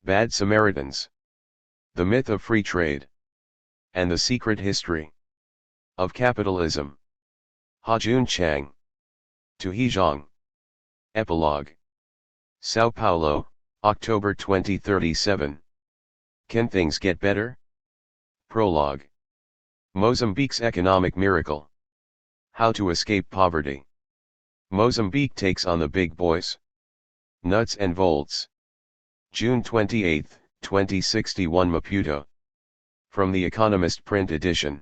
Bad Samaritans. The Myth of Free Trade. And the Secret History of Capitalism. Joon Chang. To Zhang. Epilogue. Sao Paulo, October 2037. Can things get better? Prologue. Mozambique's economic miracle. How to escape poverty. Mozambique takes on the big boys. Nuts and bolts. June 28, 2061 Maputo. From The Economist print edition.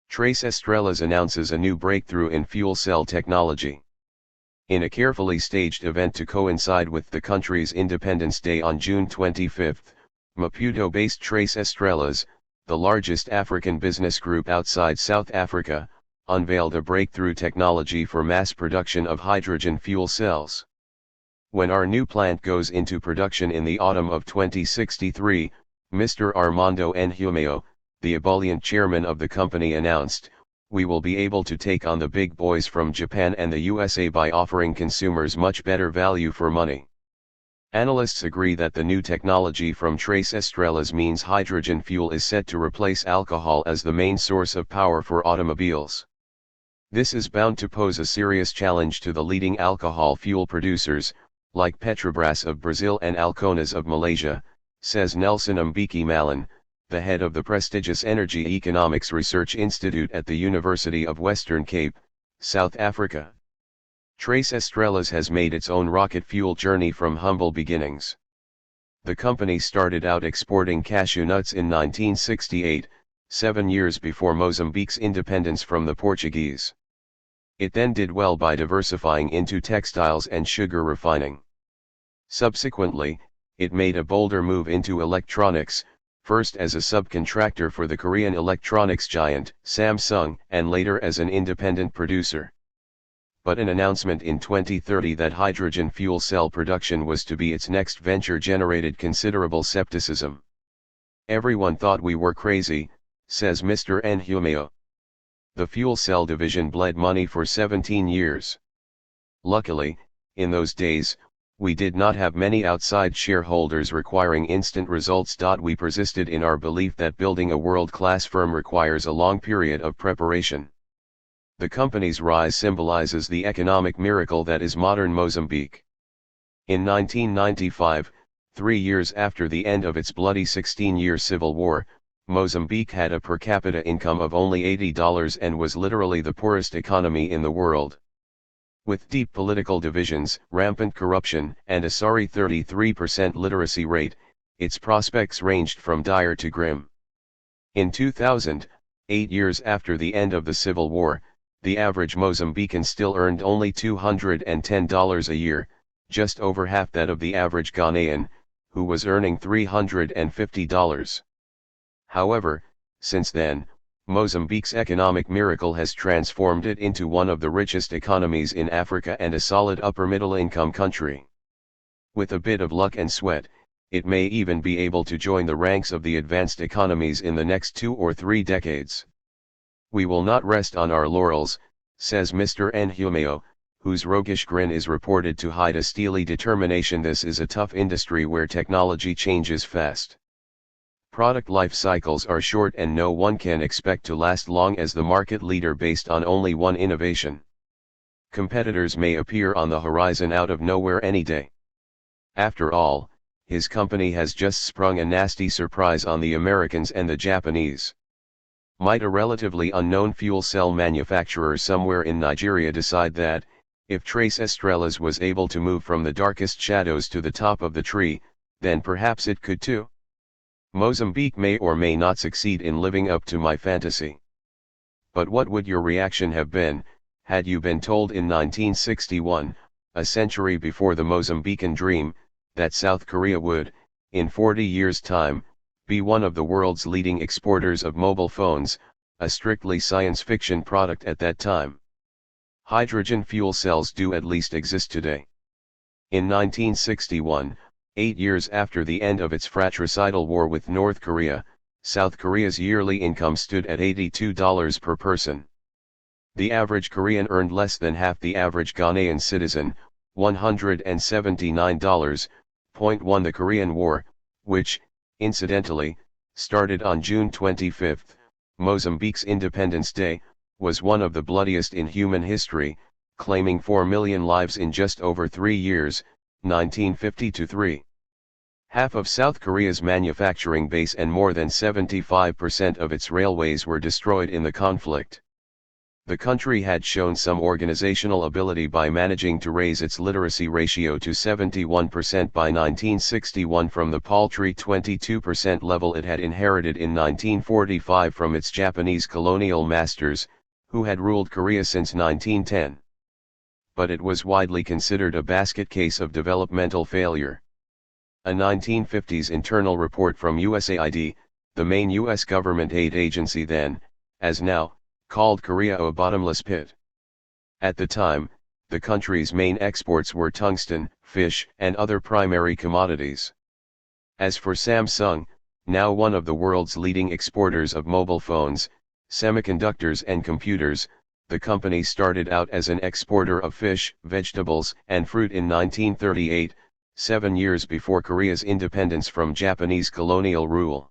Tres Estrellas announces a new breakthrough in fuel cell technology. In a carefully staged event to coincide with the country's Independence Day on June 25, Maputo-based Tres Estrellas, the largest African business group outside South Africa, unveiled a breakthrough technology for mass production of hydrogen fuel cells. When our new plant goes into production in the autumn of 2063, Mr. Armando Nhumeo, the ebullient chairman of the company announced, we will be able to take on the big boys from Japan and the USA by offering consumers much better value for money. Analysts agree that the new technology from Tres Estrellas means hydrogen fuel is set to replace alcohol as the main source of power for automobiles. This is bound to pose a serious challenge to the leading alcohol fuel producers, like Petrobras of Brazil and Alconas of Malaysia, says Nelson Mbeki Malan, the head of the prestigious Energy Economics Research Institute at the University of Western Cape, South Africa. Tres Estrellas has made its own rocket fuel journey from humble beginnings. The company started out exporting cashew nuts in 1968, 7 years before Mozambique's independence from the Portuguese. It then did well by diversifying into textiles and sugar refining. Subsequently, it made a bolder move into electronics, first as a subcontractor for the Korean electronics giant, Samsung, and later as an independent producer. But an announcement in 2030 that hydrogen fuel cell production was to be its next venture generated considerable skepticism. Everyone thought we were crazy, says Mr. Nhumeo. The fuel cell division bled money for 17 years. Luckily, in those days, we did not have many outside shareholders requiring instant results. We persisted in our belief that building a world-class firm requires a long period of preparation. The company's rise symbolizes the economic miracle that is modern Mozambique. In 1995, 3 years after the end of its bloody 16-year civil war, Mozambique had a per capita income of only $80 and was literally the poorest economy in the world. With deep political divisions, rampant corruption, and a sorry 33% literacy rate, its prospects ranged from dire to grim. In 2000, 8 years after the end of the Civil War, the average Mozambican still earned only $210 a year, just over half that of the average Ghanaian, who was earning $350. However, since then, Mozambique's economic miracle has transformed it into one of the richest economies in Africa and a solid upper-middle-income country. With a bit of luck and sweat, it may even be able to join the ranks of the advanced economies in the next 2 or 3 decades. We will not rest on our laurels, says Mr. Nhumeo, whose roguish grin is reported to hide a steely determination. This is a tough industry where technology changes fast. Product life cycles are short and no one can expect to last long as the market leader based on only one innovation. Competitors may appear on the horizon out of nowhere any day. After all, his company has just sprung a nasty surprise on the Americans and the Japanese. Might a relatively unknown fuel cell manufacturer somewhere in Nigeria decide that, if Tres Estrellas was able to move from the darkest shadows to the top of the tree, then perhaps it could too? Mozambique may or may not succeed in living up to my fantasy. But what would your reaction have been, had you been told in 1961, a century before the Mozambican dream, that South Korea would, in 40 years' time, be one of the world's leading exporters of mobile phones, a strictly science fiction product at that time? Hydrogen fuel cells do at least exist today. In 1961, 8 years after the end of its fratricidal war with North Korea, South Korea's yearly income stood at $82 per person. The average Korean earned less than half the average Ghanaian citizen, $179.1. The Korean War, which, incidentally, started on June 25, Mozambique's Independence Day, was one of the bloodiest in human history, claiming 4 million lives in just over 3 years, 1950-3. Half of South Korea's manufacturing base and more than 75% of its railways were destroyed in the conflict. The country had shown some organizational ability by managing to raise its literacy ratio to 71% by 1961 from the paltry 22% level it had inherited in 1945 from its Japanese colonial masters, who had ruled Korea since 1910. But it was widely considered a basket case of developmental failure. A 1950s internal report from USAID, the main U.S. government aid agency then, as now, called Korea a bottomless pit. At the time, the country's main exports were tungsten, fish, and other primary commodities. As for Samsung, now one of the world's leading exporters of mobile phones, semiconductors and computers, the company started out as an exporter of fish, vegetables, and fruit in 1938, 7 years before Korea's independence from Japanese colonial rule.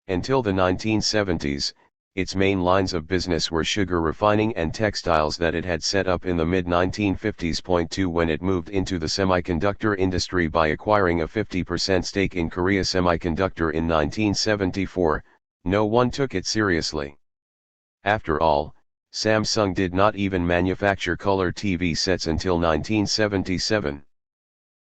Until the 1970s, its main lines of business were sugar refining and textiles that it had set up in the mid-1950s. When it moved into the semiconductor industry by acquiring a 50% stake in Korea Semiconductor in 1974, no one took it seriously. After all, Samsung did not even manufacture color TV sets until 1977.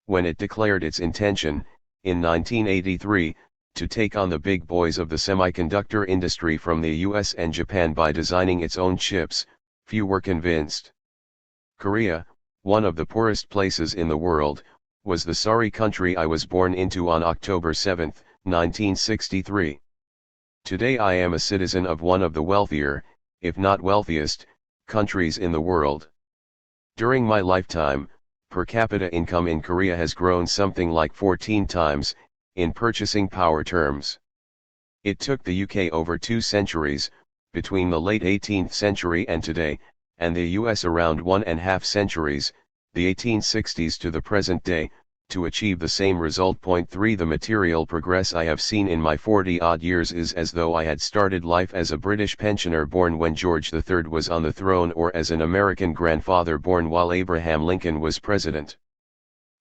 When it declared its intention, in 1983, to take on the big boys of the semiconductor industry from the US and Japan by designing its own chips, few were convinced. Korea, one of the poorest places in the world, was the sorry country I was born into on October 7, 1963. Today I am a citizen of one of the wealthier, if not wealthiest, countries in the world. During my lifetime, per capita income in Korea has grown something like 14 times, in purchasing power terms. It took the UK over 2 centuries, between the late 18th century and today, and the US around 1.5 centuries, the 1860s to the present day, to achieve the same result. 3 The material progress I have seen in my 40-odd years is as though I had started life as a British pensioner born when George III was on the throne or as an American grandfather born while Abraham Lincoln was president.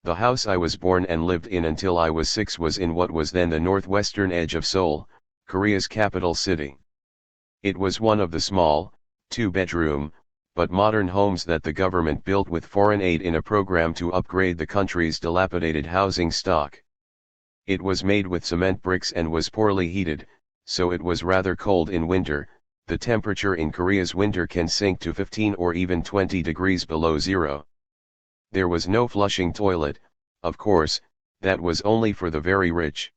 The house I was born and lived in until I was 6 was in what was then the northwestern edge of Seoul, Korea's capital city. It was one of the small, 2-bedroom, but modern homes that the government built with foreign aid in a program to upgrade the country's dilapidated housing stock. It was made with cement bricks and was poorly heated, so it was rather cold in winter. The temperature in Korea's winter can sink to 15 or even 20 degrees below zero. There was no flushing toilet, of course, that was only for the very rich.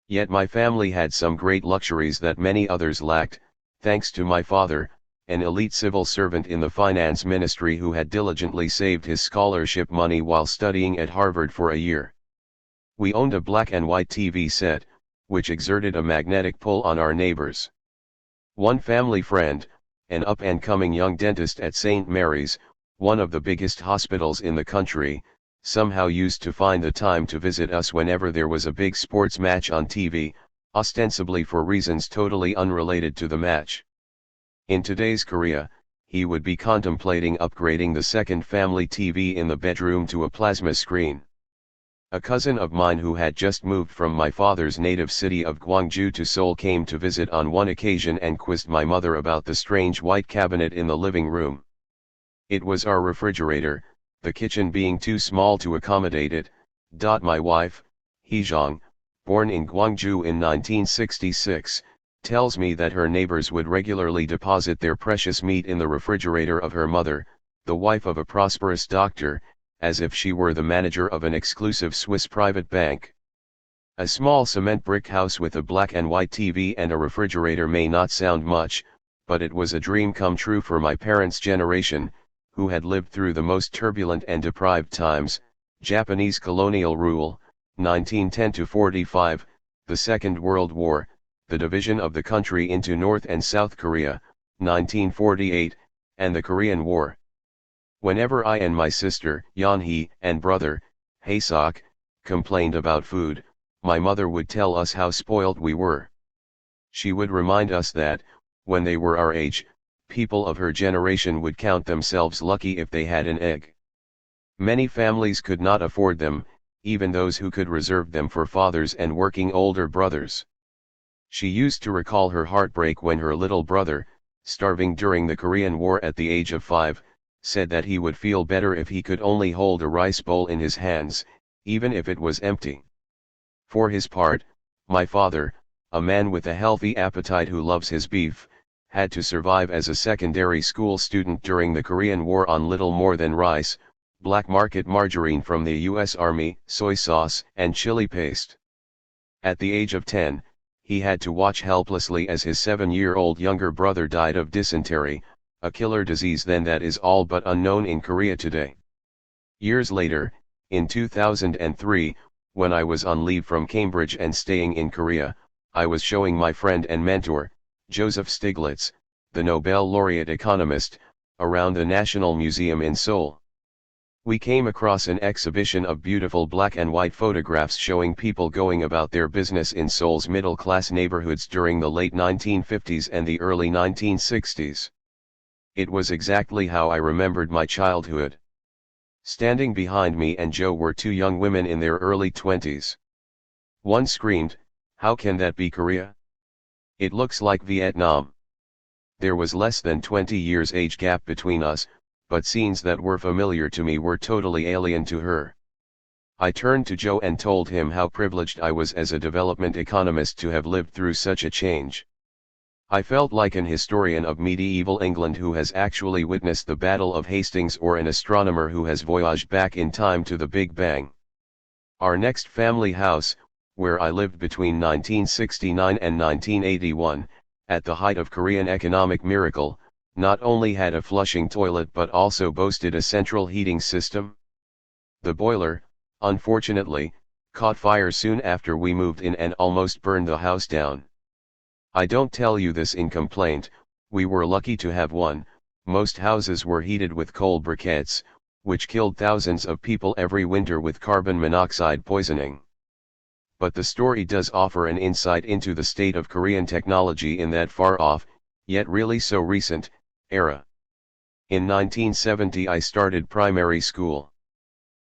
Yet my family had some great luxuries that many others lacked, thanks to my father, an elite civil servant in the finance ministry who had diligently saved his scholarship money while studying at Harvard for a year. We owned a black and white TV set, which exerted a magnetic pull on our neighbors. One family friend, an up-and-coming young dentist at St. Mary's, one of the biggest hospitals in the country, somehow used to find the time to visit us whenever there was a big sports match on TV, ostensibly for reasons totally unrelated to the match. In today's Korea, he would be contemplating upgrading the second family TV in the bedroom to a plasma screen. A cousin of mine who had just moved from my father's native city of Gwangju to Seoul came to visit on one occasion and quizzed my mother about the strange white cabinet in the living room. It was our refrigerator, the kitchen being too small to accommodate it. My wife, Hee-jong, born in Gwangju in 1966, tells me that her neighbors would regularly deposit their precious meat in the refrigerator of her mother, the wife of a prosperous doctor, as if she were the manager of an exclusive Swiss private bank. A small cement brick house with a black and white TV and a refrigerator may not sound much, but it was a dream come true for my parents' generation, who had lived through the most turbulent and deprived times, Japanese colonial rule, 1910-45, the Second World War, the division of the country into North and South Korea, 1948, and the Korean War. Whenever I and my sister, Yeonhee, and brother, Haesok, complained about food, my mother would tell us how spoiled we were. She would remind us that, when they were our age, people of her generation would count themselves lucky if they had an egg. Many families could not afford them, even those who could reserve them for fathers and working older brothers. She used to recall her heartbreak when her little brother, starving during the Korean War at the age of 5, said that he would feel better if he could only hold a rice bowl in his hands, even if it was empty. For his part, my father, a man with a healthy appetite who loves his beef, had to survive as a secondary school student during the Korean War on little more than rice, black market margarine from the US Army, soy sauce, and chili paste. At the age of 10, he had to watch helplessly as his 7-year-old younger brother died of dysentery, a killer disease then that is all but unknown in Korea today. Years later, in 2003, when I was on leave from Cambridge and staying in Korea, I was showing my friend and mentor, Joseph Stiglitz, the Nobel laureate economist, around the National Museum in Seoul. We came across an exhibition of beautiful black and white photographs showing people going about their business in Seoul's middle-class neighborhoods during the late 1950s and the early 1960s. It was exactly how I remembered my childhood. Standing behind me and Joe were 2 young women in their early 20s. One screamed, "How can that be Korea? It looks like Vietnam." There was less than 20 years age gap between us, but scenes that were familiar to me were totally alien to her. I turned to Joe and told him how privileged I was as a development economist to have lived through such a change. I felt like an historian of medieval England who has actually witnessed the Battle of Hastings or an astronomer who has voyaged back in time to the Big Bang. Our next family house, where I lived between 1969 and 1981, at the height of Korean economic miracle, not only had a flushing toilet but also boasted a central heating system. The boiler, unfortunately, caught fire soon after we moved in and almost burned the house down. I don't tell you this in complaint, we were lucky to have one. Most houses were heated with coal briquettes, which killed thousands of people every winter with carbon monoxide poisoning. But the story does offer an insight into the state of Korean technology in that far off, yet really so recent, era. In 1970 I started primary school.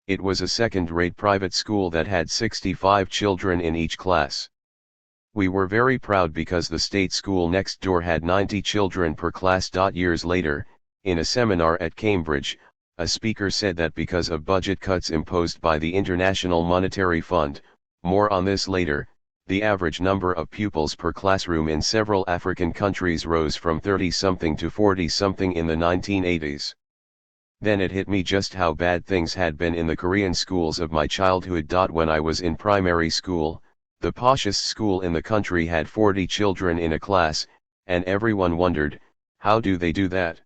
It was a second-rate private school that had 65 children in each class. We were very proud because the state school next door had 90 children per class. Years later, in a seminar at Cambridge, a speaker said that because of budget cuts imposed by the International Monetary Fund, more on this later, the average number of pupils per classroom in several African countries rose from 30-something to 40-something in the 1980s. Then it hit me just how bad things had been in the Korean schools of my childhood. When I was in primary school, the poshest school in the country had 40 children in a class, and everyone wondered, how do they do that?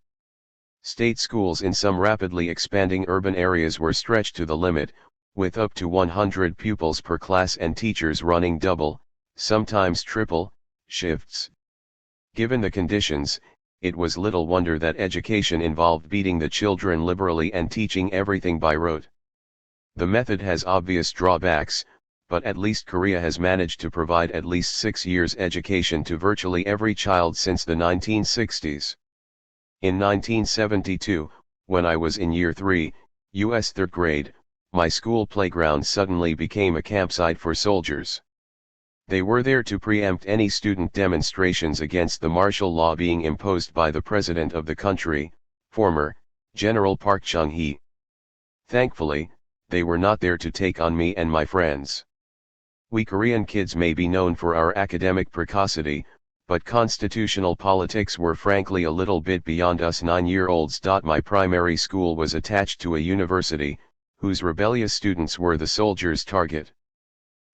State schools in some rapidly expanding urban areas were stretched to the limit, with up to 100 pupils per class and teachers running double, sometimes triple, shifts. Given the conditions, it was little wonder that education involved beating the children liberally and teaching everything by rote. The method has obvious drawbacks, but at least Korea has managed to provide at least 6 years education to virtually every child since the 1960s. In 1972, when I was in year 3, US 3rd grade, my school playground suddenly became a campsite for soldiers. They were there to preempt any student demonstrations against the martial law being imposed by the president of the country, former General Park Chung-hee. Thankfully, they were not there to take on me and my friends. We Korean kids may be known for our academic precocity, but constitutional politics were frankly a little bit beyond us 9-year-olds. My primary school was attached to a university, whose rebellious students were the soldiers' target.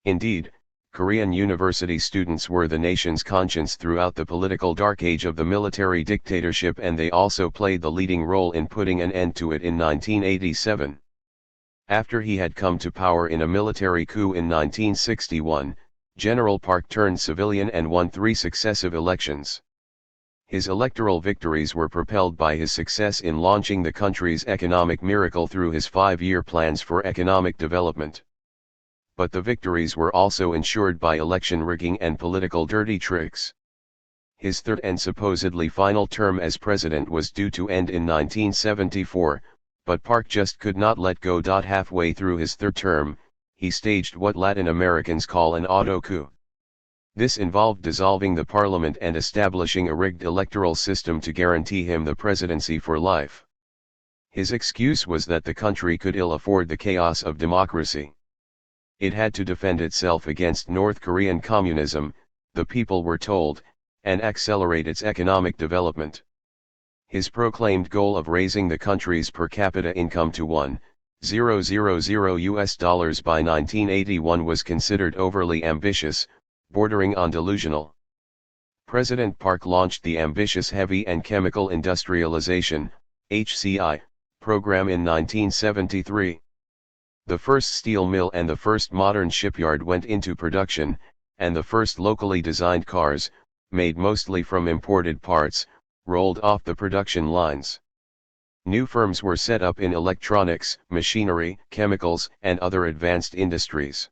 Indeed, Korean university students were the nation's conscience throughout the political dark age of the military dictatorship, and they also played the leading role in putting an end to it in 1987. After he had come to power in a military coup in 1961, General Park turned civilian and won 3 successive elections. His electoral victories were propelled by his success in launching the country's economic miracle through his 5-year plans for economic development. but the victories were also ensured by election rigging and political dirty tricks. His third and supposedly final term as president was due to end in 1974, but Park just could not let go. Halfway through his third term, he staged what Latin Americans call an auto coup. This involved dissolving the parliament and establishing a rigged electoral system to guarantee him the presidency for life. His excuse was that the country could ill afford the chaos of democracy. It had to defend itself against North Korean communism, the people were told, and accelerate its economic development. His proclaimed goal of raising the country's per capita income to $1,000 by 1981 was considered overly ambitious, bordering on delusional. President Park launched the ambitious Heavy and Chemical Industrialization (HCI) program in 1973. The first steel mill and the first modern shipyard went into production, and the first locally designed cars, made mostly from imported parts, rolled off the production lines. New firms were set up in electronics, machinery, chemicals, and other advanced industries.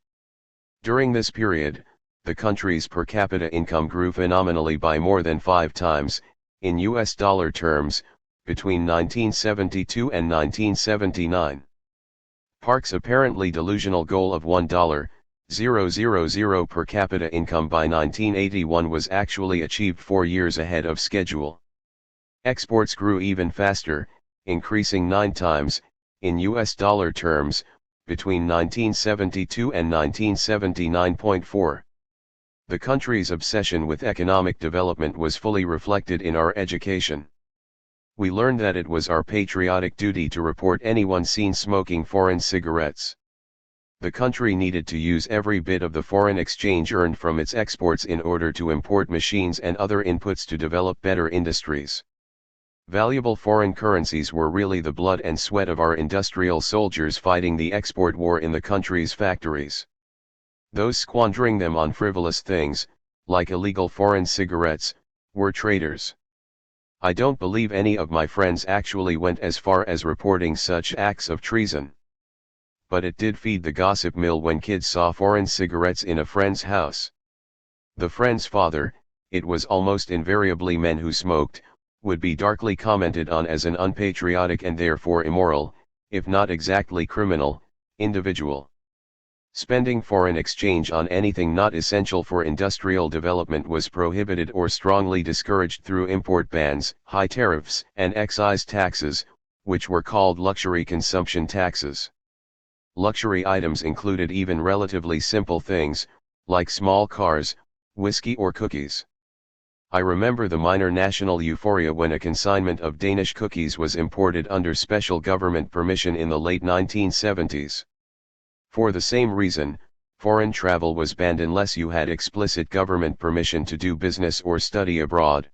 During this period, the country's per capita income grew phenomenally by more than 5 times, in US dollar terms, between 1972 and 1979. Park's apparently delusional goal of $1,000 per capita income by 1981 was actually achieved 4 years ahead of schedule. Exports grew even faster, increasing 9 times, in US dollar terms, between 1972 and 1979.4. The country's obsession with economic development was fully reflected in our education. We learned that it was our patriotic duty to report anyone seen smoking foreign cigarettes. The country needed to use every bit of the foreign exchange earned from its exports in order to import machines and other inputs to develop better industries. Valuable foreign currencies were really the blood and sweat of our industrial soldiers fighting the export war in the country's factories. Those squandering them on frivolous things, like illegal foreign cigarettes, were traitors. I don't believe any of my friends actually went as far as reporting such acts of treason. But it did feed the gossip mill when kids saw foreign cigarettes in a friend's house. The friend's father, it was almost invariably men who smoked, would be darkly commented on as an unpatriotic and therefore immoral, if not exactly criminal, individual. Spending foreign exchange on anything not essential for industrial development was prohibited or strongly discouraged through import bans, high tariffs, and excise taxes, which were called luxury consumption taxes. Luxury items included even relatively simple things, like small cars, whiskey or cookies. I remember the minor national euphoria when a consignment of Danish cookies was imported under special government permission in the late 1970s. For the same reason, foreign travel was banned unless you had explicit government permission to do business or study abroad.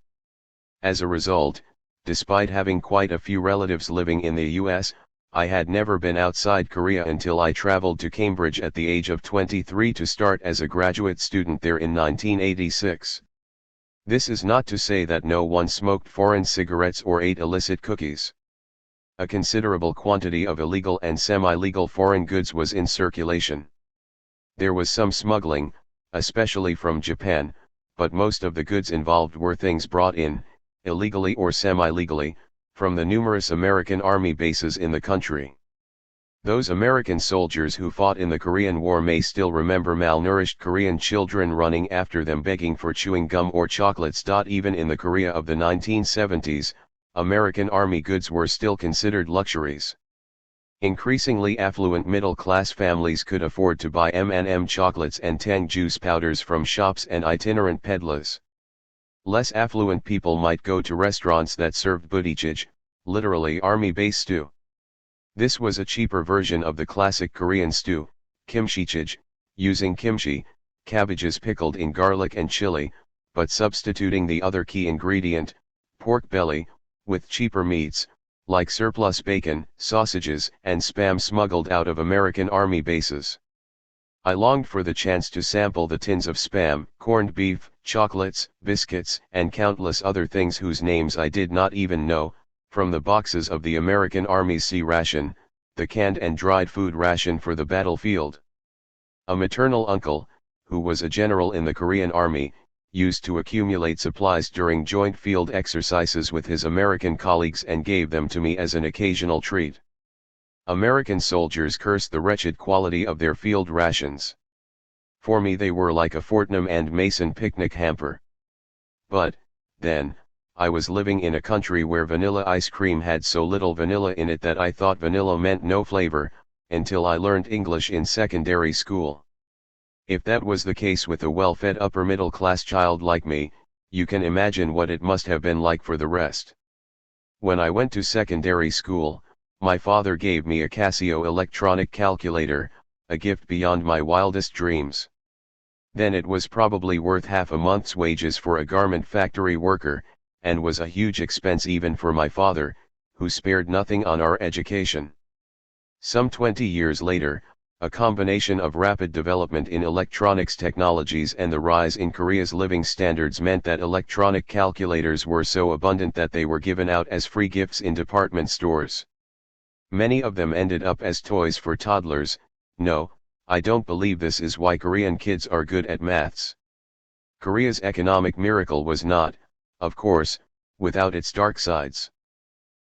As a result, despite having quite a few relatives living in the US, I had never been outside Korea until I traveled to Cambridge at the age of 23 to start as a graduate student there in 1986. This is not to say that no one smoked foreign cigarettes or ate illicit cookies. A considerable quantity of illegal and semi-legal foreign goods was in circulation. There was some smuggling, especially from Japan, but most of the goods involved were things brought in, illegally or semi-legally, from the numerous American army bases in the country. Those American soldiers who fought in the Korean War may still remember malnourished Korean children running after them begging for chewing gum or chocolates. Even in the Korea of the 1970s, American army goods were still considered luxuries. Increasingly affluent middle-class families could afford to buy M&M chocolates and Tang juice powders from shops and itinerant peddlers. Less affluent people might go to restaurants that served budaechij, literally army base stew. This was a cheaper version of the classic Korean stew, kimchichij, using kimchi, cabbages pickled in garlic and chili, but substituting the other key ingredient, pork belly, with cheaper meats, like surplus bacon, sausages, and spam smuggled out of American army bases. I longed for the chance to sample the tins of spam, corned beef, chocolates, biscuits, and countless other things whose names I did not even know, from the boxes of the American Army's C ration, the canned and dried food ration for the battlefield. A maternal uncle, who was a general in the Korean army, used to accumulate supplies during joint field exercises with his American colleagues and gave them to me as an occasional treat. American soldiers cursed the wretched quality of their field rations. For me they were like a Fortnum and Mason picnic hamper. But, then, I was living in a country where vanilla ice cream had so little vanilla in it that I thought vanilla meant no flavor, until I learned English in secondary school. If that was the case with a well-fed upper-middle-class child like me, you can imagine what it must have been like for the rest. When I went to secondary school, my father gave me a Casio electronic calculator, a gift beyond my wildest dreams. Then it was probably worth half a month's wages for a garment factory worker, and was a huge expense even for my father, who spared nothing on our education. Some 20 years later, a combination of rapid development in electronics technologies and the rise in Korea's living standards meant that electronic calculators were so abundant that they were given out as free gifts in department stores. Many of them ended up as toys for toddlers. No, I don't believe this is why Korean kids are good at maths. Korea's economic miracle was not, of course, without its dark sides.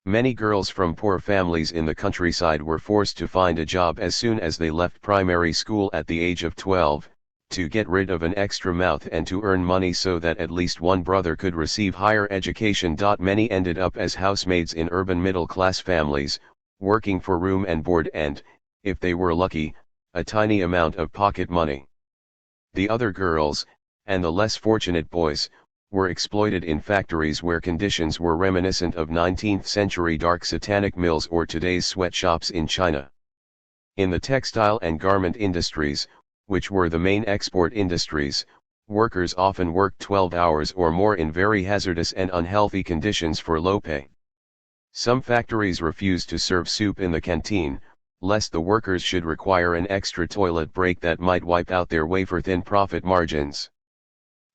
Many girls from poor families in the countryside were forced to find a job as soon as they left primary school at the age of 12, to get rid of an extra mouth and to earn money so that at least one brother could receive higher education. Many ended up as housemaids in urban middle-class families, working for room and board and, if they were lucky, a tiny amount of pocket money. The other girls, and the less fortunate boys, were exploited in factories where conditions were reminiscent of 19th-century dark satanic mills or today's sweatshops in China. In the textile and garment industries, which were the main export industries, workers often worked 12 hours or more in very hazardous and unhealthy conditions for low pay. Some factories refused to serve soup in the canteen, lest the workers should require an extra toilet break that might wipe out their wafer-thin profit margins.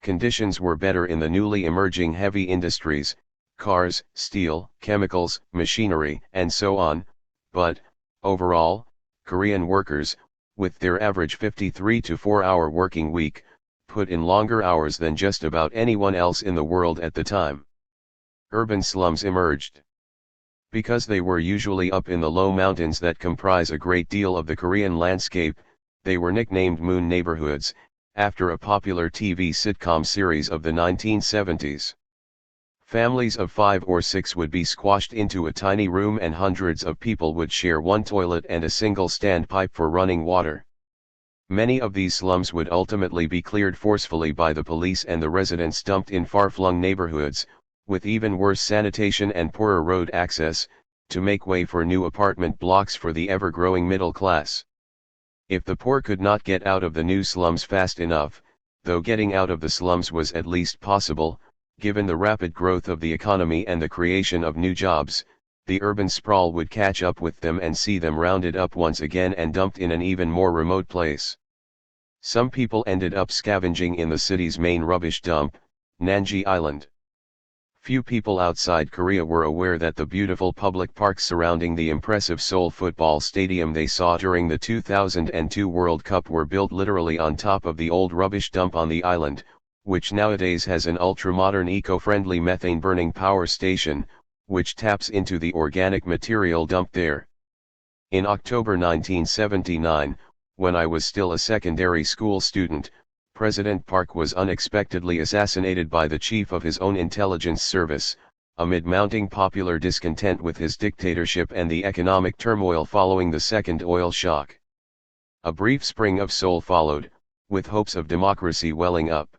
Conditions were better in the newly emerging heavy industries, cars, steel, chemicals, machinery, and so on, but, overall, Korean workers, with their average 53 to 4-hour working week, put in longer hours than just about anyone else in the world at the time. Urban slums emerged. Because they were usually up in the low mountains that comprise a great deal of the Korean landscape, they were nicknamed moon neighborhoods, after a popular TV sitcom series of the 1970s. Families of 5 or 6 would be squashed into a tiny room and hundreds of people would share one toilet and a single standpipe for running water. Many of these slums would ultimately be cleared forcefully by the police and the residents dumped in far-flung neighborhoods, with even worse sanitation and poorer road access, to make way for new apartment blocks for the ever-growing middle class. If the poor could not get out of the new slums fast enough, though getting out of the slums was at least possible, given the rapid growth of the economy and the creation of new jobs, the urban sprawl would catch up with them and see them rounded up once again and dumped in an even more remote place. Some people ended up scavenging in the city's main rubbish dump, Nanji Island. Few people outside Korea were aware that the beautiful public parks surrounding the impressive Seoul football stadium they saw during the 2002 World Cup were built literally on top of the old rubbish dump on the island, which nowadays has an ultra-modern eco-friendly methane-burning power station, which taps into the organic material dumped there. In October 1979, when I was still a secondary school student, President Park was unexpectedly assassinated by the chief of his own intelligence service, amid mounting popular discontent with his dictatorship and the economic turmoil following the second oil shock. A brief spring of Seoul followed, with hopes of democracy welling up.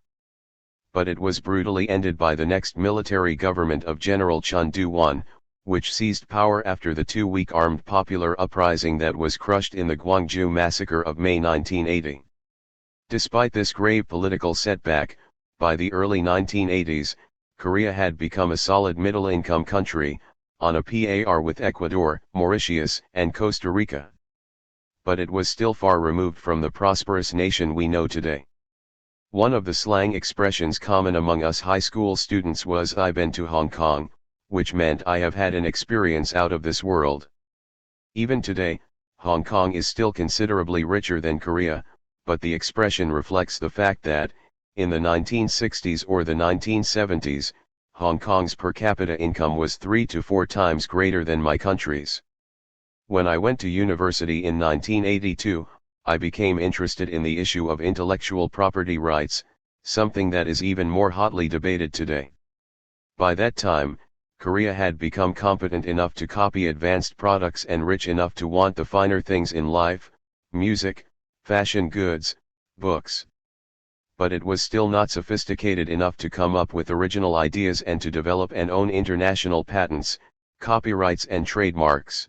But it was brutally ended by the next military government of General Chun Do-won, which seized power after the 2-week armed popular uprising that was crushed in the Gwangju massacre of May 1980. Despite this grave political setback, by the early 1980s, Korea had become a solid middle-income country, on a par with Ecuador, Mauritius, and Costa Rica. But it was still far removed from the prosperous nation we know today. One of the slang expressions common among us high school students was "I've been to Hong Kong," which meant I have had an experience out of this world. Even today, Hong Kong is still considerably richer than Korea, but the expression reflects the fact that, in the 1960s or the 1970s, Hong Kong's per capita income was 3 to 4 times greater than my country's. When I went to university in 1982, I became interested in the issue of intellectual property rights, something that is even more hotly debated today. By that time, Korea had become competent enough to copy advanced products and rich enough to want the finer things in life, music, fashion goods, books. But it was still not sophisticated enough to come up with original ideas and to develop and own international patents, copyrights and trademarks.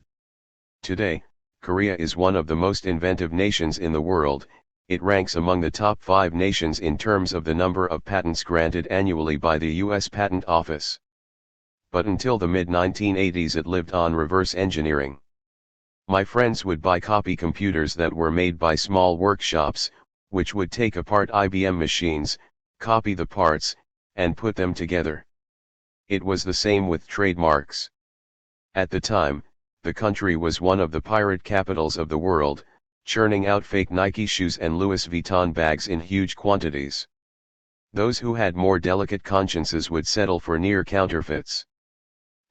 Today, Korea is one of the most inventive nations in the world. It ranks among the top 5 nations in terms of the number of patents granted annually by the U.S. Patent Office. But until the mid-1980s it lived on reverse engineering. My friends would buy copy computers that were made by small workshops, which would take apart IBM machines, copy the parts, and put them together. It was the same with trademarks. At the time, the country was one of the pirate capitals of the world, churning out fake Nike shoes and Louis Vuitton bags in huge quantities. Those who had more delicate consciences would settle for near counterfeits.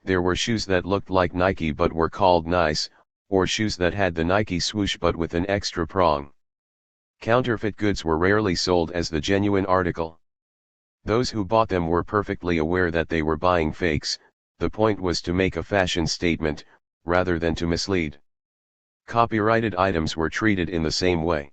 There were shoes that looked like Nike but were called nice, or shoes that had the Nike swoosh but with an extra prong. Counterfeit goods were rarely sold as the genuine article. Those who bought them were perfectly aware that they were buying fakes. The point was to make a fashion statement, rather than to mislead. Copyrighted items were treated in the same way.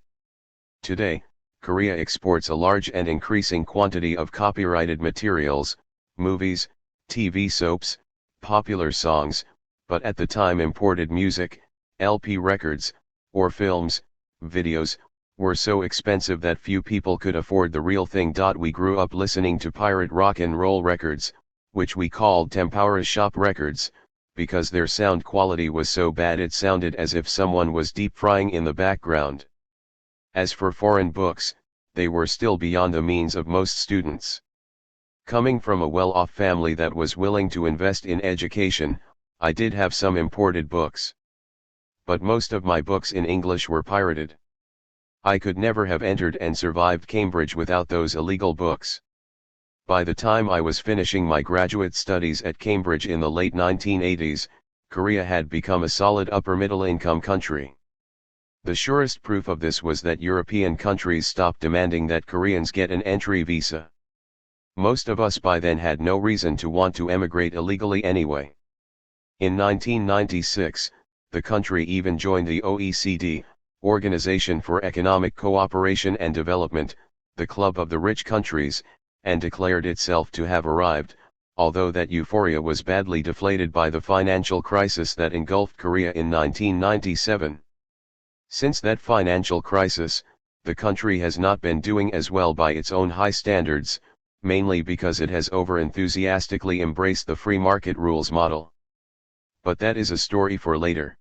Today, Korea exports a large and increasing quantity of copyrighted materials, movies, TV soaps, popular songs, but at the time imported music, LP records, or films, videos, were so expensive that few people could afford the real thing. We grew up listening to pirate rock and roll records, which we called tempura shop records, because their sound quality was so bad it sounded as if someone was deep frying in the background. As for foreign books, they were still beyond the means of most students. Coming from a well-off family that was willing to invest in education, I did have some imported books. But most of my books in English were pirated. I could never have entered and survived Cambridge without those illegal books. By the time I was finishing my graduate studies at Cambridge in the late 1980s, Korea had become a solid upper-middle income country. The surest proof of this was that European countries stopped demanding that Koreans get an entry visa. Most of us by then had no reason to want to emigrate illegally anyway. In 1996, the country even joined the OECD, Organization for Economic Cooperation and Development, the club of the rich countries, and declared itself to have arrived, although that euphoria was badly deflated by the financial crisis that engulfed Korea in 1997. Since that financial crisis, the country has not been doing as well by its own high standards, mainly because it has over-enthusiastically embraced the free market rules model. But that is a story for later.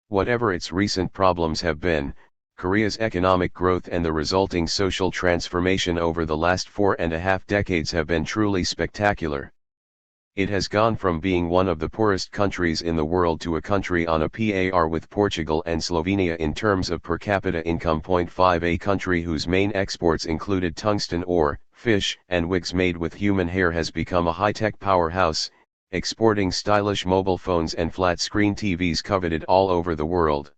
Whatever its recent problems have been, Korea's economic growth and the resulting social transformation over the last 4.5 decades have been truly spectacular. It has gone from being one of the poorest countries in the world to a country on a par with Portugal and Slovenia in terms of per capita income. 5 A country whose main exports included tungsten ore, fish, and wigs made with human hair has become a high-tech powerhouse, exporting stylish mobile phones and flat-screen TVs coveted all over the world.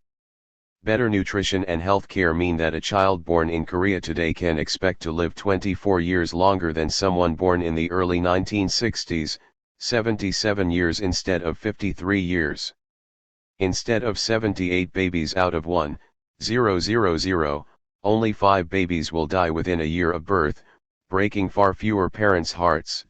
Better nutrition and health care mean that a child born in Korea today can expect to live 24 years longer than someone born in the early 1960s, 77 years instead of 53 years. Instead of 78 babies out of 1,000, only 5 babies will die within a year of birth, breaking far fewer parents' hearts.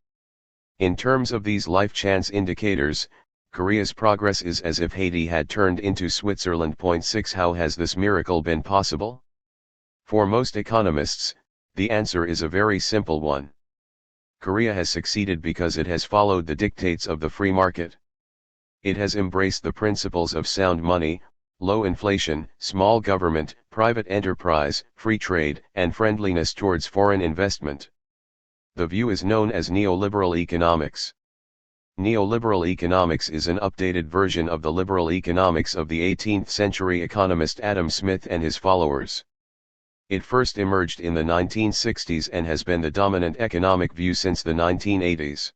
In terms of these life chance indicators, Korea's progress is as if Haiti had turned into Switzerland. 6 How has this miracle been possible? For most economists, the answer is a very simple one. Korea has succeeded because it has followed the dictates of the free market. It has embraced the principles of sound money, low inflation, small government, private enterprise, free trade, and friendliness towards foreign investment. The view is known as neoliberal economics. Neoliberal economics is an updated version of the liberal economics of the 18th century economist Adam Smith and his followers. It first emerged in the 1960s and has been the dominant economic view since the 1980s.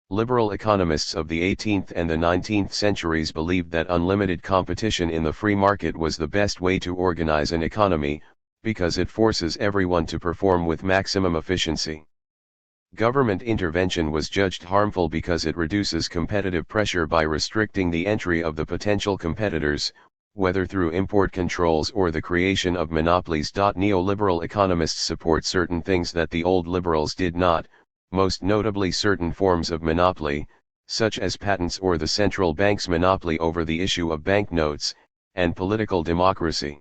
Liberal economists of the 18th and the 19th centuries believed that unlimited competition in the free market was the best way to organize an economy, because it forces everyone to perform with maximum efficiency. Government intervention was judged harmful because it reduces competitive pressure by restricting the entry of the potential competitors, whether through import controls or the creation of monopolies. Neoliberal economists support certain things that the old liberals did not, most notably certain forms of monopoly, such as patents or the central bank's monopoly over the issue of banknotes, and political democracy.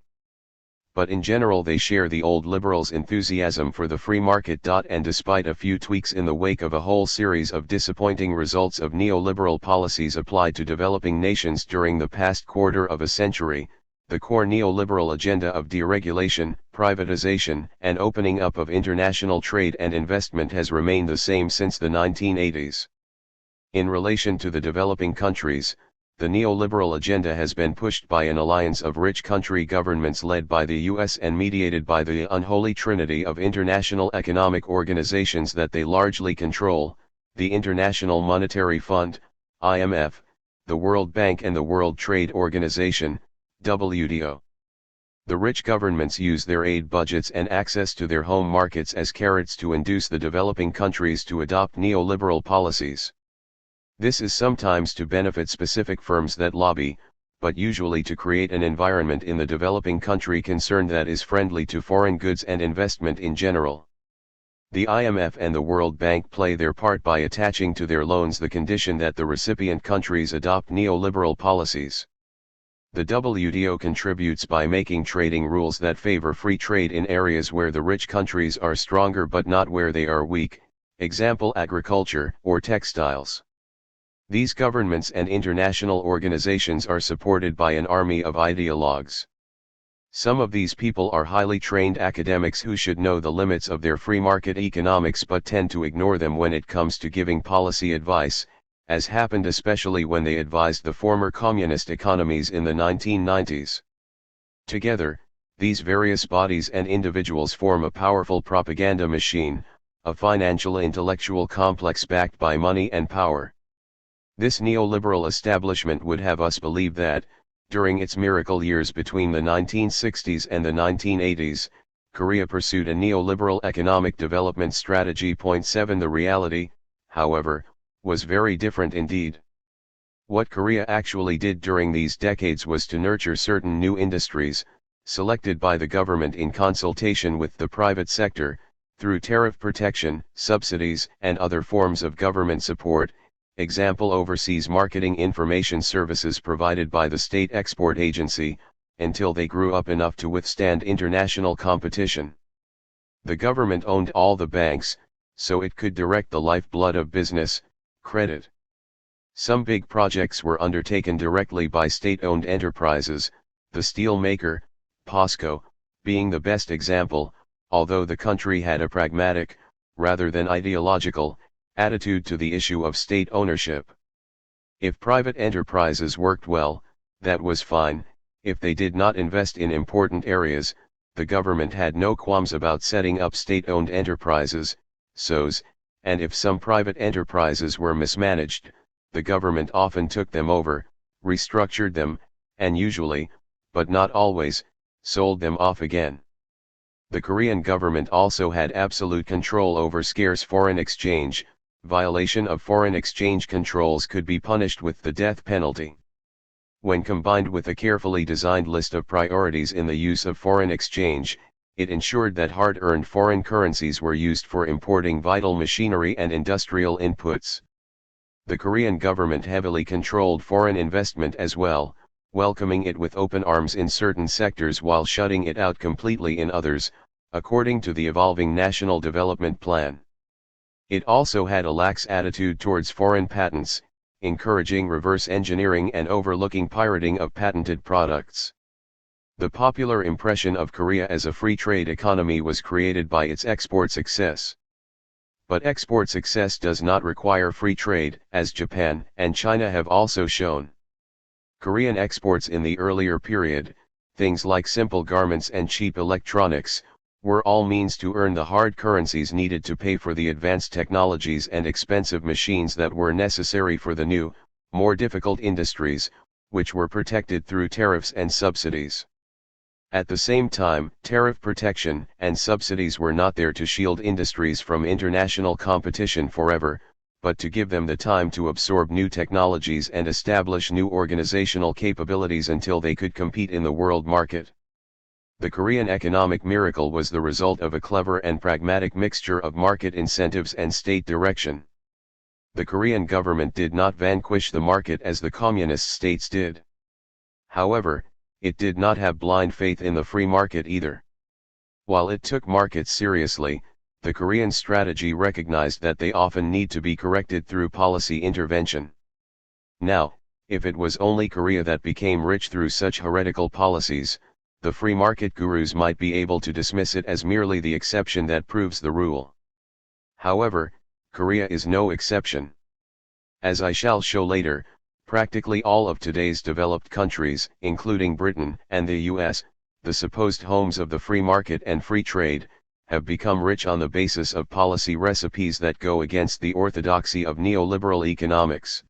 But in general they share the old liberals' enthusiasm for the free market. And despite a few tweaks in the wake of a whole series of disappointing results of neoliberal policies applied to developing nations during the past quarter of a century, the core neoliberal agenda of deregulation, privatization, and opening up of international trade and investment has remained the same since the 1980s. In relation to the developing countries, the neoliberal agenda has been pushed by an alliance of rich country governments led by the US and mediated by the unholy trinity of international economic organizations that they largely control: the International Monetary Fund, IMF, the World Bank and the World Trade Organization, WTO. The rich governments use their aid budgets and access to their home markets as carrots to induce the developing countries to adopt neoliberal policies. This is sometimes to benefit specific firms that lobby, but usually to create an environment in the developing country concerned that is friendly to foreign goods and investment in general. The IMF and the World Bank play their part by attaching to their loans the condition that the recipient countries adopt neoliberal policies. The WTO contributes by making trading rules that favor free trade in areas where the rich countries are stronger but not where they are weak, example agriculture or textiles. These governments and international organizations are supported by an army of ideologues. Some of these people are highly trained academics who should know the limits of their free market economics but tend to ignore them when it comes to giving policy advice, as happened especially when they advised the former communist economies in the 1990s. Together, these various bodies and individuals form a powerful propaganda machine, a financial intellectual complex backed by money and power. This neoliberal establishment would have us believe that, during its miracle years between the 1960s and the 1980s, Korea pursued a neoliberal economic development strategy. 7 The reality, however, was very different indeed. What Korea actually did during these decades was to nurture certain new industries, selected by the government in consultation with the private sector, through tariff protection, subsidies, and other forms of government support, example overseas marketing information services provided by the State Export Agency, until they grew up enough to withstand international competition. The government owned all the banks, so it could direct the lifeblood of business, credit. Some big projects were undertaken directly by state-owned enterprises, the steel maker, POSCO, being the best example, although the country had a pragmatic, rather than ideological, attitude to the issue of state ownership. If private enterprises worked well, that was fine. If they did not invest in important areas, the government had no qualms about setting up state-owned enterprises, SOEs, and if some private enterprises were mismanaged, the government often took them over, restructured them, and usually, but not always, sold them off again. The Korean government also had absolute control over scarce foreign exchange. Violation of foreign exchange controls could be punished with the death penalty. When combined with a carefully designed list of priorities in the use of foreign exchange, it ensured that hard-earned foreign currencies were used for importing vital machinery and industrial inputs. The Korean government heavily controlled foreign investment as well, welcoming it with open arms in certain sectors while shutting it out completely in others, according to the evolving National Development Plan. It also had a lax attitude towards foreign patents, encouraging reverse engineering and overlooking pirating of patented products. The popular impression of Korea as a free trade economy was created by its export success. But export success does not require free trade, as Japan and China have also shown. Korean exports in the earlier period, things like simple garments and cheap electronics, were all means to earn the hard currencies needed to pay for the advanced technologies and expensive machines that were necessary for the new, more difficult industries, which were protected through tariffs and subsidies. At the same time, tariff protection and subsidies were not there to shield industries from international competition forever, but to give them the time to absorb new technologies and establish new organizational capabilities until they could compete in the world market. The Korean economic miracle was the result of a clever and pragmatic mixture of market incentives and state direction. The Korean government did not vanquish the market as the communist states did. However, it did not have blind faith in the free market either. While it took markets seriously, the Korean strategy recognized that they often need to be corrected through policy intervention. Now, if it was only Korea that became rich through such heretical policies, the free market gurus might be able to dismiss it as merely the exception that proves the rule. However, Korea is no exception. As I shall show later, practically all of today's developed countries, including Britain and the US, the supposed homes of the free market and free trade, have become rich on the basis of policy recipes that go against the orthodoxy of neoliberal economics.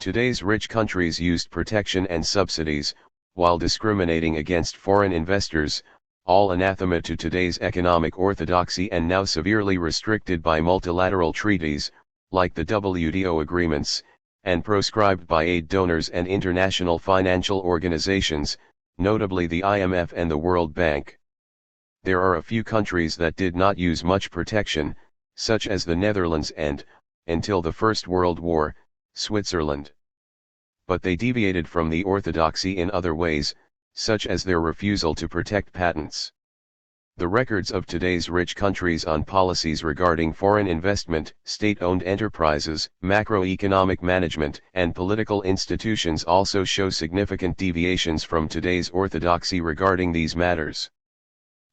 Today's rich countries used protection and subsidies, while discriminating against foreign investors, all anathema to today's economic orthodoxy and now severely restricted by multilateral treaties, like the WTO agreements, and proscribed by aid donors and international financial organizations, notably the IMF and the World Bank. There are a few countries that did not use much protection, such as the Netherlands and, until the First World War, Switzerland. But they deviated from the orthodoxy in other ways, such as their refusal to protect patents. The records of today's rich countries on policies regarding foreign investment, state-owned enterprises, macroeconomic management, and political institutions also show significant deviations from today's orthodoxy regarding these matters.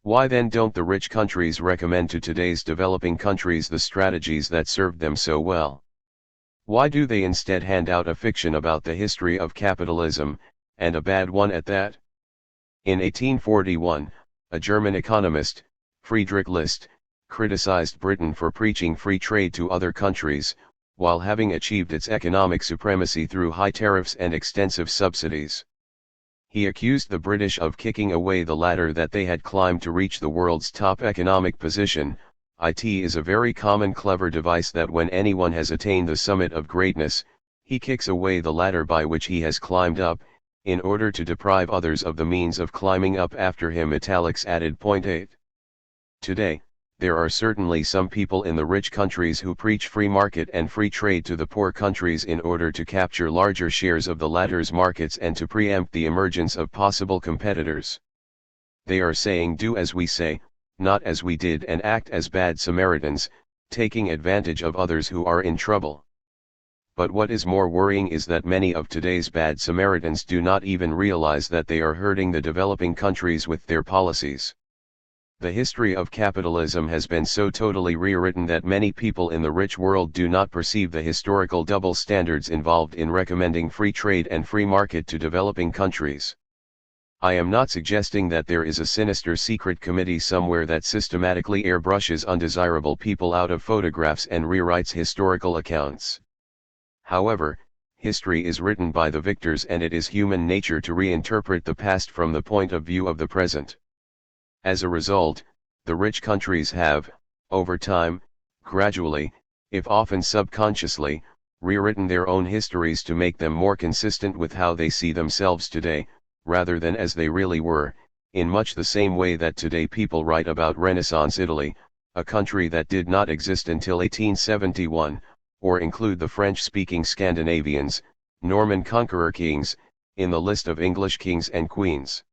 Why then don't the rich countries recommend to today's developing countries the strategies that served them so well? Why do they instead hand out a fiction about the history of capitalism, and a bad one at that? In 1841, a German economist, Friedrich List, criticized Britain for preaching free trade to other countries, while having achieved its economic supremacy through high tariffs and extensive subsidies. He accused the British of kicking away the ladder that they had climbed to reach the world's top economic position. It is a very common clever device that when anyone has attained the summit of greatness, he kicks away the ladder by which he has climbed up, in order to deprive others of the means of climbing up after him. Added. 8. Today, there are certainly some people in the rich countries who preach free market and free trade to the poor countries in order to capture larger shares of the latter's markets and to preempt the emergence of possible competitors. They are saying do as we say, not as we did, and act as bad Samaritans, taking advantage of others who are in trouble. But what is more worrying is that many of today's bad Samaritans do not even realize that they are hurting the developing countries with their policies. The history of capitalism has been so totally rewritten that many people in the rich world do not perceive the historical double standards involved in recommending free trade and free market to developing countries. I am not suggesting that there is a sinister secret committee somewhere that systematically airbrushes undesirable people out of photographs and rewrites historical accounts. However, history is written by the victors, and it is human nature to reinterpret the past from the point of view of the present. As a result, the rich countries have, over time, gradually, if often subconsciously, rewritten their own histories to make them more consistent with how they see themselves today, rather than as they really were, in much the same way that today people write about Renaissance Italy, a country that did not exist until 1871, or include the French-speaking Scandinavians, Norman conqueror kings, in the list of English kings and queens.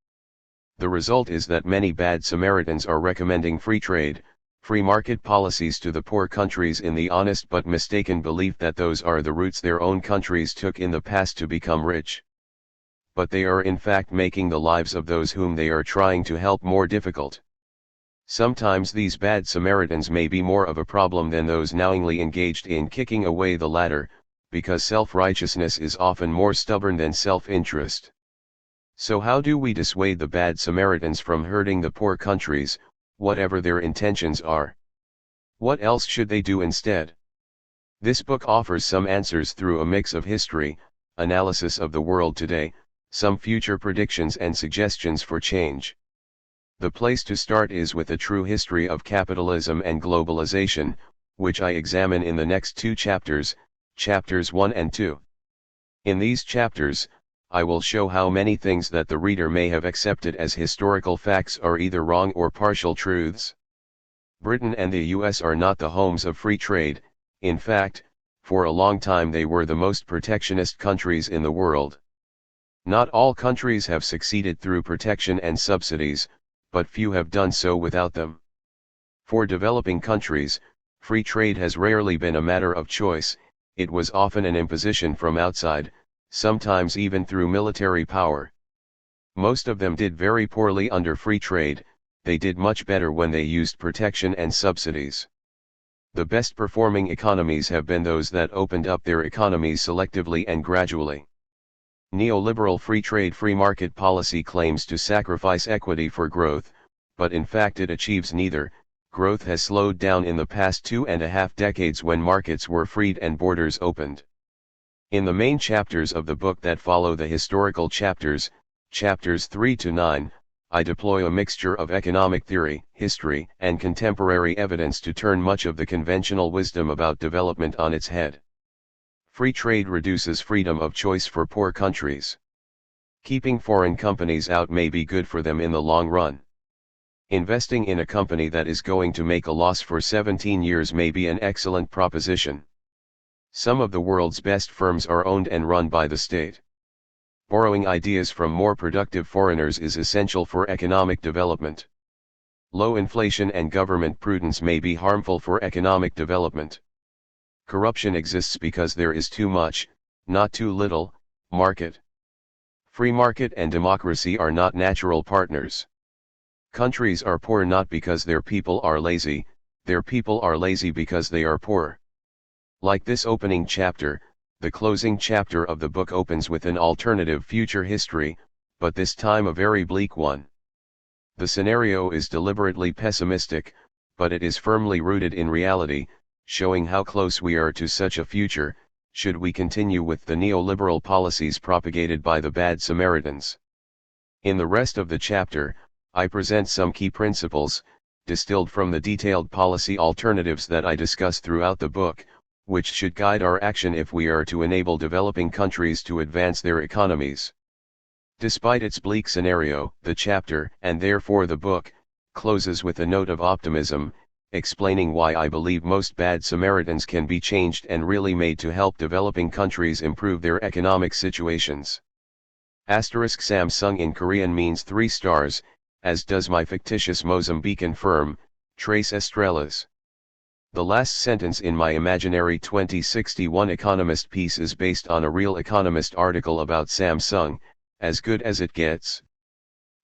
The result is that many bad Samaritans are recommending free trade, free market policies to the poor countries in the honest but mistaken belief that those are the routes their own countries took in the past to become rich. But they are in fact making the lives of those whom they are trying to help more difficult. Sometimes these bad Samaritans may be more of a problem than those knowingly engaged in kicking away the ladder, because self-righteousness is often more stubborn than self-interest. So how do we dissuade the bad Samaritans from hurting the poor countries, whatever their intentions are. What else should they do instead? This book offers some answers through a mix of history, analysis of the world today, some future predictions and suggestions for change. The place to start is with a true history of capitalism and globalization, which I examine in the next two chapters, chapters 1 and 2. In these chapters, I will show how many things that the reader may have accepted as historical facts are either wrong or partial truths. Britain and the US are not the homes of free trade. In fact, for a long time they were the most protectionist countries in the world. Not all countries have succeeded through protection and subsidies, but few have done so without them. For developing countries, free trade has rarely been a matter of choice, it was often an imposition from outside, sometimes even through military power. Most of them did very poorly under free trade, they did much better when they used protection and subsidies. The best performing economies have been those that opened up their economies selectively and gradually. Neoliberal free market policy claims to sacrifice equity for growth, but in fact it achieves neither. Growth has slowed down in the past 2.5 decades when markets were freed and borders opened. In the main chapters of the book that follow the historical chapters, chapters 3 to 9, I deploy a mixture of economic theory, history, and contemporary evidence to turn much of the conventional wisdom about development on its head. Free trade reduces freedom of choice for poor countries. Keeping foreign companies out may be good for them in the long run. Investing in a company that is going to make a loss for 17 years may be an excellent proposition. Some of the world's best firms are owned and run by the state. Borrowing ideas from more productive foreigners is essential for economic development. Low inflation and government prudence may be harmful for economic development. Corruption exists because there is too much, not too little, market. Free market and democracy are not natural partners. Countries are poor not because their people are lazy because they are poor. Like this opening chapter, the closing chapter of the book opens with an alternative future history, but this time a very bleak one. The scenario is deliberately pessimistic, but it is firmly rooted in reality, showing how close we are to such a future, should we continue with the neoliberal policies propagated by the bad Samaritans. In the rest of the chapter, I present some key principles, distilled from the detailed policy alternatives that I discuss throughout the book, which should guide our action if we are to enable developing countries to advance their economies. Despite its bleak scenario, the chapter, and therefore the book, closes with a note of optimism, explaining why I believe most bad Samaritans can be changed and really made to help developing countries improve their economic situations. Samsung in Korean means 3 stars, as does my fictitious Mozambican firm, Tres Estrellas. The last sentence in my imaginary 2061 Economist piece is based on a real Economist article about Samsung, as good as it gets.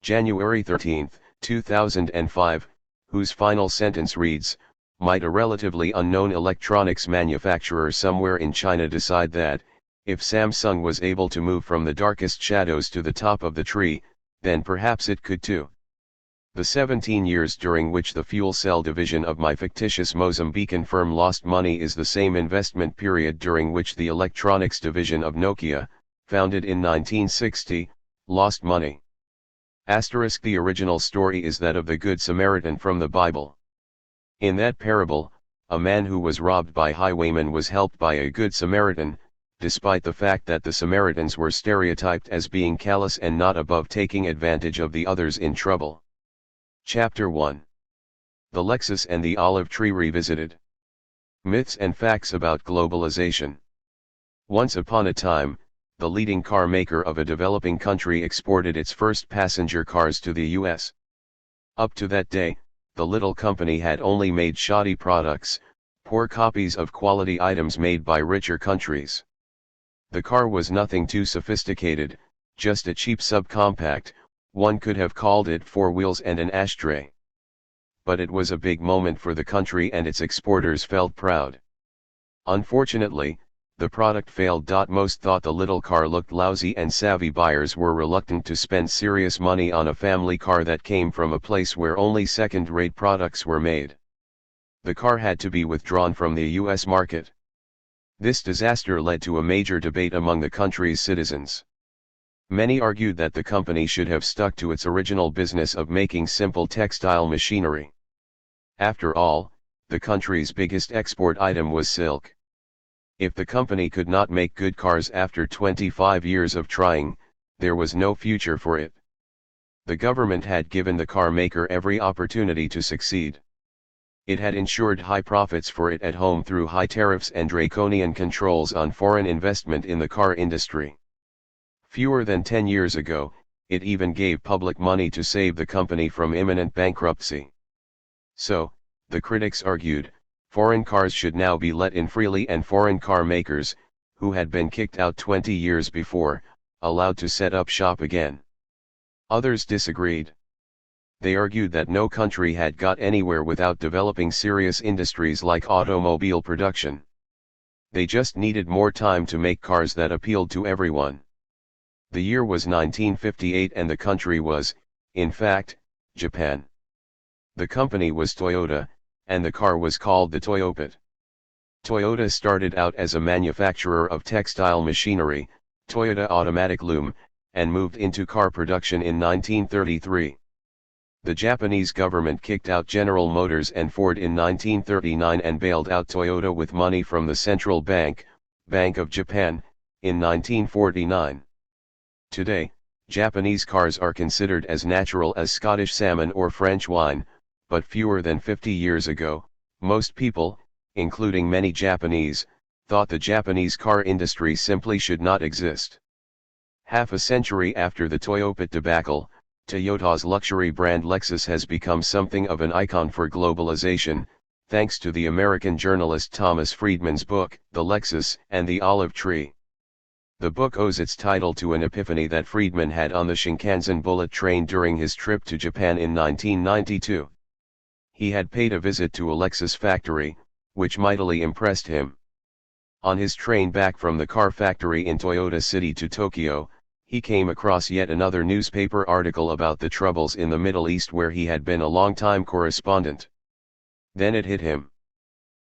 January 13, 2005, whose final sentence reads, "Might a relatively unknown electronics manufacturer somewhere in China decide that, if Samsung was able to move from the darkest shadows to the top of the tree, then perhaps it could too." The 17 years during which the fuel cell division of my fictitious Mozambican firm lost money is the same investment period during which the electronics division of Nokia, founded in 1960, lost money. The original story is that of the Good Samaritan from the Bible. In that parable, a man who was robbed by highwaymen was helped by a Good Samaritan, despite the fact that the Samaritans were stereotyped as being callous and not above taking advantage of the others in trouble. Chapter 1. The Lexus and the Olive Tree Revisited. Myths and Facts about Globalization. Once upon a time, the leading car maker of a developing country exported its first passenger cars to the US. Up to that day, the little company had only made shoddy products, poor copies of quality items made by richer countries. The car was nothing too sophisticated, just a cheap subcompact, one could have called it 4 wheels and an ashtray. But it was a big moment for the country and its exporters felt proud. Unfortunately, The product failed. Most thought the little car looked lousy, and savvy buyers were reluctant to spend serious money on a family car that came from a place where only second-rate products were made. The car had to be withdrawn from the US market. This disaster led to a major debate among the country's citizens. Many argued that the company should have stuck to its original business of making simple textile machinery. After all, the country's biggest export item was silk. If the company could not make good cars after 25 years of trying, there was no future for it. The government had given the car maker every opportunity to succeed. It had ensured high profits for it at home through high tariffs and draconian controls on foreign investment in the car industry. Fewer than 10 years ago, it even gave public money to save the company from imminent bankruptcy. So, the critics argued, foreign cars should now be let in freely, and foreign car makers, who had been kicked out 20 years before, allowed to set up shop again. Others disagreed. They argued that no country had got anywhere without developing serious industries like automobile production. They just needed more time to make cars that appealed to everyone. The year was 1958, and the country was, in fact, Japan. The company was Toyota, and the car was called the Toyopet. Toyota started out as a manufacturer of textile machinery, Toyota Automatic Loom, and moved into car production in 1933. The Japanese government kicked out General Motors and Ford in 1939 and bailed out Toyota with money from the Central Bank, Bank of Japan, in 1949. Today, Japanese cars are considered as natural as Scottish salmon or French wine, but fewer than 50 years ago, most people, including many Japanese, thought the Japanese car industry simply should not exist. Half a century after the Toyopet debacle, Toyota's luxury brand Lexus has become something of an icon for globalization, thanks to the American journalist Thomas Friedman's book, The Lexus and the Olive Tree. The book owes its title to an epiphany that Friedman had on the Shinkansen bullet train during his trip to Japan in 1992. He had paid a visit to a Lexus factory, which mightily impressed him. On his train back from the car factory in Toyota City to Tokyo, he came across yet another newspaper article about the troubles in the Middle East, where he had been a long-time correspondent. Then it hit him.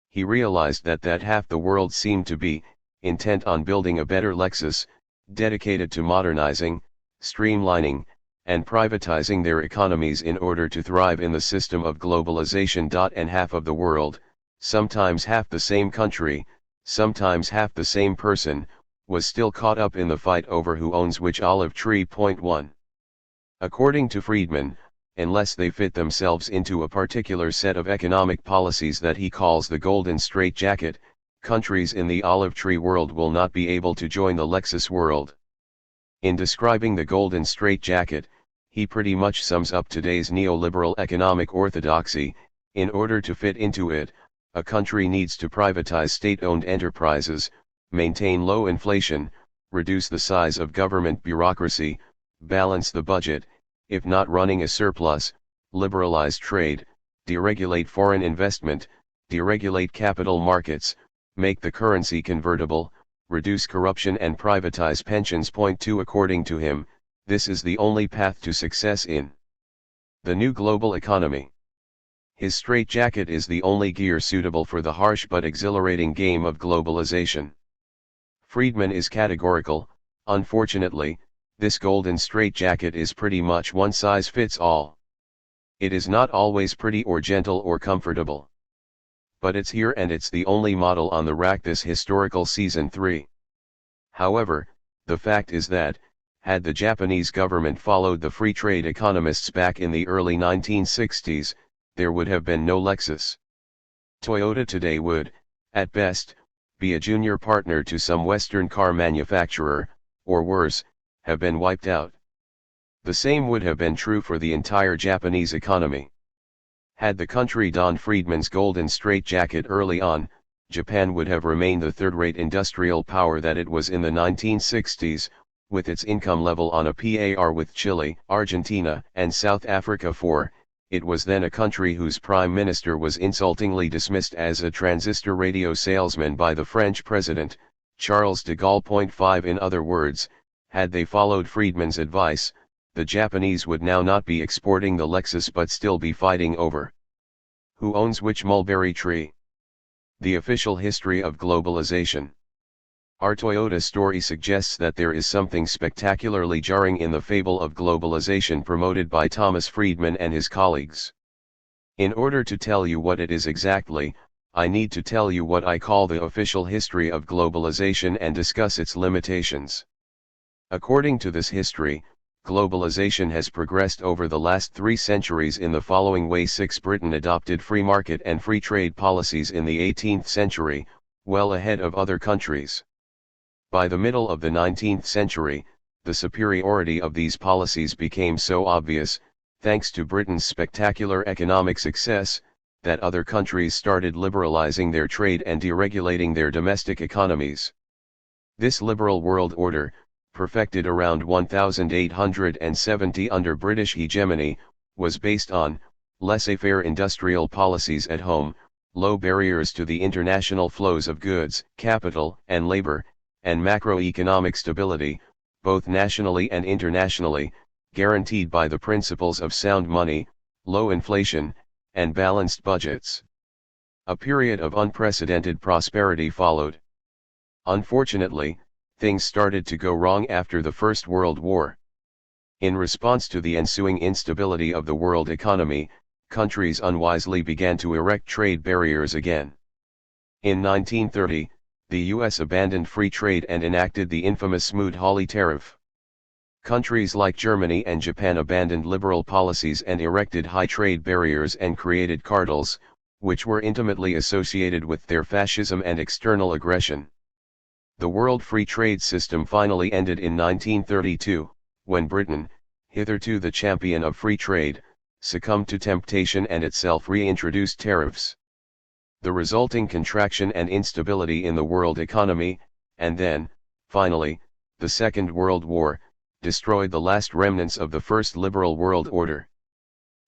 He realized that half the world seemed to be intent on building a better Lexus, dedicated to modernizing, streamlining, and privatizing their economies in order to thrive in the system of globalization. And half of the world, sometimes half the same country, sometimes half the same person, was still caught up in the fight over who owns which olive tree. 1. According to Friedman, unless they fit themselves into a particular set of economic policies that he calls the golden straitjacket, countries in the olive tree world will not be able to join the Lexus world. In describing the golden straitjacket, he pretty much sums up today's neoliberal economic orthodoxy. In order to fit into it, a country needs to privatize state-owned enterprises, maintain low inflation, reduce the size of government bureaucracy, balance the budget, if not running a surplus, liberalize trade, deregulate foreign investment, deregulate capital markets, make the currency convertible, reduce corruption and privatize pensions. 2. According to him, this is the only path to success in the new global economy. His straitjacket is the only gear suitable for the harsh but exhilarating game of globalization. Friedman is categorical. Unfortunately, this golden straitjacket is pretty much one size fits all. It is not always pretty or gentle or comfortable. But it's here, and it's the only model on the rack this historical season 3. However, the fact is that, had the Japanese government followed the free trade economists back in the early 1960s, there would have been no Lexus. Toyota today would, at best, be a junior partner to some Western car manufacturer, or worse, have been wiped out. The same would have been true for the entire Japanese economy. Had the country donned Friedman's golden straitjacket early on, Japan would have remained the third-rate industrial power that it was in the 1960s, with its income level on a par with Chile, Argentina, and South Africa. 4. It was then a country whose prime minister was insultingly dismissed as a transistor radio salesman by the French president, Charles de Gaulle. 5 In other words, had they followed Friedman's advice, the Japanese would now not be exporting the Lexus but still be fighting over who owns which mulberry tree. The official history of globalization. Our Toyota story suggests that there is something spectacularly jarring in the fable of globalization promoted by Thomas Friedman and his colleagues. In order to tell you what it is exactly, I need to tell you what I call the official history of globalization and discuss its limitations. According to this history, globalization has progressed over the last 3 centuries in the following way. 6. Britain adopted free market and free trade policies in the 18th century, well ahead of other countries. By the middle of the 19th century, the superiority of these policies became so obvious, thanks to Britain's spectacular economic success, that other countries started liberalizing their trade and deregulating their domestic economies. This liberal world order, perfected around 1870 under British hegemony, was based on laissez-faire industrial policies at home, low barriers to the international flows of goods, capital, and labor, and macroeconomic stability, both nationally and internationally, guaranteed by the principles of sound money, low inflation, and balanced budgets. A period of unprecedented prosperity followed. Unfortunately, things started to go wrong after the First World War. In response to the ensuing instability of the world economy, countries unwisely began to erect trade barriers again. In 1930, the US abandoned free trade and enacted the infamous Smoot-Hawley tariff. Countries like Germany and Japan abandoned liberal policies and erected high trade barriers and created cartels, which were intimately associated with their fascism and external aggression. The world free trade system finally ended in 1932, when Britain, hitherto the champion of free trade, succumbed to temptation and itself reintroduced tariffs. The resulting contraction and instability in the world economy, and then, finally, the Second World War, destroyed the last remnants of the first liberal world order.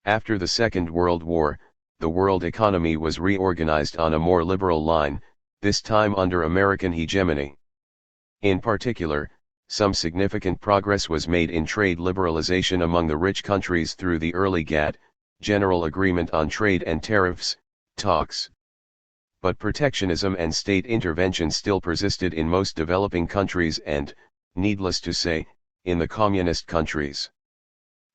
After the Second World War, the world economy was reorganized on a more liberal line, this time under American hegemony. In particular, some significant progress was made in trade liberalization among the rich countries through the early GATT, General Agreement on Trade and Tariffs, talks. But protectionism and state intervention still persisted in most developing countries and, needless to say, in the communist countries.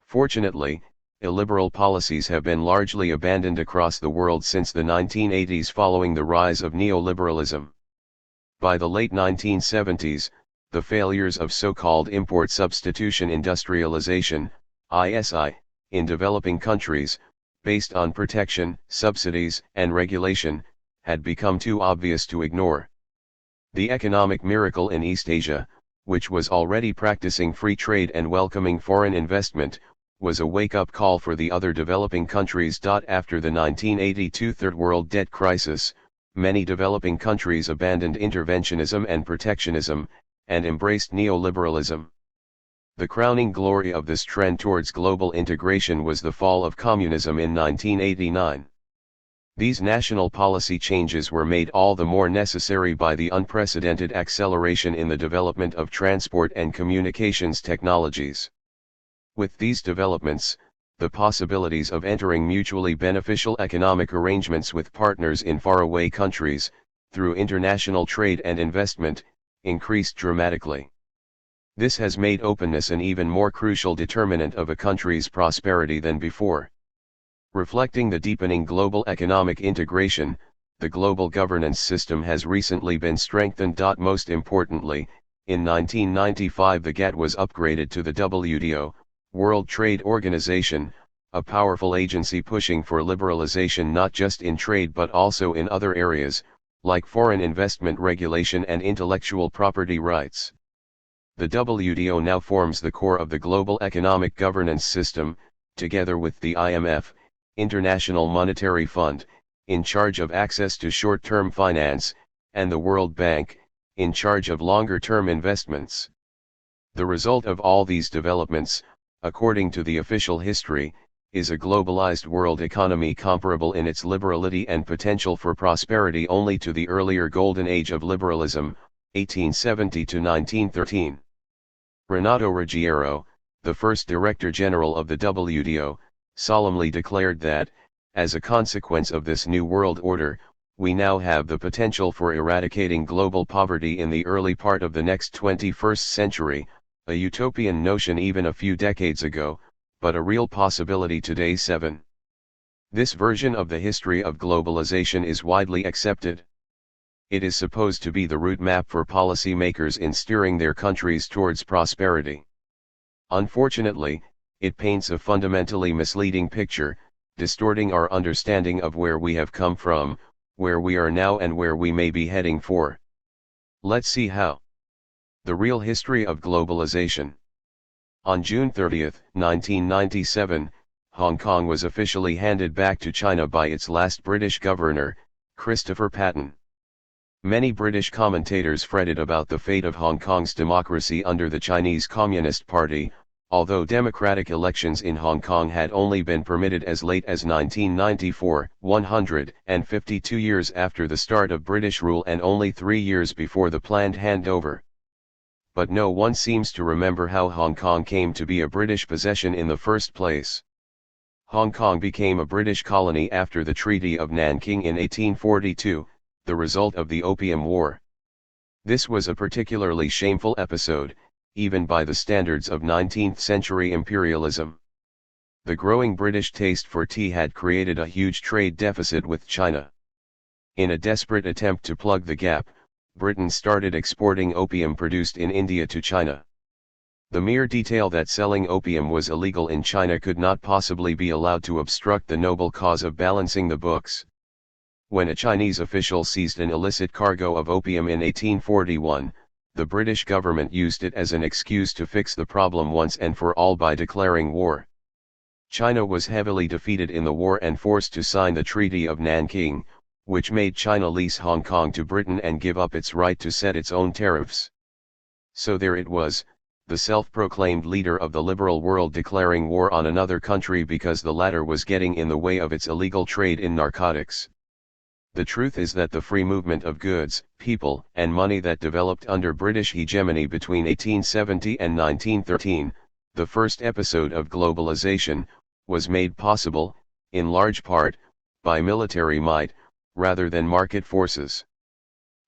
Fortunately, illiberal policies have been largely abandoned across the world since the 1980s following the rise of neoliberalism. By the late 1970s, the failures of so-called import substitution industrialization, ISI, in developing countries, based on protection, subsidies, and regulation, had become too obvious to ignore. The economic miracle in East Asia, which was already practicing free trade and welcoming foreign investment, was a wake-up call for the other developing countries. After the 1982 Third World Debt Crisis, many developing countries abandoned interventionism and protectionism, and embraced neoliberalism. The crowning glory of this trend towards global integration was the fall of communism in 1989. These national policy changes were made all the more necessary by the unprecedented acceleration in the development of transport and communications technologies. With these developments, the possibilities of entering mutually beneficial economic arrangements with partners in faraway countries, through international trade and investment, increased dramatically. This has made openness an even more crucial determinant of a country's prosperity than before. Reflecting the deepening global economic integration, the global governance system has recently been strengthened. Most importantly, in 1995 the GATT was upgraded to the WTO, World Trade Organization, a powerful agency pushing for liberalization not just in trade but also in other areas, like foreign investment regulation and intellectual property rights. The WTO now forms the core of the global economic governance system, together with the IMF, International Monetary Fund, in charge of access to short-term finance, and the World Bank, in charge of longer-term investments. The result of all these developments, according to the official history, is a globalized world economy comparable in its liberality and potential for prosperity only to the earlier golden age of liberalism, 1870 to 1913. Renato Ruggiero, the first Director General of the WTO, solemnly declared that, as a consequence of this new world order, we now have the potential for eradicating global poverty in the early part of the next 21st century, a utopian notion even a few decades ago, but a real possibility today. 7. This version of the history of globalization is widely accepted. It is supposed to be the route map for policy makers in steering their countries towards prosperity. Unfortunately, it paints a fundamentally misleading picture, distorting our understanding of where we have come from, where we are now and where we may be heading for. Let's see how. The real history of globalization. On June 30, 1997, Hong Kong was officially handed back to China by its last British governor, Christopher Patten. Many British commentators fretted about the fate of Hong Kong's democracy under the Chinese Communist Party, although democratic elections in Hong Kong had only been permitted as late as 1994, 152 years after the start of British rule and only 3 years before the planned handover. But no one seems to remember how Hong Kong came to be a British possession in the first place. Hong Kong became a British colony after the Treaty of Nanking in 1842, the result of the Opium War. This was a particularly shameful episode, even by the standards of 19th-century imperialism. The growing British taste for tea had created a huge trade deficit with China. In a desperate attempt to plug the gap, Britain started exporting opium produced in India to China. The mere detail that selling opium was illegal in China could not possibly be allowed to obstruct the noble cause of balancing the books. When a Chinese official seized an illicit cargo of opium in 1841, the British government used it as an excuse to fix the problem once and for all by declaring war. China was heavily defeated in the war and forced to sign the Treaty of Nanking, which made China lease Hong Kong to Britain and give up its right to set its own tariffs. So there it was, the self-proclaimed leader of the liberal world declaring war on another country because the latter was getting in the way of its illegal trade in narcotics. The truth is that the free movement of goods, people, and money that developed under British hegemony between 1870 and 1913, the first episode of globalization, was made possible, in large part, by military might, rather than market forces.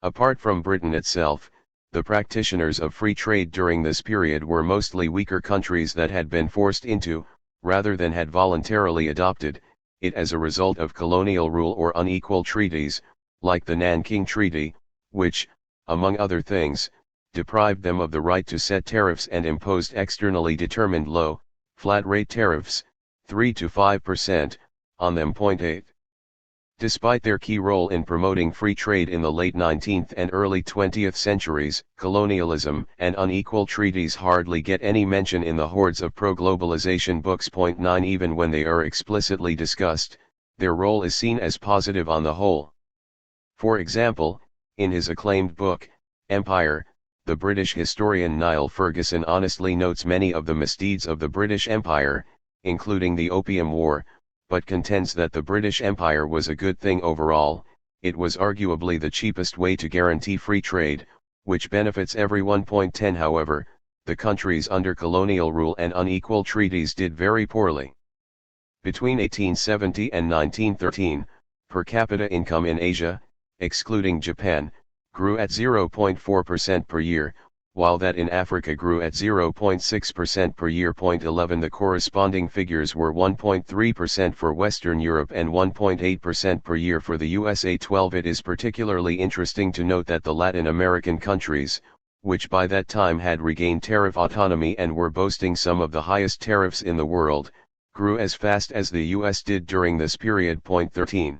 Apart from Britain itself, the practitioners of free trade during this period were mostly weaker countries that had been forced into, rather than had voluntarily adopted, it as a result of colonial rule or unequal treaties, like the Nanking Treaty, which, among other things, deprived them of the right to set tariffs and imposed externally determined low, flat-rate tariffs, 3 to 5%, on them. 8. Despite their key role in promoting free trade in the late 19th and early 20th centuries, colonialism and unequal treaties hardly get any mention in the hordes of pro-globalization books. 9 Even when they are explicitly discussed, their role is seen as positive on the whole. For example, in his acclaimed book, Empire, the British historian Niall Ferguson honestly notes many of the misdeeds of the British Empire, including the Opium War, but contends that the British Empire was a good thing overall. It was arguably the cheapest way to guarantee free trade, which benefits everyone. 10 However, the countries under colonial rule and unequal treaties did very poorly. Between 1870 and 1913, per capita income in Asia, excluding Japan, grew at 0.4% per year, while that in Africa grew at 0.6% per year. 11 The corresponding figures were 1.3% for Western Europe and 1.8% per year for the USA. 12 It is particularly interesting to note that the Latin American countries, which by that time had regained tariff autonomy and were boasting some of the highest tariffs in the world, grew as fast as the US did during this period. 13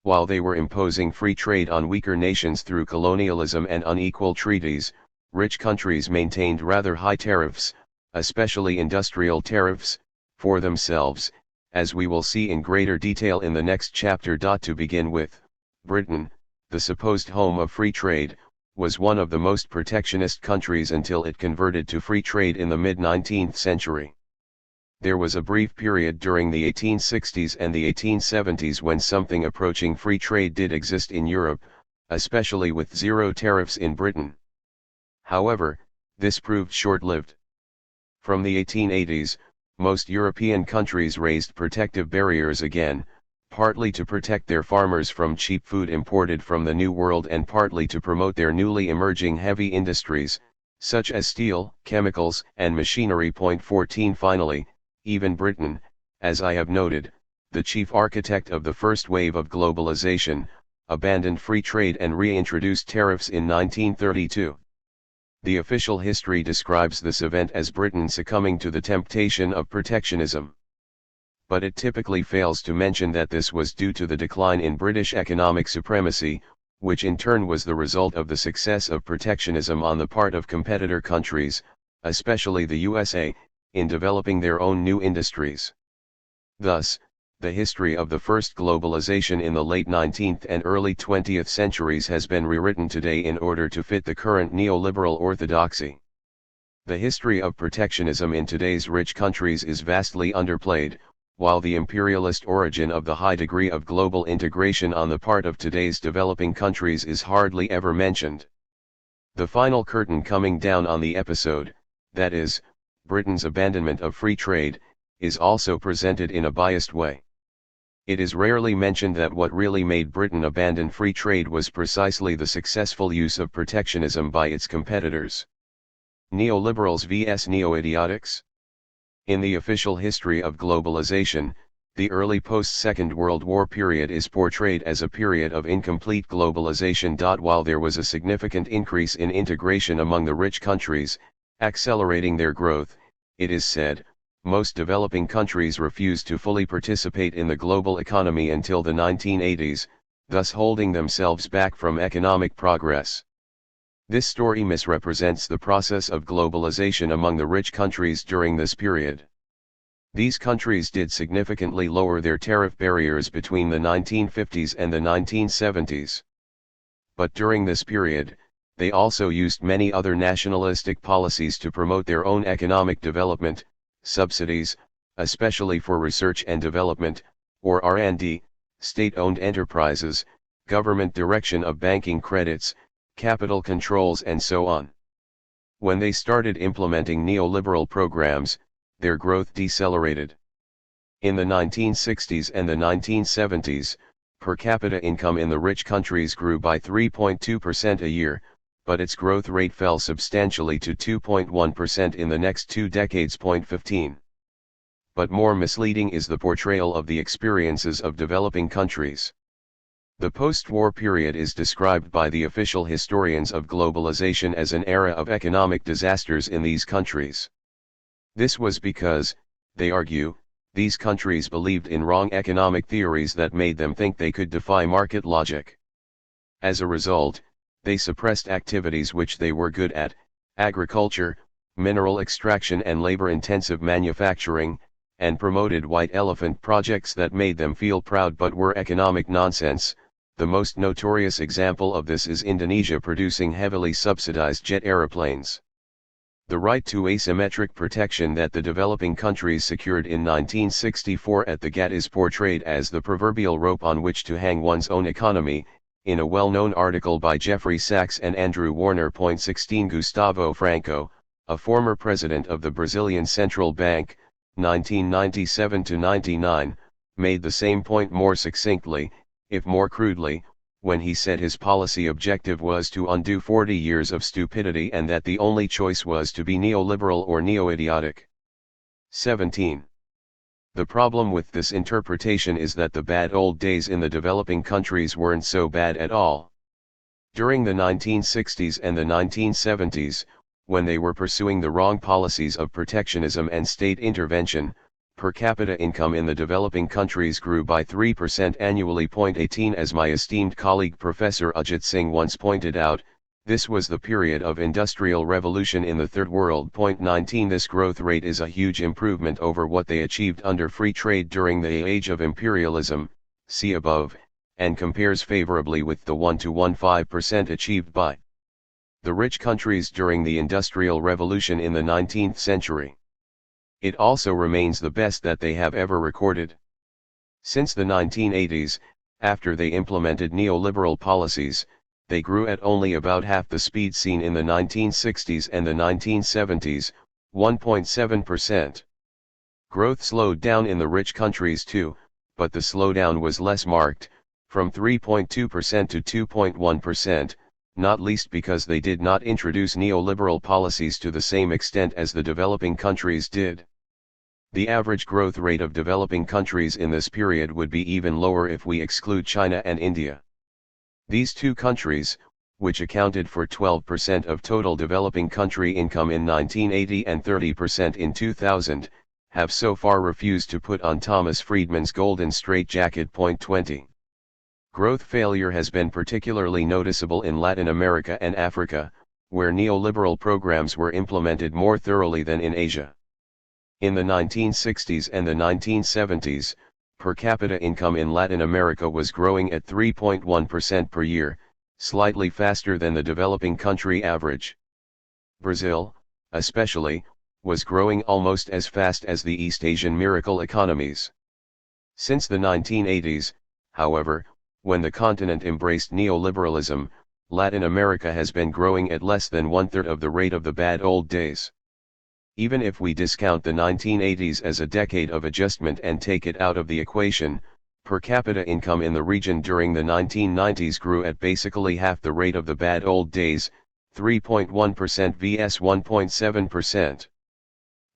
While they were imposing free trade on weaker nations through colonialism and unequal treaties, rich countries maintained rather high tariffs, especially industrial tariffs, for themselves, as we will see in greater detail in the next chapter. To begin with, Britain, the supposed home of free trade, was one of the most protectionist countries until it converted to free trade in the mid-19th century. There was a brief period during the 1860s and the 1870s when something approaching free trade did exist in Europe, especially with zero tariffs in Britain. However, this proved short-lived. From the 1880s, most European countries raised protective barriers again, partly to protect their farmers from cheap food imported from the New World and partly to promote their newly emerging heavy industries, such as steel, chemicals, and machinery. 14 Finally, even Britain, as I have noted, the chief architect of the first wave of globalization, abandoned free trade and reintroduced tariffs in 1932. The official history describes this event as Britain succumbing to the temptation of protectionism. But it typically fails to mention that this was due to the decline in British economic supremacy, which in turn was the result of the success of protectionism on the part of competitor countries, especially the USA, in developing their own new industries. Thus, the history of the first globalization in the late 19th and early 20th centuries has been rewritten today in order to fit the current neoliberal orthodoxy. The history of protectionism in today's rich countries is vastly underplayed, while the imperialist origin of the high degree of global integration on the part of today's developing countries is hardly ever mentioned. The final curtain coming down on the episode, that is, Britain's abandonment of free trade, is also presented in a biased way. It is rarely mentioned that what really made Britain abandon free trade was precisely the successful use of protectionism by its competitors. Neoliberals vs. neo-idiotics? In the official history of globalization, the early post-Second World War period is portrayed as a period of incomplete globalization. While there was a significant increase in integration among the rich countries, accelerating their growth, it is said, most developing countries refused to fully participate in the global economy until the 1980s, thus holding themselves back from economic progress. This story misrepresents the process of globalization among the rich countries during this period. These countries did significantly lower their tariff barriers between the 1950s and the 1970s. But during this period, they also used many other nationalistic policies to promote their own economic development, subsidies, especially for research and development, or R&D, state-owned enterprises, government direction of banking credits, capital controls and so on. When they started implementing neoliberal programs, their growth decelerated. In the 1960s and the 1970s, per capita income in the rich countries grew by 3.2% a year, but its growth rate fell substantially to 2.1% in the next 2 decades. 15. But more misleading is the portrayal of the experiences of developing countries. The post-war period is described by the official historians of globalization as an era of economic disasters in these countries. This was because, they argue, these countries believed in wrong economic theories that made them think they could defy market logic. As a result, they suppressed activities which they were good at, agriculture, mineral extraction and labor-intensive manufacturing, and promoted white elephant projects that made them feel proud but were economic nonsense. The most notorious example of this is Indonesia producing heavily subsidized jet aeroplanes. The right to asymmetric protection that the developing countries secured in 1964 at the GATT is portrayed as the proverbial rope on which to hang one's own economy, in a well-known article by Jeffrey Sachs and Andrew Warner. 16 Gustavo Franco, a former president of the Brazilian Central Bank, 1997–99, made the same point more succinctly, if more crudely, when he said his policy objective was to undo 40 years of stupidity and that the only choice was to be neoliberal or neo-idiotic. 17. The problem with this interpretation is that the bad old days in the developing countries weren't so bad at all. During the 1960s and the 1970s, when they were pursuing the wrong policies of protectionism and state intervention, per capita income in the developing countries grew by 3% annually. 18 As my esteemed colleague Professor Ajit Singh once pointed out, this was the period of industrial revolution in the Third World. 19 This growth rate is a huge improvement over what they achieved under free trade during the age of imperialism, see above, and compares favorably with the 1–15% achieved by the rich countries during the Industrial Revolution in the 19th century. It also remains the best that they have ever recorded. Since the 1980s, after they implemented neoliberal policies, they grew at only about half the speed seen in the 1960s and the 1970s, 1.7%. Growth slowed down in the rich countries too, but the slowdown was less marked, from 3.2% to 2.1%, not least because they did not introduce neoliberal policies to the same extent as the developing countries did. The average growth rate of developing countries in this period would be even lower if we exclude China and India. These two countries, which accounted for 12% of total developing country income in 1980 and 30% in 2000, have so far refused to put on Thomas Friedman's golden straitjacket. Point 20. Growth failure has been particularly noticeable in Latin America and Africa, where neoliberal programs were implemented more thoroughly than in Asia. In the 1960s and the 1970s, per capita income in Latin America was growing at 3.1% per year, slightly faster than the developing country average. Brazil, especially, was growing almost as fast as the East Asian miracle economies. Since the 1980s, however, when the continent embraced neoliberalism, Latin America has been growing at less than one-third of the rate of the bad old days. Even if we discount the 1980s as a decade of adjustment and take it out of the equation, per capita income in the region during the 1990s grew at basically half the rate of the bad old days, 3.1% vs 1.7%.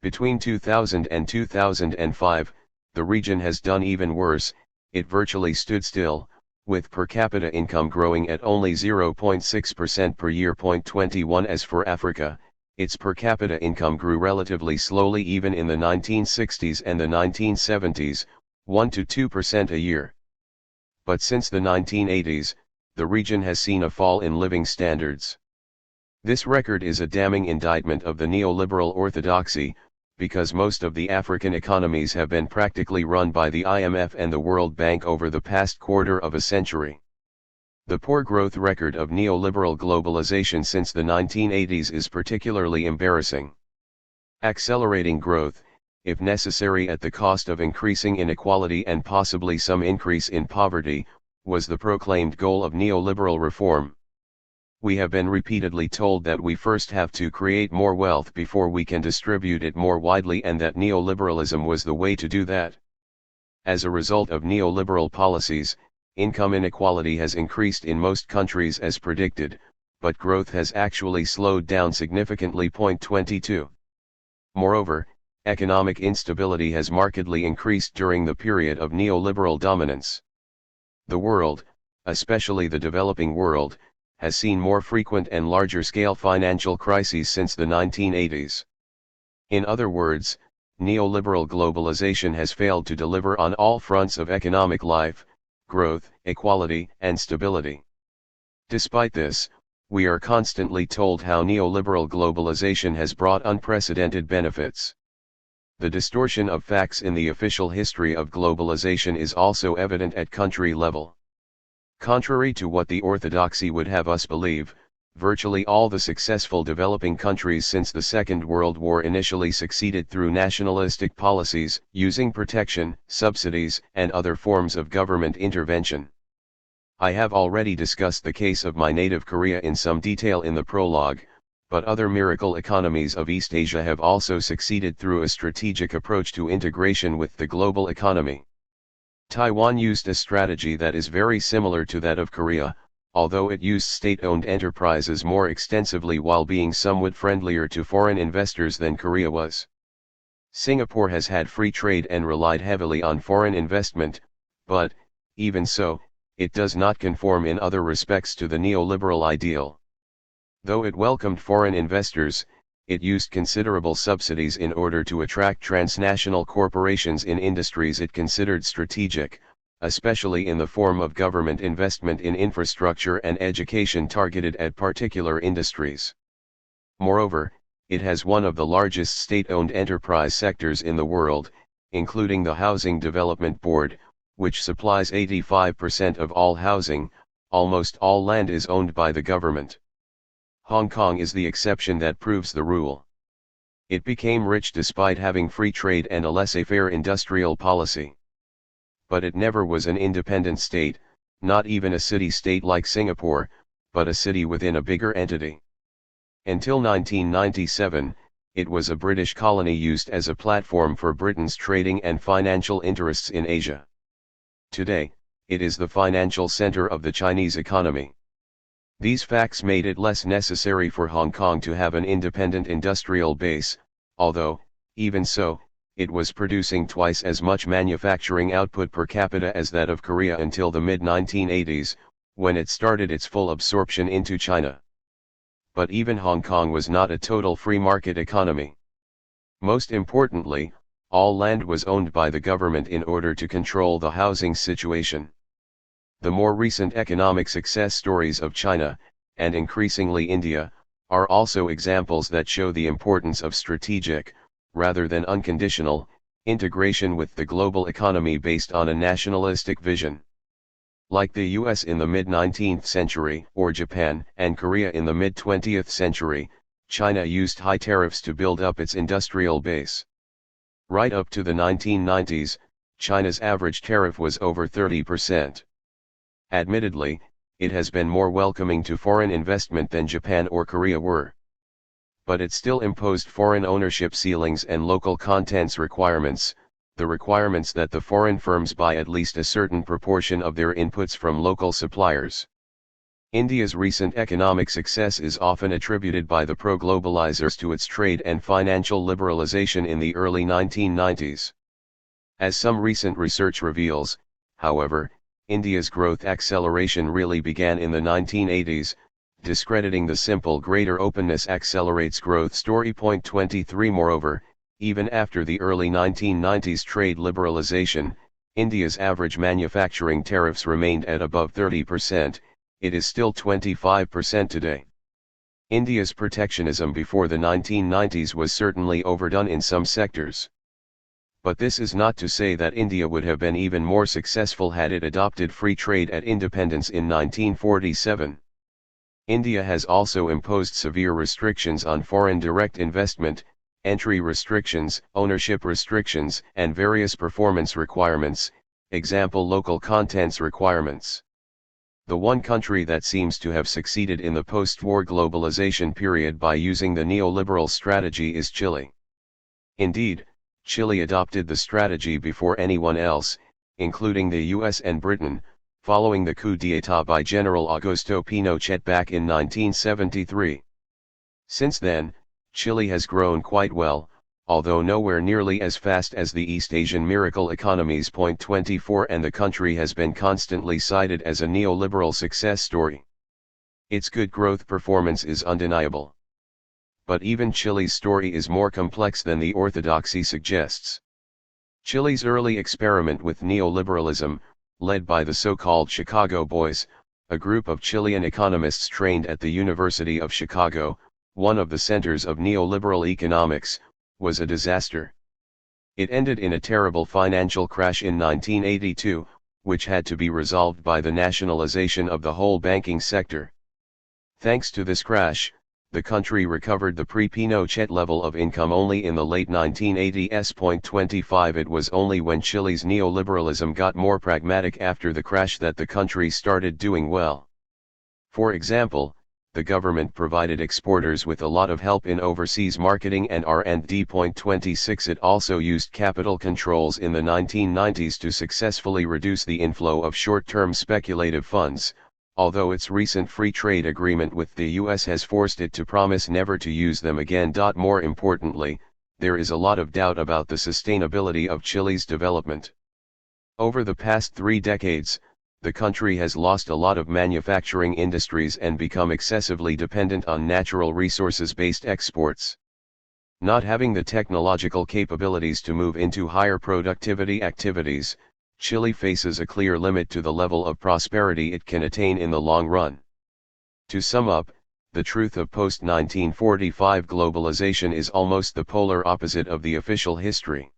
Between 2000 and 2005, the region has done even worse. It virtually stood still, with per capita income growing at only 0.6% per year. 21. As for Africa, its per capita income grew relatively slowly even in the 1960s and the 1970s, 1 to 2% a year. But since the 1980s, the region has seen a fall in living standards. This record is a damning indictment of the neoliberal orthodoxy, because most of the African economies have been practically run by the IMF and the World Bank over the past quarter of a century. The poor growth record of neoliberal globalization since the 1980s is particularly embarrassing. Accelerating growth, if necessary at the cost of increasing inequality and possibly some increase in poverty, was the proclaimed goal of neoliberal reform. We have been repeatedly told that we first have to create more wealth before we can distribute it more widely, and that neoliberalism was the way to do that. As a result of neoliberal policies, income inequality has increased in most countries as predicted, but growth has actually slowed down significantly. 22. Moreover, economic instability has markedly increased during the period of neoliberal dominance. The world, especially the developing world, has seen more frequent and larger-scale financial crises since the 1980s. In other words, neoliberal globalization has failed to deliver on all fronts of economic life, growth, equality, and stability. Despite this, we are constantly told how neoliberal globalization has brought unprecedented benefits. The distortion of facts in the official history of globalization is also evident at country level. Contrary to what the orthodoxy would have us believe, virtually all the successful developing countries since the Second World War initially succeeded through nationalistic policies, using protection, subsidies, and other forms of government intervention. I have already discussed the case of my native Korea in some detail in the prologue, but other miracle economies of East Asia have also succeeded through a strategic approach to integration with the global economy. Taiwan used a strategy that is very similar to that of Korea, although it used state-owned enterprises more extensively while being somewhat friendlier to foreign investors than Korea was. Singapore has had free trade and relied heavily on foreign investment, but, even so, it does not conform in other respects to the neoliberal ideal. Though it welcomed foreign investors, it used considerable subsidies in order to attract transnational corporations in industries it considered strategic, especially in the form of government investment in infrastructure and education targeted at particular industries. Moreover, it has one of the largest state-owned enterprise sectors in the world, including the Housing Development Board, which supplies 85% of all housing. Almost all land is owned by the government. Hong Kong is the exception that proves the rule. It became rich despite having free trade and a laissez-faire industrial policy. But it never was an independent state, not even a city-state like Singapore, but a city within a bigger entity. Until 1997, it was a British colony used as a platform for Britain's trading and financial interests in Asia. Today, it is the financial center of the Chinese economy. These facts made it less necessary for Hong Kong to have an independent industrial base, although, even so, it was producing twice as much manufacturing output per capita as that of Korea until the mid-1980s, when it started its full absorption into China. But even Hong Kong was not a total free market economy. Most importantly, all land was owned by the government in order to control the housing situation. The more recent economic success stories of China, and increasingly India, are also examples that show the importance of strategic, rather than unconditional, integration with the global economy based on a nationalistic vision. Like the US in the mid-19th century, or Japan and Korea in the mid-20th century, China used high tariffs to build up its industrial base. Right up to the 1990s, China's average tariff was over 30%. Admittedly, it has been more welcoming to foreign investment than Japan or Korea were. But it still imposed foreign ownership ceilings and local contents requirements, the requirements that the foreign firms buy at least a certain proportion of their inputs from local suppliers. India's recent economic success is often attributed by the pro-globalizers to its trade and financial liberalization in the early 1990s. As some recent research reveals, however, India's growth acceleration really began in the 1980s, discrediting the simple greater openness accelerates growth story. Point 23. Moreover, even after the early 1990s trade liberalization, India's average manufacturing tariffs remained at above 30%, it is still 25% today. India's protectionism before the 1990s was certainly overdone in some sectors. But this is not to say that India would have been even more successful had it adopted free trade at independence in 1947. India has also imposed severe restrictions on foreign direct investment, entry restrictions, ownership restrictions, and various performance requirements, example local contents requirements. The one country that seems to have succeeded in the post-war globalization period by using the neoliberal strategy is Chile. Indeed, Chile adopted the strategy before anyone else, including the US and Britain, following the coup d'état by General Augusto Pinochet back in 1973. Since then, Chile has grown quite well, although nowhere nearly as fast as the East Asian miracle economies. Point 24. And the country has been constantly cited as a neoliberal success story. Its good growth performance is undeniable. But even Chile's story is more complex than the orthodoxy suggests. Chile's early experiment with neoliberalism, led by the so-called Chicago Boys, a group of Chilean economists trained at the University of Chicago, one of the centers of neoliberal economics, was a disaster. It ended in a terrible financial crash in 1982, which had to be resolved by the nationalization of the whole banking sector. Thanks to this crash, the country recovered the pre-Pinochet level of income only in the late 1980s. Point 25. It was only when Chile's neoliberalism got more pragmatic after the crash that the country started doing well. For example, the government provided exporters with a lot of help in overseas marketing and R&D. Point 26. It also used capital controls in the 1990s to successfully reduce the inflow of short-term speculative funds, although its recent free trade agreement with the US has forced it to promise never to use them again. More importantly, there is a lot of doubt about the sustainability of Chile's development. Over the past 3 decades, the country has lost a lot of manufacturing industries and become excessively dependent on natural resources-based exports. Not having the technological capabilities to move into higher productivity activities, Chile faces a clear limit to the level of prosperity it can attain in the long run. To sum up, the truth of post-1945 globalization is almost the polar opposite of the official history.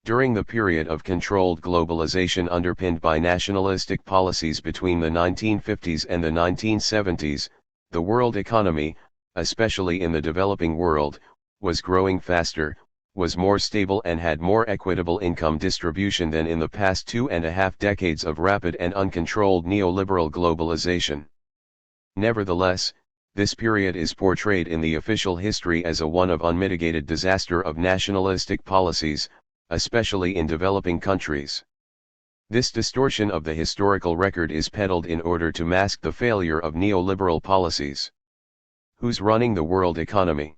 During the period of controlled globalization underpinned by nationalistic policies between the 1950s and the 1970s, the world economy, especially in the developing world, was growing faster, was more stable and had more equitable income distribution than in the past 2.5 decades of rapid and uncontrolled neoliberal globalization. Nevertheless, this period is portrayed in the official history as a one of unmitigated disaster of nationalistic policies, especially in developing countries. This distortion of the historical record is peddled in order to mask the failure of neoliberal policies. Who's running the world economy?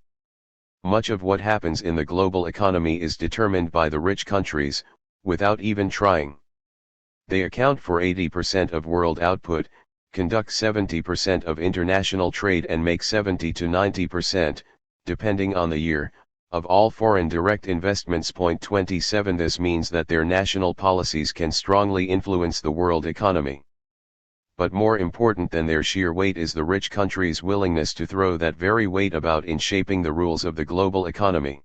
Much of what happens in the global economy is determined by the rich countries, without even trying. They account for 80% of world output, conduct 70% of international trade and make 70 to 90%, depending on the year, of all foreign direct investments. 27 This means that their national policies can strongly influence the world economy. But more important than their sheer weight is the rich countries' willingness to throw that very weight about in shaping the rules of the global economy.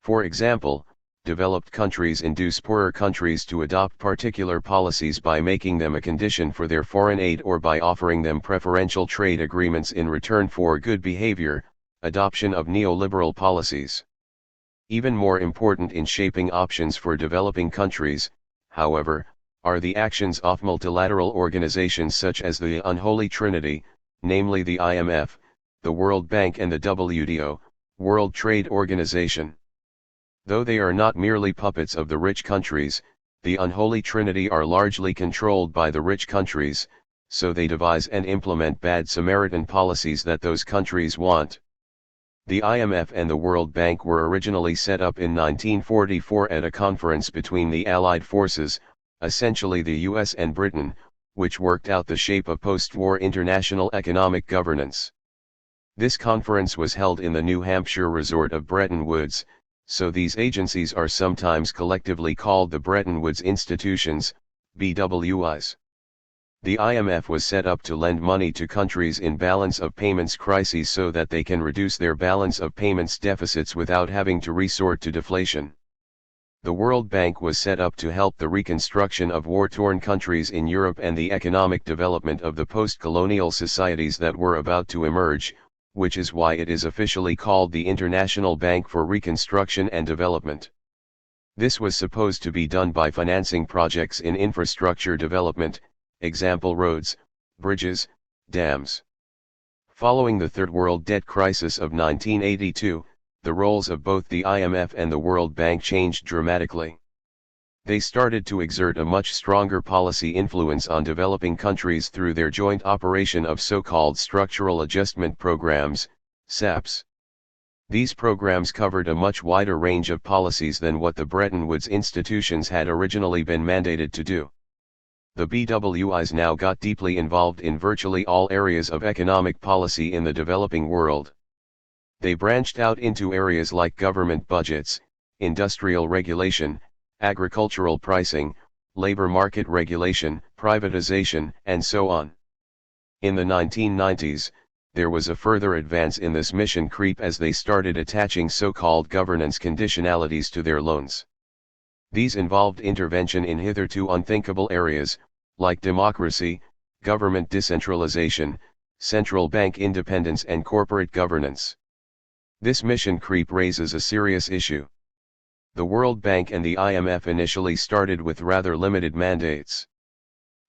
For example, developed countries induce poorer countries to adopt particular policies by making them a condition for their foreign aid or by offering them preferential trade agreements in return for good behavior, adoption of neoliberal policies. Even more important in shaping options for developing countries, however, are the actions of multilateral organizations such as the Unholy Trinity, namely the IMF, the World Bank and the WTO, World Trade Organization. Though they are not merely puppets of the rich countries, the Unholy Trinity are largely controlled by the rich countries, so they devise and implement bad Samaritan policies that those countries want. The IMF and the World Bank were originally set up in 1944 at a conference between the Allied forces, essentially the US and Britain, which worked out the shape of post-war international economic governance. This conference was held in the New Hampshire resort of Bretton Woods, so these agencies are sometimes collectively called the Bretton Woods Institutions, BWIs. The IMF was set up to lend money to countries in balance of payments crises so that they can reduce their balance of payments deficits without having to resort to deflation. The World Bank was set up to help the reconstruction of war-torn countries in Europe and the economic development of the post-colonial societies that were about to emerge, which is why it is officially called the International Bank for Reconstruction and Development. This was supposed to be done by financing projects in infrastructure development, example roads, bridges, dams. Following the Third World Debt Crisis of 1982, the roles of both the IMF and the World Bank changed dramatically. They started to exert a much stronger policy influence on developing countries through their joint operation of so-called Structural Adjustment Programs, SAPs. These programs covered a much wider range of policies than what the Bretton Woods institutions had originally been mandated to do. The BWIs now got deeply involved in virtually all areas of economic policy in the developing world. They branched out into areas like government budgets, industrial regulation, agricultural pricing, labor market regulation, privatization, and so on. In the 1990s, there was a further advance in this mission creep as they started attaching so-called governance conditionalities to their loans. These involved intervention in hitherto unthinkable areas, like democracy, government decentralization, central bank independence and corporate governance. This mission creep raises a serious issue. The World Bank and the IMF initially started with rather limited mandates.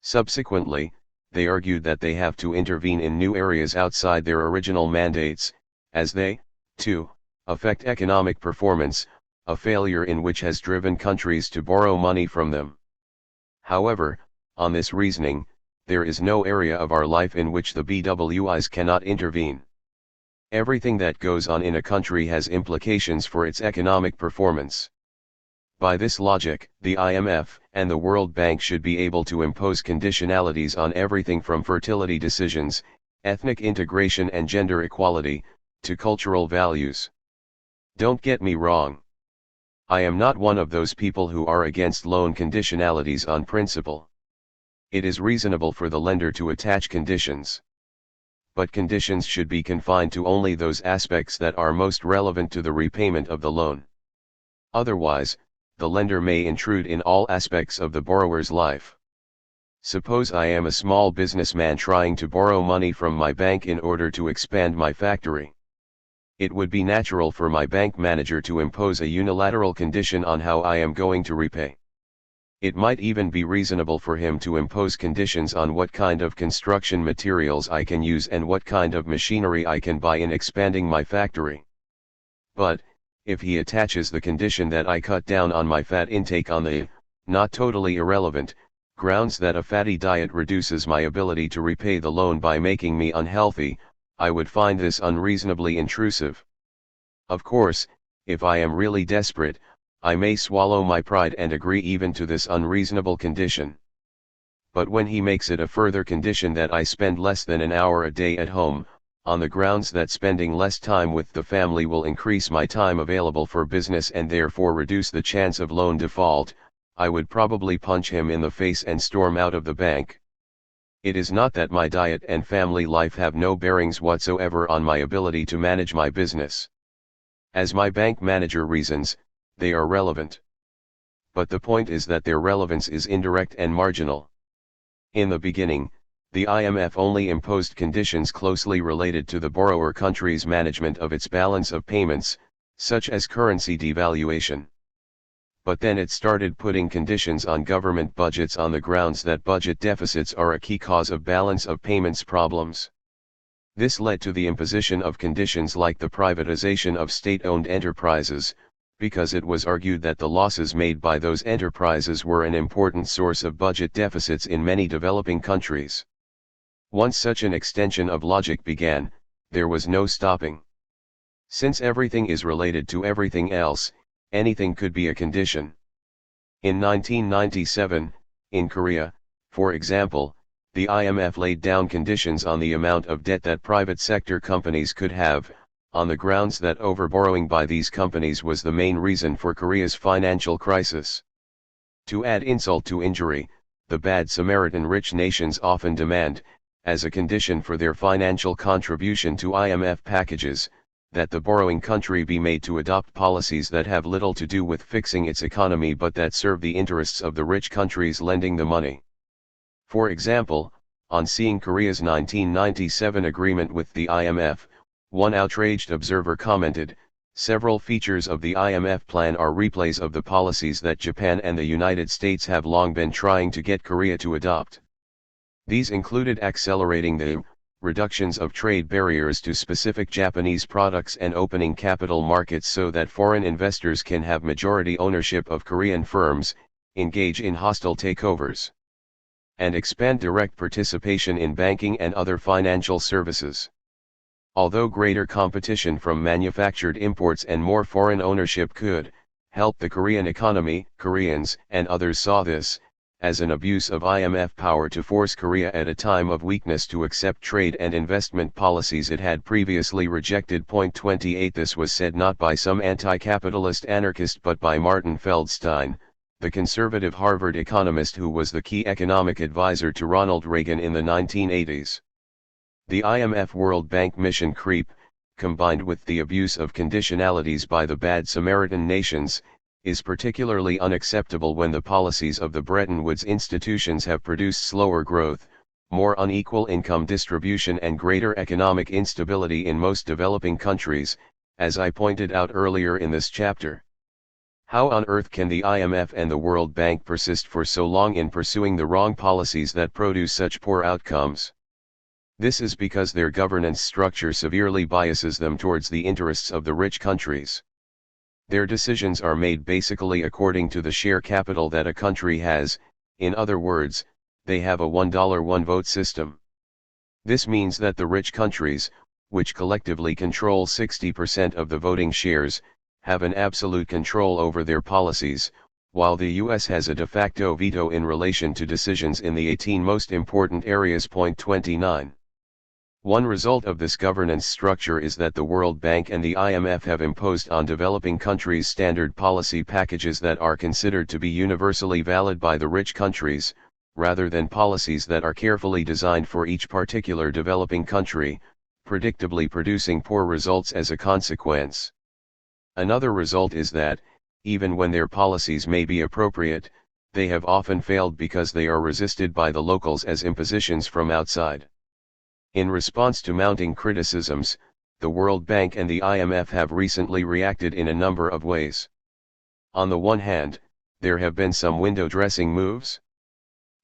Subsequently, they argued that they have to intervene in new areas outside their original mandates, as they, too, affect economic performance, a failure in which has driven countries to borrow money from them. However, on this reasoning, there is no area of our life in which the BWIs cannot intervene. Everything that goes on in a country has implications for its economic performance. By this logic, the IMF and the World Bank should be able to impose conditionalities on everything from fertility decisions, ethnic integration and gender equality, to cultural values. Don't get me wrong. I am not one of those people who are against loan conditionalities on principle. It is reasonable for the lender to attach conditions. But conditions should be confined to only those aspects that are most relevant to the repayment of the loan. Otherwise, the lender may intrude in all aspects of the borrower's life. Suppose I am a small businessman trying to borrow money from my bank in order to expand my factory. It would be natural for my bank manager to impose a unilateral condition on how I am going to repay. It might even be reasonable for him to impose conditions on what kind of construction materials I can use and what kind of machinery I can buy in expanding my factory. But, if he attaches the condition that I cut down on my fat intake on the, not totally irrelevant, grounds that a fatty diet reduces my ability to repay the loan by making me unhealthy, I would find this unreasonably intrusive. Of course, if I am really desperate, I may swallow my pride and agree even to this unreasonable condition. But when he makes it a further condition that I spend less than an hour a day at home, on the grounds that spending less time with the family will increase my time available for business and therefore reduce the chance of loan default, I would probably punch him in the face and storm out of the bank. It is not that my diet and family life have no bearings whatsoever on my ability to manage my business. As my bank manager reasons, they are relevant. But the point is that their relevance is indirect and marginal. In the beginning, the IMF only imposed conditions closely related to the borrower country's management of its balance of payments, such as currency devaluation. But then it started putting conditions on government budgets on the grounds that budget deficits are a key cause of balance of payments problems. This led to the imposition of conditions like the privatization of state-owned enterprises, because it was argued that the losses made by those enterprises were an important source of budget deficits in many developing countries. Once such an extension of logic began, there was no stopping. Since everything is related to everything else, anything could be a condition. In 1997, in Korea, for example, the IMF laid down conditions on the amount of debt that private sector companies could have, on the grounds that overborrowing by these companies was the main reason for Korea's financial crisis. To add insult to injury, the bad Samaritan rich nations often demand, as a condition for their financial contribution to IMF packages, that the borrowing country be made to adopt policies that have little to do with fixing its economy but that serve the interests of the rich countries lending the money. For example, on seeing Korea's 1997 agreement with the IMF, one outraged observer commented, "Several features of the IMF plan are replays of the policies that Japan and the United States have long been trying to get Korea to adopt. These included accelerating the reductions of trade barriers to specific Japanese products and opening capital markets so that foreign investors can have majority ownership of Korean firms, engage in hostile takeovers, and expand direct participation in banking and other financial services. Although greater competition from manufactured imports and more foreign ownership could help the Korean economy, Koreans and others saw this as an abuse of IMF power to force Korea at a time of weakness to accept trade and investment policies it had previously rejected." 28 This was said not by some anti-capitalist anarchist but by Martin Feldstein, the conservative Harvard economist who was the key economic advisor to Ronald Reagan in the 1980s. The IMF World Bank mission creep, combined with the abuse of conditionalities by the bad Samaritan nations, is particularly unacceptable when the policies of the Bretton Woods institutions have produced slower growth, more unequal income distribution and greater economic instability in most developing countries, as I pointed out earlier in this chapter. How on earth can the IMF and the World Bank persist for so long in pursuing the wrong policies that produce such poor outcomes? This is because their governance structure severely biases them towards the interests of the rich countries. Their decisions are made basically according to the share capital that a country has, in other words, they have a $1 one vote system. This means that the rich countries, which collectively control 60% of the voting shares, have an absolute control over their policies, while the US has a de facto veto in relation to decisions in the 18 most important areas. 29. One result of this governance structure is that the World Bank and the IMF have imposed on developing countries standard policy packages that are considered to be universally valid by the rich countries, rather than policies that are carefully designed for each particular developing country, predictably producing poor results as a consequence. Another result is that, even when their policies may be appropriate, they have often failed because they are resisted by the locals as impositions from outside. In response to mounting criticisms, the World Bank and the IMF have recently reacted in a number of ways. On the one hand, there have been some window dressing moves.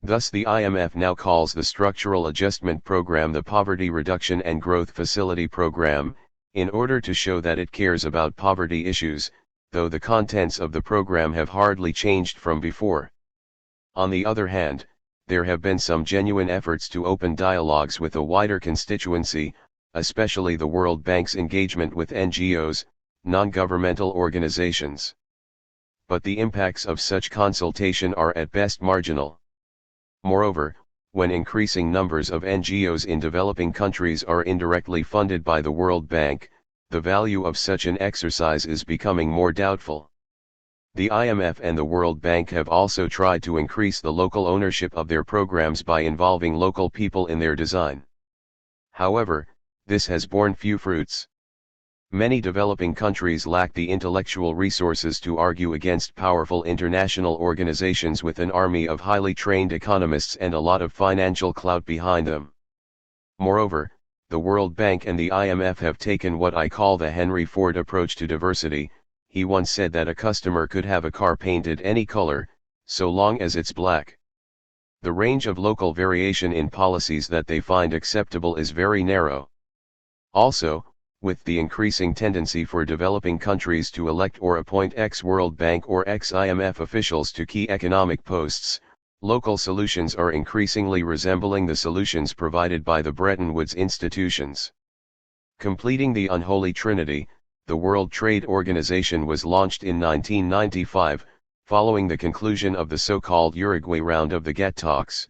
Thus the IMF now calls the Structural Adjustment Program the Poverty Reduction and Growth Facility Program, in order to show that it cares about poverty issues, though the contents of the program have hardly changed from before. On the other hand, there have been some genuine efforts to open dialogues with a wider constituency, especially the World Bank's engagement with NGOs, non-governmental organizations. But the impacts of such consultation are at best marginal. Moreover, when increasing numbers of NGOs in developing countries are indirectly funded by the World Bank, the value of such an exercise is becoming more doubtful. The IMF and the World Bank have also tried to increase the local ownership of their programs by involving local people in their design. However, this has borne few fruits. Many developing countries lack the intellectual resources to argue against powerful international organizations with an army of highly trained economists and a lot of financial clout behind them. Moreover, the World Bank and the IMF have taken what I call the Henry Ford approach to diversity. He once said that a customer could have a car painted any color, so long as it's black. The range of local variation in policies that they find acceptable is very narrow. Also, with the increasing tendency for developing countries to elect or appoint ex-World Bank or ex-IMF officials to key economic posts, local solutions are increasingly resembling the solutions provided by the Bretton Woods institutions. Completing the unholy trinity, the World Trade Organization was launched in 1995, following the conclusion of the so-called Uruguay round of the GATT talks.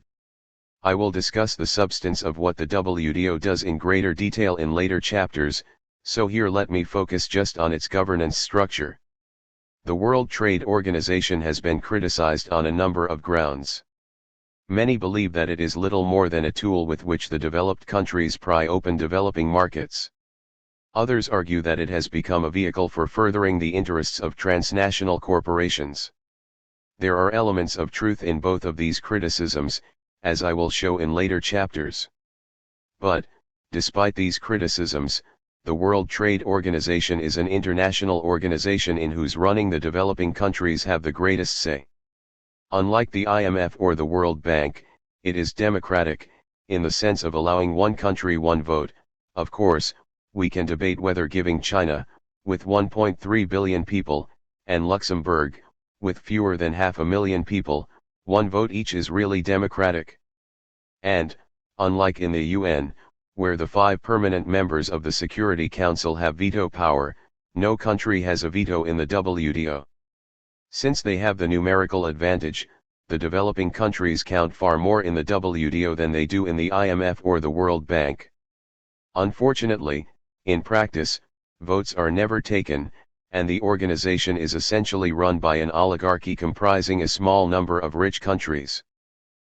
I will discuss the substance of what the WTO does in greater detail in later chapters, so here let me focus just on its governance structure. The World Trade Organization has been criticized on a number of grounds. Many believe that it is little more than a tool with which the developed countries pry open developing markets. Others argue that it has become a vehicle for furthering the interests of transnational corporations. There are elements of truth in both of these criticisms, as I will show in later chapters. But, despite these criticisms, the World Trade Organization is an international organization in whose running the developing countries have the greatest say. Unlike the IMF or the World Bank, it is democratic, in the sense of allowing one country one vote. Of course, we can debate whether giving China, with 1.3 billion people, and Luxembourg, with fewer than 500,000 people, one vote each is really democratic. And, unlike in the UN, where the 5 permanent members of the Security Council have veto power, no country has a veto in the WTO. Since they have the numerical advantage, the developing countries count far more in the WTO than they do in the IMF or the World Bank. Unfortunately, in practice, votes are never taken, and the organization is essentially run by an oligarchy comprising a small number of rich countries.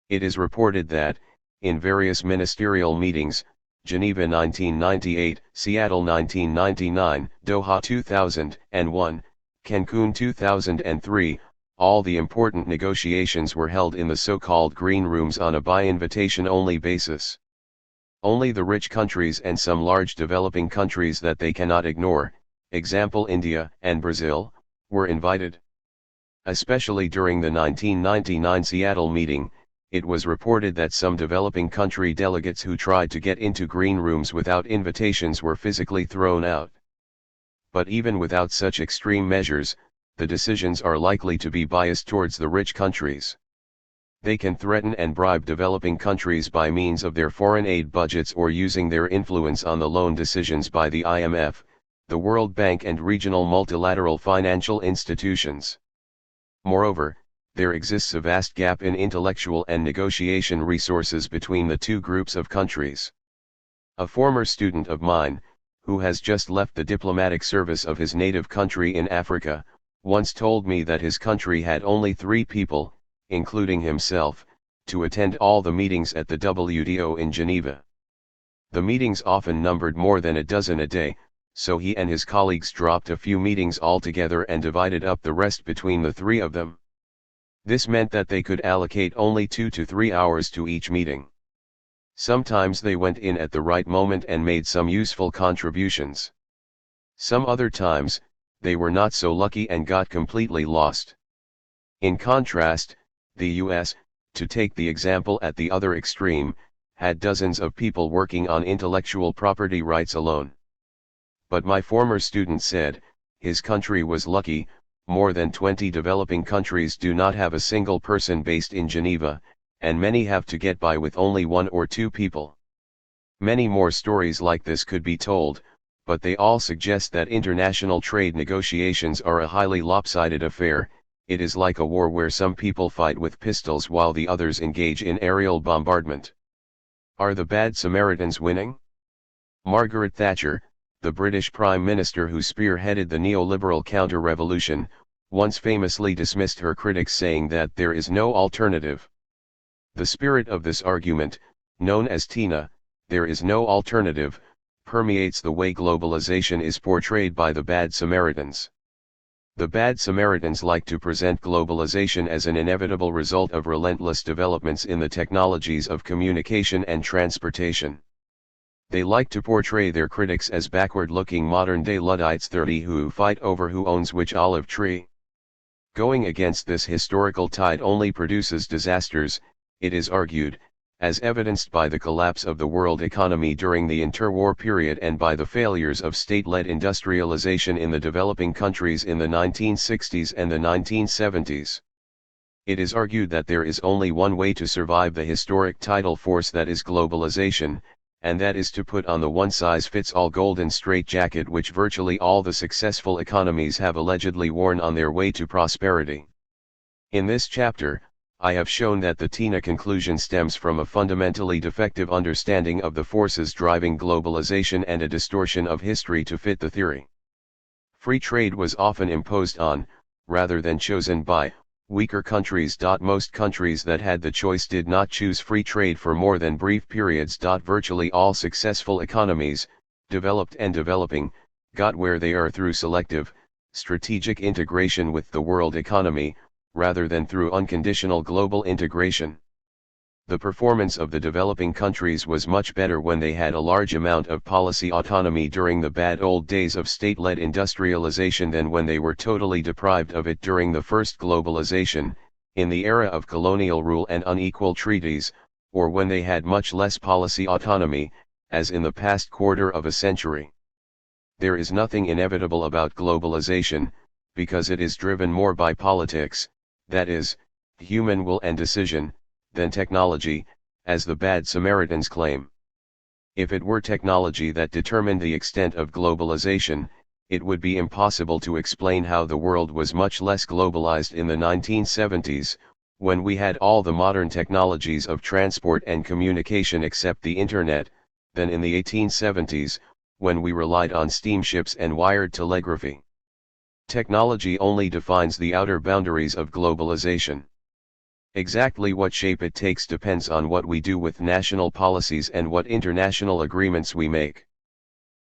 It is reported that, in various ministerial meetings, Geneva 1998, Seattle 1999, Doha 2001, Cancun 2003, all the important negotiations were held in the so-called green rooms on a by-invitation only basis. Only the rich countries and some large developing countries that they cannot ignore, example India and Brazil, were invited. Especially during the 1999 Seattle meeting, it was reported that some developing country delegates who tried to get into green rooms without invitations were physically thrown out. But even without such extreme measures, the decisions are likely to be biased towards the rich countries. They can threaten and bribe developing countries by means of their foreign aid budgets or using their influence on the loan decisions by the IMF, the World Bank and regional multilateral financial institutions. Moreover, there exists a vast gap in intellectual and negotiation resources between the two groups of countries. A former student of mine, who has just left the diplomatic service of his native country in Africa, once told me that his country had only 3 people, including himself, to attend all the meetings at the WTO in Geneva. The meetings often numbered more than a dozen a day, so he and his colleagues dropped a few meetings altogether and divided up the rest between the 3 of them. This meant that they could allocate only 2 to 3 hours to each meeting. Sometimes they went in at the right moment and made some useful contributions. Some other times, they were not so lucky and got completely lost. In contrast, the US, to take the example at the other extreme, had dozens of people working on intellectual property rights alone. But my former student said, his country was lucky, more than 20 developing countries do not have a single person based in Geneva, and many have to get by with only 1 or 2 people. Many more stories like this could be told, but they all suggest that international trade negotiations are a highly lopsided affair. It is like a war where some people fight with pistols while the others engage in aerial bombardment. Are the bad Samaritans winning? Margaret Thatcher, the British Prime Minister who spearheaded the neoliberal counter-revolution, once famously dismissed her critics saying that there is no alternative. The spirit of this argument, known as TINA, there is no alternative, permeates the way globalization is portrayed by the bad Samaritans. The bad Samaritans like to present globalization as an inevitable result of relentless developments in the technologies of communication and transportation. They like to portray their critics as backward-looking modern-day Luddites 30 who fight over who owns which olive tree. Going against this historical tide only produces disasters, it is argued, as evidenced by the collapse of the world economy during the interwar period and by the failures of state-led industrialization in the developing countries in the 1960s and the 1970s. It is argued that there is only one way to survive the historic tidal force that is globalization, and that is to put on the one-size-fits-all golden straitjacket which virtually all the successful economies have allegedly worn on their way to prosperity. In this chapter, I have shown that the TINA conclusion stems from a fundamentally defective understanding of the forces driving globalization and a distortion of history to fit the theory. Free trade was often imposed on, rather than chosen by, weaker countries. Most countries that had the choice did not choose free trade for more than brief periods. Virtually all successful economies, developed and developing, got where they are through selective, strategic integration with the world economy, rather than through unconditional global integration. The performance of the developing countries was much better when they had a large amount of policy autonomy during the bad old days of state-led industrialization than when they were totally deprived of it during the first globalization, in the era of colonial rule and unequal treaties, or when they had much less policy autonomy, as in the past quarter of a century. There is nothing inevitable about globalization, because it is driven more by politics, that is, human will and decision, than technology, as the bad Samaritans claim. If it were technology that determined the extent of globalization, it would be impossible to explain how the world was much less globalized in the 1970s, when we had all the modern technologies of transport and communication except the Internet, than in the 1870s, when we relied on steamships and wired telegraphy. Technology only defines the outer boundaries of globalization. Exactly what shape it takes depends on what we do with national policies and what international agreements we make.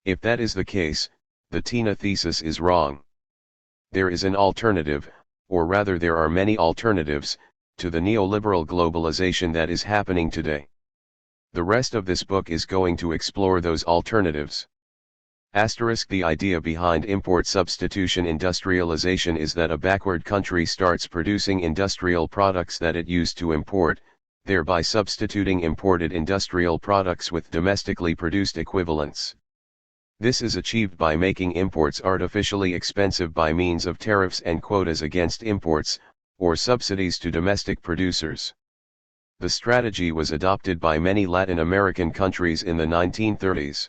If that is the case, the TINA thesis is wrong. There is an alternative, or rather there are many alternatives, to the neoliberal globalization that is happening today. The rest of this book is going to explore those alternatives. The idea behind import substitution industrialization is that a backward country starts producing industrial products that it used to import, thereby substituting imported industrial products with domestically produced equivalents. This is achieved by making imports artificially expensive by means of tariffs and quotas against imports, or subsidies to domestic producers. The strategy was adopted by many Latin American countries in the 1930s.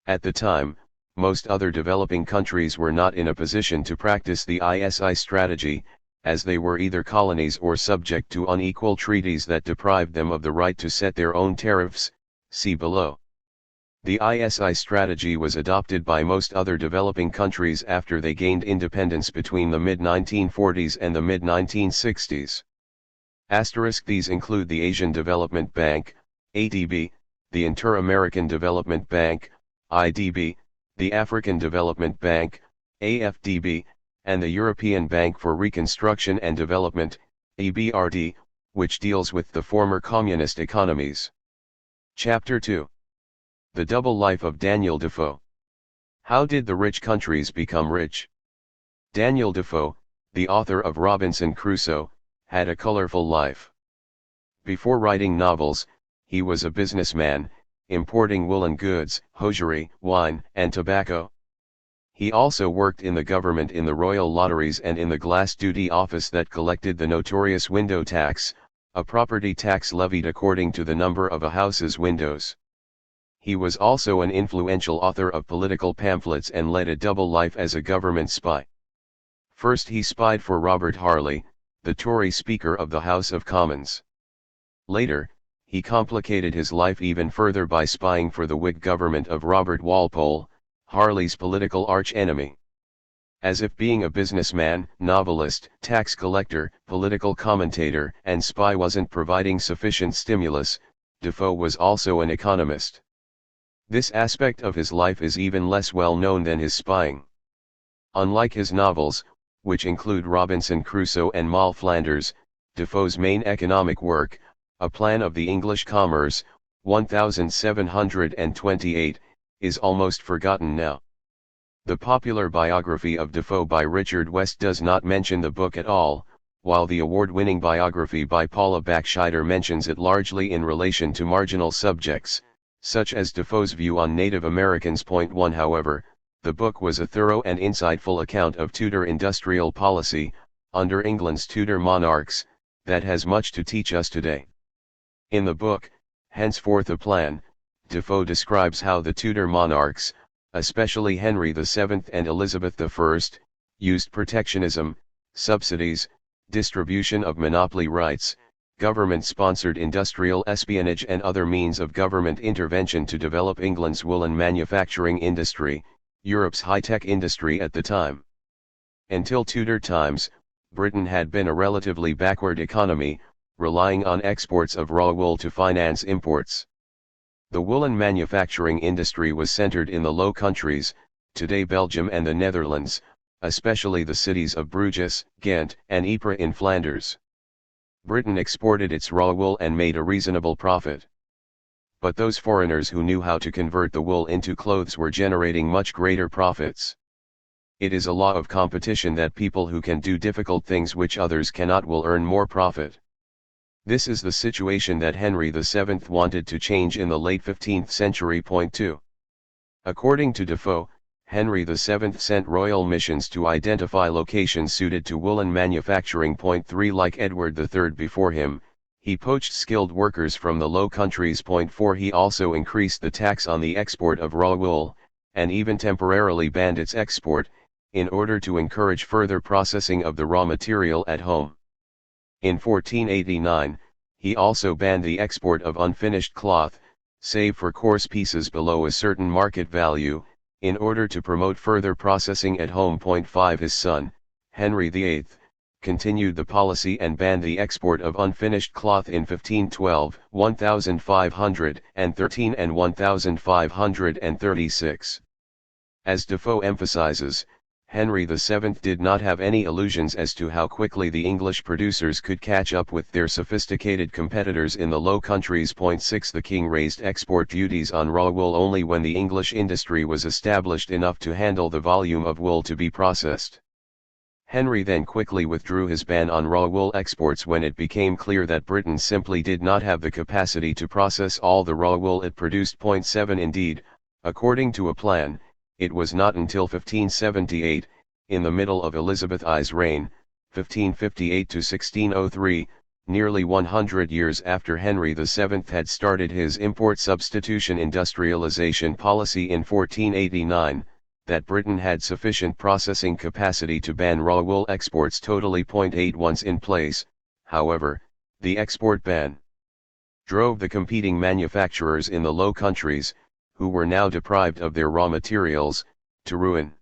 At the time, most other developing countries were not in a position to practice the ISI strategy, as they were either colonies or subject to unequal treaties that deprived them of the right to set their own tariffs, see below. The ISI strategy was adopted by most other developing countries after they gained independence between the mid-1940s and the mid-1960s. These include the Asian Development Bank, ADB, the Inter-American Development Bank, IDB, the African Development Bank, AFDB, and the European Bank for Reconstruction and Development, EBRD, which deals with the former communist economies. Chapter 2. The Double Life of Daniel Defoe. How did the rich countries become rich? Daniel Defoe, the author of Robinson Crusoe, had a colorful life. Before writing novels, he was a businessman, importing woolen goods, hosiery, wine, and tobacco. He also worked in the government in the royal lotteries and in the glass duty office that collected the notorious window tax, a property tax levied according to the number of a house's windows. He was also an influential author of political pamphlets and led a double life as a government spy. First he spied for Robert Harley, the Tory Speaker of the House of Commons. Later, he complicated his life even further by spying for the Whig government of Robert Walpole, Harley's political arch-enemy. As if being a businessman, novelist, tax collector, political commentator, and spy wasn't providing sufficient stimulus, Defoe was also an economist. This aspect of his life is even less well known than his spying. Unlike his novels, which include Robinson Crusoe and Moll Flanders, Defoe's main economic work, A Plan of the English Commerce, 1728, is almost forgotten now. The popular biography of Defoe by Richard West does not mention the book at all, while the award-winning biography by Paula Backscheider mentions it largely in relation to marginal subjects, such as Defoe's view on Native Americans. 1 However, the book was a thorough and insightful account of Tudor industrial policy, under England's Tudor monarchs, that has much to teach us today. In the book, Henceforth a Plan, Defoe describes how the Tudor monarchs, especially Henry VII and Elizabeth I, used protectionism, subsidies, distribution of monopoly rights, government-sponsored industrial espionage and other means of government intervention to develop England's woolen manufacturing industry, Europe's high-tech industry at the time. Until Tudor times, Britain had been a relatively backward economy, relying on exports of raw wool to finance imports. The woolen manufacturing industry was centered in the Low Countries, today Belgium and the Netherlands, especially the cities of Bruges, Ghent, and Ypres in Flanders. Britain exported its raw wool and made a reasonable profit. But those foreigners who knew how to convert the wool into clothes were generating much greater profits. It is a law of competition that people who can do difficult things which others cannot will earn more profit. This is the situation that Henry VII wanted to change in the late 15th century. 2. According to Defoe, Henry VII sent royal missions to identify locations suited to woolen manufacturing. 3 Like Edward III before him, he poached skilled workers from the Low Countries. 4 He also increased the tax on the export of raw wool, and even temporarily banned its export, in order to encourage further processing of the raw material at home. In 1489, he also banned the export of unfinished cloth, save for coarse pieces below a certain market value, in order to promote further processing at home. 5 His son, Henry VIII, continued the policy and banned the export of unfinished cloth in 1512, 1513 and 1536. As Defoe emphasizes, Henry VII did not have any illusions as to how quickly the English producers could catch up with their sophisticated competitors in the Low Countries. 6 The king raised export duties on raw wool only when the English industry was established enough to handle the volume of wool to be processed. Henry then quickly withdrew his ban on raw wool exports when it became clear that Britain simply did not have the capacity to process all the raw wool it produced. 7 Indeed, according to a plan, it was not until 1578, in the middle of Elizabeth I's reign, 1558 to 1603, nearly 100 years after Henry VII had started his import substitution industrialization policy in 1489, that Britain had sufficient processing capacity to ban raw wool exports totally. 8 Once in place, however, the export ban drove the competing manufacturers in the Low Countries, who were now deprived of their raw materials, to ruin.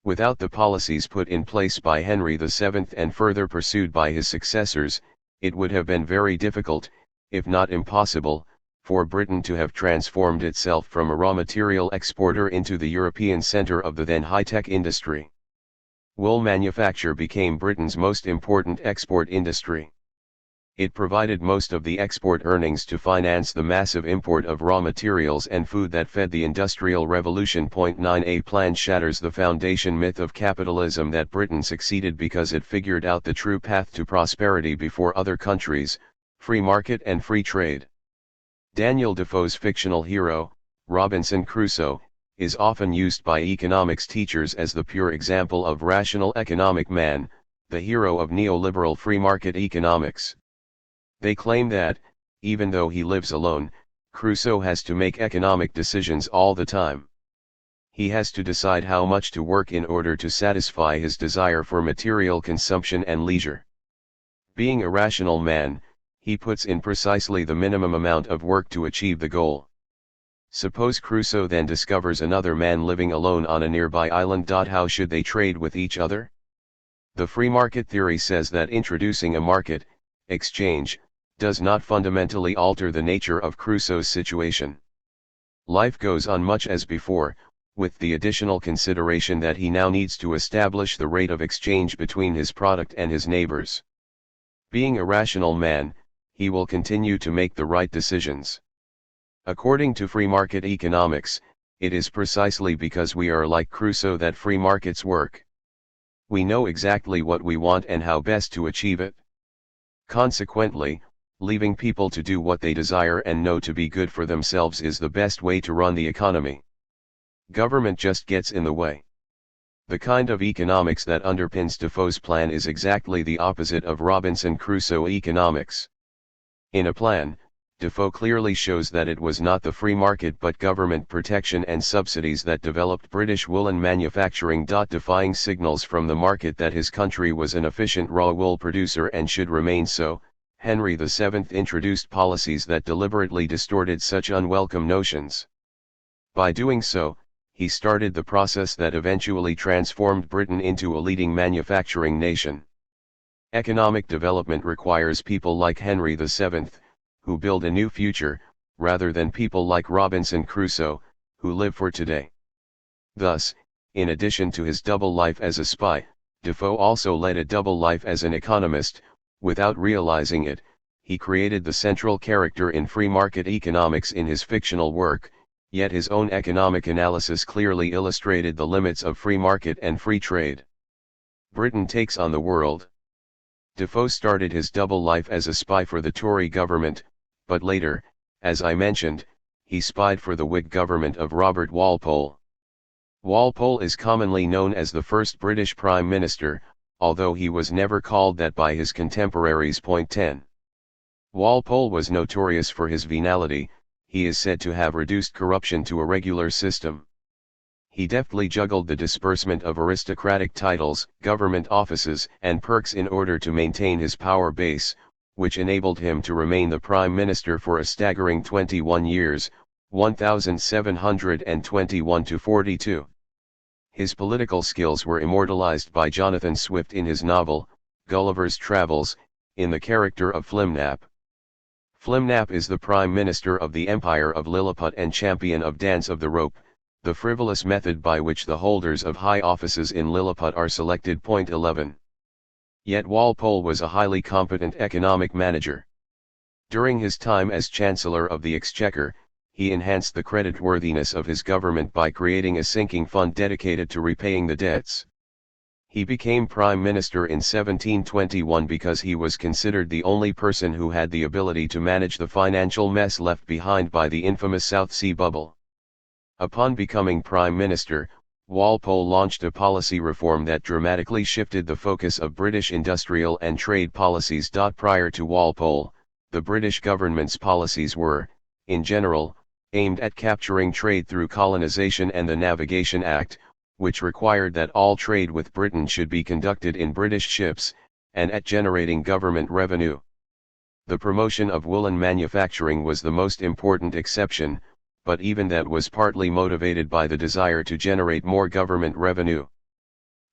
Without the policies put in place by Henry VII and further pursued by his successors, it would have been very difficult, if not impossible, for Britain to have transformed itself from a raw material exporter into the European center of the then high-tech industry. Wool manufacture became Britain's most important export industry. It provided most of the export earnings to finance the massive import of raw materials and food that fed the Industrial Revolution. 9a plan shatters the foundation myth of capitalism that Britain succeeded because it figured out the true path to prosperity before other countries, free market and free trade. Daniel Defoe's fictional hero, Robinson Crusoe, is often used by economics teachers as the pure example of rational economic man, the hero of neoliberal free market economics. They claim that, even though he lives alone, Crusoe has to make economic decisions all the time. He has to decide how much to work in order to satisfy his desire for material consumption and leisure. Being a rational man, he puts in precisely the minimum amount of work to achieve the goal. Suppose Crusoe then discovers another man living alone on a nearby island. How should they trade with each other? The free market theory says that introducing a market, exchange, does not fundamentally alter the nature of Crusoe's situation. Life goes on much as before, with the additional consideration that he now needs to establish the rate of exchange between his product and his neighbors. Being a rational man, he will continue to make the right decisions. According to free market economics, it is precisely because we are like Crusoe that free markets work. We know exactly what we want and how best to achieve it. Consequently, leaving people to do what they desire and know to be good for themselves is the best way to run the economy. Government just gets in the way. The kind of economics that underpins Defoe's plan is exactly the opposite of Robinson Crusoe economics. In a plan, Defoe clearly shows that it was not the free market but government protection and subsidies that developed British woolen manufacturing. Defying signals from the market that his country was an efficient raw wool producer and should remain so, Henry VII introduced policies that deliberately distorted such unwelcome notions. By doing so, he started the process that eventually transformed Britain into a leading manufacturing nation. Economic development requires people like Henry VII, who build a new future, rather than people like Robinson Crusoe, who live for today. Thus, in addition to his double life as a spy, Defoe also led a double life as an economist. Without realizing it, he created the central character in free market economics in his fictional work, yet his own economic analysis clearly illustrated the limits of free market and free trade. Britain takes on the world. Defoe started his double life as a spy for the Tory government, but later, as I mentioned, he spied for the Whig government of Robert Walpole. Walpole is commonly known as the first British Prime Minister, although he was never called that by his contemporaries. 10. Walpole was notorious for his venality. He is said to have reduced corruption to a regular system. He deftly juggled the disbursement of aristocratic titles, government offices, and perks in order to maintain his power base, which enabled him to remain the Prime Minister for a staggering 21 years, 1721 to 42. His political skills were immortalized by Jonathan Swift in his novel, Gulliver's Travels, in the character of Flimnap. Flimnap is the Prime Minister of the Empire of Lilliput and champion of Dance of the Rope, the frivolous method by which the holders of high offices in Lilliput are selected. 11. Yet Walpole was a highly competent economic manager. During his time as Chancellor of the Exchequer, he enhanced the creditworthiness of his government by creating a sinking fund dedicated to repaying the debts. He became Prime Minister in 1721 because he was considered the only person who had the ability to manage the financial mess left behind by the infamous South Sea bubble. Upon becoming Prime Minister, Walpole launched a policy reform that dramatically shifted the focus of British industrial and trade policies. Prior to Walpole, the British government's policies were, in general, aimed at capturing trade through colonization and the Navigation Act, which required that all trade with Britain should be conducted in British ships, and at generating government revenue. The promotion of woolen manufacturing was the most important exception, but even that was partly motivated by the desire to generate more government revenue.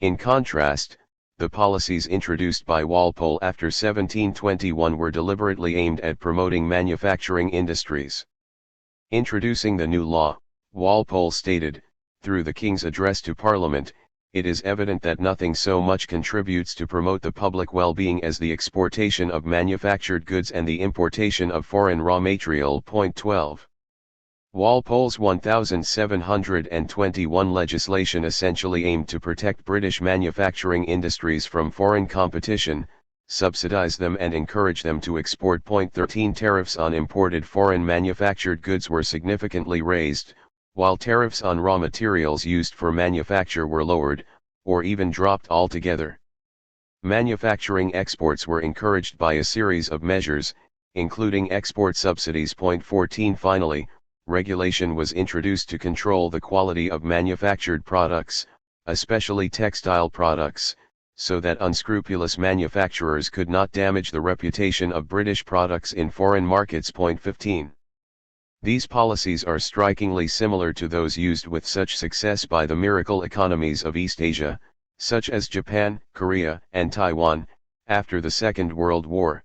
In contrast, the policies introduced by Walpole after 1721 were deliberately aimed at promoting manufacturing industries. Introducing the new law, Walpole stated, through the King's address to Parliament, it is evident that nothing so much contributes to promote the public well-being as the exportation of manufactured goods and the importation of foreign raw material. Point 12. Walpole's 1721 legislation essentially aimed to protect British manufacturing industries from foreign competition, subsidize them and encourage them to export. Point 13. Tariffs on imported foreign manufactured goods were significantly raised, while tariffs on raw materials used for manufacture were lowered, or even dropped altogether. Manufacturing exports were encouraged by a series of measures, including export subsidies. Point 14. Finally, regulation was introduced to control the quality of manufactured products, especially textile products, so that unscrupulous manufacturers could not damage the reputation of British products in foreign markets. Point 15. These policies are strikingly similar to those used with such success by the miracle economies of East Asia, such as Japan, Korea, and Taiwan, after the Second World War.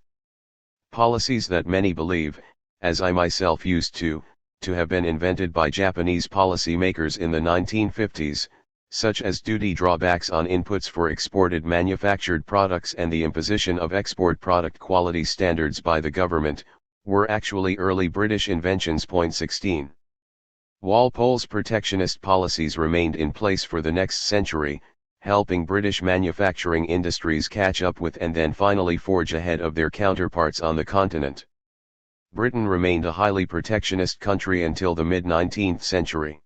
Policies that many believe, as I myself used to have been invented by Japanese policymakers in the 1950s, such as duty drawbacks on inputs for exported manufactured products and the imposition of export product quality standards by the government, were actually early British inventions. Point 16. Walpole's protectionist policies remained in place for the next century, helping British manufacturing industries catch up with and then finally forge ahead of their counterparts on the continent. Britain remained a highly protectionist country until the mid-19th century.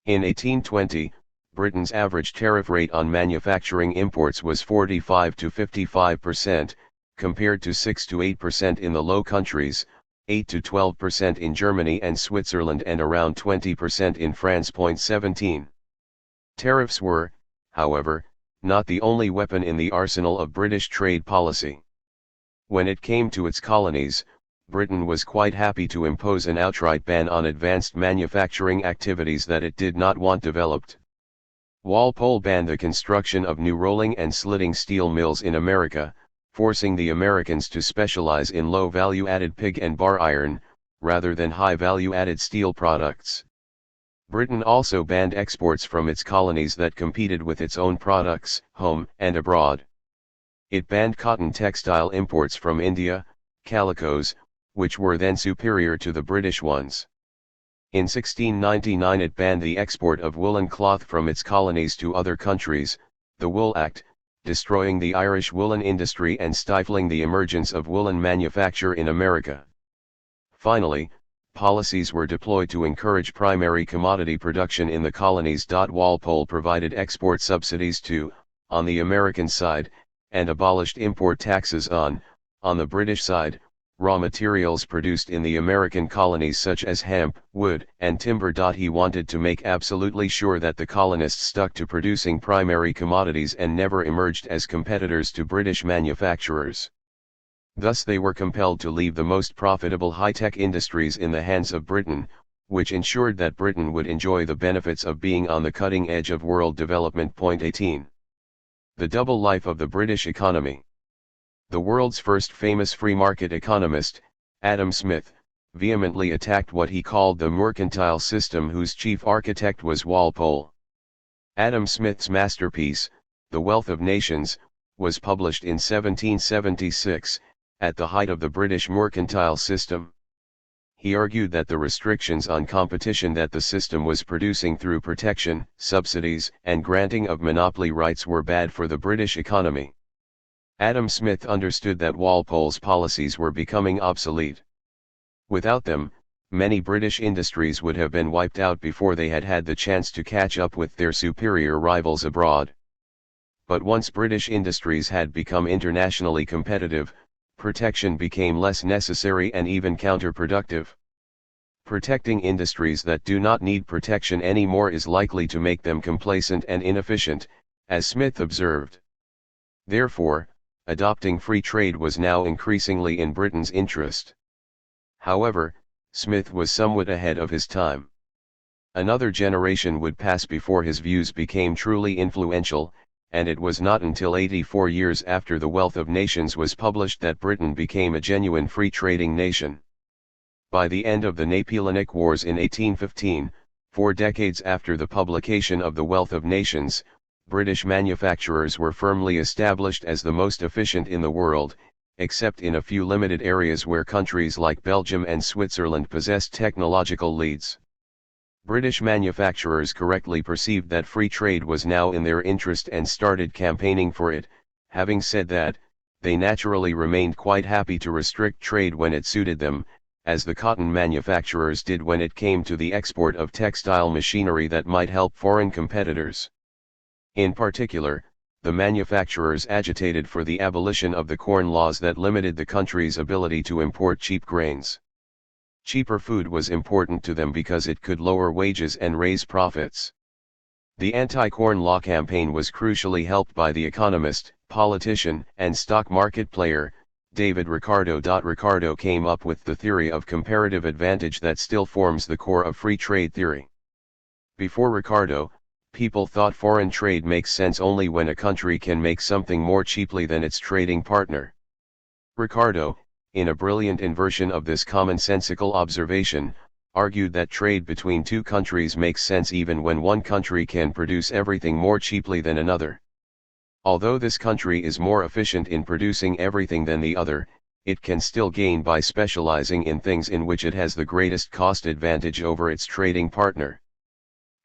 In 1820, Britain's average tariff rate on manufacturing imports was 45 to 55%, compared to 6 to 8% in the Low Countries, 8 to 12% in Germany and Switzerland and around 20% in France. Point 17. Tariffs were, however, not the only weapon in the arsenal of British trade policy. When it came to its colonies, Britain was quite happy to impose an outright ban on advanced manufacturing activities that it did not want developed. Walpole banned the construction of new rolling and slitting steel mills in America, forcing the Americans to specialize in low value-added pig and bar iron, rather than high value-added steel products. Britain also banned exports from its colonies that competed with its own products, home and abroad. It banned cotton textile imports from India, calicos, which were then superior to the British ones. In 1699 it banned the export of woolen cloth from its colonies to other countries, the Wool Act, destroying the Irish woolen industry and stifling the emergence of woolen manufacture in America. Finally, policies were deployed to encourage primary commodity production in the colonies. Walpole provided export subsidies on the American side, and abolished import taxes on the British side, raw materials produced in the American colonies such as hemp, wood, and timber. He wanted to make absolutely sure that the colonists stuck to producing primary commodities and never emerged as competitors to British manufacturers. Thus they were compelled to leave the most profitable high-tech industries in the hands of Britain, which ensured that Britain would enjoy the benefits of being on the cutting edge of world development. Point 18. The double life of the British economy. The world's first famous free market economist, Adam Smith, vehemently attacked what he called the mercantile system whose chief architect was Walpole. Adam Smith's masterpiece, The Wealth of Nations, was published in 1776, at the height of the British mercantile system. He argued that the restrictions on competition that the system was producing through protection, subsidies, and granting of monopoly rights were bad for the British economy. Adam Smith understood that Walpole's policies were becoming obsolete. Without them, many British industries would have been wiped out before they had had the chance to catch up with their superior rivals abroad. But once British industries had become internationally competitive, protection became less necessary and even counterproductive. Protecting industries that do not need protection anymore is likely to make them complacent and inefficient, as Smith observed. Therefore, adopting free trade was now increasingly in Britain's interest. However, Smith was somewhat ahead of his time. Another generation would pass before his views became truly influential, and it was not until 84 years after The Wealth of Nations was published that Britain became a genuine free trading nation. By the end of the Napoleonic Wars in 1815, 4 decades after the publication of The Wealth of Nations, British manufacturers were firmly established as the most efficient in the world, except in a few limited areas where countries like Belgium and Switzerland possessed technological leads. British manufacturers correctly perceived that free trade was now in their interest and started campaigning for it. Having said that, they naturally remained quite happy to restrict trade when it suited them, as the cotton manufacturers did when it came to the export of textile machinery that might help foreign competitors. In particular, the manufacturers agitated for the abolition of the corn laws that limited the country's ability to import cheap grains. Cheaper food was important to them because it could lower wages and raise profits. The anti-corn law campaign was crucially helped by the economist, politician, and stock market player, David Ricardo. Ricardo came up with the theory of comparative advantage that still forms the core of free trade theory. Before Ricardo, people thought foreign trade makes sense only when a country can make something more cheaply than its trading partner. Ricardo, in a brilliant inversion of this commonsensical observation, argued that trade between two countries makes sense even when one country can produce everything more cheaply than another. Although this country is more efficient in producing everything than the other, it can still gain by specializing in things in which it has the greatest cost advantage over its trading partner.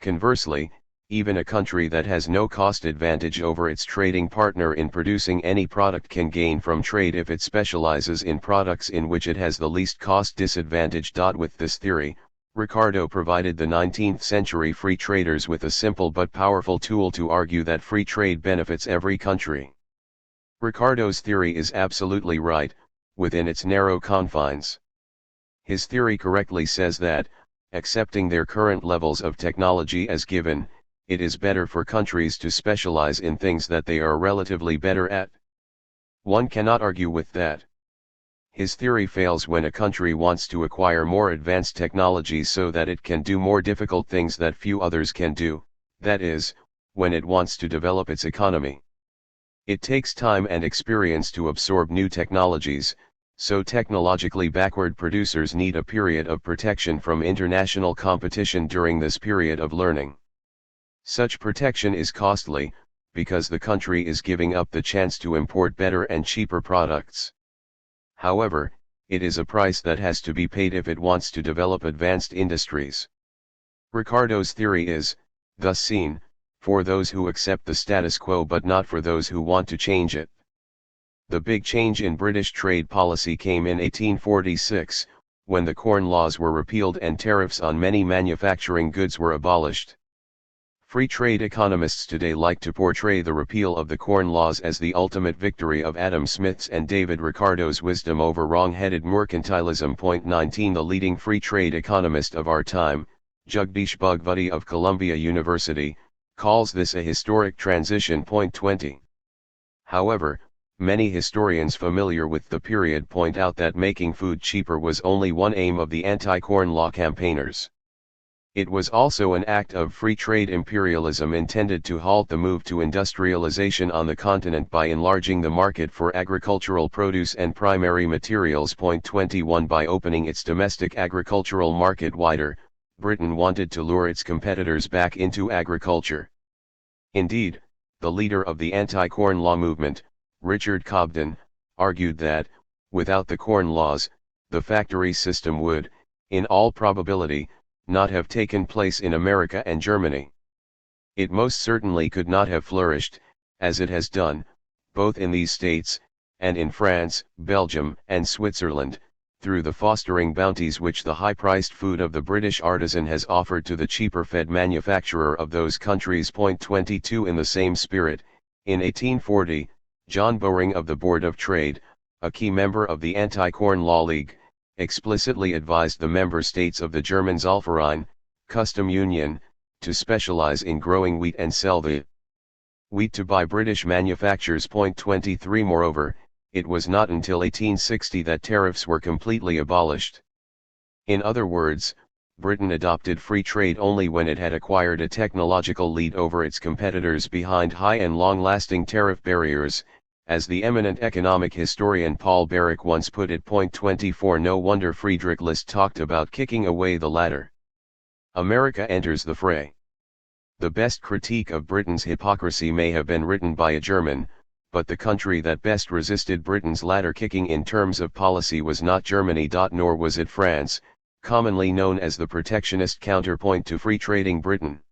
Conversely, even a country that has no cost advantage over its trading partner in producing any product can gain from trade if it specializes in products in which it has the least cost disadvantage. With this theory, Ricardo provided the 19th century free traders with a simple but powerful tool to argue that free trade benefits every country. Ricardo's theory is absolutely right, within its narrow confines. His theory correctly says that, accepting their current levels of technology as given, it is better for countries to specialize in things that they are relatively better at. One cannot argue with that. His theory fails when a country wants to acquire more advanced technologies so that it can do more difficult things that few others can do, that is, when it wants to develop its economy. It takes time and experience to absorb new technologies, so technologically backward producers need a period of protection from international competition during this period of learning. Such protection is costly, because the country is giving up the chance to import better and cheaper products. However, it is a price that has to be paid if it wants to develop advanced industries. Ricardo's theory is, thus seen, for those who accept the status quo but not for those who want to change it. The big change in British trade policy came in 1846, when the Corn Laws were repealed and tariffs on many manufacturing goods were abolished. Free trade economists today like to portray the repeal of the Corn Laws as the ultimate victory of Adam Smith's and David Ricardo's wisdom over wrong-headed mercantilism. 19 The leading free trade economist of our time, Jagdish Bhagwati of Columbia University, calls this a historic transition. 20 However, many historians familiar with the period point out that making food cheaper was only one aim of the anti-corn law campaigners. It was also an act of free trade imperialism intended to halt the move to industrialization on the continent by enlarging the market for agricultural produce and primary materials. 21 By opening its domestic agricultural market wider, Britain wanted to lure its competitors back into agriculture. Indeed, the leader of the anti-corn law movement, Richard Cobden, argued that, without the Corn Laws, the factory system would, in all probability, not have taken place in America and Germany. It most certainly could not have flourished, as it has done, both in these states, and in France, Belgium, and Switzerland, through the fostering bounties which the high-priced food of the British artisan has offered to the cheaper-fed manufacturer of those countries. 22 In the same spirit, in 1840, John Bowring of the Board of Trade, a key member of the Anti-Corn Law League, explicitly advised the member states of the German Zollverein, custom union, to specialize in growing wheat and sell the wheat to buy British manufacturers. 23 Moreover, it was not until 1860 that tariffs were completely abolished. In other words, Britain adopted free trade only when it had acquired a technological lead over its competitors behind high and long-lasting tariff barriers, as the eminent economic historian Paul Barrick once put it. 24 No wonder Friedrich List talked about kicking away the ladder. America enters the fray. The best critique of Britain's hypocrisy may have been written by a German, but the country that best resisted Britain's ladder kicking in terms of policy was not Germany. Nor was it France, commonly known as the protectionist counterpoint to free trading Britain.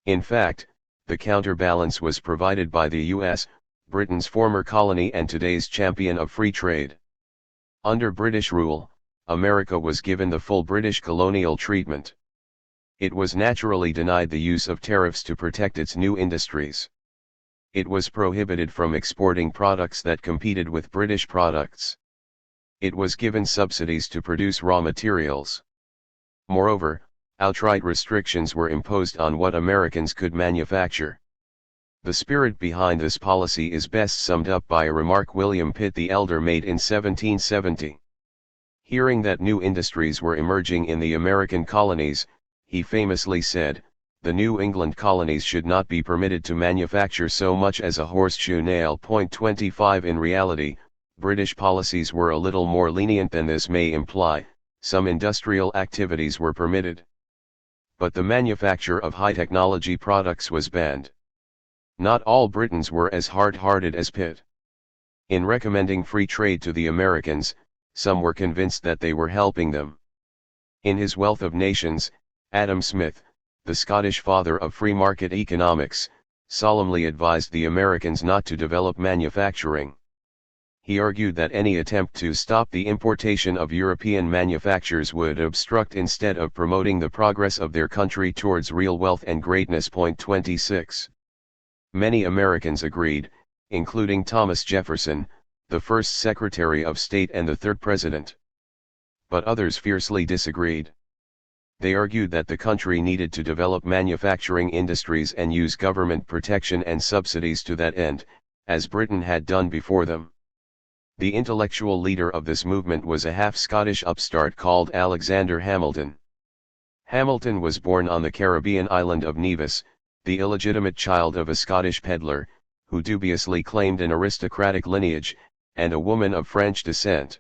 In fact, the counterbalance was provided by the US, Britain's former colony and today's champion of free trade. Under British rule, America was given the full British colonial treatment. It was naturally denied the use of tariffs to protect its new industries. It was prohibited from exporting products that competed with British products. It was given subsidies to produce raw materials. Moreover, outright restrictions were imposed on what Americans could manufacture. The spirit behind this policy is best summed up by a remark William Pitt the Elder made in 1770. Hearing that new industries were emerging in the American colonies, he famously said, "The New England colonies should not be permitted to manufacture so much as a horseshoe nail." 25 In reality, British policies were a little more lenient than this may imply. Some industrial activities were permitted, but the manufacture of high-technology products was banned. Not all Britons were as hard-hearted as Pitt. In recommending free trade to the Americans, some were convinced that they were helping them. In his Wealth of Nations, Adam Smith, the Scottish father of free market economics, solemnly advised the Americans not to develop manufacturing. He argued that any attempt to stop the importation of European manufactures would obstruct instead of promoting the progress of their country towards real wealth and greatness. 26. Many Americans agreed, including Thomas Jefferson, the first Secretary of State and the third President. But others fiercely disagreed. They argued that the country needed to develop manufacturing industries and use government protection and subsidies to that end, as Britain had done before them. The intellectual leader of this movement was a half-Scottish upstart called Alexander Hamilton. Hamilton was born on the Caribbean island of Nevis, the illegitimate child of a Scottish peddler, who dubiously claimed an aristocratic lineage, and a woman of French descent.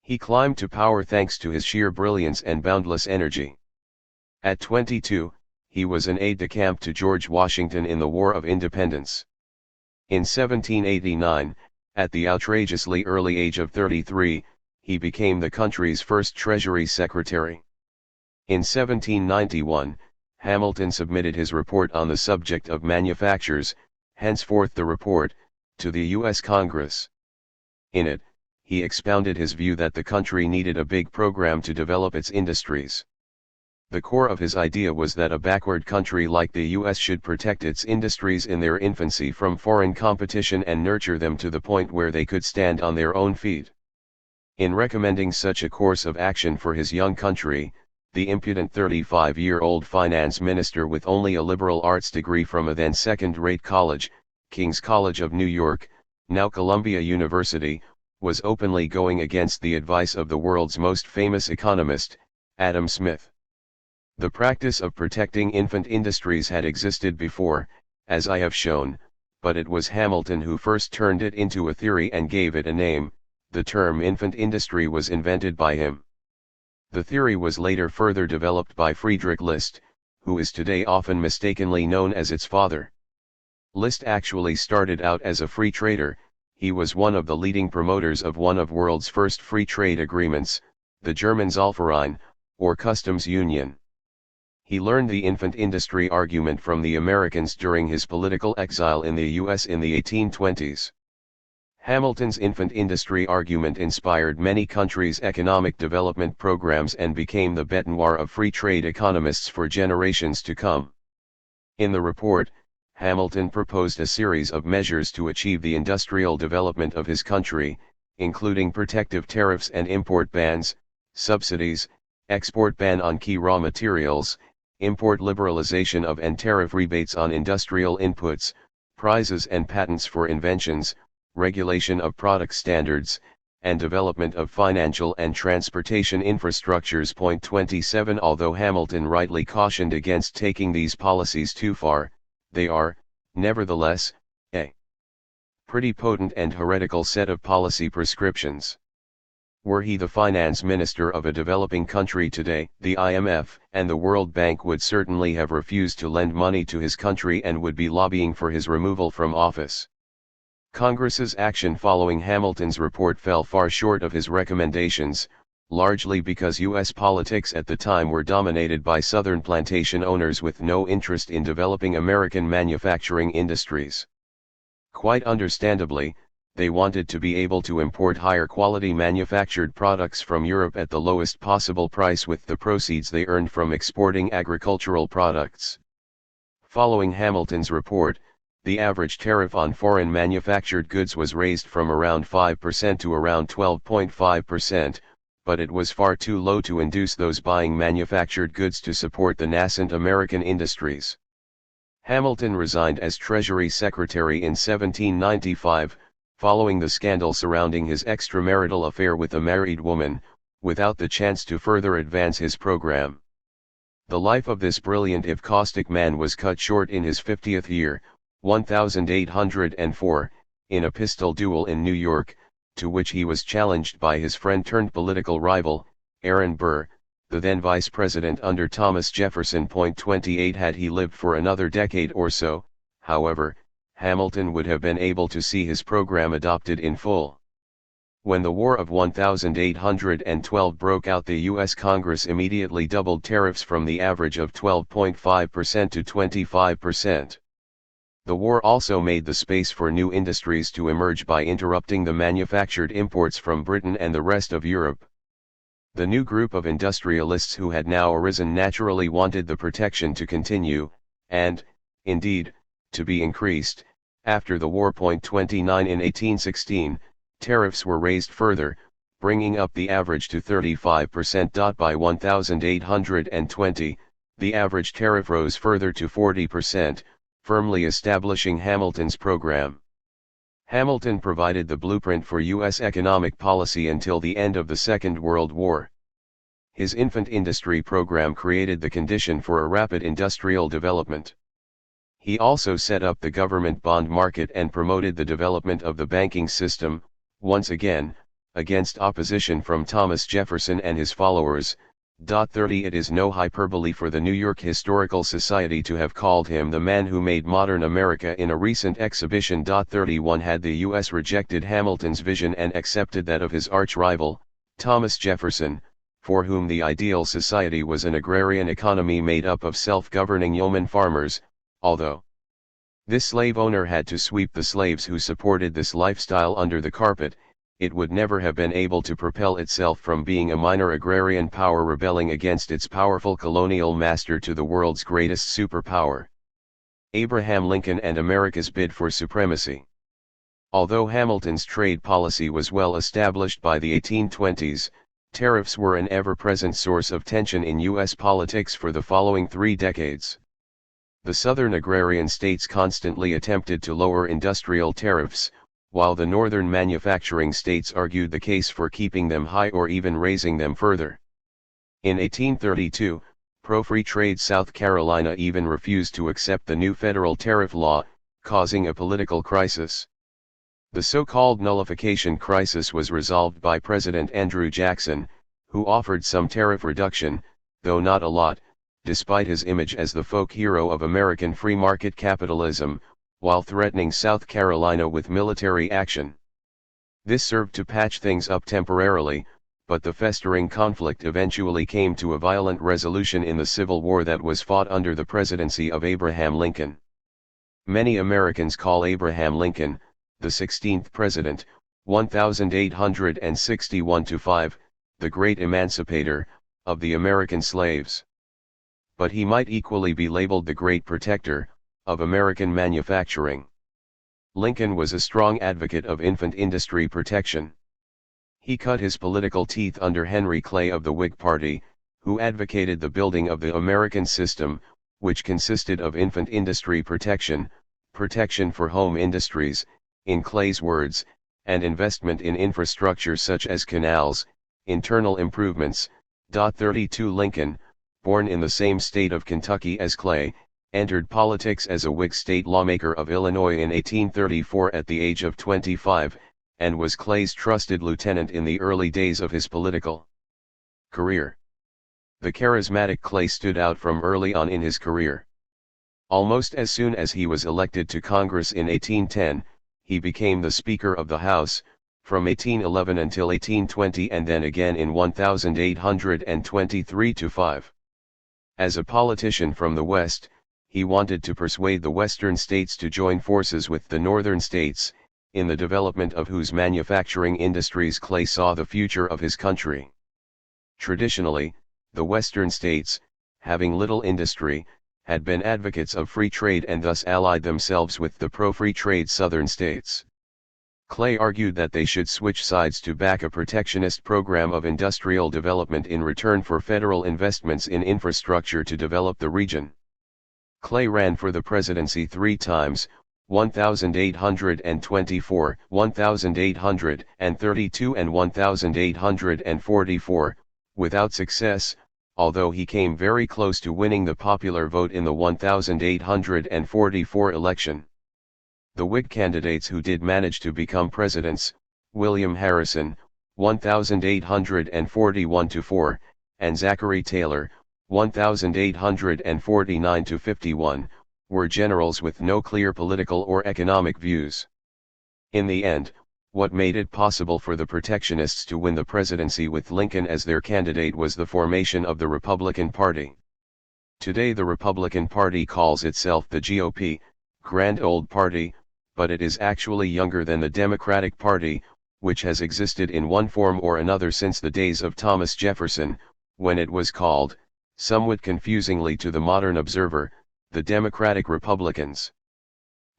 He climbed to power thanks to his sheer brilliance and boundless energy. At 22, he was an aide-de-camp to George Washington in the War of Independence. In 1789, at the outrageously early age of 33, he became the country's first Treasury Secretary. In 1791, Hamilton submitted his report on the subject of manufactures, henceforth the report, to the U.S. Congress. In it, he expounded his view that the country needed a big program to develop its industries. The core of his idea was that a backward country like the U.S. should protect its industries in their infancy from foreign competition and nurture them to the point where they could stand on their own feet. In recommending such a course of action for his young country, the impudent 35-year-old finance minister with only a liberal arts degree from a then second-rate college, King's College of New York, now Columbia University, was openly going against the advice of the world's most famous economist, Adam Smith. The practice of protecting infant industries had existed before, as I have shown, but it was Hamilton who first turned it into a theory and gave it a name. The term infant industry was invented by him. The theory was later further developed by Friedrich List, who is today often mistakenly known as its father. List actually started out as a free trader. He was one of the leading promoters of one of the world's first free trade agreements, the German Zollverein, or customs union. He learned the infant industry argument from the Americans during his political exile in the U.S. in the 1820s. Hamilton's infant industry argument inspired many countries' economic development programs and became the bête noire of free trade economists for generations to come. In the report, Hamilton proposed a series of measures to achieve the industrial development of his country, including protective tariffs and import bans, subsidies, export ban on key raw materials, import liberalization of and tariff rebates on industrial inputs, prizes and patents for inventions, regulation of product standards, and development of financial and transportation infrastructures. 27 Although Hamilton rightly cautioned against taking these policies too far, they are, nevertheless, a pretty potent and heretical set of policy prescriptions. Were he the finance minister of a developing country today, the IMF and the World Bank would certainly have refused to lend money to his country and would be lobbying for his removal from office. Congress's action following Hamilton's report fell far short of his recommendations, largely because U.S. politics at the time were dominated by Southern plantation owners with no interest in developing American manufacturing industries. Quite understandably, they wanted to be able to import higher quality manufactured products from Europe at the lowest possible price with the proceeds they earned from exporting agricultural products. Following Hamilton's report, the average tariff on foreign manufactured goods was raised from around 5% to around 12.5%, but it was far too low to induce those buying manufactured goods to support the nascent American industries. Hamilton resigned as Treasury Secretary in 1795, following the scandal surrounding his extramarital affair with a married woman, without the chance to further advance his program. The life of this brilliant if caustic man was cut short in his 50th year, 1804, in a pistol duel in New York, to which he was challenged by his friend-turned-political rival, Aaron Burr, the then vice president under Thomas Jefferson. 28 Had he lived for another decade or so, however, Hamilton would have been able to see his program adopted in full. When the War of 1812 broke out, the U.S. Congress immediately doubled tariffs from the average of 12.5% to 25%. The war also made the space for new industries to emerge by interrupting the manufactured imports from Britain and the rest of Europe. The new group of industrialists who had now arisen naturally wanted the protection to continue, and, indeed, to be increased. After the war. 29 In 1816, tariffs were raised further, bringing up the average to 35%. By 1820, the average tariff rose further to 40%, firmly establishing Hamilton's program. Hamilton provided the blueprint for U.S. economic policy until the end of the Second World War. His infant industry program created the condition for a rapid industrial development. He also set up the government bond market and promoted the development of the banking system, once again, against opposition from Thomas Jefferson and his followers. 30 It is no hyperbole for the New York Historical Society to have called him the man who made modern America in a recent exhibition. 31 Had the U.S. rejected Hamilton's vision and accepted that of his arch-rival, Thomas Jefferson, for whom the ideal society was an agrarian economy made up of self-governing yeoman farmers, although this slave owner had to sweep the slaves who supported this lifestyle under the carpet, it would never have been able to propel itself from being a minor agrarian power rebelling against its powerful colonial master to the world's greatest superpower. Abraham Lincoln and America's bid for supremacy. Although Hamilton's trade policy was well established by the 1820s, tariffs were an ever-present source of tension in U.S. politics for the following 3 decades. The southern agrarian states constantly attempted to lower industrial tariffs, while the northern manufacturing states argued the case for keeping them high or even raising them further. In 1832, pro-free trade South Carolina even refused to accept the new federal tariff law, causing a political crisis. The so-called nullification crisis was resolved by President Andrew Jackson, who offered some tariff reduction, though not a lot, despite his image as the folk hero of American free market capitalism, while threatening South Carolina with military action. This served to patch things up temporarily, but the festering conflict eventually came to a violent resolution in the Civil War that was fought under the presidency of Abraham Lincoln. Many Americans call Abraham Lincoln, the 16th President, 1861-5, the great emancipator, of the American slaves. But he might equally be labeled the great protector, of American manufacturing. Lincoln was a strong advocate of infant industry protection. He cut his political teeth under Henry Clay of the Whig Party, who advocated the building of the American system, which consisted of infant industry protection, protection for home industries, in Clay's words, and investment in infrastructure such as canals, internal improvements. 32 Lincoln, born in the same state of Kentucky as Clay, entered politics as a Whig state lawmaker of Illinois in 1834 at the age of 25, and was Clay's trusted lieutenant in the early days of his political career. The charismatic Clay stood out from early on in his career. Almost as soon as he was elected to Congress in 1810, he became the Speaker of the House, from 1811 until 1820 and then again in 1823-5. As a politician from the West, he wanted to persuade the Western states to join forces with the Northern states, in the development of whose manufacturing industries Clay saw the future of his country. Traditionally, the Western states, having little industry, had been advocates of free trade and thus allied themselves with the pro-free trade Southern states. Clay argued that they should switch sides to back a protectionist program of industrial development in return for federal investments in infrastructure to develop the region. Clay ran for the presidency 3 times, 1824, 1832 and 1844, without success, although he came very close to winning the popular vote in the 1844 election. The Whig candidates who did manage to become presidents, William Harrison, 1841-4, and Zachary Taylor, 1849-51, were generals with no clear political or economic views. In the end, what made it possible for the protectionists to win the presidency with Lincoln as their candidate was the formation of the Republican Party. Today the Republican Party calls itself the GOP, Grand Old Party, but it is actually younger than the Democratic Party, which has existed in one form or another since the days of Thomas Jefferson, when it was called, somewhat confusingly to the modern observer, the Democratic Republicans.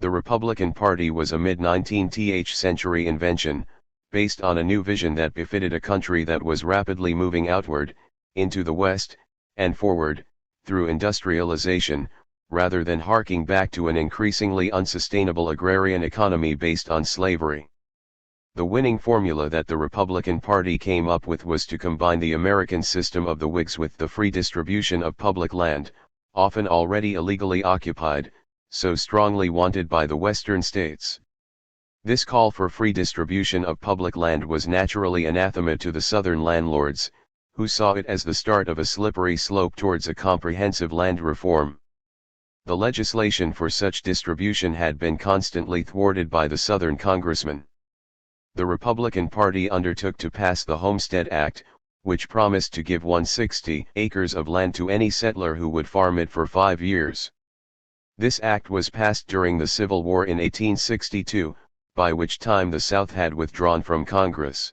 The Republican Party was a mid-19th century invention, based on a new vision that befitted a country that was rapidly moving outward, into the West, and forward, through industrialization, rather than harking back to an increasingly unsustainable agrarian economy based on slavery. The winning formula that the Republican Party came up with was to combine the American system of the Whigs with the free distribution of public land, often already illegally occupied, so strongly wanted by the Western states. This call for free distribution of public land was naturally anathema to the Southern landlords, who saw it as the start of a slippery slope towards a comprehensive land reform. The legislation for such distribution had been constantly thwarted by the Southern congressmen. The Republican Party undertook to pass the Homestead Act, which promised to give 160 acres of land to any settler who would farm it for 5 years. This act was passed during the Civil War in 1862, by which time the South had withdrawn from Congress.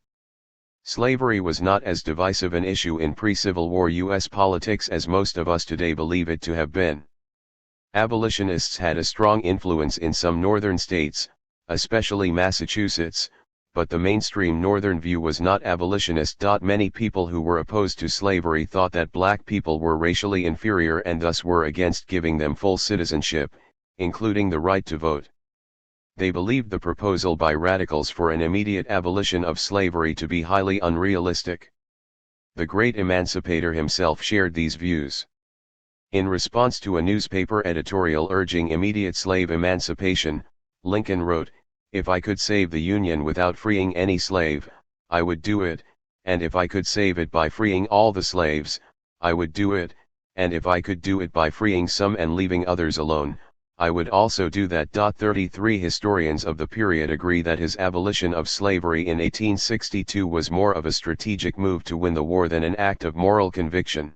Slavery was not as divisive an issue in pre-Civil War U.S. politics as most of us today believe it to have been. Abolitionists had a strong influence in some northern states, especially Massachusetts, but the mainstream northern view was not abolitionist. Many people who were opposed to slavery thought that black people were racially inferior and thus were against giving them full citizenship, including the right to vote. They believed the proposal by radicals for an immediate abolition of slavery to be highly unrealistic. The great emancipator himself shared these views. In response to a newspaper editorial urging immediate slave emancipation, Lincoln wrote, "If I could save the Union without freeing any slave, I would do it, and if I could save it by freeing all the slaves, I would do it, and if I could do it by freeing some and leaving others alone, I would also do that." 33 historians of the period agree that his abolition of slavery in 1862 was more of a strategic move to win the war than an act of moral conviction.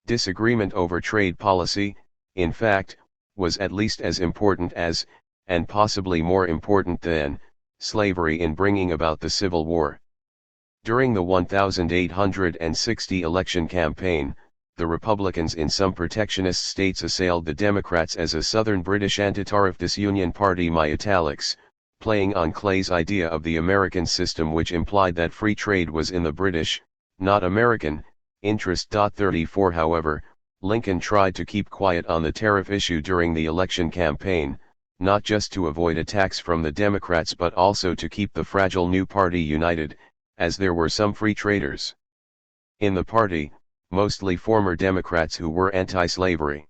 Disagreement over trade policy, in fact, was at least as important as, and possibly more important than, slavery in bringing about the Civil War. During the 1860 election campaign, the Republicans in some protectionist states assailed the Democrats as a Southern British anti-tariff disunion party, my italics, playing on Clay's idea of the American system, which implied that free trade was in the British, not American, interest. 34 However, Lincoln tried to keep quiet on the tariff issue during the election campaign, not just to avoid attacks from the Democrats but also to keep the fragile new party united, as there were some free traders in the party, mostly former Democrats who were anti-slavery.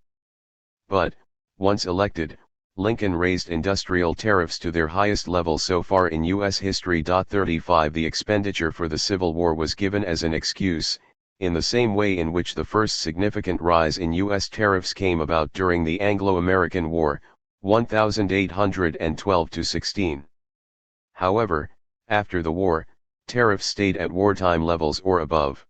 But, once elected, Lincoln raised industrial tariffs to their highest level so far in U.S. history. 35 The expenditure for the Civil War was given as an excuse, in the same way in which the first significant rise in U.S. tariffs came about during the Anglo-American War, 1812-16. However, after the war, tariffs stayed at wartime levels or above.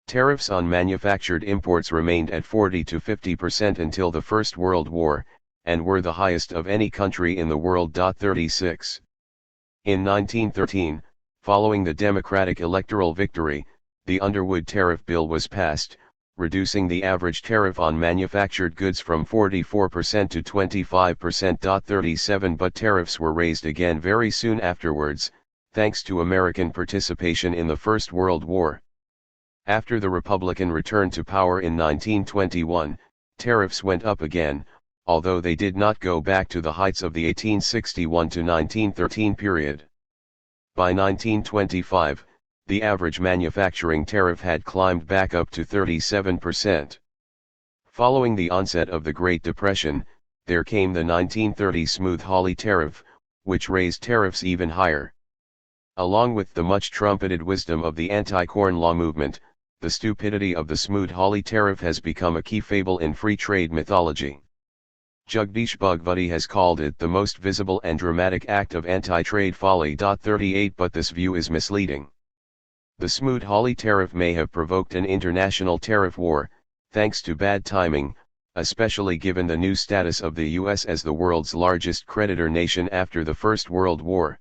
Tariffs on manufactured imports remained at 40 to 50% until the First World War, and were the highest of any country in the world. 36. In 1913, following the Democratic electoral victory, the Underwood Tariff Bill was passed, reducing the average tariff on manufactured goods from 44% to 25%. 37 But tariffs were raised again very soon afterwards, thanks to American participation in the First World War. After the Republican return to power in 1921, tariffs went up again, although they did not go back to the heights of the 1861 to 1913 period. By 1925, the average manufacturing tariff had climbed back up to 37%. Following the onset of the Great Depression, there came the 1930 Smoot-Hawley tariff, which raised tariffs even higher. Along with the much trumpeted wisdom of the anti-Corn Law movement, the stupidity of the Smoot-Hawley tariff has become a key fable in free trade mythology. Jagdish Bhagwati has called it the most visible and dramatic act of anti-trade folly. 38 But this view is misleading. The Smoot-Hawley tariff may have provoked an international tariff war, thanks to bad timing, especially given the new status of the U.S. as the world's largest creditor nation after the First World War.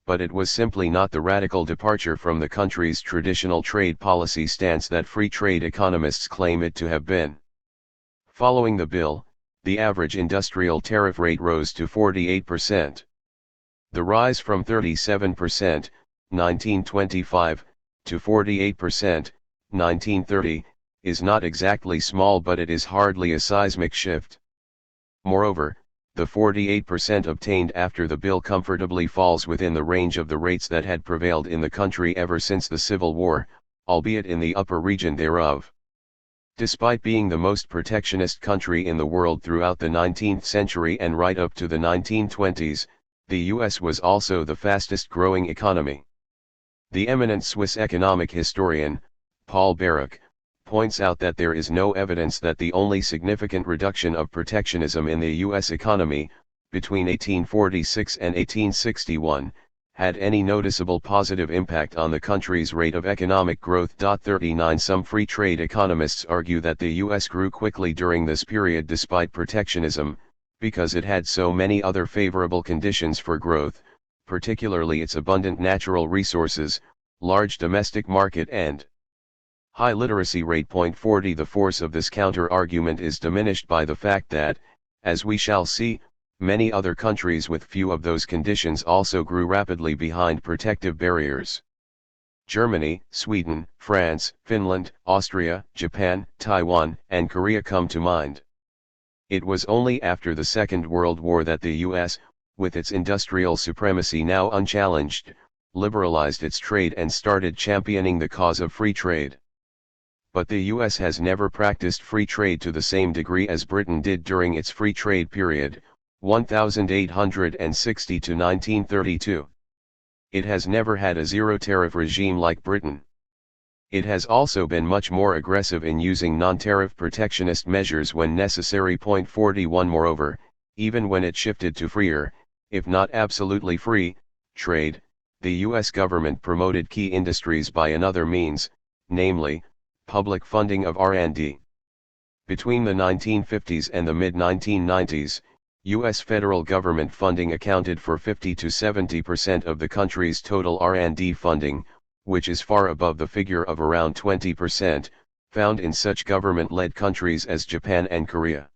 But it was simply not the radical departure from the country's traditional trade policy stance that free trade economists claim it to have been. Following the bill, the average industrial tariff rate rose to 48%. The rise from 37%, 1925, to 48%, 1930, is not exactly small, but it is hardly a seismic shift. Moreover, the 48% obtained after the bill comfortably falls within the range of the rates that had prevailed in the country ever since the Civil War, albeit in the upper region thereof. Despite being the most protectionist country in the world throughout the 19th century and right up to the 1920s, the US was also the fastest growing economy. The eminent Swiss economic historian, Paul Baruch, points out that there is no evidence that the only significant reduction of protectionism in the U.S. economy, between 1846 and 1861, had any noticeable positive impact on the country's rate of economic growth. 39 Some free trade economists argue that the U.S. grew quickly during this period despite protectionism, because it had so many other favorable conditions for growth, particularly its abundant natural resources, large domestic market and high literacy rate. 40 The force of this counter-argument is diminished by the fact that, as we shall see, many other countries with few of those conditions also grew rapidly behind protective barriers. Germany, Sweden, France, Finland, Austria, Japan, Taiwan, and Korea come to mind. It was only after the Second World War that the U.S., with its industrial supremacy now unchallenged, liberalized its trade and started championing the cause of free trade. But the U.S. has never practiced free trade to the same degree as Britain did during its free trade period, 1860 to 1932. It has never had a zero-tariff regime like Britain. It has also been much more aggressive in using non-tariff protectionist measures when necessary. 41 Moreover, even when it shifted to freer, if not absolutely free, trade, the U.S. government promoted key industries by another means, namely, public funding of R&D. Between the 1950s and the mid-1990s, U.S. federal government funding accounted for 50 to 70% of the country's total R&D funding, which is far above the figure of around 20%, found in such government-led countries as Japan and Korea.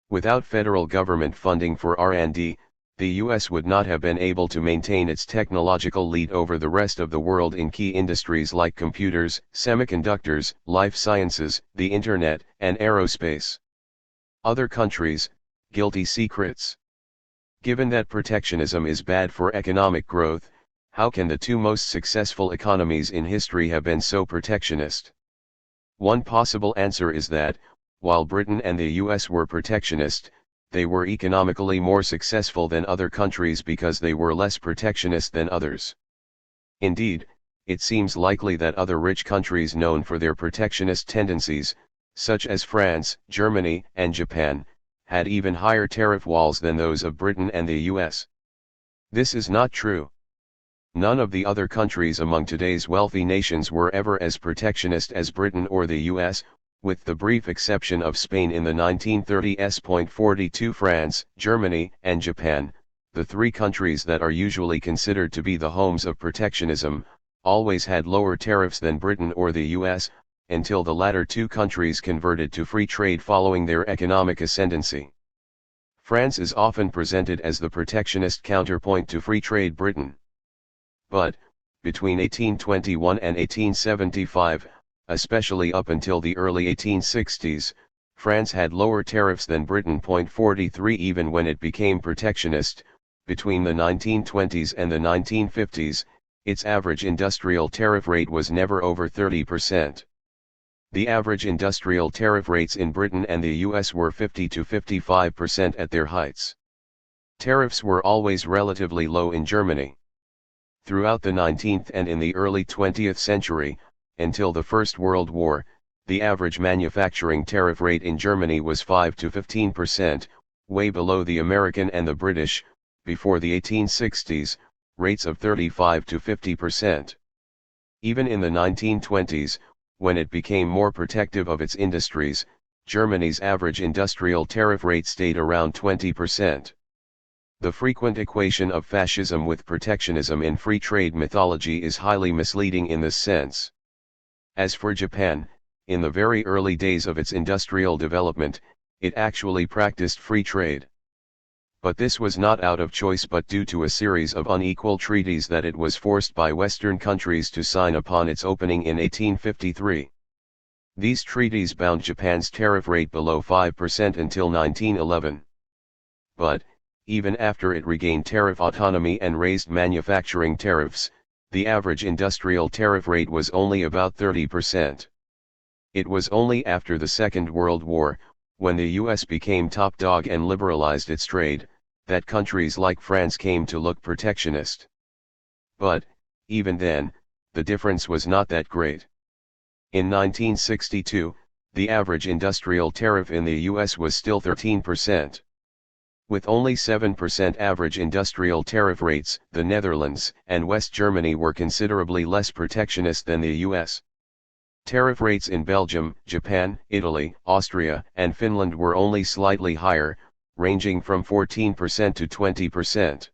Without federal government funding for R&D, the U.S. would not have been able to maintain its technological lead over the rest of the world in key industries like computers, semiconductors, life sciences, the internet, and aerospace. Other countries, guilty secrets. Given that protectionism is bad for economic growth, how can the two most successful economies in history have been so protectionist? One possible answer is that, while Britain and the US were protectionist, they were economically more successful than other countries because they were less protectionist than others. Indeed, it seems likely that other rich countries known for their protectionist tendencies, such as France, Germany, and Japan, had even higher tariff walls than those of Britain and the US. This is not true. None of the other countries among today's wealthy nations were ever as protectionist as Britain or the US, with the brief exception of Spain in the 1930s. 42 France, Germany, and Japan, the three countries that are usually considered to be the homes of protectionism, always had lower tariffs than Britain or the US, until the latter two countries converted to free trade following their economic ascendancy. France is often presented as the protectionist counterpoint to free trade Britain. But, between 1821 and 1875, especially up until the early 1860s, France had lower tariffs than Britain. 43 Even when it became protectionist, between the 1920s and the 1950s, its average industrial tariff rate was never over 30%. The average industrial tariff rates in Britain and the US were 50 to 55% at their heights. Tariffs were always relatively low in Germany. Throughout the 19th and in the early 20th century, until the First World War, the average manufacturing tariff rate in Germany was 5 to 15%, way below the American and the British, before the 1860s, rates of 35 to 50%. Even in the 1920s, when it became more protective of its industries, Germany's average industrial tariff rate stayed around 20%. The frequent equation of fascism with protectionism in free trade mythology is highly misleading in this sense. As for Japan, in the very early days of its industrial development, it actually practiced free trade. But this was not out of choice but due to a series of unequal treaties that it was forced by Western countries to sign upon its opening in 1853. These treaties bound Japan's tariff rate below 5% until 1911. But, even after it regained tariff autonomy and raised manufacturing tariffs, the average industrial tariff rate was only about 30%. It was only after the Second World War, when the US became top dog and liberalized its trade, that countries like France came to look protectionist. But, even then, the difference was not that great. In 1962, the average industrial tariff in the US was still 13%. With only 7% average industrial tariff rates, the Netherlands and West Germany were considerably less protectionist than the US. Tariff rates in Belgium, Japan, Italy, Austria, and Finland were only slightly higher, ranging from 14% to 20%.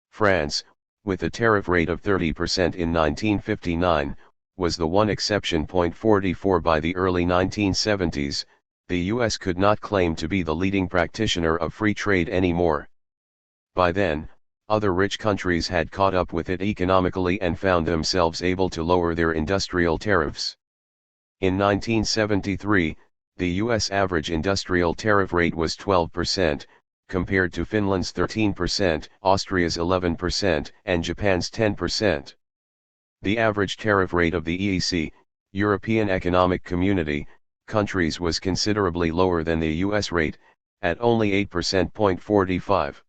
France, with a tariff rate of 30% in 1959, was the one exception. 44 By the early 1970s, the US could not claim to be the leading practitioner of free trade anymore. By then, other rich countries had caught up with it economically and found themselves able to lower their industrial tariffs. In 1973, the US average industrial tariff rate was 12%, compared to Finland's 13%, Austria's 11%, and Japan's 10%. The average tariff rate of the EEC, European Economic Community, countries was considerably lower than the US rate, at only 8%. 45.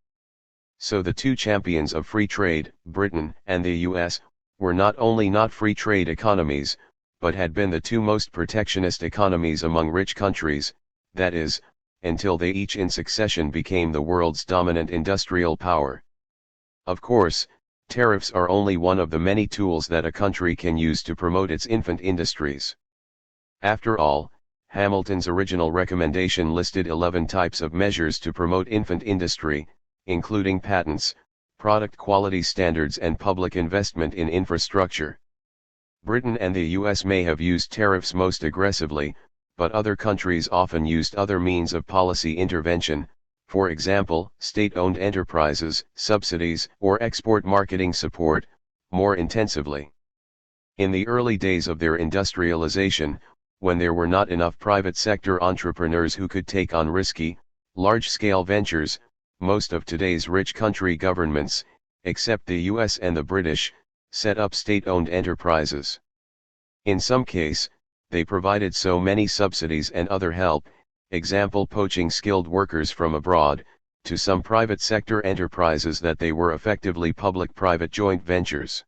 So the two champions of free trade, Britain and the US, were not only not free trade economies, but had been the two most protectionist economies among rich countries, that is, until they each in succession became the world's dominant industrial power. Of course, tariffs are only one of the many tools that a country can use to promote its infant industries. After all, Hamilton's original recommendation listed 11 types of measures to promote infant industry, including patents, product quality standards and public investment in infrastructure. Britain and the US may have used tariffs most aggressively, but other countries often used other means of policy intervention, for example, state-owned enterprises, subsidies, or export marketing support, more intensively. In the early days of their industrialization, when there were not enough private sector entrepreneurs who could take on risky, large-scale ventures, most of today's rich country governments, except the US and the British, set up state-owned enterprises. In some case, they provided so many subsidies and other help, example poaching skilled workers from abroad, to some private sector enterprises that they were effectively public-private joint ventures.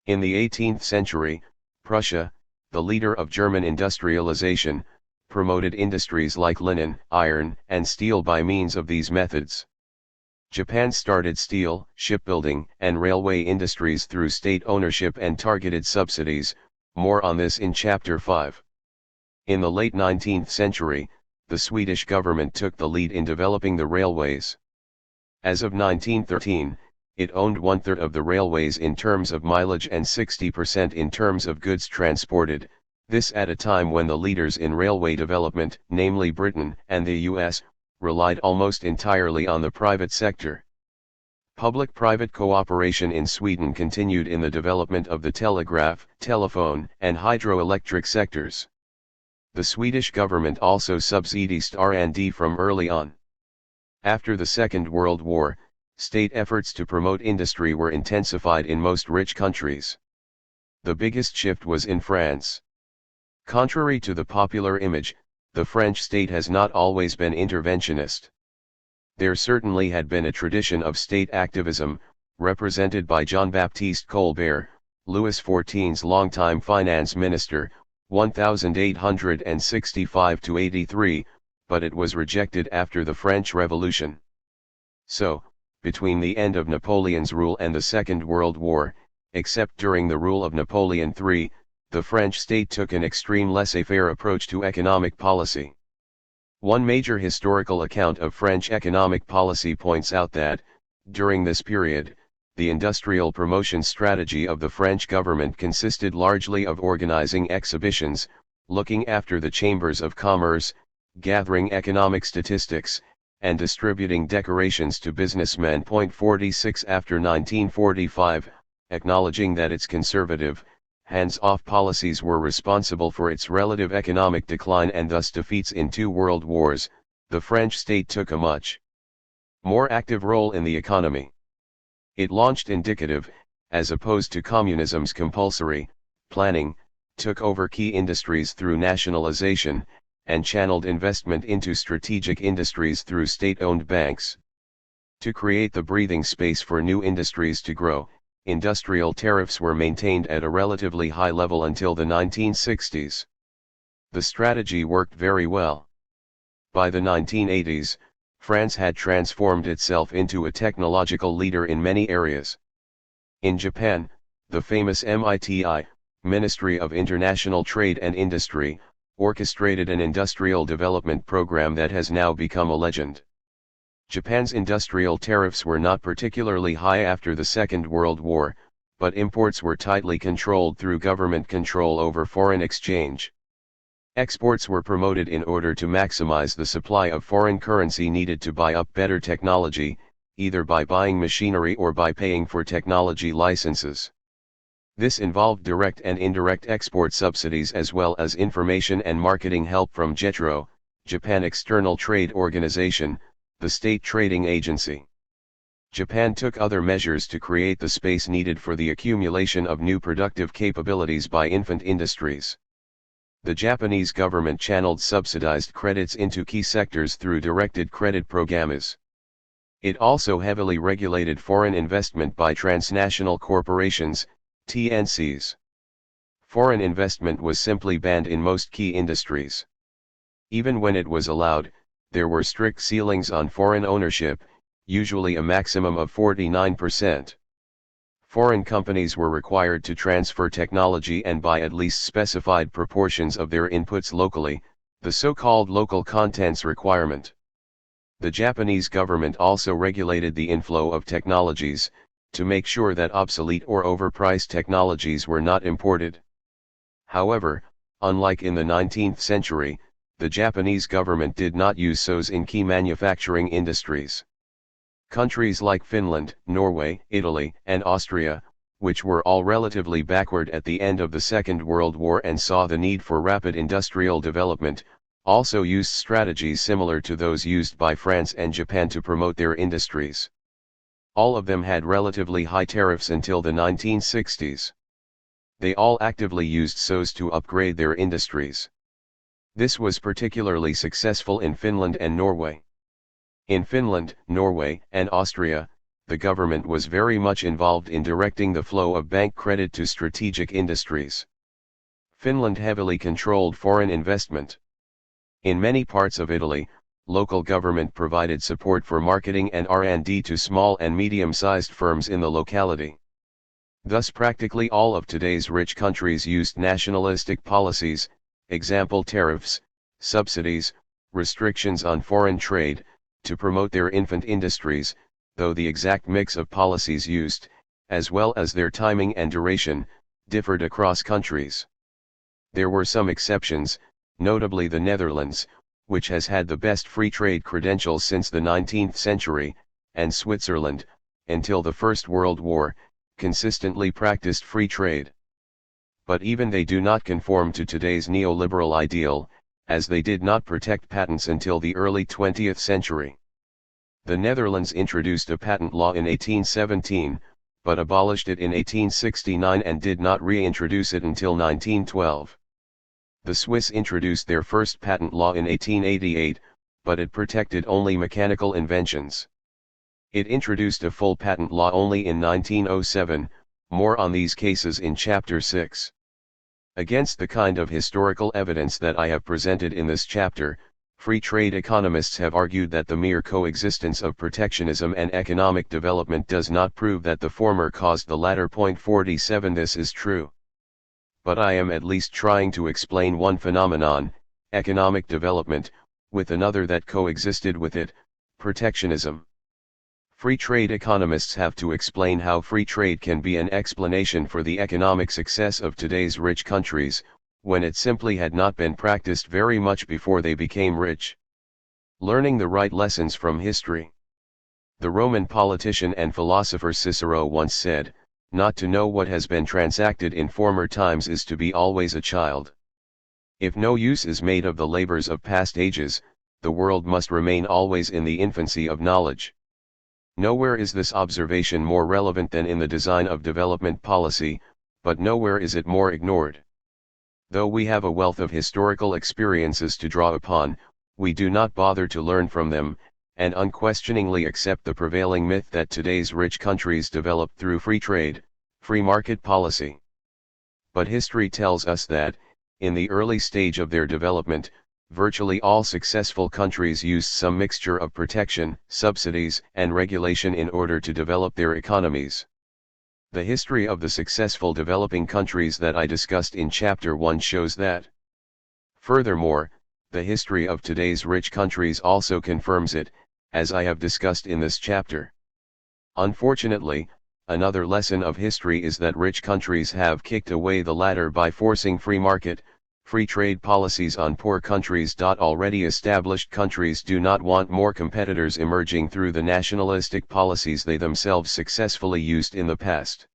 In the 18th century, Prussia, the leader of German industrialization, promoted industries like linen, iron, and steel by means of these methods. Japan started steel, shipbuilding, and railway industries through state ownership and targeted subsidies, more on this in Chapter 5. In the late 19th century, the Swedish government took the lead in developing the railways. As of 1913, it owned 1/3 of the railways in terms of mileage and 60% in terms of goods transported, this at a time when the leaders in railway development, namely Britain and the US, relied almost entirely on the private sector. Public-private cooperation in Sweden continued in the development of the telegraph, telephone, and hydroelectric sectors. The Swedish government also subsidized R&D from early on. After the Second World War, state efforts to promote industry were intensified in most rich countries. The biggest shift was in France. Contrary to the popular image, the French state has not always been interventionist. There certainly had been a tradition of state activism, represented by Jean-Baptiste Colbert, Louis XIV's longtime finance minister, 1865–83, but it was rejected after the French Revolution. So, between the end of Napoleon's rule and the Second World War, except during the rule of Napoleon III, the French state took an extreme laissez-faire approach to economic policy. One major historical account of French economic policy points out that, during this period, the industrial promotion strategy of the French government consisted largely of organizing exhibitions, looking after the chambers of commerce, gathering economic statistics, and distributing decorations to businessmen. 46 After 1945, acknowledging that its conservative, hands-off policies were responsible for its relative economic decline and thus defeats in 2 world wars, the French state took a much more active role in the economy. It launched indicative, as opposed to communism's compulsory, planning, took over key industries through nationalization, and channeled investment into strategic industries through state-owned banks. To create the breathing space for new industries to grow, industrial tariffs were maintained at a relatively high level until the 1960s. The strategy worked very well. By the 1980s, France had transformed itself into a technological leader in many areas. In Japan, the famous MITI, Ministry of International Trade and Industry, orchestrated an industrial development program that has now become a legend. Japan's industrial tariffs were not particularly high after the Second World War, but imports were tightly controlled through government control over foreign exchange. Exports were promoted in order to maximize the supply of foreign currency needed to buy up better technology, either by buying machinery or by paying for technology licenses. This involved direct and indirect export subsidies as well as information and marketing help from JETRO, Japan External Trade Organization, the state trading agency. Japan took other measures to create the space needed for the accumulation of new productive capabilities by infant industries. The Japanese government channeled subsidized credits into key sectors through directed credit programmes. It also heavily regulated foreign investment by transnational corporations, TNCs. Foreign investment was simply banned in most key industries. Even when it was allowed, there were strict ceilings on foreign ownership, usually a maximum of 49%. Foreign companies were required to transfer technology and buy at least specified proportions of their inputs locally, the so-called local contents requirement. The Japanese government also regulated the inflow of technologies, to make sure that obsolete or overpriced technologies were not imported. However, unlike in the 19th century, the Japanese government did not use SOEs in key manufacturing industries. Countries like Finland, Norway, Italy, and Austria, which were all relatively backward at the end of the Second World War and saw the need for rapid industrial development, also used strategies similar to those used by France and Japan to promote their industries. All of them had relatively high tariffs until the 1960s. They all actively used SOEs to upgrade their industries. This was particularly successful in Finland and Norway. In Finland, Norway, and Austria, the government was very much involved in directing the flow of bank credit to strategic industries. Finland heavily controlled foreign investment. In many parts of Italy, local government provided support for marketing and R&D to small and medium-sized firms in the locality. Thus practically all of today's rich countries used nationalistic policies, example tariffs, subsidies, restrictions on foreign trade, to promote their infant industries, though the exact mix of policies used, as well as their timing and duration, differed across countries. There were some exceptions, notably the Netherlands, which has had the best free trade credentials since the 19th century, and Switzerland, until the First World War, consistently practiced free trade. But even they do not conform to today's neoliberal ideal, as they did not protect patents until the early 20th century. The Netherlands introduced a patent law in 1817, but abolished it in 1869 and did not reintroduce it until 1912. The Swiss introduced their first patent law in 1888, but it protected only mechanical inventions. It introduced a full patent law only in 1907, more on these cases in Chapter 6. Against the kind of historical evidence that I have presented in this chapter, free trade economists have argued that the mere coexistence of protectionism and economic development does not prove that the former caused the latter. 47 This is true. But I am at least trying to explain one phenomenon, economic development, with another that coexisted with it, protectionism. Free trade economists have to explain how free trade can be an explanation for the economic success of today's rich countries, when it simply had not been practiced very much before they became rich. Learning the right lessons from history. The Roman politician and philosopher Cicero once said, "Not to know what has been transacted in former times is to be always a child." If no use is made of the labors of past ages, the world must remain always in the infancy of knowledge. Nowhere is this observation more relevant than in the design of development policy, but nowhere is it more ignored. Though we have a wealth of historical experiences to draw upon, we do not bother to learn from them, and unquestioningly accept the prevailing myth that today's rich countries developed through free trade, free market policy. But history tells us that, in the early stage of their development, virtually all successful countries used some mixture of protection, subsidies, and regulation in order to develop their economies. The history of the successful developing countries that I discussed in Chapter 1 shows that. Furthermore, the history of today's rich countries also confirms it, as I have discussed in this chapter. Unfortunately, another lesson of history is that rich countries have kicked away the ladder by forcing free market, free trade policies on poor countries. Already established countries do not want more competitors emerging through the nationalistic policies they themselves successfully used in the past.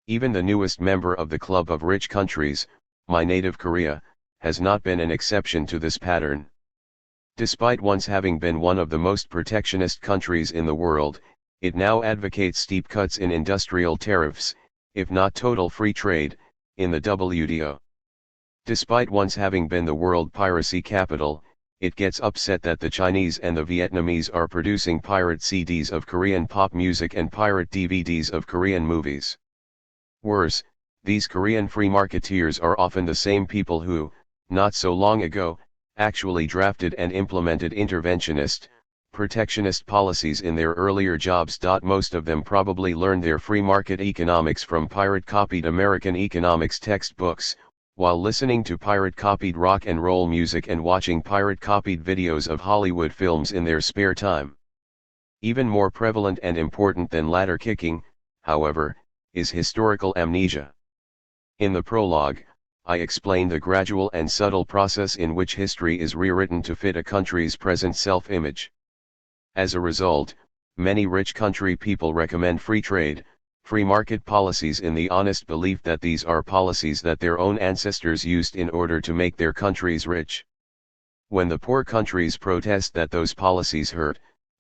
Even the newest member of the Club of Rich Countries, my native Korea, has not been an exception to this pattern. Despite once having been one of the most protectionist countries in the world, it now advocates steep cuts in industrial tariffs, if not total free trade, in the WTO. Despite once having been the world piracy capital, it gets upset that the Chinese and the Vietnamese are producing pirate CDs of Korean pop music and pirate DVDs of Korean movies. Worse, these Korean free marketeers are often the same people who, not so long ago, actually drafted and implemented interventionist, protectionist policies in their earlier jobs. Most of them probably learned their free market economics from pirate-copied American economics textbooks, while listening to pirate-copied rock and roll music and watching pirate-copied videos of Hollywood films in their spare time. Even more prevalent and important than ladder kicking, however, is historical amnesia. In the prologue, I explain the gradual and subtle process in which history is rewritten to fit a country's present self-image. As a result, many rich country people recommend free trade, free market policies in the honest belief that these are policies that their own ancestors used in order to make their countries rich. When the poor countries protest that those policies hurt,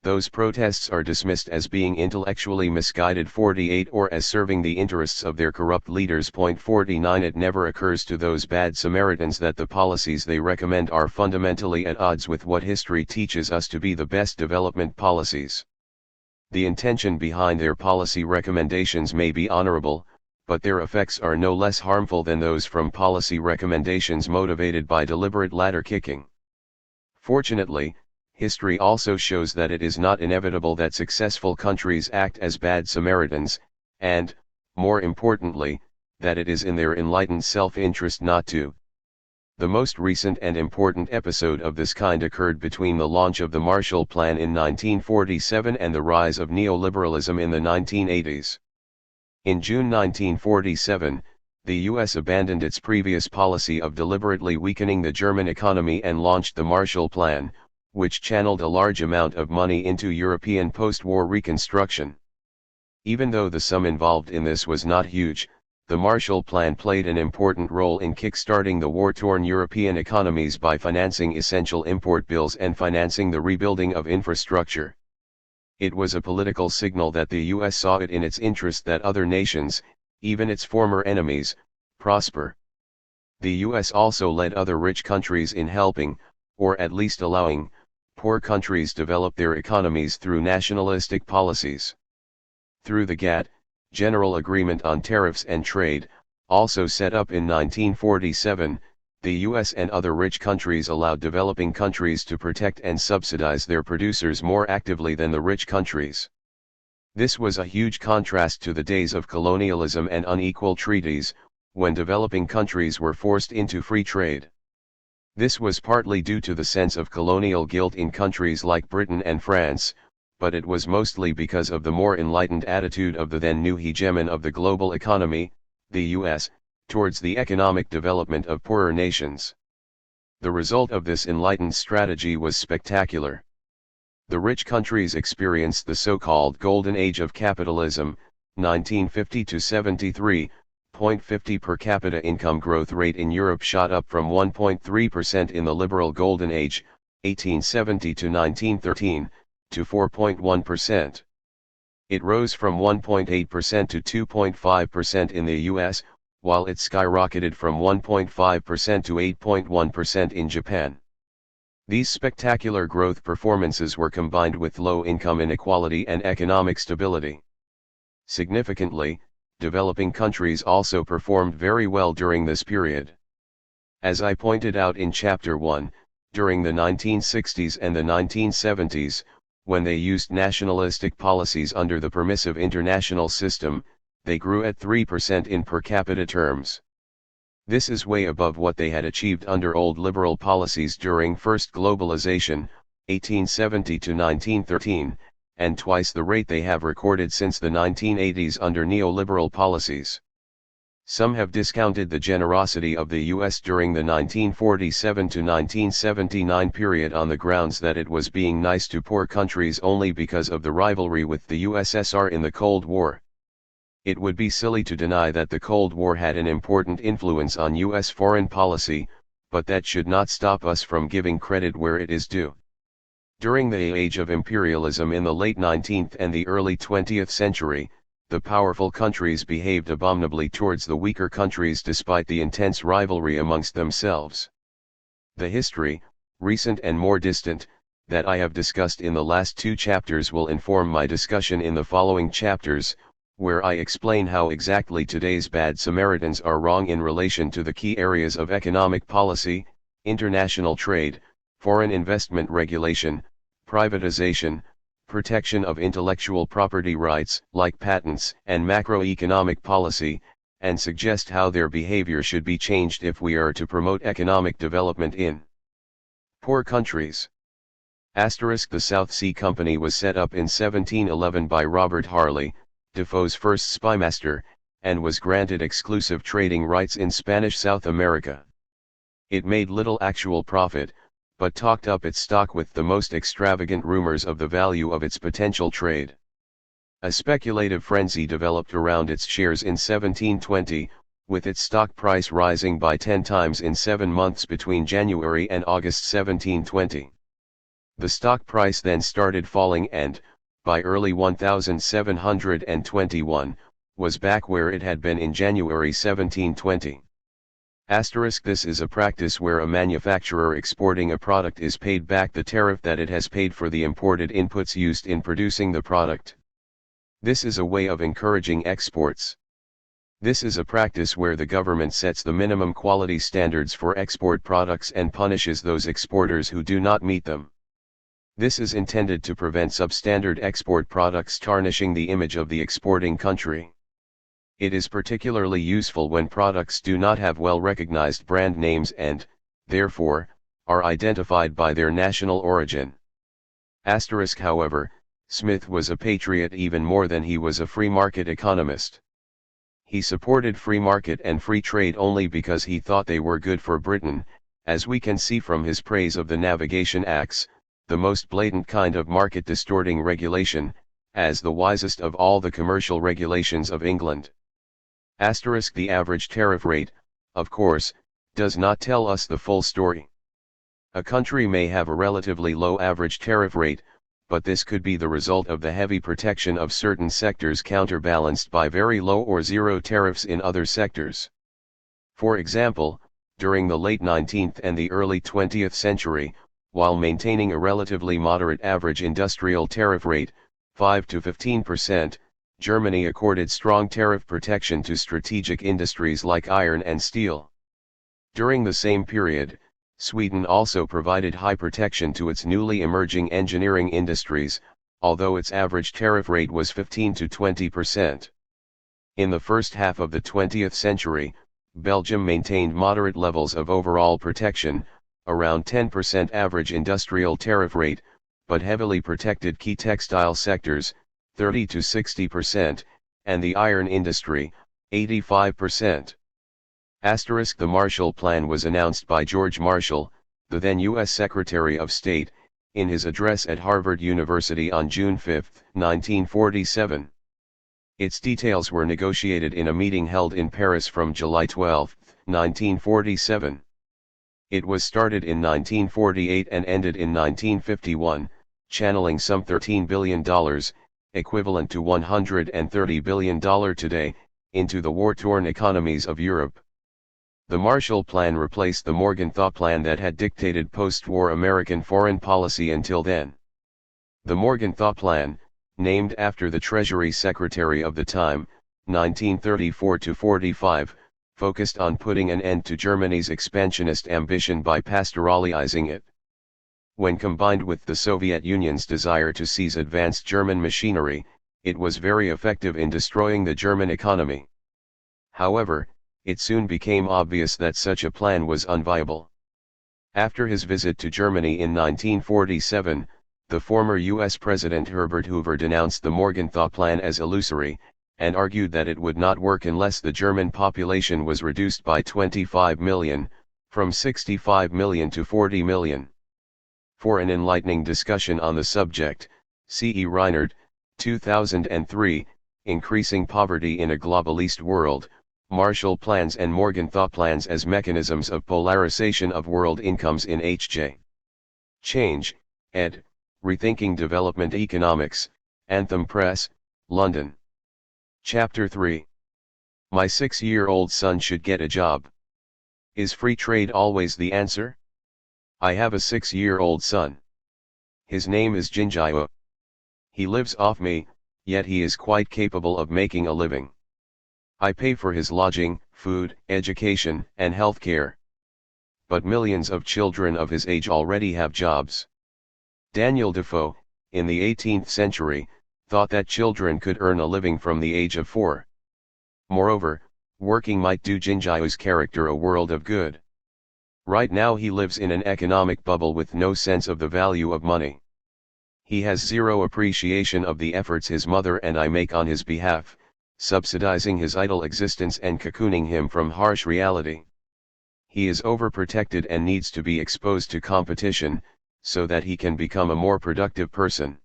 those protests are dismissed as being intellectually misguided. 48 Or as serving the interests of their corrupt leaders. 49 It never occurs to those bad Samaritans that the policies they recommend are fundamentally at odds with what history teaches us to be the best development policies. The intention behind their policy recommendations may be honorable, but their effects are no less harmful than those from policy recommendations motivated by deliberate ladder kicking. Fortunately, history also shows that it is not inevitable that successful countries act as bad Samaritans, and, more importantly, that it is in their enlightened self-interest not to. The most recent and important episode of this kind occurred between the launch of the Marshall Plan in 1947 and the rise of neoliberalism in the 1980s. In June 1947, the U.S. abandoned its previous policy of deliberately weakening the German economy and launched the Marshall Plan, which channeled a large amount of money into European post-war reconstruction. Even though the sum involved in this was not huge, the Marshall Plan played an important role in kick-starting the war-torn European economies by financing essential import bills and financing the rebuilding of infrastructure. It was a political signal that the U.S. saw it in its interest that other nations, even its former enemies, prosper. The U.S. also led other rich countries in helping, or at least allowing, poor countries develop their economies through nationalistic policies. Through the GATT, General Agreement on Tariffs and Trade, also set up in 1947, the U.S. and other rich countries allowed developing countries to protect and subsidize their producers more actively than the rich countries. This was a huge contrast to the days of colonialism and unequal treaties, when developing countries were forced into free trade. This was partly due to the sense of colonial guilt in countries like Britain and France, but it was mostly because of the more enlightened attitude of the then new hegemon of the global economy, the U.S., towards the economic development of poorer nations. The result of this enlightened strategy was spectacular. The rich countries experienced the so-called Golden Age of Capitalism, 1950 to 73. 0.50 per capita income growth rate in Europe shot up from 1.3% in the liberal Golden Age, 1870 to 1913, to 4.1%. It rose from 1.8% to 2.5% in the US, while it skyrocketed from 1.5% to 8.1% in Japan. These spectacular growth performances were combined with low income inequality and economic stability. Significantly, developing countries also performed very well during this period. As I pointed out in Chapter 1, during the 1960s and the 1970s, when they used nationalistic policies under the permissive international system, they grew at 3% in per capita terms. This is way above what they had achieved under old liberal policies during first globalization, 1870 to 1913, and twice the rate they have recorded since the 1980s under neoliberal policies. Some have discounted the generosity of the U.S. during the 1947 to 1979 period on the grounds that it was being nice to poor countries only because of the rivalry with the USSR in the Cold War. It would be silly to deny that the Cold War had an important influence on U.S. foreign policy, but that should not stop us from giving credit where it is due. During the age of imperialism in the late 19th and the early 20th century, the powerful countries behaved abominably towards the weaker countries despite the intense rivalry amongst themselves. The history, recent and more distant, that I have discussed in the last two chapters will inform my discussion in the following chapters, where I explain how exactly today's bad Samaritans are wrong in relation to the key areas of economic policy, international trade, foreign investment regulation, privatization, protection of intellectual property rights like patents and macroeconomic policy, and suggest how their behavior should be changed if we are to promote economic development in poor countries. The South Sea Company was set up in 1711 by Robert Harley, Defoe's first spymaster, and was granted exclusive trading rights in Spanish South America. It made little actual profit, but talked up its stock with the most extravagant rumors of the value of its potential trade. A speculative frenzy developed around its shares in 1720, with its stock price rising by 10 times in 7 months between January and August 1720. The stock price then started falling and, by early 1721, was back where it had been in January 1720. This is a practice where a manufacturer exporting a product is paid back the tariff that it has paid for the imported inputs used in producing the product. This is a way of encouraging exports. This is a practice where the government sets the minimum quality standards for export products and punishes those exporters who do not meet them. This is intended to prevent substandard export products tarnishing the image of the exporting country. It is particularly useful when products do not have well-recognized brand names and, therefore, are identified by their national origin. However, Smith was a patriot even more than he was a free market economist. He supported free market and free trade only because he thought they were good for Britain, as we can see from his praise of the Navigation Acts, the most blatant kind of market-distorting regulation, as the wisest of all the commercial regulations of England. The average tariff rate, of course, does not tell us the full story. A country may have a relatively low average tariff rate, but this could be the result of the heavy protection of certain sectors counterbalanced by very low or zero tariffs in other sectors. For example, during the late 19th and the early 20th century, while maintaining a relatively moderate average industrial tariff rate, 5 to 15%, Germany accorded strong tariff protection to strategic industries like iron and steel. During the same period, Sweden also provided high protection to its newly emerging engineering industries, although its average tariff rate was 15 to 20%. In the first half of the 20th century, Belgium maintained moderate levels of overall protection, around 10% average industrial tariff rate, but heavily protected key textile sectors, 30 to 60%, and the iron industry, 85%. The Marshall Plan was announced by George Marshall, the then U.S. Secretary of State, in his address at Harvard University on June 5, 1947. Its details were negotiated in a meeting held in Paris from July 12, 1947. It was started in 1948 and ended in 1951, channeling some $13 billion, equivalent to $130 billion today, into the war-torn economies of Europe. The Marshall Plan replaced the Morgenthau Plan that had dictated post-war American foreign policy until then. The Morgenthau Plan, named after the Treasury Secretary of the time, 1934-45, focused on putting an end to Germany's expansionist ambition by pastoralizing it. When combined with the Soviet Union's desire to seize advanced German machinery, it was very effective in destroying the German economy. However, it soon became obvious that such a plan was unviable. After his visit to Germany in 1947, the former U.S. President Herbert Hoover denounced the Morgenthau Plan as illusory, and argued that it would not work unless the German population was reduced by 25 million, from 65 million to 40 million. For an enlightening discussion on the subject, C. E. Reinert, 2003, Increasing Poverty in a Globalist World, Marshall Plans and Morgenthau Plans as Mechanisms of Polarization of World Incomes in H.J. Change, ed., Rethinking Development Economics, Anthem Press, London. Chapter 3. My 6-year-old son should get a job. Is free trade always the answer? I have a 6-year-old son. His name is Jinjai. He lives off me, yet he is quite capable of making a living. I pay for his lodging, food, education, and health care. But millions of children of his age already have jobs. Daniel Defoe, in the 18th century, thought that children could earn a living from the age of 4. Moreover, working might do Jinjai's character a world of good. Right now he lives in an economic bubble with no sense of the value of money. He has zero appreciation of the efforts his mother and I make on his behalf, subsidizing his idle existence and cocooning him from harsh reality. He is overprotected and needs to be exposed to competition, so that he can become a more productive person.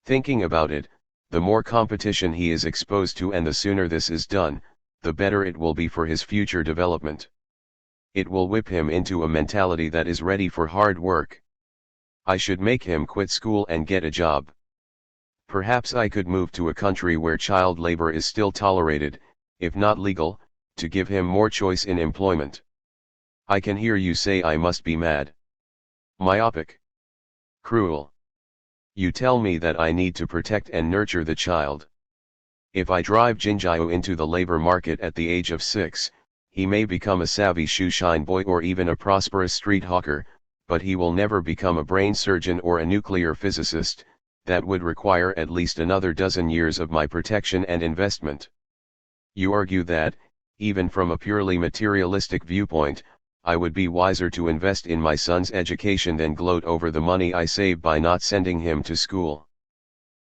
Thinking about it, the more competition he is exposed to and the sooner this is done, the better it will be for his future development. It will whip him into a mentality that is ready for hard work. I should make him quit school and get a job. Perhaps I could move to a country where child labor is still tolerated, if not legal, to give him more choice in employment. I can hear you say I must be mad. Myopic. Cruel. You tell me that I need to protect and nurture the child. If I drive Jinjiao into the labor market at the age of 6, he may become a savvy shoeshine boy or even a prosperous street hawker, but he will never become a brain surgeon or a nuclear physicist. That would require at least another dozen years of my protection and investment. You argue that, even from a purely materialistic viewpoint, I would be wiser to invest in my son's education than gloat over the money I save by not sending him to school.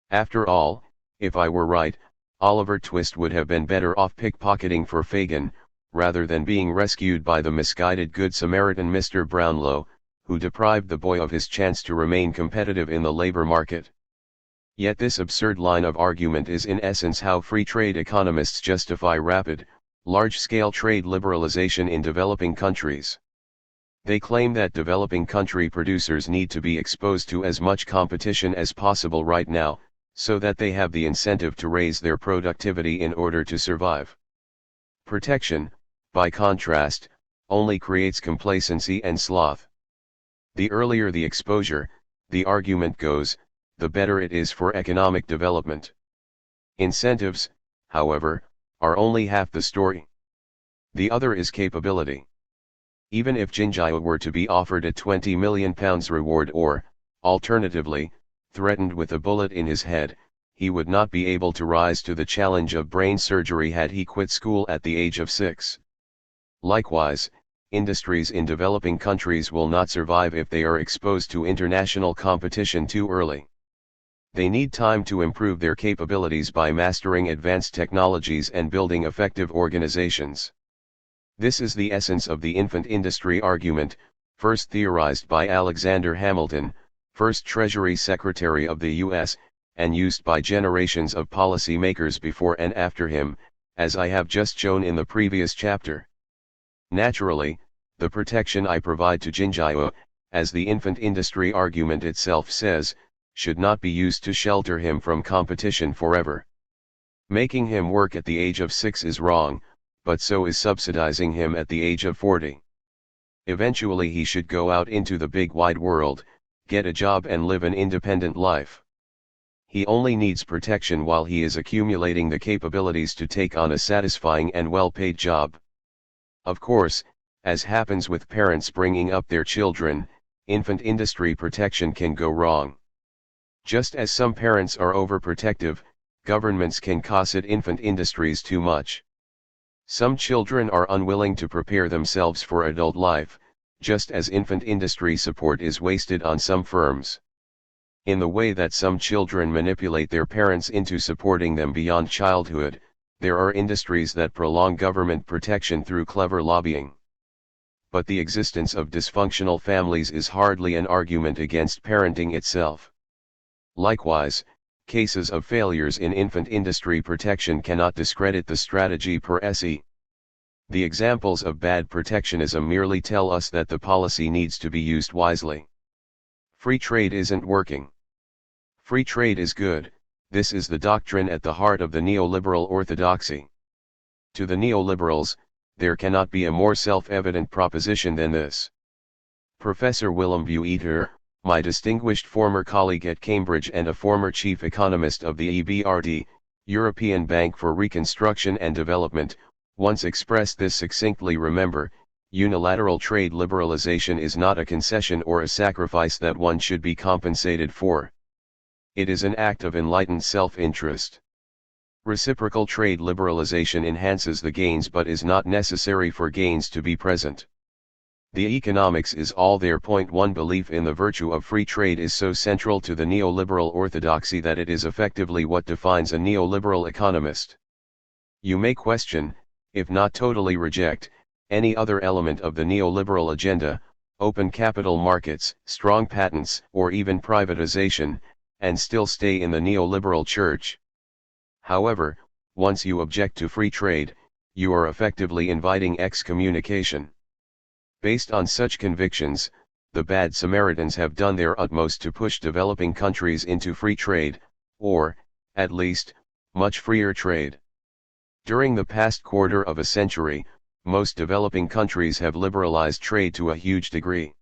After all, if I were right, Oliver Twist would have been better off pickpocketing for Fagin, rather than being rescued by the misguided Good Samaritan Mr. Brownlow, who deprived the boy of his chance to remain competitive in the labor market. Yet this absurd line of argument is in essence how free trade economists justify rapid, large-scale trade liberalization in developing countries. They claim that developing country producers need to be exposed to as much competition as possible right now, so that they have the incentive to raise their productivity in order to survive. Protection, by contrast, only creates complacency and sloth. The earlier the exposure, the argument goes, the better it is for economic development. Incentives, however, are only half the story. The other is capability. Even if Jinjiao were to be offered a £20 million reward or, alternatively, threatened with a bullet in his head, he would not be able to rise to the challenge of brain surgery had he quit school at the age of 6. Likewise, industries in developing countries will not survive if they are exposed to international competition too early. They need time to improve their capabilities by mastering advanced technologies and building effective organizations. This is the essence of the infant industry argument, first theorized by Alexander Hamilton, first Treasury Secretary of the U.S., and used by generations of policy makers before and after him, as I have just shown in the previous chapter. Naturally, the protection I provide to Jinjiao, as the infant industry argument itself says, should not be used to shelter him from competition forever. Making him work at the age of 6 is wrong, but so is subsidizing him at the age of 40. Eventually he should go out into the big wide world, get a job and live an independent life. He only needs protection while he is accumulating the capabilities to take on a satisfying and well-paid job. Of course, as happens with parents bringing up their children, infant industry protection can go wrong. Just as some parents are overprotective, governments can cosset infant industries too much. Some children are unwilling to prepare themselves for adult life, just as infant industry support is wasted on some firms. In the way that some children manipulate their parents into supporting them beyond childhood, there are industries that prolong government protection through clever lobbying. But the existence of dysfunctional families is hardly an argument against parenting itself. Likewise, cases of failures in infant industry protection cannot discredit the strategy per se. The examples of bad protectionism merely tell us that the policy needs to be used wisely. Free trade isn't working. Free trade is good, this is the doctrine at the heart of the neoliberal orthodoxy. To the neoliberals, there cannot be a more self-evident proposition than this. Professor Willem Bueter, my distinguished former colleague at Cambridge and a former chief economist of the EBRD, European Bank for Reconstruction and Development, once expressed this succinctly: remember, unilateral trade liberalization is not a concession or a sacrifice that one should be compensated for. It is an act of enlightened self-interest. Reciprocal trade liberalization enhances the gains but is not necessary for gains to be present. The economics is all there. Point 1 Belief in the virtue of free trade is so central to the neoliberal orthodoxy that it is effectively what defines a neoliberal economist. You may question, if not totally reject, any other element of the neoliberal agenda, open capital markets, strong patents, or even privatization, and still stay in the neoliberal church. However, once you object to free trade, you are effectively inviting excommunication. Based on such convictions, the bad Samaritans have done their utmost to push developing countries into free trade, or, at least, much freer trade. During the past quarter of a century, most developing countries have liberalized trade to a huge degree.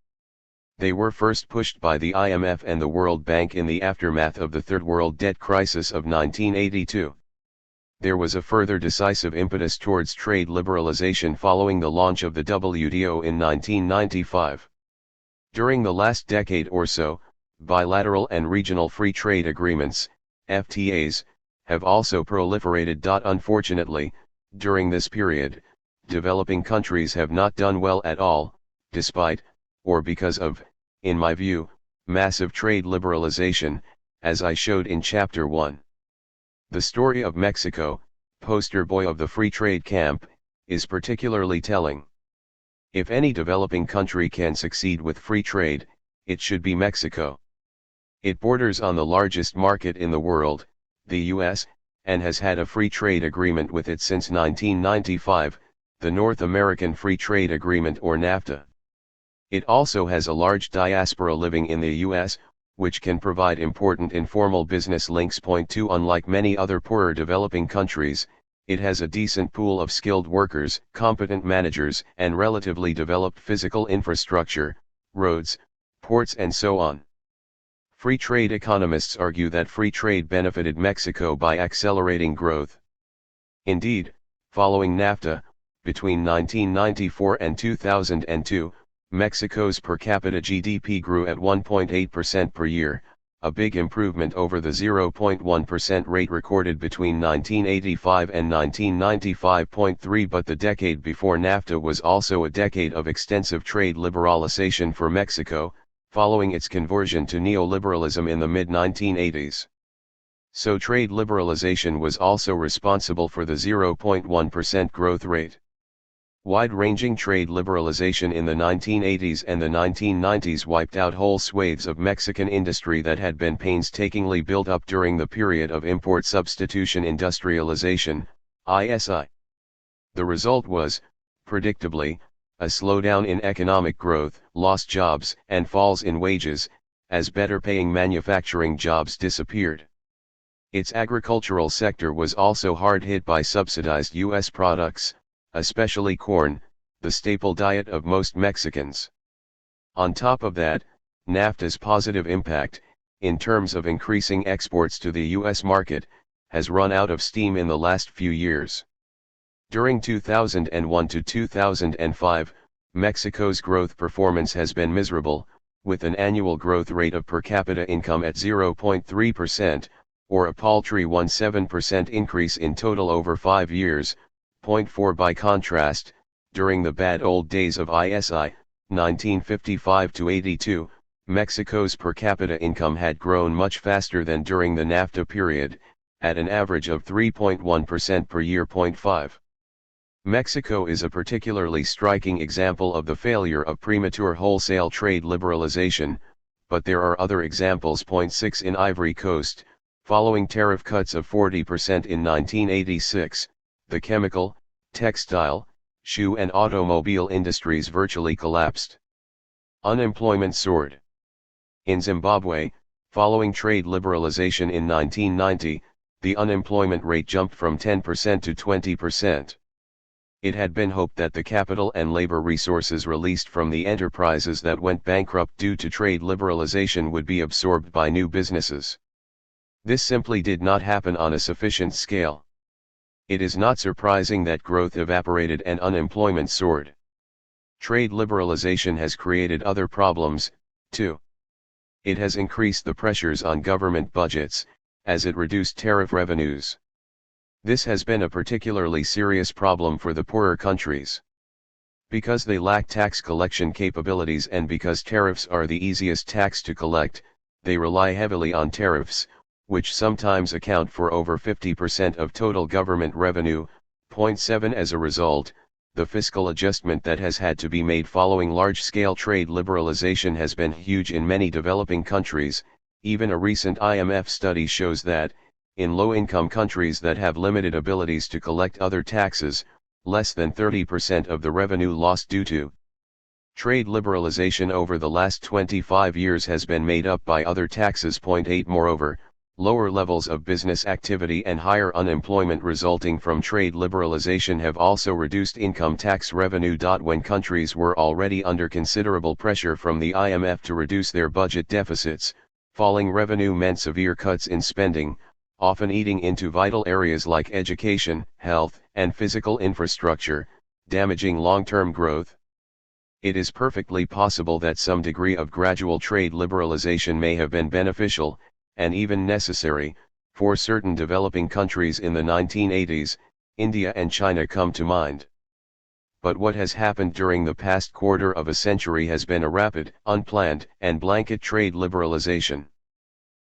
They were first pushed by the IMF and the World Bank in the aftermath of the Third World Debt Crisis of 1982. There was a further decisive impetus towards trade liberalization following the launch of the WTO in 1995. During the last decade or so, bilateral and regional free trade agreements, FTAs, have also proliferated. Unfortunately, during this period, developing countries have not done well at all, despite, or because of, in my view, massive trade liberalization, as I showed in Chapter 1. The story of Mexico, poster boy of the free trade camp, is particularly telling. If any developing country can succeed with free trade, it should be Mexico. It borders on the largest market in the world, the US, and has had a free trade agreement with it since 1995, the North American Free Trade Agreement or NAFTA. It also has a large diaspora living in the US, which can provide important informal business links. Point 2. Unlike many other poorer developing countries, it has a decent pool of skilled workers, competent managers, and relatively developed physical infrastructure, roads, ports and so on. Free trade economists argue that free trade benefited Mexico by accelerating growth. Indeed, following NAFTA, between 1994 and 2002, Mexico's per capita GDP grew at 1.8% per year, a big improvement over the 0.1% rate recorded between 1985 and 1995.3. But the decade before NAFTA was also a decade of extensive trade liberalization for Mexico, following its conversion to neoliberalism in the mid-1980s. So trade liberalization was also responsible for the 0.1% growth rate. Wide-ranging trade liberalization in the 1980s and the 1990s wiped out whole swathes of Mexican industry that had been painstakingly built up during the period of import substitution industrialization, ISI. The result was, predictably, a slowdown in economic growth, lost jobs, and falls in wages, as better-paying manufacturing jobs disappeared. Its agricultural sector was also hard hit by subsidized U.S. products, especially corn, the staple diet of most Mexicans. On top of that, NAFTA's positive impact, in terms of increasing exports to the U.S. market, has run out of steam in the last few years. During 2001 to 2005, Mexico's growth performance has been miserable, with an annual growth rate of per capita income at 0.3%, or a paltry 17% increase in total over 5 years. 0.4. By contrast, during the bad old days of ISI, 1955 to 82, Mexico's per capita income had grown much faster than during the NAFTA period, at an average of 3.1% per year. 0.5. Mexico is a particularly striking example of the failure of premature wholesale trade liberalization, but there are other examples. 0.6. In Ivory Coast, following tariff cuts of 40% in 1986, the chemical, textile, shoe and automobile industries virtually collapsed. Unemployment soared. In Zimbabwe, following trade liberalization in 1990, the unemployment rate jumped from 10% to 20%. It had been hoped that the capital and labor resources released from the enterprises that went bankrupt due to trade liberalization would be absorbed by new businesses. This simply did not happen on a sufficient scale. It is not surprising that growth evaporated and unemployment soared. Trade liberalization has created other problems, too. It has increased the pressures on government budgets, as it reduced tariff revenues. This has been a particularly serious problem for the poorer countries. Because they lack tax collection capabilities and because tariffs are the easiest tax to collect, they rely heavily on tariffs, which sometimes account for over 50% of total government revenue. 0.7. As a result, the fiscal adjustment that has had to be made following large-scale trade liberalization has been huge in many developing countries. Even a recent IMF study shows that, in low-income countries that have limited abilities to collect other taxes, less than 30% of the revenue lost due to Trade liberalization over the last 25 years has been made up by other taxes. 8 Moreover, lower levels of business activity and higher unemployment resulting from trade liberalization have also reduced income tax revenue. When countries were already under considerable pressure from the IMF to reduce their budget deficits, falling revenue meant severe cuts in spending, often eating into vital areas like education, health, and physical infrastructure, damaging long-term growth. It is perfectly possible that some degree of gradual trade liberalization may have been beneficial, and even necessary, for certain developing countries in the 1980s, India and China come to mind. But what has happened during the past quarter of a century has been a rapid, unplanned, and blanket trade liberalization.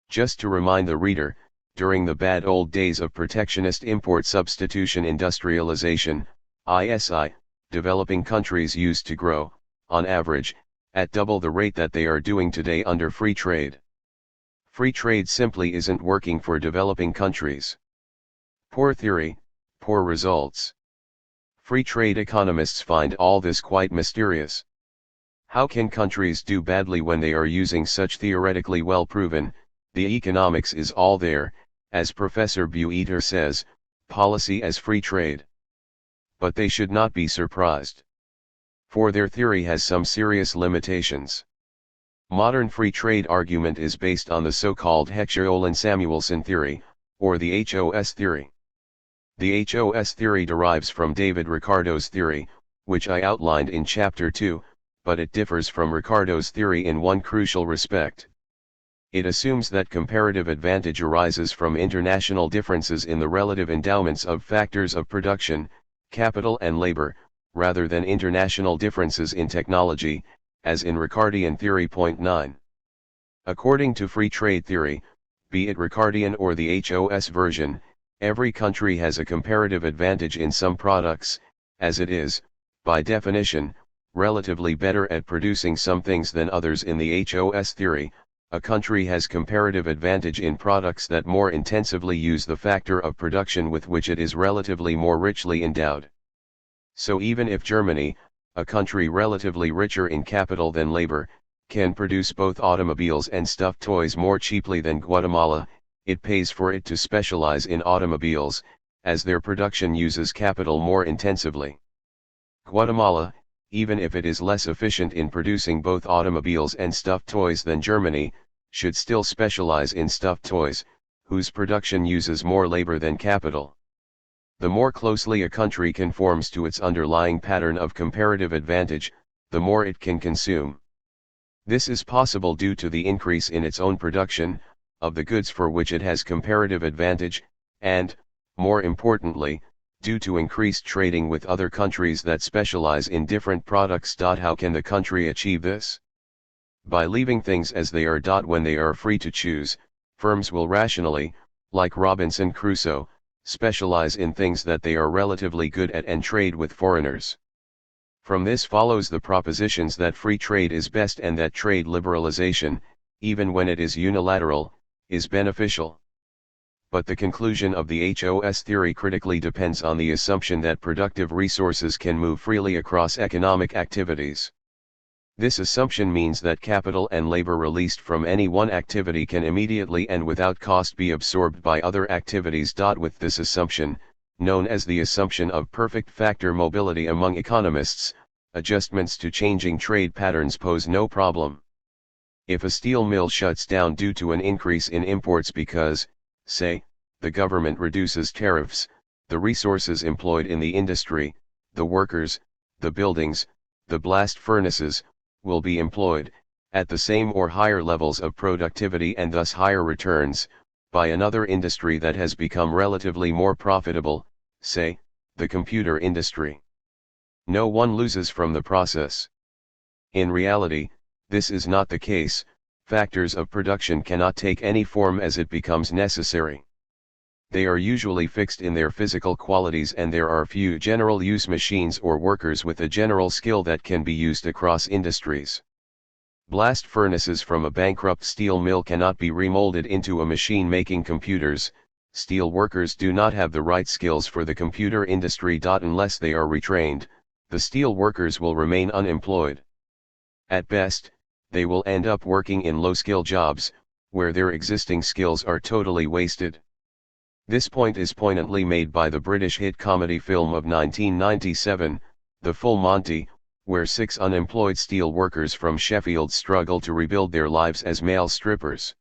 Just to remind the reader, during the bad old days of protectionist import substitution industrialization, ISI, developing countries used to grow, on average, at double the rate that they are doing today under free trade. Free trade simply isn't working for developing countries. Poor theory, poor results. Free trade economists find all this quite mysterious. How can countries do badly when they are using such theoretically well-proven, the economics is all there, as Professor Bueter says, policy as free trade? But they should not be surprised. For their theory has some serious limitations. Modern free trade argument is based on the so-called Heckscher-Ohlin-Samuelson theory, or the HOS theory. The HOS theory derives from David Ricardo's theory, which I outlined in Chapter 2, but it differs from Ricardo's theory in one crucial respect. It assumes that comparative advantage arises from international differences in the relative endowments of factors of production, capital and labor, rather than international differences in technology, as in Ricardian theory. 9. According to free trade theory, be it Ricardian or the HOS version, every country has a comparative advantage in some products, as it is, by definition, relatively better at producing some things than others. In the HOS theory, a country has comparative advantage in products that more intensively use the factor of production with which it is relatively more richly endowed. So even if Germany, a country relatively richer in capital than labor, can produce both automobiles and stuffed toys more cheaply than Guatemala, it pays for it to specialize in automobiles, as their production uses capital more intensively. Guatemala, even if it is less efficient in producing both automobiles and stuffed toys than Germany, should still specialize in stuffed toys, whose production uses more labor than capital. The more closely a country conforms to its underlying pattern of comparative advantage, the more it can consume. This is possible due to the increase in its own production, of the goods for which it has comparative advantage, and, more importantly, due to increased trading with other countries that specialize in different products. How can the country achieve this? By leaving things as they are. When they are free to choose, firms will rationally, like Robinson Crusoe, specialize in things that they are relatively good at and trade with foreigners. From this follows the propositions that free trade is best and that trade liberalization, even when it is unilateral, is beneficial. But the conclusion of the HOS theory critically depends on the assumption that productive resources can move freely across economic activities. This assumption means that capital and labor released from any one activity can immediately and without cost be absorbed by other activities. With this assumption, known as the assumption of perfect factor mobility among economists, adjustments to changing trade patterns pose no problem. If a steel mill shuts down due to an increase in imports because, say, the government reduces tariffs, the resources employed in the industry, the workers, the buildings, the blast furnaces, will be employed, at the same or higher levels of productivity and thus higher returns, by another industry that has become relatively more profitable, say, the computer industry. No one loses from the process. In reality, this is not the case. Factors of production cannot take any form as it becomes necessary. They are usually fixed in their physical qualities, and there are few general-use machines or workers with a general skill that can be used across industries. Blast furnaces from a bankrupt steel mill cannot be remolded into a machine making computers. Steel workers do not have the right skills for the computer industry. Unless they are retrained, the steel workers will remain unemployed. At best, they will end up working in low-skill jobs, where their existing skills are totally wasted. This point is poignantly made by the British hit comedy film of 1997, The Full Monty, where 6 unemployed steel workers from Sheffield struggle to rebuild their lives as male strippers.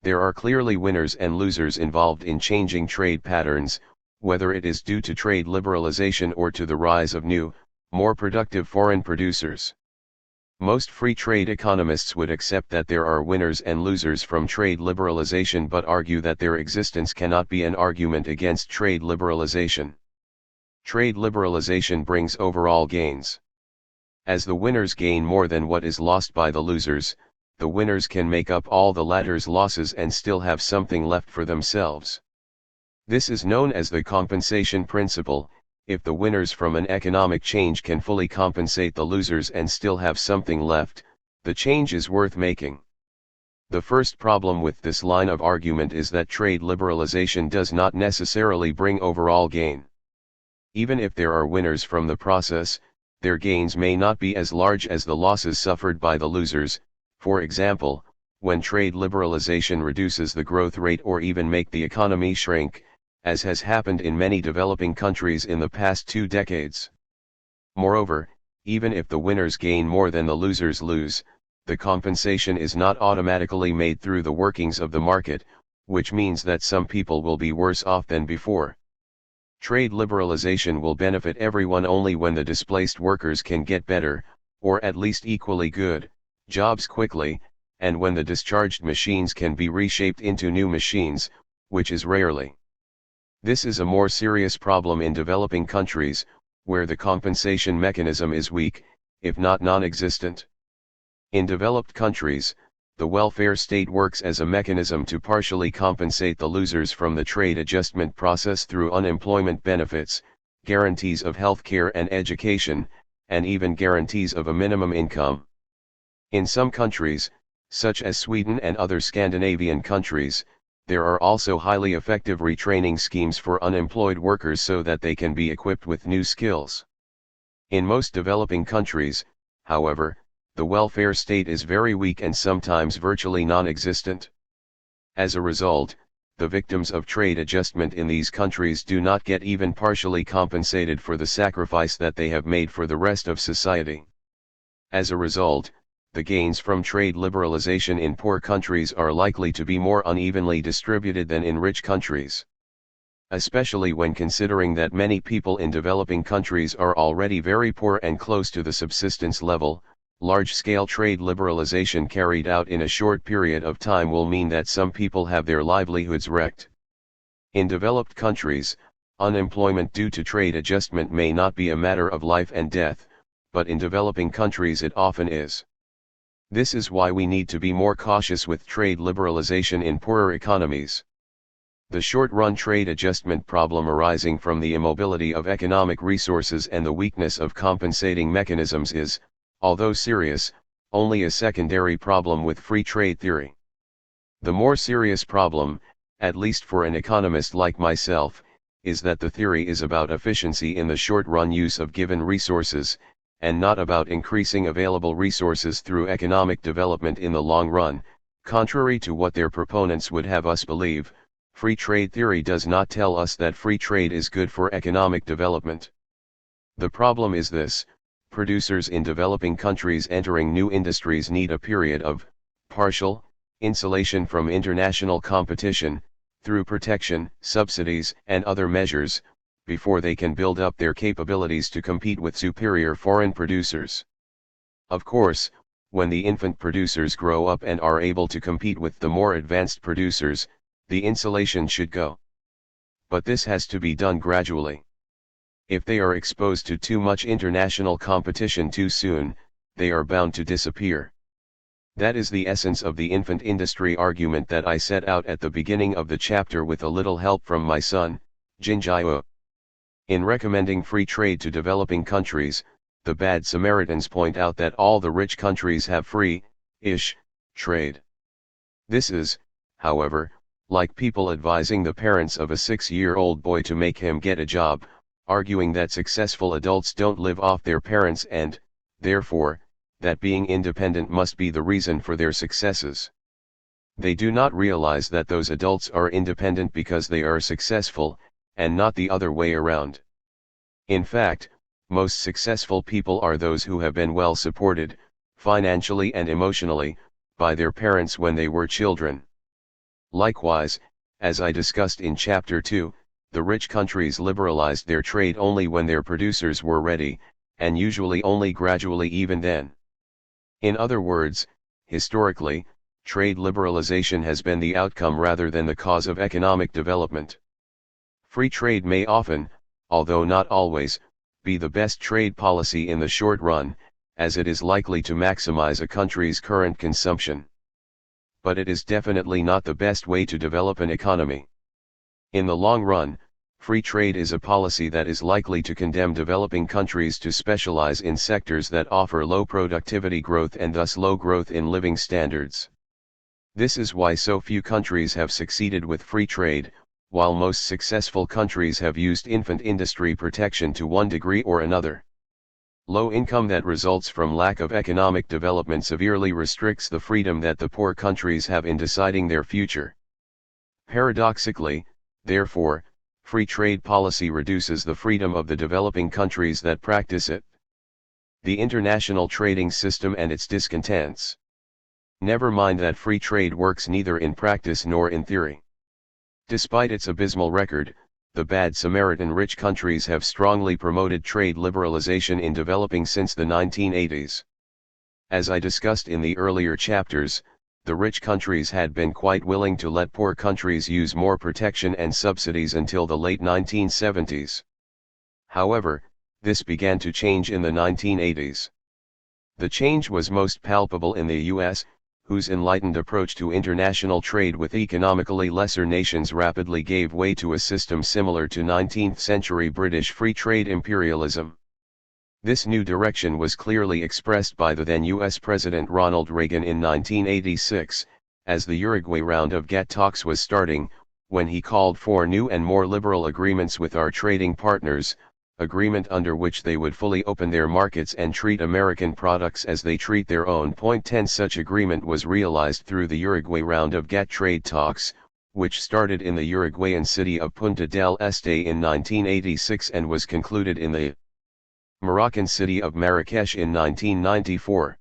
There are clearly winners and losers involved in changing trade patterns, whether it is due to trade liberalization or to the rise of new, more productive foreign producers. Most free trade economists would accept that there are winners and losers from trade liberalization, but argue that their existence cannot be an argument against trade liberalization. Trade liberalization brings overall gains. As the winners gain more than what is lost by the losers, the winners can make up all the latter's losses and still have something left for themselves. This is known as the compensation principle. If the winners from an economic change can fully compensate the losers and still have something left, the change is worth making. The first problem with this line of argument is that trade liberalization does not necessarily bring overall gain. Even if there are winners from the process, their gains may not be as large as the losses suffered by the losers. For example, when trade liberalization reduces the growth rate or even make the economy shrink, as has happened in many developing countries in the past 2 decades. Moreover, even if the winners gain more than the losers lose, the compensation is not automatically made through the workings of the market, which means that some people will be worse off than before. Trade liberalization will benefit everyone only when the displaced workers can get better, or at least equally good, jobs quickly, and when the discharged machines can be reshaped into new machines, which is rarely. This is a more serious problem in developing countries, where the compensation mechanism is weak, if not non-existent. In developed countries, the welfare state works as a mechanism to partially compensate the losers from the trade adjustment process through unemployment benefits, guarantees of health care and education, and even guarantees of a minimum income. In some countries, such as Sweden and other Scandinavian countries, there are also highly effective retraining schemes for unemployed workers so that they can be equipped with new skills. In most developing countries, however, the welfare state is very weak and sometimes virtually non-existent. As a result, the victims of trade adjustment in these countries do not get even partially compensated for the sacrifice that they have made for the rest of society. As a result, the gains from trade liberalization in poor countries are likely to be more unevenly distributed than in rich countries. Especially when considering that many people in developing countries are already very poor and close to the subsistence level, large-scale trade liberalization carried out in a short period of time will mean that some people have their livelihoods wrecked. In developed countries, unemployment due to trade adjustment may not be a matter of life and death, but in developing countries it often is. This is why we need to be more cautious with trade liberalization in poorer economies. The short-run trade adjustment problem arising from the immobility of economic resources and the weakness of compensating mechanisms is, although serious, only a secondary problem with free trade theory. The more serious problem, at least for an economist like myself, is that the theory is about efficiency in the short-run use of given resources, and not about increasing available resources through economic development in the long run. Contrary to what their proponents would have us believe, free trade theory does not tell us that free trade is good for economic development. The problem is this: producers in developing countries entering new industries need a period of partial insulation from international competition, through protection, subsidies, and other measures, before they can build up their capabilities to compete with superior foreign producers. Of course, when the infant producers grow up and are able to compete with the more advanced producers, the insulation should go. But this has to be done gradually. If they are exposed to too much international competition too soon, they are bound to disappear. That is the essence of the infant industry argument that I set out at the beginning of the chapter with a little help from my son, Jin Jae-woo. In recommending free trade to developing countries, the Bad Samaritans point out that all the rich countries have free-ish trade. This is, however, like people advising the parents of a 6-year-old boy to make him get a job, arguing that successful adults don't live off their parents and, therefore, that being independent must be the reason for their successes. They do not realize that those adults are independent because they are successful, and not the other way around. In fact, most successful people are those who have been well supported, financially and emotionally, by their parents when they were children. Likewise, as I discussed in Chapter 2, the rich countries liberalized their trade only when their producers were ready, and usually only gradually even then. In other words, historically, trade liberalization has been the outcome rather than the cause of economic development. Free trade may often, although not always, be the best trade policy in the short run, as it is likely to maximize a country's current consumption. But it is definitely not the best way to develop an economy. In the long run, free trade is a policy that is likely to condemn developing countries to specialize in sectors that offer low productivity growth and thus low growth in living standards. This is why so few countries have succeeded with free trade, while most successful countries have used infant industry protection to one degree or another. Low income that results from lack of economic development severely restricts the freedom that the poor countries have in deciding their future. Paradoxically, therefore, free trade policy reduces the freedom of the developing countries that practice it. The international trading system and its discontents. Never mind that free trade works neither in practice nor in theory. Despite its abysmal record, the bad Samaritan rich countries have strongly promoted trade liberalization in developing since the 1980s. As I discussed in the earlier chapters, the rich countries had been quite willing to let poor countries use more protection and subsidies until the late 1970s. However, this began to change in the 1980s. The change was most palpable in the US, whose enlightened approach to international trade with economically lesser nations rapidly gave way to a system similar to 19th-century British free trade imperialism. This new direction was clearly expressed by the then US President Ronald Reagan in 1986, as the Uruguay round of GATT talks was starting, when he called for new and more liberal agreements with our trading partners, agreement under which they would fully open their markets and treat American products as they treat their own. 10 Such agreement was realized through the Uruguay round of GATT trade talks, which started in the Uruguayan city of Punta del Este in 1986 and was concluded in the Moroccan city of Marrakesh in 1994.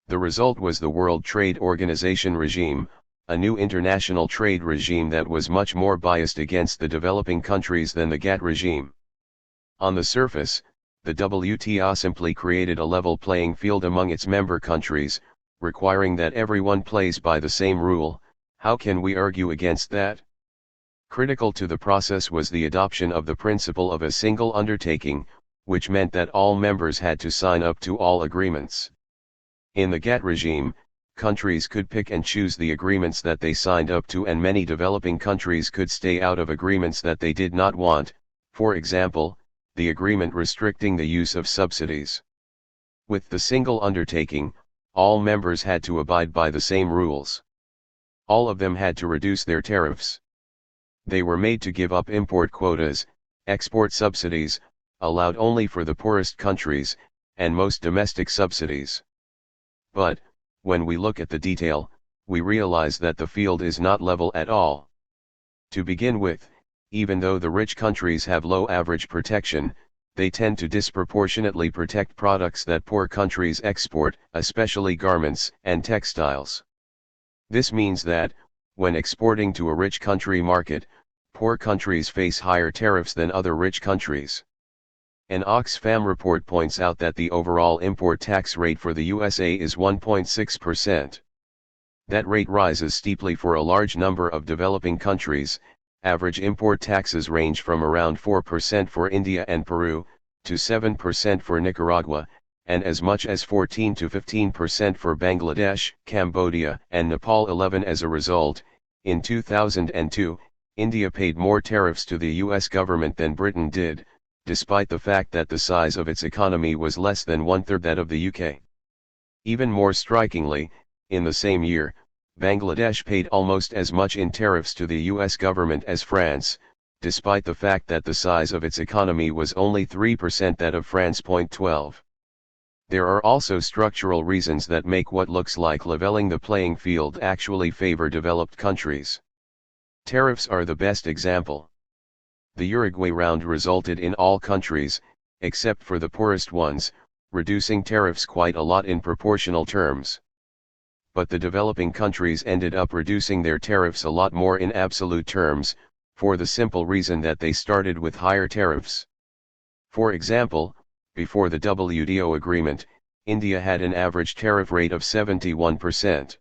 The result was the World Trade Organization regime, a new international trade regime that was much more biased against the developing countries than the GATT regime. On the surface, the WTO simply created a level playing field among its member countries, requiring that everyone plays by the same rule. How can we argue against that? Critical to the process was the adoption of the principle of a single undertaking, which meant that all members had to sign up to all agreements. In the GATT regime, countries could pick and choose the agreements that they signed up to, and many developing countries could stay out of agreements that they did not want, for example, the agreement restricting the use of subsidies. With the single undertaking, all members had to abide by the same rules. All of them had to reduce their tariffs. They were made to give up import quotas, export subsidies, allowed only for the poorest countries, and most domestic subsidies. But, when we look at the detail, we realize that the field is not level at all. To begin with, even though the rich countries have low average protection, they tend to disproportionately protect products that poor countries export, especially garments and textiles. This means that, when exporting to a rich country market, poor countries face higher tariffs than other rich countries. An Oxfam report points out that the overall import tax rate for the USA is 1.6%. That rate rises steeply for a large number of developing countries. Average import taxes range from around 4% for India and Peru, to 7% for Nicaragua, and as much as 14 to 15% for Bangladesh, Cambodia, and Nepal. 11 As a result, in 2002, India paid more tariffs to the US government than Britain did, despite the fact that the size of its economy was less than one-third that of the UK. Even more strikingly, in the same year, Bangladesh paid almost as much in tariffs to the US government as France, despite the fact that the size of its economy was only 3% that of France. 12. There are also structural reasons that make what looks like leveling the playing field actually favor developed countries. Tariffs are the best example. The Uruguay round resulted in all countries, except for the poorest ones, reducing tariffs quite a lot in proportional terms. But the developing countries ended up reducing their tariffs a lot more in absolute terms, for the simple reason that they started with higher tariffs. For example, before the WTO agreement, India had an average tariff rate of 71%.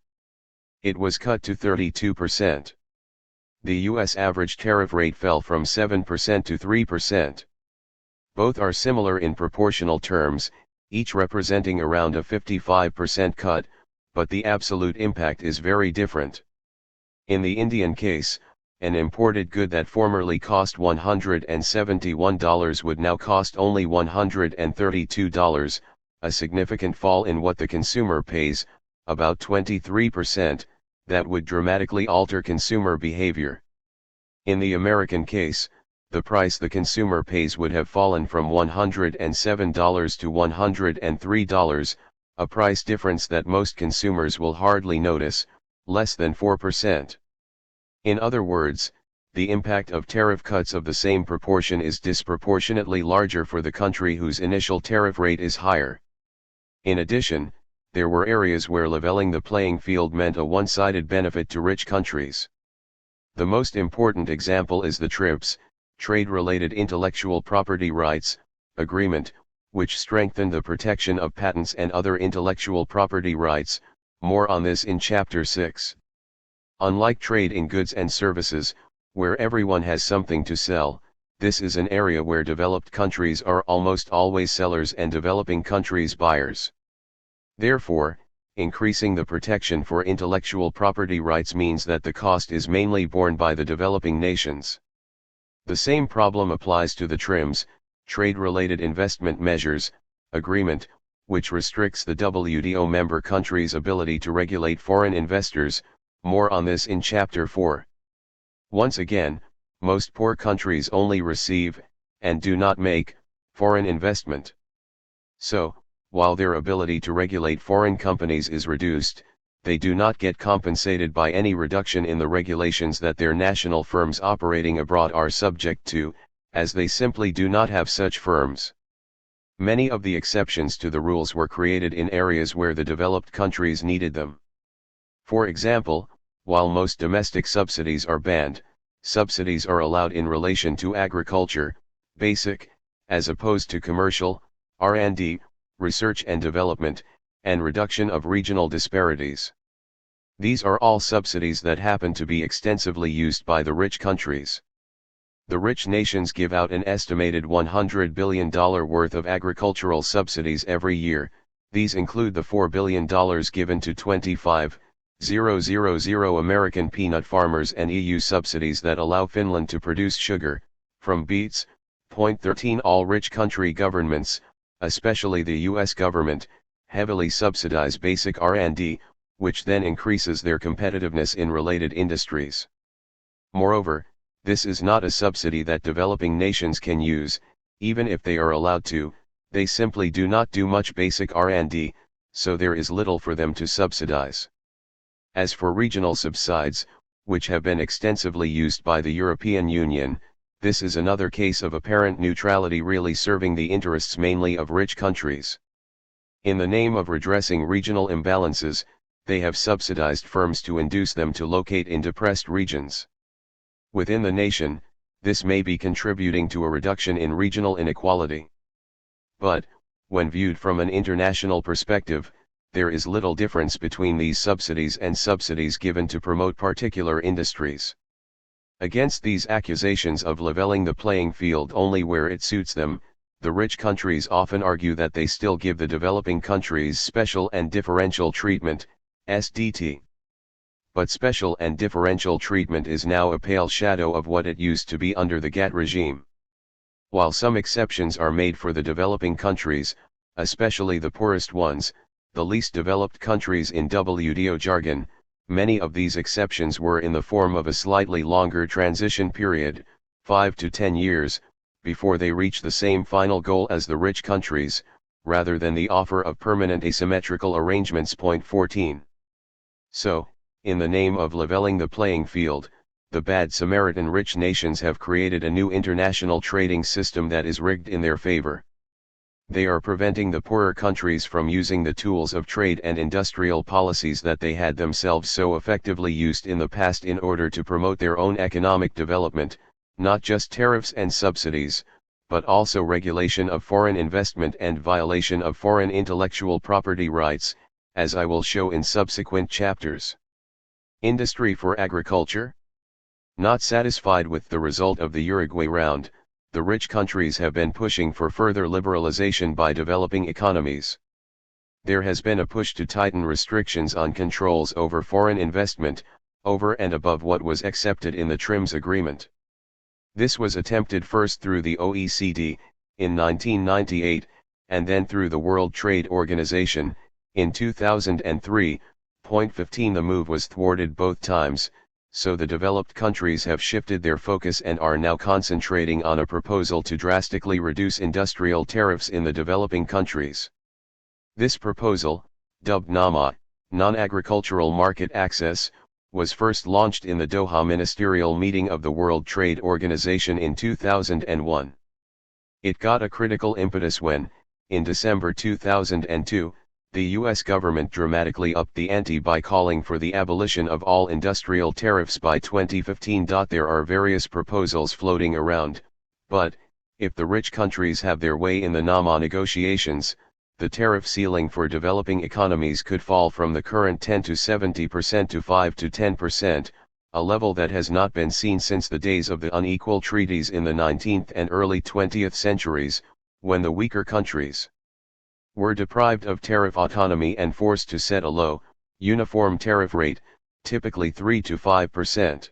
It was cut to 32%. The US average tariff rate fell from 7% to 3%. Both are similar in proportional terms, each representing around a 55% cut, but the absolute impact is very different. In the Indian case, an imported good that formerly cost $171 would now cost only $132, a significant fall in what the consumer pays, about 23%, that would dramatically alter consumer behavior. In the American case, the price the consumer pays would have fallen from $107 to $103, a price difference that most consumers will hardly notice, less than 4%. In other words, the impact of tariff cuts of the same proportion is disproportionately larger for the country whose initial tariff rate is higher. In addition, there were areas where leveling the playing field meant a one-sided benefit to rich countries. The most important example is the TRIPS, Trade-Related Intellectual Property Rights, agreement, which strengthened the protection of patents and other intellectual property rights, more on this in Chapter 6. Unlike trade in goods and services, where everyone has something to sell, this is an area where developed countries are almost always sellers and developing countries buyers. Therefore, increasing the protection for intellectual property rights means that the cost is mainly borne by the developing nations. The same problem applies to the TRIMS, Trade-Related Investment Measures, agreement, which restricts the WTO member countries' ability to regulate foreign investors, more on this in Chapter 4. Once again, most poor countries only receive, and do not make, foreign investment. So, while their ability to regulate foreign companies is reduced, they do not get compensated by any reduction in the regulations that their national firms operating abroad are subject to, as they simply do not have such firms. Many of the exceptions to the rules were created in areas where the developed countries needed them. For example, while most domestic subsidies are banned, subsidies are allowed in relation to agriculture, basic, as opposed to commercial, R&D, research and development, and reduction of regional disparities. These are all subsidies that happen to be extensively used by the rich countries. The rich nations give out an estimated $100 billion worth of agricultural subsidies every year. These include the $4 billion given to 25,000 American peanut farmers and EU subsidies that allow Finland to produce sugar from beets. 13 All rich country governments, especially the US government, heavily subsidize basic R&D, which then increases their competitiveness in related industries. Moreover, this is not a subsidy that developing nations can use, even if they are allowed to. They simply do not do much basic R&D, so there is little for them to subsidize. As for regional subsidies, which have been extensively used by the European Union, this is another case of apparent neutrality really serving the interests mainly of rich countries. In the name of redressing regional imbalances, they have subsidized firms to induce them to locate in depressed regions. Within the nation, this may be contributing to a reduction in regional inequality. But, when viewed from an international perspective, there is little difference between these subsidies and subsidies given to promote particular industries. Against these accusations of leveling the playing field only where it suits them, the rich countries often argue that they still give the developing countries special and differential treatment, SDT. But special and differential treatment is now a pale shadow of what it used to be under the GATT regime. While some exceptions are made for the developing countries, especially the poorest ones, the least developed countries in WTO jargon, many of these exceptions were in the form of a slightly longer transition period, 5 to 10 years, before they reach the same final goal as the rich countries, rather than the offer of permanent asymmetrical arrangements. Point 14. So, in the name of leveling the playing field, the bad Samaritan rich nations have created a new international trading system that is rigged in their favor. They are preventing the poorer countries from using the tools of trade and industrial policies that they had themselves so effectively used in the past in order to promote their own economic development, not just tariffs and subsidies, but also regulation of foreign investment and violation of foreign intellectual property rights, as I will show in subsequent chapters. Industry for agriculture? Not satisfied with the result of the Uruguay round, the rich countries have been pushing for further liberalization by developing economies. There has been a push to tighten restrictions on controls over foreign investment, over and above what was accepted in the TRIMS agreement. This was attempted first through the OECD, in 1998, and then through the World Trade Organization, in 2003. Point 15. The move was thwarted both times, so the developed countries have shifted their focus and are now concentrating on a proposal to drastically reduce industrial tariffs in the developing countries. This proposal, dubbed NAMA, Non-Agricultural Market Access, was first launched in the Doha Ministerial Meeting of the World Trade Organization in 2001. It got a critical impetus when, in December 2002, the US government dramatically upped the ante by calling for the abolition of all industrial tariffs by 2015. There are various proposals floating around, but, if the rich countries have their way in the NAMA negotiations, the tariff ceiling for developing economies could fall from the current 10 to 70% to 5 to 10%, a level that has not been seen since the days of the unequal treaties in the 19th and early 20th centuries, when the weaker countries were deprived of tariff autonomy and forced to set a low, uniform tariff rate, typically 3 to 5%.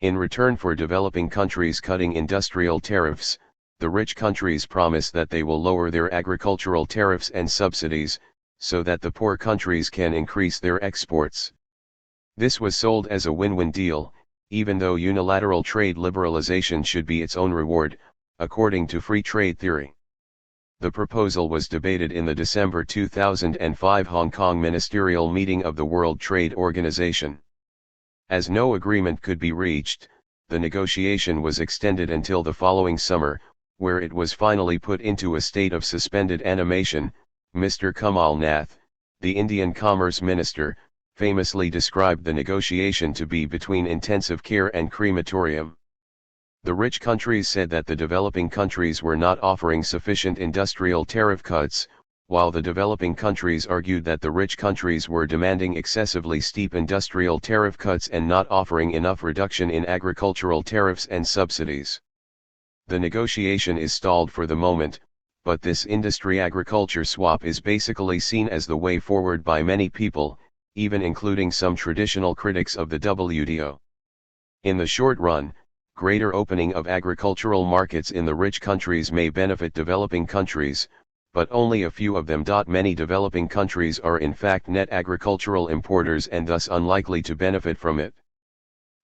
In return for developing countries cutting industrial tariffs, the rich countries promise that they will lower their agricultural tariffs and subsidies, so that the poor countries can increase their exports. This was sold as a win-win deal, even though unilateral trade liberalization should be its own reward, according to free trade theory. The proposal was debated in the December 2005 Hong Kong Ministerial Meeting of the World Trade Organization. As no agreement could be reached, the negotiation was extended until the following summer, where it was finally put into a state of suspended animation. Mr. Kamal Nath, the Indian Commerce Minister, famously described the negotiation to be between intensive care and crematorium. The rich countries said that the developing countries were not offering sufficient industrial tariff cuts, while the developing countries argued that the rich countries were demanding excessively steep industrial tariff cuts and not offering enough reduction in agricultural tariffs and subsidies. The negotiation is stalled for the moment, but this industry-agriculture swap is basically seen as the way forward by many people, even including some traditional critics of the WTO. In the short run, greater opening of agricultural markets in the rich countries may benefit developing countries, but only a few of them. Many developing countries are in fact net agricultural importers and thus unlikely to benefit from it.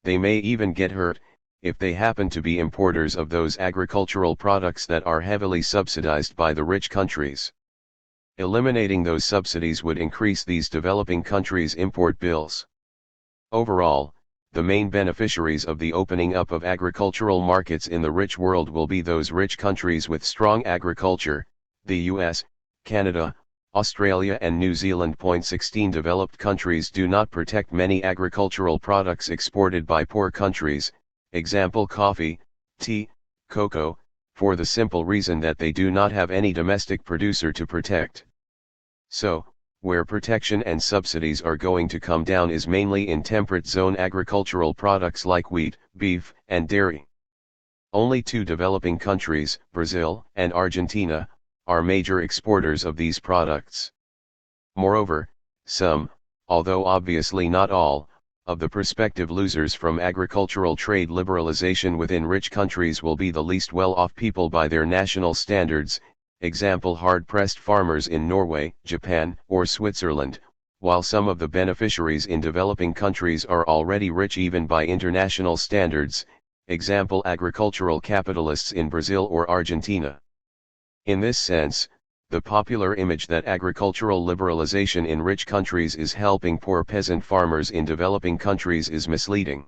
They may even get hurt, if they happen to be importers of those agricultural products that are heavily subsidized by the rich countries. Eliminating those subsidies would increase these developing countries' import bills. Overall, the main beneficiaries of the opening up of agricultural markets in the rich world will be those rich countries with strong agriculture, the US, Canada, Australia and New Zealand. Point 16. Developed countries do not protect many agricultural products exported by poor countries, example coffee, tea, cocoa, for the simple reason that they do not have any domestic producer to protect. So, where protection and subsidies are going to come down is mainly in temperate zone agricultural products like wheat, beef, and dairy. Only two developing countries, Brazil and Argentina, are major exporters of these products. Moreover, some, although obviously not all, of the prospective losers from agricultural trade liberalization within rich countries will be the least well-off people by their national standards, example hard-pressed farmers in Norway, Japan, or Switzerland, while some of the beneficiaries in developing countries are already rich even by international standards, example agricultural capitalists in Brazil or Argentina. In this sense, The popular image that agricultural liberalization in rich countries is helping poor peasant farmers in developing countries is misleading.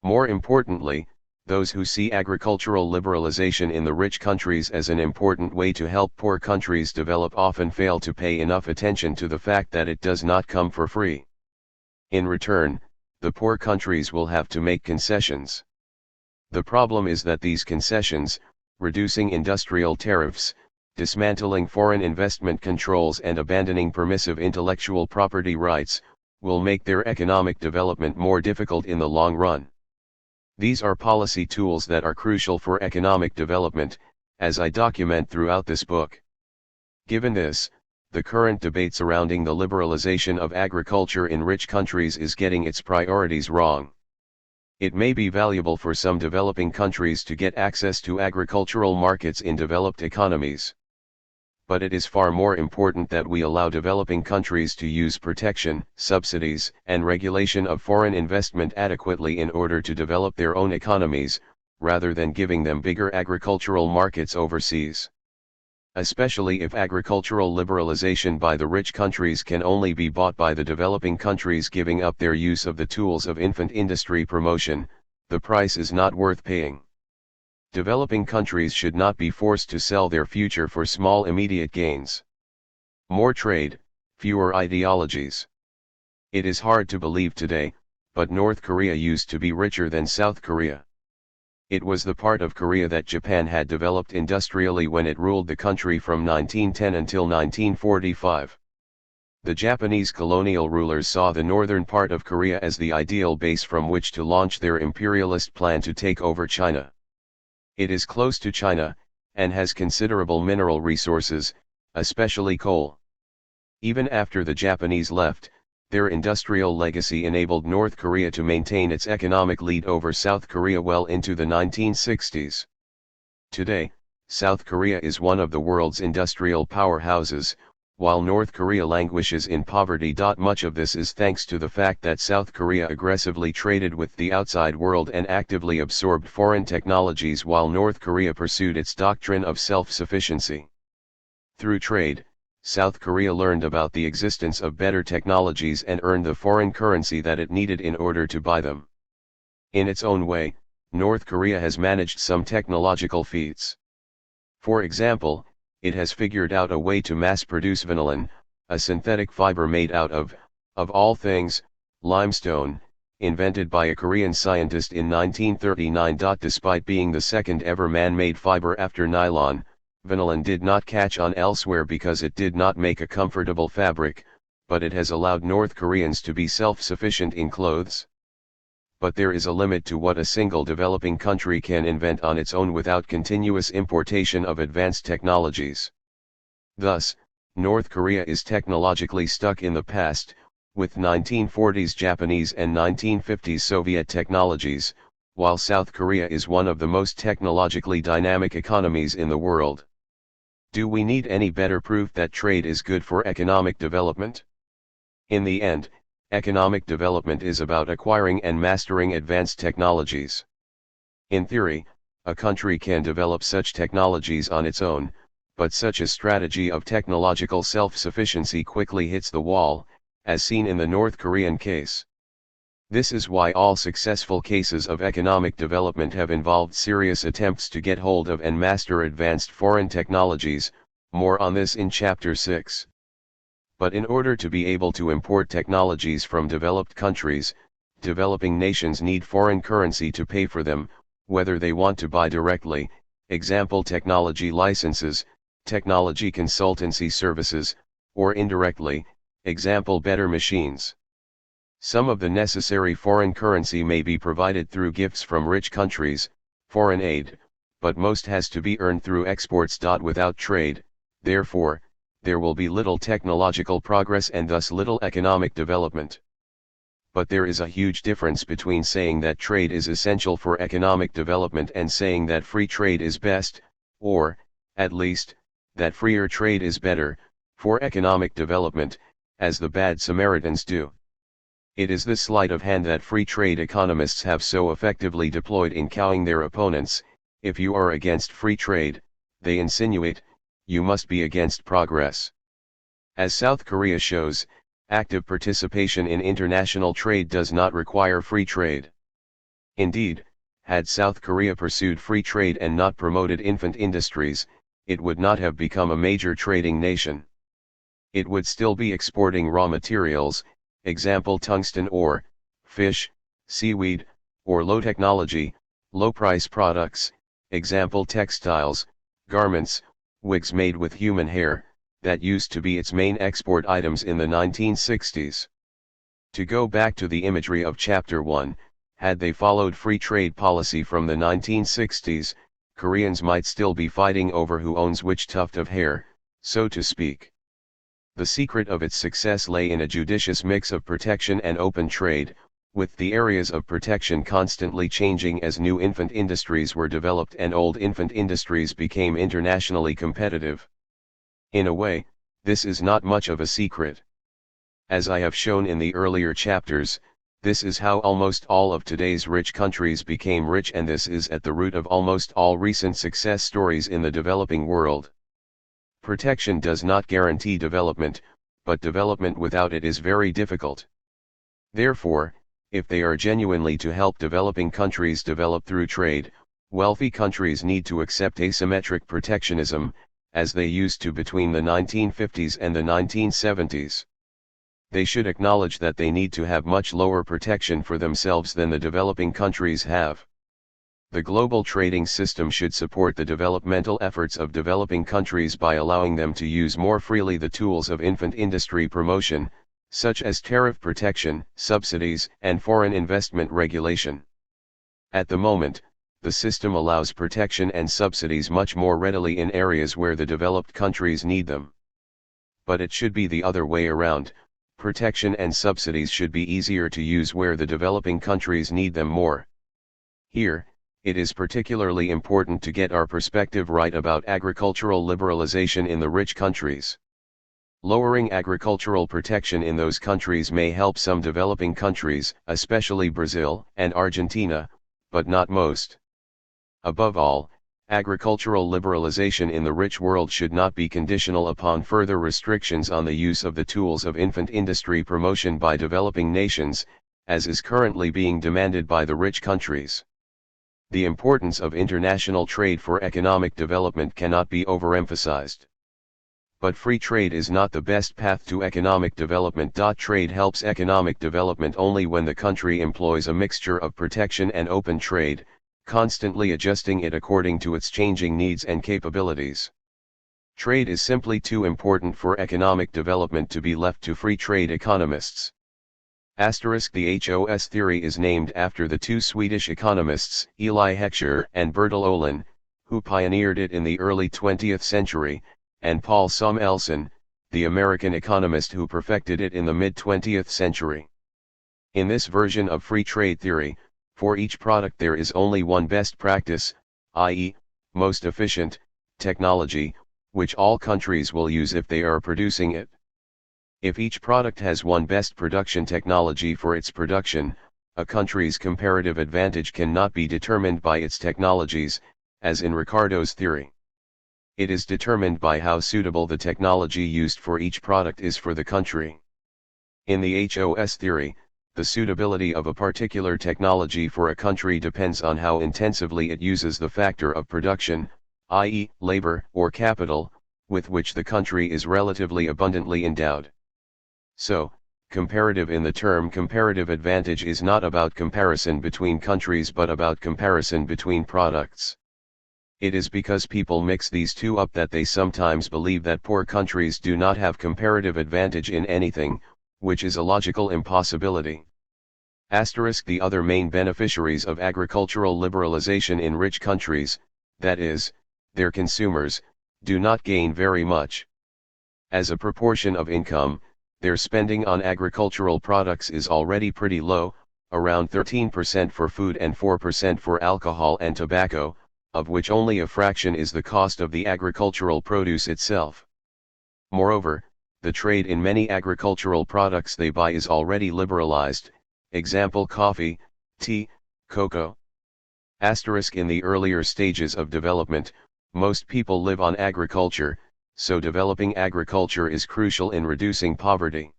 More importantly, those who see agricultural liberalization in the rich countries as an important way to help poor countries develop often fail to pay enough attention to the fact that it does not come for free. In return, the poor countries will have to make concessions. The problem is that these concessions, reducing industrial tariffs, dismantling foreign investment controls and abandoning permissive intellectual property rights, will make their economic development more difficult in the long run. These are policy tools that are crucial for economic development, as I document throughout this book. Given this, the current debate surrounding the liberalization of agriculture in rich countries is getting its priorities wrong. It may be valuable for some developing countries to get access to agricultural markets in developed economies. But it is far more important that we allow developing countries to use protection, subsidies, and regulation of foreign investment adequately in order to develop their own economies, rather than giving them bigger agricultural markets overseas. Especially if agricultural liberalization by the rich countries can only be bought by the developing countries giving up their use of the tools of infant industry promotion, the price is not worth paying. Developing countries should not be forced to sell their future for small immediate gains. More trade, fewer ideologies. It is hard to believe today, but North Korea used to be richer than South Korea. It was the part of Korea that Japan had developed industrially when it ruled the country from 1910 until 1945. The Japanese colonial rulers saw the northern part of Korea as the ideal base from which to launch their imperialist plan to take over China. It is close to China, and has considerable mineral resources, especially coal. Even after the Japanese left, their industrial legacy enabled North Korea to maintain its economic lead over South Korea well into the 1960s. Today, South Korea is one of the world's industrial powerhouses, while North Korea languishes in poverty. Much of this is thanks to the fact that South Korea aggressively traded with the outside world and actively absorbed foreign technologies while North Korea pursued its doctrine of self-sufficiency. Through trade, South Korea learned about the existence of better technologies and earned the foreign currency that it needed in order to buy them. In its own way, North Korea has managed some technological feats. For example, it has figured out a way to mass-produce vanillin, a synthetic fiber made out of all things, limestone, invented by a Korean scientist in 1939. Despite being the second ever man-made fiber after nylon, vanillin did not catch on elsewhere because it did not make a comfortable fabric, but it has allowed North Koreans to be self-sufficient in clothes. But there is a limit to what a single developing country can invent on its own without continuous importation of advanced technologies. Thus, North Korea is technologically stuck in the past, with 1940s Japanese and 1950s Soviet technologies, while South Korea is one of the most technologically dynamic economies in the world. Do we need any better proof that trade is good for economic development? In the end, economic development is about acquiring and mastering advanced technologies. In theory, a country can develop such technologies on its own, but such a strategy of technological self-sufficiency quickly hits the wall, as seen in the North Korean case. This is why all successful cases of economic development have involved serious attempts to get hold of and master advanced foreign technologies, more on this in Chapter 6. But in order to be able to import technologies from developed countries, developing nations need foreign currency to pay for them, whether they want to buy directly, example technology licenses, technology consultancy services, or indirectly, example better machines. Some of the necessary foreign currency may be provided through gifts from rich countries, foreign aid, but most has to be earned through exports. Without trade, therefore, there will be little technological progress and thus little economic development. But there is a huge difference between saying that trade is essential for economic development and saying that free trade is best, or, at least, that freer trade is better, for economic development, as the bad Samaritans do. It is this sleight of hand that free trade economists have so effectively deployed in cowing their opponents. If you are against free trade, they insinuate, you must be against progress. As South Korea shows, active participation in international trade does not require free trade. Indeed, had South Korea pursued free trade and not promoted infant industries, it would not have become a major trading nation. It would still be exporting raw materials, example tungsten ore, fish, seaweed, or low technology, low price products, example textiles, garments, wigs made with human hair, that used to be its main export items in the 1960s. To go back to the imagery of Chapter 1, had they followed free trade policy from the 1960s, Koreans might still be fighting over who owns which tuft of hair, so to speak. The secret of its success lay in a judicious mix of protection and open trade, with the areas of protection constantly changing as new infant industries were developed and old infant industries became internationally competitive. In a way, this is not much of a secret. As I have shown in the earlier chapters, this is how almost all of today's rich countries became rich, and this is at the root of almost all recent success stories in the developing world. Protection does not guarantee development, but development without it is very difficult. Therefore, if they are genuinely to help developing countries develop through trade, wealthy countries need to accept asymmetric protectionism, as they used to between the 1950s and the 1970s. They should acknowledge that they need to have much lower protection for themselves than the developing countries have. The global trading system should support the developmental efforts of developing countries by allowing them to use more freely the tools of infant industry promotion, such as tariff protection, subsidies, and foreign investment regulation. At the moment, the system allows protection and subsidies much more readily in areas where the developed countries need them. But it should be the other way around. Protection and subsidies should be easier to use where the developing countries need them more. Here, it is particularly important to get our perspective right about agricultural liberalization in the rich countries. Lowering agricultural protection in those countries may help some developing countries, especially Brazil and Argentina, but not most. Above all, agricultural liberalization in the rich world should not be conditional upon further restrictions on the use of the tools of infant industry promotion by developing nations, as is currently being demanded by the rich countries. The importance of international trade for economic development cannot be overemphasized. But free trade is not the best path to economic development. Trade helps economic development only when the country employs a mixture of protection and open trade, constantly adjusting it according to its changing needs and capabilities. Trade is simply too important for economic development to be left to free trade economists. The HOS theory is named after the two Swedish economists, Eli Heckscher and Bertil Ohlin, who pioneered it in the early 20th century, and Paul Samuelson, the American economist who perfected it in the mid-20th century. In this version of free trade theory, for each product there is only one best practice, i.e., most efficient, technology, which all countries will use if they are producing it. If each product has one best production technology for its production, a country's comparative advantage cannot be determined by its technologies, as in Ricardo's theory. It is determined by how suitable the technology used for each product is for the country. In the HOS theory, the suitability of a particular technology for a country depends on how intensively it uses the factor of production, i.e., labor or capital, with which the country is relatively abundantly endowed. So, comparative in the term comparative advantage is not about comparison between countries but about comparison between products. It is because people mix these two up that they sometimes believe that poor countries do not have comparative advantage in anything, which is a logical impossibility. The other main beneficiaries of agricultural liberalization in rich countries, that is, their consumers, do not gain very much. As a proportion of income, their spending on agricultural products is already pretty low, around 13% for food and 4% for alcohol and tobacco, of which only a fraction is the cost of the agricultural produce itself. Moreover, the trade in many agricultural products they buy is already liberalized, example coffee, tea, cocoa. In the earlier stages of development, most people live on agriculture, so developing agriculture is crucial in reducing poverty.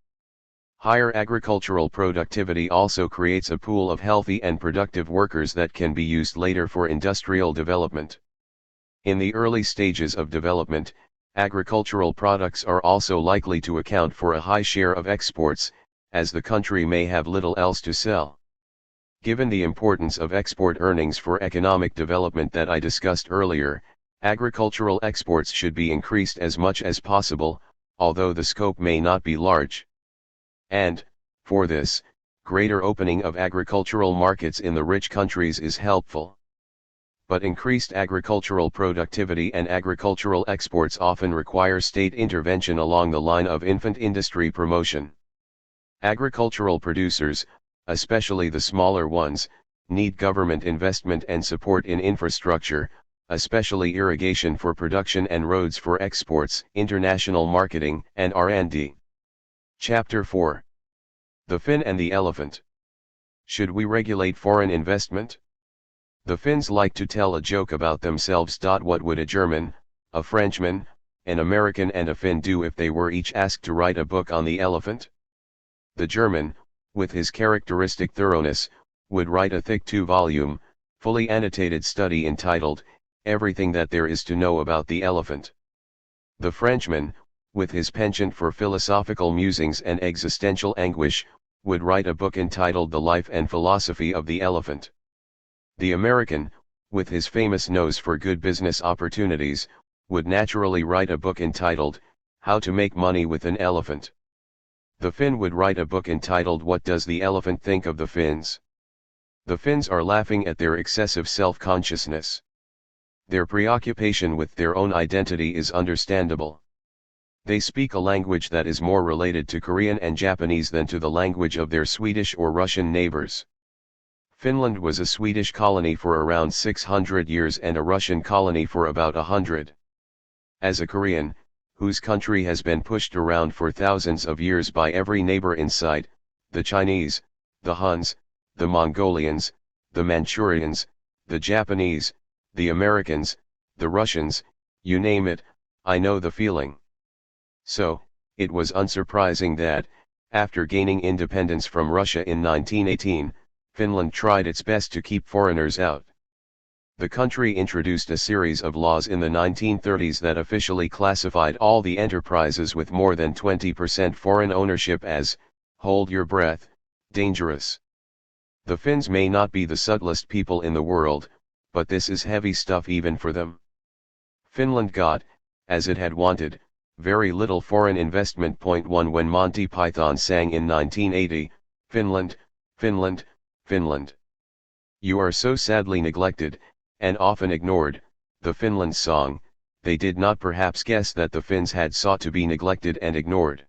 Higher agricultural productivity also creates a pool of healthy and productive workers that can be used later for industrial development. In the early stages of development, agricultural products are also likely to account for a high share of exports, as the country may have little else to sell. Given the importance of export earnings for economic development that I discussed earlier, agricultural exports should be increased as much as possible, although the scope may not be large. And, for this, greater opening of agricultural markets in the rich countries is helpful. But increased agricultural productivity and agricultural exports often require state intervention along the line of infant industry promotion. Agricultural producers, especially the smaller ones, need government investment and support in infrastructure, especially irrigation for production and roads for exports, international marketing, and R&D. Chapter 4. The Finn and the Elephant. Should we regulate foreign investment? The Finns like to tell a joke about themselves. What would a German, a Frenchman, an American and a Finn do if they were each asked to write a book on the elephant? The German, with his characteristic thoroughness, would write a thick 2-volume, fully annotated study entitled, Everything That There Is to Know About the Elephant. The Frenchman, with his penchant for philosophical musings and existential anguish, would write a book entitled The Life and Philosophy of the Elephant. The American, with his famous nose for good business opportunities, would naturally write a book entitled, How to Make Money with an Elephant. The Finn would write a book entitled What Does the Elephant Think of the Finns? The Finns are laughing at their excessive self-consciousness. Their preoccupation with their own identity is understandable. They speak a language that is more related to Korean and Japanese than to the language of their Swedish or Russian neighbors. Finland was a Swedish colony for around 600 years and a Russian colony for about 100. As a Korean, whose country has been pushed around for thousands of years by every neighbor in sight, the Chinese, the Huns, the Mongolians, the Manchurians, the Japanese, the Americans, the Russians, you name it, I know the feeling. So, it was unsurprising that, after gaining independence from Russia in 1918, Finland tried its best to keep foreigners out. The country introduced a series of laws in the 1930s that officially classified all the enterprises with more than 20% foreign ownership as, hold your breath, dangerous. The Finns may not be the subtlest people in the world, but this is heavy stuff even for them. Finland got, as it had wanted, very little foreign investment. 1 When Monty Python sang in 1980, Finland, Finland, Finland. You are so sadly neglected, and often ignored, the Finland song, they did not perhaps guess that the Finns had sought to be neglected and ignored.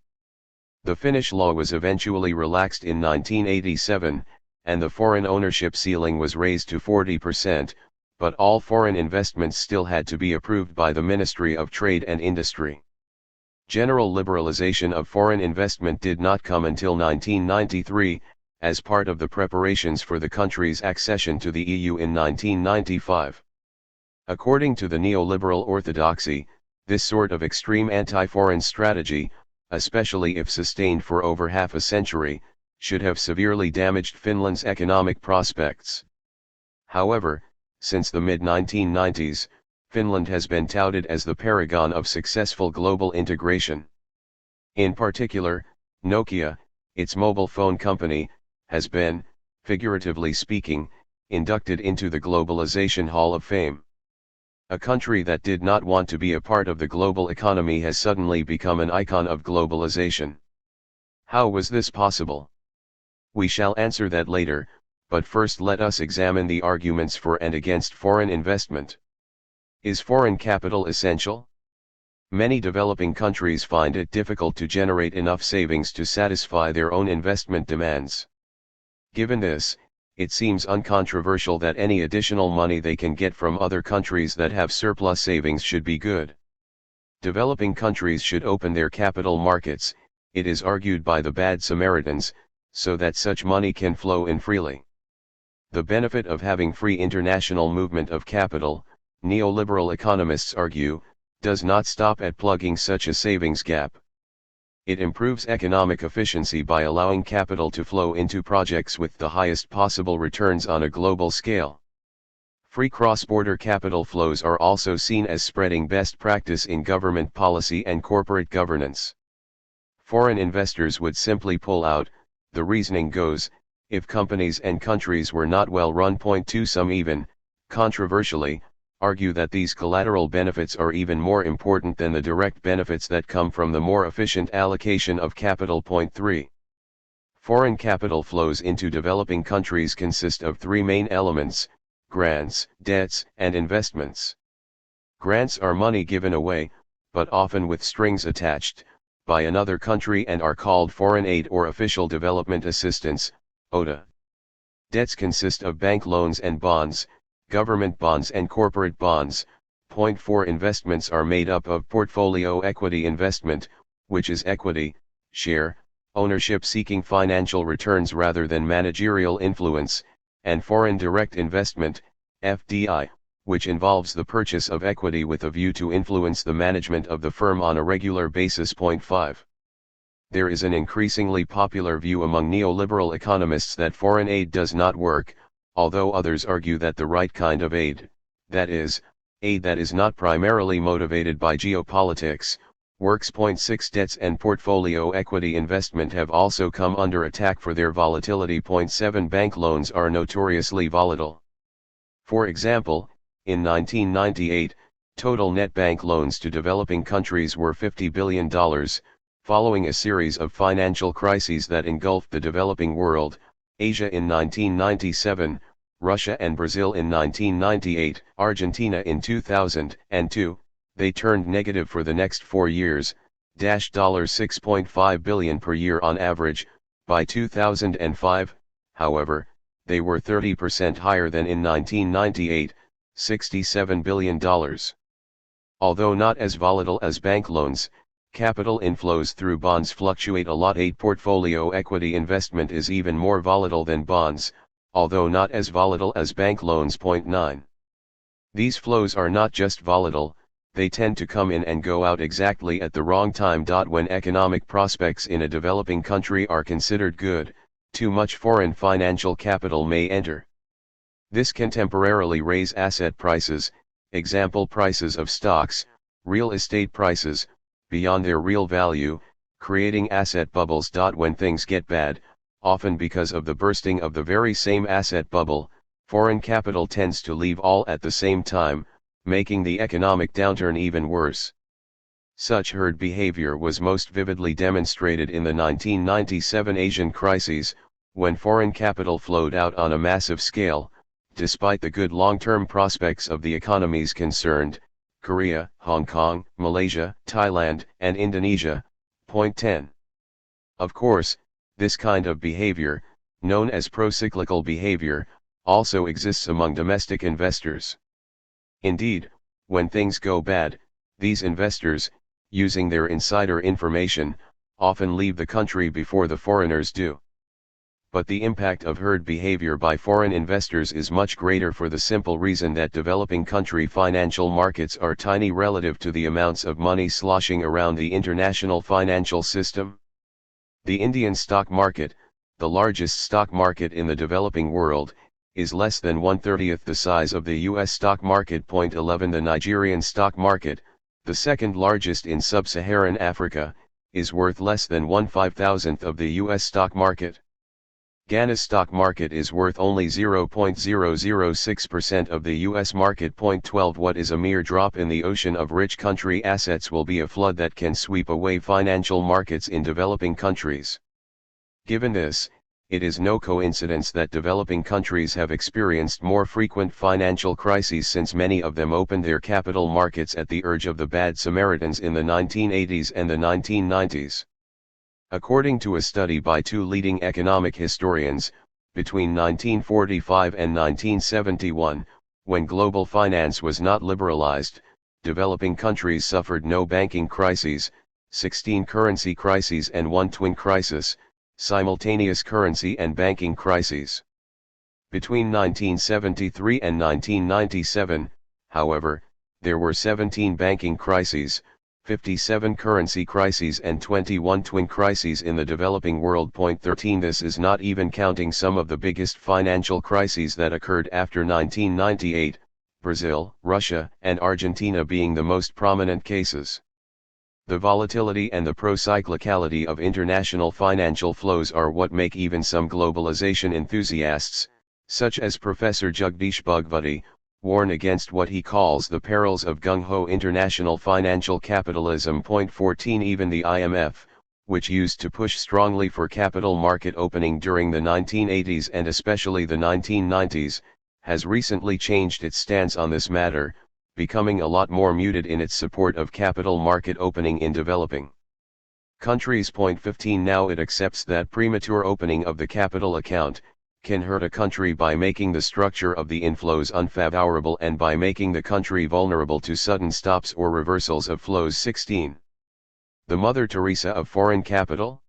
The Finnish law was eventually relaxed in 1987, and the foreign ownership ceiling was raised to 40%, but all foreign investments still had to be approved by the Ministry of Trade and Industry. General liberalization of foreign investment did not come until 1993, as part of the preparations for the country's accession to the EU in 1995. According to the neoliberal orthodoxy, this sort of extreme anti-foreign strategy, especially if sustained for over half a century, should have severely damaged Finland's economic prospects. However, since the mid-1990s, Finland has been touted as the paragon of successful global integration. In particular, Nokia, its mobile phone company, has been, figuratively speaking, inducted into the Globalization Hall of Fame. A country that did not want to be a part of the global economy has suddenly become an icon of globalization. How was this possible? We shall answer that later, but first let us examine the arguments for and against foreign investment. Is foreign capital essential? Many developing countries find it difficult to generate enough savings to satisfy their own investment demands. Given this, it seems uncontroversial that any additional money they can get from other countries that have surplus savings should be good. Developing countries should open their capital markets, it is argued by the bad Samaritans, so that such money can flow in freely. The benefit of having free international movement of capital, neoliberal economists argue, does not stop at plugging such a savings gap. It improves economic efficiency by allowing capital to flow into projects with the highest possible returns on a global scale. Free cross-border capital flows are also seen as spreading best practice in government policy and corporate governance. Foreign investors would simply pull out, the reasoning goes, if companies and countries were not well run. 2 Some even, controversially, argue that these collateral benefits are even more important than the direct benefits that come from the more efficient allocation of capital. 3. Foreign capital flows into developing countries consist of three main elements: grants, debts, and investments. Grants are money given away, but often with strings attached, by another country and are called foreign aid or official development assistance, ODA. Debts consist of bank loans and bonds, government bonds and corporate bonds. 4 Investments are made up of portfolio equity investment, which is equity, share, ownership seeking financial returns rather than managerial influence, and foreign direct investment, FDI, which involves the purchase of equity with a view to influence the management of the firm on a regular basis. 5. There is an increasingly popular view among neoliberal economists that foreign aid does not work, although others argue that the right kind of aid, that is, aid that is not primarily motivated by geopolitics, works. 6 Debts and portfolio equity investment have also come under attack for their volatility. 7 Bank loans are notoriously volatile. For example, in 1998, total net bank loans to developing countries were $50 billion, following a series of financial crises that engulfed the developing world: Asia in 1997, Russia and Brazil in 1998, Argentina in 2002, they turned negative for the next 4 years, $6.5 billion per year on average. By 2005, however, they were 30% higher than in 1998, $67 billion. Although not as volatile as bank loans, capital inflows through bonds fluctuate a lot. 8 Portfolio equity investment is even more volatile than bonds, although not as volatile as bank loans. 9. These flows are not just volatile, they tend to come in and go out exactly at the wrong time. When economic prospects in a developing country are considered good, too much foreign financial capital may enter. This can temporarily raise asset prices, example prices of stocks, real estate prices, beyond their real value, creating asset bubbles. When things get bad, often because of the bursting of the very same asset bubble, foreign capital tends to leave all at the same time, making the economic downturn even worse. Such herd behavior was most vividly demonstrated in the 1997 Asian crises, when foreign capital flowed out on a massive scale, despite the good long-term prospects of the economies concerned: Korea, Hong Kong, Malaysia, Thailand, and Indonesia. 10. Of course, this kind of behavior, known as pro-cyclical behavior, also exists among domestic investors. Indeed, when things go bad, these investors, using their insider information, often leave the country before the foreigners do. But the impact of herd behavior by foreign investors is much greater for the simple reason that developing country financial markets are tiny relative to the amounts of money sloshing around the international financial system. The Indian stock market, the largest stock market in the developing world, is less than 1/30th the size of the US stock market. 11 The Nigerian stock market, the second largest in sub-Saharan Africa, is worth less than 1/5000th of the US stock market. Ghana's stock market is worth only 0.006% of the US market. 12 What is a mere drop in the ocean of rich country assets will be a flood that can sweep away financial markets in developing countries. Given this, it is no coincidence that developing countries have experienced more frequent financial crises since many of them opened their capital markets at the urge of the bad Samaritans in the 1980s and the 1990s. According to a study by two leading economic historians, between 1945 and 1971, when global finance was not liberalized, developing countries suffered no banking crises, 16 currency crises and 1 twin crisis, simultaneous currency and banking crises. Between 1973 and 1997, however, there were 17 banking crises, 57 currency crises and 21 twin crises in the developing world. 13 This is not even counting some of the biggest financial crises that occurred after 1998, Brazil, Russia, and Argentina being the most prominent cases. The volatility and the pro-cyclicality of international financial flows are what make even some globalization enthusiasts, such as Professor Jagdish Bhagwati, warn against what he calls the perils of gung-ho international financial capitalism. 14 Even the IMF, which used to push strongly for capital market opening during the 1980s and especially the 1990s, has recently changed its stance on this matter, becoming a lot more muted in its support of capital market opening in developing countries. 15 Now it accepts that premature opening of the capital account can hurt a country by making the structure of the inflows unfavorable and by making the country vulnerable to sudden stops or reversals of flows. 16. The Mother Teresa of foreign capital?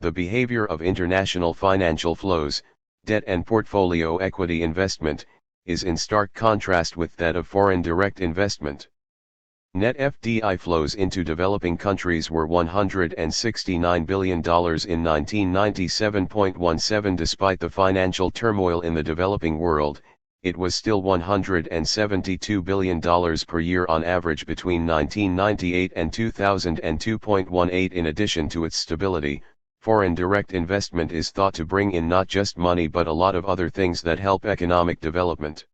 The behavior of international financial flows, debt and portfolio equity investment, is in stark contrast with that of foreign direct investment. Net FDI flows into developing countries were $169 billion in 1997.17. Despite the financial turmoil in the developing world, it was still $172 billion per year on average between 1998 and 2002.18. In addition to its stability, foreign direct investment is thought to bring in not just money but a lot of other things that help economic development.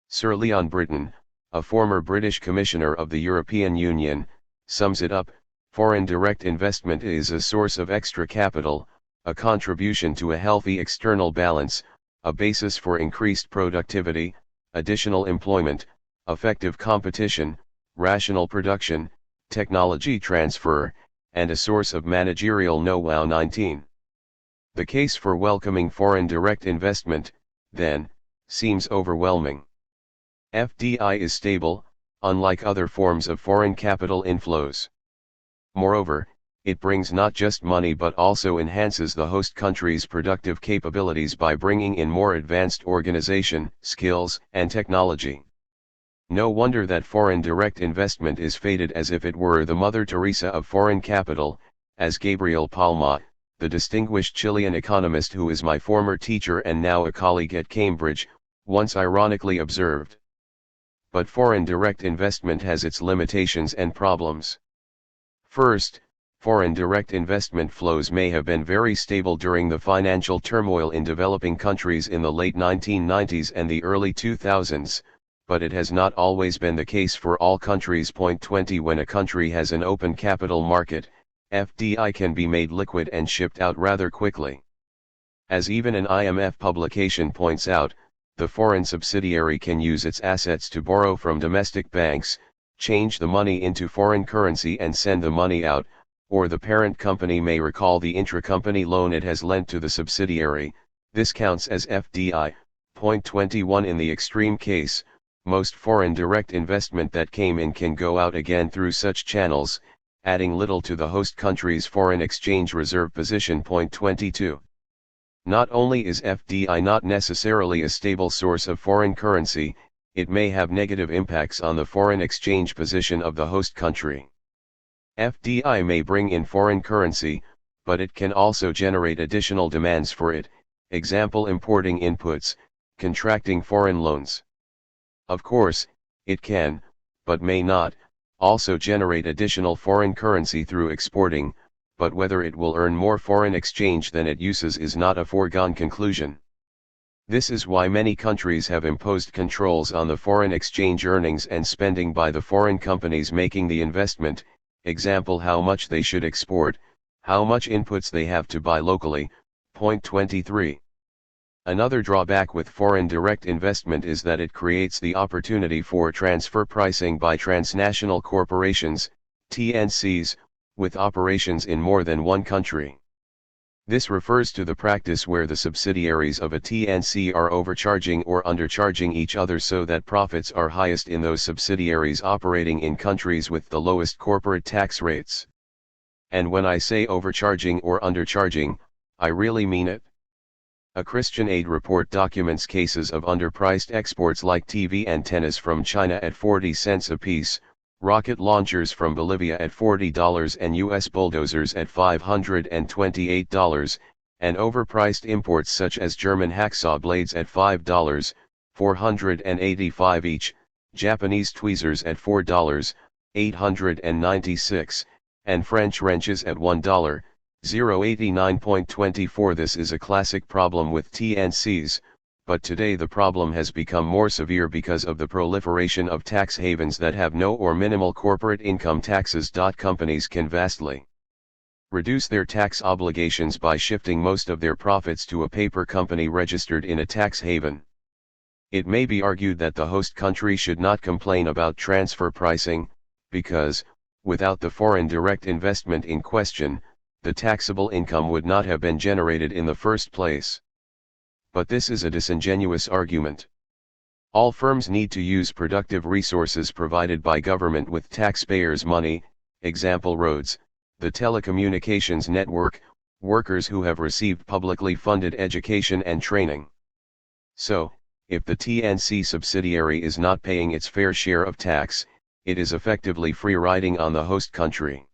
Sir Leon Britton, a former British Commissioner of the European Union, sums it up: foreign direct investment is a source of extra capital, a contribution to a healthy external balance, a basis for increased productivity, additional employment, effective competition, rational production, technology transfer, and a source of managerial know-how. 19. The case for welcoming foreign direct investment, then, seems overwhelming. FDI is stable, unlike other forms of foreign capital inflows. Moreover, it brings not just money but also enhances the host country's productive capabilities by bringing in more advanced organization, skills, and technology. No wonder that foreign direct investment is feted as if it were the Mother Teresa of foreign capital, as Gabriel Palma, the distinguished Chilean economist who is my former teacher and now a colleague at Cambridge, once ironically observed. But foreign direct investment has its limitations and problems. First, foreign direct investment flows may have been very stable during the financial turmoil in developing countries in the late 1990s and the early 2000s, but it has not always been the case for all countries. 20 When a country has an open capital market, FDI can be made liquid and shipped out rather quickly. As even an IMF publication points out, the foreign subsidiary can use its assets to borrow from domestic banks, change the money into foreign currency and send the money out, or the parent company may recall the intracompany loan it has lent to the subsidiary. This counts as FDI. 21 In the extreme case, most foreign direct investment that came in can go out again through such channels, adding little to the host country's foreign exchange reserve position. 22. Not only is FDI not necessarily a stable source of foreign currency, it may have negative impacts on the foreign exchange position of the host country. FDI may bring in foreign currency, but it can also generate additional demands for it, example importing inputs, contracting foreign loans. Of course, it can, but may not, also generate additional foreign currency through exporting, but whether it will earn more foreign exchange than it uses is not a foregone conclusion. This is why many countries have imposed controls on the foreign exchange earnings and spending by the foreign companies making the investment, example how much they should export, how much inputs they have to buy locally. 23. Another drawback with foreign direct investment is that it creates the opportunity for transfer pricing by transnational corporations, TNCs, with operations in more than one country. This refers to the practice where the subsidiaries of a TNC are overcharging or undercharging each other so that profits are highest in those subsidiaries operating in countries with the lowest corporate tax rates. And when I say overcharging or undercharging, I really mean it. A Christian Aid report documents cases of underpriced exports like TV antennas from China at 40 cents apiece, rocket launchers from Bolivia at $40 and US bulldozers at $528, and overpriced imports such as German hacksaw blades at $5, 485 each, Japanese tweezers at $4, 896, and French wrenches at $1, 089.24. This is a classic problem with TNCs, but today the problem has become more severe because of the proliferation of tax havens that have no or minimal corporate income taxes. Companies can vastly reduce their tax obligations by shifting most of their profits to a paper company registered in a tax haven. It may be argued that the host country should not complain about transfer pricing, because, without the foreign direct investment in question, the taxable income would not have been generated in the first place. But this is a disingenuous argument. All firms need to use productive resources provided by government with taxpayers' money, example roads, the telecommunications network, workers who have received publicly funded education and training. So, if the TNC subsidiary is not paying its fair share of tax, it is effectively free riding on the host country.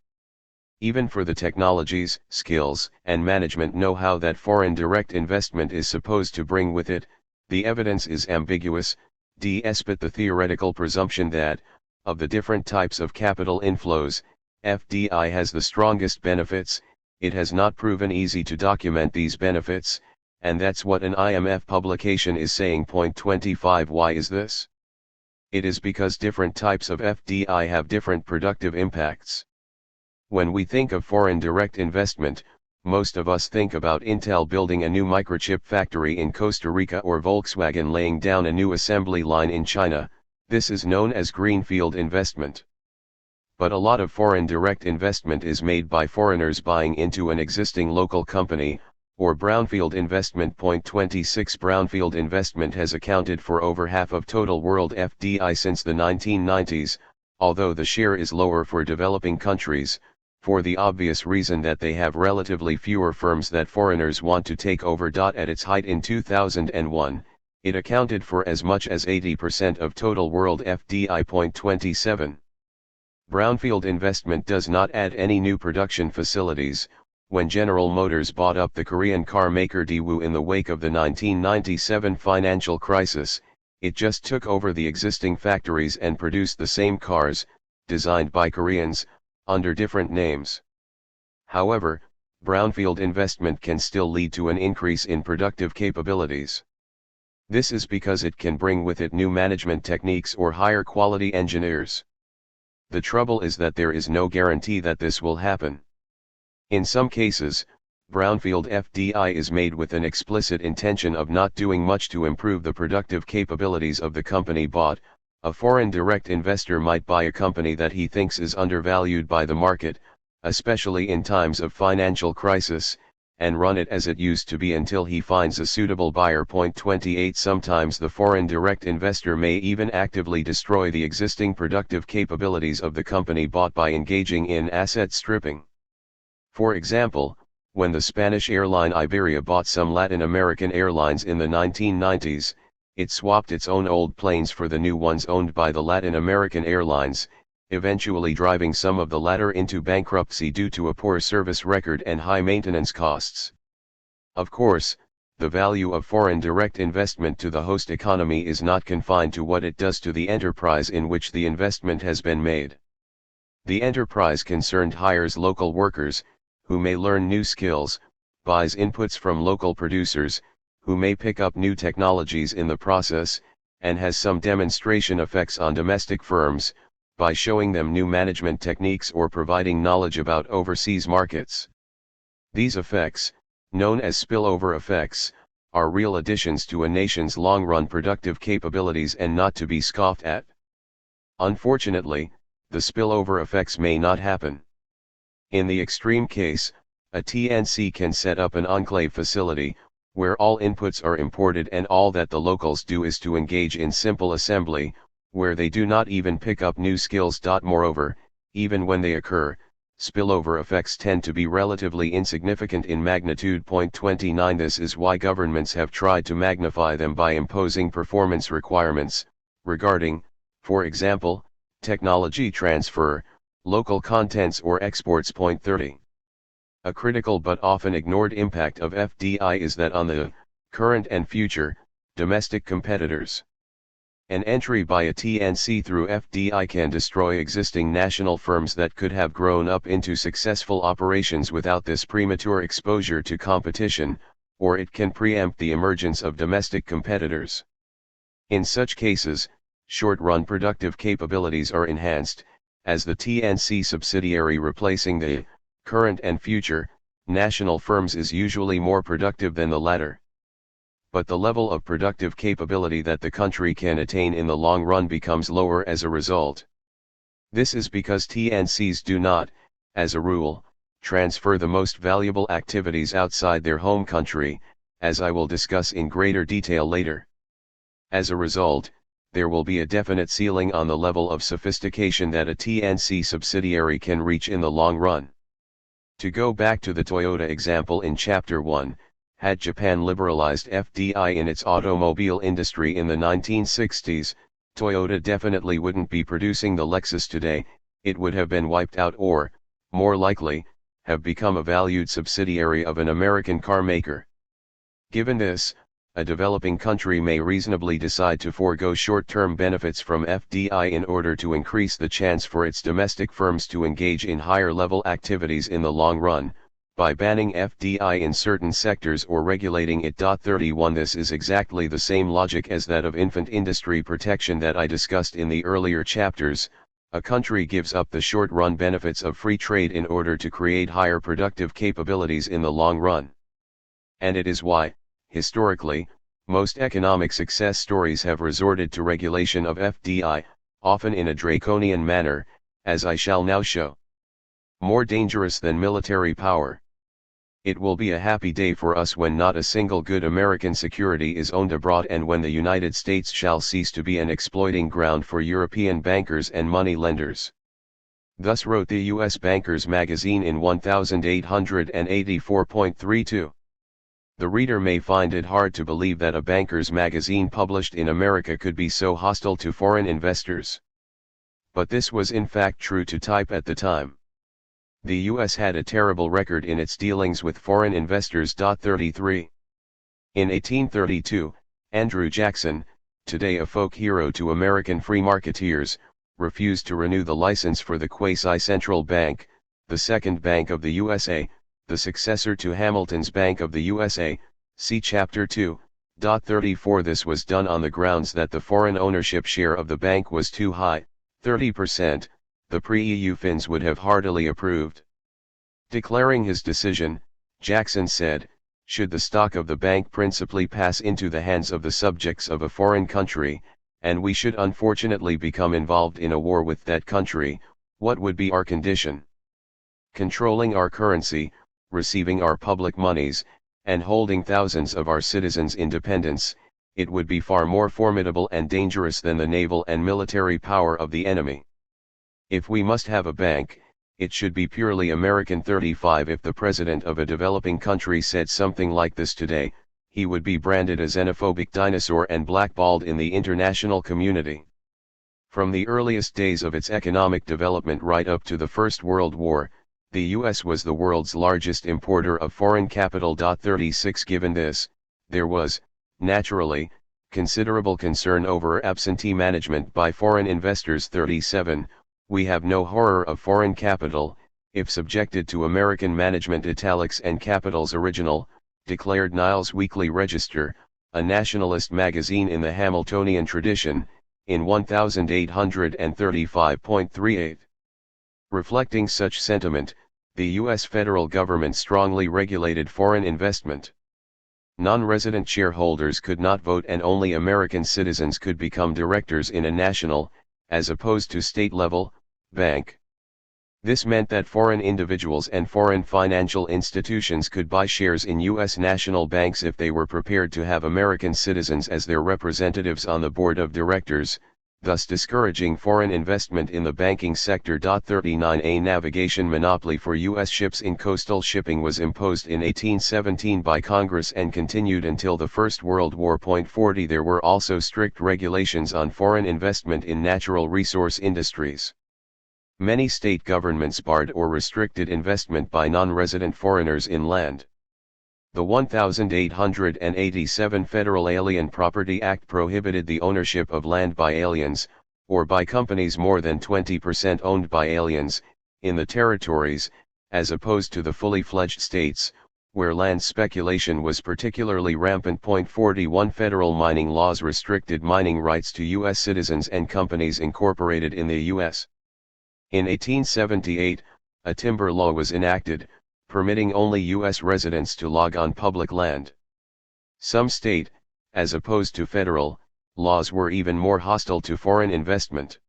Even for the technologies, skills, and management know-how that foreign direct investment is supposed to bring with it, the evidence is ambiguous, despite the theoretical presumption that, of the different types of capital inflows, FDI has the strongest benefits. It has not proven easy to document these benefits, and that's what an IMF publication is saying. Point 25. Why is this? It is because different types of FDI have different productive impacts. When we think of foreign direct investment, most of us think about Intel building a new microchip factory in Costa Rica or Volkswagen laying down a new assembly line in China. This is known as greenfield investment. But a lot of foreign direct investment is made by foreigners buying into an existing local company, or brownfield investment. Point 26. Brownfield investment has accounted for over half of total world FDI since the 1990s, although the share is lower for developing countries, for the obvious reason that they have relatively fewer firms that foreigners want to take over. At its height in 2001, it accounted for as much as 80% of total world FDI. Point 27. Brownfield investment does not add any new production facilities. When General Motors bought up the Korean car maker Daewoo in the wake of the 1997 financial crisis, it just took over the existing factories and produced the same cars, designed by Koreans, under different names. However, brownfield investment can still lead to an increase in productive capabilities. This is because it can bring with it new management techniques or higher quality engineers. The trouble is that there is no guarantee that this will happen. In some cases, brownfield FDI is made with an explicit intention of not doing much to improve the productive capabilities of the company bought. A foreign direct investor might buy a company that he thinks is undervalued by the market, especially in times of financial crisis, and run it as it used to be until he finds a suitable buyer. Point 28. Sometimes the foreign direct investor may even actively destroy the existing productive capabilities of the company bought by engaging in asset stripping. For example, when the Spanish airline Iberia bought some Latin American airlines in the 1990s, it swapped its own old planes for the new ones owned by the Latin American airlines, eventually driving some of the latter into bankruptcy due to a poor service record and high maintenance costs. Of course, the value of foreign direct investment to the host economy is not confined to what it does to the enterprise in which the investment has been made. The enterprise concerned hires local workers, who may learn new skills, buys inputs from local producers, who may pick up new technologies in the process, and has some demonstration effects on domestic firms, by showing them new management techniques or providing knowledge about overseas markets. These effects, known as spillover effects, are real additions to a nation's long-run productive capabilities and not to be scoffed at. Unfortunately, the spillover effects may not happen. In the extreme case, a TNC can set up an enclave facility, where all inputs are imported and all that the locals do is to engage in simple assembly, where they do not even pick up new skills. Moreover, even when they occur, spillover effects tend to be relatively insignificant in magnitude. 29 This is why governments have tried to magnify them by imposing performance requirements, regarding, for example, technology transfer, local contents or exports. 30. A critical but often ignored impact of FDI is that on the current and future domestic competitors. An entry by a TNC through FDI can destroy existing national firms that could have grown up into successful operations without this premature exposure to competition, or it can preempt the emergence of domestic competitors. In such cases, short-run productive capabilities are enhanced, as the TNC subsidiary replacing the current and future national firms is usually more productive than the latter. But the level of productive capability that the country can attain in the long run becomes lower as a result. This is because TNCs do not, as a rule, transfer the most valuable activities outside their home country, as I will discuss in greater detail later. As a result, there will be a definite ceiling on the level of sophistication that a TNC subsidiary can reach in the long run. To go back to the Toyota example in Chapter 1, had Japan liberalized FDI in its automobile industry in the 1960s, Toyota definitely wouldn't be producing the Lexus today. It would have been wiped out or, more likely, have become a valued subsidiary of an American car maker. Given this, a developing country may reasonably decide to forego short-term benefits from FDI in order to increase the chance for its domestic firms to engage in higher-level activities in the long run, by banning FDI in certain sectors or regulating it. 31 This is exactly the same logic as that of infant industry protection that I discussed in the earlier chapters. A country gives up the short-run benefits of free trade in order to create higher productive capabilities in the long run. And it is why, historically, most economic success stories have resorted to regulation of FDI, often in a draconian manner, as I shall now show. More dangerous than military power. It will be a happy day for us when not a single good American security is owned abroad and when the United States shall cease to be an exploiting ground for European bankers and money lenders. Thus wrote the U.S. Bankers magazine in 1884.32. The reader may find it hard to believe that a bankers magazine published in America could be so hostile to foreign investors. But this was in fact true to type at the time. The U.S. had a terrible record in its dealings with foreign investors. 33. In 1832, Andrew Jackson, today a folk hero to American free marketeers, refused to renew the license for the quasi-central bank, the second bank of the USA, the successor to Hamilton's Bank of the USA, see Chapter 2. 34 This was done on the grounds that the foreign ownership share of the bank was too high, 30%, the pre-EU Finns would have heartily approved. Declaring his decision, Jackson said, should the stock of the bank principally pass into the hands of the subjects of a foreign country, and we should unfortunately become involved in a war with that country, what would be our condition? Controlling our currency, receiving our public monies, and holding thousands of our citizens in dependence, it would be far more formidable and dangerous than the naval and military power of the enemy. If we must have a bank, it should be purely American. 35 If the president of a developing country said something like this today, he would be branded a xenophobic dinosaur and blackballed in the international community. From the earliest days of its economic development right up to the First World War, the U.S. was the world's largest importer of foreign capital. 36 Given this, there was, naturally, considerable concern over absentee management by foreign investors. 37 We have no horror of foreign capital, if subjected to American management. Italics and Capital's original, declared Niles Weekly Register, a nationalist magazine in the Hamiltonian tradition, in 1835.38. Reflecting such sentiment, the U.S. federal government strongly regulated foreign investment. Non-resident shareholders could not vote and only American citizens could become directors in a national, as opposed to state-level, bank. This meant that foreign individuals and foreign financial institutions could buy shares in U.S. national banks if they were prepared to have American citizens as their representatives on the board of directors. thus discouraging foreign investment in the banking sector. 39A navigation monopoly for U.S. ships in coastal shipping was imposed in 1817 by Congress and continued until the First World War. 40 There were also strict regulations on foreign investment in natural resource industries. Many state governments barred or restricted investment by non-resident foreigners in land. The 1887 Federal Alien Property Act prohibited the ownership of land by aliens, or by companies more than 20% owned by aliens, in the territories, as opposed to the fully fledged states, where land speculation was particularly rampant. 41 Federal mining laws restricted mining rights to U.S. citizens and companies incorporated in the U.S. In 1878, a timber law was enacted, permitting only U.S. residents to log on public land. Some state, as opposed to federal, laws were even more hostile to foreign investment.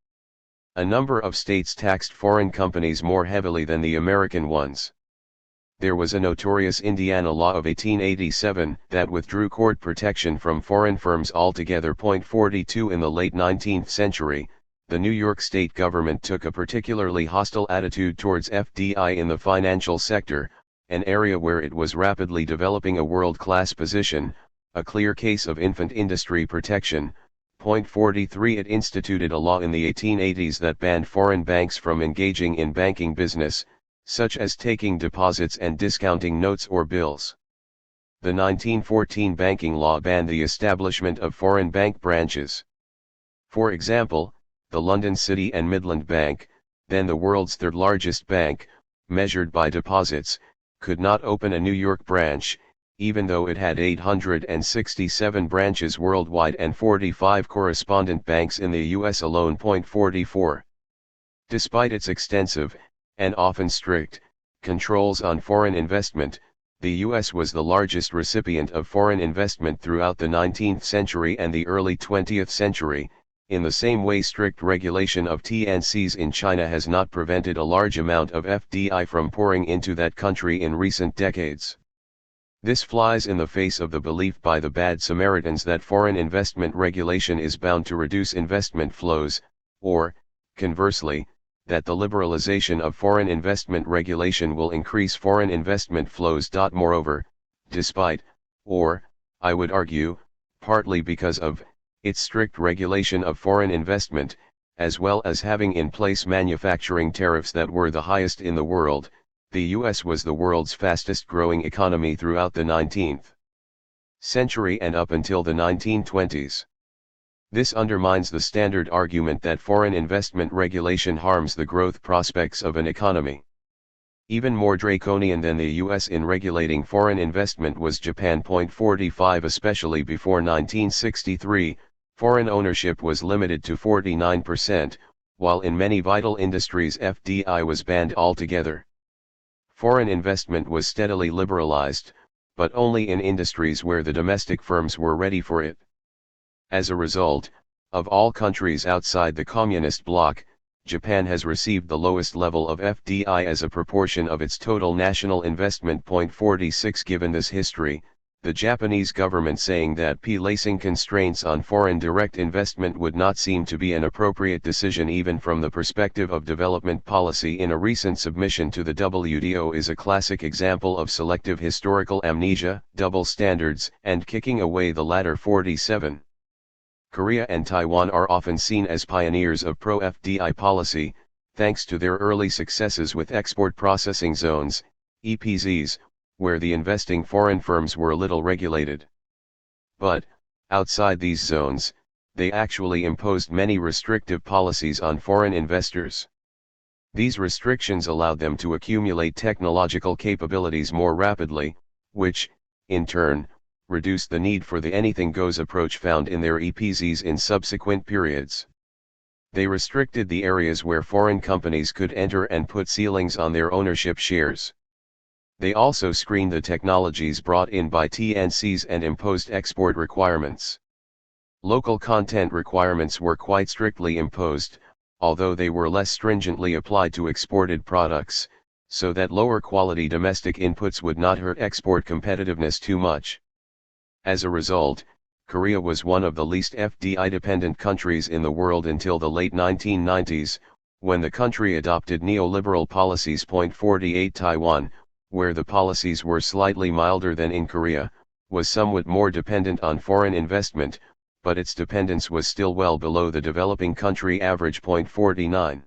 A number of states taxed foreign companies more heavily than the American ones. There was a notorious Indiana law of 1887 that withdrew court protection from foreign firms altogether. 42 In the late 19th century, the New York state government took a particularly hostile attitude towards FDI in the financial sector, an area where it was rapidly developing a world-class position, a clear case of infant industry protection. 43 It instituted a law in the 1880s that banned foreign banks from engaging in banking business, such as taking deposits and discounting notes or bills. The 1914 banking law banned the establishment of foreign bank branches. For example, the London City and Midland Bank, then the world's third-largest bank, measured by deposits, could not open a New York branch, even though it had 867 branches worldwide and 45 correspondent banks in the U.S. alone. 44. Despite its extensive, and often strict, controls on foreign investment, the U.S. was the largest recipient of foreign investment throughout the 19th century and the early 20th century. In the same way, strict regulation of TNCs in China has not prevented a large amount of FDI from pouring into that country in recent decades. This flies in the face of the belief by the bad Samaritans that foreign investment regulation is bound to reduce investment flows, or, conversely, that the liberalization of foreign investment regulation will increase foreign investment flows. Moreover, despite, or, I would argue, partly because of, its strict regulation of foreign investment, as well as having in place manufacturing tariffs that were the highest in the world, the U.S. was the world's fastest growing economy throughout the 19th century and up until the 1920s. This undermines the standard argument that foreign investment regulation harms the growth prospects of an economy. Even more draconian than the U.S. in regulating foreign investment was Japan. 45 Especially before 1963, foreign ownership was limited to 49%, while in many vital industries FDI was banned altogether. Foreign investment was steadily liberalized, but only in industries where the domestic firms were ready for it. As a result, of all countries outside the communist bloc, Japan has received the lowest level of FDI as a proportion of its total national investment. 46 Given this history, the Japanese government saying that placing constraints on foreign direct investment would not seem to be an appropriate decision even from the perspective of development policy in a recent submission to the WTO is a classic example of selective historical amnesia, double standards, and kicking away the latter. 47. Korea and Taiwan are often seen as pioneers of pro-FDI policy, thanks to their early successes with export processing zones, EPZs, where the investing foreign firms were little regulated. But, outside these zones, they actually imposed many restrictive policies on foreign investors. These restrictions allowed them to accumulate technological capabilities more rapidly, which, in turn, reduced the need for the anything-goes approach found in their EPZs in subsequent periods. They restricted the areas where foreign companies could enter and put ceilings on their ownership shares. They also screened the technologies brought in by TNCs and imposed export requirements. Local content requirements were quite strictly imposed, although they were less stringently applied to exported products, so that lower quality domestic inputs would not hurt export competitiveness too much. As a result, Korea was one of the least FDI-dependent countries in the world until the late 1990s, when the country adopted neoliberal policies. 48 Taiwan, where the policies were slightly milder than in Korea, was somewhat more dependent on foreign investment, but its dependence was still well below the developing country average. 49.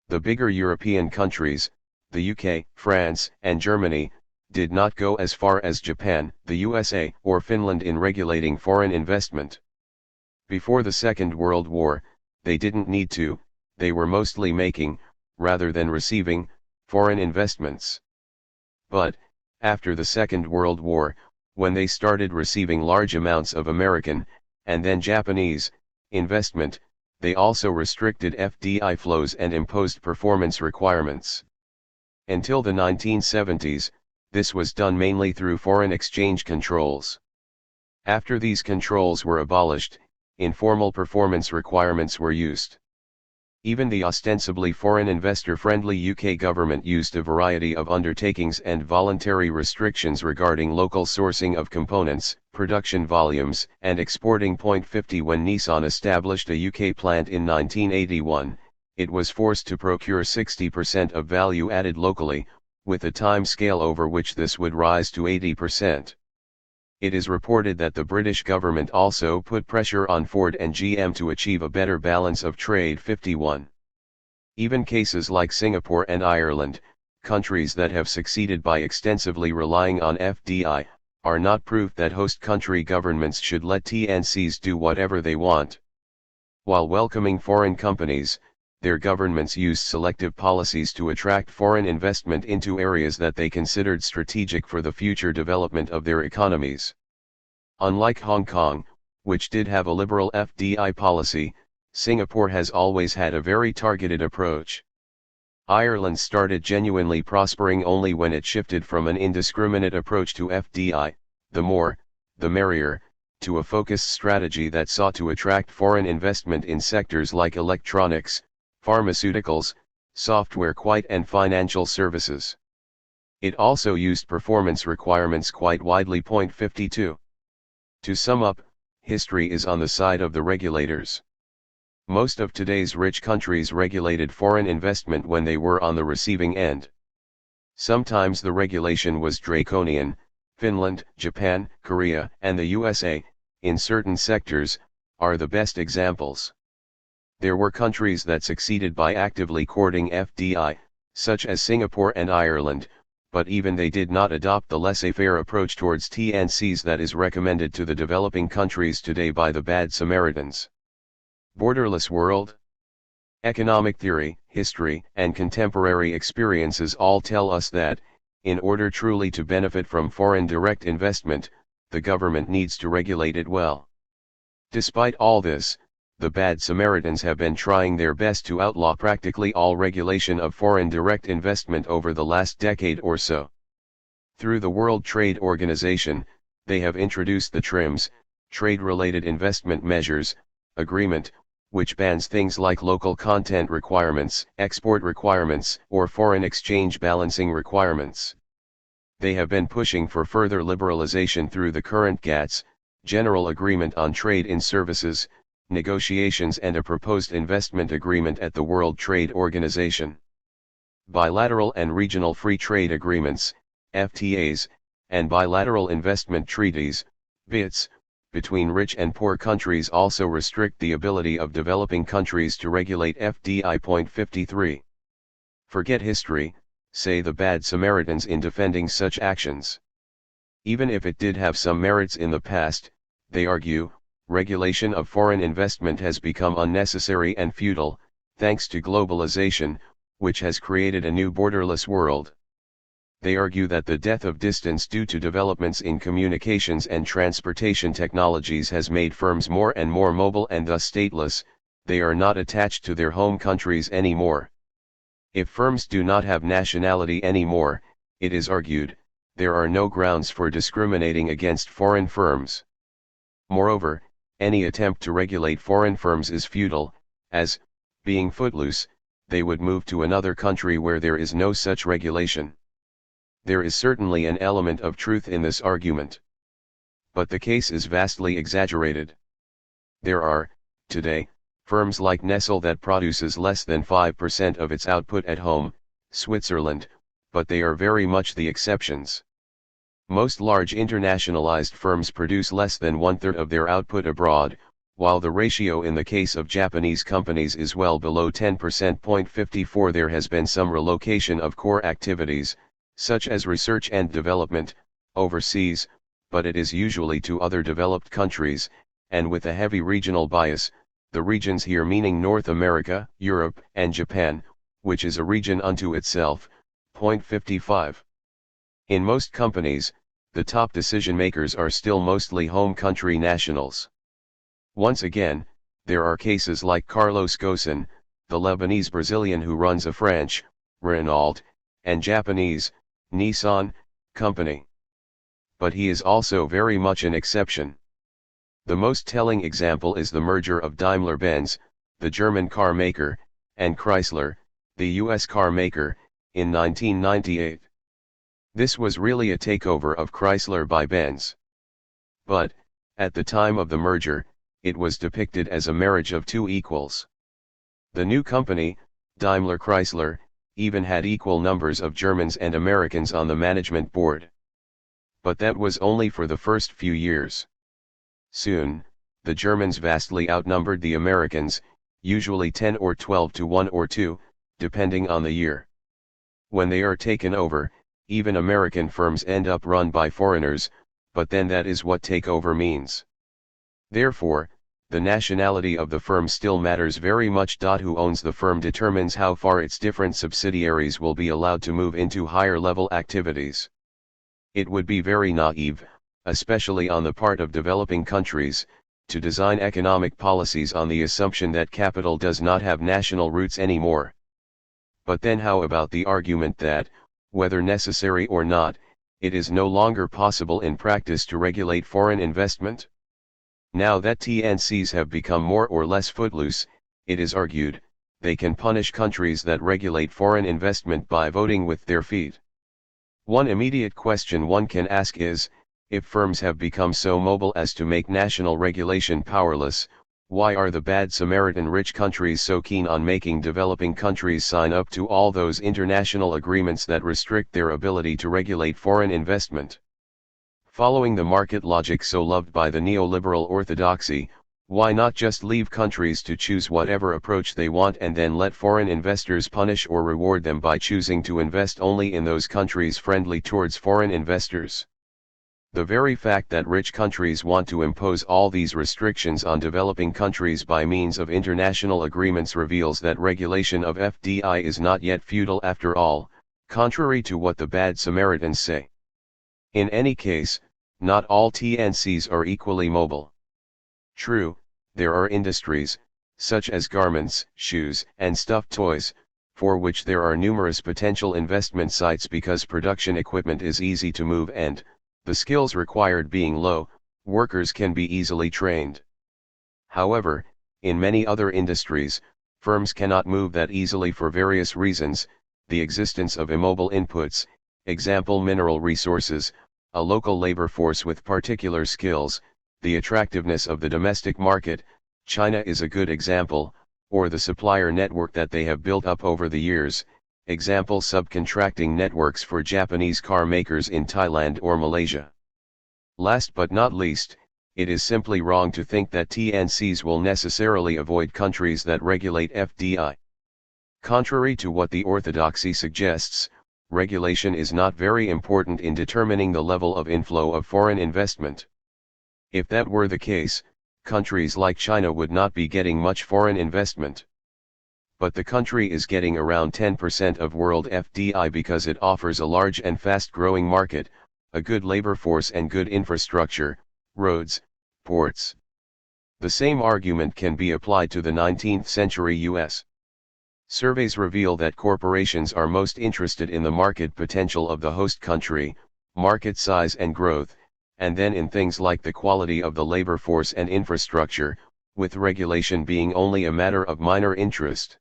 The bigger European countries, the UK, France, and Germany, did not go as far as Japan, the USA, or Finland in regulating foreign investment. Before the Second World War, they didn't need to, they were mostly making, rather than receiving, foreign investments. But, after the Second World War, when they started receiving large amounts of American, and then Japanese, investment, they also restricted FDI flows and imposed performance requirements. Until the 1970s, this was done mainly through foreign exchange controls. After these controls were abolished, informal performance requirements were used. Even the ostensibly foreign investor-friendly UK government used a variety of undertakings and voluntary restrictions regarding local sourcing of components, production volumes, and exporting. 50 When Nissan established a UK plant in 1981, it was forced to procure 60% of value added locally, with a time scale over which this would rise to 80%. It is reported that the British government also put pressure on Ford and GM to achieve a better balance of trade. 51. Even cases like Singapore and Ireland, countries that have succeeded by extensively relying on FDI, are not proof that host country governments should let TNCs do whatever they want. While welcoming foreign companies, their governments used selective policies to attract foreign investment into areas that they considered strategic for the future development of their economies. Unlike Hong Kong, which did have a liberal FDI policy, Singapore has always had a very targeted approach. Ireland started genuinely prospering only when it shifted from an indiscriminate approach to FDI, the more, the merrier, to a focused strategy that sought to attract foreign investment in sectors like electronics, pharmaceuticals, software and financial services. It also used performance requirements quite widely. 52. To sum up, history is on the side of the regulators. Most of today's rich countries regulated foreign investment when they were on the receiving end. Sometimes the regulation was draconian. Finland, Japan, Korea, and the USA, in certain sectors, are the best examples. There were countries that succeeded by actively courting FDI, such as Singapore and Ireland, but even they did not adopt the laissez-faire approach towards TNCs that is recommended to the developing countries today by the bad Samaritans. Borderless world? Economic theory, history, and contemporary experiences all tell us that, in order truly to benefit from foreign direct investment, the government needs to regulate it well. Despite all this, the bad Samaritans have been trying their best to outlaw practically all regulation of foreign direct investment over the last decade or so. Through the World Trade Organization, they have introduced the TRIMS, Trade-Related Investment Measures, Agreement, which bans things like local content requirements, export requirements, or foreign exchange balancing requirements. They have been pushing for further liberalization through the current GATS, General Agreement on Trade in Services, negotiations and a proposed investment agreement at the World Trade Organization. Bilateral and regional free trade agreements, FTAs, and bilateral investment treaties, BITs, between rich and poor countries also restrict the ability of developing countries to regulate FDI. 53. Forget history, say the bad Samaritans in defending such actions. Even if it did have some merits in the past, they argue, regulation of foreign investment has become unnecessary and futile, thanks to globalization, which has created a new borderless world. They argue that the death of distance due to developments in communications and transportation technologies has made firms more and more mobile and thus stateless, they are not attached to their home countries anymore. If firms do not have nationality anymore, it is argued, there are no grounds for discriminating against foreign firms. Moreover, any attempt to regulate foreign firms is futile, as, being footloose, they would move to another country where there is no such regulation. There is certainly an element of truth in this argument. But the case is vastly exaggerated. There are, today, firms like Nestle that produces less than 5% of its output at home, Switzerland, but they are very much the exceptions. Most large internationalized firms produce less than 1/3 of their output abroad, while the ratio in the case of Japanese companies is well below 10%. 54 There has been some relocation of core activities, such as research and development, overseas, but it is usually to other developed countries, and with a heavy regional bias, the regions here meaning North America, Europe, and Japan, which is a region unto itself. 55. In most companies, the top decision makers are still mostly home country nationals. Once again, there are cases like Carlos Ghosn, the Lebanese Brazilian who runs a French, Renault, and Japanese, Nissan, company. But he is also very much an exception. The most telling example is the merger of Daimler-Benz, the German car maker, and Chrysler, the US car maker, in 1998. This was really a takeover of Chrysler by Benz. But, at the time of the merger, it was depicted as a marriage of two equals. The new company, Daimler-Chrysler, even had equal numbers of Germans and Americans on the management board. But that was only for the first few years. Soon, the Germans vastly outnumbered the Americans, usually 10 or 12 to 1 or 2, depending on the year. When they are taken over, even American firms end up run by foreigners, but then that is what takeover means. Therefore, the nationality of the firm still matters very much. Who owns the firm determines how far its different subsidiaries will be allowed to move into higher level activities. It would be very naive, especially on the part of developing countries, to design economic policies on the assumption that capital does not have national roots anymore. But then how about the argument that, whether necessary or not, it is no longer possible in practice to regulate foreign investment? Now that TNCs have become more or less footloose, it is argued, they can punish countries that regulate foreign investment by voting with their feet. One immediate question one can ask is, if firms have become so mobile as to make national regulation powerless, why are the bad Samaritan rich countries so keen on making developing countries sign up to all those international agreements that restrict their ability to regulate foreign investment? Following the market logic so loved by the neoliberal orthodoxy, why not just leave countries to choose whatever approach they want and then let foreign investors punish or reward them by choosing to invest only in those countries friendly towards foreign investors? The very fact that rich countries want to impose all these restrictions on developing countries by means of international agreements reveals that regulation of FDI is not yet feudal after all, contrary to what the bad Samaritans say. In any case, not all TNCs are equally mobile. True, there are industries, such as garments, shoes, and stuffed toys, for which there are numerous potential investment sites because production equipment is easy to move and, the skills required being low, workers can be easily trained. However, in many other industries, firms cannot move that easily for various reasons: the existence of immobile inputs, example mineral resources, a local labor force with particular skills, the attractiveness of the domestic market, China is a good example, or the supplier network that they have built up over the years, example subcontracting networks for Japanese car makers in Thailand or Malaysia. Last but not least, it is simply wrong to think that TNCs will necessarily avoid countries that regulate FDI. Contrary to what the orthodoxy suggests, regulation is not very important in determining the level of inflow of foreign investment. If that were the case, countries like China would not be getting much foreign investment. But the country is getting around 10% of world FDI because it offers a large and fast-growing market, a good labor force and good infrastructure, roads, ports. The same argument can be applied to the 19th century US. Surveys reveal that corporations are most interested in the market potential of the host country, market size and growth, and then in things like the quality of the labor force and infrastructure, with regulation being only a matter of minor interest.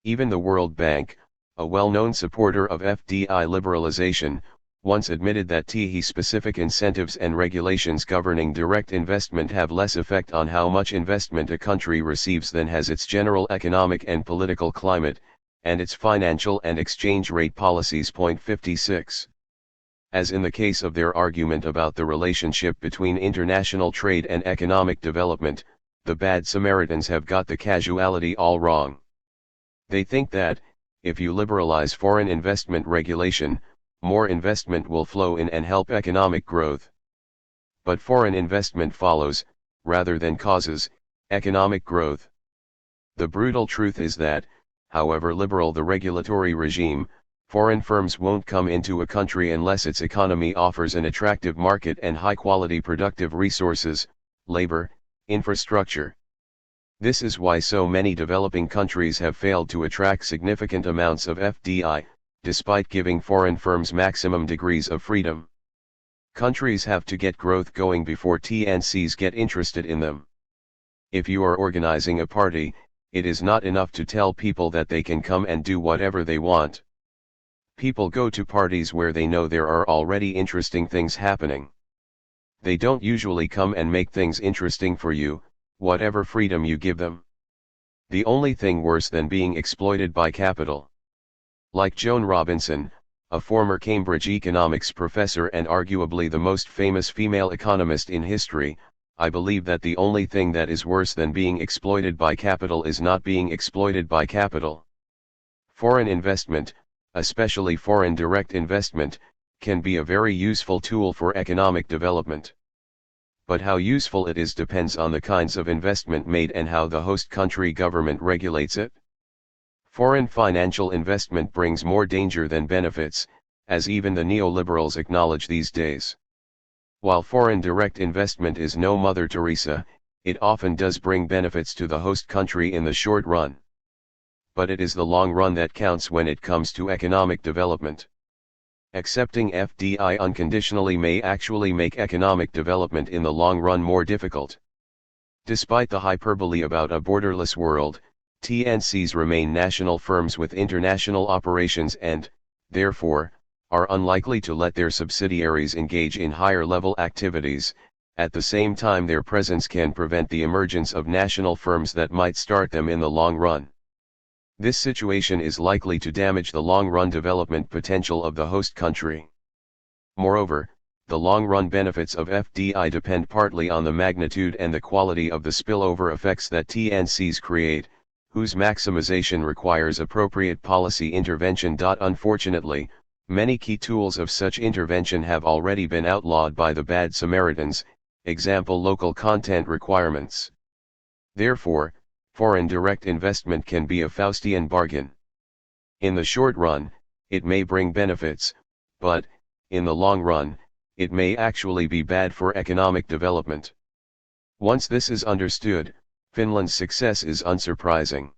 Even the World Bank, a well-known supporter of FDI liberalization, once admitted that specific incentives and regulations governing direct investment have less effect on how much investment a country receives than has its general economic and political climate, and its financial and exchange rate policies. Point 56. As in the case of their argument about the relationship between international trade and economic development, the bad Samaritans have got the causality all wrong. They think that, if you liberalize foreign investment regulation, more investment will flow in and help economic growth. But foreign investment follows, rather than causes, economic growth. The brutal truth is that, however liberal the regulatory regime, foreign firms won't come into a country unless its economy offers an attractive market and high-quality productive resources, labor, infrastructure. This is why so many developing countries have failed to attract significant amounts of FDI, despite giving foreign firms maximum degrees of freedom. Countries have to get growth going before TNCs get interested in them. If you are organizing a party, it is not enough to tell people that they can come and do whatever they want. People go to parties where they know there are already interesting things happening. They don't usually come and make things interesting for you, whatever freedom you give them. The only thing worse than being exploited by capital. Like Joan Robinson, a former Cambridge economics professor and arguably the most famous female economist in history, I believe that the only thing that is worse than being exploited by capital is not being exploited by capital. Foreign investment, especially foreign direct investment, can be a very useful tool for economic development. But how useful it is depends on the kinds of investment made and how the host country government regulates it. Foreign financial investment brings more danger than benefits, as even the neoliberals acknowledge these days. While foreign direct investment is no Mother Teresa, it often does bring benefits to the host country in the short run. But it is the long run that counts when it comes to economic development. Accepting FDI unconditionally may actually make economic development in the long run more difficult. Despite the hyperbole about a borderless world, TNCs remain national firms with international operations and, therefore, are unlikely to let their subsidiaries engage in higher-level activities. At the same time, their presence can prevent the emergence of national firms that might start them in the long run. This situation is likely to damage the long-run development potential of the host country. Moreover, the long-run benefits of FDI depend partly on the magnitude and the quality of the spillover effects that TNCs create, whose maximization requires appropriate policy intervention. Unfortunately, many key tools of such intervention have already been outlawed by the bad Samaritans, example local content requirements. Therefore, foreign direct investment can be a Faustian bargain. In the short run, it may bring benefits, but, in the long run, it may actually be bad for economic development. Once this is understood, Finland's success is unsurprising.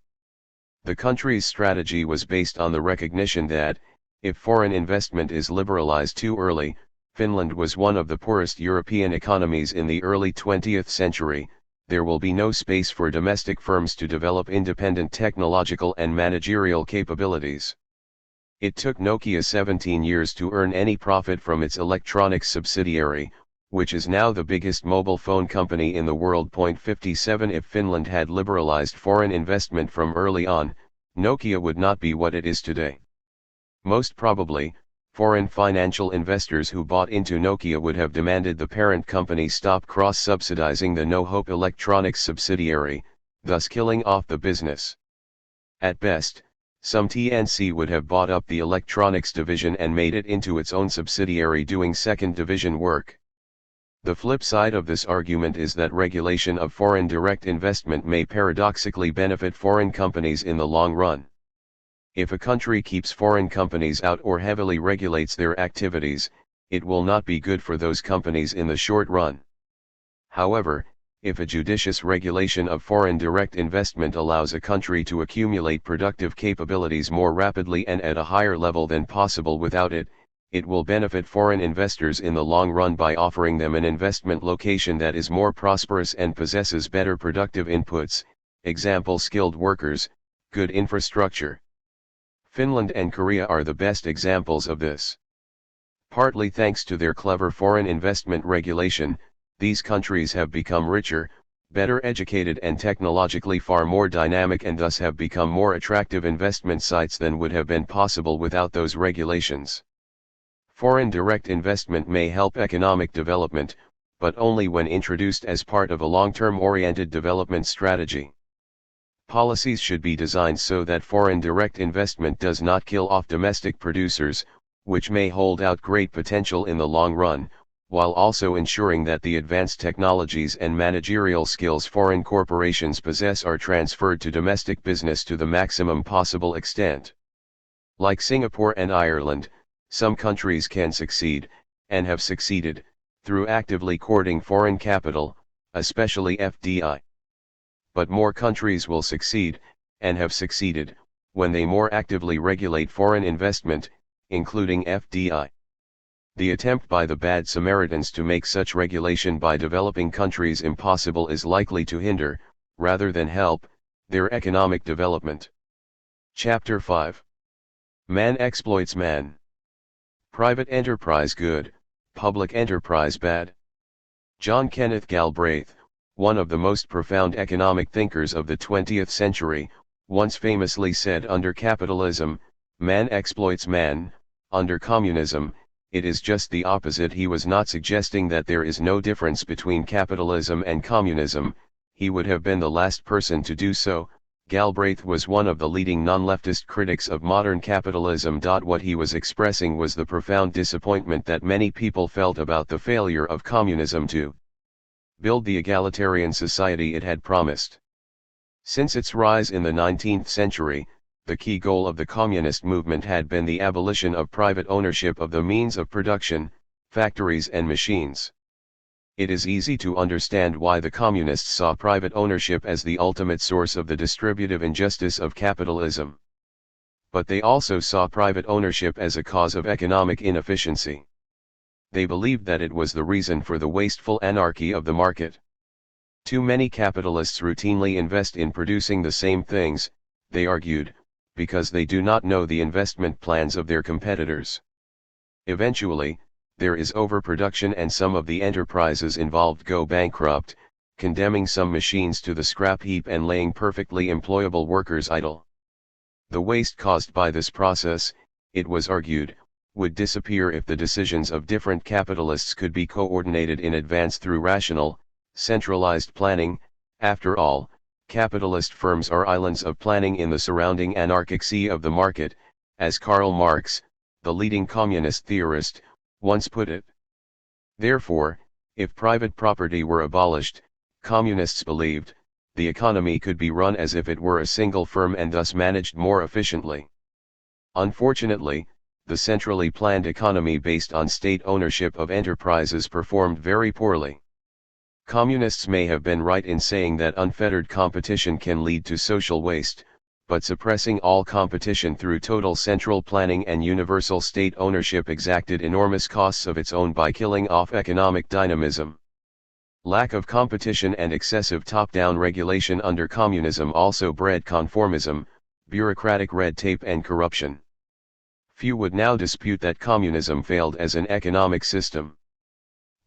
The country's strategy was based on the recognition that, if foreign investment is liberalized too early, Finland was one of the poorest European economies in the early 20th century, there will be no space for domestic firms to develop independent technological and managerial capabilities. It took Nokia 17 years to earn any profit from its electronics subsidiary, which is now the biggest mobile phone company in the world. 57 If Finland had liberalized foreign investment from early on, Nokia would not be what it is today. Most probably, foreign financial investors who bought into Nokia would have demanded the parent company stop cross-subsidizing the No Hope Electronics subsidiary, thus killing off the business. At best, some TNC would have bought up the electronics division and made it into its own subsidiary doing second division work. The flip side of this argument is that regulation of foreign direct investment may paradoxically benefit foreign companies in the long run. If a country keeps foreign companies out or heavily regulates their activities, it will not be good for those companies in the short run. However, if a judicious regulation of foreign direct investment allows a country to accumulate productive capabilities more rapidly and at a higher level than possible without it, it will benefit foreign investors in the long run by offering them an investment location that is more prosperous and possesses better productive inputs, example skilled workers, good infrastructure. Finland and Korea are the best examples of this. Partly thanks to their clever foreign investment regulation, these countries have become richer, better educated and technologically far more dynamic, and thus have become more attractive investment sites than would have been possible without those regulations. Foreign direct investment may help economic development, but only when introduced as part of a long-term oriented development strategy. Policies should be designed so that foreign direct investment does not kill off domestic producers, which may hold out great potential in the long run, while also ensuring that the advanced technologies and managerial skills foreign corporations possess are transferred to domestic business to the maximum possible extent. Like Singapore and Ireland, some countries can succeed, and have succeeded, through actively courting foreign capital, especially FDI. But more countries will succeed, and have succeeded, when they more actively regulate foreign investment, including FDI. The attempt by the bad Samaritans to make such regulation by developing countries impossible is likely to hinder, rather than help, their economic development. Chapter 5. Man exploits man. Private enterprise good, public enterprise bad. John Kenneth Galbraith, one of the most profound economic thinkers of the 20th century, once famously said, under capitalism, man exploits man; under communism, it is just the opposite. He was not suggesting that there is no difference between capitalism and communism, he would have been the last person to do so. Galbraith was one of the leading non-leftist critics of modern capitalism. What he was expressing was the profound disappointment that many people felt about the failure of communism to build the egalitarian society it had promised. Since its rise in the 19th century, the key goal of the communist movement had been the abolition of private ownership of the means of production, factories and machines. It is easy to understand why the communists saw private ownership as the ultimate source of the distributive injustice of capitalism. But they also saw private ownership as a cause of economic inefficiency. They believed that it was the reason for the wasteful anarchy of the market. Too many capitalists routinely invest in producing the same things, they argued, because they do not know the investment plans of their competitors. Eventually, there is overproduction and some of the enterprises involved go bankrupt, condemning some machines to the scrap heap and laying perfectly employable workers idle. The waste caused by this process, it was argued, would disappear if the decisions of different capitalists could be coordinated in advance through rational, centralized planning. After all, capitalist firms are islands of planning in the surrounding anarchic sea of the market, as Karl Marx, the leading communist theorist, once put it. Therefore, if private property were abolished, communists believed, the economy could be run as if it were a single firm and thus managed more efficiently. Unfortunately, the centrally planned economy based on state ownership of enterprises performed very poorly. Communists may have been right in saying that unfettered competition can lead to social waste, but suppressing all competition through total central planning and universal state ownership exacted enormous costs of its own by killing off economic dynamism. Lack of competition and excessive top-down regulation under communism also bred conformism, bureaucratic red tape and corruption. Few would now dispute that communism failed as an economic system.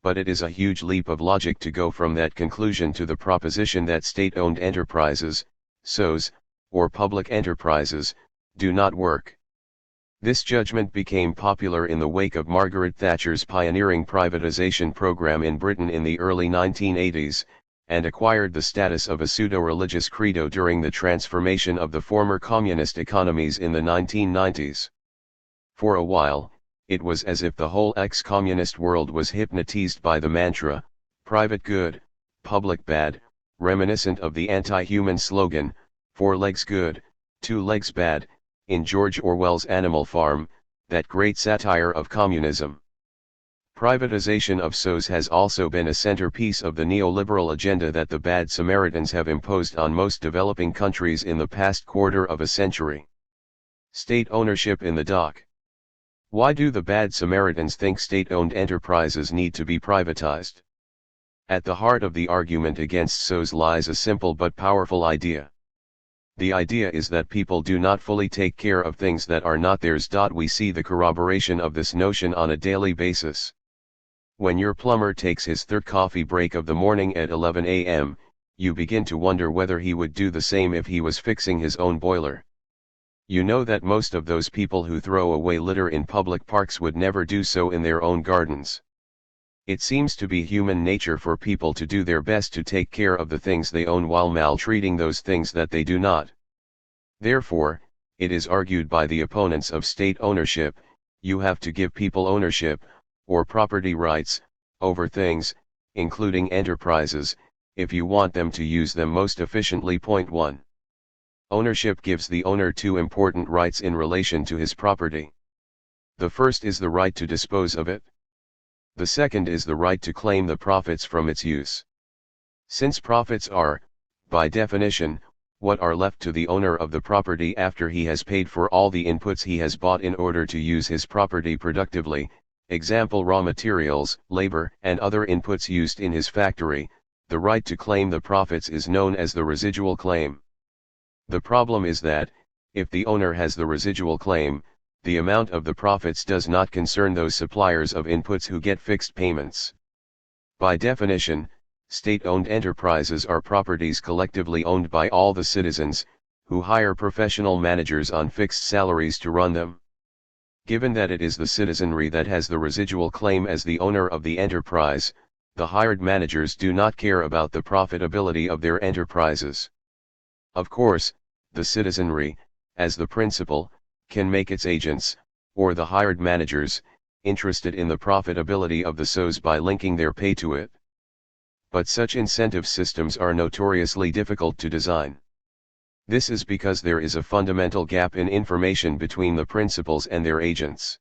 But it is a huge leap of logic to go from that conclusion to the proposition that state-owned enterprises, SOEs, or public enterprises, do not work. This judgment became popular in the wake of Margaret Thatcher's pioneering privatization program in Britain in the early 1980s, and acquired the status of a pseudo-religious credo during the transformation of the former communist economies in the 1990s. For a while, it was as if the whole ex-communist world was hypnotized by the mantra, private good, public bad, reminiscent of the anti-human slogan, 4 legs good, 2 legs bad, in George Orwell's Animal Farm, that great satire of communism. Privatization of SOEs has also been a centerpiece of the neoliberal agenda that the bad Samaritans have imposed on most developing countries in the past quarter of a century. State ownership in the dock. Why do the bad Samaritans think state-owned enterprises need to be privatized? At the heart of the argument against SOEs lies a simple but powerful idea. The idea is that people do not fully take care of things that are not theirs. We see the corroboration of this notion on a daily basis. When your plumber takes his third coffee break of the morning at 11 a.m., you begin to wonder whether he would do the same if he was fixing his own boiler. You know that most of those people who throw away litter in public parks would never do so in their own gardens. It seems to be human nature for people to do their best to take care of the things they own while maltreating those things that they do not. Therefore, it is argued by the opponents of state ownership, you have to give people ownership, or property rights, over things, including enterprises, if you want them to use them most efficiently. Point 1. Ownership gives the owner two important rights in relation to his property. The first is the right to dispose of it. The second is the right to claim the profits from its use. Since profits are, by definition, what are left to the owner of the property after he has paid for all the inputs he has bought in order to use his property productively, example raw materials, labor, and other inputs used in his factory, the right to claim the profits is known as the residual claim. The problem is that, if the owner has the residual claim, the amount of the profits does not concern those suppliers of inputs who get fixed payments. By definition, state-owned enterprises are properties collectively owned by all the citizens, who hire professional managers on fixed salaries to run them. Given that it is the citizenry that has the residual claim as the owner of the enterprise, the hired managers do not care about the profitability of their enterprises. Of course, the citizenry, as the principal, can make its agents, or the hired managers, interested in the profitability of the SOs by linking their pay to it. But such incentive systems are notoriously difficult to design. This is because there is a fundamental gap in information between the principals and their agents.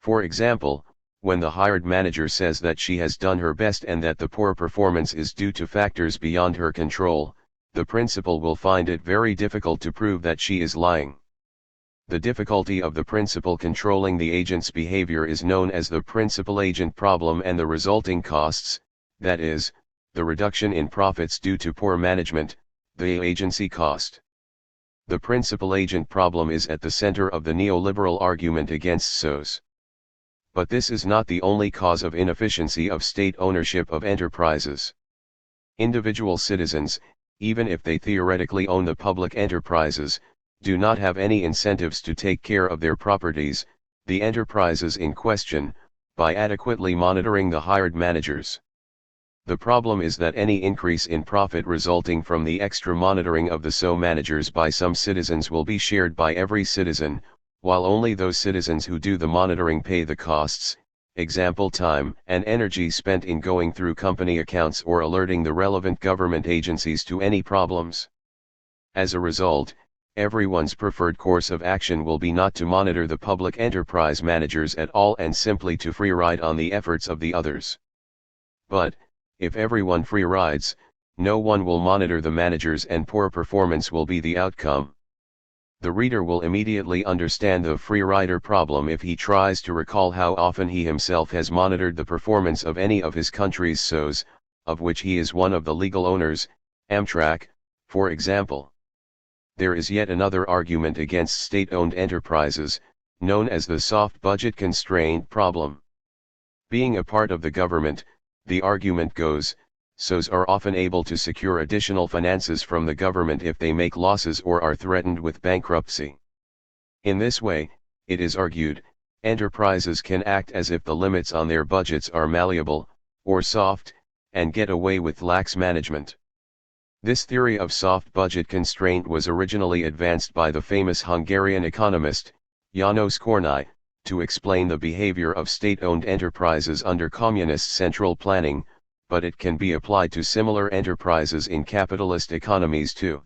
For example, when the hired manager says that she has done her best and that the poor performance is due to factors beyond her control, the principal will find it very difficult to prove that she is lying. The difficulty of the principal controlling the agent's behavior is known as the principal-agent problem, and the resulting costs, that is, the reduction in profits due to poor management, the agency cost. The principal-agent problem is at the center of the neoliberal argument against SOs. But this is not the only cause of inefficiency of state ownership of enterprises. Individual citizens, even if they theoretically own the public enterprises, do not have any incentives to take care of their properties, the enterprises in question, by adequately monitoring the hired managers. The problem is that any increase in profit resulting from the extra monitoring of the SO managers by some citizens will be shared by every citizen, while only those citizens who do the monitoring pay the costs, example time and energy spent in going through company accounts or alerting the relevant government agencies to any problems. As a result, everyone's preferred course of action will be not to monitor the public enterprise managers at all and simply to free ride on the efforts of the others. But, if everyone free rides, no one will monitor the managers and poor performance will be the outcome. The reader will immediately understand the free rider problem if he tries to recall how often he himself has monitored the performance of any of his country's SOs, of which he is one of the legal owners, Amtrak, for example. There is yet another argument against state-owned enterprises, known as the soft budget constraint problem. Being a part of the government, the argument goes, SOs are often able to secure additional finances from the government if they make losses or are threatened with bankruptcy. In this way, it is argued, enterprises can act as if the limits on their budgets are malleable, or soft, and get away with lax management. This theory of soft budget constraint was originally advanced by the famous Hungarian economist, János Kornai, to explain the behavior of state-owned enterprises under communist central planning, but it can be applied to similar enterprises in capitalist economies too.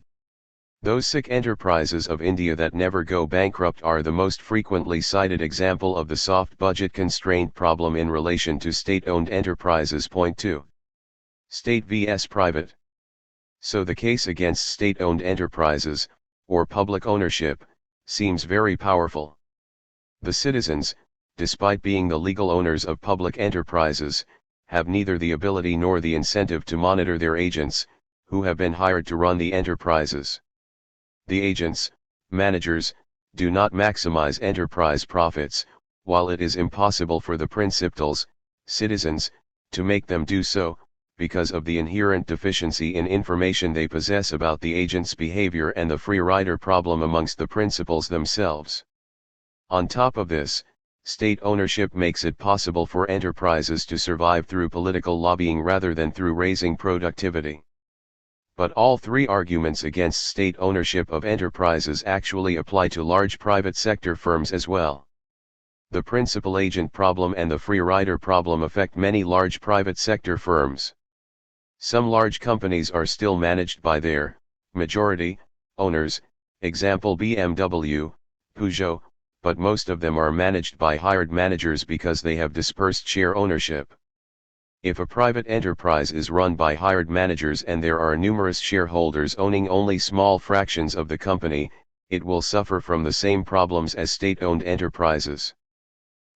Those sick enterprises of India that never go bankrupt are the most frequently cited example of the soft budget constraint problem in relation to state-owned enterprises. Point 2. State vs. private. So the case against state-owned enterprises, or public ownership, seems very powerful. The citizens, despite being the legal owners of public enterprises, have neither the ability nor the incentive to monitor their agents, who have been hired to run the enterprises. The agents, managers, do not maximize enterprise profits, while it is impossible for the principals, citizens, to make them do so, because of the inherent deficiency in information they possess about the agent's behavior and the free rider problem amongst the principals themselves. On top of this, state ownership makes it possible for enterprises to survive through political lobbying rather than through raising productivity. But all three arguments against state ownership of enterprises actually apply to large private sector firms as well. The principal agent problem and the free rider problem affect many large private sector firms. Some large companies are still managed by their majority owners, example BMW, Peugeot, but most of them are managed by hired managers because they have dispersed share ownership. If a private enterprise is run by hired managers and there are numerous shareholders owning only small fractions of the company, it will suffer from the same problems as state-owned enterprises.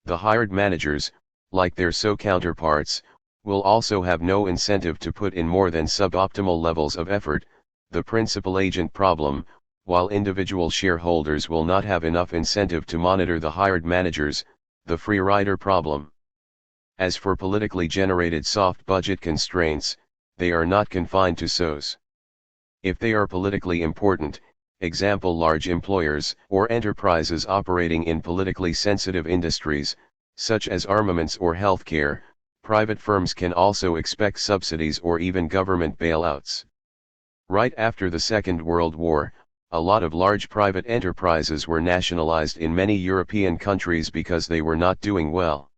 The hired managers, like their counterparts, will also have no incentive to put in more than suboptimal levels of effort, the principal agent problem, while individual shareholders will not have enough incentive to monitor the hired managers, the free rider problem. As for politically generated soft budget constraints, they are not confined to SOs. If they are politically important, example large employers or enterprises operating in politically sensitive industries, such as armaments or healthcare, private firms can also expect subsidies or even government bailouts. Right after the Second World War, a lot of large private enterprises were nationalized in many European countries because they were not doing well.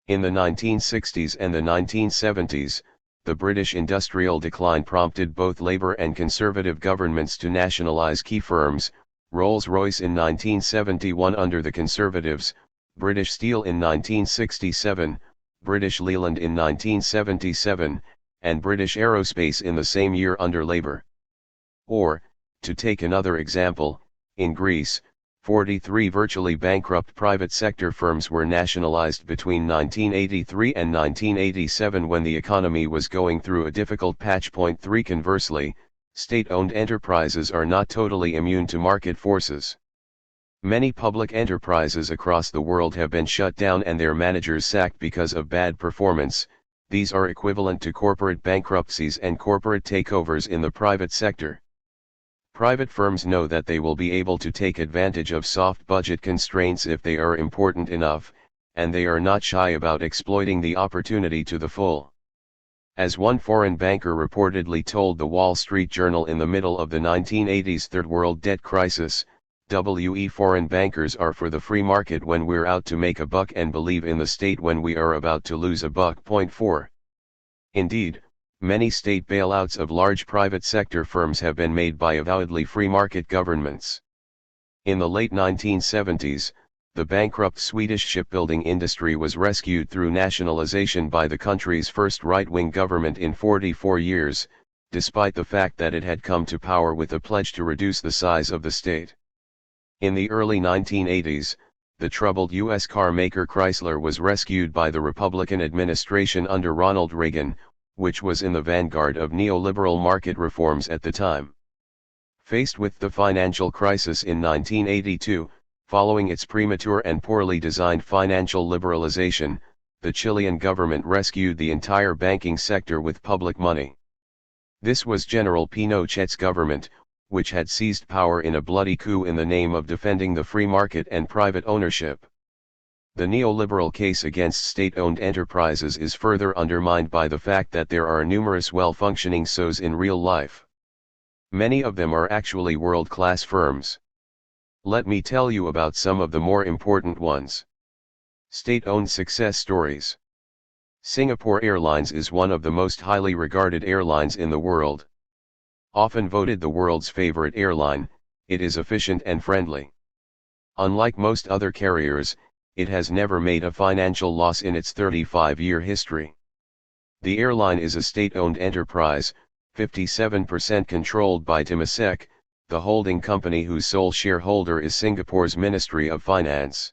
In the 1960s and the 1970s, the British industrial decline prompted both Labour and Conservative governments to nationalise key firms, Rolls-Royce in 1971 under the Conservatives, British Steel in 1967, British Leyland in 1977, and British Aerospace in the same year under Labour. Or, to take another example, in Greece, 43 virtually bankrupt private sector firms were nationalized between 1983 and 1987 when the economy was going through a difficult patch. 3 Conversely, state-owned enterprises are not totally immune to market forces. Many public enterprises across the world have been shut down and their managers sacked because of bad performance. These are equivalent to corporate bankruptcies and corporate takeovers in the private sector. Private firms know that they will be able to take advantage of soft budget constraints if they are important enough, and they are not shy about exploiting the opportunity to the full. As one foreign banker reportedly told the Wall Street Journal in the middle of the 1980s third world debt crisis, foreign bankers are for the free market when we're out to make a buck and believe in the state when we are about to lose a buck. 4. Indeed, many state bailouts of large private sector firms have been made by avowedly free market governments. In the late 1970s, the bankrupt Swedish shipbuilding industry was rescued through nationalization by the country's first right-wing government in 44 years, despite the fact that it had come to power with a pledge to reduce the size of the state. In the early 1980s, the troubled U.S. car maker Chrysler was rescued by the Republican administration under Ronald Reagan, which was in the vanguard of neoliberal market reforms at the time. Faced with the financial crisis in 1982, following its premature and poorly designed financial liberalization, the Chilean government rescued the entire banking sector with public money. This was General Pinochet's government, which had seized power in a bloody coup in the name of defending the free market and private ownership. The neoliberal case against state-owned enterprises is further undermined by the fact that there are numerous well-functioning SOs in real life. Many of them are actually world-class firms. Let me tell you about some of the more important ones. State-owned success stories. Singapore Airlines is one of the most highly regarded airlines in the world. Often voted the world's favorite airline, it is efficient and friendly. Unlike most other carriers, it has never made a financial loss in its 35-year history. The airline is a state-owned enterprise, 57% controlled by Temasek, the holding company whose sole shareholder is Singapore's Ministry of Finance.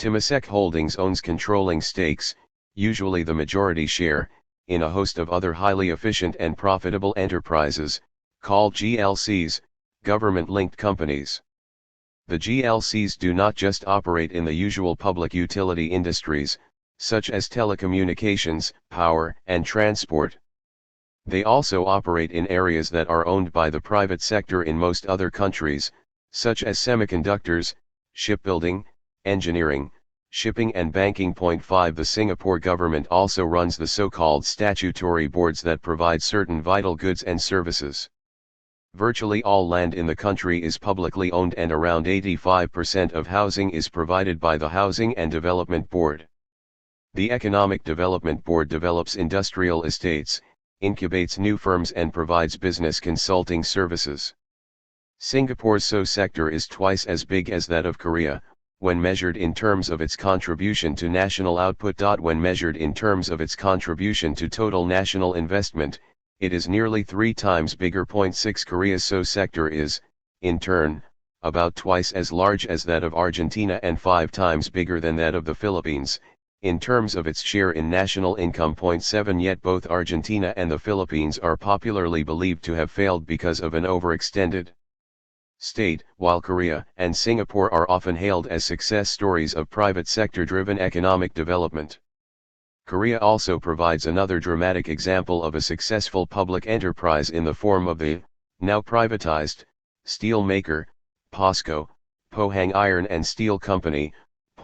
Temasek Holdings owns controlling stakes, usually the majority share, in a host of other highly efficient and profitable enterprises, called GLCs, government-linked companies. The GLCs do not just operate in the usual public utility industries, such as telecommunications, power, and transport. They also operate in areas that are owned by the private sector in most other countries, such as semiconductors, shipbuilding, engineering, shipping and banking. 5 The Singapore government also runs the so-called statutory boards that provide certain vital goods and services. Virtually all land in the country is publicly owned and around 85% of housing is provided by the Housing and Development Board. The Economic Development Board develops industrial estates, incubates new firms and provides business consulting services. Singapore's SO sector is twice as big as that of Korea, when measured in terms of its contribution to national output. When measured in terms of its contribution to total national investment, it is nearly 3 times bigger. 6 Korea's SO sector is, in turn, about twice as large as that of Argentina and 5 times bigger than that of the Philippines, in terms of its share in national income. 7 Yet both Argentina and the Philippines are popularly believed to have failed because of an overextended state, while Korea and Singapore are often hailed as success stories of private sector-driven economic development. Korea also provides another dramatic example of a successful public enterprise in the form of the, now privatized, steel maker, POSCO, Pohang Iron and Steel Company.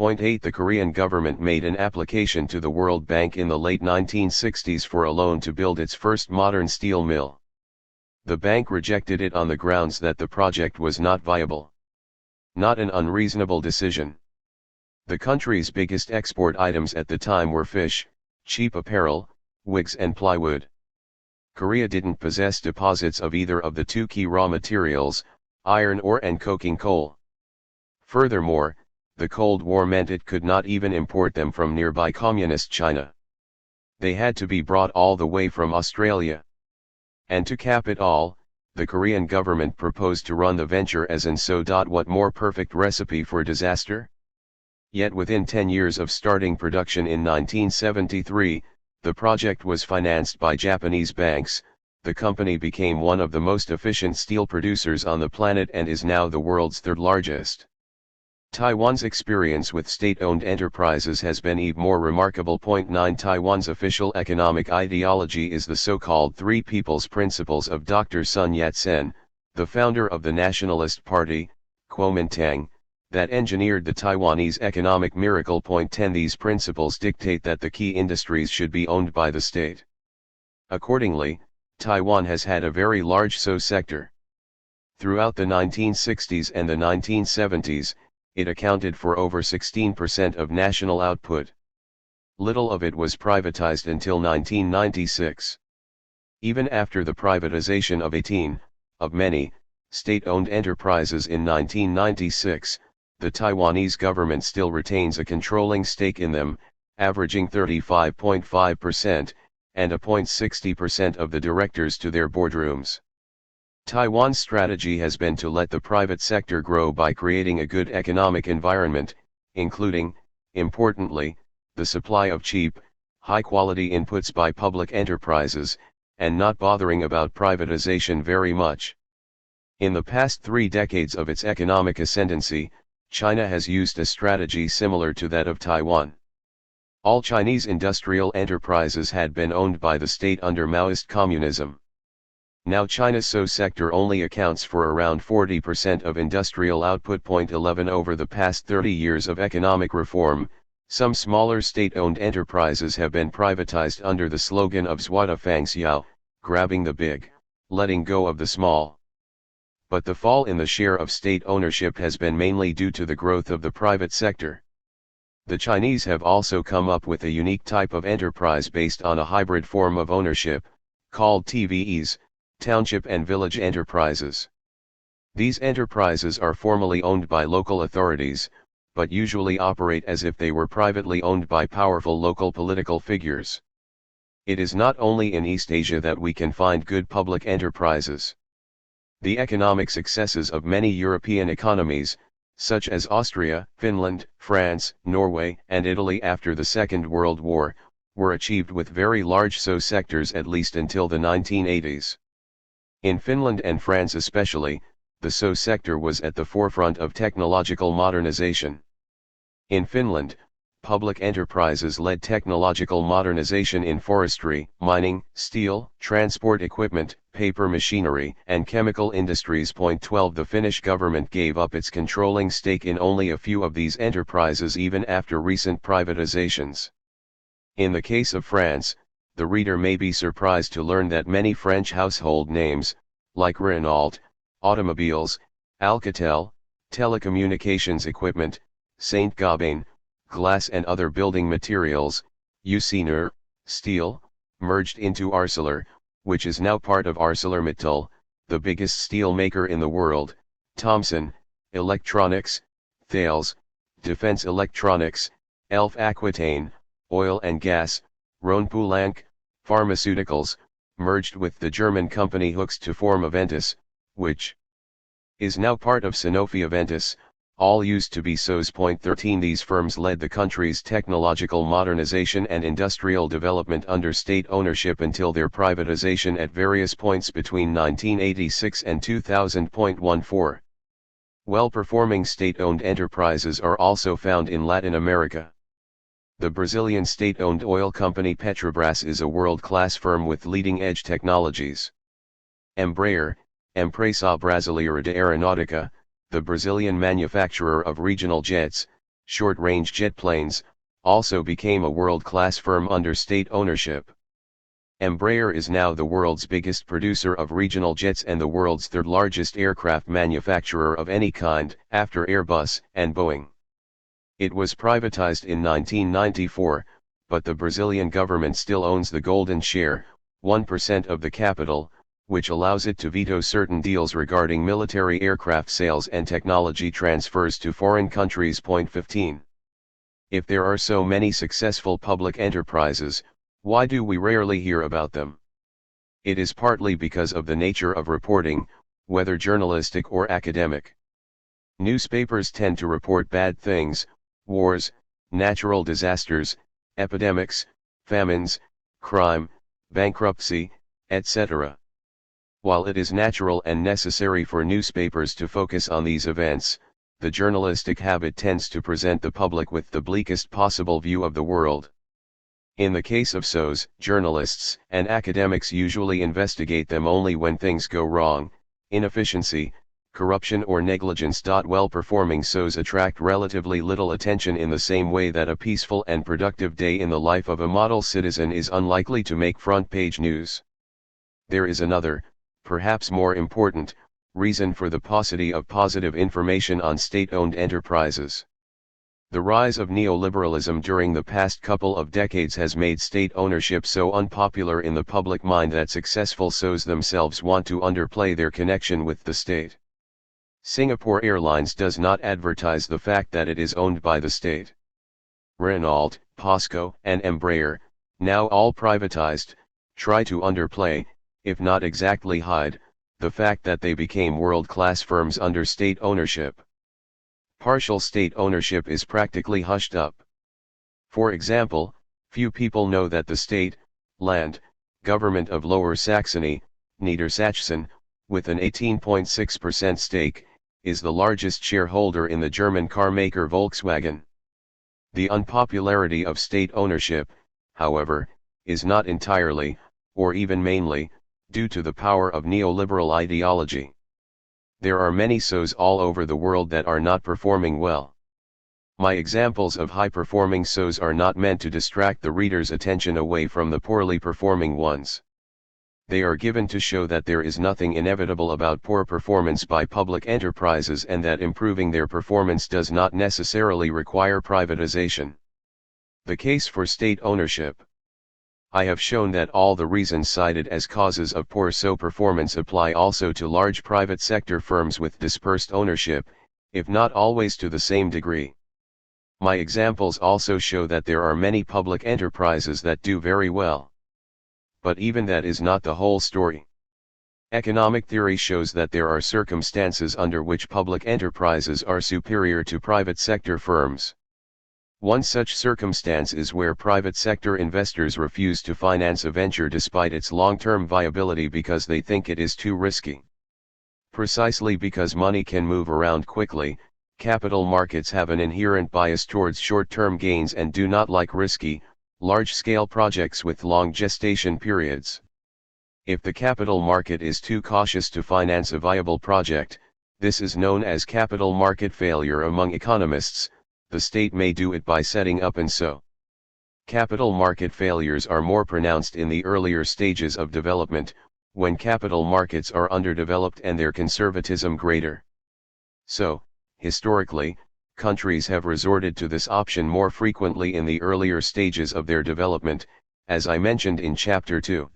8 The Korean government made an application to the World Bank in the late 1960s for a loan to build its first modern steel mill. The bank rejected it on the grounds that the project was not viable. Not an unreasonable decision. The country's biggest export items at the time were fish, cheap apparel, wigs and plywood. Korea didn't possess deposits of either of the two key raw materials, iron ore and coking coal. Furthermore, the Cold War meant it could not even import them from nearby communist China. They had to be brought all the way from Australia. And to cap it all, the Korean government proposed to run the venture as an so. What more perfect recipe for disaster? Yet within 10 years of starting production in 1973, the project was financed by Japanese banks. The company became one of the most efficient steel producers on the planet and is now the world's third largest. Taiwan's experience with state-owned enterprises has been even more remarkable. 9 Taiwan's official economic ideology is the so-called Three People's Principles of Dr. Sun Yat-sen, the founder of the Nationalist Party, Kuomintang, that engineered the Taiwanese economic miracle. 10 These principles dictate that the key industries should be owned by the state. Accordingly, Taiwan has had a very large SO sector. Throughout the 1960s and the 1970s, it accounted for over 16% of national output. Little of it was privatized until 1996. Even after the privatization of 18, of many, state-owned enterprises in 1996, the Taiwanese government still retains a controlling stake in them, averaging 35.5%, and appoints 60% of the directors to their boardrooms. Taiwan's strategy has been to let the private sector grow by creating a good economic environment, including, importantly, the supply of cheap, high-quality inputs by public enterprises, and not bothering about privatization very much. In the past 3 decades of its economic ascendancy, China has used a strategy similar to that of Taiwan. All Chinese industrial enterprises had been owned by the state under Maoist communism. Now China's SO sector only accounts for around 40% of industrial output. 11 Over the past 30 years of economic reform, some smaller state-owned enterprises have been privatized under the slogan of Zwada Fang Xiao, grabbing the big, letting go of the small. But the fall in the share of state ownership has been mainly due to the growth of the private sector. The Chinese have also come up with a unique type of enterprise based on a hybrid form of ownership, called TVEs, Township and Village Enterprises. These enterprises are formally owned by local authorities, but usually operate as if they were privately owned by powerful local political figures. It is not only in East Asia that we can find good public enterprises. The economic successes of many European economies, such as Austria, Finland, France, Norway, and Italy after the Second World War, were achieved with very large SO sectors at least until the 1980s. In Finland and France especially, the SO sector was at the forefront of technological modernization. In Finland, public enterprises led technological modernization in forestry, mining, steel, transport equipment, paper machinery, and chemical industries. 12 The Finnish government gave up its controlling stake in only a few of these enterprises even after recent privatizations. In the case of France, the reader may be surprised to learn that many French household names, like Renault, automobiles, Alcatel, telecommunications equipment, Saint-Gobain, glass and other building materials, Usinor, steel, merged into Arcelor, which is now part of ArcelorMittal, the biggest steel maker in the world, Thomson, Electronics, Thales, Defense Electronics, Elf Aquitaine, oil and gas, Rhône-Poulenc, pharmaceuticals, merged with the German company Hooks to form Aventis, which is now part of Sanofi Aventis, all used to be SOs. 13 These firms led the country's technological modernization and industrial development under state ownership until their privatization at various points between 1986 and 2000.14. Well-performing state-owned enterprises are also found in Latin America. The Brazilian state-owned oil company Petrobras is a world-class firm with leading-edge technologies. Embraer, Empresa Brasileira de Aeronáutica, the Brazilian manufacturer of regional jets, short-range jet planes, also became a world-class firm under state ownership. Embraer is now the world's biggest producer of regional jets and the world's third-largest aircraft manufacturer of any kind, after Airbus and Boeing. It was privatized in 1994, but the Brazilian government still owns the golden share, 1% of the capital, which allows it to veto certain deals regarding military aircraft sales and technology transfers to foreign countries. 15. If there are so many successful public enterprises, why do we rarely hear about them? It is partly because of the nature of reporting, whether journalistic or academic. Newspapers tend to report bad things, wars, natural disasters, epidemics, famines, crime, bankruptcy, etc. While it is natural and necessary for newspapers to focus on these events, the journalistic habit tends to present the public with the bleakest possible view of the world. In the case of SOs, journalists and academics usually investigate them only when things go wrong, inefficiency, corruption or negligence. Well-performing SOs attract relatively little attention in the same way that a peaceful and productive day in the life of a model citizen is unlikely to make front-page news. There is another, perhaps more important, reason for the paucity of positive information on state-owned enterprises. The rise of neoliberalism during the past couple of decades has made state ownership so unpopular in the public mind that successful SOs themselves want to underplay their connection with the state. Singapore Airlines does not advertise the fact that it is owned by the state. Renault, POSCO, and Embraer, now all privatized, try to underplay, if not exactly hide, the fact that they became world-class firms under state ownership. Partial state ownership is practically hushed up. For example, few people know that the state, land, government of Lower Saxony, Niedersachsen, with an 18.6% stake, is the largest shareholder in the German car maker Volkswagen. The unpopularity of state ownership, however, is not entirely, or even mainly, due to the power of neoliberal ideology. There are many SOs all over the world that are not performing well. My examples of high-performing SOs are not meant to distract the reader's attention away from the poorly performing ones. They are given to show that there is nothing inevitable about poor performance by public enterprises and that improving their performance does not necessarily require privatization. The case for state ownership. I have shown that all the reasons cited as causes of poor SO performance apply also to large private sector firms with dispersed ownership, if not always to the same degree. My examples also show that there are many public enterprises that do very well. But even that is not the whole story. Economic theory shows that there are circumstances under which public enterprises are superior to private sector firms. One such circumstance is where private sector investors refuse to finance a venture despite its long-term viability because they think it is too risky. Precisely because money can move around quickly, capital markets have an inherent bias towards short-term gains and do not like risky, large-scale projects with long gestation periods. If the capital market is too cautious to finance a viable project, this is known as capital market failure among economists. The state may do it by setting up and so. Capital market failures are more pronounced in the earlier stages of development, when capital markets are underdeveloped and their conservatism greater. So, historically, countries have resorted to this option more frequently in the earlier stages of their development, as I mentioned in Chapter 2.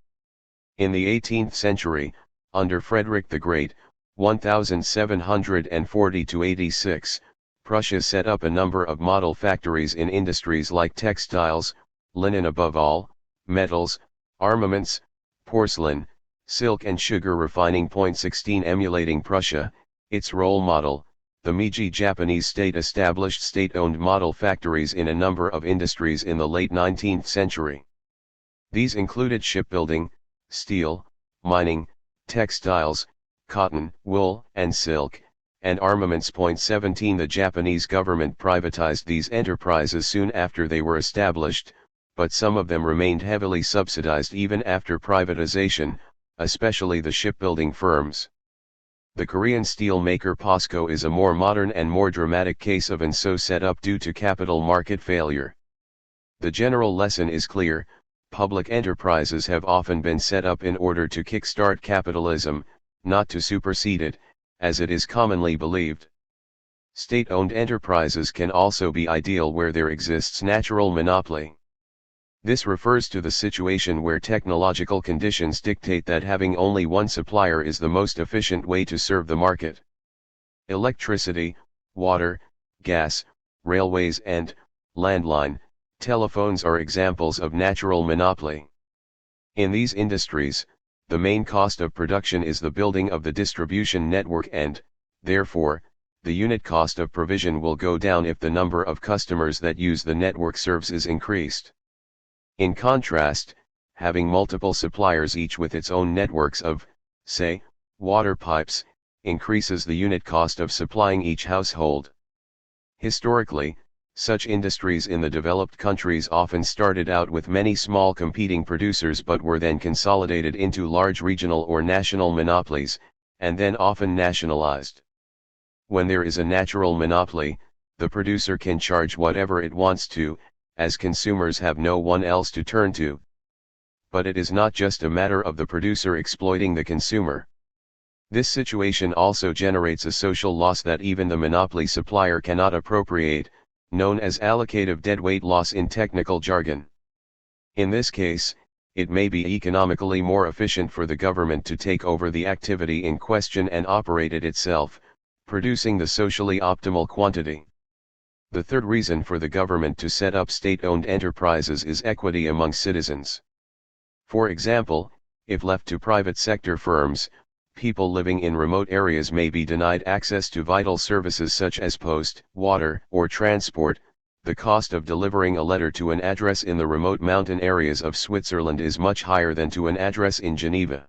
In the 18th century, under Frederick the Great, 1740–86, Prussia set up a number of model factories in industries like textiles, linen above all, metals, armaments, porcelain, silk and sugar refining. 16 Emulating Prussia, its role model, the Meiji Japanese state established state-owned model factories in a number of industries in the late 19th century. These included shipbuilding, steel, mining, textiles, cotton, wool, and silk, and armaments. 17 The Japanese government privatized these enterprises soon after they were established, but some of them remained heavily subsidized even after privatization, especially the shipbuilding firms. The Korean steel maker POSCO is a more modern and more dramatic case of an so set up due to capital market failure. The general lesson is clear: public enterprises have often been set up in order to kickstart capitalism, not to supersede it, as it is commonly believed. State-owned enterprises can also be ideal where there exists natural monopoly. This refers to the situation where technological conditions dictate that having only one supplier is the most efficient way to serve the market. Electricity, water, gas, railways and, landline, telephones are examples of natural monopoly. In these industries, the main cost of production is the building of the distribution network and, therefore, the unit cost of provision will go down if the number of customers that use the network serves is increased. In contrast, having multiple suppliers each with its own networks of, say, water pipes, increases the unit cost of supplying each household. Historically, such industries in the developed countries often started out with many small competing producers but were then consolidated into large regional or national monopolies, and then often nationalized. When there is a natural monopoly, the producer can charge whatever it wants to, as consumers have no one else to turn to. But it is not just a matter of the producer exploiting the consumer. This situation also generates a social loss that even the monopoly supplier cannot appropriate, known as allocative deadweight loss in technical jargon. In this case, it may be economically more efficient for the government to take over the activity in question and operate it itself, producing the socially optimal quantity. The third reason for the government to set up state-owned enterprises is equity among citizens. For example, if left to private sector firms, people living in remote areas may be denied access to vital services such as post, water, or transport. The cost of delivering a letter to an address in the remote mountain areas of Switzerland is much higher than to an address in Geneva.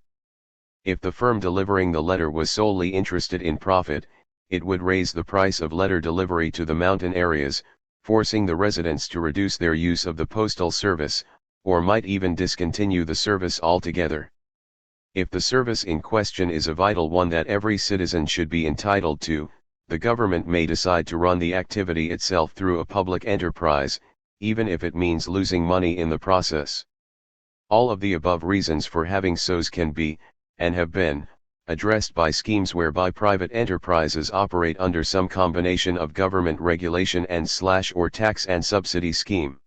If the firm delivering the letter was solely interested in profit, it would raise the price of letter delivery to the mountain areas, forcing the residents to reduce their use of the postal service, or might even discontinue the service altogether. If the service in question is a vital one that every citizen should be entitled to, the government may decide to run the activity itself through a public enterprise, even if it means losing money in the process. All of the above reasons for having SOs can be, and have been, addressed by schemes whereby private enterprises operate under some combination of government regulation and or tax and subsidy scheme.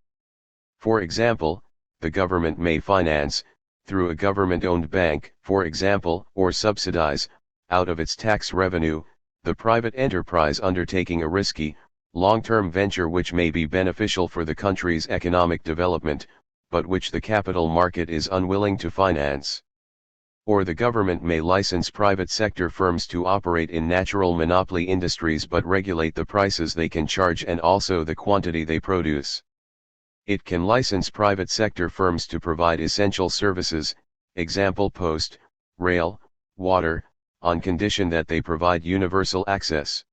For example, the government may finance, through a government-owned bank, for example, or subsidize, out of its tax revenue, the private enterprise undertaking a risky, long-term venture which may be beneficial for the country's economic development, but which the capital market is unwilling to finance. Or the government may license private sector firms to operate in natural monopoly industries but regulate the prices they can charge and also the quantity they produce. It can license private sector firms to provide essential services, example post, rail, water, on condition that they provide universal access.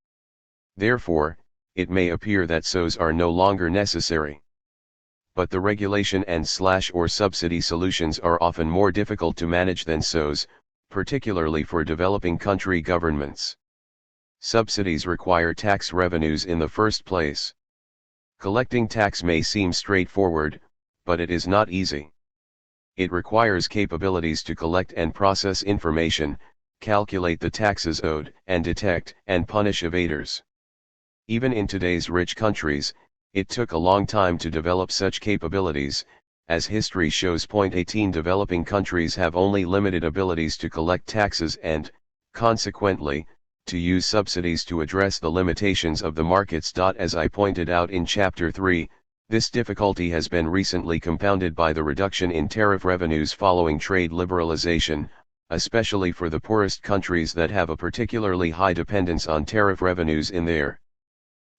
Therefore, it may appear that SOs are no longer necessary. But the regulation and/or subsidy solutions are often more difficult to manage than SOs, particularly for developing country governments. Subsidies require tax revenues in the first place. Collecting tax may seem straightforward, but it is not easy. It requires capabilities to collect and process information, calculate the taxes owed, and detect and punish evaders. Even in today's rich countries, it took a long time to develop such capabilities, as history shows. 18 Developing countries have only limited abilities to collect taxes and, consequently, to use subsidies to address the limitations of the markets. As I pointed out in Chapter 3, this difficulty has been recently compounded by the reduction in tariff revenues following trade liberalization, especially for the poorest countries that have a particularly high dependence on tariff revenues in their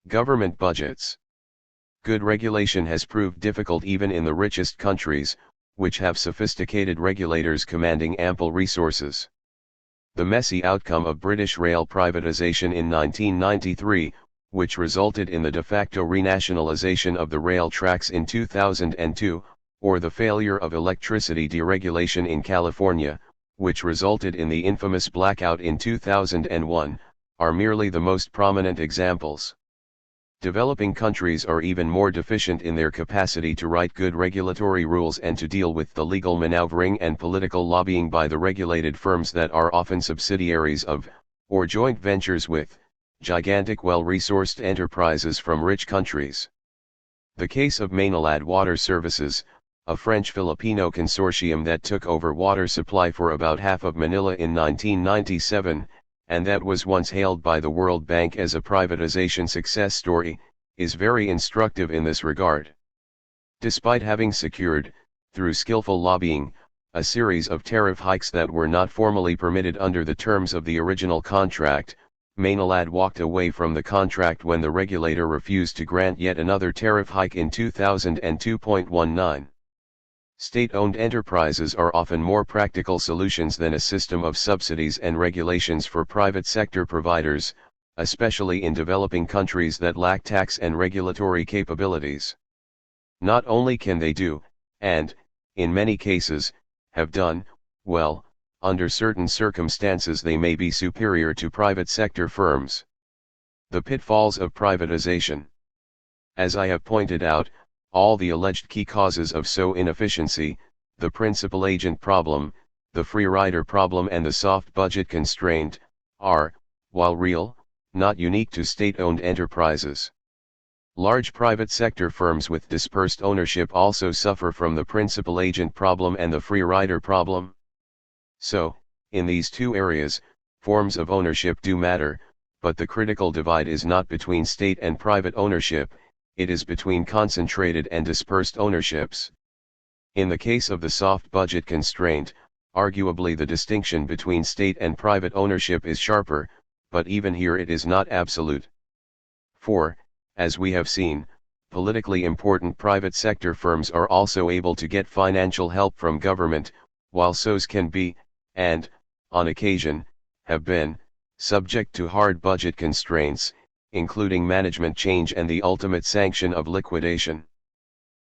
government budgets. Good regulation has proved difficult even in the richest countries, which have sophisticated regulators commanding ample resources. The messy outcome of British rail privatization in 1993, which resulted in the de facto renationalization of the rail tracks in 2002, or the failure of electricity deregulation in California, which resulted in the infamous blackout in 2001, are merely the most prominent examples. Developing countries are even more deficient in their capacity to write good regulatory rules and to deal with the legal maneuvering and political lobbying by the regulated firms that are often subsidiaries of, or joint ventures with, gigantic well-resourced enterprises from rich countries. The case of Mainland Water Services, a French-Filipino consortium that took over water supply for about half of Manila in 1997, and that was once hailed by the World Bank as a privatization success story, is very instructive in this regard. Despite having secured, through skillful lobbying, a series of tariff hikes that were not formally permitted under the terms of the original contract, Mainland walked away from the contract when the regulator refused to grant yet another tariff hike in 2002.19. State-owned enterprises are often more practical solutions than a system of subsidies and regulations for private sector providers, especially in developing countries that lack tax and regulatory capabilities. Not only can they do, and, in many cases, have done, well, under certain circumstances they may be superior to private sector firms. The pitfalls of privatization. As I have pointed out, all the alleged key causes of SO inefficiency, the principal agent problem, the free rider problem and the soft budget constraint, are, while real, not unique to state-owned enterprises. Large private sector firms with dispersed ownership also suffer from the principal agent problem and the free rider problem. So, in these two areas, forms of ownership do matter, but the critical divide is not between state and private ownership, it is between concentrated and dispersed ownerships. In the case of the soft budget constraint, arguably the distinction between state and private ownership is sharper, but even here it is not absolute. For, as we have seen, politically important private sector firms are also able to get financial help from government, while SOs can be, and, on occasion, have been, subject to hard budget constraints, including management change and the ultimate sanction of liquidation.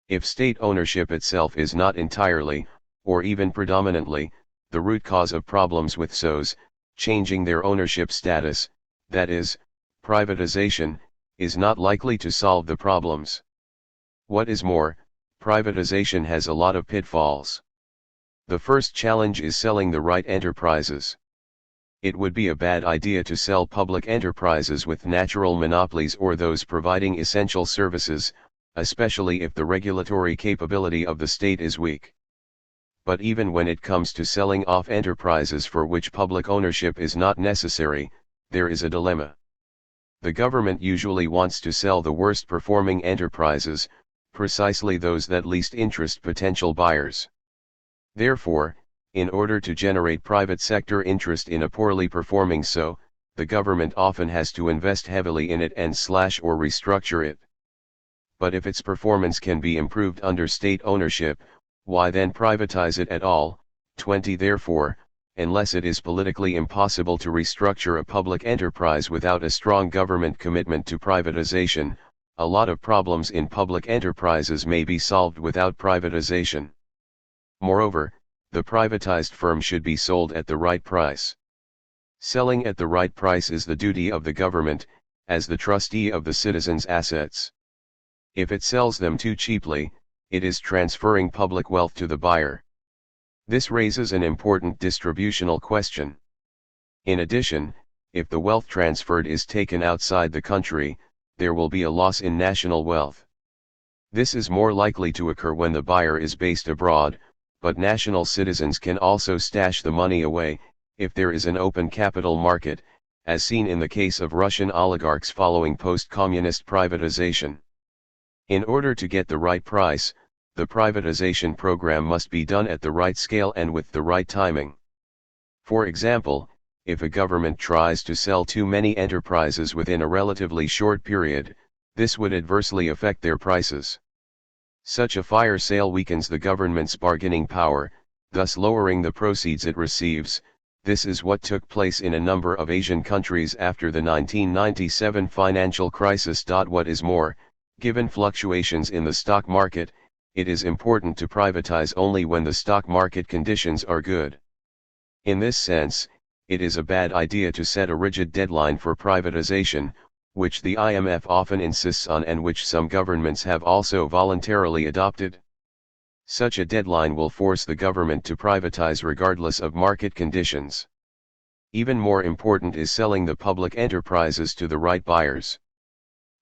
If state ownership itself is not entirely, or even predominantly, the root cause of problems with SOs, changing their ownership status, that is, privatization, is not likely to solve the problems. What is more, privatization has a lot of pitfalls. The first challenge is selling the right enterprises. It would be a bad idea to sell public enterprises with natural monopolies or those providing essential services, especially if the regulatory capability of the state is weak. But even when it comes to selling off enterprises for which public ownership is not necessary, there is a dilemma. The government usually wants to sell the worst performing enterprises, precisely those that least interest potential buyers. Therefore, in order to generate private sector interest in a poorly performing SO, the government often has to invest heavily in it and/or restructure it. But if its performance can be improved under state ownership, why then privatize it at all? 20 Therefore, unless it is politically impossible to restructure a public enterprise without a strong government commitment to privatization, a lot of problems in public enterprises may be solved without privatization. Moreover, the privatized firm should be sold at the right price. Selling at the right price is the duty of the government, as the trustee of the citizens' assets. If it sells them too cheaply, it is transferring public wealth to the buyer. This raises an important distributional question. In addition, if the wealth transferred is taken outside the country, there will be a loss in national wealth. This is more likely to occur when the buyer is based abroad, but national citizens can also stash the money away, if there is an open capital market, as seen in the case of Russian oligarchs following post-communist privatization. In order to get the right price, the privatization program must be done at the right scale and with the right timing. For example, if a government tries to sell too many enterprises within a relatively short period, this would adversely affect their prices. Such a fire sale weakens the government's bargaining power, thus lowering the proceeds it receives. This is what took place in a number of Asian countries after the 1997 financial crisis. What is more, given fluctuations in the stock market, it is important to privatize only when the stock market conditions are good. In this sense, it is a bad idea to set a rigid deadline for privatization, which the IMF often insists on and which some governments have also voluntarily adopted. Such a deadline will force the government to privatize regardless of market conditions. Even more important is selling the public enterprises to the right buyers.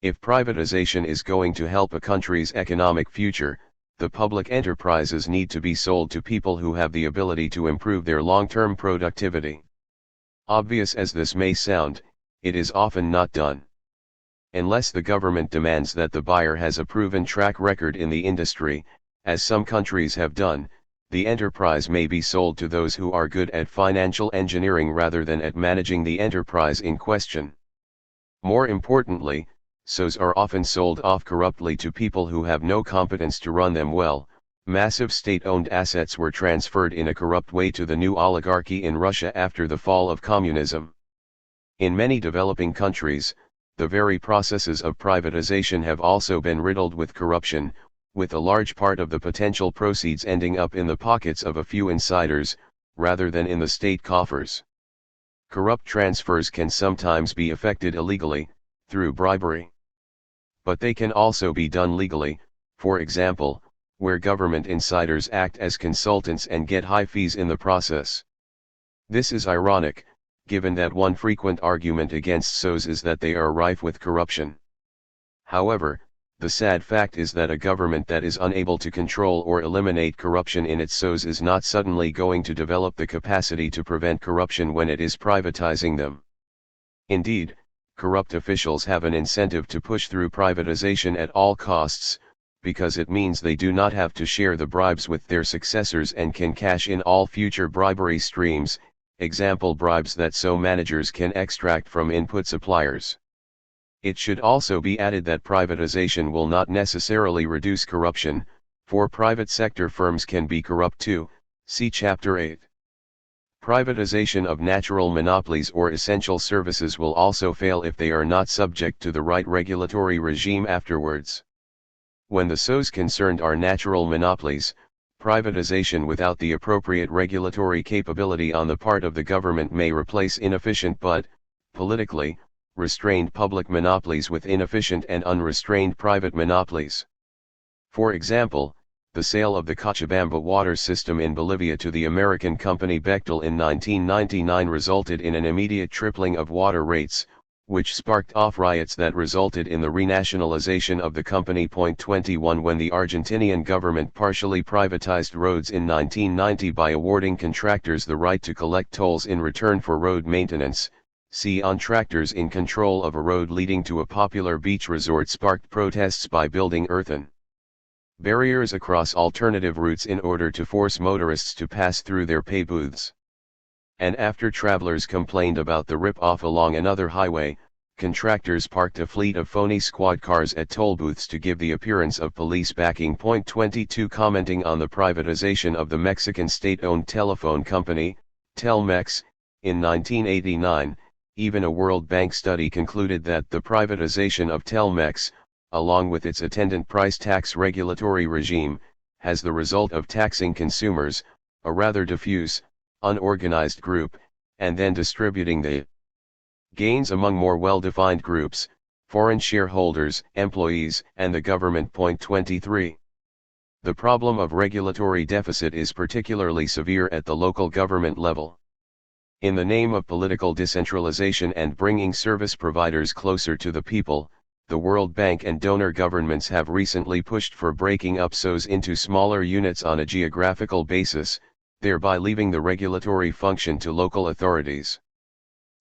If privatization is going to help a country's economic future, the public enterprises need to be sold to people who have the ability to improve their long-term productivity. Obvious as this may sound, it is often not done. Unless the government demands that the buyer has a proven track record in the industry, as some countries have done, the enterprise may be sold to those who are good at financial engineering rather than at managing the enterprise in question. More importantly, SOs are often sold off corruptly to people who have no competence to run them well. Massive state-owned assets were transferred in a corrupt way to the new oligarchy in Russia after the fall of communism. In many developing countries, the very processes of privatization have also been riddled with corruption, with a large part of the potential proceeds ending up in the pockets of a few insiders, rather than in the state coffers. Corrupt transfers can sometimes be effected illegally, through bribery. But they can also be done legally, for example, where government insiders act as consultants and get high fees in the process. This is ironic, given that one frequent argument against SOs is that they are rife with corruption. However, the sad fact is that a government that is unable to control or eliminate corruption in its SOs is not suddenly going to develop the capacity to prevent corruption when it is privatizing them. Indeed, corrupt officials have an incentive to push through privatization at all costs, because it means they do not have to share the bribes with their successors and can cash in all future bribery streams, example bribes that SO managers can extract from input suppliers. It should also be added that privatization will not necessarily reduce corruption, for private sector firms can be corrupt too, see Chapter 8. Privatization of natural monopolies or essential services will also fail if they are not subject to the right regulatory regime afterwards. When the SOs concerned are natural monopolies, privatization without the appropriate regulatory capability on the part of the government may replace inefficient but, politically, restrained public monopolies with inefficient and unrestrained private monopolies. For example, the sale of the Cochabamba water system in Bolivia to the American company Bechtel in 1999 resulted in an immediate tripling of water rates, which sparked off riots that resulted in the renationalization of the company. 21 When the Argentinian government partially privatized roads in 1990 by awarding contractors the right to collect tolls in return for road maintenance, see on tractors in control of a road leading to a popular beach resort sparked protests by building earthen barriers across alternative routes in order to force motorists to pass through their pay booths. And after travelers complained about the rip-off along another highway, contractors parked a fleet of phony squad cars at toll booths to give the appearance of police backing. 22 Commenting on the privatization of the Mexican state-owned telephone company, Telmex, in 1989, even a World Bank study concluded that the privatization of Telmex, along with its attendant price tax regulatory regime, has the result of taxing consumers, a rather diffuse, unorganized group, and then distributing the gains among more well-defined groups, foreign shareholders, employees, and the government. 23. The problem of regulatory deficit is particularly severe at the local government level. In the name of political decentralization and bringing service providers closer to the people, the World Bank and donor governments have recently pushed for breaking up SOs into smaller units on a geographical basis, thereby leaving the regulatory function to local authorities.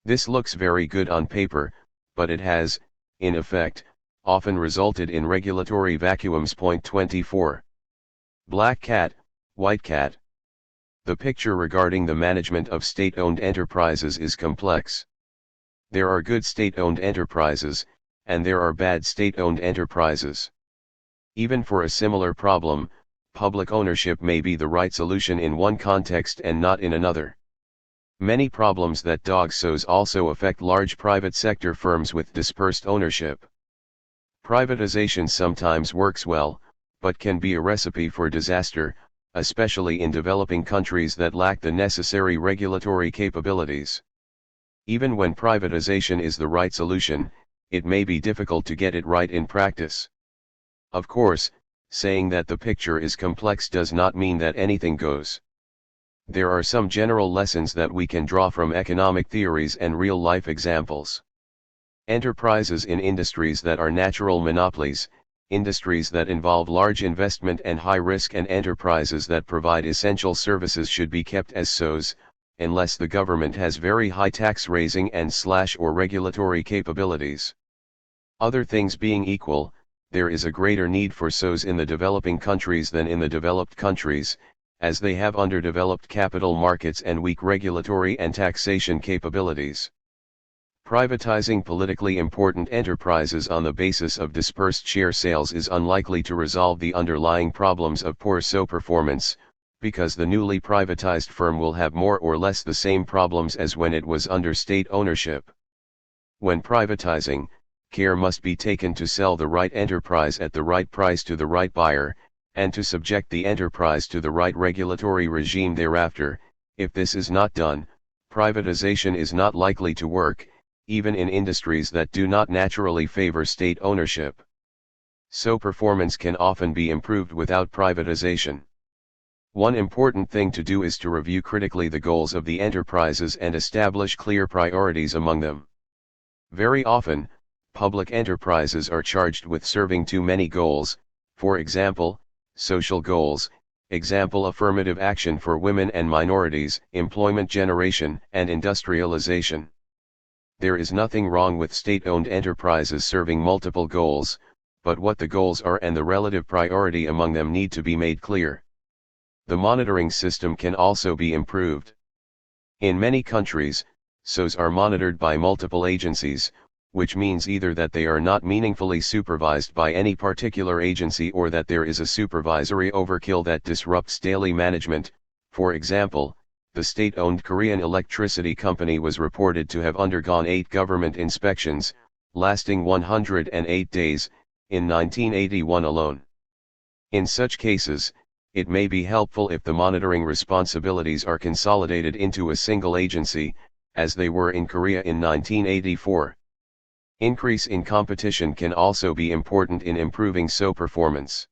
This looks very good on paper, but it has, in effect, often resulted in regulatory vacuums. 24. Black cat, white cat. The picture regarding the management of state-owned enterprises is complex. There are good state-owned enterprises, and there are bad state-owned enterprises. Even for a similar problem, public ownership may be the right solution in one context and not in another. Many problems that dog SOs also affect large private sector firms with dispersed ownership. Privatization sometimes works well, but can be a recipe for disaster, especially in developing countries that lack the necessary regulatory capabilities. Even when privatization is the right solution, it may be difficult to get it right in practice. Of course, saying that the picture is complex does not mean that anything goes. There are some general lessons that we can draw from economic theories and real-life examples. Enterprises in industries that are natural monopolies, industries that involve large investment and high risk, and enterprises that provide essential services should be kept as SOs, unless the government has very high tax raising and or regulatory capabilities. Other things being equal, there is a greater need for SOs in the developing countries than in the developed countries, as they have underdeveloped capital markets and weak regulatory and taxation capabilities. Privatizing politically important enterprises on the basis of dispersed share sales is unlikely to resolve the underlying problems of poor SO performance, because the newly privatized firm will have more or less the same problems as when it was under state ownership. When privatizing, care must be taken to sell the right enterprise at the right price to the right buyer, and to subject the enterprise to the right regulatory regime thereafter. If this is not done, privatization is not likely to work, even in industries that do not naturally favor state ownership. So performance can often be improved without privatization. One important thing to do is to review critically the goals of the enterprises and establish clear priorities among them. Very often, public enterprises are charged with serving too many goals, for example, social goals, example affirmative action for women and minorities, employment generation, and industrialization. There is nothing wrong with state-owned enterprises serving multiple goals, but what the goals are and the relative priority among them need to be made clear. The monitoring system can also be improved. In many countries, SOs are monitored by multiple agencies, which means either that they are not meaningfully supervised by any particular agency or that there is a supervisory overkill that disrupts daily management. For example, the state-owned Korean electricity company was reported to have undergone 8 government inspections, lasting 108 days, in 1981 alone. In such cases, it may be helpful if the monitoring responsibilities are consolidated into a single agency, as they were in Korea in 1984. Increase in competition can also be important in improving SO performance.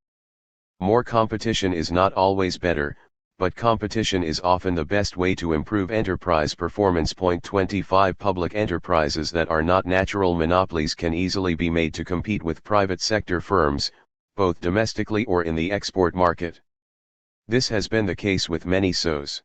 More competition is not always better, but competition is often the best way to improve enterprise performance. 25 Public enterprises that are not natural monopolies can easily be made to compete with private sector firms, both domestically or in the export market. This has been the case with many SOs.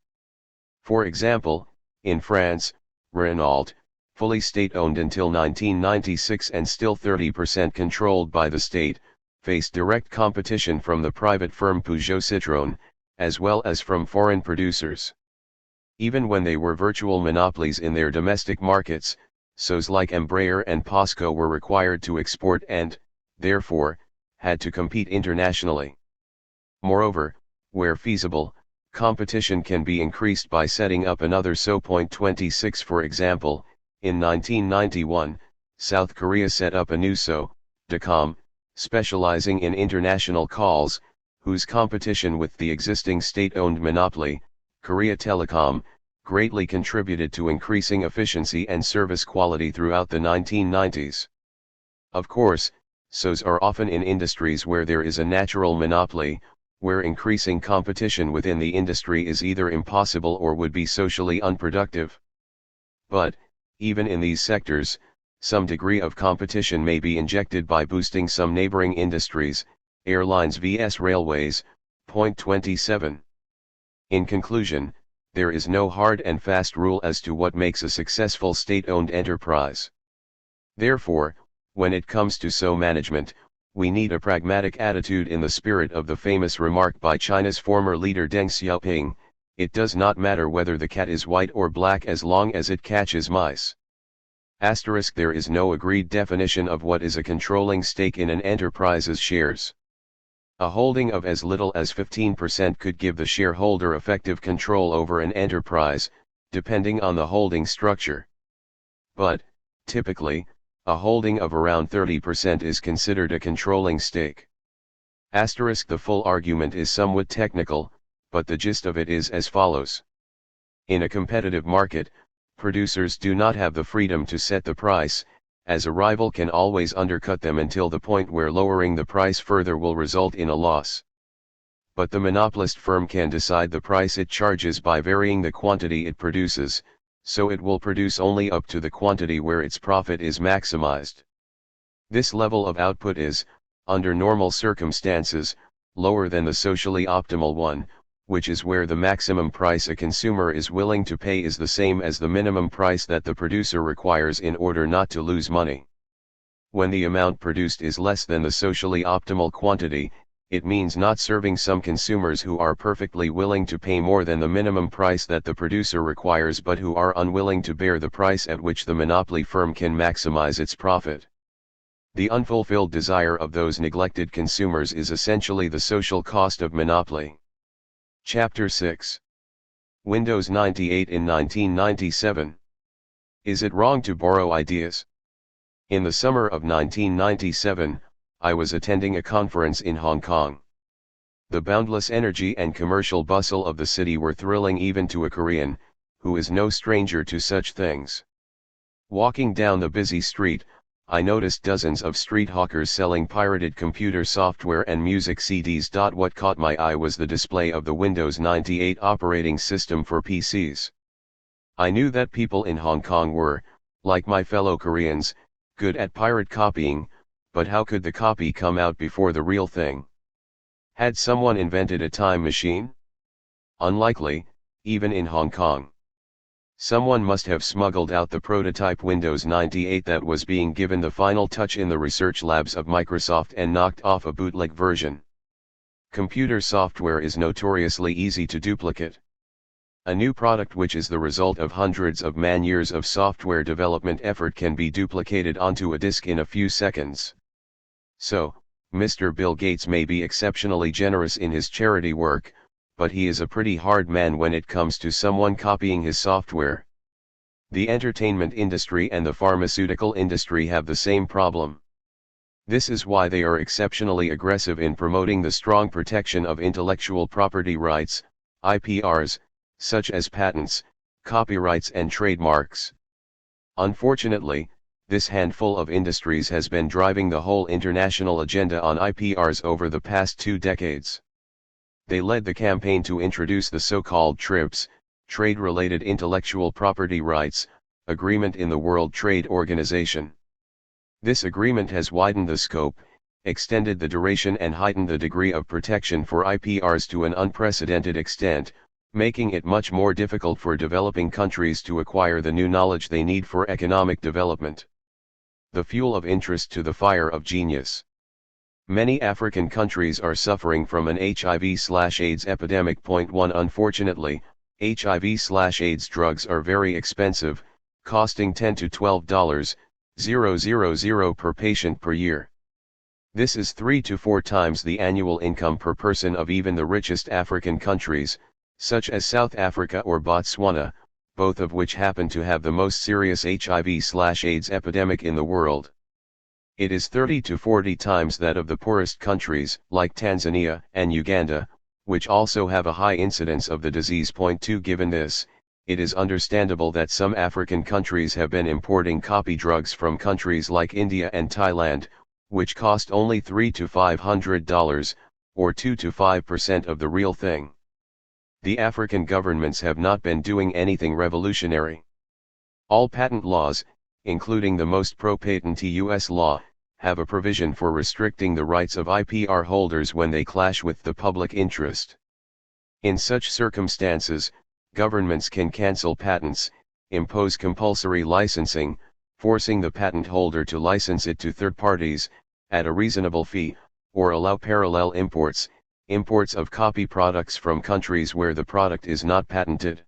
For example, in France, Renault, fully state-owned until 1996 and still 30% controlled by the state, faced direct competition from the private firm Peugeot Citroën, as well as from foreign producers. Even when they were virtual monopolies in their domestic markets, SOs like Embraer and POSCO were required to export and, therefore, had to compete internationally. Moreover, where feasible, competition can be increased by setting up another So.26. For example, in 1991, South Korea set up a new So.com, specializing in international calls, whose competition with the existing state-owned monopoly, Korea Telecom, greatly contributed to increasing efficiency and service quality throughout the 1990s. Of course, SOs are often in industries where there is a natural monopoly, where increasing competition within the industry is either impossible or would be socially unproductive. But, even in these sectors, some degree of competition may be injected by boosting some neighboring industries, airlines vs railways. Point 27. In conclusion, there is no hard and fast rule as to what makes a successful state-owned enterprise. Therefore, when it comes to SO management, we need a pragmatic attitude in the spirit of the famous remark by China's former leader Deng Xiaoping, "It does not matter whether the cat is white or black as long as it catches mice." Asterisk, there is no agreed definition of what is a controlling stake in an enterprise's shares. A holding of as little as 15% could give the shareholder effective control over an enterprise, depending on the holding structure. But, typically, a holding of around 30% is considered a controlling stake. Asterisk, the full argument is somewhat technical, but the gist of it is as follows. In a competitive market, producers do not have the freedom to set the price, as a rival can always undercut them until the point where lowering the price further will result in a loss. But the monopolist firm can decide the price it charges by varying the quantity it produces, so it will produce only up to the quantity where its profit is maximized. This level of output is, under normal circumstances, lower than the socially optimal one, which is where the maximum price a consumer is willing to pay is the same as the minimum price that the producer requires in order not to lose money. When the amount produced is less than the socially optimal quantity, it means not serving some consumers who are perfectly willing to pay more than the minimum price that the producer requires but who are unwilling to bear the price at which the monopoly firm can maximize its profit. The unfulfilled desire of those neglected consumers is essentially the social cost of monopoly. Chapter 6. Windows 98 in 1997. Is it wrong to borrow ideas? In the summer of 1997, I was attending a conference in Hong Kong. The boundless energy and commercial bustle of the city were thrilling even to a Korean, who is no stranger to such things. Walking down the busy street, I noticed dozens of street hawkers selling pirated computer software and music CDs. What caught my eye was the display of the Windows 98 operating system for PCs. I knew that people in Hong Kong were, like my fellow Koreans, good at pirate copying, but how could the copy come out before the real thing? Had someone invented a time machine? Unlikely, even in Hong Kong. Someone must have smuggled out the prototype Windows 98 that was being given the final touch in the research labs of Microsoft and knocked off a bootleg version. Computer software is notoriously easy to duplicate. A new product which is the result of hundreds of man-years of software development effort can be duplicated onto a disk in a few seconds. So, Mr. Bill Gates may be exceptionally generous in his charity work, but he is a pretty hard man when it comes to someone copying his software. The entertainment industry and the pharmaceutical industry have the same problem. This is why they are exceptionally aggressive in promoting the strong protection of intellectual property rights, IPRs, such as patents, copyrights and trademarks. Unfortunately, this handful of industries has been driving the whole international agenda on IPRs over the past 2 decades. They led the campaign to introduce the so-called TRIPS, Trade-Related Intellectual Property Rights, agreement in the World Trade Organization. This agreement has widened the scope, extended the duration and heightened the degree of protection for IPRs to an unprecedented extent, making it much more difficult for developing countries to acquire the new knowledge they need for economic development. The fuel of interest to the fire of genius. Many African countries are suffering from an HIV/AIDS epidemic. 1 Unfortunately, HIV/AIDS drugs are very expensive, costing $10 to $12,000 per patient per year. This is 3 to 4 times the annual income per person of even the richest African countries, such as South Africa or Botswana, both of which happen to have the most serious HIV/AIDS epidemic in the world. It is 30 to 40 times that of the poorest countries, like Tanzania and Uganda, which also have a high incidence of the disease. 2 Given this, it is understandable that some African countries have been importing copy drugs from countries like India and Thailand, which cost only $300 to $500, or 2 to 5% of the real thing. The African governments have not been doing anything revolutionary. All patent laws, including the most pro-patent US law, have a provision for restricting the rights of IPR holders when they clash with the public interest. In such circumstances, governments can cancel patents, impose compulsory licensing, forcing the patent holder to license it to third parties, at a reasonable fee, or allow parallel imports of copy products from countries where the product is not patented.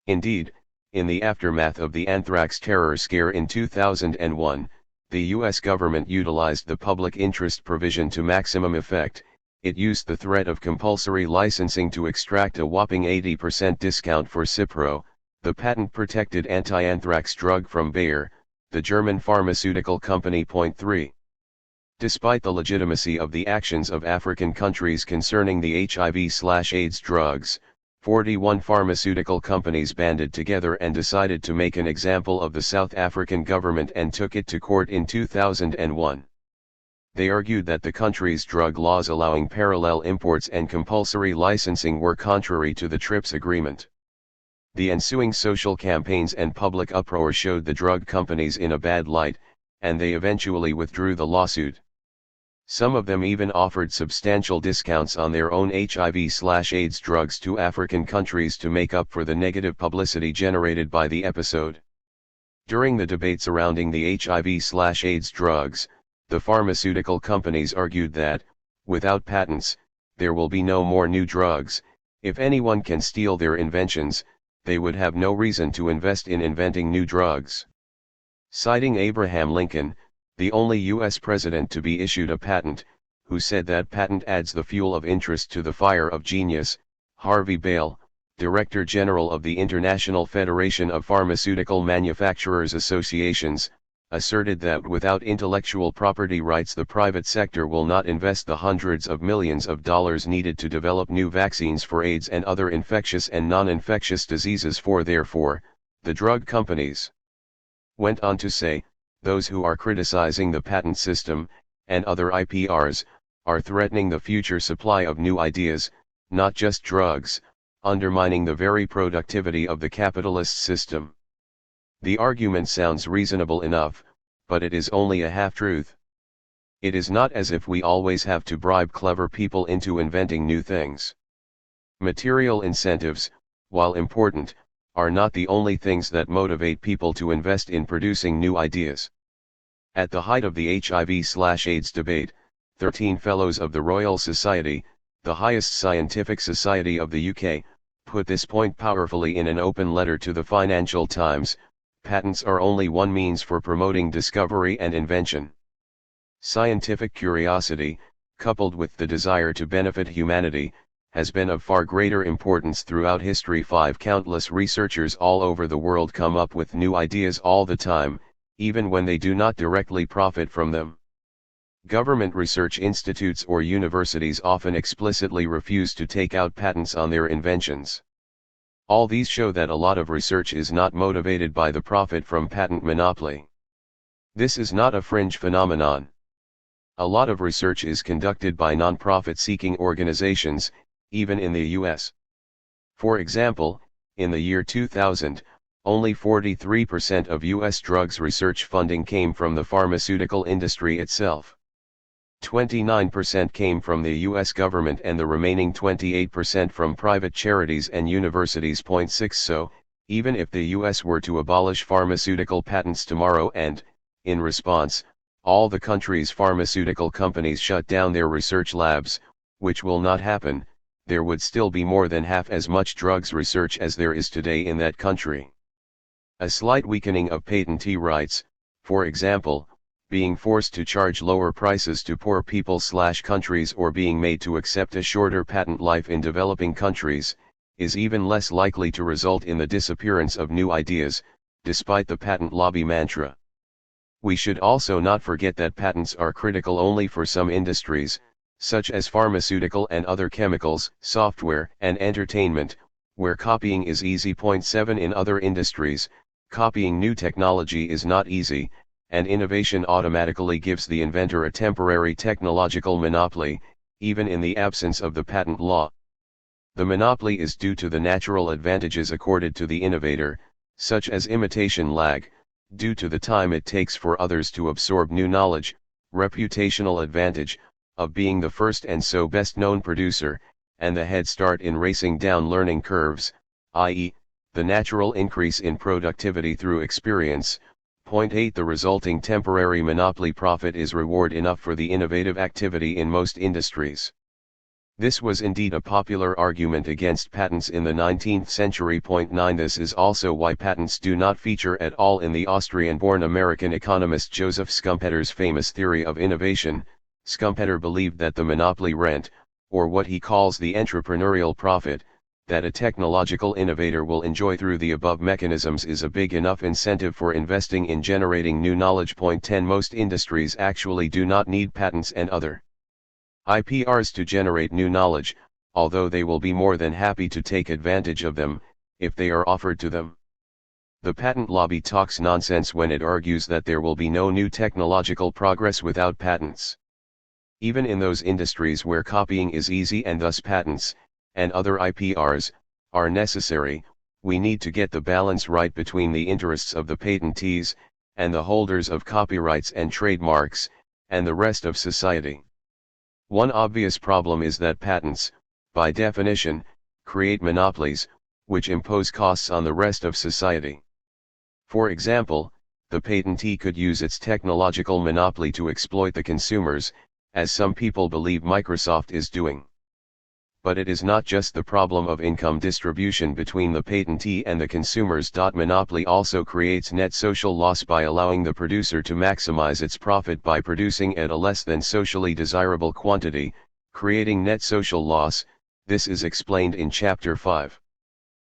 Indeed, in the aftermath of the anthrax terror scare in 2001, the US government utilized the public interest provision to maximum effect. It used the threat of compulsory licensing to extract a whopping 80% discount for Cipro, the patent-protected anti-anthrax drug from Bayer, the German pharmaceutical company. 3. Despite the legitimacy of the actions of African countries concerning the HIV/AIDS drugs, 41 pharmaceutical companies banded together and decided to make an example of the South African government and took it to court in 2001. They argued that the country's drug laws allowing parallel imports and compulsory licensing were contrary to the TRIPS agreement. The ensuing social campaigns and public uproar showed the drug companies in a bad light, and they eventually withdrew the lawsuit. Some of them even offered substantial discounts on their own HIV/AIDS drugs to African countries to make up for the negative publicity generated by the episode. During the debate surrounding the HIV/AIDS drugs, the pharmaceutical companies argued that, without patents, there will be no more new drugs. If anyone can steal their inventions, they would have no reason to invest in inventing new drugs. Citing Abraham Lincoln, the only U.S. president to be issued a patent, who said that patent adds the fuel of interest to the fire of genius, Harvey Bale, Director General of the International Federation of Pharmaceutical Manufacturers Associations, asserted that without intellectual property rights the private sector will not invest the hundreds of millions of dollars needed to develop new vaccines for AIDS and other infectious and non-infectious diseases. Therefore, the drug companies went on to say, those who are criticizing the patent system, and other IPRs, are threatening the future supply of new ideas, not just drugs, undermining the very productivity of the capitalist system. The argument sounds reasonable enough, but it is only a half-truth. It is not as if we always have to bribe clever people into inventing new things. Material incentives, while important, are not the only things that motivate people to invest in producing new ideas. At the height of the HIV/AIDS debate, 13 Fellows of the Royal Society, the highest scientific society of the UK, put this point powerfully in an open letter to the Financial Times: patents are only one means for promoting discovery and invention. Scientific curiosity, coupled with the desire to benefit humanity, has been of far greater importance throughout history. 5 Countless researchers all over the world come up with new ideas all the time, even when they do not directly profit from them. Government research institutes or universities often explicitly refuse to take out patents on their inventions. All these show that a lot of research is not motivated by the profit from patent monopoly. This is not a fringe phenomenon. A lot of research is conducted by non-profit-seeking organizations, even in the US. For example, in the year 2000, only 43% of US drugs research funding came from the pharmaceutical industry itself. 29% came from the US government and the remaining 28% from private charities and universities. 6 So, even if the US were to abolish pharmaceutical patents tomorrow and, in response, all the country's pharmaceutical companies shut down their research labs, which will not happen, there would still be more than half as much drugs research as there is today in that country. A slight weakening of patentee rights, for example, being forced to charge lower prices to poor people/countries or being made to accept a shorter patent life in developing countries, is even less likely to result in the disappearance of new ideas, despite the patent lobby mantra. We should also not forget that patents are critical only for some industries, such as pharmaceutical and other chemicals, software, and entertainment, where copying is easy. 7 In other industries, copying new technology is not easy, and innovation automatically gives the inventor a temporary technological monopoly, even in the absence of the patent law. The monopoly is due to the natural advantages accorded to the innovator, such as imitation lag, due to the time it takes for others to absorb new knowledge, reputational advantage, of being the first and so best known producer, and the head start in racing down learning curves, i.e., the natural increase in productivity through experience. 8 The resulting temporary monopoly profit is reward enough for the innovative activity in most industries. This was indeed a popular argument against patents in the 19th century. 9 This is also why patents do not feature at all in the Austrian-born American economist Joseph Schumpeter's famous theory of innovation. Schumpeter believed that the monopoly rent, or what he calls the entrepreneurial profit, that a technological innovator will enjoy through the above mechanisms is a big enough incentive for investing in generating new knowledge. 10 Most industries actually do not need patents and other IPRs to generate new knowledge, although they will be more than happy to take advantage of them, if they are offered to them. The patent lobby talks nonsense when it argues that there will be no new technological progress without patents. Even in those industries where copying is easy and thus patents, and other IPRs, are necessary, we need to get the balance right between the interests of the patentees, and the holders of copyrights and trademarks, and the rest of society. One obvious problem is that patents, by definition, create monopolies, which impose costs on the rest of society. For example, the patentee could use its technological monopoly to exploit the consumers, as some people believe Microsoft is doing. But it is not just the problem of income distribution between the patentee and the consumers. Monopoly also creates net social loss by allowing the producer to maximize its profit by producing at a less than socially desirable quantity, creating net social loss. This is explained in Chapter 5.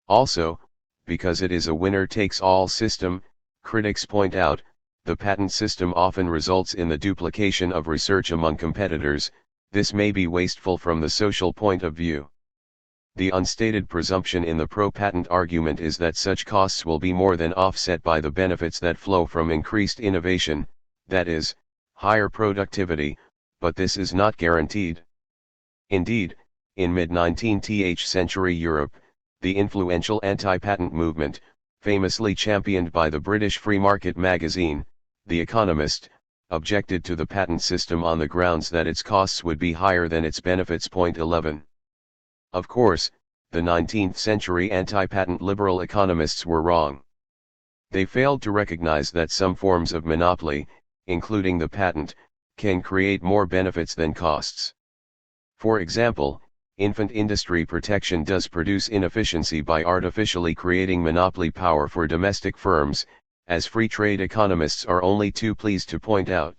Also, because it is a winner-takes-all system, critics point out, the patent system often results in the duplication of research among competitors. This may be wasteful from the social point of view. The unstated presumption in the pro-patent argument is that such costs will be more than offset by the benefits that flow from increased innovation, that is, higher productivity, but this is not guaranteed. Indeed, in mid-19th century Europe, the influential anti-patent movement, famously championed by the British free market magazine, The Economist, objected to the patent system on the grounds that its costs would be higher than its benefits. 11. Of course, the 19th century anti-patent liberal economists were wrong. They failed to recognize that some forms of monopoly, including the patent, can create more benefits than costs. For example, infant industry protection does produce inefficiency by artificially creating monopoly power for domestic firms, as free trade economists are only too pleased to point out.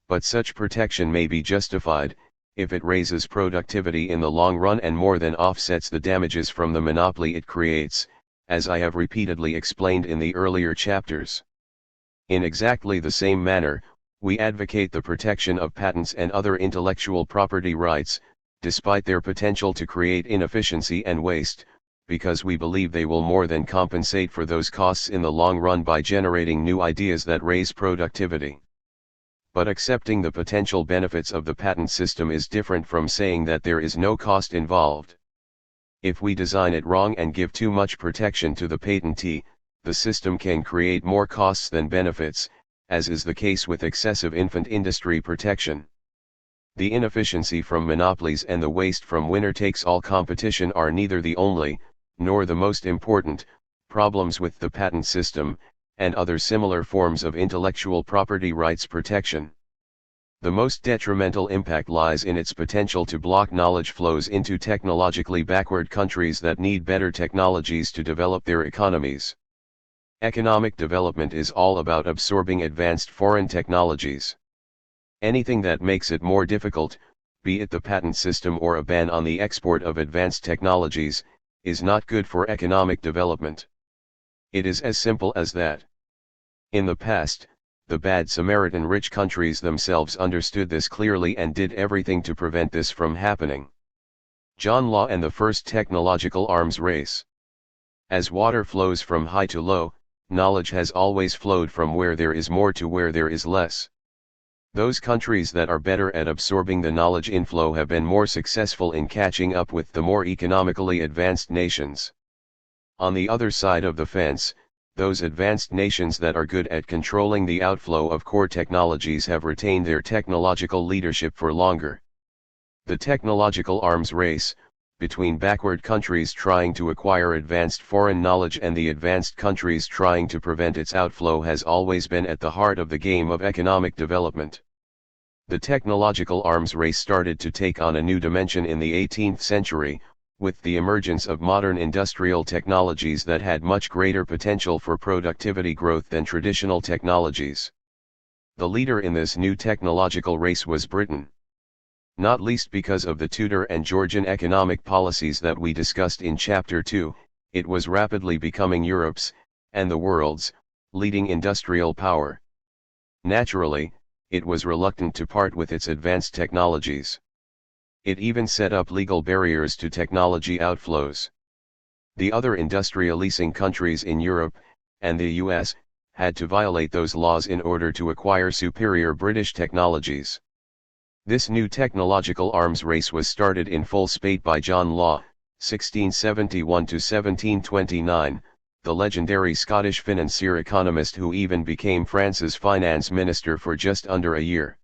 But such protection may be justified, if it raises productivity in the long run and more than offsets the damages from the monopoly it creates, as I have repeatedly explained in the earlier chapters. In exactly the same manner, we advocate the protection of patents and other intellectual property rights, despite their potential to create inefficiency and waste, because we believe they will more than compensate for those costs in the long run by generating new ideas that raise productivity. But accepting the potential benefits of the patent system is different from saying that there is no cost involved. If we design it wrong and give too much protection to the patentee, the system can create more costs than benefits, as is the case with excessive infant industry protection. The inefficiency from monopolies and the waste from winner-takes-all competition are neither the only, nor the most important, problems with the patent system, and other similar forms of intellectual property rights protection. The most detrimental impact lies in its potential to block knowledge flows into technologically backward countries that need better technologies to develop their economies. Economic development is all about absorbing advanced foreign technologies. Anything that makes it more difficult, be it the patent system or a ban on the export of advanced technologies, is not good for economic development. It is as simple as that. In the past, the bad Samaritan rich countries themselves understood this clearly and did everything to prevent this from happening. John Law and the First Technological Arms Race. As water flows from high to low, knowledge has always flowed from where there is more to where there is less. Those countries that are better at absorbing the knowledge inflow have been more successful in catching up with the more economically advanced nations. On the other side of the fence, those advanced nations that are good at controlling the outflow of core technologies have retained their technological leadership for longer. The technological arms race, between backward countries trying to acquire advanced foreign knowledge and the advanced countries trying to prevent its outflow, has always been at the heart of the game of economic development. The technological arms race started to take on a new dimension in the 18th century, with the emergence of modern industrial technologies that had much greater potential for productivity growth than traditional technologies. The leader in this new technological race was Britain. Not least because of the Tudor and Georgian economic policies that we discussed in Chapter 2, it was rapidly becoming Europe's, and the world's, leading industrial power. Naturally, it was reluctant to part with its advanced technologies. It even set up legal barriers to technology outflows. The other industrializing countries in Europe, and the US, had to violate those laws in order to acquire superior British technologies. This new technological arms race was started in full spate by John Law, 1671 to 1729, the legendary Scottish financier economist who even became France's finance minister for just under a year.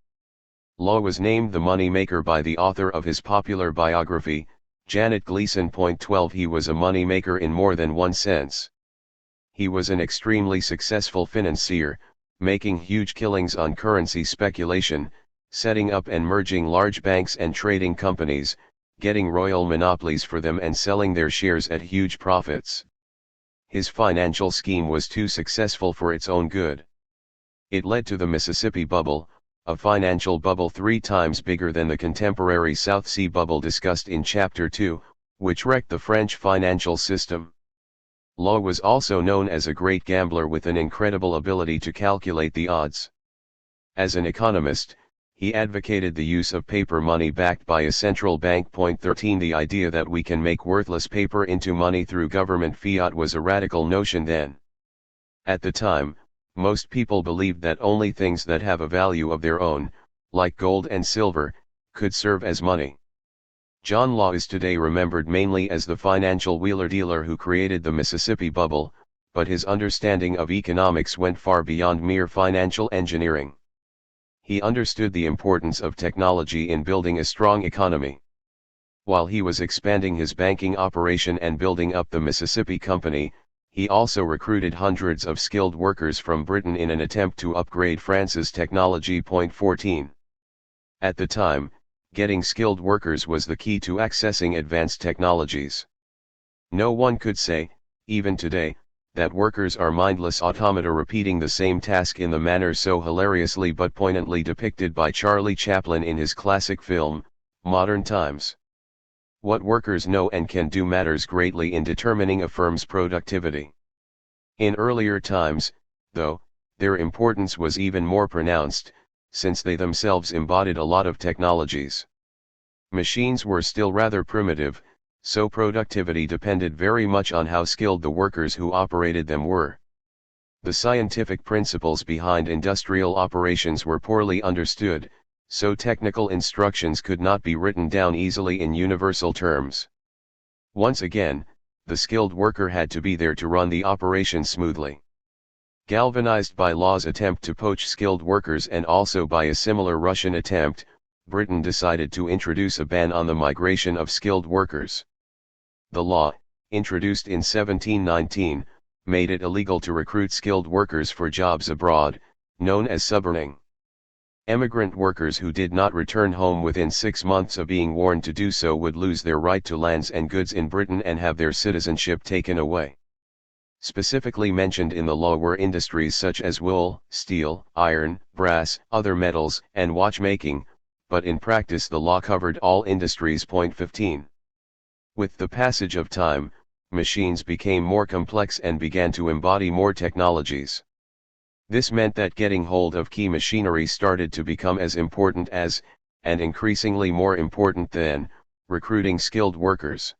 Law was named the money maker by the author of his popular biography, Janet Gleason. 12 He was a money maker in more than one sense. He was an extremely successful financier, making huge killings on currency speculation, setting up and merging large banks and trading companies, getting royal monopolies for them and selling their shares at huge profits. His financial scheme was too successful for its own good. It led to the Mississippi Bubble, a financial bubble 3 times bigger than the contemporary South Sea Bubble discussed in Chapter 2, which wrecked the French financial system. Law was also known as a great gambler with an incredible ability to calculate the odds. As an economist, he advocated the use of paper money backed by a central bank. 13 The idea that we can make worthless paper into money through government fiat was a radical notion then. At the time, most people believed that only things that have a value of their own, like gold and silver, could serve as money. John Law is today remembered mainly as the financial wheeler-dealer who created the Mississippi Bubble, but his understanding of economics went far beyond mere financial engineering. He understood the importance of technology in building a strong economy. While he was expanding his banking operation and building up the Mississippi Company, he also recruited hundreds of skilled workers from Britain in an attempt to upgrade France's technology. 14. At the time, getting skilled workers was the key to accessing advanced technologies. No one could say, even today, that workers are mindless automata repeating the same task in the manner so hilariously but poignantly depicted by Charlie Chaplin in his classic film, Modern Times. What workers know and can do matters greatly in determining a firm's productivity. In earlier times, though, their importance was even more pronounced, since they themselves embodied a lot of technologies. Machines were still rather primitive, so productivity depended very much on how skilled the workers who operated them were. The scientific principles behind industrial operations were poorly understood, so technical instructions could not be written down easily in universal terms. Once again, the skilled worker had to be there to run the operation smoothly. Galvanized by Law's attempt to poach skilled workers and also by a similar Russian attempt, Britain decided to introduce a ban on the migration of skilled workers. The law, introduced in 1719, made it illegal to recruit skilled workers for jobs abroad, known as suborning. Emigrant workers who did not return home within 6 months of being warned to do so would lose their right to lands and goods in Britain and have their citizenship taken away. Specifically mentioned in the law were industries such as wool, steel, iron, brass, other metals, and watchmaking, but in practice the law covered all industries. 15. With the passage of time, machines became more complex and began to embody more technologies. This meant that getting hold of key machinery started to become as important as, and increasingly more important than, recruiting skilled workers.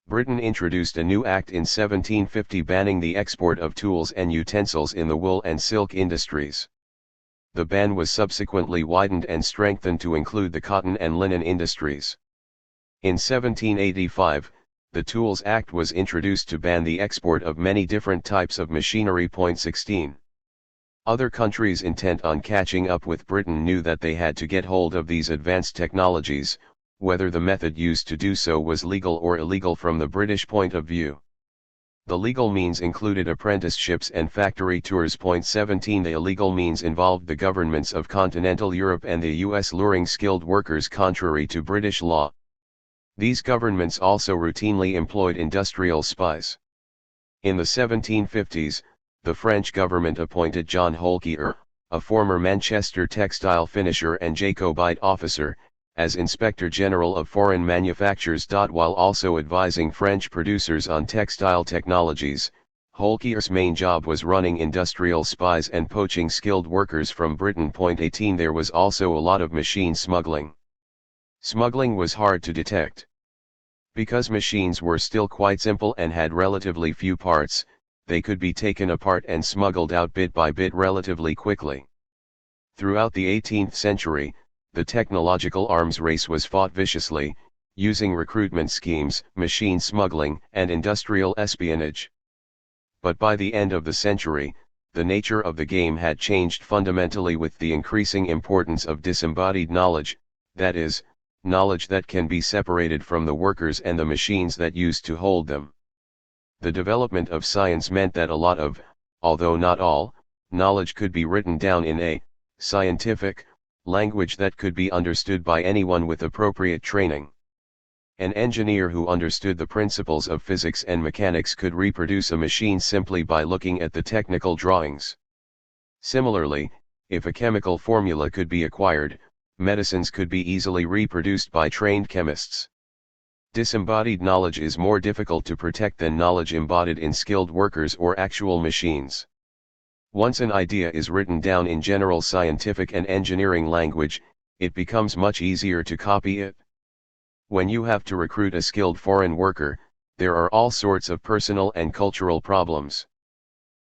Britain introduced a new act in 1750 banning the export of tools and utensils in the wool and silk industries. The ban was subsequently widened and strengthened to include the cotton and linen industries. In 1785, the Tools Act was introduced to ban the export of many different types of machinery. 16. Other countries intent on catching up with Britain knew that they had to get hold of these advanced technologies, whether the method used to do so was legal or illegal from the British point of view. The legal means included apprenticeships and factory tours. 17. The illegal means involved the governments of continental Europe and the US luring skilled workers contrary to British law. These governments also routinely employed industrial spies. In the 1750s, the French government appointed John Holkier, a former Manchester textile finisher and Jacobite officer, as Inspector General of Foreign Manufactures. While also advising French producers on textile technologies, Holkier's main job was running industrial spies and poaching skilled workers from Britain. 18. There was also a lot of machine smuggling. Smuggling was hard to detect. Because machines were still quite simple and had relatively few parts, they could be taken apart and smuggled out bit by bit relatively quickly. Throughout the 18th century, the technological arms race was fought viciously, using recruitment schemes, machine smuggling, and industrial espionage. But by the end of the century, the nature of the game had changed fundamentally with the increasing importance of disembodied knowledge, that is, knowledge that can be separated from the workers and the machines that used to hold them. The development of science meant that a lot of, although not all, knowledge could be written down in a scientific language that could be understood by anyone with appropriate training. An engineer who understood the principles of physics and mechanics could reproduce a machine simply by looking at the technical drawings. Similarly, if a chemical formula could be acquired, medicines could be easily reproduced by trained chemists. Disembodied knowledge is more difficult to protect than knowledge embodied in skilled workers or actual machines. Once an idea is written down in general scientific and engineering language, it becomes much easier to copy it. When you have to recruit a skilled foreign worker, there are all sorts of personal and cultural problems.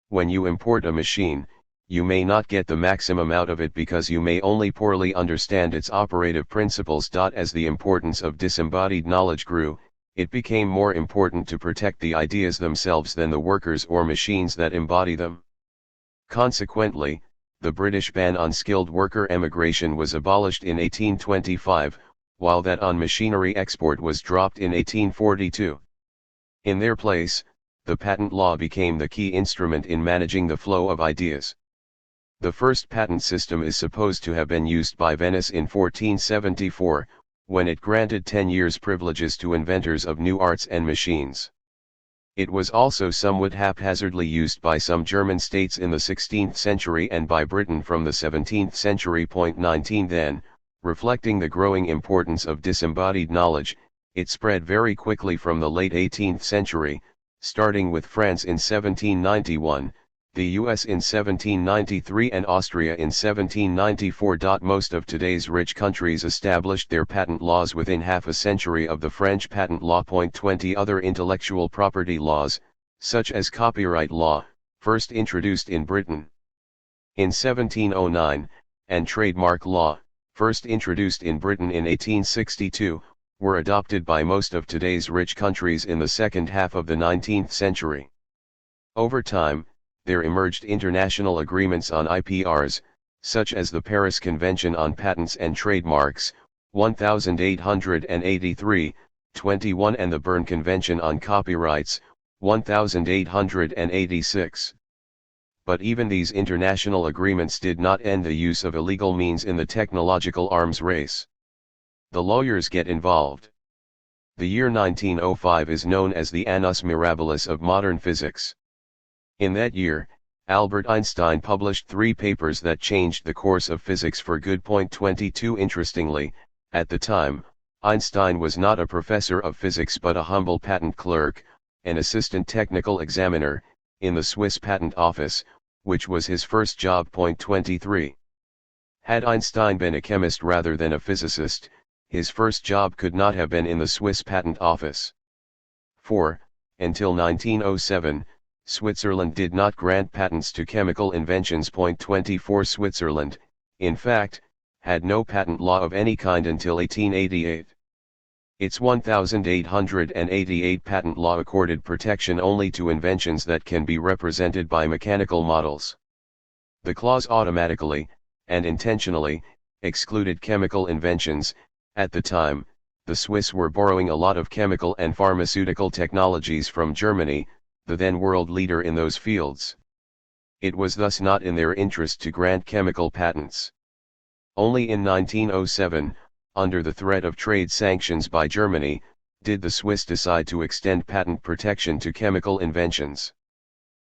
When you import a machine, you may not get the maximum out of it because you may only poorly understand its operative principles. As the importance of disembodied knowledge grew, it became more important to protect the ideas themselves than the workers or machines that embody them. Consequently, the British ban on skilled worker emigration was abolished in 1825, while that on machinery export was dropped in 1842. In their place, the patent law became the key instrument in managing the flow of ideas. The first patent system is supposed to have been used by Venice in 1474, when it granted 10 years privileges to inventors of new arts and machines. It was also somewhat haphazardly used by some German states in the 16th century and by Britain from the 17th century. 19. Then, reflecting the growing importance of disembodied knowledge, it spread very quickly from the late 18th century, starting with France in 1791, the US in 1793 and Austria in 1794. Most of today's rich countries established their patent laws within half a century of the French patent law. 20. Other intellectual property laws, such as copyright law, first introduced in Britain in 1709, and trademark law, first introduced in Britain in 1862, were adopted by most of today's rich countries in the second half of the 19th century. Over time, there emerged international agreements on IPRs, such as the Paris Convention on Patents and Trademarks, 1883, 21, and the Berne Convention on Copyrights, 1886. But even these international agreements did not end the use of illegal means in the technological arms race. The lawyers get involved. The year 1905 is known as the Annus Mirabilis of modern physics. In that year, Albert Einstein published 3 papers that changed the course of physics for good. 22. Interestingly, at the time, Einstein was not a professor of physics but a humble patent clerk, an assistant technical examiner, in the Swiss Patent Office, which was his first job. 23. Had Einstein been a chemist rather than a physicist, his first job could not have been in the Swiss Patent Office. 4. Until 1907, Switzerland did not grant patents to chemical inventions. 24. Switzerland, in fact, had no patent law of any kind until 1888. Its 1888 patent law accorded protection only to inventions that can be represented by mechanical models. The clause automatically, and intentionally, excluded chemical inventions. At the time, the Swiss were borrowing a lot of chemical and pharmaceutical technologies from Germany, the then world leader in those fields. It was thus not in their interest to grant chemical patents. Only in 1907, under the threat of trade sanctions by Germany, did the Swiss decide to extend patent protection to chemical inventions.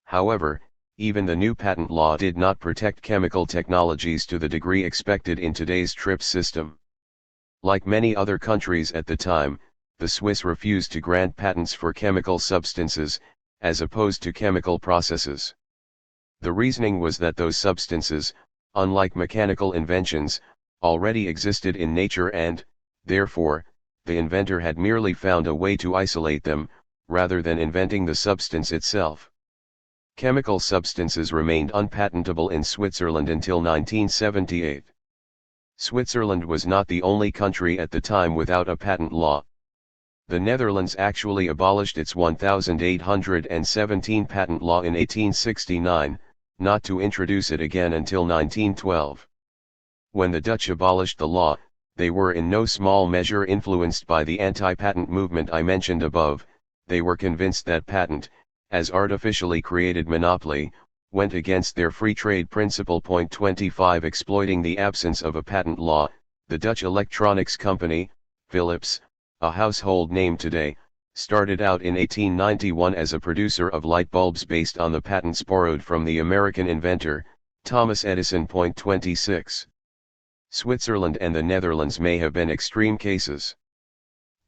However, even the new patent law did not protect chemical technologies to the degree expected in today's TRIPS system. Like many other countries at the time, the Swiss refused to grant patents for chemical substances, as opposed to chemical processes. The reasoning was that those substances, unlike mechanical inventions, already existed in nature and, therefore, the inventor had merely found a way to isolate them, rather than inventing the substance itself. Chemical substances remained unpatentable in Switzerland until 1978. Switzerland was not the only country at the time without a patent law. The Netherlands actually abolished its 1817 patent law in 1869, not to introduce it again until 1912. When the Dutch abolished the law, they were in no small measure influenced by the anti-patent movement I mentioned above. They were convinced that patent, as artificially created monopoly, went against their free trade principle. 25. Exploiting the absence of a patent law, the Dutch electronics company, Philips, a household name today, started out in 1891 as a producer of light bulbs based on the patents borrowed from the American inventor, Thomas Edison. 26. Switzerland and the Netherlands may have been extreme cases.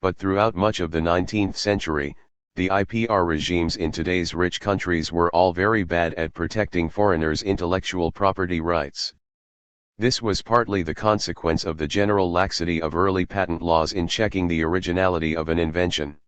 But throughout much of the 19th century, the IPR regimes in today's rich countries were all very bad at protecting foreigners' intellectual property rights. This was partly the consequence of the general laxity of early patent laws in checking the originality of an invention.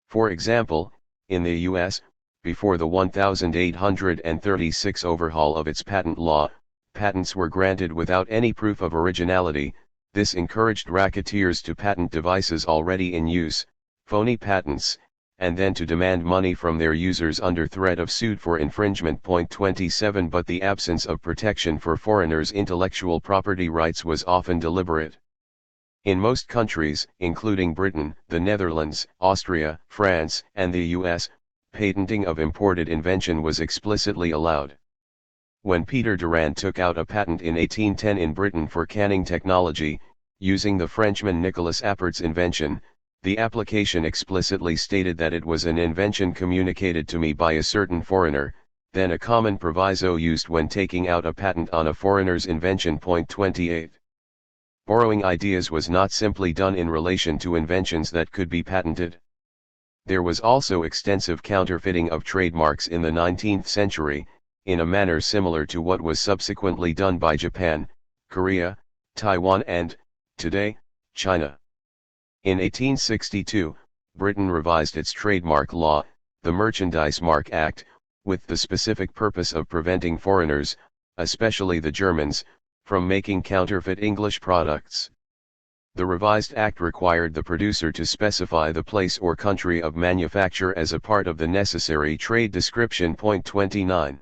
For example, in the US, before the 1836 overhaul of its patent law, patents were granted without any proof of originality. This encouraged racketeers to patent devices already in use, phony patents, and then to demand money from their users under threat of suit for infringement. 27 But the absence of protection for foreigners' intellectual property rights was often deliberate. In most countries, including Britain, the Netherlands, Austria, France, and the US, patenting of imported invention was explicitly allowed. When Peter Durand took out a patent in 1810 in Britain for canning technology, using the Frenchman Nicolas Appert's invention, the application explicitly stated that it was an invention communicated to me by a certain foreigner, then a common proviso used when taking out a patent on a foreigner's invention. 28. Borrowing ideas was not simply done in relation to inventions that could be patented. There was also extensive counterfeiting of trademarks in the 19th century, in a manner similar to what was subsequently done by Japan, Korea, Taiwan and, today, China. In 1862, Britain revised its trademark law, the Merchandise Mark Act, with the specific purpose of preventing foreigners, especially the Germans, from making counterfeit English products. The revised act required the producer to specify the place or country of manufacture as a part of the necessary trade description. 29.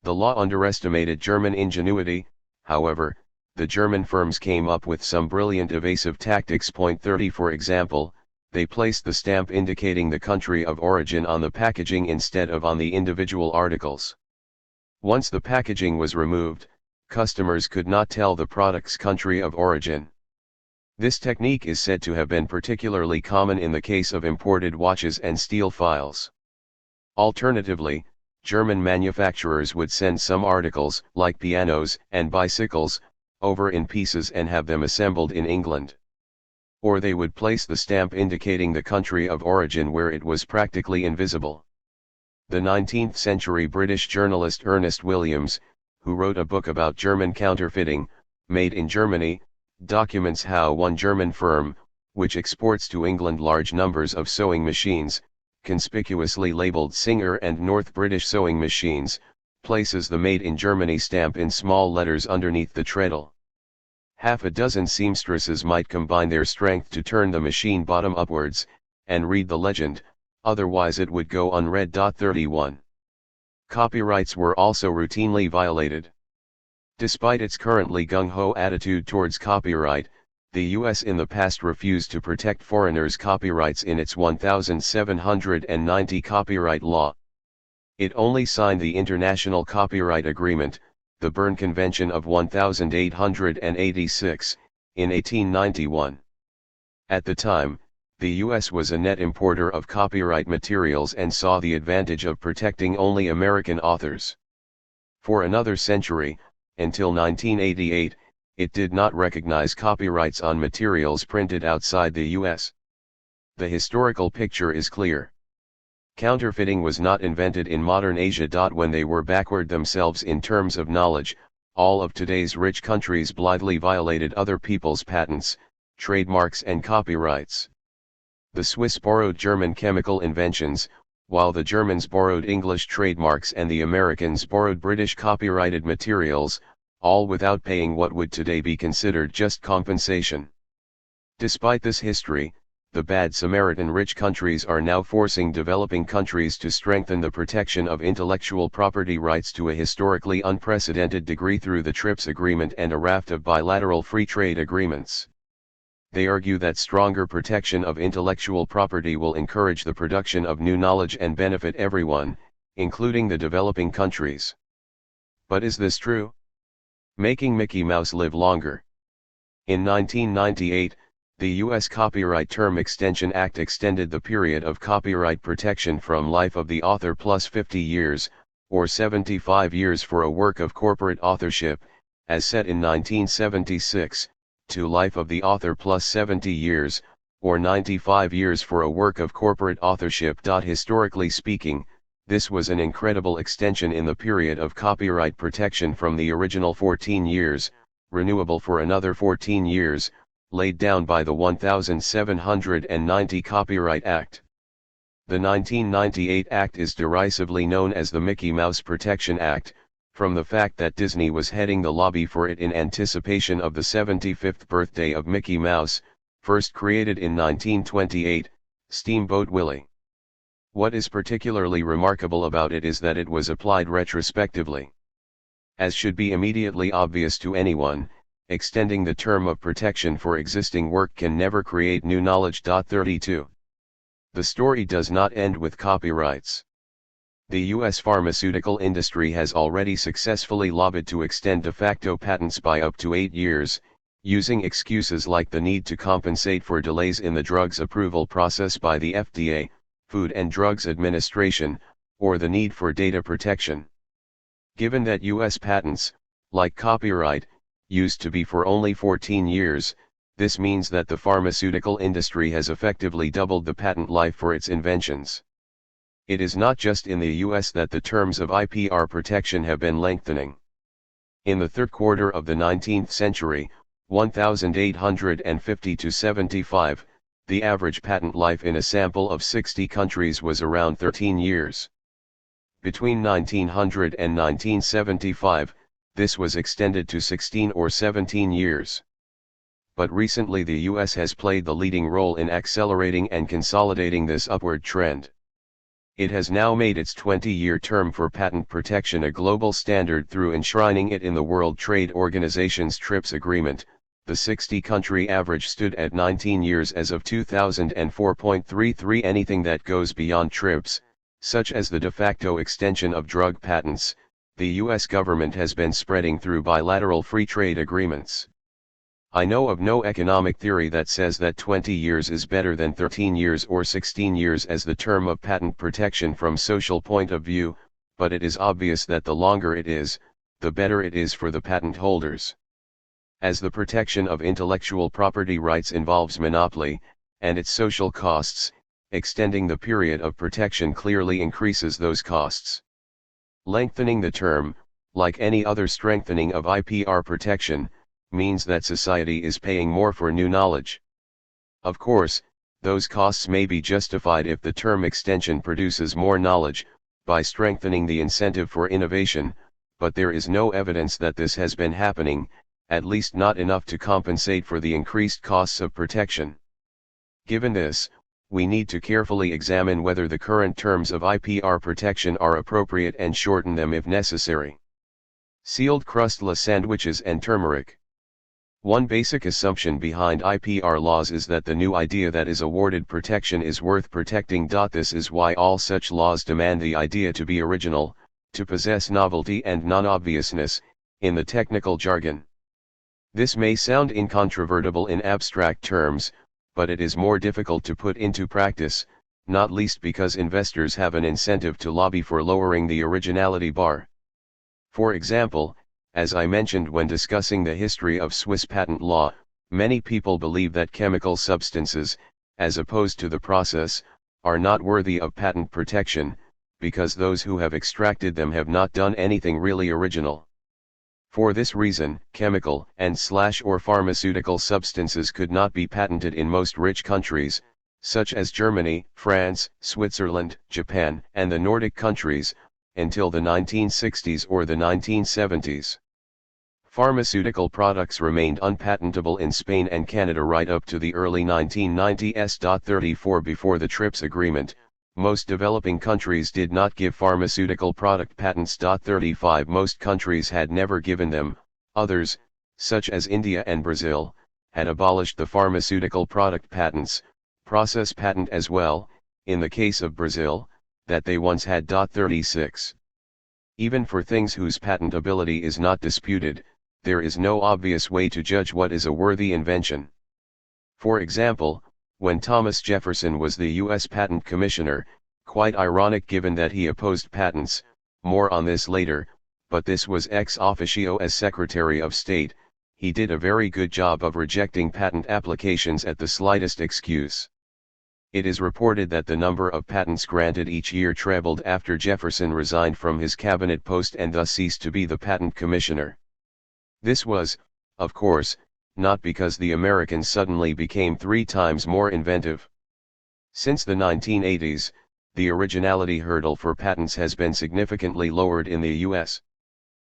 The law underestimated German ingenuity, however. The German firms came up with some brilliant evasive tactics. 30 For example, they placed the stamp indicating the country of origin on the packaging instead of on the individual articles. Once the packaging was removed, customers could not tell the product's country of origin. This technique is said to have been particularly common in the case of imported watches and steel files. Alternatively, German manufacturers would send some articles, like pianos and bicycles, over in pieces and have them assembled in England. or they would place the stamp indicating the country of origin where it was practically invisible. The 19th century British journalist Ernest Williams, who wrote a book about German counterfeiting, Made in Germany, documents how one German firm, which exports to England large numbers of sewing machines, conspicuously labeled Singer and North British sewing machines, places the Made in Germany stamp in small letters underneath the treadle. Half a dozen seamstresses might combine their strength to turn the machine bottom upwards, and read the legend, otherwise it would go unread. 31. Copyrights were also routinely violated. Despite its currently gung-ho attitude towards copyright, the US in the past refused to protect foreigners' copyrights in its 1790 copyright law. It only signed the International Copyright Agreement, the Berne Convention of 1886, in 1891. At the time, the US was a net importer of copyright materials and saw the advantage of protecting only American authors. For another century, until 1988, it did not recognize copyrights on materials printed outside the US. The historical picture is clear. Counterfeiting was not invented in modern Asia. When they were backward themselves in terms of knowledge, all of today's rich countries blithely violated other people's patents, trademarks and copyrights. The Swiss borrowed German chemical inventions, while the Germans borrowed English trademarks and the Americans borrowed British copyrighted materials, all without paying what would today be considered just compensation. Despite this history, the bad Samaritan rich countries are now forcing developing countries to strengthen the protection of intellectual property rights to a historically unprecedented degree through the TRIPS agreement and a raft of bilateral free trade agreements. They argue that stronger protection of intellectual property will encourage the production of new knowledge and benefit everyone, including the developing countries. But is this true? Making Mickey Mouse live longer. In 1998, the U.S. Copyright Term Extension Act extended the period of copyright protection from life of the author plus 50 years, or 75 years for a work of corporate authorship, as set in 1976, to life of the author plus 70 years, or 95 years for a work of corporate authorship. Historically speaking, this was an incredible extension in the period of copyright protection from the original 14 years, renewable for another 14 years, laid down by the 1790 Copyright Act. The 1998 Act is derisively known as the Mickey Mouse Protection Act, from the fact that Disney was heading the lobby for it in anticipation of the 75th birthday of Mickey Mouse, first created in 1928, Steamboat Willie. What is particularly remarkable about it is that it was applied retrospectively. As should be immediately obvious to anyone, extending the term of protection for existing work can never create new knowledge. 32. The story does not end with copyrights. The U.S. pharmaceutical industry has already successfully lobbied to extend de facto patents by up to 8 years, using excuses like the need to compensate for delays in the drugs approval process by the FDA, Food and Drugs Administration, or the need for data protection. Given that U.S. patents, like copyright, used to be for only 14 years, this means that the pharmaceutical industry has effectively doubled the patent life for its inventions. It is not just in the US that the terms of IPR protection have been lengthening. In the third quarter of the 19th century, 1850 to 75, the average patent life in a sample of 60 countries was around 13 years. Between 1900 and 1975, this was extended to 16 or 17 years. But recently the US has played the leading role in accelerating and consolidating this upward trend. It has now made its 20-year term for patent protection a global standard through enshrining it in the World Trade Organization's TRIPS agreement. The 60-country average stood at 19 years as of 2004.33. Anything that goes beyond TRIPS, such as the de facto extension of drug patents, the US government has been spreading through bilateral free trade agreements. I know of no economic theory that says that 20 years is better than 13 years or 16 years as the term of patent protection from social point of view, but it is obvious that the longer it is, the better it is for the patent holders. As the protection of intellectual property rights involves monopoly, and its social costs, extending the period of protection clearly increases those costs. Lengthening the term, like any other strengthening of IPR protection, means that society is paying more for new knowledge. Of course, those costs may be justified if the term extension produces more knowledge, by strengthening the incentive for innovation, but there is no evidence that this has been happening, at least not enough to compensate for the increased costs of protection. Given this, we need to carefully examine whether the current terms of IPR protection are appropriate and shorten them if necessary. Sealed crustless sandwiches and turmeric. One basic assumption behind IPR laws is that the new idea that is awarded protection is worth protecting. This is why all such laws demand the idea to be original, to possess novelty and non-obviousness, in the technical jargon. This may sound incontrovertible in abstract terms, but it is more difficult to put into practice, not least because investors have an incentive to lobby for lowering the originality bar. For example, as I mentioned when discussing the history of Swiss patent law, many people believe that chemical substances, as opposed to the process, are not worthy of patent protection, because those who have extracted them have not done anything really original. For this reason, chemical and/or pharmaceutical substances could not be patented in most rich countries, such as Germany, France, Switzerland, Japan, and the Nordic countries, until the 1960s or the 1970s. Pharmaceutical products remained unpatentable in Spain and Canada right up to the early 1990s. 34 Before the TRIPS agreement, most developing countries did not give pharmaceutical product patents. 35 Most countries had never given them, others, such as India and Brazil, had abolished the pharmaceutical product patents, process patent as well, in the case of Brazil, that they once had. 36 Even for things whose patentability is not disputed, there is no obvious way to judge what is a worthy invention. For example, when Thomas Jefferson was the U.S. Patent Commissioner, quite ironic given that he opposed patents, more on this later, but this was ex officio as Secretary of State, he did a very good job of rejecting patent applications at the slightest excuse. It is reported that the number of patents granted each year trebled after Jefferson resigned from his cabinet post and thus ceased to be the patent commissioner. This was, of course, not because the Americans suddenly became 3 times more inventive. Since the 1980s, the originality hurdle for patents has been significantly lowered in the U.S.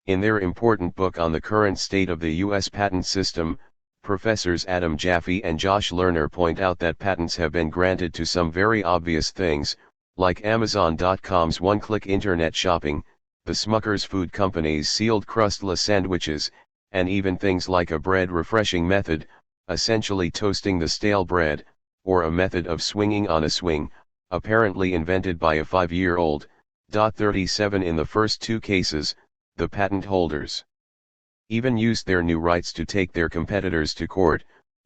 In their important book on the current state of the U.S. patent system, Professors Adam Jaffe and Josh Lerner point out that patents have been granted to some very obvious things, like Amazon.com's one-click internet shopping, the Smucker's Food Company's sealed crustless sandwiches, and even things like a bread refreshing method, essentially toasting the stale bread, or a method of swinging on a swing, apparently invented by a 5-year-old. 37 In the first 2 cases, the patent holders even used their new rights to take their competitors to court,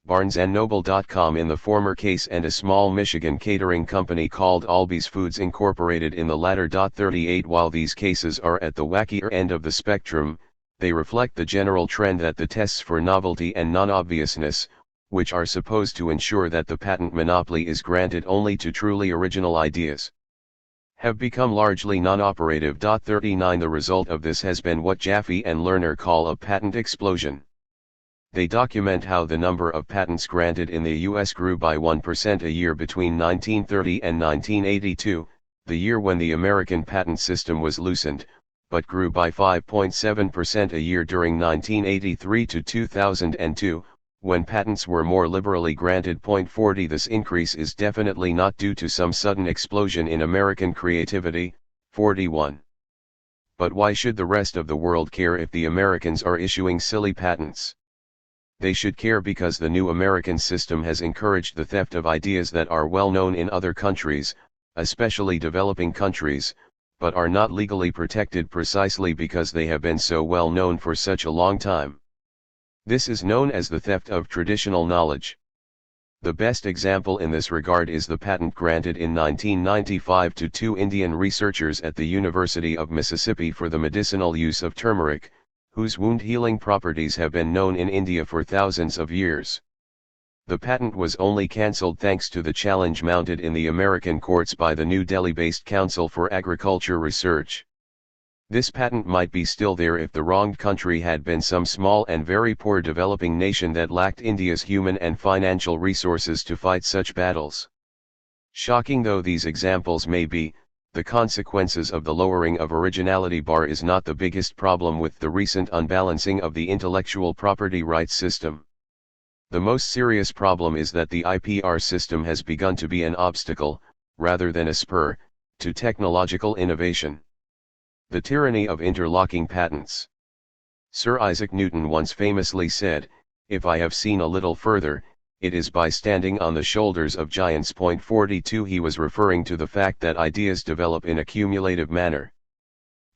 BarnesandNoble.com in the former case and a small Michigan catering company called Albies Foods Incorporated in the latter. 38 While these cases are at the wackier end of the spectrum, they reflect the general trend that the tests for novelty and non-obviousness, which are supposed to ensure that the patent monopoly is granted only to truly original ideas, have become largely non-operative. 39 The result of this has been what Jaffe and Lerner call a patent explosion. They document how the number of patents granted in the U.S. grew by 1% a year between 1930 and 1982, the year when the American patent system was loosened, but grew by 5.7% a year during 1983 to 2002, when patents were more liberally granted. 40 This increase is definitely not due to some sudden explosion in American creativity. 41 But why should the rest of the world care if the Americans are issuing silly patents? They should care because the new American system has encouraged the theft of ideas that are well known in other countries, especially developing countries, but are not legally protected precisely because they have been so well known for such a long time. This is known as the theft of traditional knowledge. The best example in this regard is the patent granted in 1995 to 2 Indian researchers at the University of Mississippi for the medicinal use of turmeric, whose wound-healing properties have been known in India for thousands of years. The patent was only cancelled thanks to the challenge mounted in the American courts by the New Delhi-based Council for Agriculture Research. This patent might be still there if the wronged country had been some small and very poor developing nation that lacked India's human and financial resources to fight such battles. Shocking though these examples may be, the consequences of the lowering of originality bar is not the biggest problem with the recent unbalancing of the intellectual property rights system. The most serious problem is that the IPR system has begun to be an obstacle, rather than a spur, to technological innovation. The tyranny of interlocking patents. Sir Isaac Newton once famously said, "If I have seen a little further, it is by standing on the shoulders of giants." 42. He was referring to the fact that ideas develop in a cumulative manner.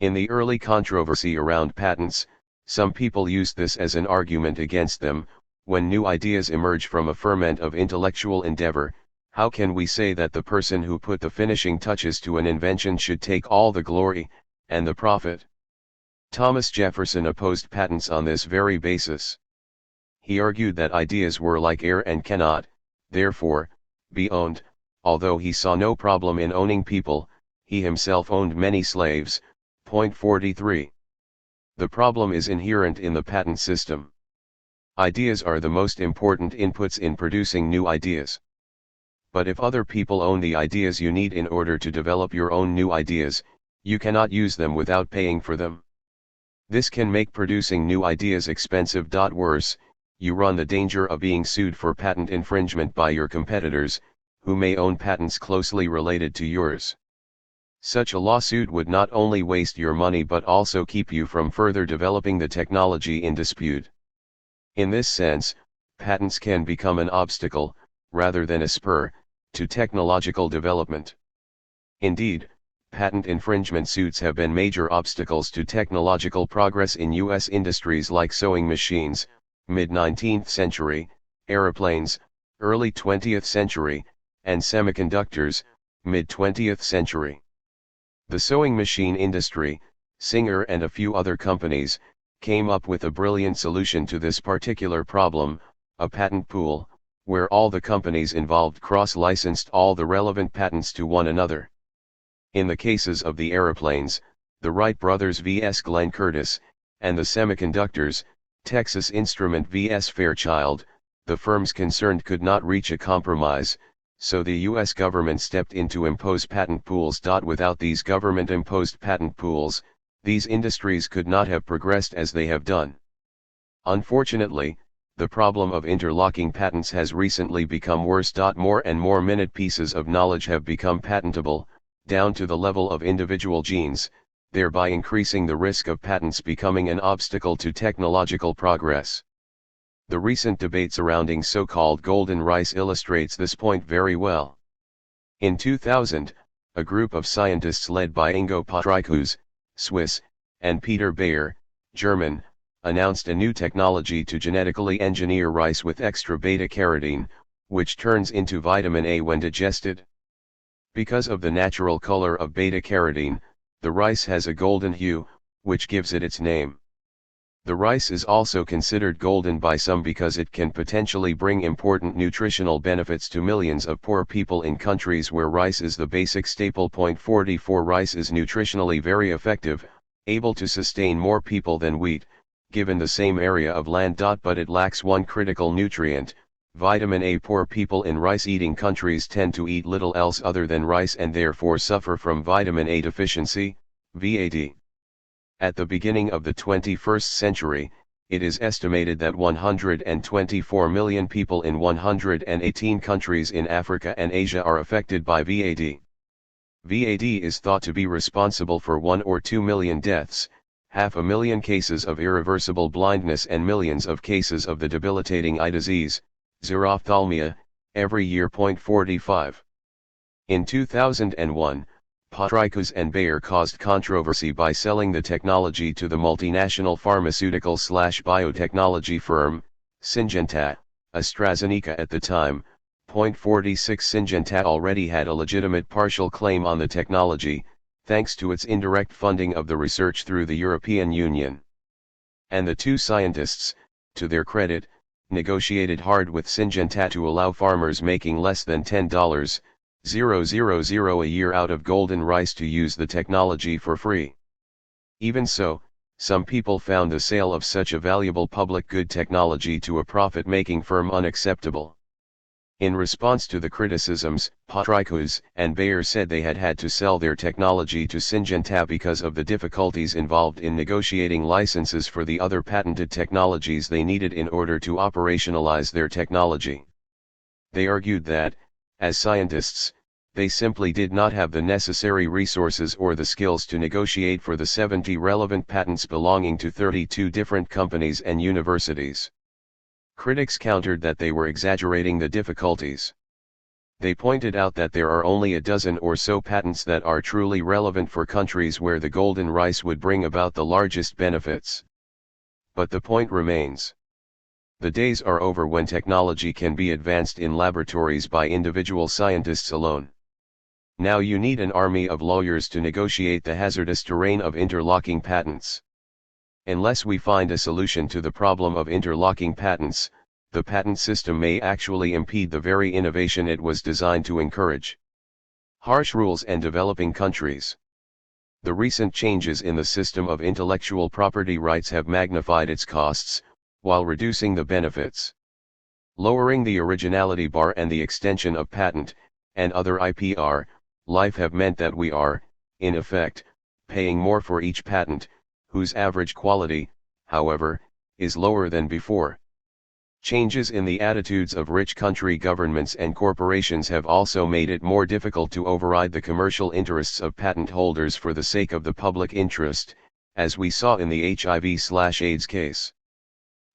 In the early controversy around patents, some people used this as an argument against them. When new ideas emerge from a ferment of intellectual endeavor, how can we say that the person who put the finishing touches to an invention should take all the glory, and the profit? Thomas Jefferson opposed patents on this very basis. He argued that ideas were like air and cannot, therefore, be owned. Although he saw no problem in owning people, he himself owned many slaves. 43. The problem is inherent in the patent system. Ideas are the most important inputs in producing new ideas. But if other people own the ideas you need in order to develop your own new ideas, you cannot use them without paying for them. This can make producing new ideas expensive. Worse, you run the danger of being sued for patent infringement by your competitors, who may own patents closely related to yours. Such a lawsuit would not only waste your money but also keep you from further developing the technology in dispute. In this sense, patents can become an obstacle, rather than a spur, to technological development. Indeed, patent infringement suits have been major obstacles to technological progress in U.S. industries like sewing machines, mid-19th century, aeroplanes, early 20th century, and semiconductors, mid-20th century. The sewing machine industry, Singer and a few other companies, came up with a brilliant solution to this particular problem, a patent pool, where all the companies involved cross-licensed all the relevant patents to one another. In the cases of the aeroplanes, the Wright brothers vs. Glenn Curtiss, and the semiconductors, Texas Instrument vs. Fairchild, the firms concerned could not reach a compromise, so the U.S. government stepped in to impose patent pools. Without these government-imposed patent pools, these industries could not have progressed as they have done. Unfortunately, the problem of interlocking patents has recently become worse. More and more minute pieces of knowledge have become patentable, down to the level of individual genes, thereby increasing the risk of patents becoming an obstacle to technological progress. The recent debate surrounding so-called golden rice illustrates this point very well. In 2000, a group of scientists led by Ingo Patrikus, Swiss, and Peter Bayer, German, announced a new technology to genetically engineer rice with extra beta-carotene, which turns into vitamin A when digested. Because of the natural color of beta-carotene, the rice has a golden hue, which gives it its name. The rice is also considered golden by some because it can potentially bring important nutritional benefits to millions of poor people in countries where rice is the basic staple. 44. Rice is nutritionally very effective, able to sustain more people than wheat, given the same area of land. But it lacks one critical nutrient, vitamin A. Poor people in rice-eating countries tend to eat little else other than rice and therefore suffer from vitamin A deficiency, VAD. At the beginning of the 21st century, it is estimated that 124 million people in 118 countries in Africa and Asia are affected by VAD. VAD is thought to be responsible for 1 or 2 million deaths, 500,000 cases of irreversible blindness and millions of cases of the debilitating eye disease, xerophthalmia, every year. 45. In 2001, Patrikus and Bayer caused controversy by selling the technology to the multinational pharmaceutical/biotechnology firm, Syngenta, AstraZeneca at the time. 46. Syngenta already had a legitimate partial claim on the technology, thanks to its indirect funding of the research through the European Union. And the two scientists, to their credit, negotiated hard with Syngenta to allow farmers making less than $10,000 a year out of golden rice to use the technology for free. Even so, some people found the sale of such a valuable public good technology to a profit-making firm unacceptable. In response to the criticisms, Patricus and Bayer said they had had to sell their technology to Syngenta because of the difficulties involved in negotiating licenses for the other patented technologies they needed in order to operationalize their technology. They argued that, as scientists, they simply did not have the necessary resources or the skills to negotiate for the 70 relevant patents belonging to 32 different companies and universities. Critics countered that they were exaggerating the difficulties. They pointed out that there are only a dozen or so patents that are truly relevant for countries where the golden rice would bring about the largest benefits. But the point remains. The days are over when technology can be advanced in laboratories by individual scientists alone. Now you need an army of lawyers to negotiate the hazardous terrain of interlocking patents. Unless we find a solution to the problem of interlocking patents, the patent system may actually impede the very innovation it was designed to encourage. Harsh rules and developing countries. The recent changes in the system of intellectual property rights have magnified its costs, while reducing the benefits. Lowering the originality bar and the extension of patent, and other IPR, life have meant that we are, in effect, paying more for each patent, whose average quality, however, is lower than before. Changes in the attitudes of rich country governments and corporations have also made it more difficult to override the commercial interests of patent holders for the sake of the public interest, as we saw in the HIV/AIDS case.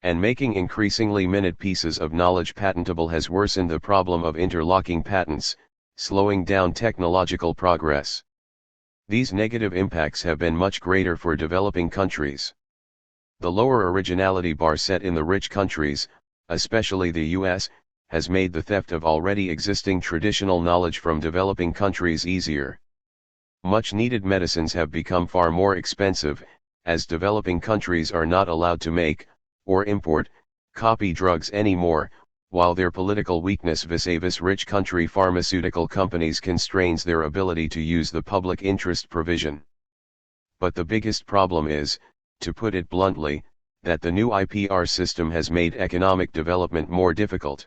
And making increasingly minute pieces of knowledge patentable has worsened the problem of interlocking patents, slowing down technological progress. These negative impacts have been much greater for developing countries. The lower originality bar set in the rich countries, especially the US, has made the theft of already existing traditional knowledge from developing countries easier. Much needed medicines have become far more expensive, as developing countries are not allowed to make, or import, copy drugs anymore, while their political weakness vis-a-vis rich country pharmaceutical companies constrains their ability to use the public interest provision. But the biggest problem is, to put it bluntly, that the new IPR system has made economic development more difficult.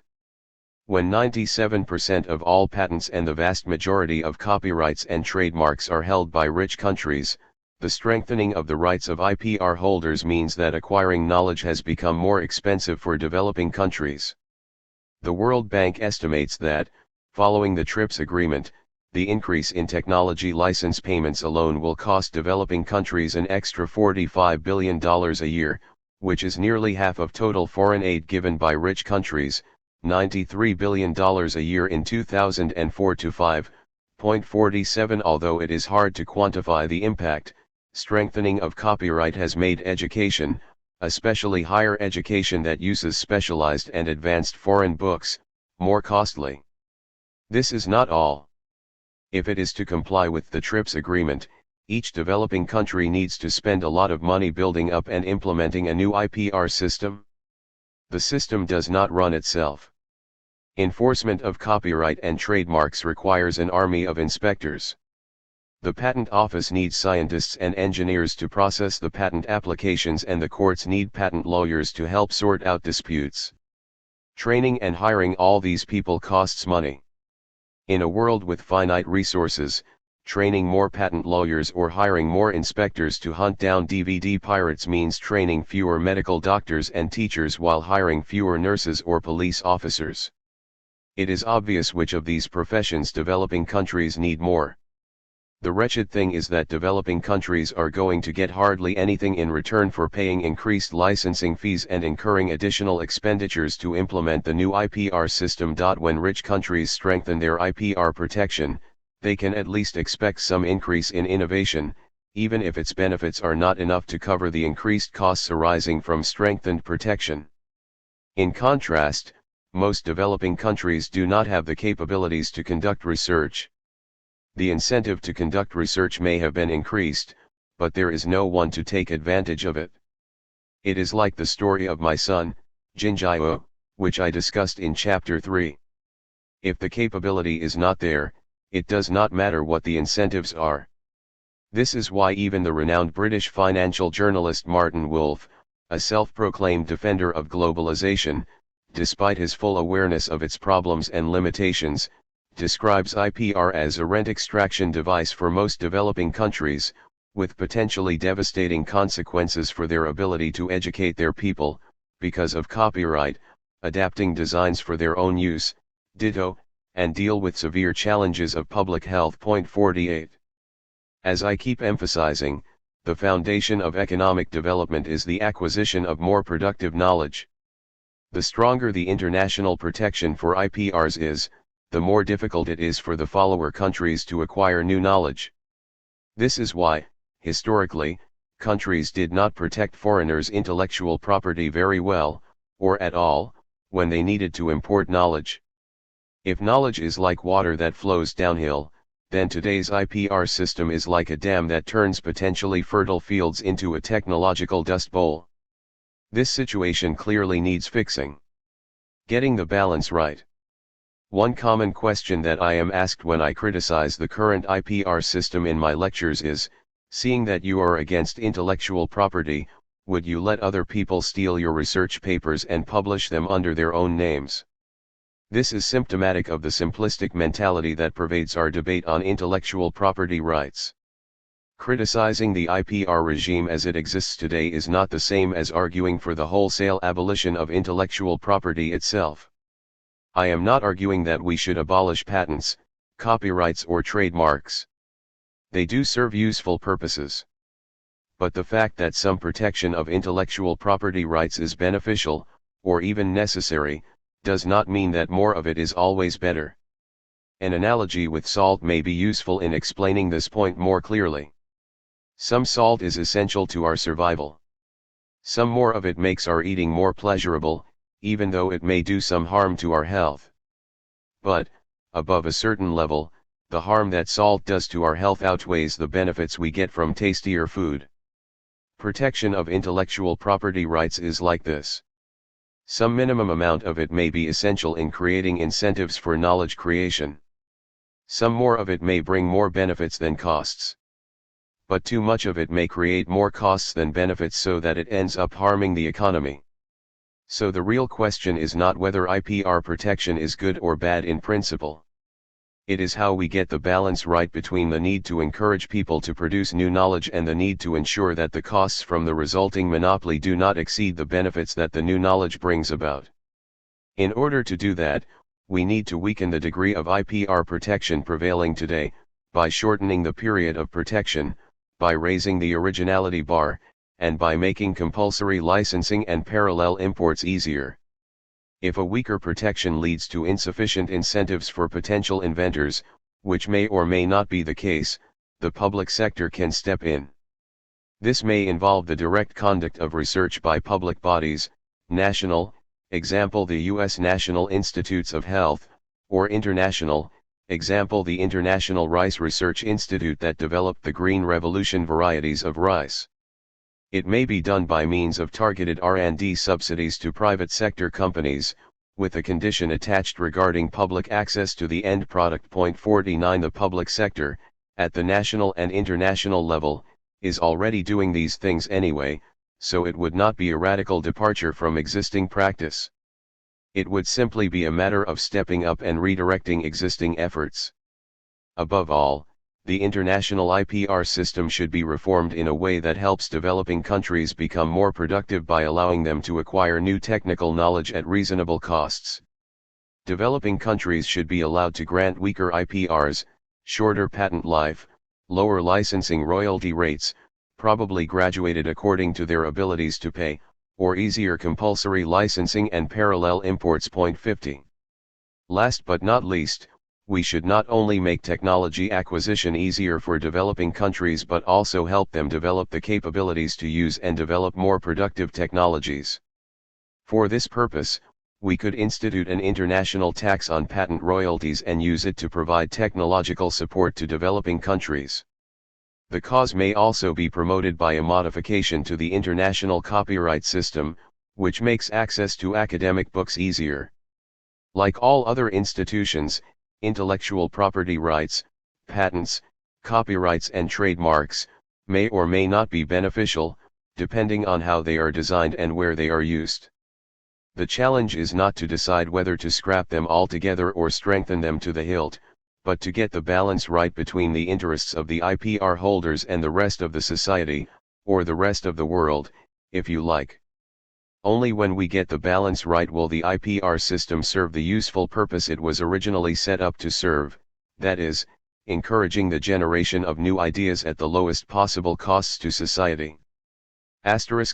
When 97% of all patents and the vast majority of copyrights and trademarks are held by rich countries, the strengthening of the rights of IPR holders means that acquiring knowledge has become more expensive for developing countries. The World Bank estimates that, following the TRIPS agreement, the increase in technology license payments alone will cost developing countries an extra $45 billion a year, which is nearly half of total foreign aid given by rich countries, $93 billion a year in 2004 to 5.47. Although it is hard to quantify the impact, strengthening of copyright has made education, especially higher education that uses specialized and advanced foreign books, more costly. This is not all. If it is to comply with the TRIPS agreement, each developing country needs to spend a lot of money building up and implementing a new IPR system. The system does not run itself. Enforcement of copyright and trademarks requires an army of inspectors. The Patent Office needs scientists and engineers to process the patent applications, and the courts need patent lawyers to help sort out disputes. Training and hiring all these people costs money. In a world with finite resources, training more patent lawyers or hiring more inspectors to hunt down DVD pirates means training fewer medical doctors and teachers while hiring fewer nurses or police officers. It is obvious which of these professions developing countries need more. The wretched thing is that developing countries are going to get hardly anything in return for paying increased licensing fees and incurring additional expenditures to implement the new IPR system. When rich countries strengthen their IPR protection, they can at least expect some increase in innovation, even if its benefits are not enough to cover the increased costs arising from strengthened protection. In contrast, most developing countries do not have the capabilities to conduct research. The incentive to conduct research may have been increased, but there is no one to take advantage of it. It is like the story of my son, Jinjiao, which I discussed in chapter 3. If the capability is not there, it does not matter what the incentives are. This is why even the renowned British financial journalist Martin Wolf, a self-proclaimed defender of globalization, despite his full awareness of its problems and limitations, describes IPR as a rent extraction device for most developing countries, with potentially devastating consequences for their ability to educate their people, because of copyright, adapting designs for their own use, ditto, and deal with severe challenges of public health. 48. As I keep emphasizing, the foundation of economic development is the acquisition of more productive knowledge. The stronger the international protection for IPRs is, the more difficult it is for the follower countries to acquire new knowledge. This is why, historically, countries did not protect foreigners' intellectual property very well, or at all, when they needed to import knowledge. If knowledge is like water that flows downhill, then today's IPR system is like a dam that turns potentially fertile fields into a technological dust bowl. This situation clearly needs fixing. Getting the balance right. One common question that I am asked when I criticize the current IPR system in my lectures is, seeing that you are against intellectual property, would you let other people steal your research papers and publish them under their own names? This is symptomatic of the simplistic mentality that pervades our debate on intellectual property rights. Criticizing the IPR regime as it exists today is not the same as arguing for the wholesale abolition of intellectual property itself. I am not arguing that we should abolish patents, copyrights or trademarks. They do serve useful purposes. But the fact that some protection of intellectual property rights is beneficial, or even necessary, does not mean that more of it is always better. An analogy with salt may be useful in explaining this point more clearly. Some salt is essential to our survival. Some more of it makes our eating more pleasurable, even though it may do some harm to our health. But, above a certain level, the harm that salt does to our health outweighs the benefits we get from tastier food. Protection of intellectual property rights is like this. Some minimum amount of it may be essential in creating incentives for knowledge creation. Some more of it may bring more benefits than costs. But too much of it may create more costs than benefits so that it ends up harming the economy. So the real question is not whether IPR protection is good or bad in principle. It is how we get the balance right between the need to encourage people to produce new knowledge and the need to ensure that the costs from the resulting monopoly do not exceed the benefits that the new knowledge brings about. In order to do that, we need to weaken the degree of IPR protection prevailing today, by shortening the period of protection, by raising the originality bar, and by making compulsory licensing and parallel imports easier. If a weaker protection leads to insufficient incentives for potential inventors, which may or may not be the case, the public sector can step in. This may involve the direct conduct of research by public bodies, national, example the U.S. National Institutes of Health, or international, example the International Rice Research Institute that developed the Green Revolution varieties of rice. It may be done by means of targeted R&D subsidies to private sector companies, with a condition attached regarding public access to the end product. 49 The public sector, at the national and international level, is already doing these things anyway, so it would not be a radical departure from existing practice. It would simply be a matter of stepping up and redirecting existing efforts. Above all, the international IPR system should be reformed in a way that helps developing countries become more productive by allowing them to acquire new technical knowledge at reasonable costs. Developing countries should be allowed to grant weaker IPRs, shorter patent life, lower licensing royalty rates, probably graduated according to their abilities to pay, or easier compulsory licensing and parallel imports. 50. Last but not least, we should not only make technology acquisition easier for developing countries but also help them develop the capabilities to use and develop more productive technologies. For this purpose, we could institute an international tax on patent royalties and use it to provide technological support to developing countries. The cause may also be promoted by a modification to the international copyright system, which makes access to academic books easier. Like all other institutions, intellectual property rights, patents, copyrights and trademarks, may or may not be beneficial, depending on how they are designed and where they are used. The challenge is not to decide whether to scrap them altogether or strengthen them to the hilt, but to get the balance right between the interests of the IPR holders and the rest of the society, or the rest of the world, if you like. Only when we get the balance right will the IPR system serve the useful purpose it was originally set up to serve, that is, encouraging the generation of new ideas at the lowest possible costs to society.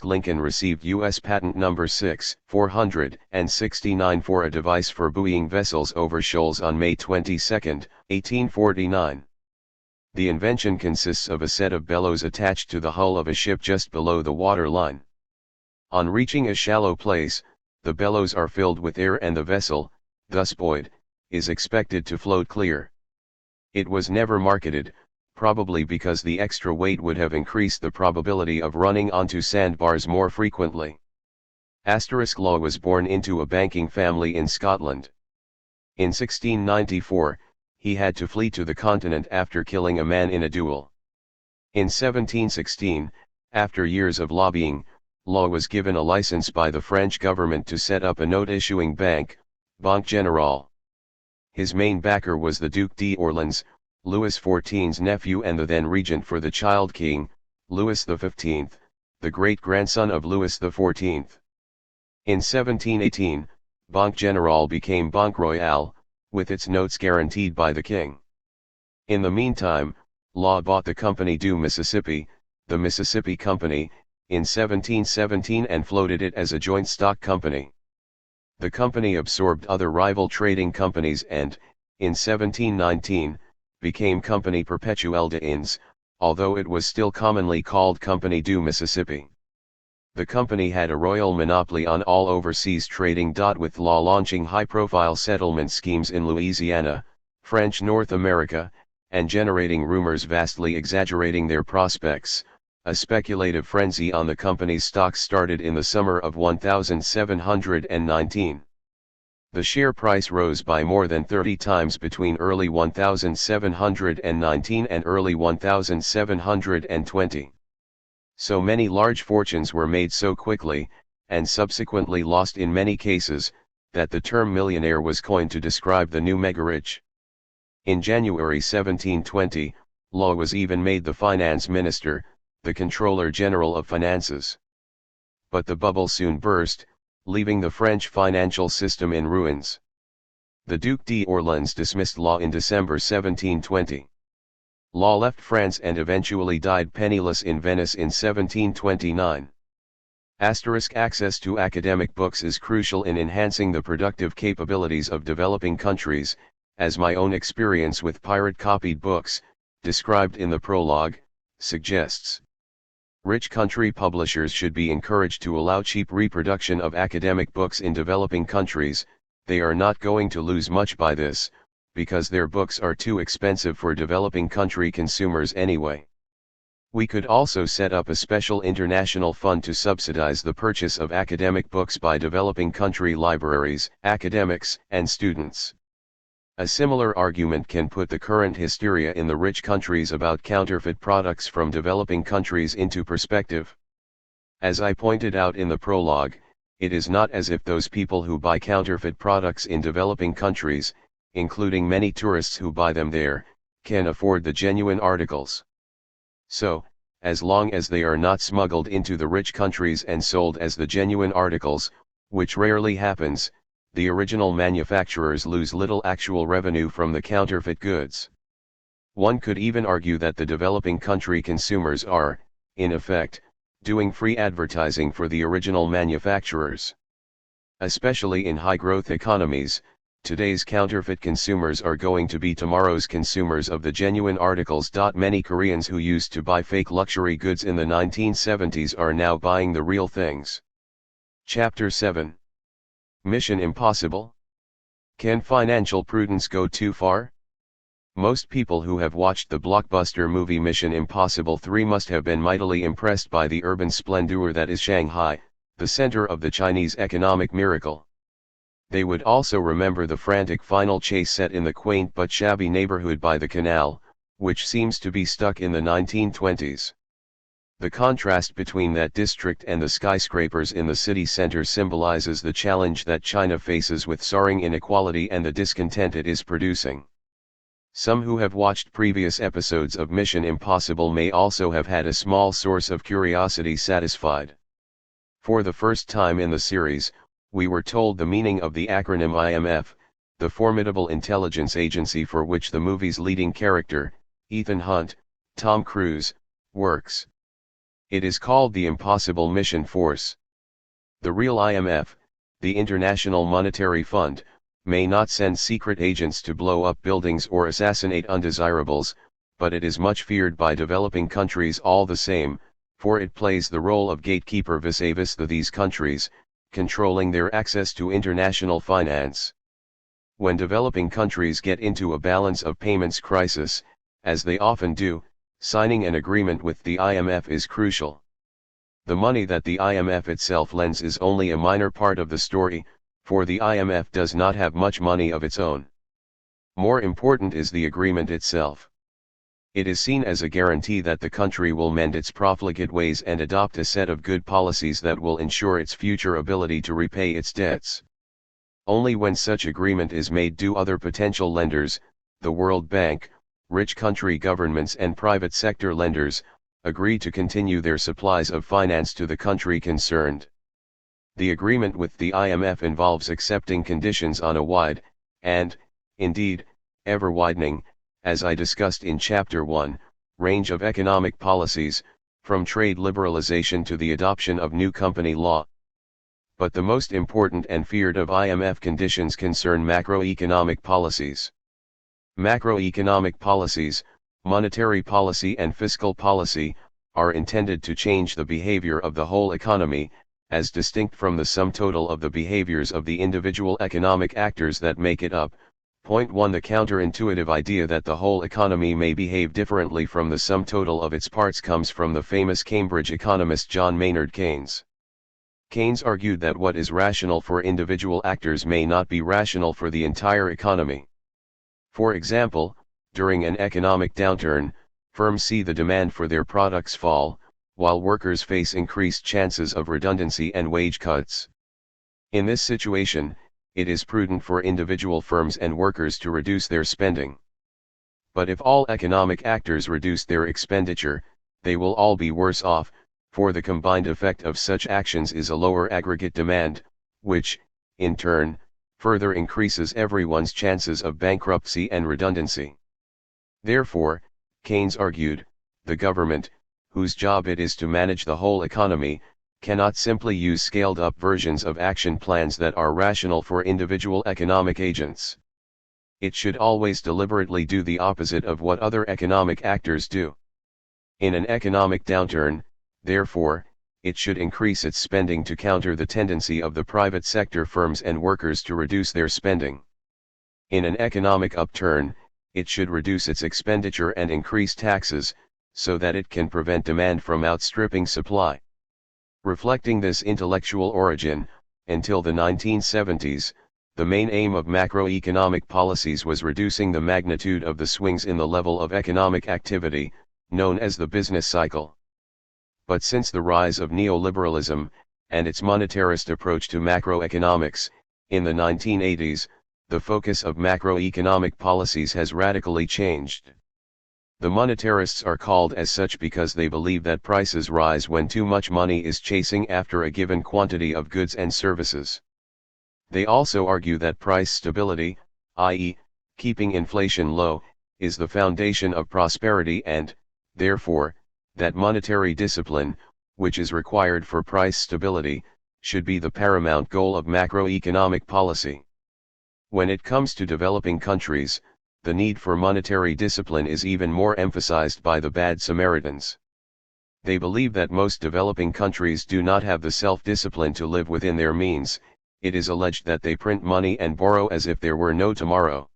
Lincoln received U.S. Patent Number 6,469 for a device for buoying vessels over shoals on May 22, 1849. The invention consists of a set of bellows attached to the hull of a ship just below the water line. On reaching a shallow place, the bellows are filled with air and the vessel, thus buoyed, is expected to float clear. It was never marketed, probably because the extra weight would have increased the probability of running onto sandbars more frequently. Law was born into a banking family in Scotland. In 1694, he had to flee to the continent after killing a man in a duel. In 1716, after years of lobbying, Law was given a license by the French government to set up a note-issuing bank, Banque Générale. His main backer was the Duc d'Orléans, Louis XIV's nephew and the then regent for the child king, Louis XV, the great-grandson of Louis XIV. In 1718, Banque Générale became Banque Royale, with its notes guaranteed by the king. In the meantime, Law bought the Compagnie du Mississippi, the Mississippi Company, in 1717 and floated it as a joint stock company. The company absorbed other rival trading companies and, in 1719, became Compagnie Perpetuelle des Indes, although it was still commonly called Compagnie du Mississippi. The company had a royal monopoly on all overseas trading. With Law launching high-profile settlement schemes in Louisiana, French North America, and generating rumors vastly exaggerating their prospects, a speculative frenzy on the company's stocks started in the summer of 1719. The share price rose by more than 30 times between early 1719 and early 1720. So many large fortunes were made so quickly, and subsequently lost in many cases, that the term millionaire was coined to describe the new mega-rich. In January 1720, Law was even made the finance minister, the Controller General of Finances. But the bubble soon burst, leaving the French financial system in ruins. The Duc d'Orléans dismissed Law in December 1720. Law left France and eventually died penniless in Venice in 1729. Access to academic books is crucial in enhancing the productive capabilities of developing countries, as my own experience with pirate-copied books, described in the prologue, suggests. Rich country publishers should be encouraged to allow cheap reproduction of academic books in developing countries. They are not going to lose much by this, because their books are too expensive for developing country consumers anyway. We could also set up a special international fund to subsidize the purchase of academic books by developing country libraries, academics, and students. A similar argument can put the current hysteria in the rich countries about counterfeit products from developing countries into perspective. As I pointed out in the prologue, it is not as if those people who buy counterfeit products in developing countries, including many tourists who buy them there, can afford the genuine articles. So, as long as they are not smuggled into the rich countries and sold as the genuine articles, which rarely happens, the original manufacturers lose little actual revenue from the counterfeit goods. One could even argue that the developing country consumers are, in effect, doing free advertising for the original manufacturers. Especially in high-growth economies, today's counterfeit consumers are going to be tomorrow's consumers of the genuine articles. Many Koreans who used to buy fake luxury goods in the 1970s are now buying the real things. Chapter 7. Mission Impossible? Can financial prudence go too far? Most people who have watched the blockbuster movie Mission Impossible 3 must have been mightily impressed by the urban splendor that is Shanghai, the center of the Chinese economic miracle. They would also remember the frantic final chase set in the quaint but shabby neighborhood by the canal, which seems to be stuck in the 1920s. The contrast between that district and the skyscrapers in the city center symbolizes the challenge that China faces with soaring inequality and the discontent it is producing. Some who have watched previous episodes of Mission Impossible may also have had a small source of curiosity satisfied. For the first time in the series, we were told the meaning of the acronym IMF, the formidable intelligence agency for which the movie's leading character, Ethan Hunt, Tom Cruise, works. It is called the Impossible Mission Force. The real IMF, the International Monetary Fund, may not send secret agents to blow up buildings or assassinate undesirables, but it is much feared by developing countries all the same, for it plays the role of gatekeeper vis-a-vis these countries, controlling their access to international finance. When developing countries get into a balance of payments crisis, as they often do, signing an agreement with the IMF is crucial. The money that the IMF itself lends is only a minor part of the story, for the IMF does not have much money of its own. More important is the agreement itself. It is seen as a guarantee that the country will mend its profligate ways and adopt a set of good policies that will ensure its future ability to repay its debts. Only when such agreement is made do other potential lenders, the World Bank, rich country governments and private sector lenders, agree to continue their supplies of finance to the country concerned. The agreement with the IMF involves accepting conditions on a wide, and, indeed, ever-widening, as I discussed in Chapter 1, range of economic policies, from trade liberalization to the adoption of new company law. But the most important and feared of IMF conditions concern macroeconomic policies. Macroeconomic policies, monetary policy and fiscal policy, are intended to change the behavior of the whole economy, as distinct from the sum total of the behaviors of the individual economic actors that make it up. Point 1. The counterintuitive idea that the whole economy may behave differently from the sum total of its parts comes from the famous Cambridge economist John Maynard Keynes. Keynes argued that what is rational for individual actors may not be rational for the entire economy. For example, during an economic downturn, firms see the demand for their products fall, while workers face increased chances of redundancy and wage cuts. In this situation, it is prudent for individual firms and workers to reduce their spending. But if all economic actors reduce their expenditure, they will all be worse off, for the combined effect of such actions is a lower aggregate demand, which, in turn, further increases everyone's chances of bankruptcy and redundancy. Therefore, Keynes argued, the government, whose job it is to manage the whole economy, cannot simply use scaled-up versions of action plans that are rational for individual economic agents. It should always deliberately do the opposite of what other economic actors do. In an economic downturn, therefore, it should increase its spending to counter the tendency of the private sector firms and workers to reduce their spending. In an economic upturn, it should reduce its expenditure and increase taxes, so that it can prevent demand from outstripping supply. Reflecting this intellectual origin, until the 1970s, the main aim of macroeconomic policies was reducing the magnitude of the swings in the level of economic activity, known as the business cycle. But since the rise of neoliberalism, and its monetarist approach to macroeconomics, in the 1980s, the focus of macroeconomic policies has radically changed. The monetarists are called as such because they believe that prices rise when too much money is chasing after a given quantity of goods and services. They also argue that price stability, i.e., keeping inflation low, is the foundation of prosperity and, therefore, that monetary discipline, which is required for price stability, should be the paramount goal of macroeconomic policy. When it comes to developing countries, the need for monetary discipline is even more emphasized by the bad Samaritans. They believe that most developing countries do not have the self-discipline to live within their means. It is alleged that they print money and borrow as if there were no tomorrow.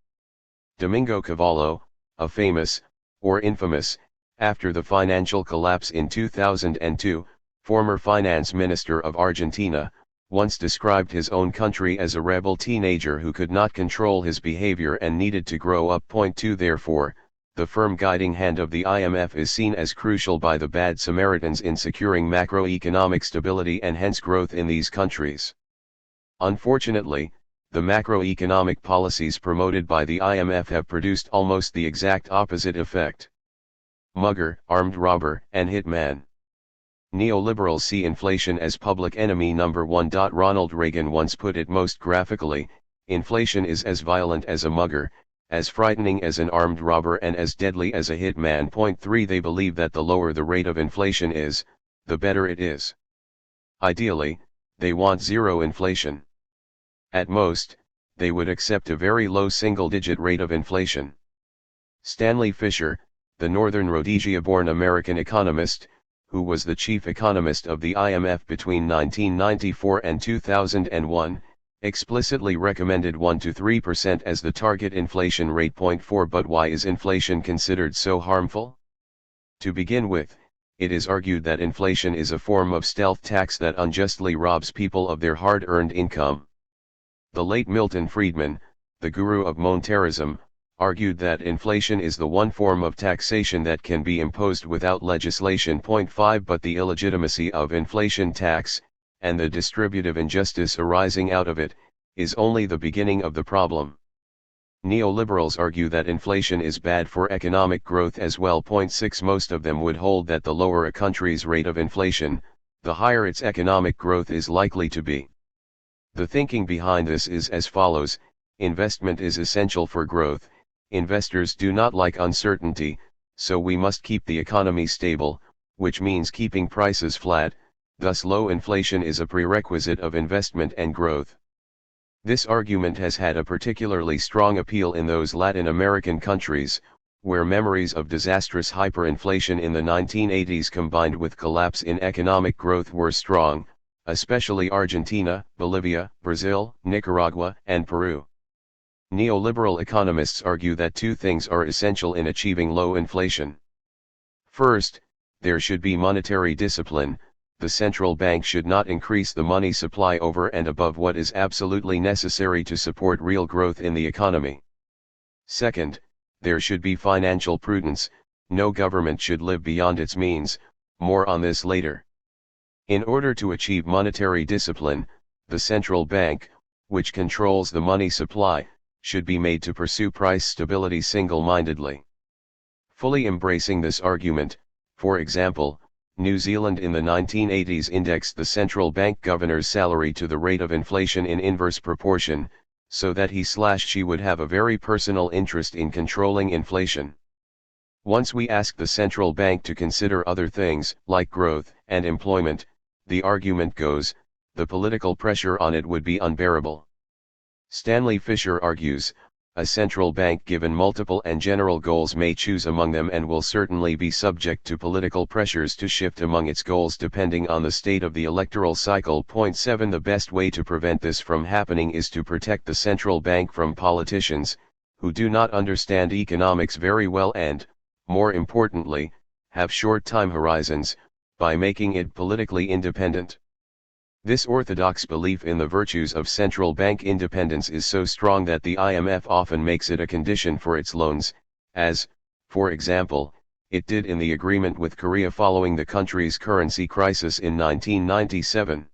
Domingo Cavallo, a famous, or infamous, after the financial collapse in 2002, former finance minister of Argentina, once described his own country as a rebel teenager who could not control his behavior and needed to grow up. 2 Therefore, the firm guiding hand of the IMF is seen as crucial by the bad Samaritans in securing macroeconomic stability and hence growth in these countries. Unfortunately, the macroeconomic policies promoted by the IMF have produced almost the exact opposite effect. Mugger, armed robber, and hitman. Neoliberals see inflation as public enemy number one. Ronald Reagan once put it most graphically, inflation is as violent as a mugger, as frightening as an armed robber and as deadly as a hitman. 3 They believe that the lower the rate of inflation is, the better it is. Ideally, they want zero inflation. At most, they would accept a very low single-digit rate of inflation. Stanley Fischer, the Northern Rhodesia-born American economist, who was the chief economist of the IMF between 1994 and 2001, explicitly recommended 1 to 3% as the target inflation rate. 4 But why is inflation considered so harmful? To begin with, it is argued that inflation is a form of stealth tax that unjustly robs people of their hard-earned income. The late Milton Friedman, the guru of monetarism, argued that inflation is the one form of taxation that can be imposed without legislation. 5 But the illegitimacy of inflation tax, and the distributive injustice arising out of it, is only the beginning of the problem. Neoliberals argue that inflation is bad for economic growth as well. 6 Most of them would hold that the lower a country's rate of inflation, the higher its economic growth is likely to be. The thinking behind this is as follows: investment is essential for growth, investors do not like uncertainty, so we must keep the economy stable, which means keeping prices flat, thus low inflation is a prerequisite of investment and growth. This argument has had a particularly strong appeal in those Latin American countries, where memories of disastrous hyperinflation in the 1980s combined with collapse in economic growth were strong, especially Argentina, Bolivia, Brazil, Nicaragua, and Peru. Neoliberal economists argue that two things are essential in achieving low inflation. First, there should be monetary discipline. The central bank should not increase the money supply over and above what is absolutely necessary to support real growth in the economy. Second, there should be financial prudence. No government should live beyond its means. More on this later. In order to achieve monetary discipline, the central bank, which controls the money supply, should be made to pursue price stability single-mindedly. Fully embracing this argument, for example, New Zealand in the 1980s indexed the central bank governor's salary to the rate of inflation in inverse proportion, so that he/she would have a very personal interest in controlling inflation. Once we ask the central bank to consider other things, like growth and employment, the argument goes, the political pressure on it would be unbearable. Stanley Fischer argues, a central bank given multiple and general goals may choose among them and will certainly be subject to political pressures to shift among its goals depending on the state of the electoral cycle. 7 The best way to prevent this from happening is to protect the central bank from politicians, who do not understand economics very well and, more importantly, have short time horizons, by making it politically independent. This orthodox belief in the virtues of central bank independence is so strong that the IMF often makes it a condition for its loans, as, for example, it did in the agreement with Korea following the country's currency crisis in 1997.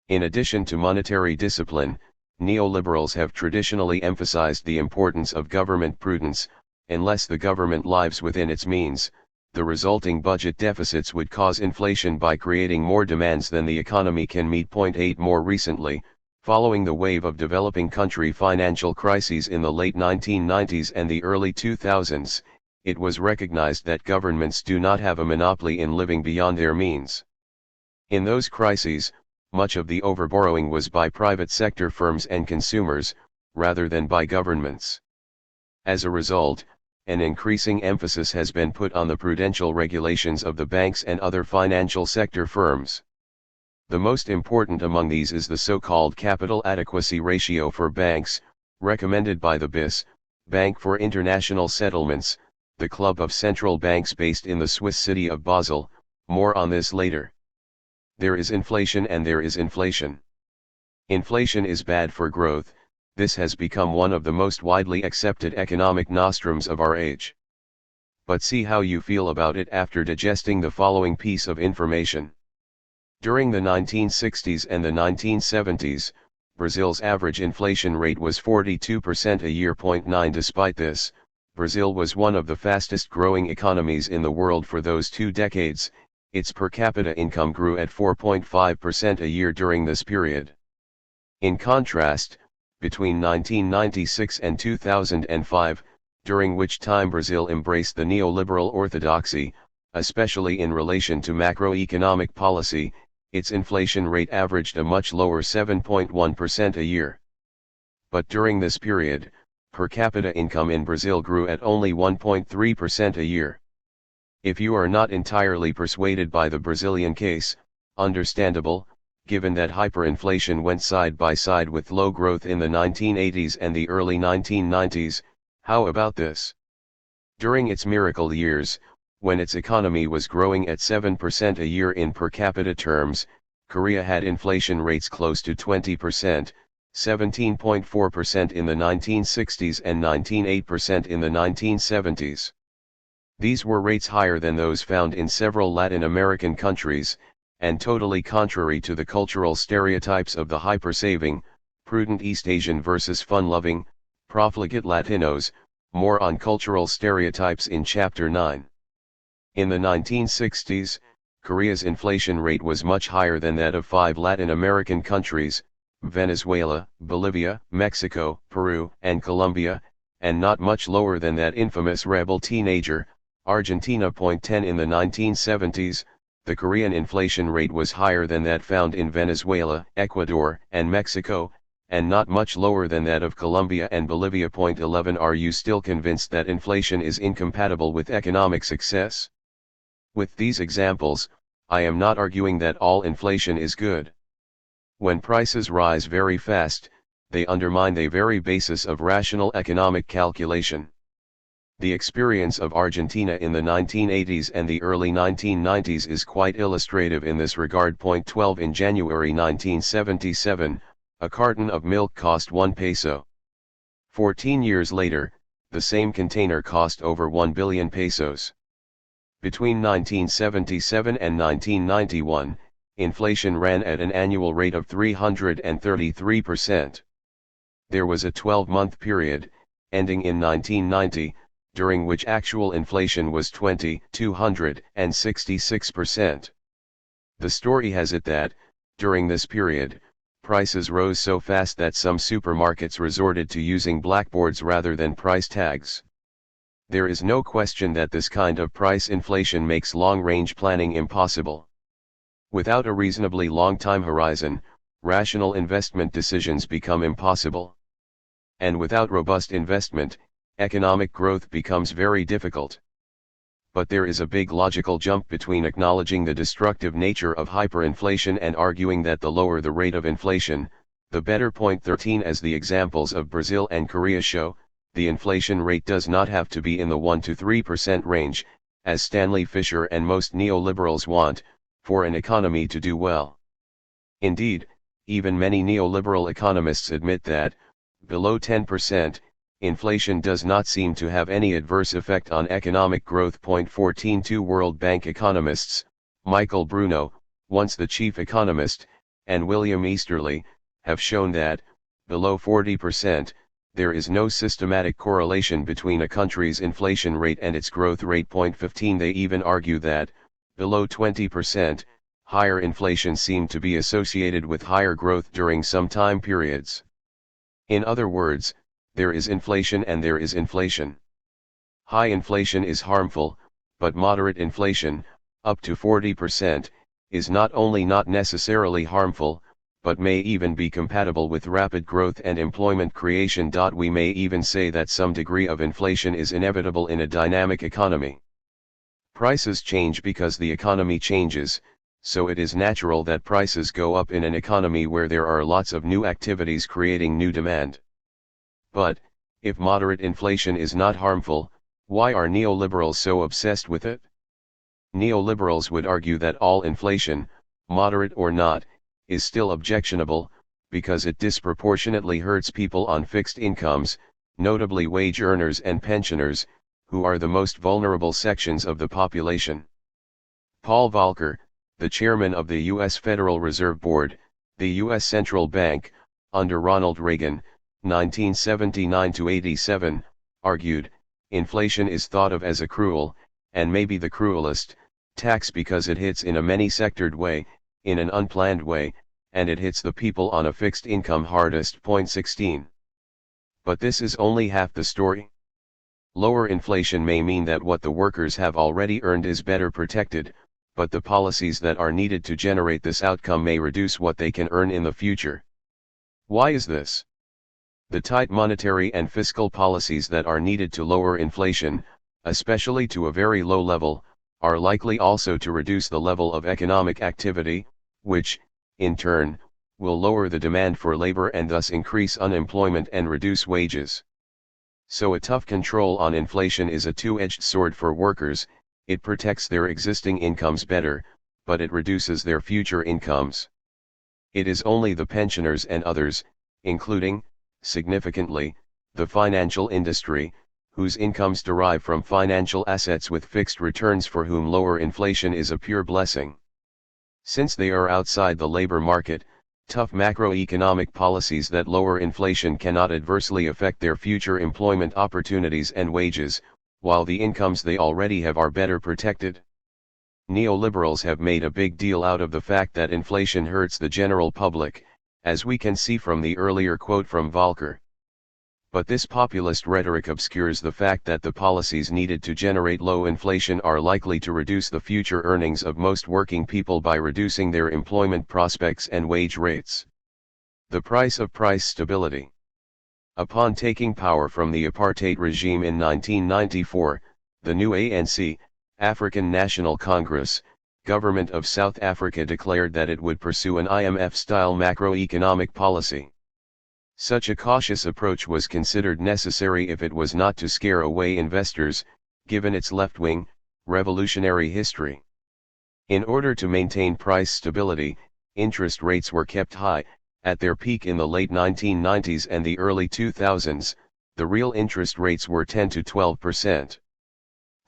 In addition to monetary discipline, neoliberals have traditionally emphasized the importance of government prudence. Unless the government lives within its means, the resulting budget deficits would cause inflation by creating more demands than the economy can meet. 8 More recently, following the wave of developing country financial crises in the late 1990s and the early 2000s, it was recognized that governments do not have a monopoly in living beyond their means. In those crises, much of the overborrowing was by private sector firms and consumers, rather than by governments. As a result, an increasing emphasis has been put on the prudential regulations of the banks and other financial sector firms. The most important among these is the so-called capital adequacy ratio for banks, recommended by the BIS, Bank for International Settlements, the club of central banks based in the Swiss city of Basel, more on this later. There is inflation and there is inflation. Inflation is bad for growth. This has become one of the most widely accepted economic nostrums of our age. But see how you feel about it after digesting the following piece of information. During the 1960s and the 1970s, Brazil's average inflation rate was 42% a year. 9. Despite this, Brazil was one of the fastest growing economies in the world for those 2 decades. Its per capita income grew at 4.5% a year during this period. In contrast, between 1996 and 2005, during which time Brazil embraced the neoliberal orthodoxy, especially in relation to macroeconomic policy, its inflation rate averaged a much lower 7.1% a year. But during this period, per capita income in Brazil grew at only 1.3% a year. If you are not entirely persuaded by the Brazilian case, understandable, given that hyperinflation went side by side with low growth in the 1980s and the early 1990s, how about this? During its miracle years, when its economy was growing at 7% a year in per capita terms, Korea had inflation rates close to 20%, 17.4% in the 1960s and 19.8% in the 1970s. These were rates higher than those found in several Latin American countries, and totally contrary to the cultural stereotypes of the hyper-saving, prudent East Asian versus fun-loving, profligate Latinos. More on cultural stereotypes in Chapter 9. In the 1960s, Korea's inflation rate was much higher than that of 5 Latin American countries, Venezuela, Bolivia, Mexico, Peru, and Colombia, and not much lower than that infamous rebel teenager, Argentina. 10. In the 1970s, the Korean inflation rate was higher than that found in Venezuela, Ecuador, and Mexico, and not much lower than that of Colombia and Bolivia. 11. Are you still convinced that inflation is incompatible with economic success? With these examples, I am not arguing that all inflation is good. When prices rise very fast, they undermine the very basis of rational economic calculation. The experience of Argentina in the 1980s and the early 1990s is quite illustrative in this regard. 12. In January 1977, a carton of milk cost 1 peso. 14 years later, the same container cost over 1 billion pesos. Between 1977 and 1991, inflation ran at an annual rate of 333%. There was a 12-month period, ending in 1990, during which actual inflation was 266%. The story has it that, during this period, prices rose so fast that some supermarkets resorted to using blackboards rather than price tags. There is no question that this kind of price inflation makes long-range planning impossible. Without a reasonably long time horizon, rational investment decisions become impossible. And without robust investment, economic growth becomes very difficult. But there is a big logical jump between acknowledging the destructive nature of hyperinflation and arguing that the lower the rate of inflation, the better. 13. As the examples of Brazil and Korea show, the inflation rate does not have to be in the 1 to 3% range, as Stanley Fischer and most neoliberals want, for an economy to do well. Indeed, even many neoliberal economists admit that, below 10%, inflation does not seem to have any adverse effect on economic growth. 14. Two World Bank economists, Michael Bruno, once the chief economist, and William Easterly, have shown that, below 40%, there is no systematic correlation between a country's inflation rate and its growth rate. 15. They even argue that, below 20%, higher inflation seemed to be associated with higher growth during some time periods. In other words, there is inflation and there is inflation. High inflation is harmful, but moderate inflation, up to 40%, is not only not necessarily harmful, but may even be compatible with rapid growth and employment creation. We may even say that some degree of inflation is inevitable in a dynamic economy. Prices change because the economy changes, so it is natural that prices go up in an economy where there are lots of new activities creating new demand. But, If moderate inflation is not harmful, why are neoliberals so obsessed with it? Neoliberals would argue that all inflation, moderate or not, is still objectionable, because it disproportionately hurts people on fixed incomes, notably wage earners and pensioners, who are the most vulnerable sections of the population. Paul Volcker, the chairman of the U.S. Federal Reserve Board, the U.S. Central Bank, under Ronald Reagan, 1979–87, argued, inflation is thought of as a cruel, and maybe the cruelest, tax because it hits in a many-sectored way, in an unplanned way, and it hits the people on a fixed income hardest. 16. But this is only half the story. Lower inflation may mean that what the workers have already earned is better protected, but the policies that are needed to generate this outcome may reduce what they can earn in the future. Why is this? The tight monetary and fiscal policies that are needed to lower inflation, especially to a very low level, are likely also to reduce the level of economic activity, which, in turn, will lower the demand for labor and thus increase unemployment and reduce wages. So a tough control on inflation is a two-edged sword for workers. It protects their existing incomes better, but it reduces their future incomes. It is only the pensioners and others, including, significantly, the financial industry, whose incomes derive from financial assets with fixed returns, for whom lower inflation is a pure blessing. Since they are outside the labor market, tough macroeconomic policies that lower inflation cannot adversely affect their future employment opportunities and wages, while the incomes they already have are better protected. Neoliberals have made a big deal out of the fact that inflation hurts the general public, as we can see from the earlier quote from Volcker. But this populist rhetoric obscures the fact that the policies needed to generate low inflation are likely to reduce the future earnings of most working people by reducing their employment prospects and wage rates. The price of price stability. Upon taking power from the apartheid regime in 1994, the new ANC, African National Congress, government of South Africa declared that it would pursue an IMF-style macroeconomic policy. Such a cautious approach was considered necessary if it was not to scare away investors, given its left-wing, revolutionary history. In order to maintain price stability, interest rates were kept high. At their peak in the late 1990s and the early 2000s, the real interest rates were 10 to 12%.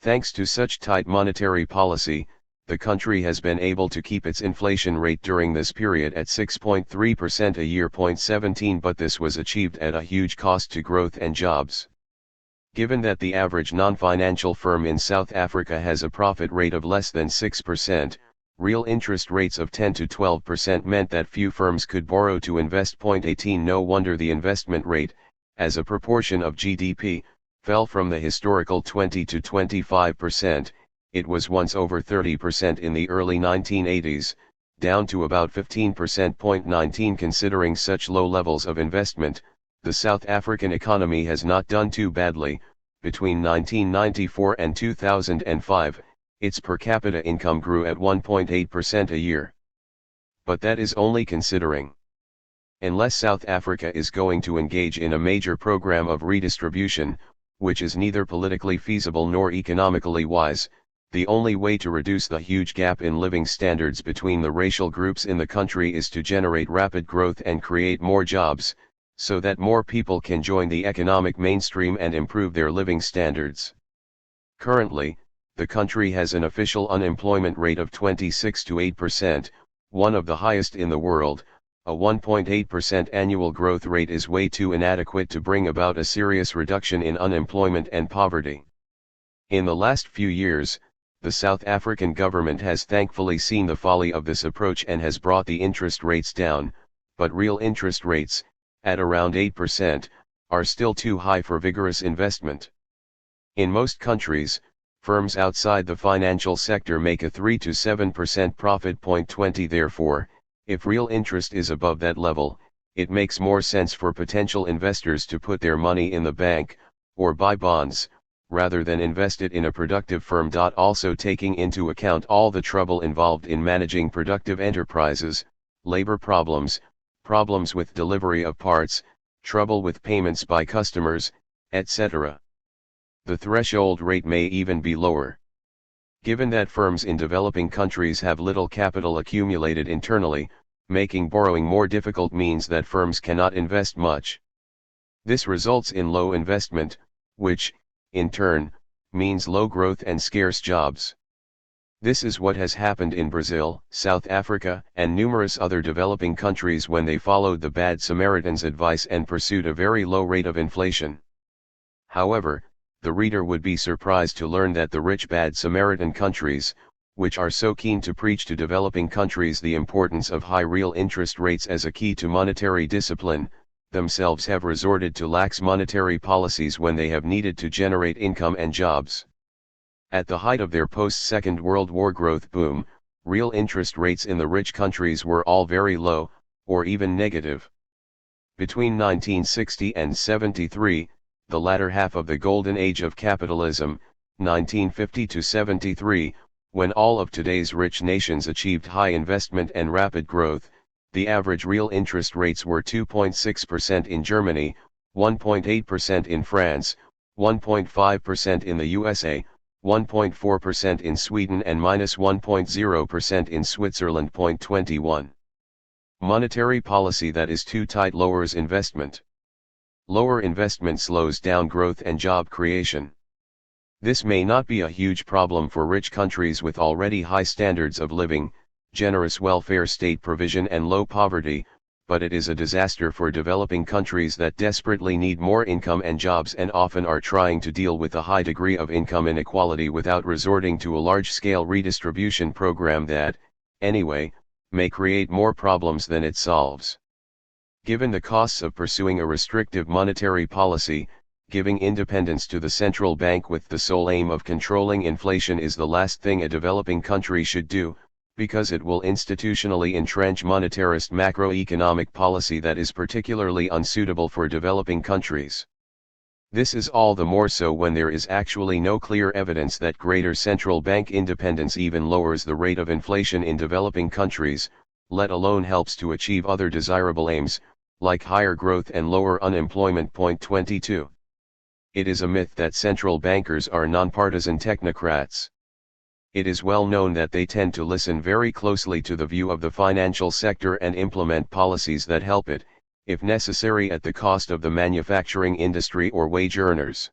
Thanks to such tight monetary policy, the country has been able to keep its inflation rate during this period at 6.3% a year. 17. But this was achieved at a huge cost to growth and jobs. Given that the average non-financial firm in South Africa has a profit rate of less than 6%, real interest rates of 10 to 12% meant that few firms could borrow to invest. 18. No wonder the investment rate, as a proportion of GDP, fell from the historical 20 to 25%, it was once over 30% in the early 1980s, down to about 15%. 19. Considering such low levels of investment, the South African economy has not done too badly. Between 1994 and 2005, its per capita income grew at 1.8% a year. But that is only considering. Unless South Africa is going to engage in a major program of redistribution, which is neither politically feasible nor economically wise, the only way to reduce the huge gap in living standards between the racial groups in the country is to generate rapid growth and create more jobs, so that more people can join the economic mainstream and improve their living standards. Currently, the country has an official unemployment rate of 26 to 8%, one of the highest in the world. A 1.8% annual growth rate is way too inadequate to bring about a serious reduction in unemployment and poverty. In the last few years, the South African government has thankfully seen the folly of this approach and has brought the interest rates down, but real interest rates, at around 8%, are still too high for vigorous investment. In most countries, firms outside the financial sector make a 3 to 7% profit. 20. Therefore, if real interest is above that level, it makes more sense for potential investors to put their money in the bank, or buy bonds, rather than invest it in a productive firm. Also taking into account all the trouble involved in managing productive enterprises, labor problems, problems with delivery of parts, trouble with payments by customers, etc. The threshold rate may even be lower. Given that firms in developing countries have little capital accumulated internally, making borrowing more difficult means that firms cannot invest much. This results in low investment, which, in turn, means low growth and scarce jobs. This is what has happened in Brazil, South Africa, and numerous other developing countries when they followed the bad Samaritans' advice and pursued a very low rate of inflation. However, the reader would be surprised to learn that the rich bad Samaritan countries, which are so keen to preach to developing countries the importance of high real interest rates as a key to monetary discipline, themselves have resorted to lax monetary policies when they have needed to generate income and jobs. At the height of their post-Second World War growth boom, real interest rates in the rich countries were all very low, or even negative. Between 1960 and 73, the latter half of the golden age of capitalism, 1950 to 73, when all of today's rich nations achieved high investment and rapid growth, the average real interest rates were 2.6% in Germany, 1.8% in France, 1.5% in the USA, 1.4% in Sweden and -1.0% in Switzerland. 21. Monetary policy that is too tight lowers investment. Lower investment slows down growth and job creation. This may not be a huge problem for rich countries with already high standards of living, generous welfare state provision and low poverty, but it is a disaster for developing countries that desperately need more income and jobs and often are trying to deal with a high degree of income inequality without resorting to a large-scale redistribution program that, anyway, may create more problems than it solves. Given the costs of pursuing a restrictive monetary policy, giving independence to the central bank with the sole aim of controlling inflation is the last thing a developing country should do, because it will institutionally entrench monetarist macroeconomic policy that is particularly unsuitable for developing countries. This is all the more so when there is actually no clear evidence that greater central bank independence even lowers the rate of inflation in developing countries, let alone helps to achieve other desirable aims, like higher growth and lower unemployment. 22. It is a myth that central bankers are nonpartisan technocrats. It is well known that they tend to listen very closely to the view of the financial sector and implement policies that help it, if necessary at the cost of the manufacturing industry or wage earners.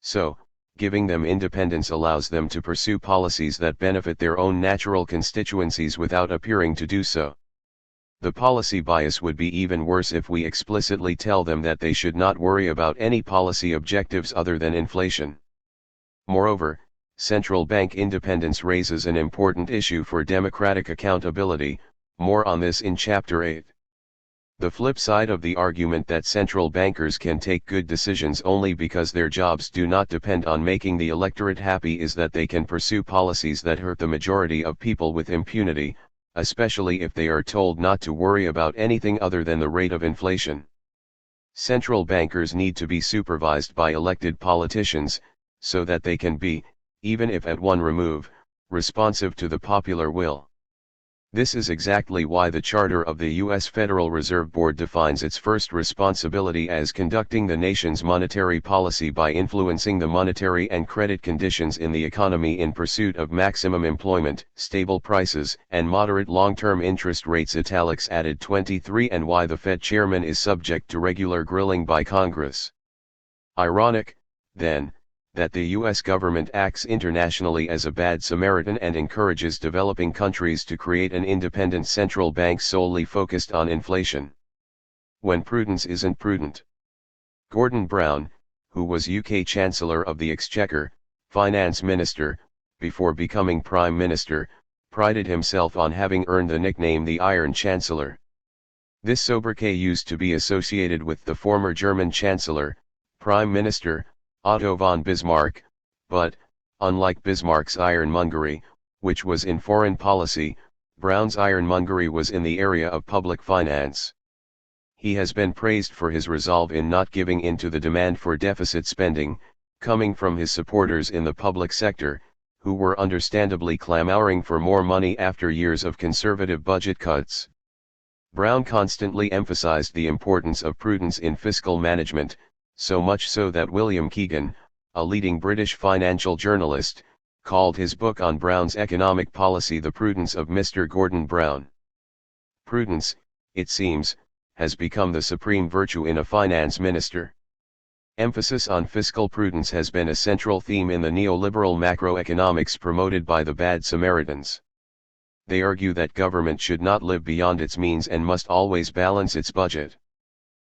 So, giving them independence allows them to pursue policies that benefit their own natural constituencies without appearing to do so. The policy bias would be even worse if we explicitly tell them that they should not worry about any policy objectives other than inflation. Moreover, central bank independence raises an important issue for democratic accountability, more on this in Chapter 8. The flip side of the argument that central bankers can take good decisions only because their jobs do not depend on making the electorate happy is that they can pursue policies that hurt the majority of people with impunity, especially if they are told not to worry about anything other than the rate of inflation. Central bankers need to be supervised by elected politicians, so that they can be, even if at one remove, responsive to the popular will. This is exactly why the charter of the U.S. Federal Reserve Board defines its first responsibility as conducting the nation's monetary policy by influencing the monetary and credit conditions in the economy in pursuit of maximum employment, stable prices, and moderate long-term interest rates. Italics added 23. And why the Fed chairman is subject to regular grilling by Congress. Ironic, then, that the U.S. government acts internationally as a bad Samaritan and encourages developing countries to create an independent central bank solely focused on inflation. When prudence isn't prudent. Gordon Brown, who was UK Chancellor of the Exchequer, Finance Minister, before becoming Prime Minister, prided himself on having earned the nickname the Iron Chancellor. This sobriquet used to be associated with the former German Chancellor, Prime Minister, Otto von Bismarck, but, unlike Bismarck's ironmongery, which was in foreign policy, Brown's ironmongery was in the area of public finance. He has been praised for his resolve in not giving in to the demand for deficit spending, coming from his supporters in the public sector, who were understandably clamoring for more money after years of conservative budget cuts. Brown constantly emphasized the importance of prudence in fiscal management, So much so that William Keegan, a leading British financial journalist, called his book on Brown's economic policy The Prudence of Mr. Gordon Brown. Prudence, it seems, has become the supreme virtue in a finance minister. Emphasis on fiscal prudence has been a central theme in the neoliberal macroeconomics promoted by the bad Samaritans. They argue that government should not live beyond its means and must always balance its budget.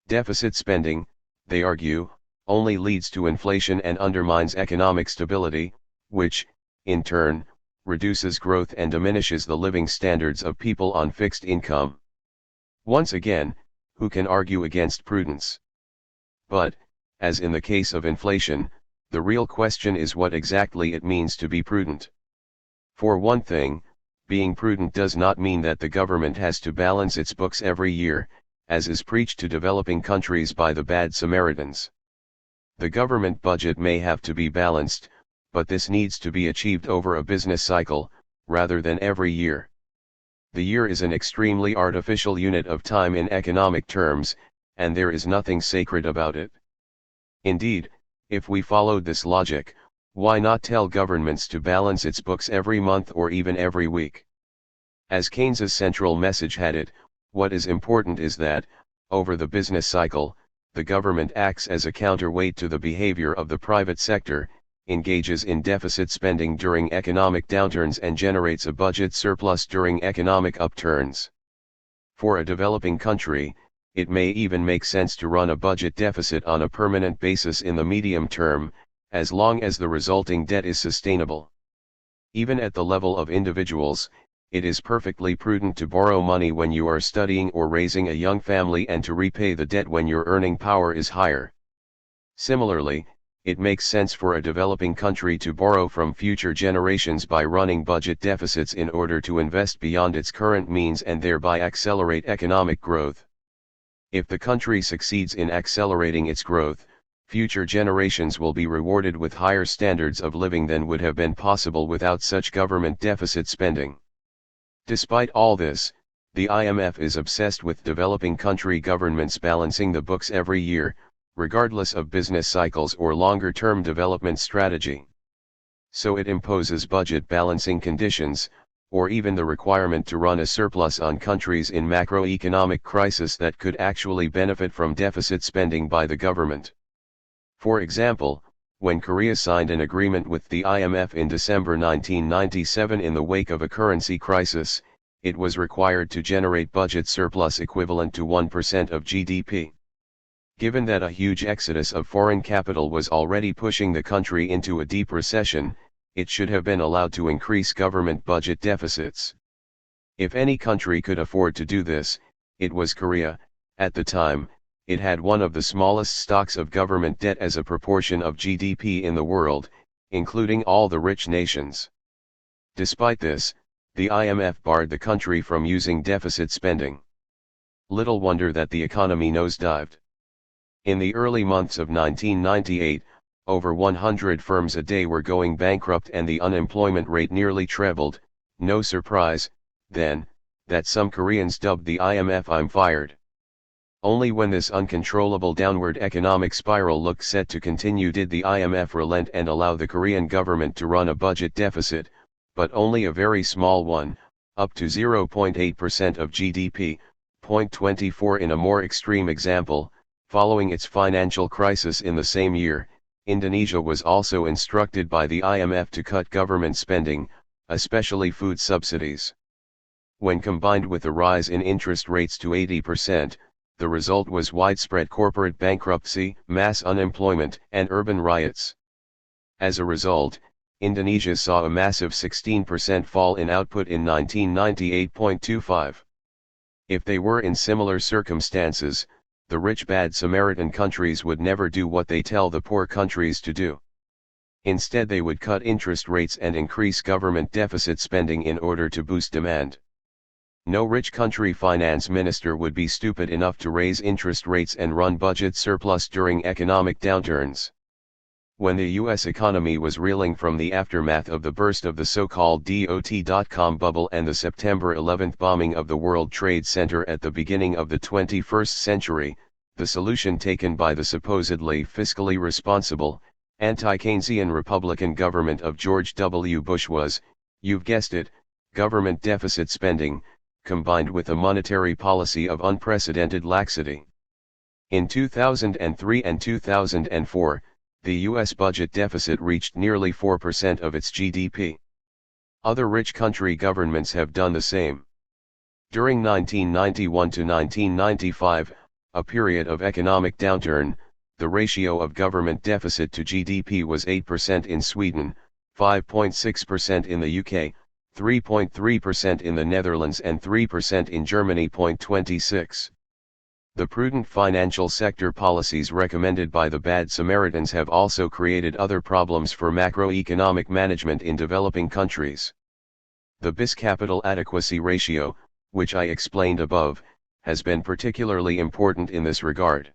Deficit spending, they argue, only leads to inflation and undermines economic stability, which, in turn, reduces growth and diminishes the living standards of people on fixed income. Once again, who can argue against prudence? But, as in the case of inflation, the real question is what exactly it means to be prudent. For one thing, being prudent does not mean that the government has to balance its books every year, as is preached to developing countries by the bad Samaritans. The government budget may have to be balanced, but this needs to be achieved over a business cycle, rather than every year. The year is an extremely artificial unit of time in economic terms, and there is nothing sacred about it. Indeed, if we followed this logic, why not tell governments to balance its books every month or even every week? As Keynes's central message had it, what is important is that, over the business cycle, the government acts as a counterweight to the behavior of the private sector, engages in deficit spending during economic downturns and generates a budget surplus during economic upturns. For a developing country, it may even make sense to run a budget deficit on a permanent basis in the medium term, as long as the resulting debt is sustainable. Even at the level of individuals, it is perfectly prudent to borrow money when you are studying or raising a young family and to repay the debt when your earning power is higher. Similarly, it makes sense for a developing country to borrow from future generations by running budget deficits in order to invest beyond its current means and thereby accelerate economic growth. If the country succeeds in accelerating its growth, future generations will be rewarded with higher standards of living than would have been possible without such government deficit spending. Despite all this, the IMF is obsessed with developing country governments balancing the books every year, regardless of business cycles or longer-term development strategy. So it imposes budget balancing conditions, or even the requirement to run a surplus on countries in macroeconomic crisis that could actually benefit from deficit spending by the government. For example, when Korea signed an agreement with the IMF in December 1997 in the wake of a currency crisis, it was required to generate budget surplus equivalent to 1% of GDP. Given that a huge exodus of foreign capital was already pushing the country into a deep recession, it should have been allowed to increase government budget deficits. If any country could afford to do this, it was Korea. At the time, it had one of the smallest stocks of government debt as a proportion of GDP in the world, including all the rich nations. Despite this, the IMF barred the country from using deficit spending. Little wonder that the economy nosedived. In the early months of 1998, over 100 firms a day were going bankrupt and the unemployment rate nearly trebled. No surprise, then, that some Koreans dubbed the IMF "I'm fired." Only when this uncontrollable downward economic spiral looked set to continue did the IMF relent and allow the Korean government to run a budget deficit, but only a very small one, up to 0.8% of GDP, 0.24 in a more extreme example. Following its financial crisis in the same year, Indonesia was also instructed by the IMF to cut government spending, especially food subsidies. When combined with a rise in interest rates to 80%, the result was widespread corporate bankruptcy, mass unemployment, and urban riots. As a result, Indonesia saw a massive 16% fall in output in 1998.25. If they were in similar circumstances, the rich bad Samaritan countries would never do what they tell the poor countries to do. Instead, they would cut interest rates and increase government deficit spending in order to boost demand. No rich country finance minister would be stupid enough to raise interest rates and run budget surplus during economic downturns. When the US economy was reeling from the aftermath of the burst of the so-called dot-com bubble and the September 11 bombing of the World Trade Center at the beginning of the 21st century, the solution taken by the supposedly fiscally responsible, anti-Keynesian Republican government of George W. Bush was, you've guessed it, government deficit spending, combined with a monetary policy of unprecedented laxity. In 2003 and 2004, the U.S. budget deficit reached nearly 4% of its GDP. Other rich country governments have done the same. During 1991 to 1995, a period of economic downturn, the ratio of government deficit to GDP was 8% in Sweden, 5.6% in the UK, 3.3% in the Netherlands and 3% in Germany. 26. The prudent financial sector policies recommended by the bad Samaritans have also created other problems for macroeconomic management in developing countries. The BIS capital adequacy ratio, which I explained above, has been particularly important in this regard.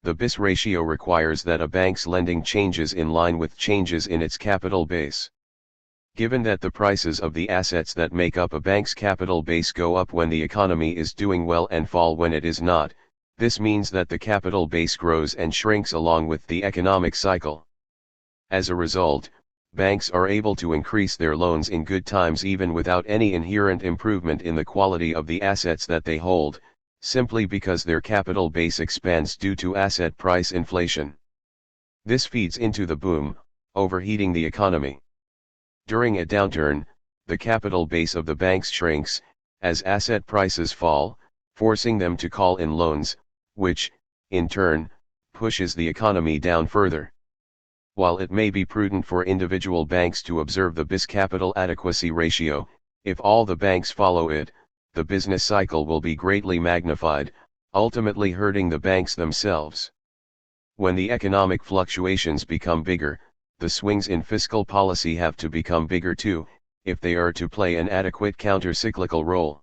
The BIS ratio requires that a bank's lending changes in line with changes in its capital base. Given that the prices of the assets that make up a bank's capital base go up when the economy is doing well and fall when it is not, this means that the capital base grows and shrinks along with the economic cycle. As a result, banks are able to increase their loans in good times even without any inherent improvement in the quality of the assets that they hold, simply because their capital base expands due to asset price inflation. This feeds into the boom, overheating the economy. During a downturn, the capital base of the banks shrinks, as asset prices fall, forcing them to call in loans, which, in turn, pushes the economy down further. While it may be prudent for individual banks to observe the BIS capital adequacy ratio, if all the banks follow it, the business cycle will be greatly magnified, ultimately hurting the banks themselves. When the economic fluctuations become bigger, the swings in fiscal policy have to become bigger too, if they are to play an adequate counter-cyclical role.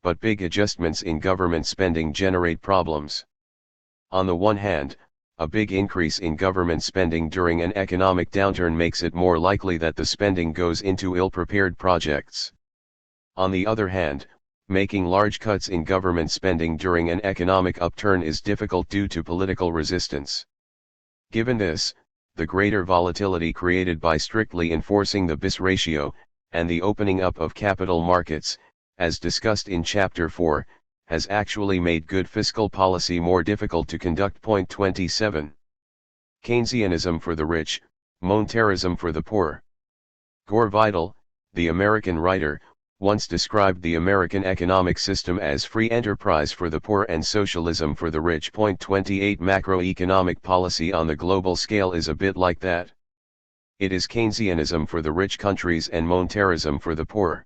But big adjustments in government spending generate problems. On the one hand, a big increase in government spending during an economic downturn makes it more likely that the spending goes into ill-prepared projects. On the other hand, making large cuts in government spending during an economic upturn is difficult due to political resistance. Given this, the greater volatility created by strictly enforcing the BIS ratio, and the opening up of capital markets, as discussed in Chapter 4, has actually made good fiscal policy more difficult to conduct. 27. Keynesianism for the rich, monetarism for the poor. Gore Vidal, the American writer, once described the American economic system as free enterprise for the poor and socialism for the rich. 28. Macroeconomic policy on the global scale is a bit like that. It is Keynesianism for the rich countries and monetarism for the poor.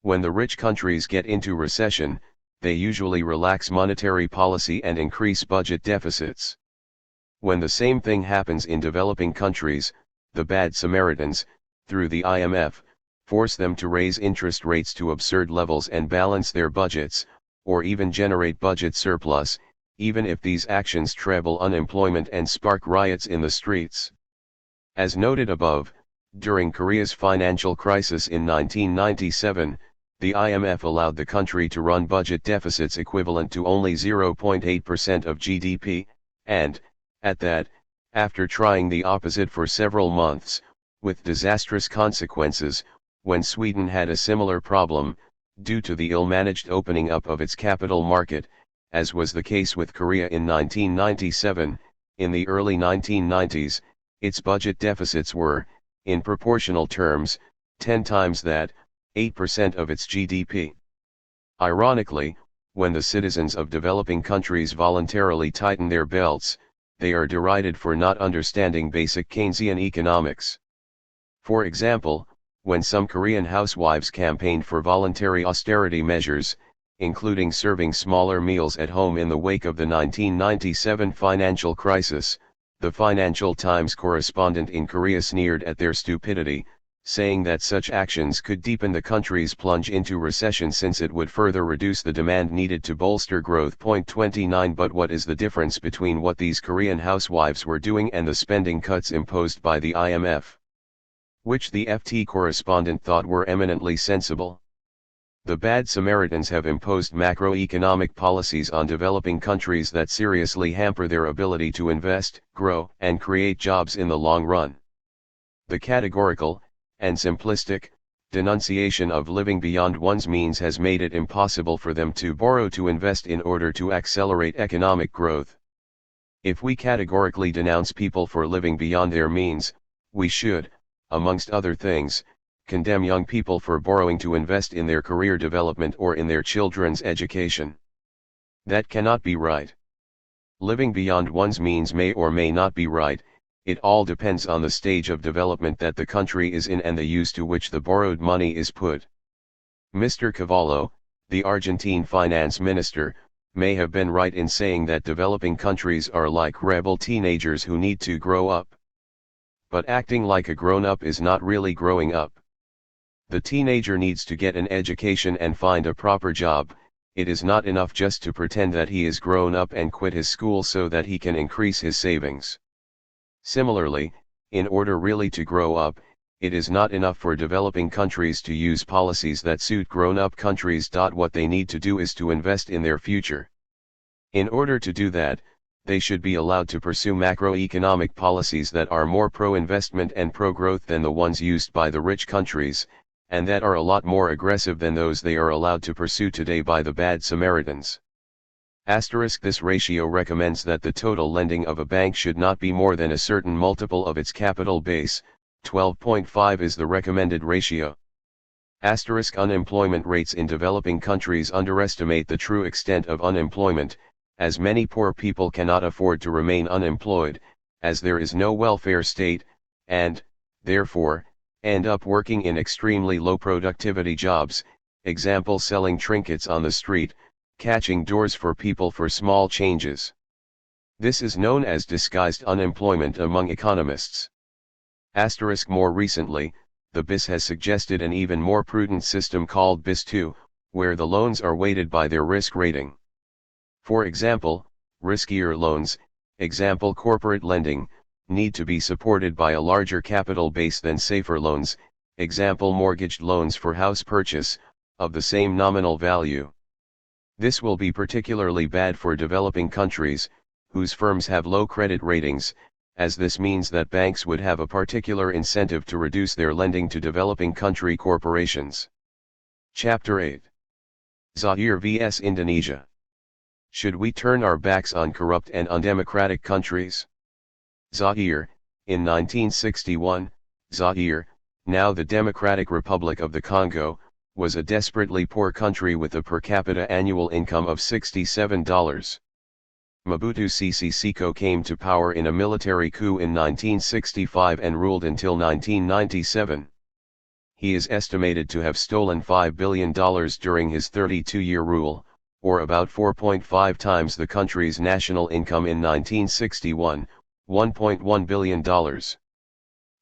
When the rich countries get into recession, they usually relax monetary policy and increase budget deficits. When the same thing happens in developing countries, the bad Samaritans, through the IMF, force them to raise interest rates to absurd levels and balance their budgets, or even generate budget surplus, even if these actions treble unemployment and spark riots in the streets. As noted above, during Korea's financial crisis in 1997, the IMF allowed the country to run budget deficits equivalent to only 0.8% of GDP, and, at that, after trying the opposite for several months, with disastrous consequences. When Sweden had a similar problem, due to the ill-managed opening up of its capital market, as was the case with Korea in 1997, in the early 1990s, its budget deficits were, in proportional terms, 10 times that, 8% of its GDP. Ironically, when the citizens of developing countries voluntarily tighten their belts, they are derided for not understanding basic Keynesian economics. For example, when some Korean housewives campaigned for voluntary austerity measures, including serving smaller meals at home in the wake of the 1997 financial crisis, the Financial Times correspondent in Korea sneered at their stupidity, saying that such actions could deepen the country's plunge into recession since it would further reduce the demand needed to bolster growth. 29 But what is the difference between what these Korean housewives were doing and the spending cuts imposed by the IMF? Which the FT correspondent thought were eminently sensible. The bad Samaritans have imposed macroeconomic policies on developing countries that seriously hamper their ability to invest, grow, and create jobs in the long run. The categorical, and simplistic, denunciation of living beyond one's means has made it impossible for them to borrow to invest in order to accelerate economic growth. If we categorically denounce people for living beyond their means, we should, amongst other things, condemn young people for borrowing to invest in their career development or in their children's education. That cannot be right. Living beyond one's means may or may not be right, it all depends on the stage of development that the country is in and the use to which the borrowed money is put. Mr. Cavallo, the Argentine finance minister, may have been right in saying that developing countries are like rebel teenagers who need to grow up. But acting like a grown-up is not really growing up. The teenager needs to get an education and find a proper job. It is not enough just to pretend that he is grown up and quit his school so that he can increase his savings. Similarly, in order really to grow up, it is not enough for developing countries to use policies that suit grown-up countries. What they need to do is to invest in their future. In order to do that, they should be allowed to pursue macroeconomic policies that are more pro-investment and pro-growth than the ones used by the rich countries, and that are a lot more aggressive than those they are allowed to pursue today by the bad Samaritans. This ratio recommends that the total lending of a bank should not be more than a certain multiple of its capital base. 12.5 is the recommended ratio. Unemployment rates in developing countries underestimate the true extent of unemployment, as many poor people cannot afford to remain unemployed, as there is no welfare state, and, therefore, end up working in extremely low productivity jobs, example selling trinkets on the street, catching doors for people for small changes. This is known as disguised unemployment among economists. More recently, the BIS has suggested an even more prudent system called BIS II, where the loans are weighted by their risk rating. For example, riskier loans, example corporate lending, need to be supported by a larger capital base than safer loans, example mortgaged loans for house purchase, of the same nominal value. This will be particularly bad for developing countries, whose firms have low credit ratings, as this means that banks would have a particular incentive to reduce their lending to developing country corporations. Chapter 8. Zaire vs Indonesia. Should we turn our backs on corrupt and undemocratic countries? Zaire, in 1961, Zaire, now the Democratic Republic of the Congo, was a desperately poor country with a per capita annual income of $67. Mobutu Sese Seko came to power in a military coup in 1965 and ruled until 1997. He is estimated to have stolen $5 billion during his 32-year rule, or about 4.5 times the country's national income in 1961, $1.1 billion.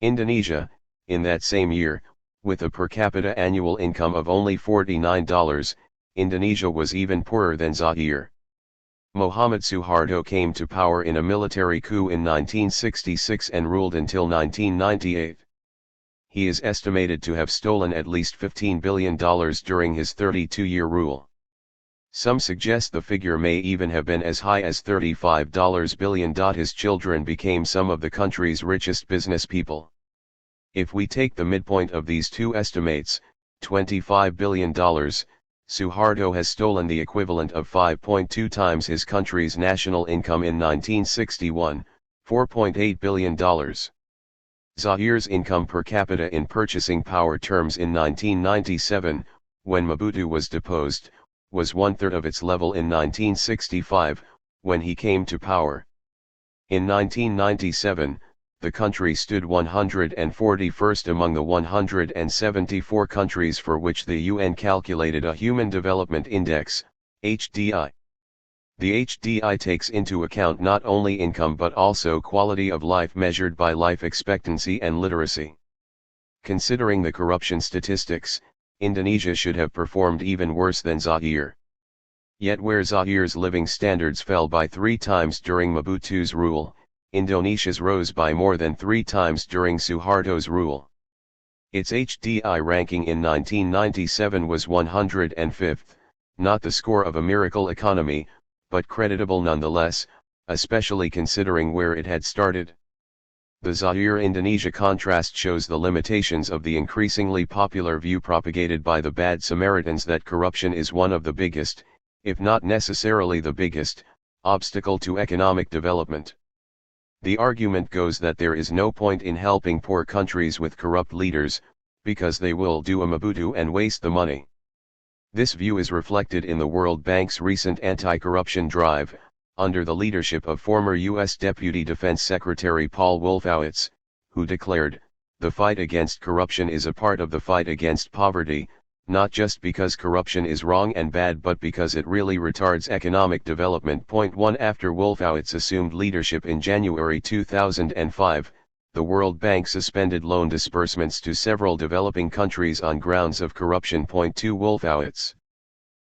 Indonesia, in that same year, with a per capita annual income of only $49, Indonesia was even poorer than Zaire. Muhammad Suharto came to power in a military coup in 1966 and ruled until 1998. He is estimated to have stolen at least $15 billion during his 32-year rule. Some suggest the figure may even have been as high as $35 billion. His children became some of the country's richest business people. If we take the midpoint of these two estimates, $25 billion, Suharto has stolen the equivalent of 5.2 times his country's national income in 1961, $4.8 billion. Zaire's income per capita in purchasing power terms in 1997, when Mobutu was deposed, was one-third of its level in 1965, when he came to power. In 1997, the country stood 141st among the 174 countries for which the UN calculated a Human Development Index, HDI. The HDI takes into account not only income but also quality of life measured by life expectancy and literacy. Considering the corruption statistics, Indonesia should have performed even worse than Zaire. Yet where Zaire's living standards fell by 3 times during Mobutu's rule, Indonesia's rose by more than 3 times during Suharto's rule. Its HDI ranking in 1997 was 105th, not the score of a miracle economy, but creditable nonetheless, especially considering where it had started. The Zaire-Indonesia contrast shows the limitations of the increasingly popular view propagated by the bad Samaritans that corruption is one of the biggest, if not necessarily the biggest, obstacle to economic development. The argument goes that there is no point in helping poor countries with corrupt leaders, because they will do a Mobutu and waste the money. This view is reflected in the World Bank's recent anti-corruption drive, under the leadership of former U.S. Deputy Defense Secretary Paul Wolfowitz, who declared, "The fight against corruption is a part of the fight against poverty, not just because corruption is wrong and bad but because it really retards economic development." 1 After Wolfowitz assumed leadership in January 2005, the World Bank suspended loan disbursements to several developing countries on grounds of corruption. 2 Wolfowitz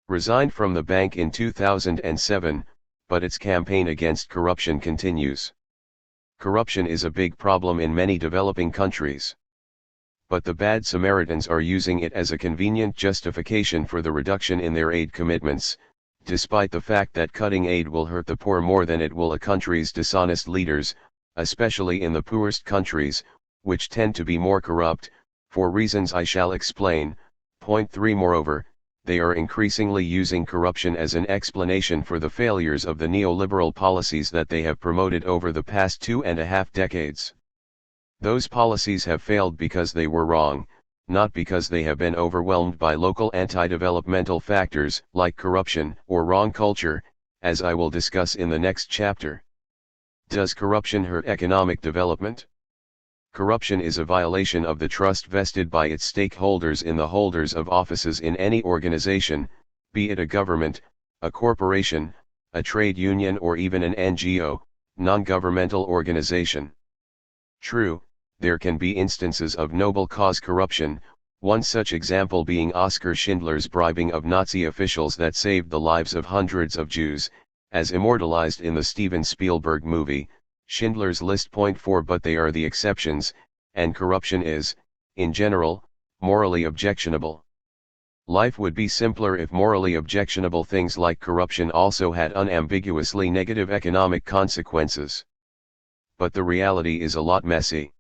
resigned from the bank in 2007, but its campaign against corruption continues. Corruption is a big problem in many developing countries. But the bad Samaritans are using it as a convenient justification for the reduction in their aid commitments, despite the fact that cutting aid will hurt the poor more than it will a country's dishonest leaders, especially in the poorest countries, which tend to be more corrupt, for reasons I shall explain. 3 Moreover, they are increasingly using corruption as an explanation for the failures of the neoliberal policies that they have promoted over the past 2.5 decades. Those policies have failed because they were wrong, not because they have been overwhelmed by local anti-developmental factors like corruption or wrong culture, as I will discuss in the next chapter. Does corruption hurt economic development? Corruption is a violation of the trust vested by its stakeholders in the holders of offices in any organization, be it a government, a corporation, a trade union or even an NGO, non-governmental organization. True, there can be instances of noble cause corruption, one such example being Oskar Schindler's bribing of Nazi officials that saved the lives of hundreds of Jews, as immortalized in the Steven Spielberg movie, Schindler's List. 4 But they are the exceptions, and corruption is, in general, morally objectionable. Life would be simpler if morally objectionable things like corruption also had unambiguously negative economic consequences. But the reality is a lot messy.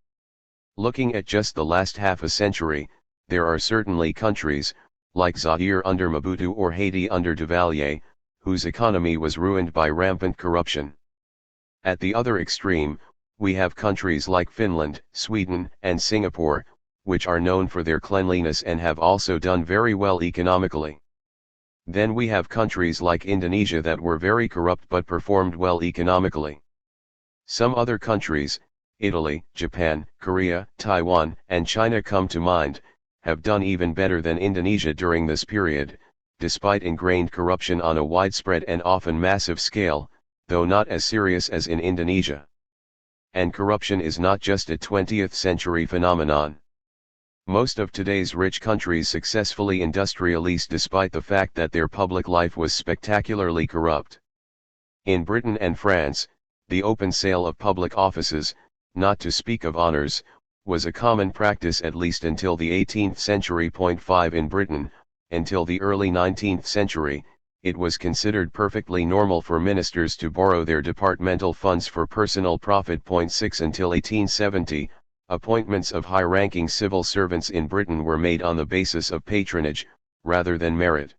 Looking at just the last half a century, there are certainly countries, like Zaire under Mobutu or Haiti under Duvalier, whose economy was ruined by rampant corruption. At the other extreme, we have countries like Finland, Sweden, and Singapore, which are known for their cleanliness and have also done very well economically. Then we have countries like Indonesia that were very corrupt but performed well economically. Some other countries, Italy, Japan, Korea, Taiwan, and China come to mind, have done even better than Indonesia during this period, despite ingrained corruption on a widespread and often massive scale, though not as serious as in Indonesia. And corruption is not just a 20th century phenomenon. Most of today's rich countries successfully industrialized despite the fact that their public life was spectacularly corrupt. In Britain and France, the open sale of public offices, not to speak of honors, was a common practice at least until the 18th century. 5 In Britain, until the early 19th century, it was considered perfectly normal for ministers to borrow their departmental funds for personal profit. 6 Until 1870, appointments of high-ranking civil servants in Britain were made on the basis of patronage, rather than merit.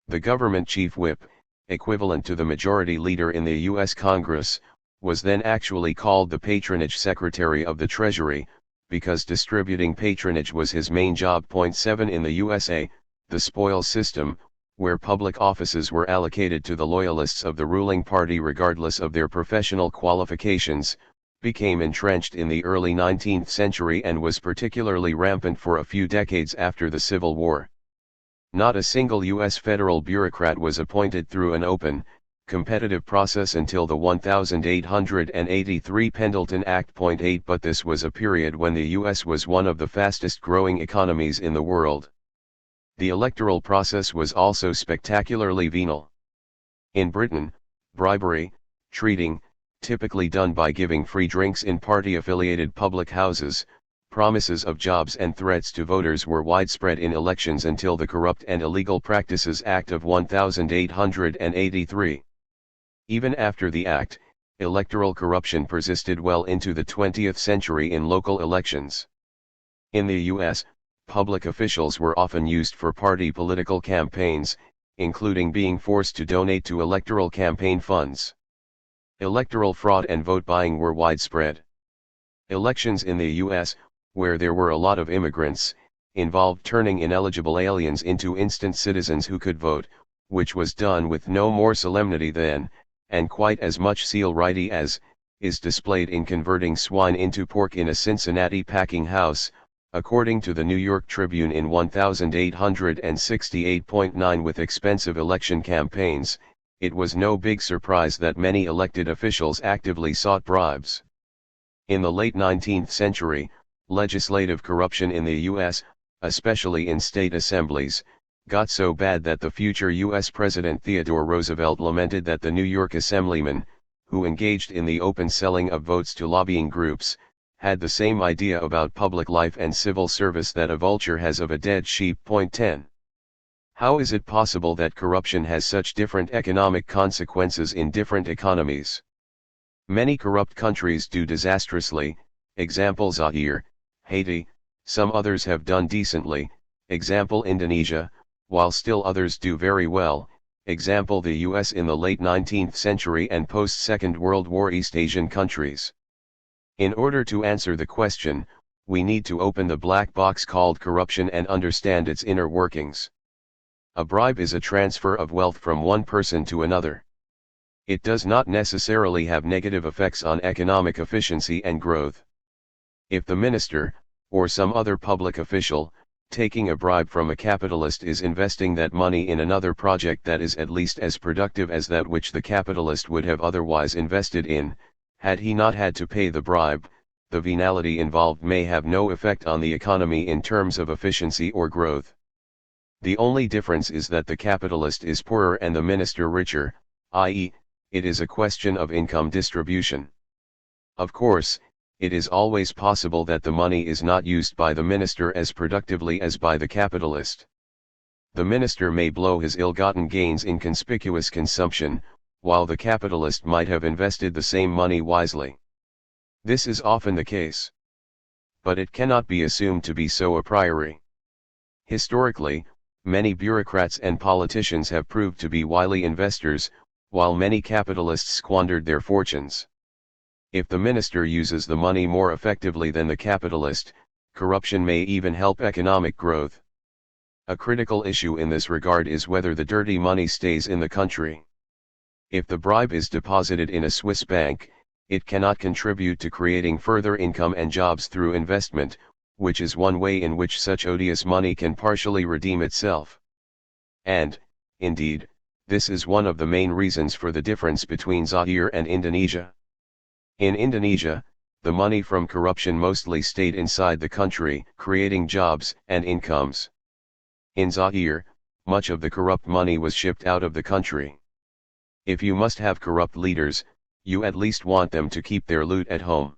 The government chief whip, equivalent to the majority leader in the U.S. Congress, was then actually called the patronage secretary of the Treasury, because distributing patronage was his main job. 7 In the USA, the spoils system, where public offices were allocated to the loyalists of the ruling party regardless of their professional qualifications, became entrenched in the early 19th century and was particularly rampant for a few decades after the Civil War. Not a single U.S. federal bureaucrat was appointed through an open, competitive process until the 1883 Pendleton Act. 8 But this was a period when the U.S. was one of the fastest growing economies in the world. The electoral process was also spectacularly venal. In Britain, bribery, treating, typically done by giving free drinks in party-affiliated public houses, Promises of jobs and threats to voters were widespread in elections until the Corrupt and Illegal Practices Act of 1883. Even after the act, electoral corruption persisted well into the 20th century in local elections. In the U.S., public officials were often used for party political campaigns, including being forced to donate to electoral campaign funds. Electoral fraud and vote buying were widespread. Elections in the U.S., where there were a lot of immigrants, involved turning ineligible aliens into instant citizens who could vote, which was done with no more solemnity than, and quite as much celerity as, is displayed in converting swine into pork in a Cincinnati packing house, according to the New York Tribune in 1868.9. With expensive election campaigns, it was no big surprise that many elected officials actively sought bribes. In the late 19th century, legislative corruption in the U.S., especially in state assemblies, got so bad that the future U.S. President Theodore Roosevelt lamented that the New York assemblymen, who engaged in the open selling of votes to lobbying groups, had the same idea about public life and civil service that a vulture has of a dead sheep. 10. How is it possible that corruption has such different economic consequences in different economies? Many corrupt countries do disastrously, example Zaire, Haiti, some others have done decently, example Indonesia, while still others do very well, example the US in the late 19th century and post-Second World War East Asian countries. In order to answer the question, we need to open the black box called corruption and understand its inner workings. A bribe is a transfer of wealth from one person to another. It does not necessarily have negative effects on economic efficiency and growth. If the minister, or some other public official, taking a bribe from a capitalist is investing that money in another project that is at least as productive as that which the capitalist would have otherwise invested in, had he not had to pay the bribe, the venality involved may have no effect on the economy in terms of efficiency or growth. The only difference is that the capitalist is poorer and the minister richer, i.e., it is a question of income distribution. Of course, it is always possible that the money is not used by the minister as productively as by the capitalist. The minister may blow his ill-gotten gains in conspicuous consumption, while the capitalist might have invested the same money wisely. This is often the case. But it cannot be assumed to be so a priori. Historically, many bureaucrats and politicians have proved to be wily investors, while many capitalists squandered their fortunes. If the minister uses the money more effectively than the capitalist, corruption may even help economic growth. A critical issue in this regard is whether the dirty money stays in the country. If the bribe is deposited in a Swiss bank, it cannot contribute to creating further income and jobs through investment, which is one way in which such odious money can partially redeem itself. And, indeed, this is one of the main reasons for the difference between Zaire and Indonesia. In Indonesia, the money from corruption mostly stayed inside the country, creating jobs and incomes. In Zaire, much of the corrupt money was shipped out of the country. If you must have corrupt leaders, you at least want them to keep their loot at home.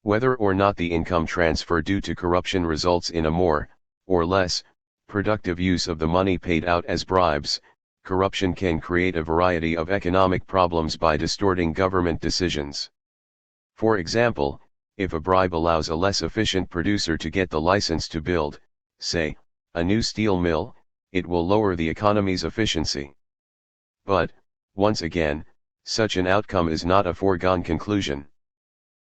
Whether or not the income transfer due to corruption results in a more, or less, productive use of the money paid out as bribes, corruption can create a variety of economic problems by distorting government decisions. For example, if a bribe allows a less efficient producer to get the license to build, say, a new steel mill, it will lower the economy's efficiency. But, once again, such an outcome is not a foregone conclusion.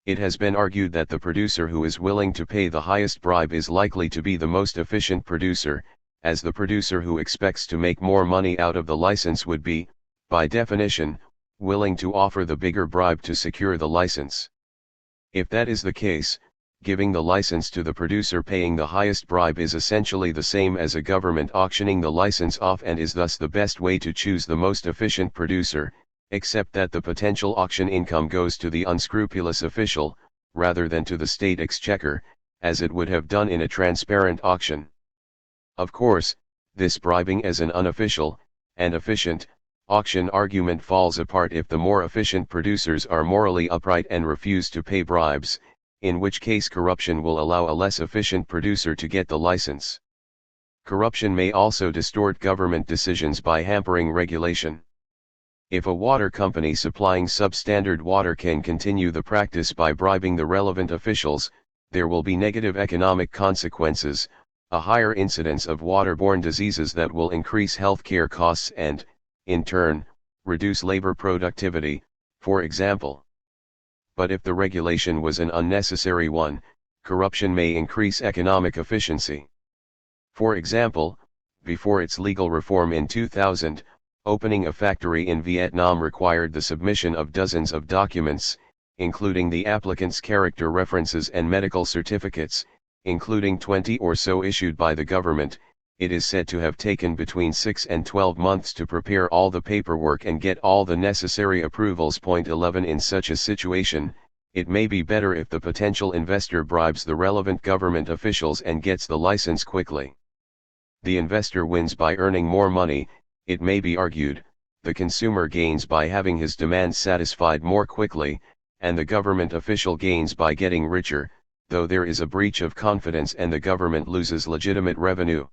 It has been argued that the producer who is willing to pay the highest bribe is likely to be the most efficient producer, as the producer who expects to make more money out of the license would be, by definition, willing to offer the bigger bribe to secure the license. If that is the case, giving the license to the producer paying the highest bribe is essentially the same as a government auctioning the license off and is thus the best way to choose the most efficient producer, except that the potential auction income goes to the unscrupulous official, rather than to the state exchequer, as it would have done in a transparent auction. Of course, this bribing as an unofficial, and efficient, auction argument falls apart if the more efficient producers are morally upright and refuse to pay bribes, in which case corruption will allow a less efficient producer to get the license. Corruption may also distort government decisions by hampering regulation. If a water company supplying substandard water can continue the practice by bribing the relevant officials, there will be negative economic consequences, a higher incidence of waterborne diseases that will increase healthcare costs and, in turn, reduce labor productivity, for example. But if the regulation was an unnecessary one, corruption may increase economic efficiency. For example, before its legal reform in 2000, opening a factory in Vietnam required the submission of dozens of documents, including the applicant's character references and medical certificates, including 20 or so issued by the government. It is said to have taken between 6 and 12 months to prepare all the paperwork and get all the necessary approvals. 11 In such a situation, it may be better if the potential investor bribes the relevant government officials and gets the license quickly. The investor wins by earning more money, it may be argued, the consumer gains by having his demands satisfied more quickly, and the government official gains by getting richer, though there is a breach of confidence and the government loses legitimate revenue.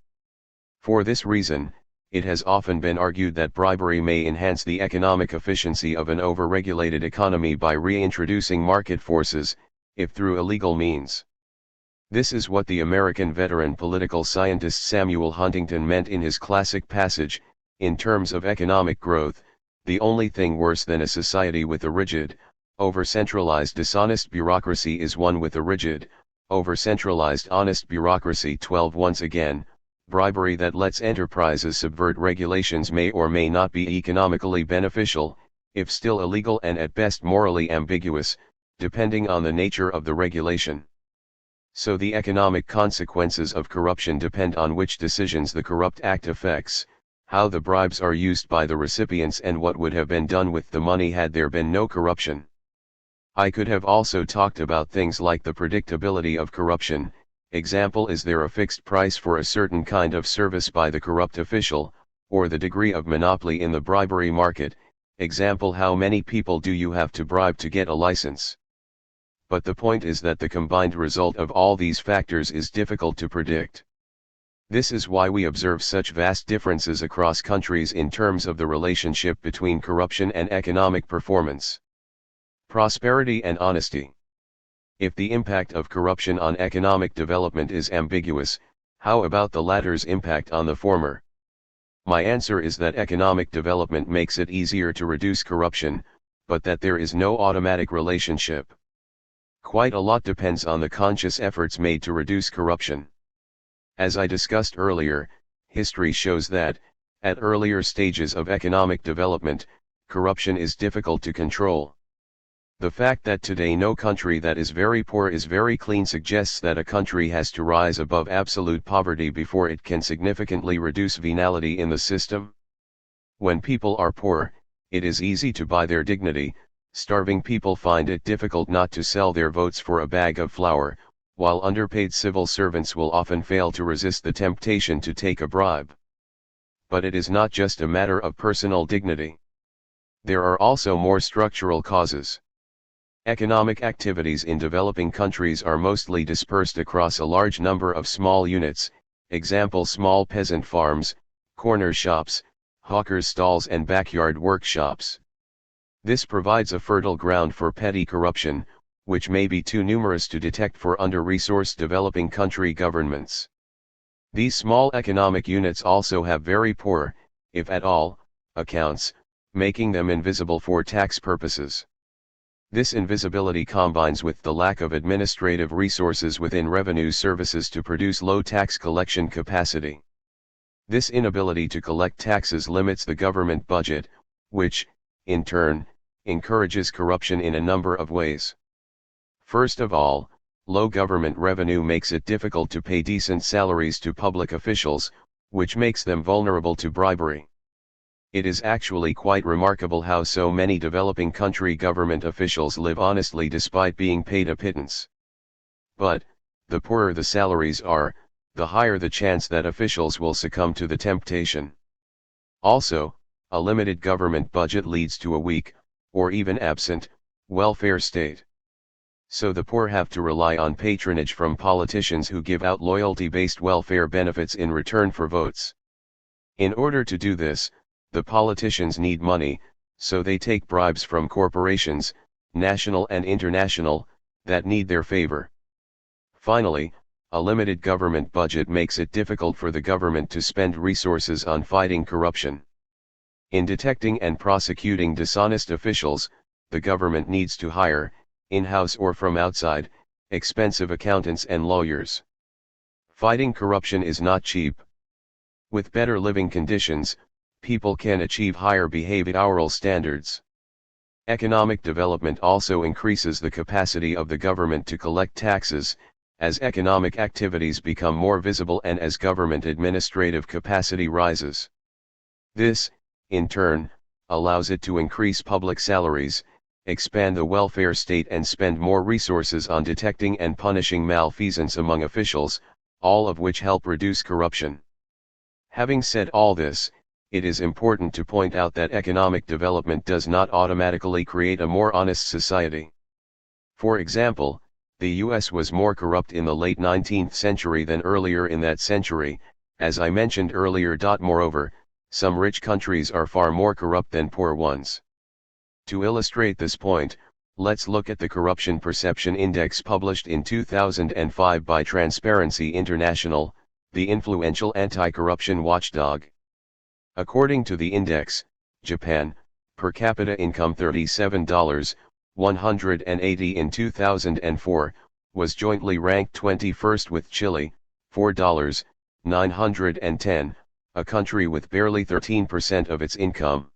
For this reason, it has often been argued that bribery may enhance the economic efficiency of an over-regulated economy by reintroducing market forces, if through illegal means. This is what the American veteran political scientist Samuel Huntington meant in his classic passage, in terms of economic growth, the only thing worse than a society with a rigid, over-centralized dishonest bureaucracy is one with a rigid, over-centralized honest bureaucracy. 12 Once again, bribery that lets enterprises subvert regulations may or may not be economically beneficial, if still illegal and at best morally ambiguous, depending on the nature of the regulation. So the economic consequences of corruption depend on which decisions the corrupt act affects, how the bribes are used by the recipients, and what would have been done with the money had there been no corruption. I could have also talked about things like the predictability of corruption. Example, is there a fixed price for a certain kind of service by the corrupt official, or the degree of monopoly in the bribery market? Example, how many people do you have to bribe to get a license? But the point is that the combined result of all these factors is difficult to predict. This is why we observe such vast differences across countries in terms of the relationship between corruption and economic performance. Prosperity and honesty. If the impact of corruption on economic development is ambiguous, how about the latter's impact on the former? My answer is that economic development makes it easier to reduce corruption, but that there is no automatic relationship. Quite a lot depends on the conscious efforts made to reduce corruption. As I discussed earlier, history shows that, at earlier stages of economic development, corruption is difficult to control. The fact that today no country that is very poor is very clean suggests that a country has to rise above absolute poverty before it can significantly reduce venality in the system. When people are poor, it is easy to buy their dignity. Starving people find it difficult not to sell their votes for a bag of flour, while underpaid civil servants will often fail to resist the temptation to take a bribe. But it is not just a matter of personal dignity. There are also more structural causes. Economic activities in developing countries are mostly dispersed across a large number of small units, example small peasant farms, corner shops, hawkers' stalls and backyard workshops. This provides a fertile ground for petty corruption, which may be too numerous to detect for under-resourced developing country governments. These small economic units also have very poor, if at all, accounts, making them invisible for tax purposes. This invisibility combines with the lack of administrative resources within revenue services to produce low tax collection capacity. This inability to collect taxes limits the government budget, which, in turn, encourages corruption in a number of ways. First of all, low government revenue makes it difficult to pay decent salaries to public officials, which makes them vulnerable to bribery. It is actually quite remarkable how so many developing country government officials live honestly despite being paid a pittance. But, the poorer the salaries are, the higher the chance that officials will succumb to the temptation. Also, a limited government budget leads to a weak, or even absent, welfare state. So the poor have to rely on patronage from politicians who give out loyalty-based welfare benefits in return for votes. In order to do this, the politicians need money, so they take bribes from corporations, national and international, that need their favor. Finally, a limited government budget makes it difficult for the government to spend resources on fighting corruption. In detecting and prosecuting dishonest officials, the government needs to hire, in-house or from outside, expensive accountants and lawyers. Fighting corruption is not cheap. With better living conditions, people can achieve higher behavioral standards. Economic development also increases the capacity of the government to collect taxes, as economic activities become more visible and as government administrative capacity rises. This, in turn, allows it to increase public salaries, expand the welfare state and spend more resources on detecting and punishing malfeasance among officials, all of which help reduce corruption. Having said all this, it is important to point out that economic development does not automatically create a more honest society. For example, the US was more corrupt in the late 19th century than earlier in that century, as I mentioned earlier. Moreover, some rich countries are far more corrupt than poor ones. To illustrate this point, let's look at the Corruption Perception Index published in 2005 by Transparency International, the influential anti-corruption watchdog. According to the index, Japan, per capita income $37.180 in 2004, was jointly ranked 21st with Chile, $4.910, a country with barely 13% of its income.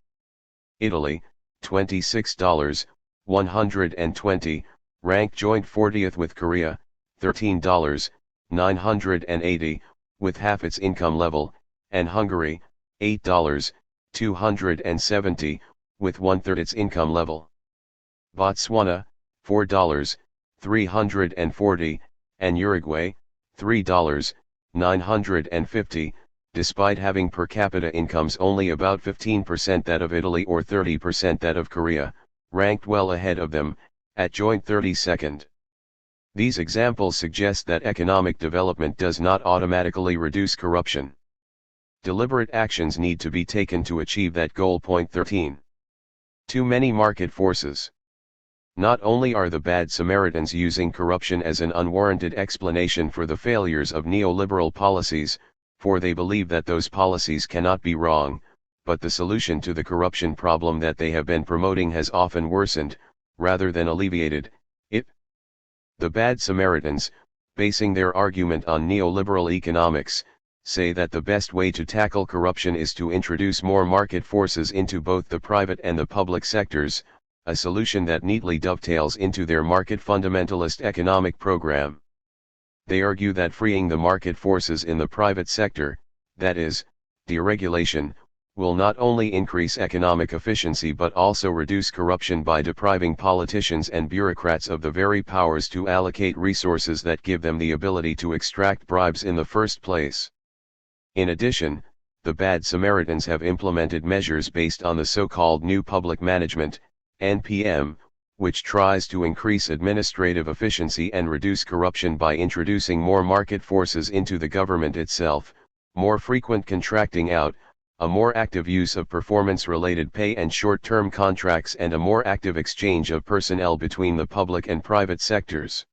Italy, $26.120, ranked joint 40th with Korea, $13.980, with half its income level, and Hungary, $8.270, with one-third its income level. Botswana, $4.340, and Uruguay, $3.950, despite having per capita incomes only about 15% that of Italy or 30% that of Korea, ranked well ahead of them, at joint 32nd. These examples suggest that economic development does not automatically reduce corruption. Deliberate actions need to be taken to achieve that goal. Point 13. Too many market forces. Not only are the bad Samaritans using corruption as an unwarranted explanation for the failures of neoliberal policies, for they believe that those policies cannot be wrong, but the solution to the corruption problem that they have been promoting has often worsened, rather than alleviated, it. The bad Samaritans, basing their argument on neoliberal economics, say that the best way to tackle corruption is to introduce more market forces into both the private and the public sectors, a solution that neatly dovetails into their market fundamentalist economic program. They argue that freeing the market forces in the private sector, that is, deregulation, will not only increase economic efficiency but also reduce corruption by depriving politicians and bureaucrats of the very powers to allocate resources that give them the ability to extract bribes in the first place. In addition, the bad Samaritans have implemented measures based on the so-called New Public Management, NPM, which tries to increase administrative efficiency and reduce corruption by introducing more market forces into the government itself, more frequent contracting out, a more active use of performance-related pay and short-term contracts, and a more active exchange of personnel between the public and private sectors.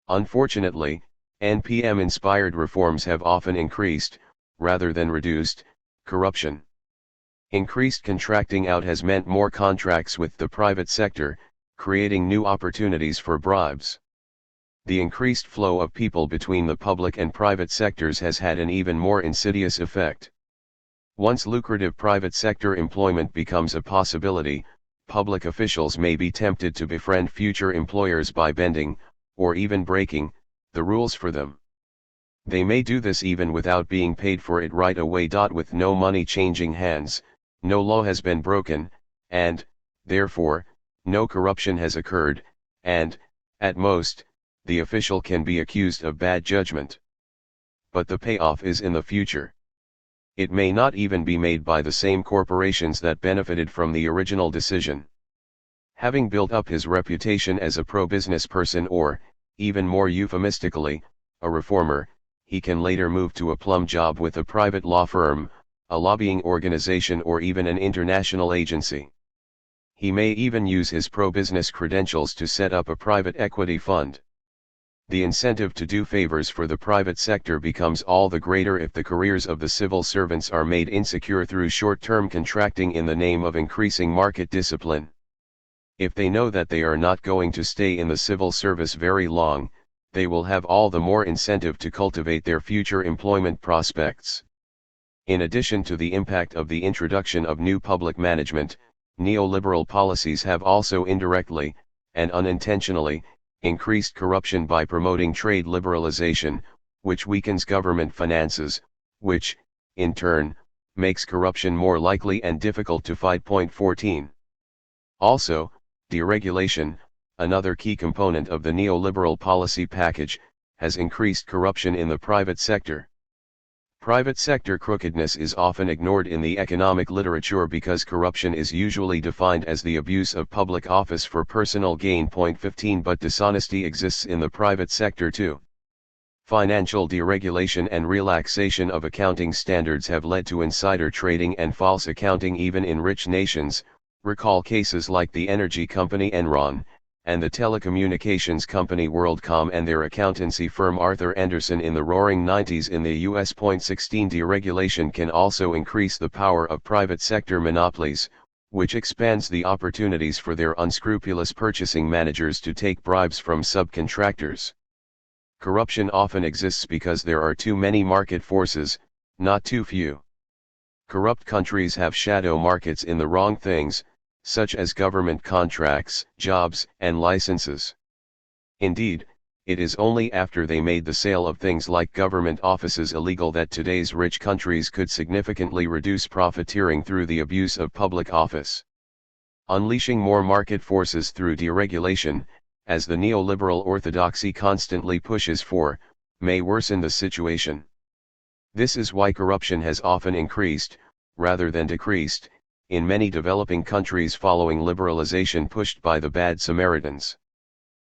Unfortunately, NPM-inspired reforms have often increased, rather than reduced, corruption. Increased contracting out has meant more contracts with the private sector, creating new opportunities for bribes. The increased flow of people between the public and private sectors has had an even more insidious effect. Once lucrative private sector employment becomes a possibility, public officials may be tempted to befriend future employers by bending, or even breaking, the rules for them. They may do this even without being paid for it right away. With no money changing hands, no law has been broken, and, therefore, no corruption has occurred, and, at most, the official can be accused of bad judgment. But the payoff is in the future. It may not even be made by the same corporations that benefited from the original decision. Having built up his reputation as a pro-business person or, even more euphemistically, a reformer, he can later move to a plum job with a private law firm, a lobbying organization or even an international agency. He may even use his pro-business credentials to set up a private equity fund. The incentive to do favors for the private sector becomes all the greater if the careers of the civil servants are made insecure through short-term contracting in the name of increasing market discipline. If they know that they are not going to stay in the civil service very long, they will have all the more incentive to cultivate their future employment prospects. In addition to the impact of the introduction of new public management, neoliberal policies have also indirectly, and unintentionally, increased corruption by promoting trade liberalization, which weakens government finances, which, in turn, makes corruption more likely and difficult to fight. 14. Also, deregulation, another key component of the neoliberal policy package, has increased corruption in the private sector. Private sector crookedness is often ignored in the economic literature because corruption is usually defined as the abuse of public office for personal gain. 15 But dishonesty exists in the private sector too. Financial deregulation and relaxation of accounting standards have led to insider trading and false accounting even in rich nations. Recall cases like the energy company Enron, and the telecommunications company WorldCom and their accountancy firm Arthur Andersen in the roaring 90s in the US. 16 Deregulation can also increase the power of private sector monopolies, which expands the opportunities for their unscrupulous purchasing managers to take bribes from subcontractors. Corruption often exists because there are too many market forces, not too few. Corrupt countries have shadow markets in the wrong things, such as government contracts, jobs, and licenses. Indeed, it is only after they made the sale of things like government offices illegal that today's rich countries could significantly reduce profiteering through the abuse of public office. Unleashing more market forces through deregulation, as the neoliberal orthodoxy constantly pushes for, may worsen the situation. This is why corruption has often increased, rather than decreased, in many developing countries following liberalization pushed by the bad Samaritans.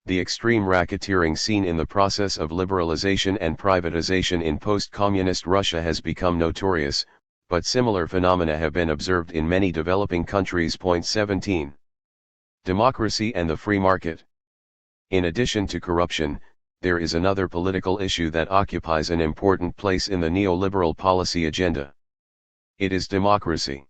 The extreme racketeering seen in the process of liberalization and privatization in post-communist Russia has become notorious, but similar phenomena have been observed in many developing countries. 17. Democracy and the free market. In addition to corruption, there is another political issue that occupies an important place in the neoliberal policy agenda. It is democracy.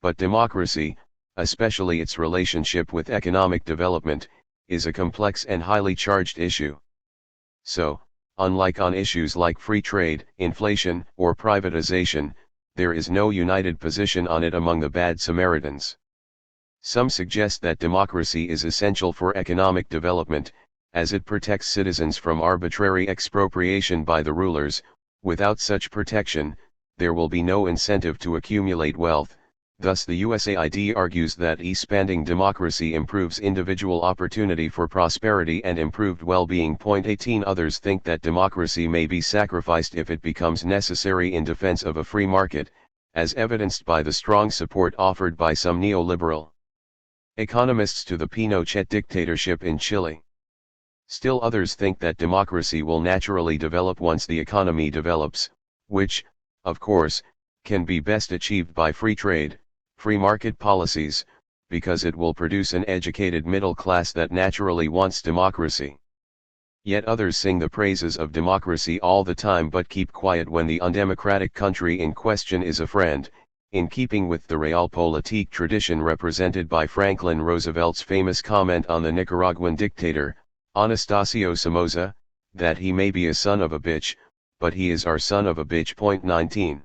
But democracy, especially its relationship with economic development, is a complex and highly charged issue. So, unlike on issues like free trade, inflation, or privatization, there is no united position on it among the bad Samaritans. Some suggest that democracy is essential for economic development, as it protects citizens from arbitrary expropriation by the rulers. Without such protection, there will be no incentive to accumulate wealth. Thus the USAID argues that expanding democracy improves individual opportunity for prosperity and improved well-being. 18 Others think that democracy may be sacrificed if it becomes necessary in defense of a free market, as evidenced by the strong support offered by some neoliberal economists to the Pinochet dictatorship in Chile. Still others think that democracy will naturally develop once the economy develops, which, of course, can be best achieved by free trade, free market policies, because it will produce an educated middle class that naturally wants democracy. Yet others sing the praises of democracy all the time but keep quiet when the undemocratic country in question is a friend, in keeping with the realpolitik tradition represented by Franklin Roosevelt's famous comment on the Nicaraguan dictator, Anastasio Somoza, that he may be a son of a bitch, but he is our son of a bitch. 19.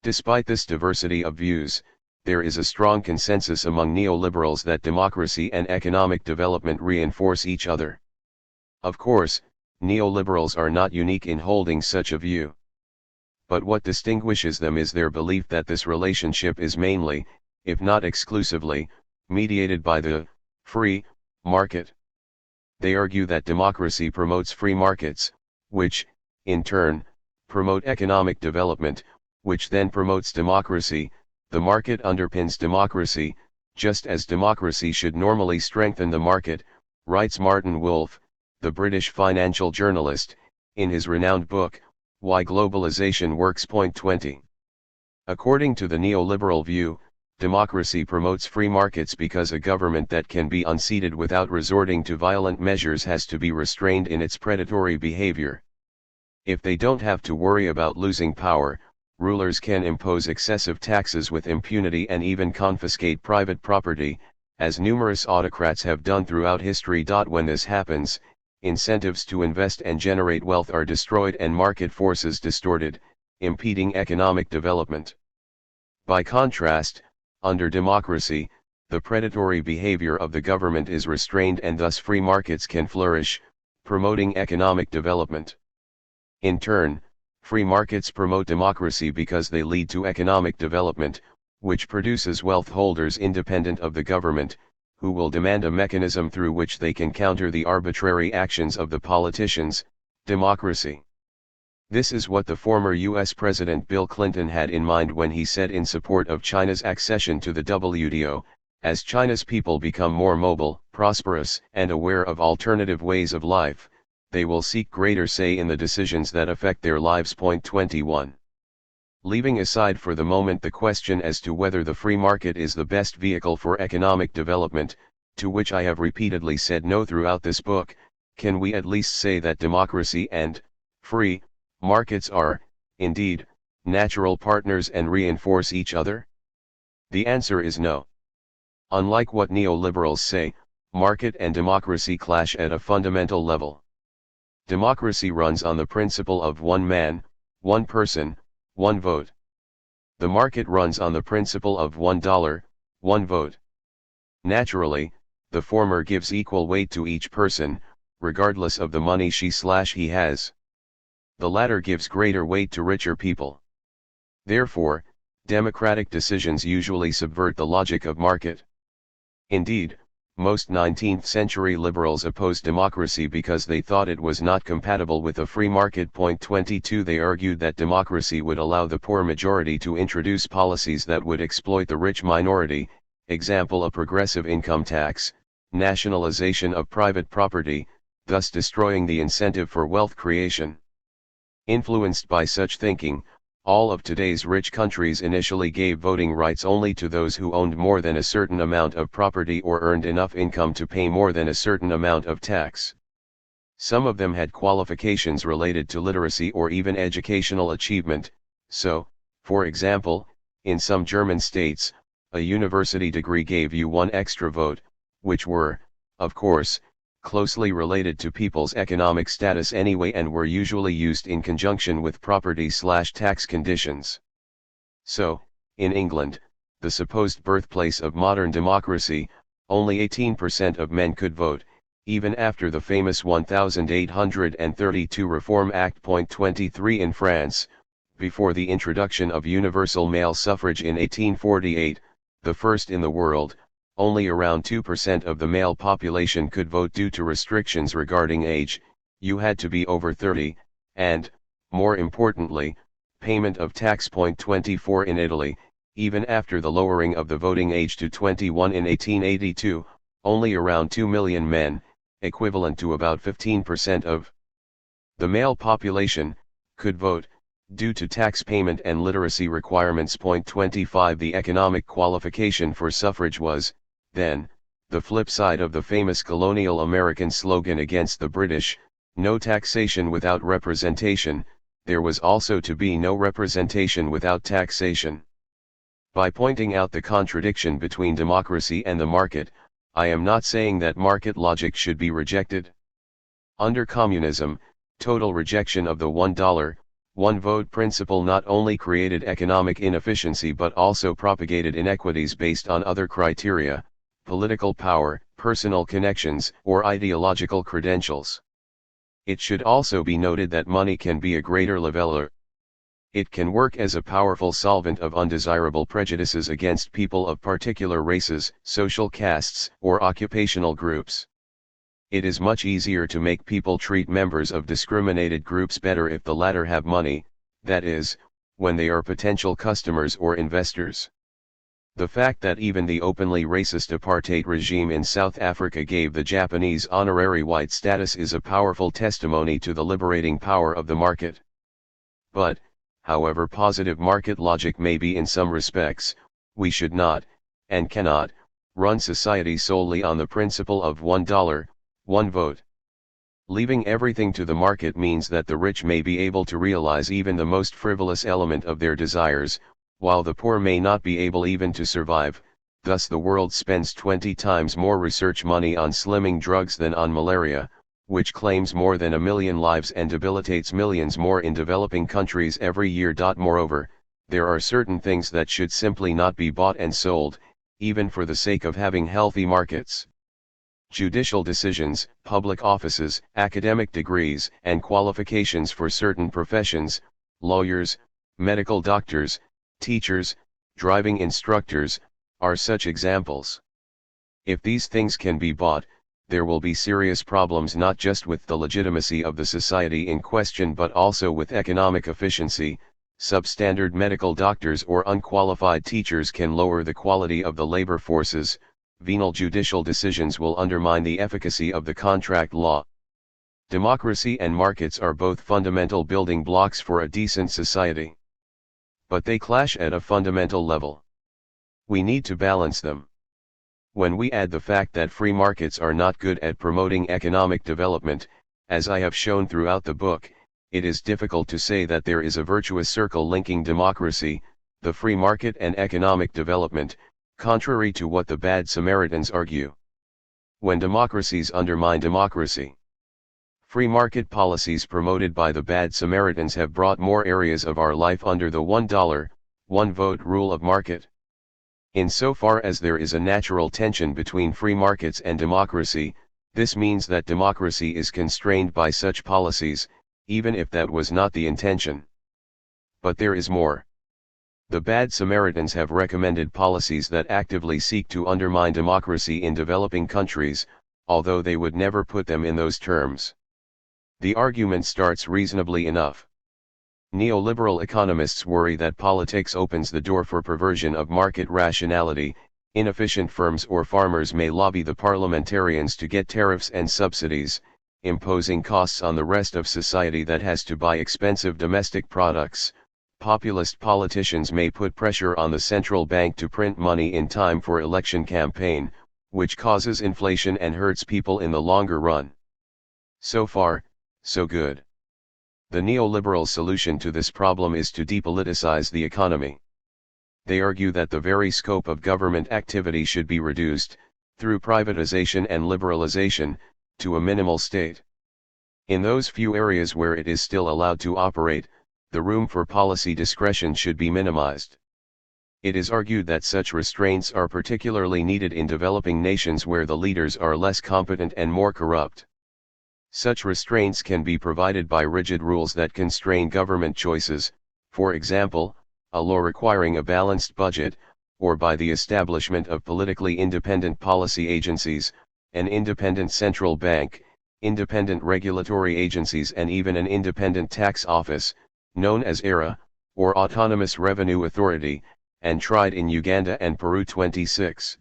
Despite this diversity of views, there is a strong consensus among neoliberals that democracy and economic development reinforce each other. Of course, neoliberals are not unique in holding such a view. But what distinguishes them is their belief that this relationship is mainly, if not exclusively, mediated by the free market. They argue that democracy promotes free markets, which, in turn, promote economic development, which then promotes democracy. The market underpins democracy, just as democracy should normally strengthen the market, writes Martin Wolf, the British financial journalist, in his renowned book, Why Globalization Works. 20. According to the neoliberal view, democracy promotes free markets because a government that can be unseated without resorting to violent measures has to be restrained in its predatory behavior. If they don't have to worry about losing power, rulers can impose excessive taxes with impunity and even confiscate private property, as numerous autocrats have done throughout history. When this happens, incentives to invest and generate wealth are destroyed and market forces distorted, impeding economic development. By contrast, under democracy, the predatory behavior of the government is restrained and thus free markets can flourish, promoting economic development. In turn, free markets promote democracy because they lead to economic development, which produces wealth holders independent of the government, who will demand a mechanism through which they can counter the arbitrary actions of the politicians, democracy. This is what the former U.S. President Bill Clinton had in mind when he said in support of China's accession to the WTO, as China's people become more mobile, prosperous, and aware of alternative ways of life, they will seek greater say in the decisions that affect their lives. 21. Leaving aside for the moment the question as to whether the free market is the best vehicle for economic development, to which I have repeatedly said no throughout this book, can we at least say that democracy and free markets are, indeed, natural partners and reinforce each other? The answer is no. Unlike what neoliberals say, market and democracy clash at a fundamental level. Democracy runs on the principle of one man, one person, one vote. The market runs on the principle of $1, one vote. Naturally, the former gives equal weight to each person, regardless of the money she/he has. The latter gives greater weight to richer people. Therefore, democratic decisions usually subvert the logic of market. Indeed, most 19th-century liberals opposed democracy because they thought it was not compatible with a free market. 22. They argued that democracy would allow the poor majority to introduce policies that would exploit the rich minority, example a progressive income tax, nationalization of private property, thus destroying the incentive for wealth creation. Influenced by such thinking, all of today's rich countries initially gave voting rights only to those who owned more than a certain amount of property or earned enough income to pay more than a certain amount of tax. Some of them had qualifications related to literacy or even educational achievement, so, for example, in some German states, a university degree gave you one extra vote, which were, of course, closely related to people's economic status anyway and were usually used in conjunction with property/tax conditions. So, in England, the supposed birthplace of modern democracy, only 18% of men could vote, even after the famous 1832 Reform Act. 23. In France, before the introduction of universal male suffrage in 1848, the first in the world, only around 2% of the male population could vote due to restrictions regarding age. You had to be over 30, and, more importantly, payment of tax. 24. In Italy, even after the lowering of the voting age to 21 in 1882, only around 2 million men, equivalent to about 15% of the male population, could vote, due to tax payment and literacy requirements. 25. The economic qualification for suffrage was, then, the flip side of the famous colonial American slogan against the British, no taxation without representation. There was also to be no representation without taxation. By pointing out the contradiction between democracy and the market, I am not saying that market logic should be rejected. Under communism, total rejection of the $1, one vote principle not only created economic inefficiency but also propagated inequities based on other criteria, political power, personal connections, or ideological credentials. It should also be noted that money can be a greater leveler. It can work as a powerful solvent of undesirable prejudices against people of particular races, social castes, or occupational groups. It is much easier to make people treat members of discriminated groups better if the latter have money, that is, when they are potential customers or investors. The fact that even the openly racist apartheid regime in South Africa gave the Japanese honorary white status is a powerful testimony to the liberating power of the market. But, however positive market logic may be in some respects, we should not, and cannot, run society solely on the principle of $1, one vote. Leaving everything to the market means that the rich may be able to realize even the most frivolous element of their desires, while the poor may not be able even to survive. Thus the world spends 20 times more research money on slimming drugs than on malaria, which claims more than 1 million lives and debilitates millions more in developing countries every year. Moreover, there are certain things that should simply not be bought and sold, even for the sake of having healthy markets. Judicial decisions, public offices, academic degrees and qualifications for certain professions, lawyers, medical doctors, teachers, driving instructors, are such examples. If these things can be bought, there will be serious problems not just with the legitimacy of the society in question but also with economic efficiency. Substandard medical doctors or unqualified teachers can lower the quality of the labor forces. Venal judicial decisions will undermine the efficacy of the contract law. Democracy and markets are both fundamental building blocks for a decent society. But they clash at a fundamental level. We need to balance them. When we add the fact that free markets are not good at promoting economic development, as I have shown throughout the book, it is difficult to say that there is a virtuous circle linking democracy, the free market and economic development, contrary to what the bad Samaritans argue. When democracies undermine democracy, free market policies promoted by the bad Samaritans have brought more areas of our life under the $1, one vote rule of market. Insofar as there is a natural tension between free markets and democracy, this means that democracy is constrained by such policies, even if that was not the intention. But there is more. The bad Samaritans have recommended policies that actively seek to undermine democracy in developing countries, although they would never put them in those terms. The argument starts reasonably enough. Neoliberal economists worry that politics opens the door for perversion of market rationality. Inefficient firms or farmers may lobby the parliamentarians to get tariffs and subsidies, imposing costs on the rest of society that has to buy expensive domestic products. Populist politicians may put pressure on the central bank to print money in time for election campaign, which causes inflation and hurts people in the longer run. So far, so good. The neoliberal solution to this problem is to depoliticize the economy. They argue that the very scope of government activity should be reduced, through privatization and liberalization, to a minimal state. In those few areas where it is still allowed to operate, the room for policy discretion should be minimized. It is argued that such restraints are particularly needed in developing nations where the leaders are less competent and more corrupt. Such restraints can be provided by rigid rules that constrain government choices, for example, a law requiring a balanced budget, or by the establishment of politically independent policy agencies, an independent central bank, independent regulatory agencies and even an independent tax office, known as ERA, or Autonomous Revenue Authority, and tried in Uganda and Peru 26.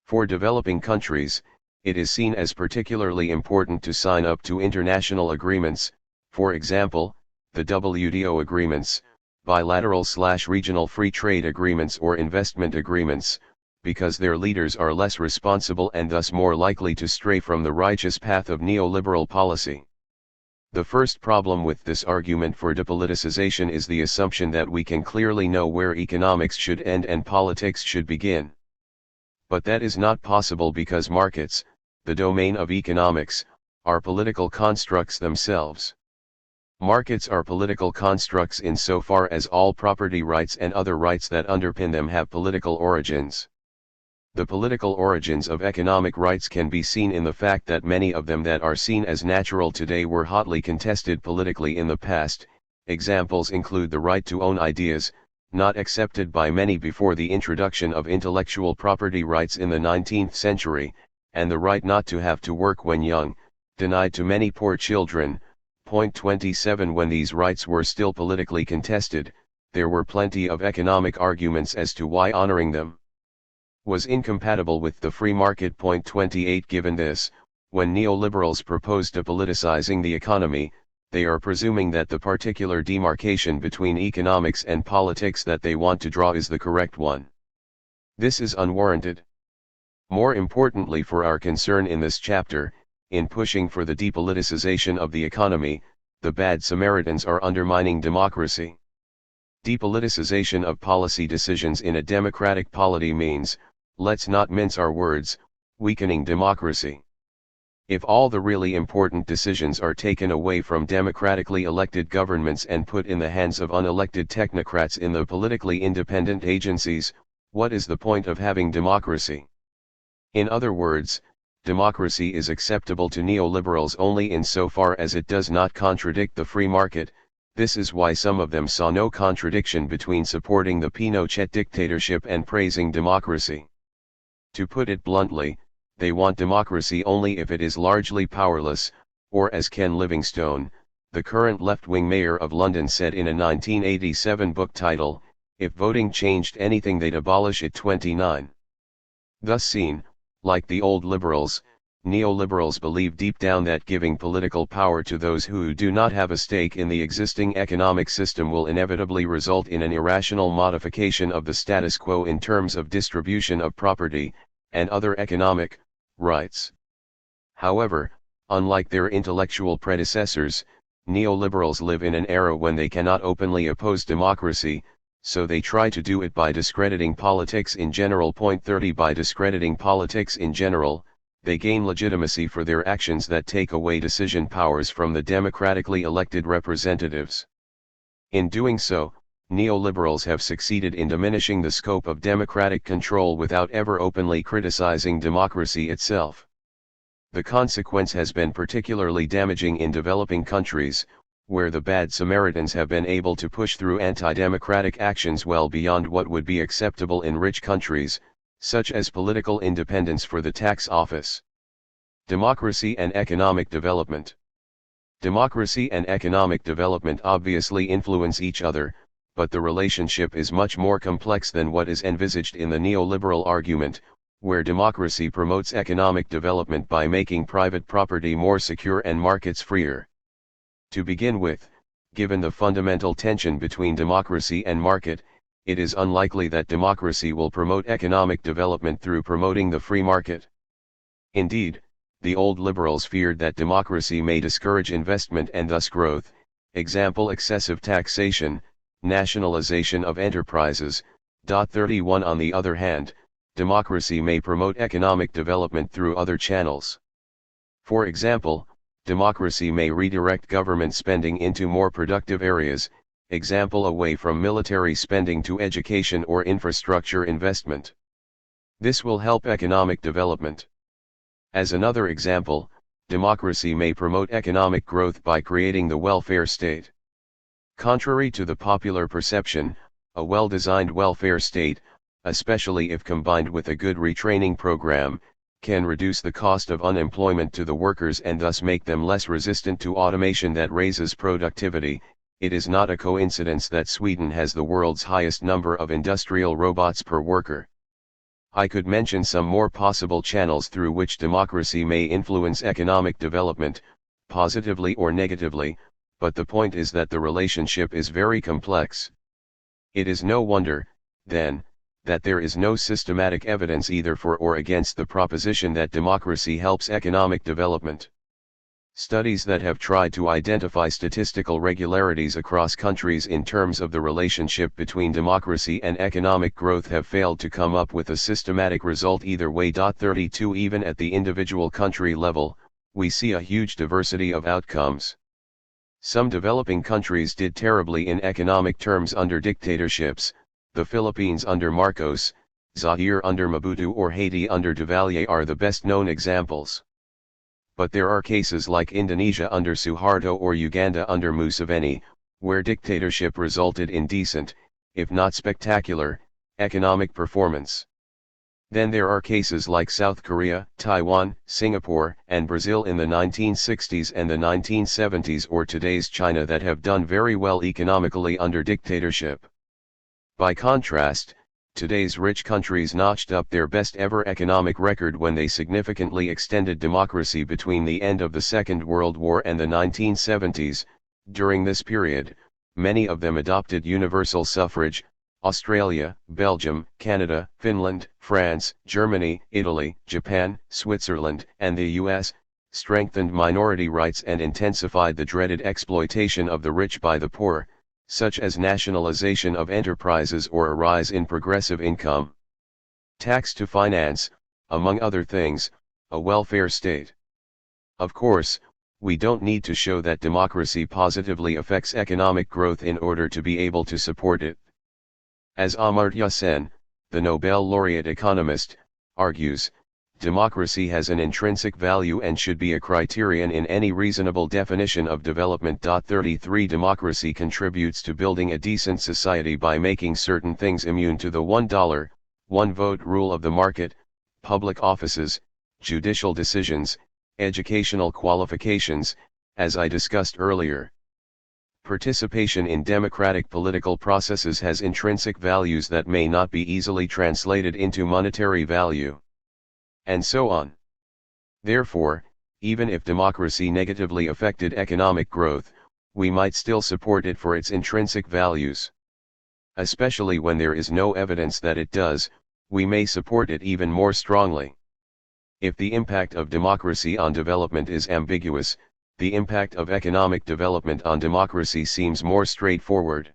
For developing countries, it is seen as particularly important to sign up to international agreements, for example, the WTO agreements, bilateral/regional free trade agreements or investment agreements, because their leaders are less responsible and thus more likely to stray from the righteous path of neoliberal policy. The first problem with this argument for depoliticization is the assumption that we can clearly know where economics should end and politics should begin. But that is not possible because markets, the domain of economics, are political constructs themselves. Markets are political constructs insofar as all property rights and other rights that underpin them have political origins. The political origins of economic rights can be seen in the fact that many of them that are seen as natural today were hotly contested politically in the past. Examples include the right to own ideas, not accepted by many before the introduction of intellectual property rights in the 19th century, and the right not to have to work when young, denied to many poor children. Point 27. When these rights were still politically contested, there were plenty of economic arguments as to why honoring them was incompatible with the free market. Point 28. Given this, when neoliberals propose depoliticizing the economy, they are presuming that the particular demarcation between economics and politics that they want to draw is the correct one. This is unwarranted. More importantly for our concern in this chapter, in pushing for the depoliticization of the economy, the bad Samaritans are undermining democracy. Depoliticization of policy decisions in a democratic polity means, let's not mince our words, weakening democracy. If all the really important decisions are taken away from democratically elected governments and put in the hands of unelected technocrats in the politically independent agencies, what is the point of having democracy? In other words, democracy is acceptable to neoliberals only insofar as it does not contradict the free market. This is why some of them saw no contradiction between supporting the Pinochet dictatorship and praising democracy. To put it bluntly, they want democracy only if it is largely powerless, or as Ken Livingstone, the current left-wing mayor of London, said in a 1987 book title, "If voting changed anything, they'd abolish it." 29. Thus seen, like the old liberals, neoliberals believe deep down that giving political power to those who do not have a stake in the existing economic system will inevitably result in an irrational modification of the status quo in terms of distribution of property, and other economic rights. However, unlike their intellectual predecessors, neoliberals live in an era when they cannot openly oppose democracy, so they try to do it by discrediting politics in general. Point 30. By discrediting politics in general, they gain legitimacy for their actions that take away decision powers from the democratically elected representatives. In doing so, neoliberals have succeeded in diminishing the scope of democratic control without ever openly criticizing democracy itself. The consequence has been particularly damaging in developing countries, where the bad Samaritans have been able to push through anti-democratic actions well beyond what would be acceptable in rich countries, such as political independence for the tax office. Democracy and economic development. Democracy and economic development obviously influence each other, but the relationship is much more complex than what is envisaged in the neoliberal argument, where democracy promotes economic development by making private property more secure and markets freer. To begin with, given the fundamental tension between democracy and market, it is unlikely that democracy will promote economic development through promoting the free market. Indeed, the old liberals feared that democracy may discourage investment and thus growth, example excessive taxation, nationalization of enterprises. 31. On the other hand, democracy may promote economic development through other channels. For example, democracy may redirect government spending into more productive areas, example away from military spending to education or infrastructure investment. This will help economic development. As another example, democracy may promote economic growth by creating the welfare state. Contrary to the popular perception, a well-designed welfare state, especially if combined with a good retraining program, can reduce the cost of unemployment to the workers and thus make them less resistant to automation that raises productivity. It is not a coincidence that Sweden has the world's highest number of industrial robots per worker. I could mention some more possible channels through which democracy may influence economic development, positively or negatively, but the point is that the relationship is very complex. It is no wonder, then, that there is no systematic evidence either for or against the proposition that democracy helps economic development. Studies that have tried to identify statistical regularities across countries in terms of the relationship between democracy and economic growth have failed to come up with a systematic result either way. 32. Even at the individual country level, we see a huge diversity of outcomes. Some developing countries did terribly in economic terms under dictatorships. The Philippines under Marcos, Zaire under Mobutu or Haiti under Duvalier are the best known examples. But there are cases like Indonesia under Suharto or Uganda under Museveni, where dictatorship resulted in decent, if not spectacular, economic performance. Then there are cases like South Korea, Taiwan, Singapore, and Brazil in the 1960s and the 1970s or today's China that have done very well economically under dictatorship. By contrast, Today's rich countries notched up their best ever economic record when they significantly extended democracy between the end of the Second World War and the 1970s. During this period, many of them adopted universal suffrage: Australia, Belgium, Canada, Finland, France, Germany, Italy, Japan, Switzerland, and the US, strengthened minority rights and intensified the dreaded exploitation of the rich by the poor, such as nationalization of enterprises or a rise in progressive income tax to finance, among other things, a welfare state. Of course, we don't need to show that democracy positively affects economic growth in order to be able to support it. As Amartya Sen, the Nobel laureate economist, argues, democracy has an intrinsic value and should be a criterion in any reasonable definition of development. 33 Democracy contributes to building a decent society by making certain things immune to the $1, one vote rule of the market, public offices, judicial decisions, educational qualifications, as I discussed earlier. Participation in democratic political processes has intrinsic values that may not be easily translated into monetary value. And so on. Therefore, even if democracy negatively affected economic growth, we might still support it for its intrinsic values. Especially when there is no evidence that it does, we may support it even more strongly. If the impact of democracy on development is ambiguous, the impact of economic development on democracy seems more straightforward.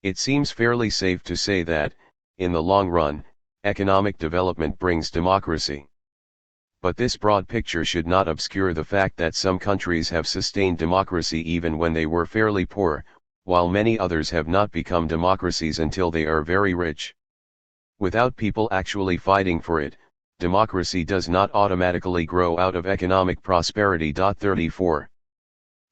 It seems fairly safe to say that, in the long run, economic development brings democracy. But this broad picture should not obscure the fact that some countries have sustained democracy even when they were fairly poor, while many others have not become democracies until they are very rich. Without people actually fighting for it, democracy does not automatically grow out of economic prosperity. 34.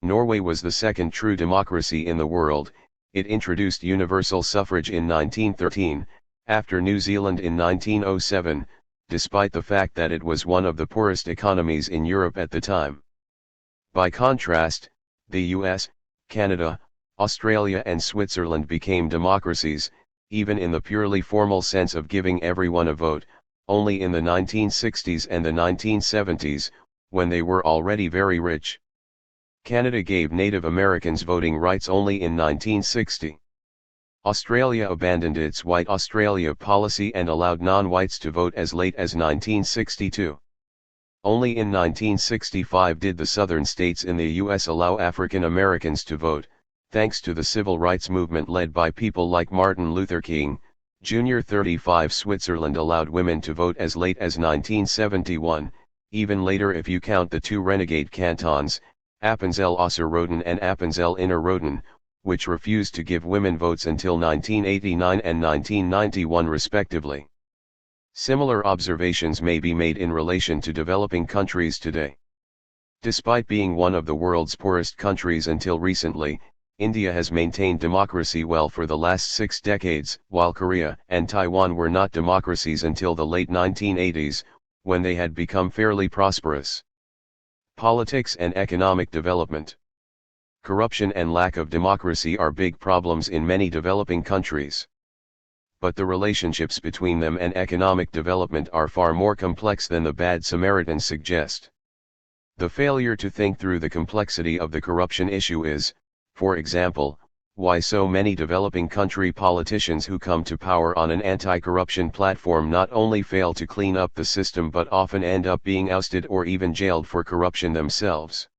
Norway was the second true democracy in the world. It introduced universal suffrage in 1913, after New Zealand in 1907, despite the fact that it was one of the poorest economies in Europe at the time. By contrast, the US, Canada, Australia and Switzerland became democracies, even in the purely formal sense of giving everyone a vote, only in the 1960s and the 1970s, when they were already very rich. Canada gave Native Americans voting rights only in 1960. Australia abandoned its White Australia policy and allowed non-whites to vote as late as 1962. Only in 1965 did the southern states in the US allow African Americans to vote, thanks to the civil rights movement led by people like Martin Luther King, Jr. 35 Switzerland allowed women to vote as late as 1971, even later if you count the two renegade cantons, Appenzell-Ausserrhoden and Appenzell-Innerrhoden, which refused to give women votes until 1989 and 1991 respectively. Similar observations may be made in relation to developing countries today. Despite being one of the world's poorest countries until recently, India has maintained democracy well for the last 6 decades, while Korea and Taiwan were not democracies until the late 1980s, when they had become fairly prosperous. Politics and economic development. Corruption and lack of democracy are big problems in many developing countries. But the relationships between them and economic development are far more complex than the bad Samaritans suggest. The failure to think through the complexity of the corruption issue is, for example, why so many developing country politicians who come to power on an anti-corruption platform not only fail to clean up the system but often end up being ousted or even jailed for corruption themselves.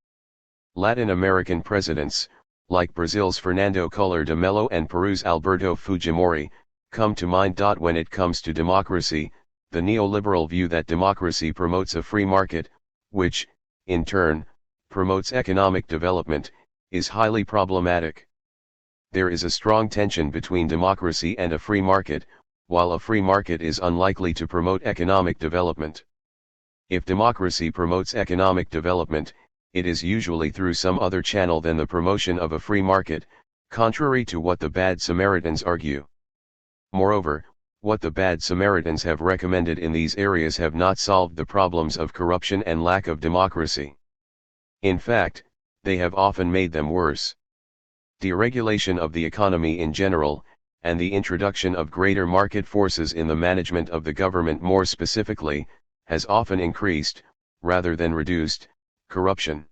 Latin American presidents, like Brazil's Fernando Collor de Mello and Peru's Alberto Fujimori, come to mind. When it comes to democracy, the neoliberal view that democracy promotes a free market, which, in turn, promotes economic development, is highly problematic. There is a strong tension between democracy and a free market, while a free market is unlikely to promote economic development. If democracy promotes economic development, it is usually through some other channel than the promotion of a free market, contrary to what the bad Samaritans argue. Moreover, what the bad Samaritans have recommended in these areas have not solved the problems of corruption and lack of democracy. In fact, they have often made them worse. Deregulation of the economy in general, and the introduction of greater market forces in the management of the government more specifically, has often increased, rather than reduced, corruption.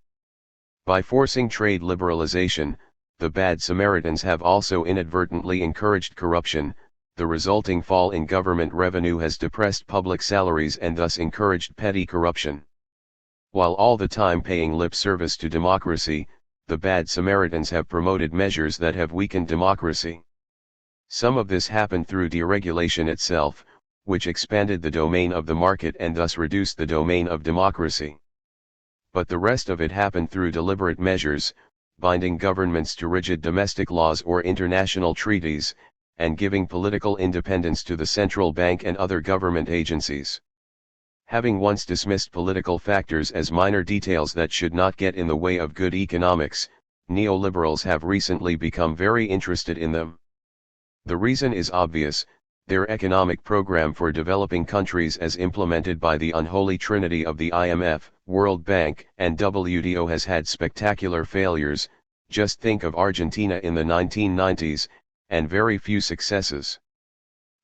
By forcing trade liberalization, the bad Samaritans have also inadvertently encouraged corruption. The resulting fall in government revenue has depressed public salaries and thus encouraged petty corruption. While all the time paying lip service to democracy, the bad Samaritans have promoted measures that have weakened democracy. Some of this happened through deregulation itself, which expanded the domain of the market and thus reduced the domain of democracy. But the rest of it happened through deliberate measures, binding governments to rigid domestic laws or international treaties, and giving political independence to the central bank and other government agencies. Having once dismissed political factors as minor details that should not get in the way of good economics, neoliberals have recently become very interested in them. The reason is obvious: their economic program for developing countries as implemented by the unholy trinity of the IMF, World Bank, and WTO has had spectacular failures. Just think of Argentina in the 1990s, and very few successes.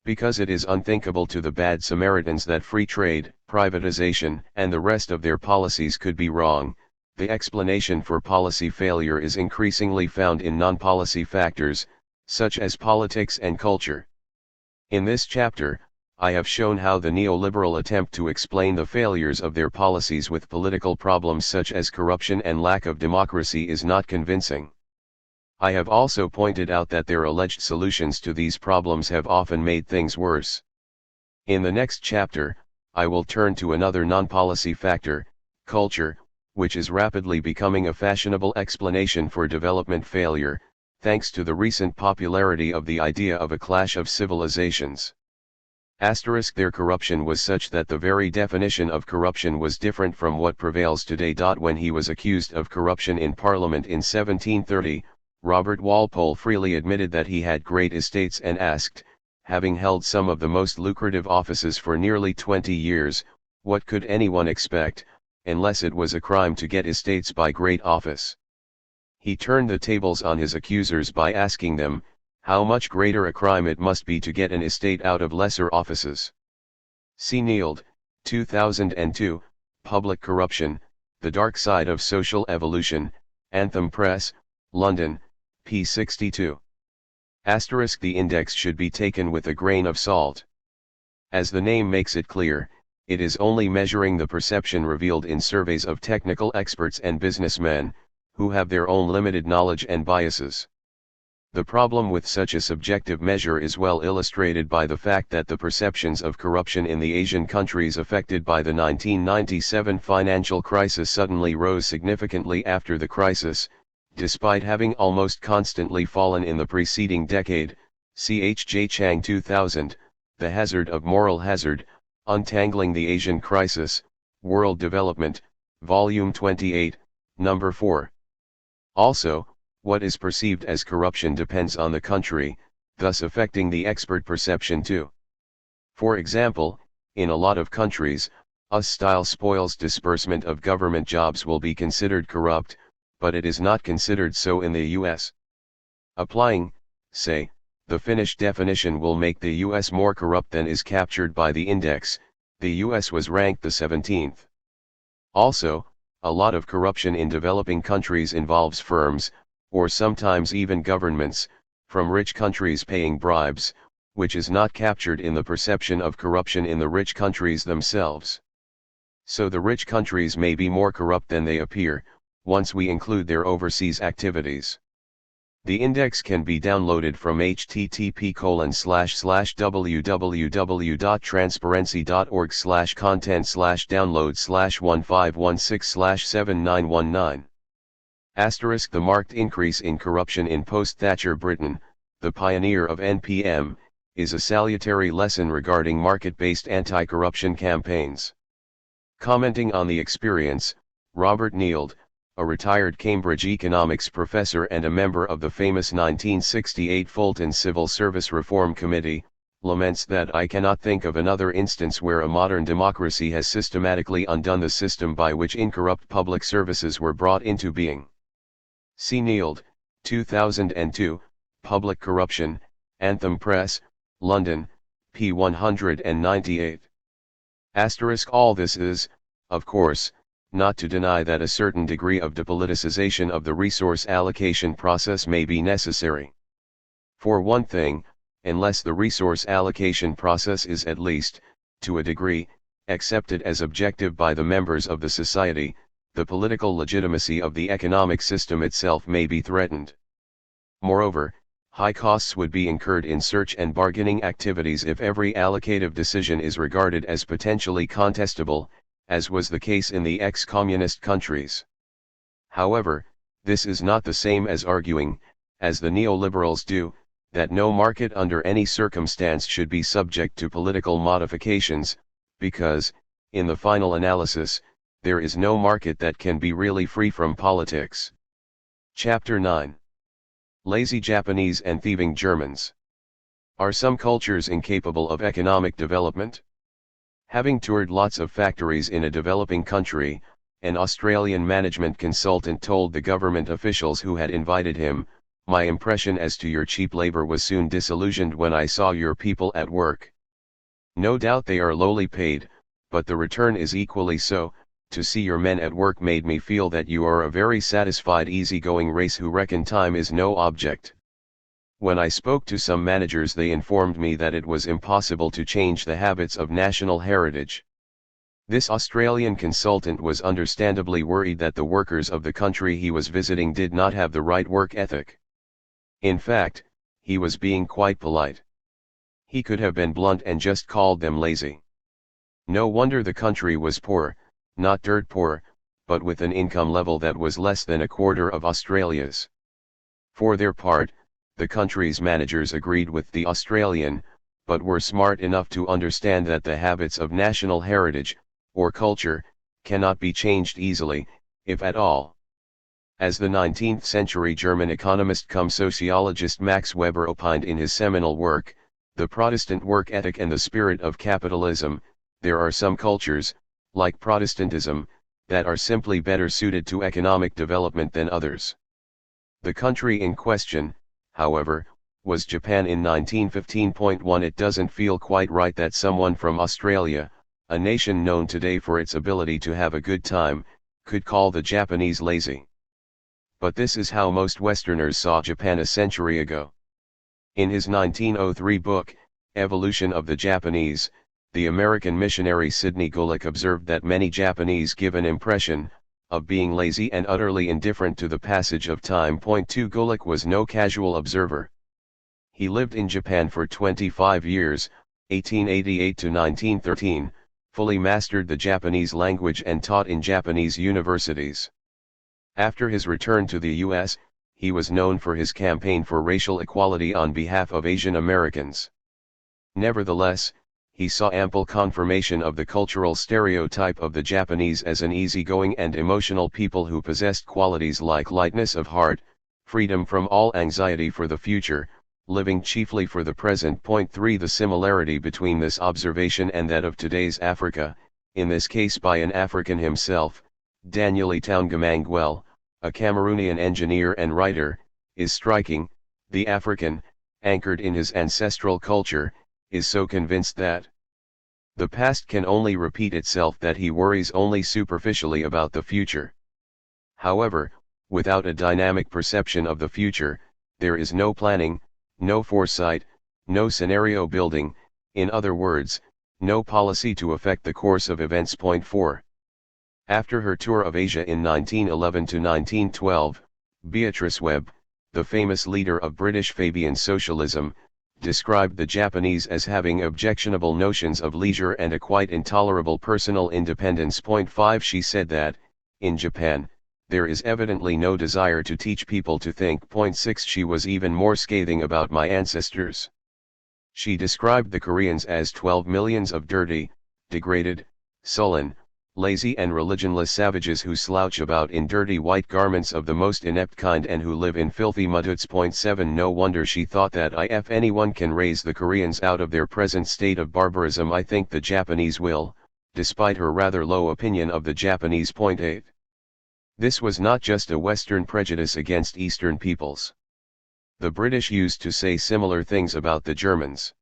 Because it is unthinkable to the bad Samaritans that free trade, privatization, and the rest of their policies could be wrong, the explanation for policy failure is increasingly found in non-policy factors, such as politics and culture. In this chapter, I have shown how the neoliberal attempt to explain the failures of their policies with political problems such as corruption and lack of democracy is not convincing. I have also pointed out that their alleged solutions to these problems have often made things worse. In the next chapter, I will turn to another non-policy factor, culture, which is rapidly becoming a fashionable explanation for development failure, thanks to the recent popularity of the idea of a clash of civilizations. Their corruption was such that the very definition of corruption was different from what prevails today. When he was accused of corruption in Parliament in 1730, Robert Walpole freely admitted that he had great estates and asked, having held some of the most lucrative offices for nearly 20 years, what could anyone expect, unless it was a crime to get estates by great office? He turned the tables on his accusers by asking them, how much greater a crime it must be to get an estate out of lesser offices. C. Neild, 2002, Public Corruption, The Dark Side of Social Evolution, Anthem Press, London, p. 62. The index should be taken with a grain of salt. As the name makes it clear, it is only measuring the perception revealed in surveys of technical experts and businessmen, who have their own limited knowledge and biases. The problem with such a subjective measure is well illustrated by the fact that the perceptions of corruption in the Asian countries affected by the 1997 financial crisis suddenly rose significantly after the crisis, despite having almost constantly fallen in the preceding decade. Ch. Chang 2000, The Hazard of Moral Hazard, Untangling the Asian Crisis, World Development, Volume 28, Number 4. Also, what is perceived as corruption depends on the country, thus affecting the expert perception too. For example, in a lot of countries, US-style spoils disbursement of government jobs will be considered corrupt, but it is not considered so in the US. Applying, say, the Finnish definition will make the US more corrupt than is captured by the index. The US was ranked the 17th. Also, a lot of corruption in developing countries involves firms, or sometimes even governments, from rich countries paying bribes, which is not captured in the perception of corruption in the rich countries themselves. So the rich countries may be more corrupt than they appear, once we include their overseas activities. The index can be downloaded from http://www.transparency.org/content/download/1516/7919. The marked increase in corruption in post-Thatcher Britain, the pioneer of NPM, is a salutary lesson regarding market-based anti-corruption campaigns. Commenting on the experience, Robert Neild, a retired Cambridge economics professor and a member of the famous 1968 Fulton Civil Service Reform Committee, laments that I cannot think of another instance where a modern democracy has systematically undone the system by which incorrupt public services were brought into being. C. Neild, 2002, Public Corruption, Anthem Press, London, p. 198. All this is, of course, not to deny that a certain degree of depoliticization of the resource allocation process may be necessary. For one thing, unless the resource allocation process is at least, to a degree, accepted as objective by the members of the society, the political legitimacy of the economic system itself may be threatened. Moreover, high costs would be incurred in search and bargaining activities if every allocative decision is regarded as potentially contestable, as was the case in the ex-communist countries. However, this is not the same as arguing, as the neoliberals do, that no market under any circumstance should be subject to political modifications, because, in the final analysis, there is no market that can be really free from politics. Chapter 9. Lazy Japanese and Thieving Germans. Are some cultures incapable of economic development? Having toured lots of factories in a developing country, an Australian management consultant told the government officials who had invited him, "My impression as to your cheap labor was soon disillusioned when I saw your people at work. No doubt they are lowly paid, but the return is equally so. To see your men at work made me feel that you are a very satisfied easy-going race who reckon time is no object." When I spoke to some managers, they informed me that it was impossible to change the habits of national heritage. This Australian consultant was understandably worried that the workers of the country he was visiting did not have the right work ethic. In fact, he was being quite polite. He could have been blunt and just called them lazy. No wonder the country was poor, not dirt poor, but with an income level that was less than a quarter of Australia's. For their part, the country's managers agreed with the Australian, but were smart enough to understand that the habits of national heritage, or culture, cannot be changed easily, if at all. As the 19th century German economist cum sociologist Max Weber opined in his seminal work, The Protestant Work Ethic and the Spirit of Capitalism, there are some cultures, like Protestantism, that are simply better suited to economic development than others. The country in question, however, was Japan in 1915.1. It doesn't feel quite right that someone from Australia, a nation known today for its ability to have a good time, could call the Japanese lazy. But this is how most Westerners saw Japan a century ago. In his 1903 book, Evolution of the Japanese, the American missionary Sidney Gulick observed that many Japanese give an impression of being lazy and utterly indifferent to the passage of time. 2 Gulick was no casual observer. He lived in Japan for 25 years, 1888 to 1913, fully mastered the Japanese language and taught in Japanese universities. After his return to the U.S., he was known for his campaign for racial equality on behalf of Asian Americans. Nevertheless, he saw ample confirmation of the cultural stereotype of the Japanese as an easygoing and emotional people who possessed qualities like lightness of heart, freedom from all anxiety for the future, living chiefly for the present. 3 The similarity between this observation and that of today's Africa, in this case by an African himself, Daniel Itaungamanguel, a Cameroonian engineer and writer, is striking. The African, anchored in his ancestral culture, is so convinced that the past can only repeat itself that he worries only superficially about the future. However, without a dynamic perception of the future, there is no planning, no foresight, no scenario building, in other words, no policy to affect the course of events. 4. After her tour of Asia in 1911 to 1912, Beatrice Webb, the famous leader of British Fabian socialism, described the Japanese as having objectionable notions of leisure and a quite intolerable personal independence. 5 She said that, in Japan, there is evidently no desire to teach people to think. 6 She was even more scathing about my ancestors. She described the Koreans as 12 millions of dirty, degraded, sullen, lazy and religionless savages who slouch about in dirty white garments of the most inept kind and who live in filthy mudhuts. 7 No wonder she thought that if anyone can raise the Koreans out of their present state of barbarism, I think the Japanese will, despite her rather low opinion of the Japanese. 8 This was not just a Western prejudice against Eastern peoples. The British used to say similar things about the Germans.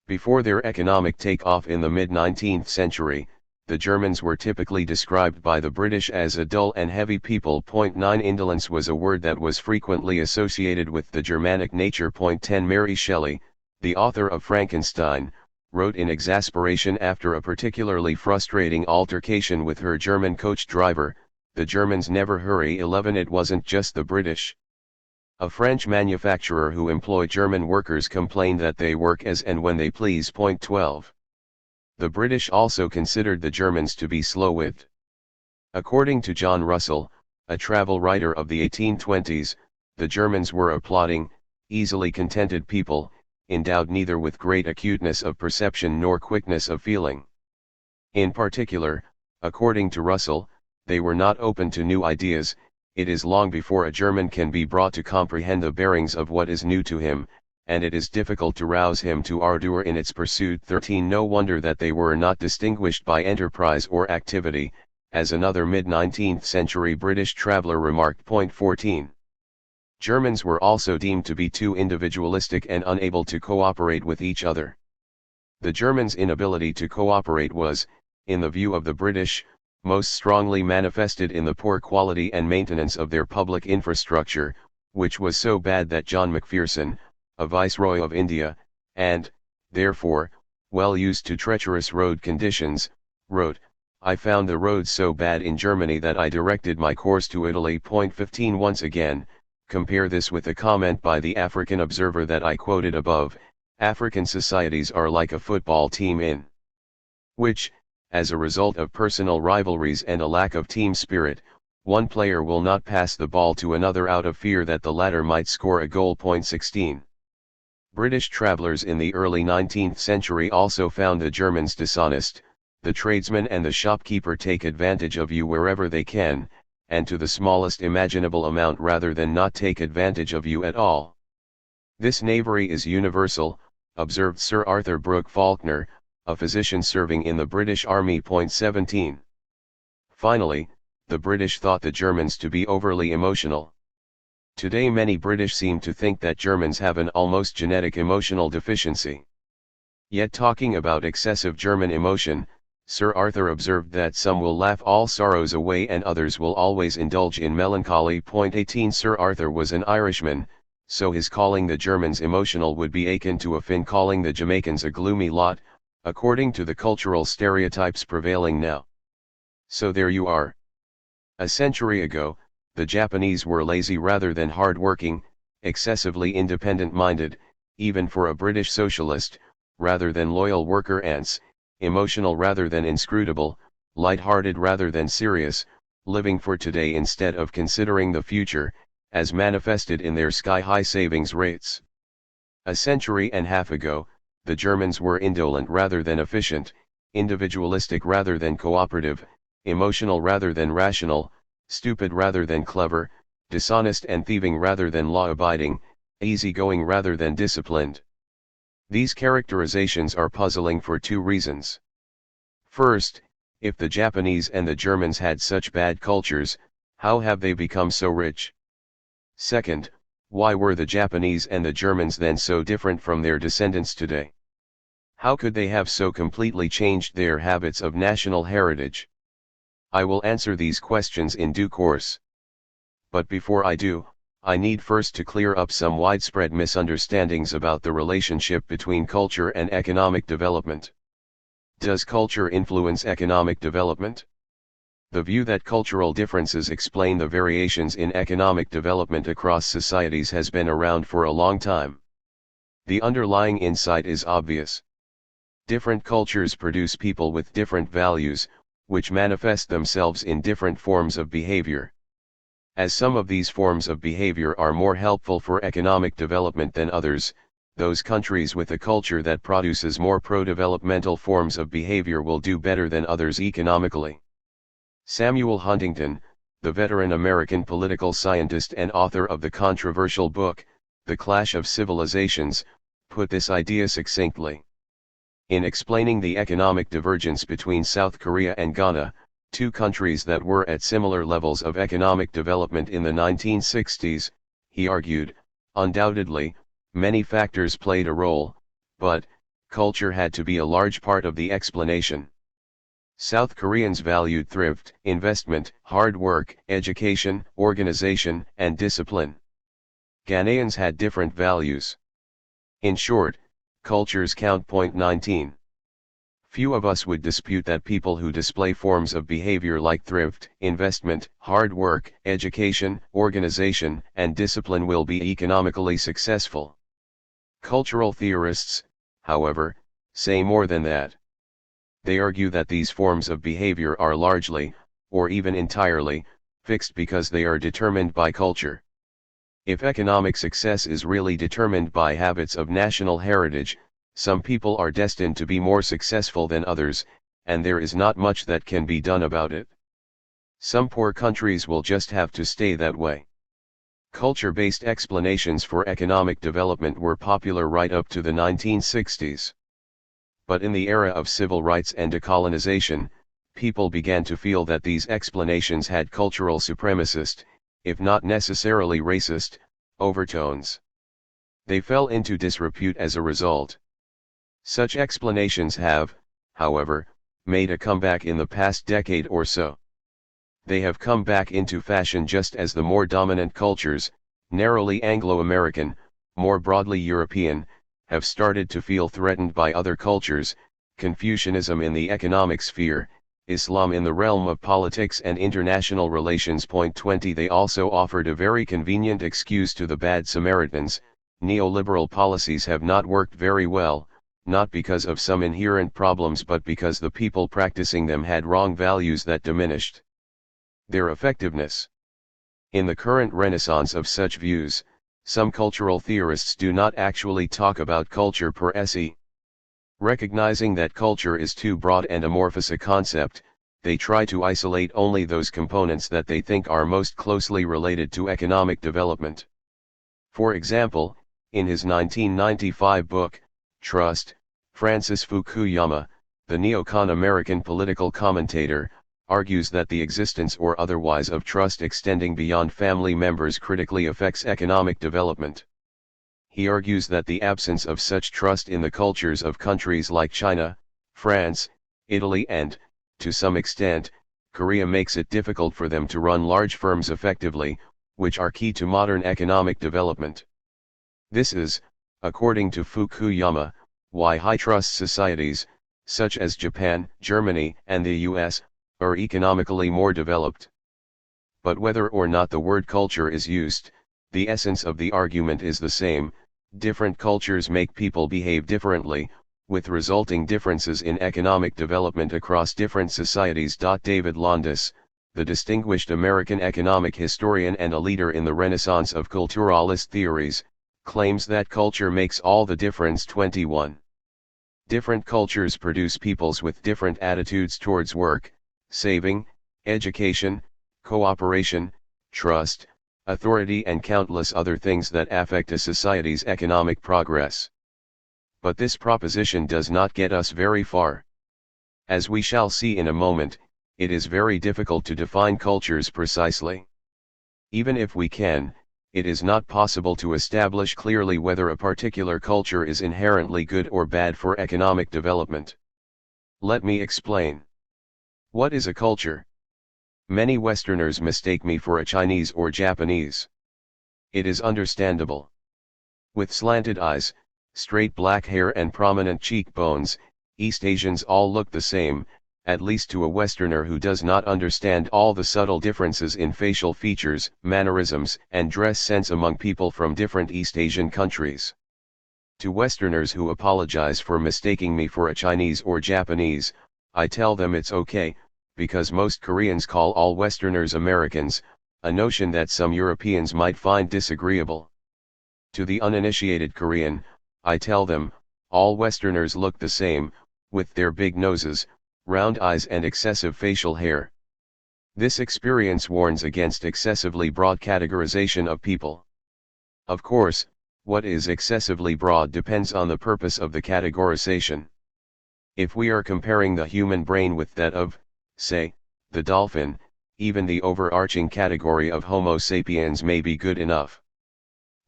Before their economic take-off in the mid-19th century, the Germans were typically described by the British as a dull and heavy people. 9 Indolence was a word that was frequently associated with the Germanic nature. 10 Mary Shelley, the author of Frankenstein, wrote in exasperation after a particularly frustrating altercation with her German coach driver, "The Germans never hurry." 11 It wasn't just the British. A French manufacturer who employ German workers complained that they work as and when they please. 12. The British also considered the Germans to be slow-witted. According to John Russell, a travel writer of the 1820s, the Germans were a plodding, easily contented people, endowed neither with great acuteness of perception nor quickness of feeling. In particular, according to Russell, they were not open to new ideas. It is long before a German can be brought to comprehend the bearings of what is new to him, and it is difficult to rouse him to ardor in its pursuit. 13 No wonder that they were not distinguished by enterprise or activity, as another mid-19th century British traveller remarked. 14. Germans were also deemed to be too individualistic and unable to cooperate with each other. The Germans' inability to cooperate was, in the view of the British, most strongly manifested in the poor quality and maintenance of their public infrastructure, which was so bad that John Macpherson, a viceroy of India, and, therefore, well used to treacherous road conditions, wrote, "I found the roads so bad in Germany that I directed my course to Italy." 15 Once again, compare this with a comment by the African Observer that I quoted above: African societies are like a football team in which, as a result of personal rivalries and a lack of team spirit, one player will not pass the ball to another out of fear that the latter might score a goal. 16. British travellers in the early 19th century also found the Germans dishonest. The tradesman and the shopkeeper take advantage of you wherever they can, and to the smallest imaginable amount rather than not take advantage of you at all. This knavery is universal, observed Sir Arthur Brooke Falkner, a physician serving in the British Army. 17. Finally, the British thought the Germans to be overly emotional. Today many British seem to think that Germans have an almost genetic emotional deficiency. Yet talking about excessive German emotion, Sir Arthur observed that some will laugh all sorrows away and others will always indulge in melancholy. 18 Sir Arthur was an Irishman, so his calling the Germans emotional would be akin to a Finn calling the Jamaicans a gloomy lot, according to the cultural stereotypes prevailing now. So there you are. A century ago, the Japanese were lazy rather than hard-working, excessively independent-minded, even for a British socialist, rather than loyal worker ants, emotional rather than inscrutable, light-hearted rather than serious, living for today instead of considering the future, as manifested in their sky-high savings rates. A century and a half ago, the Germans were indolent rather than efficient, individualistic rather than cooperative, emotional rather than rational, stupid rather than clever, dishonest and thieving rather than law-abiding, easygoing rather than disciplined. These characterizations are puzzling for two reasons. First, if the Japanese and the Germans had such bad cultures, how have they become so rich? Second, why were the Japanese and the Germans then so different from their descendants today? How could they have so completely changed their habits of national heritage? I will answer these questions in due course. But before I do, I need first to clear up some widespread misunderstandings about the relationship between culture and economic development. Does culture influence economic development? The view that cultural differences explain the variations in economic development across societies has been around for a long time. The underlying insight is obvious. Different cultures produce people with different values, which manifest themselves in different forms of behavior. As some of these forms of behavior are more helpful for economic development than others, those countries with a culture that produces more pro-developmental forms of behavior will do better than others economically. Samuel Huntington, the veteran American political scientist and author of the controversial book, The Clash of Civilizations, put this idea succinctly. In explaining the economic divergence between South Korea and Ghana, two countries that were at similar levels of economic development in the 1960s, he argued, Undoubtedly, many factors played a role, but culture had to be a large part of the explanation. South Koreans valued thrift, investment, hard work, education, organization, and discipline. Ghanaians had different values. In short, cultures count. 19. Few of us would dispute that people who display forms of behavior like thrift, investment, hard work, education, organization, and discipline will be economically successful. Cultural theorists, however, say more than that. They argue that these forms of behavior are largely, or even entirely, fixed because they are determined by culture. If economic success is really determined by habits of national heritage, some people are destined to be more successful than others, and there is not much that can be done about it. Some poor countries will just have to stay that way. Culture-based explanations for economic development were popular right up to the 1960s. But in the era of civil rights and decolonization, people began to feel that these explanations had cultural supremacist, if not necessarily racist, overtones. They fell into disrepute as a result. Such explanations have, however, made a comeback in the past decade or so. They have come back into fashion just as the more dominant cultures, narrowly Anglo-American, more broadly European, have started to feel threatened by other cultures, Confucianism in the economic sphere, Islam in the realm of politics and international relations. 20 They also offered a very convenient excuse to the bad Samaritans. Neoliberal policies have not worked very well, not because of some inherent problems but because the people practicing them had wrong values that diminished their effectiveness. In the current renaissance of such views, some cultural theorists do not actually talk about culture per se. Recognizing that culture is too broad and amorphous a concept, they try to isolate only those components that they think are most closely related to economic development. For example, in his 1995 book, Trust, Francis Fukuyama, the neocon American political commentator, argues that the existence or otherwise of trust extending beyond family members critically affects economic development. He argues that the absence of such trust in the cultures of countries like China, France, Italy and, to some extent, Korea makes it difficult for them to run large firms effectively, which are key to modern economic development. This is, according to Fukuyama, why high-trust societies, such as Japan, Germany, and the US, are economically more developed. But whether or not the word culture is used, the essence of the argument is the same: different cultures make people behave differently, with resulting differences in economic development across different societies. David Landis, the distinguished American economic historian and a leader in the renaissance of culturalist theories, claims that culture makes all the difference. 21. Different cultures produce peoples with different attitudes towards work, saving, education, cooperation, trust, authority and countless other things that affect a society's economic progress. But this proposition does not get us very far. As we shall see in a moment, it is very difficult to define cultures precisely. Even if we can, it is not possible to establish clearly whether a particular culture is inherently good or bad for economic development. Let me explain. What is a culture? Many Westerners mistake me for a Chinese or Japanese. It is understandable. With slanted eyes, straight black hair and prominent cheekbones, East Asians all look the same, at least to a Westerner who does not understand all the subtle differences in facial features, mannerisms, and dress sense among people from different East Asian countries. To Westerners who apologize for mistaking me for a Chinese or Japanese, I tell them it's okay, because most Koreans call all Westerners Americans, a notion that some Europeans might find disagreeable. To the uninitiated Korean, I tell them, all Westerners look the same, with their big noses, round eyes and excessive facial hair. This experience warns against excessively broad categorization of people. Of course, what is excessively broad depends on the purpose of the categorization. If we are comparing the human brain with that of, say, the dolphin, even the overarching category of Homo sapiens may be good enough.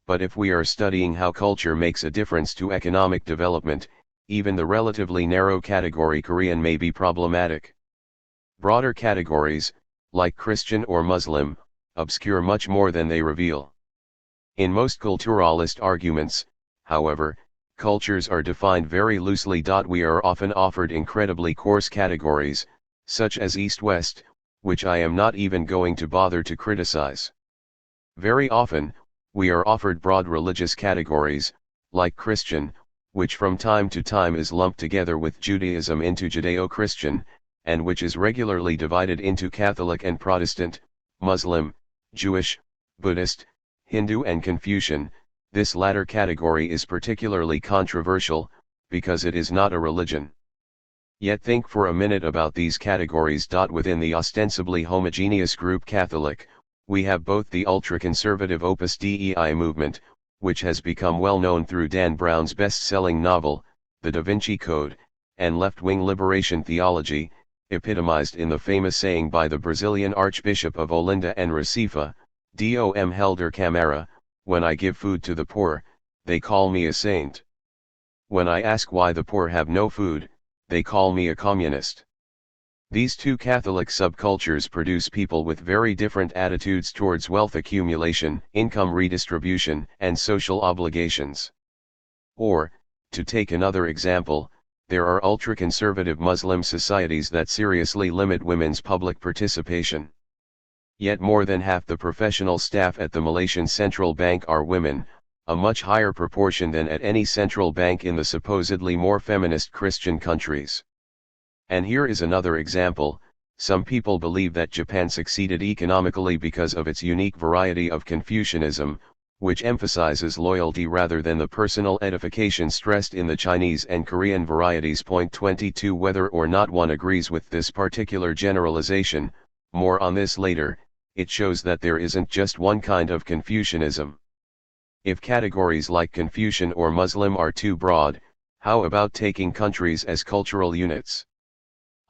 But if we are studying how culture makes a difference to economic development, even the relatively narrow category Korean may be problematic. Broader categories, like Christian or Muslim, obscure much more than they reveal. In most culturalist arguments, however, cultures are defined very loosely. We are often offered incredibly coarse categories, such as East-West, which I am not even going to bother to criticize. Very often, we are offered broad religious categories, like Christian, which from time to time is lumped together with Judaism into Judeo-Christian, and which is regularly divided into Catholic and Protestant, Muslim, Jewish, Buddhist, Hindu and Confucian. This latter category is particularly controversial, because it is not a religion. Yet think for a minute about these categories. Within the ostensibly homogeneous group Catholic, we have both the ultra-conservative Opus Dei movement, which has become well known through Dan Brown's best-selling novel, The Da Vinci Code, and left-wing liberation theology, epitomized in the famous saying by the Brazilian Archbishop of Olinda and Recife, Dom Helder Camara, "When I give food to the poor, they call me a saint. When I ask why the poor have no food, they call me a communist." These two Catholic subcultures produce people with very different attitudes towards wealth accumulation, income redistribution, and social obligations. Or, to take another example, there are ultra-conservative Muslim societies that seriously limit women's public participation. Yet more than half the professional staff at the Malaysian Central Bank are women, a much higher proportion than at any central bank in the supposedly more feminist Christian countries. And here is another example: some people believe that Japan succeeded economically because of its unique variety of Confucianism, which emphasizes loyalty rather than the personal edification stressed in the Chinese and Korean varieties. Point 22. Whether or not one agrees with this particular generalization, more on this later, it shows that there isn't just one kind of Confucianism. If categories like Confucian or Muslim are too broad, how about taking countries as cultural units?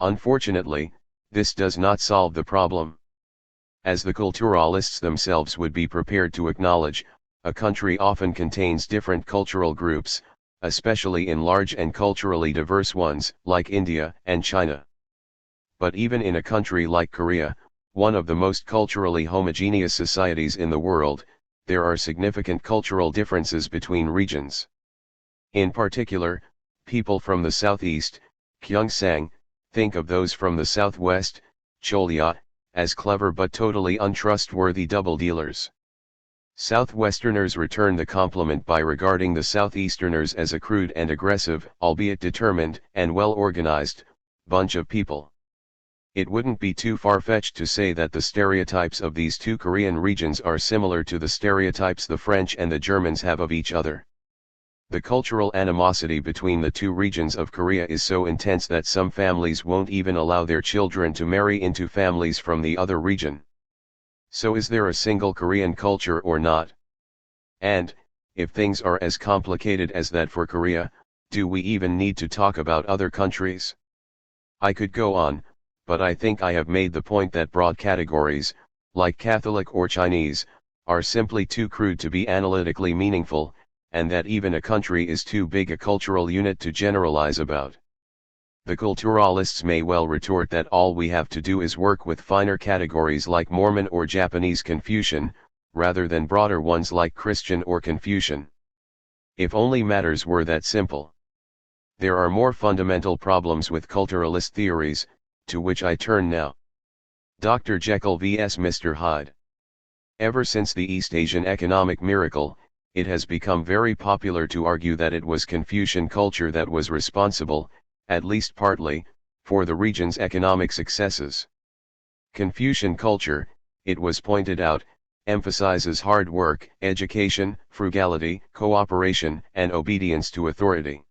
Unfortunately, this does not solve the problem. As the culturalists themselves would be prepared to acknowledge, a country often contains different cultural groups, especially in large and culturally diverse ones, like India and China. But even in a country like Korea, one of the most culturally homogeneous societies in the world, there are significant cultural differences between regions. In particular, people from the southeast, Gyeongsang, think of those from the southwest, Cholia, as clever but totally untrustworthy double dealers. Southwesterners return the compliment by regarding the southeasterners as a crude and aggressive, albeit determined and well-organized, bunch of people. It wouldn't be too far-fetched to say that the stereotypes of these two Korean regions are similar to the stereotypes the French and the Germans have of each other. The cultural animosity between the two regions of Korea is so intense that some families won't even allow their children to marry into families from the other region. So is there a single Korean culture or not? And, if things are as complicated as that for Korea, do we even need to talk about other countries? I could go on, but I think I have made the point that broad categories, like Catholic or Chinese, are simply too crude to be analytically meaningful, and that even a country is too big a cultural unit to generalize about. The culturalists may well retort that all we have to do is work with finer categories like Mormon or Japanese Confucian, rather than broader ones like Christian or Confucian. If only matters were that simple. There are more fundamental problems with culturalist theories, to which I turn now. Dr. Jekyll vs. Mr. Hyde. Ever since the East Asian economic miracle, it has become very popular to argue that it was Confucian culture that was responsible, at least partly, for the region's economic successes. Confucian culture, it was pointed out, emphasizes hard work, education, frugality, cooperation, and obedience to authority.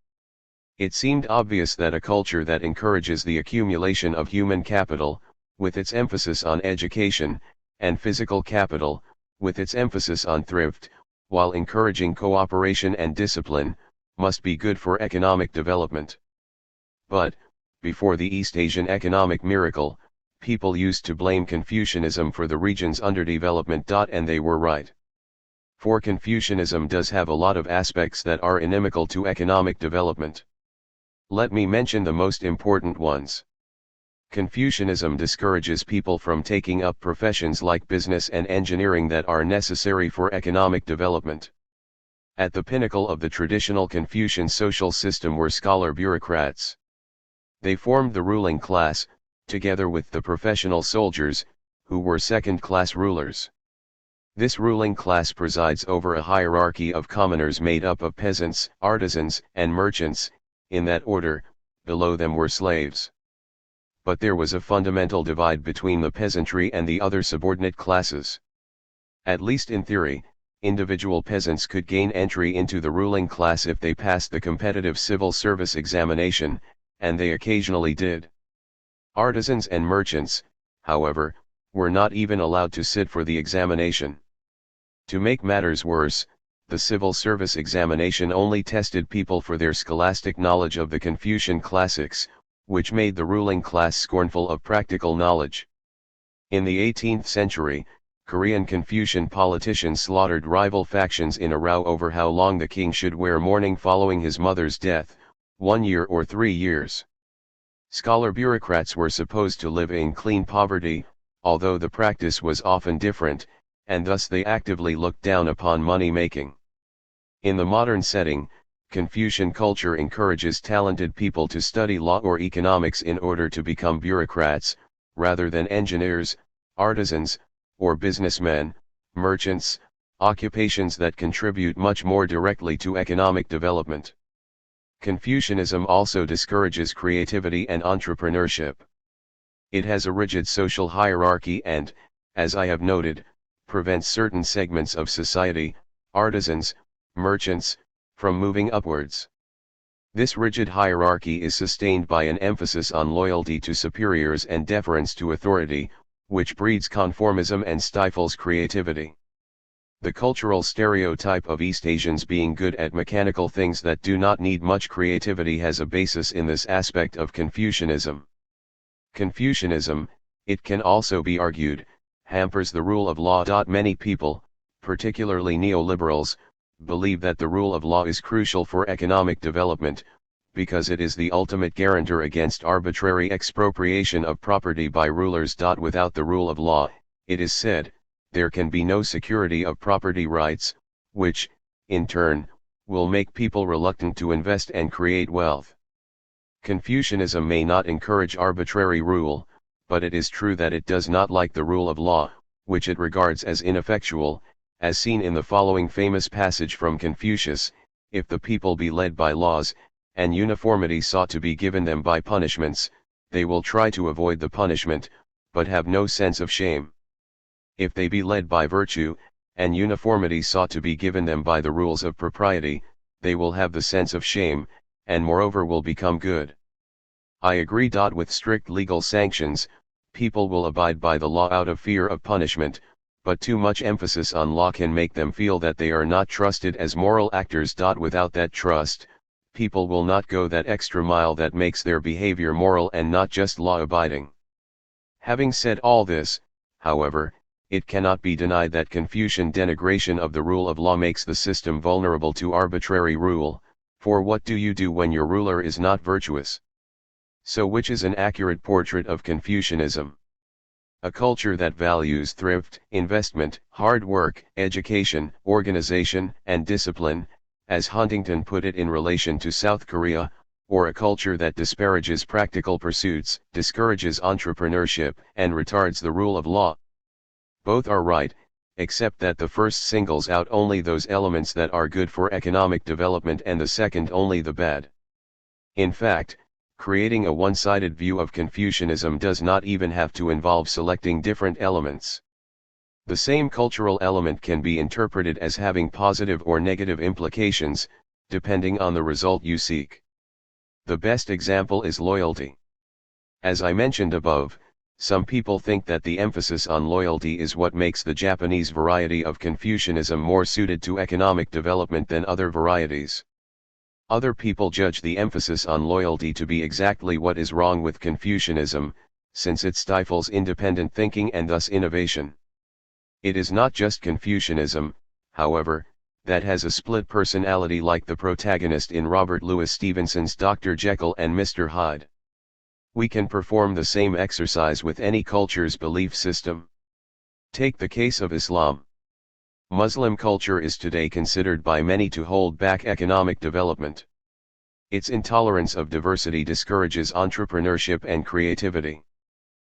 It seemed obvious that a culture that encourages the accumulation of human capital, with its emphasis on education, and physical capital, with its emphasis on thrift, while encouraging cooperation and discipline, must be good for economic development. But, before the East Asian economic miracle, people used to blame Confucianism for the region's underdevelopment. And they were right. For Confucianism does have a lot of aspects that are inimical to economic development. Let me mention the most important ones. Confucianism discourages people from taking up professions like business and engineering that are necessary for economic development. At the pinnacle of the traditional Confucian social system were scholar bureaucrats. They formed the ruling class, together with the professional soldiers, who were second-class rulers. This ruling class presides over a hierarchy of commoners made up of peasants, artisans, and merchants, in that order. Below them were slaves. But there was a fundamental divide between the peasantry and the other subordinate classes. At least in theory, individual peasants could gain entry into the ruling class if they passed the competitive civil service examination, and they occasionally did. Artisans and merchants, however, were not even allowed to sit for the examination. To make matters worse, the civil service examination only tested people for their scholastic knowledge of the Confucian classics, which made the ruling class scornful of practical knowledge. In the 18th century, Korean Confucian politicians slaughtered rival factions in a row over how long the king should wear mourning following his mother's death, 1 year or 3 years. Scholar bureaucrats were supposed to live in clean poverty, although the practice was often different, and thus they actively looked down upon money-making. In the modern setting, Confucian culture encourages talented people to study law or economics in order to become bureaucrats, rather than engineers, artisans, or businessmen, merchants, occupations that contribute much more directly to economic development. Confucianism also discourages creativity and entrepreneurship. It has a rigid social hierarchy and, as I have noted, prevents certain segments of society, artisans, merchants, from moving upwards. This rigid hierarchy is sustained by an emphasis on loyalty to superiors and deference to authority, which breeds conformism and stifles creativity. The cultural stereotype of East Asians being good at mechanical things that do not need much creativity has a basis in this aspect of Confucianism. Confucianism, it can also be argued, hampers the rule of law. Many people, particularly neoliberals, believe that the rule of law is crucial for economic development, because it is the ultimate guarantor against arbitrary expropriation of property by rulers. Without the rule of law, it is said, there can be no security of property rights, which, in turn, will make people reluctant to invest and create wealth. Confucianism may not encourage arbitrary rule, but it is true that it does not like the rule of law, which it regards as ineffectual, as seen in the following famous passage from Confucius: if the people be led by laws, and uniformity sought to be given them by punishments, they will try to avoid the punishment, but have no sense of shame. If they be led by virtue, and uniformity sought to be given them by the rules of propriety, they will have the sense of shame, and moreover will become good. I agree. With strict legal sanctions, people will abide by the law out of fear of punishment, but too much emphasis on law can make them feel that they are not trusted as moral actors. Without that trust, people will not go that extra mile that makes their behavior moral and not just law-abiding. Having said all this, however, it cannot be denied that Confucian denigration of the rule of law makes the system vulnerable to arbitrary rule, for what do you do when your ruler is not virtuous? So which is an accurate portrait of Confucianism? A culture that values thrift, investment, hard work, education, organization, and discipline, as Huntington put it in relation to South Korea, or a culture that disparages practical pursuits, discourages entrepreneurship, and retards the rule of law? Both are right, except that the first singles out only those elements that are good for economic development and the second only the bad. In fact, creating a one-sided view of Confucianism does not even have to involve selecting different elements. The same cultural element can be interpreted as having positive or negative implications, depending on the result you seek. The best example is loyalty. As I mentioned above, some people think that the emphasis on loyalty is what makes the Japanese variety of Confucianism more suited to economic development than other varieties. Other people judge the emphasis on loyalty to be exactly what is wrong with Confucianism, since it stifles independent thinking and thus innovation. It is not just Confucianism, however, that has a split personality like the protagonist in Robert Louis Stevenson's Dr. Jekyll and Mr. Hyde. We can perform the same exercise with any culture's belief system. Take the case of Islam. Muslim culture is today considered by many to hold back economic development. Its intolerance of diversity discourages entrepreneurship and creativity.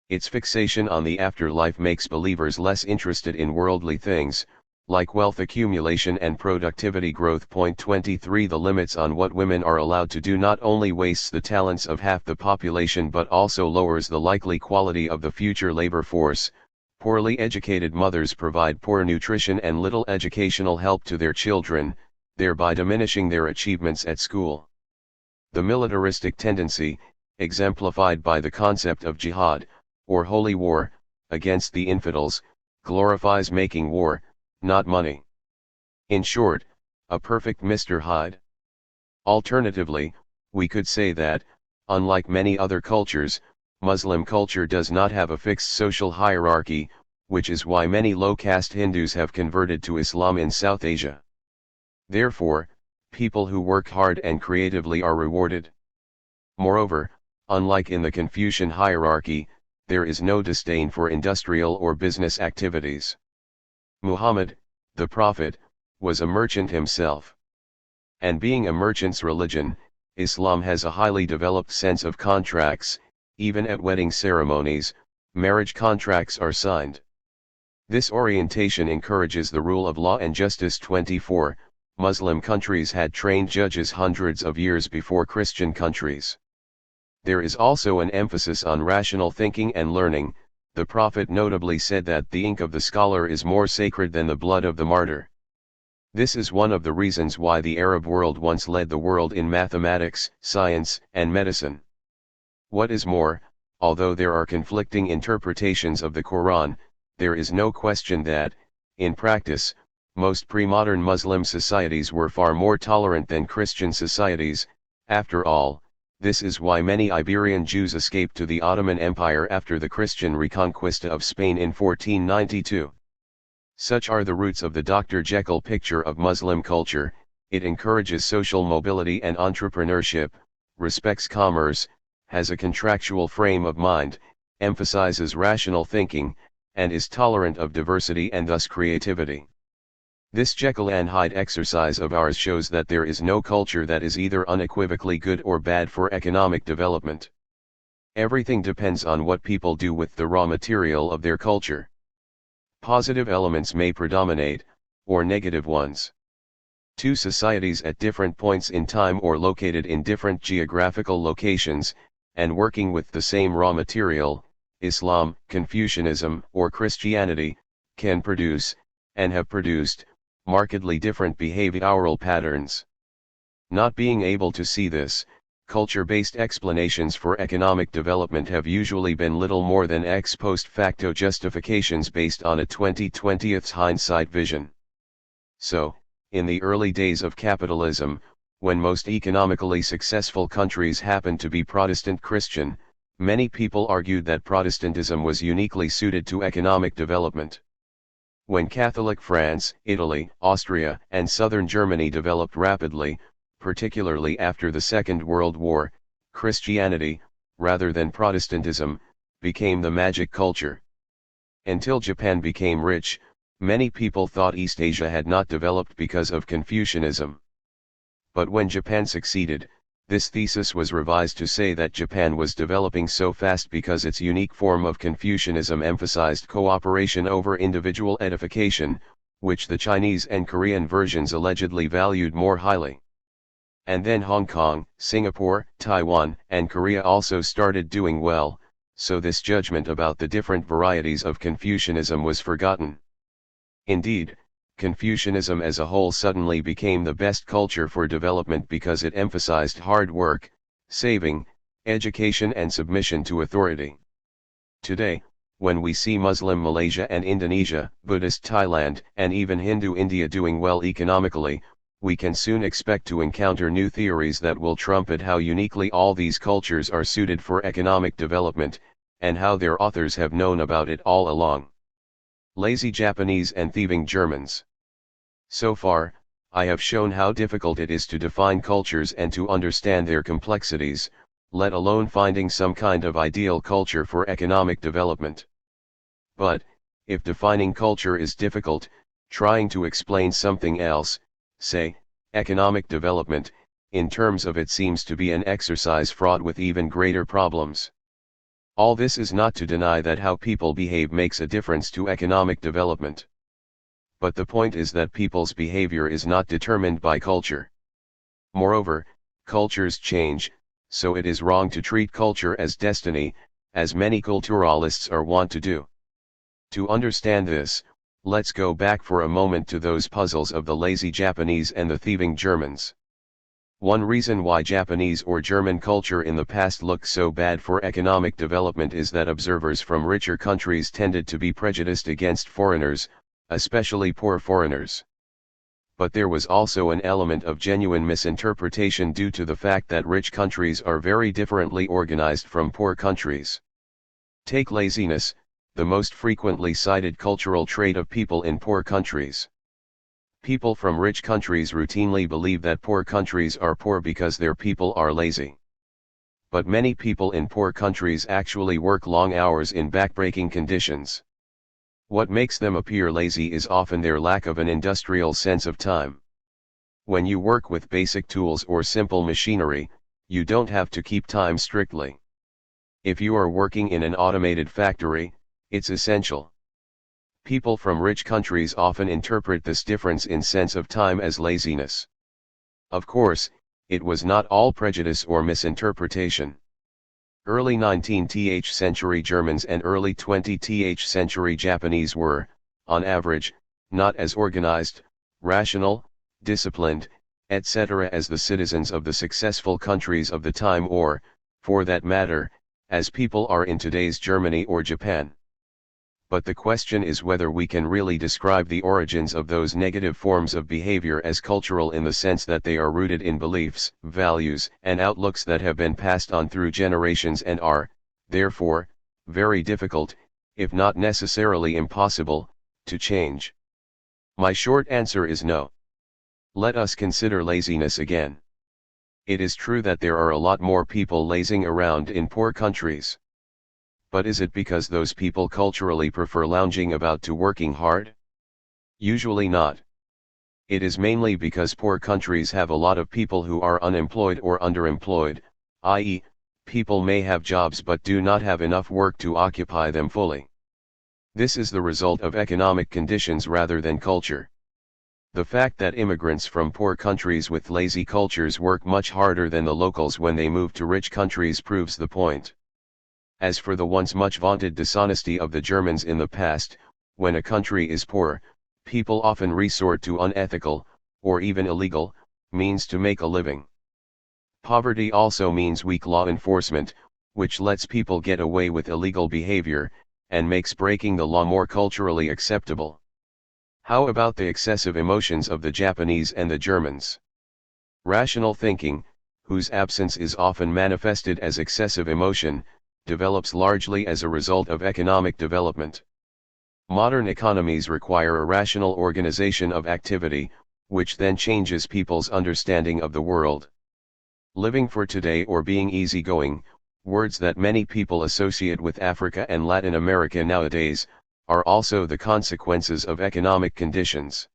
Its fixation on the afterlife makes believers less interested in worldly things, like wealth accumulation and productivity growth. Point 23 The limits on what women are allowed to do not only wastes the talents of half the population but also lowers the likely quality of the future labor force. Poorly educated mothers provide poor nutrition and little educational help to their children, thereby diminishing their achievements at school. The militaristic tendency, exemplified by the concept of jihad, or holy war, against the infidels, glorifies making war, not money. In short, a perfect Mr. Hyde. Alternatively, we could say that, unlike many other cultures, Muslim culture does not have a fixed social hierarchy, which is why many low-caste Hindus have converted to Islam in South Asia. Therefore, people who work hard and creatively are rewarded. Moreover, unlike in the Confucian hierarchy, there is no disdain for industrial or business activities. Muhammad, the Prophet, was a merchant himself. And being a merchant's religion, Islam has a highly developed sense of contracts. Even at wedding ceremonies, marriage contracts are signed. This orientation encourages the rule of law and justice. 24. Muslim countries had trained judges hundreds of years before Christian countries. There is also an emphasis on rational thinking and learning. The Prophet notably said that the ink of the scholar is more sacred than the blood of the martyr. This is one of the reasons why the Arab world once led the world in mathematics, science, and medicine. What is more, although there are conflicting interpretations of the Quran, there is no question that, in practice, most pre-modern Muslim societies were far more tolerant than Christian societies. After all, this is why many Iberian Jews escaped to the Ottoman Empire after the Christian reconquista of Spain in 1492. Such are the roots of the Dr. Jekyll picture of Muslim culture. It encourages social mobility and entrepreneurship, respects commerce, has a contractual frame of mind, emphasizes rational thinking, and is tolerant of diversity and thus creativity. This Jekyll and Hyde exercise of ours shows that there is no culture that is either unequivocally good or bad for economic development. Everything depends on what people do with the raw material of their culture. Positive elements may predominate, or negative ones. Two societies at different points in time or located in different geographical locations, and working with the same raw material, Islam, Confucianism, or Christianity, can produce, and have produced, markedly different behavioral patterns. Not being able to see this, culture-based explanations for economic development have usually been little more than ex post facto justifications based on a 20/20th hindsight vision. So, in the early days of capitalism, when most economically successful countries happened to be Protestant Christian, many people argued that Protestantism was uniquely suited to economic development. When Catholic France, Italy, Austria, and southern Germany developed rapidly, particularly after the Second World War, Christianity, rather than Protestantism, became the magic culture. Until Japan became rich, many people thought East Asia had not developed because of Confucianism. But when Japan succeeded, this thesis was revised to say that Japan was developing so fast because its unique form of Confucianism emphasized cooperation over individual edification, which the Chinese and Korean versions allegedly valued more highly. And then Hong Kong, Singapore, Taiwan, and Korea also started doing well, so this judgment about the different varieties of Confucianism was forgotten. Indeed, Confucianism as a whole suddenly became the best culture for development because it emphasized hard work, saving, education and submission to authority. Today, when we see Muslim Malaysia and Indonesia, Buddhist Thailand, and even Hindu India doing well economically, we can soon expect to encounter new theories that will trumpet how uniquely all these cultures are suited for economic development, and how their authors have known about it all along. Lazy Japanese and thieving Germans. So far, I have shown how difficult it is to define cultures and to understand their complexities, let alone finding some kind of ideal culture for economic development. But, if defining culture is difficult, trying to explain something else, say, economic development, in terms of it seems to be an exercise fraught with even greater problems. All this is not to deny that how people behave makes a difference to economic development. But the point is that people's behavior is not determined by culture. Moreover, cultures change, so it is wrong to treat culture as destiny, as many culturalists are wont to do. To understand this, let's go back for a moment to those puzzles of the lazy Japanese and the thieving Germans. One reason why Japanese or German culture in the past looked so bad for economic development is that observers from richer countries tended to be prejudiced against foreigners, especially poor foreigners. But there was also an element of genuine misinterpretation due to the fact that rich countries are very differently organized from poor countries. Take laziness, the most frequently cited cultural trait of people in poor countries. People from rich countries routinely believe that poor countries are poor because their people are lazy. But many people in poor countries actually work long hours in backbreaking conditions. What makes them appear lazy is often their lack of an industrial sense of time. When you work with basic tools or simple machinery, you don't have to keep time strictly. If you are working in an automated factory, it's essential. People from rich countries often interpret this difference in sense of time as laziness. Of course, it was not all prejudice or misinterpretation. Early 19th century Germans and early 20th century Japanese were, on average, not as organized, rational, disciplined, etc. as the citizens of the successful countries of the time or, for that matter, as people are in today's Germany or Japan. But the question is whether we can really describe the origins of those negative forms of behavior as cultural in the sense that they are rooted in beliefs, values, and outlooks that have been passed on through generations and are, therefore, very difficult, if not necessarily impossible, to change. My short answer is no. Let us consider laziness again. It is true that there are a lot more people lazing around in poor countries. But is it because those people culturally prefer lounging about to working hard? Usually not. It is mainly because poor countries have a lot of people who are unemployed or underemployed, i.e., people may have jobs but do not have enough work to occupy them fully. This is the result of economic conditions rather than culture. The fact that immigrants from poor countries with lazy cultures work much harder than the locals when they move to rich countries proves the point. As for the once much vaunted dishonesty of the Germans in the past, when a country is poor, people often resort to unethical, or even illegal, means to make a living. Poverty also means weak law enforcement, which lets people get away with illegal behavior, and makes breaking the law more culturally acceptable. How about the excessive emotions of the Japanese and the Germans? Rational thinking, whose absence is often manifested as excessive emotion, develops largely as a result of economic development. Modern economies require a rational organization of activity, which then changes people's understanding of the world. Living for today or being easygoing, words that many people associate with Africa and Latin America nowadays, are also the consequences of economic conditions.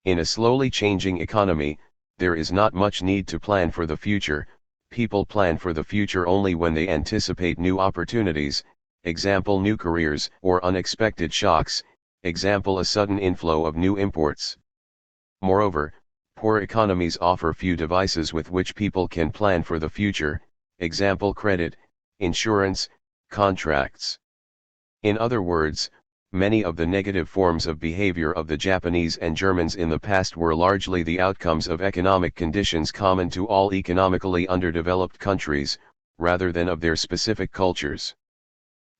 In a slowly changing economy, there is not much need to plan for the future. People plan for the future only when they anticipate new opportunities, example new careers, or unexpected shocks, example a sudden inflow of new imports. Moreover, poor economies offer few devices with which people can plan for the future, example credit, insurance, contracts. In other words, many of the negative forms of behavior of the Japanese and Germans in the past were largely the outcomes of economic conditions common to all economically underdeveloped countries, rather than of their specific cultures.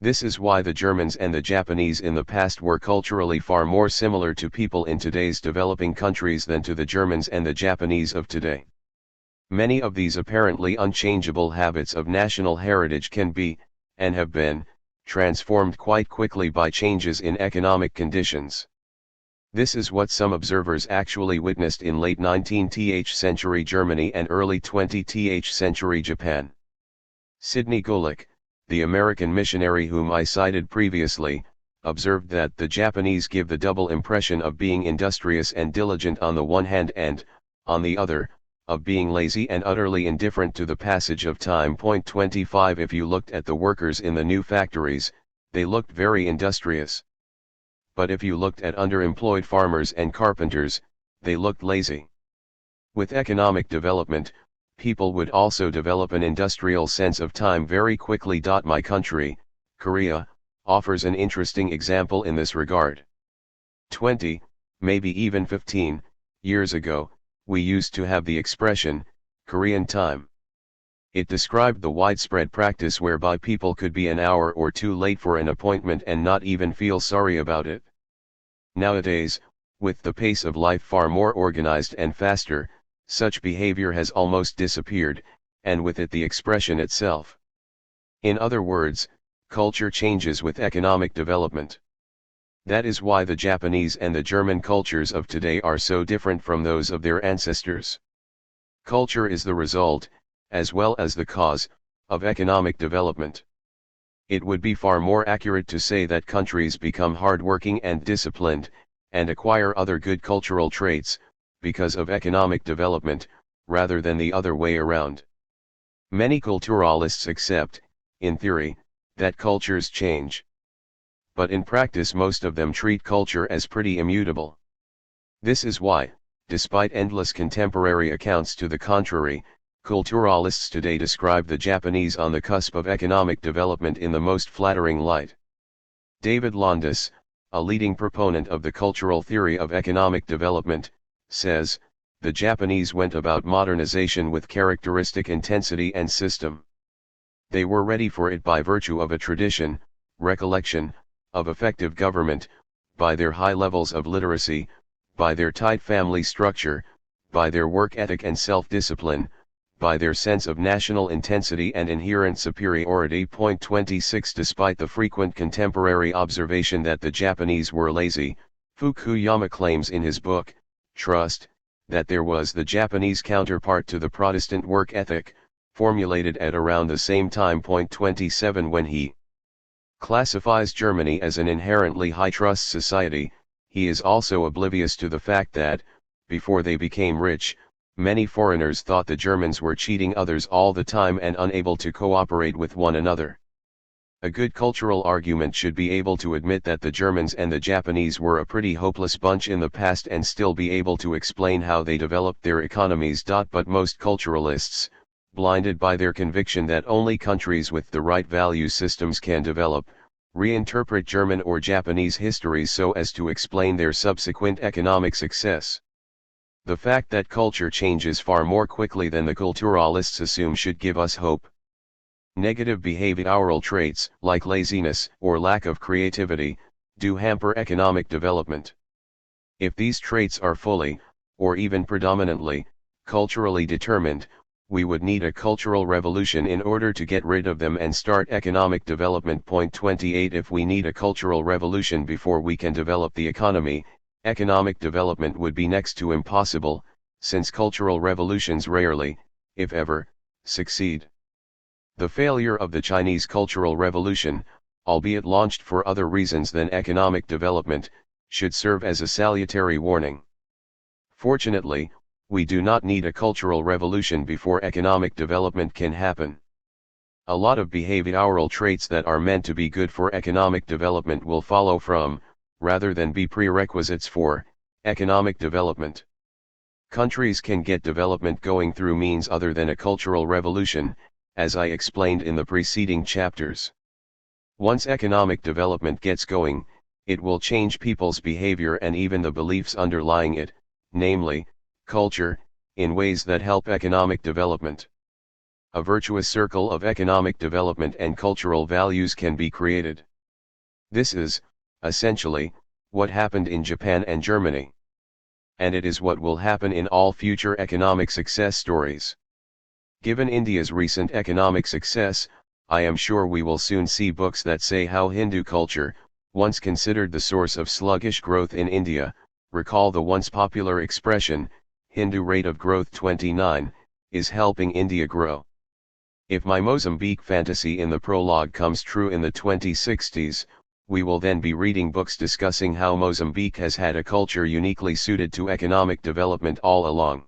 This is why the Germans and the Japanese in the past were culturally far more similar to people in today's developing countries than to the Germans and the Japanese of today. Many of these apparently unchangeable habits of national heritage can be, and have been, transformed quite quickly by changes in economic conditions. This is what some observers actually witnessed in late 19th century Germany and early 20th century Japan. Sidney Golick, the American missionary whom I cited previously, observed that the Japanese give the double impression of being industrious and diligent on the one hand and, on the other, of being lazy and utterly indifferent to the passage of time. 25 If you looked at the workers in the new factories, they looked very industrious. But if you looked at underemployed farmers and carpenters, they looked lazy. With economic development, people would also develop an industrial sense of time very quickly. My country, Korea, offers an interesting example in this regard. 20, maybe even 15, years ago, we used to have the expression, Korean time. It described the widespread practice whereby people could be an hour or two late for an appointment and not even feel sorry about it. Nowadays, with the pace of life far more organized and faster, such behavior has almost disappeared, and with it the expression itself. In other words, culture changes with economic development. That is why the Japanese and the German cultures of today are so different from those of their ancestors. Culture is the result, as well as the cause, of economic development. It would be far more accurate to say that countries become hardworking and disciplined, and acquire other good cultural traits, because of economic development, rather than the other way around. Many culturalists accept, in theory, that cultures change. But in practice most of them treat culture as pretty immutable. This is why, despite endless contemporary accounts to the contrary, culturalists today describe the Japanese on the cusp of economic development in the most flattering light. David Londas, a leading proponent of the cultural theory of economic development, says, the Japanese went about modernization with characteristic intensity and system. They were ready for it by virtue of a tradition, recollection, of effective government, by their high levels of literacy, by their tight family structure, by their work ethic and self-discipline, by their sense of national intensity and inherent superiority. 26 Despite the frequent contemporary observation that the Japanese were lazy, Fukuyama claims in his book, Trust, that there was the Japanese counterpart to the Protestant work ethic, formulated at around the same time. 27 When he classifies Germany as an inherently high-trust society, he is also oblivious to the fact that, before they became rich, many foreigners thought the Germans were cheating others all the time and unable to cooperate with one another. A good cultural argument should be able to admit that the Germans and the Japanese were a pretty hopeless bunch in the past and still be able to explain how they developed their economies. But most culturalists, blinded by their conviction that only countries with the right value systems can develop, reinterpret German or Japanese histories so as to explain their subsequent economic success. The fact that culture changes far more quickly than the culturalists assume should give us hope. Negative behavioral traits, like laziness or lack of creativity, do hamper economic development. If these traits are fully, or even predominantly, culturally determined, we would need a cultural revolution in order to get rid of them and start economic development. 28 If we need a cultural revolution before we can develop the economy, economic development would be next to impossible, since cultural revolutions rarely, if ever, succeed. The failure of the Chinese Cultural Revolution, albeit launched for other reasons than economic development, should serve as a salutary warning. Fortunately, we do not need a cultural revolution before economic development can happen. A lot of behavioral traits that are meant to be good for economic development will follow from, rather than be prerequisites for, economic development. Countries can get development going through means other than a cultural revolution, as I explained in the preceding chapters. Once economic development gets going, it will change people's behavior and even the beliefs underlying it, namely, culture, in ways that help economic development. A virtuous circle of economic development and cultural values can be created. This is, essentially, what happened in Japan and Germany. And it is what will happen in all future economic success stories. Given India's recent economic success, I am sure we will soon see books that say how Hindu culture, once considered the source of sluggish growth in India, Recall the once popular expression, Hindu rate of growth 29, is helping India grow. If my Mozambique fantasy in the prologue comes true in the 2060s, we will then be reading books discussing how Mozambique has had a culture uniquely suited to economic development all along.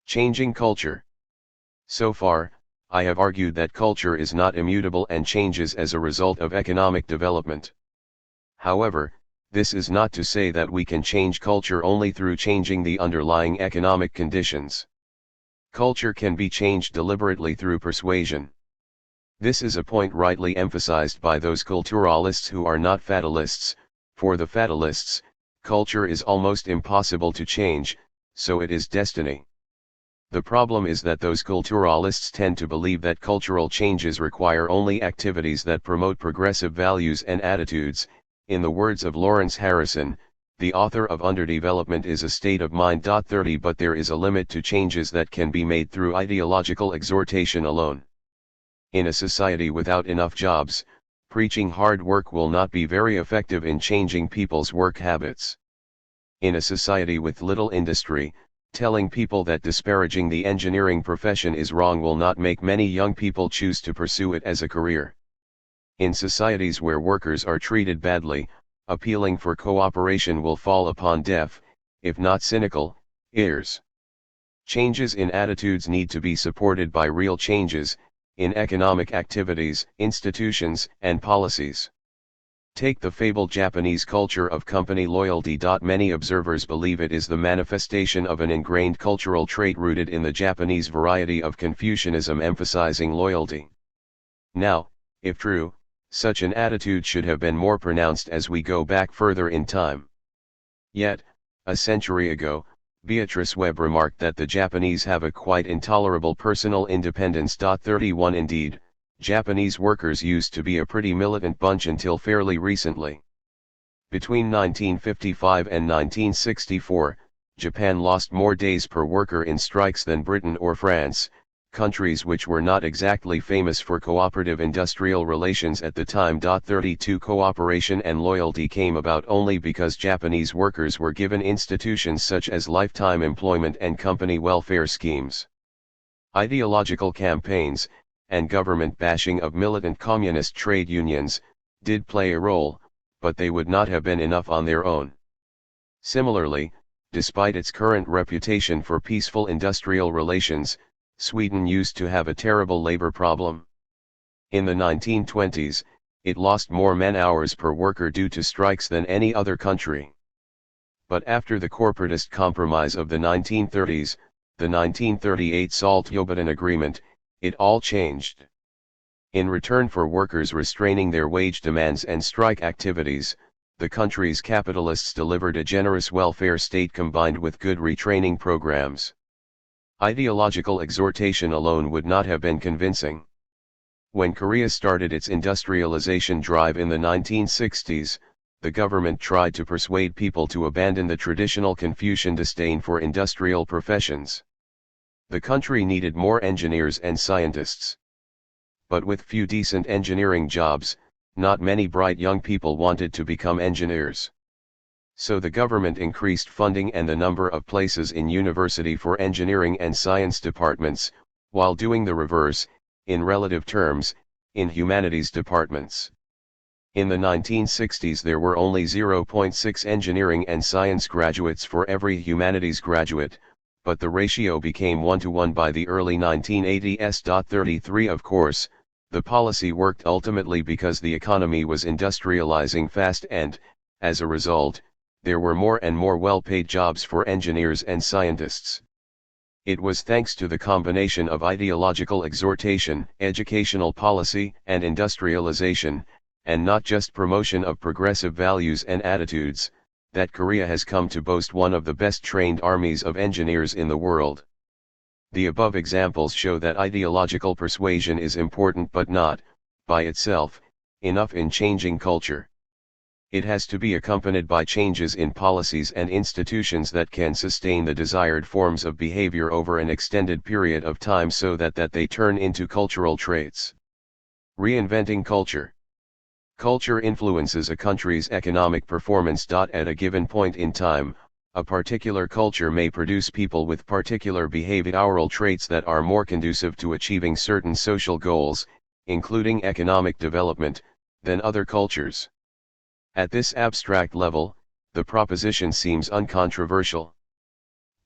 Changing culture. So far, I have argued that culture is not immutable and changes as a result of economic development. However, this is not to say that we can change culture only through changing the underlying economic conditions. Culture can be changed deliberately through persuasion. This is a point rightly emphasized by those culturalists who are not fatalists. For the fatalists, culture is almost impossible to change, so it is destiny. The problem is that those culturalists tend to believe that cultural changes require only activities that promote progressive values and attitudes. In the words of Lawrence Harrison, the author of Underdevelopment is a state of mind. 30 But there is a limit to changes that can be made through ideological exhortation alone. In a society without enough jobs, preaching hard work will not be very effective in changing people's work habits. In a society with little industry, telling people that disparaging the engineering profession is wrong will not make many young people choose to pursue it as a career. In societies where workers are treated badly, appealing for cooperation will fall upon deaf, if not cynical, ears. Changes in attitudes need to be supported by real changes in economic activities, institutions, and policies. Take the fabled Japanese culture of company loyalty. Many observers believe it is the manifestation of an ingrained cultural trait rooted in the Japanese variety of Confucianism emphasizing loyalty. Now, if true, such an attitude should have been more pronounced as we go back further in time. Yet, a century ago, Beatrice Webb remarked that the Japanese have a quite intolerable personal independence. 31 Indeed, Japanese workers used to be a pretty militant bunch until fairly recently. Between 1955 and 1964, Japan lost more days per worker in strikes than Britain or France, countries which were not exactly famous for cooperative industrial relations at the time. 32 Cooperation and loyalty came about only because Japanese workers were given institutions such as lifetime employment and company welfare schemes. Ideological campaigns, and government bashing of militant communist trade unions, did play a role, but they would not have been enough on their own. Similarly, despite its current reputation for peaceful industrial relations, Sweden used to have a terrible labor problem. In the 1920s, it lost more man-hours per worker due to strikes than any other country. But after the corporatist compromise of the 1930s, the 1938 Salt-Jobaden Agreement, it all changed. In return for workers restraining their wage demands and strike activities, the country's capitalists delivered a generous welfare state combined with good retraining programs. Ideological exhortation alone would not have been convincing. When Korea started its industrialization drive in the 1960s, the government tried to persuade people to abandon the traditional Confucian disdain for industrial professions. The country needed more engineers and scientists. But with few decent engineering jobs, not many bright young people wanted to become engineers. So the government increased funding and the number of places in university for engineering and science departments, while doing the reverse, in relative terms, in humanities departments. In the 1960s there were only 0.6 engineering and science graduates for every humanities graduate, but the ratio became 1-to-1 by the early 1980s. 33 Of course, the policy worked ultimately because the economy was industrializing fast and, as a result, there were more and more well-paid jobs for engineers and scientists. It was thanks to the combination of ideological exhortation, educational policy, and industrialization, and not just promotion of progressive values and attitudes, that Korea has come to boast one of the best trained armies of engineers in the world. The above examples show that ideological persuasion is important but not, by itself, enough in changing culture. It has to be accompanied by changes in policies and institutions that can sustain the desired forms of behavior over an extended period of time so that they turn into cultural traits. Reinventing culture. Culture influences a country's economic performance. At a given point in time, A particular culture may produce people with particular behavioral traits that are more conducive to achieving certain social goals, including economic development, than other cultures. At this abstract level, the proposition seems uncontroversial.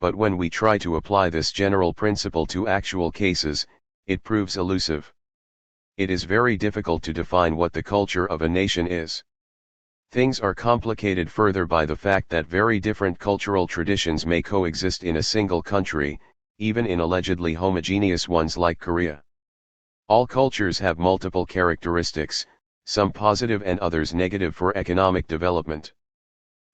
But when we try to apply this general principle to actual cases, it proves elusive. It is very difficult to define what the culture of a nation is. Things are complicated further by the fact that very different cultural traditions may coexist in a single country, even in allegedly homogeneous ones like Korea. All cultures have multiple characteristics, some positive and others negative for economic development.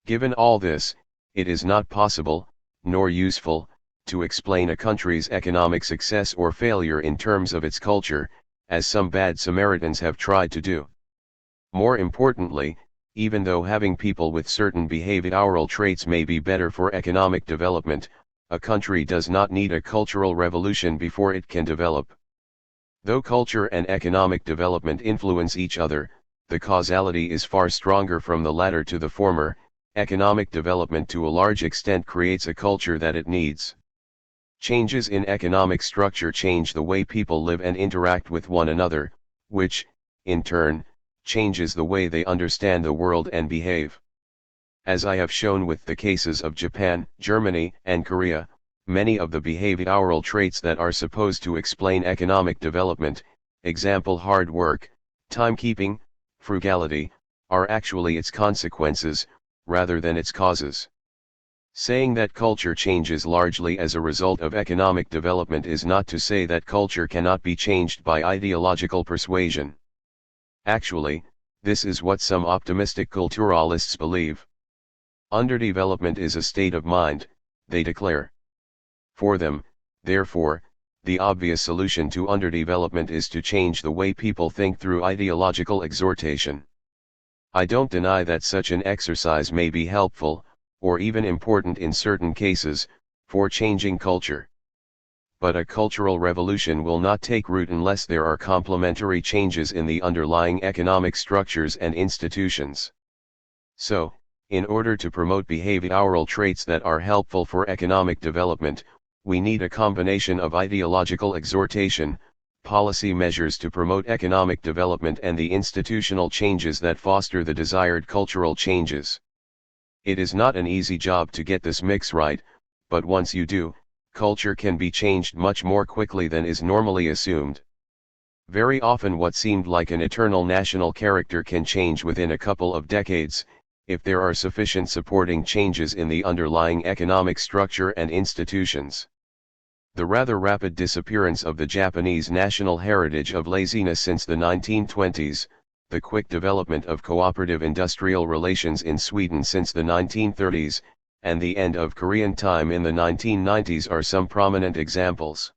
Given all this, it is not possible, nor useful, to explain a country's economic success or failure in terms of its culture, as some bad Samaritans have tried to do. More importantly, even though having people with certain behavioral traits may be better for economic development, a country does not need a cultural revolution before it can develop. Though culture and economic development influence each other, the causality is far stronger from the latter to the former. Economic development to a large extent creates a culture that it needs. Changes in economic structure change the way people live and interact with one another, which, in turn, changes the way they understand the world and behave. As I have shown with the cases of Japan, Germany, and Korea, many of the behavioral traits that are supposed to explain economic development, example hard work, timekeeping, frugality, are actually its consequences, rather than its causes. Saying that culture changes largely as a result of economic development is not to say that culture cannot be changed by ideological persuasion. Actually, this is what some optimistic culturalists believe. Underdevelopment is a state of mind, they declare. For them, therefore, the obvious solution to underdevelopment is to change the way people think through ideological exhortation. I don't deny that such an exercise may be helpful, or even important in certain cases, for changing culture. But a cultural revolution will not take root unless there are complementary changes in the underlying economic structures and institutions. So, in order to promote behavioral traits that are helpful for economic development, we need a combination of ideological exhortation, policy measures to promote economic development, and the institutional changes that foster the desired cultural changes. It is not an easy job to get this mix right, but once you do, culture can be changed much more quickly than is normally assumed. Very often what seemed like an eternal national character can change within a couple of decades, if there are sufficient supporting changes in the underlying economic structure and institutions. The rather rapid disappearance of the Japanese national heritage of laziness since the 1920s, the quick development of cooperative industrial relations in Sweden since the 1930s, and the end of Korean time in the 1990s are some prominent examples.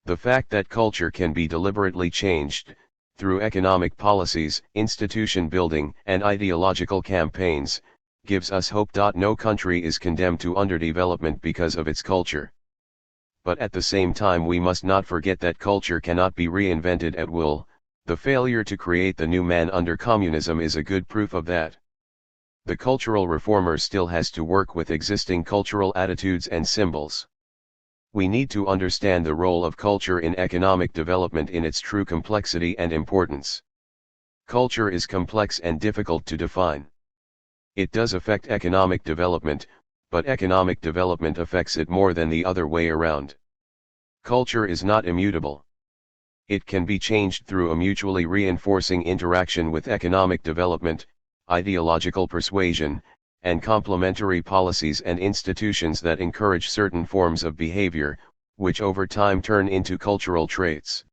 The fact that culture can be deliberately changed, through economic policies, institution building, and ideological campaigns, gives us hope. No country is condemned to underdevelopment because of its culture. But at the same time we must not forget that culture cannot be reinvented at will. The failure to create the new man under communism is a good proof of that. The cultural reformer still has to work with existing cultural attitudes and symbols. We need to understand the role of culture in economic development in its true complexity and importance. Culture is complex and difficult to define. It does affect economic development, but economic development affects it more than the other way around. Culture is not immutable. It can be changed through a mutually reinforcing interaction with economic development, ideological persuasion, and complementary policies and institutions that encourage certain forms of behavior, which over time turn into cultural traits.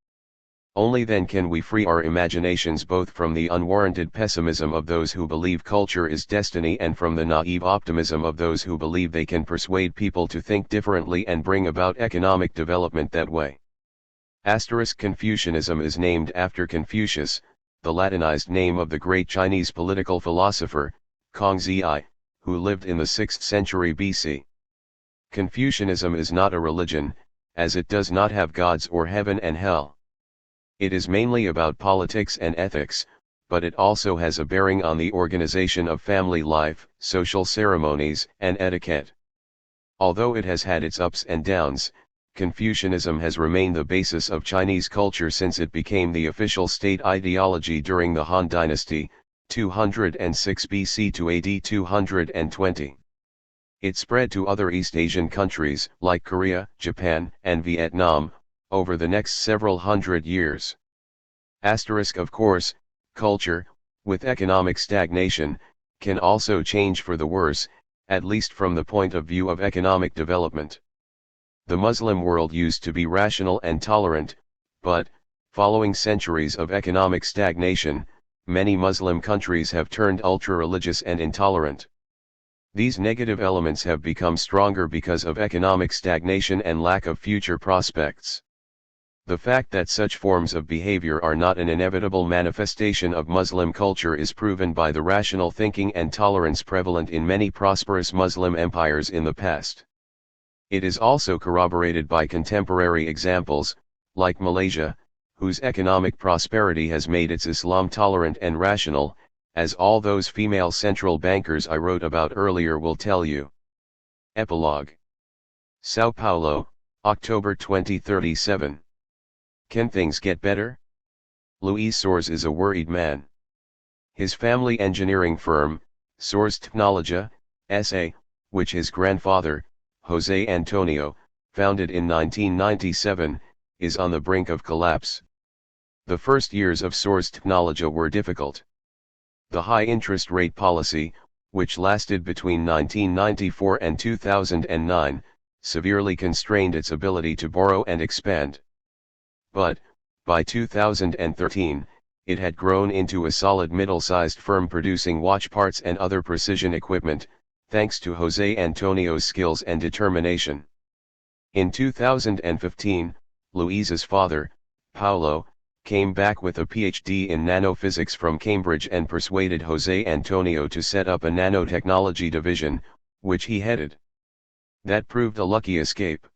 Only then can we free our imaginations both from the unwarranted pessimism of those who believe culture is destiny and from the naive optimism of those who believe they can persuade people to think differently and bring about economic development that way. Confucianism is named after Confucius, the Latinized name of the great Chinese political philosopher, Kongzi, who lived in the 6th century BC. Confucianism is not a religion, as it does not have gods or heaven and hell. It is mainly about politics and ethics, but it also has a bearing on the organization of family life, social ceremonies, and etiquette. Although it has had its ups and downs, Confucianism has remained the basis of Chinese culture since it became the official state ideology during the Han Dynasty, 206 BC to AD 220. It spread to other East Asian countries, like Korea, Japan, and Vietnam, over the next several hundred years. Of course, culture, with economic stagnation, can also change for the worse, at least from the point of view of economic development. The Muslim world used to be rational and tolerant, but, following centuries of economic stagnation, many Muslim countries have turned ultra-religious and intolerant. These negative elements have become stronger because of economic stagnation and lack of future prospects. The fact that such forms of behavior are not an inevitable manifestation of Muslim culture is proven by the rational thinking and tolerance prevalent in many prosperous Muslim empires in the past. It is also corroborated by contemporary examples, like Malaysia, whose economic prosperity has made its Islam tolerant and rational, as all those female central bankers I wrote about earlier will tell you. Epilogue. Sao Paulo, October 2037. Can things get better? Luis Soares is a worried man. His family engineering firm, Soares Tecnologia, S.A., which his grandfather, José Antonio, founded in 1997, is on the brink of collapse. The first years of Soares Tecnologia were difficult. The high interest rate policy, which lasted between 1994 and 2009, severely constrained its ability to borrow and expand. But, by 2013, it had grown into a solid middle-sized firm producing watch parts and other precision equipment, thanks to José Antonio's skills and determination. In 2015, Luis's father, Paulo, came back with a PhD in nanophysics from Cambridge and persuaded José Antonio to set up a nanotechnology division, which he headed. That proved a lucky escape.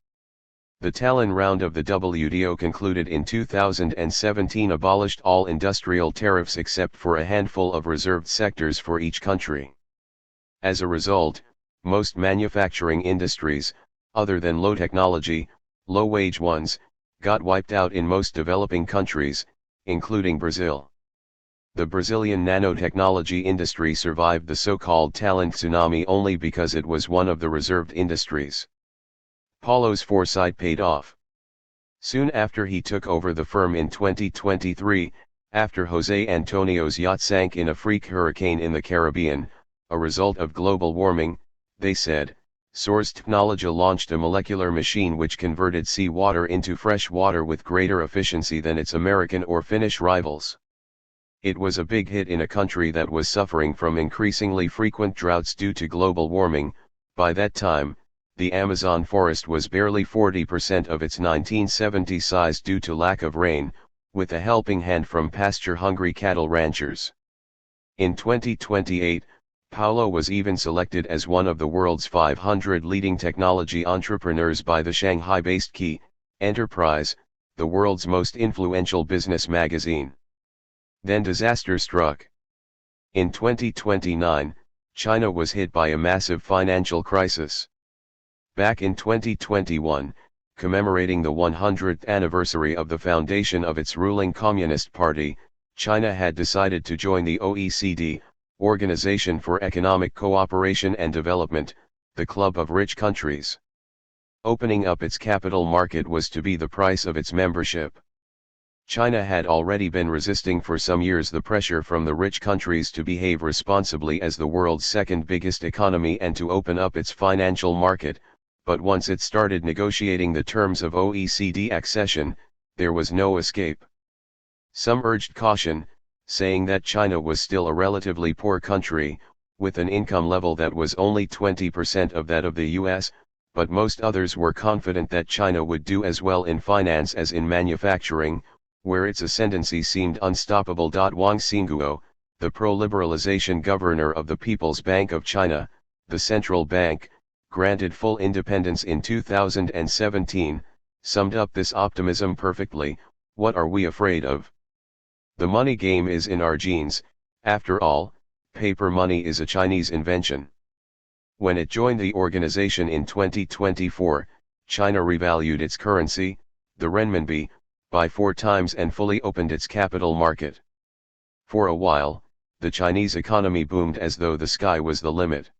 The Talon round of the WTO concluded in 2017 abolished all industrial tariffs except for a handful of reserved sectors for each country. As a result, most manufacturing industries, other than low technology, low-wage ones, got wiped out in most developing countries, including Brazil. The Brazilian nanotechnology industry survived the so-called talent tsunami only because it was one of the reserved industries. Paulo's foresight paid off. Soon after he took over the firm in 2023, after José Antonio's yacht sank in a freak hurricane in the Caribbean, a result of global warming, they said, Soares Tecnologia launched a molecular machine which converted seawater into fresh water with greater efficiency than its American or Finnish rivals. It was a big hit in a country that was suffering from increasingly frequent droughts due to global warming. By that time, the Amazon forest was barely 40% of its 1970 size due to lack of rain, with a helping hand from pasture-hungry cattle ranchers. In 2028, Paulo was even selected as one of the world's 500 leading technology entrepreneurs by the Shanghai-based Key Enterprise, the world's most influential business magazine. Then disaster struck. In 2029, China was hit by a massive financial crisis. Back in 2021, commemorating the 100th anniversary of the foundation of its ruling Communist Party, China had decided to join the OECD, Organization for Economic Cooperation and Development, the club of rich countries. Opening up its capital market was to be the price of its membership. China had already been resisting for some years the pressure from the rich countries to behave responsibly as the world's second biggest economy and to open up its financial market, but once it started negotiating the terms of OECD accession, there was no escape. Some urged caution, saying that China was still a relatively poor country, with an income level that was only 20% of that of the US, but most others were confident that China would do as well in finance as in manufacturing, where its ascendancy seemed unstoppable. Wang Xingguo, the pro-liberalization governor of the People's Bank of China, the central bank, granted full independence in 2017, summed up this optimism perfectly: "What are we afraid of? The money game is in our genes. After all, paper money is a Chinese invention. When it joined the organization in 2024, China revalued its currency, the renminbi, by 4 times and fully opened its capital market. For a while, the Chinese economy boomed as though the sky was the limit.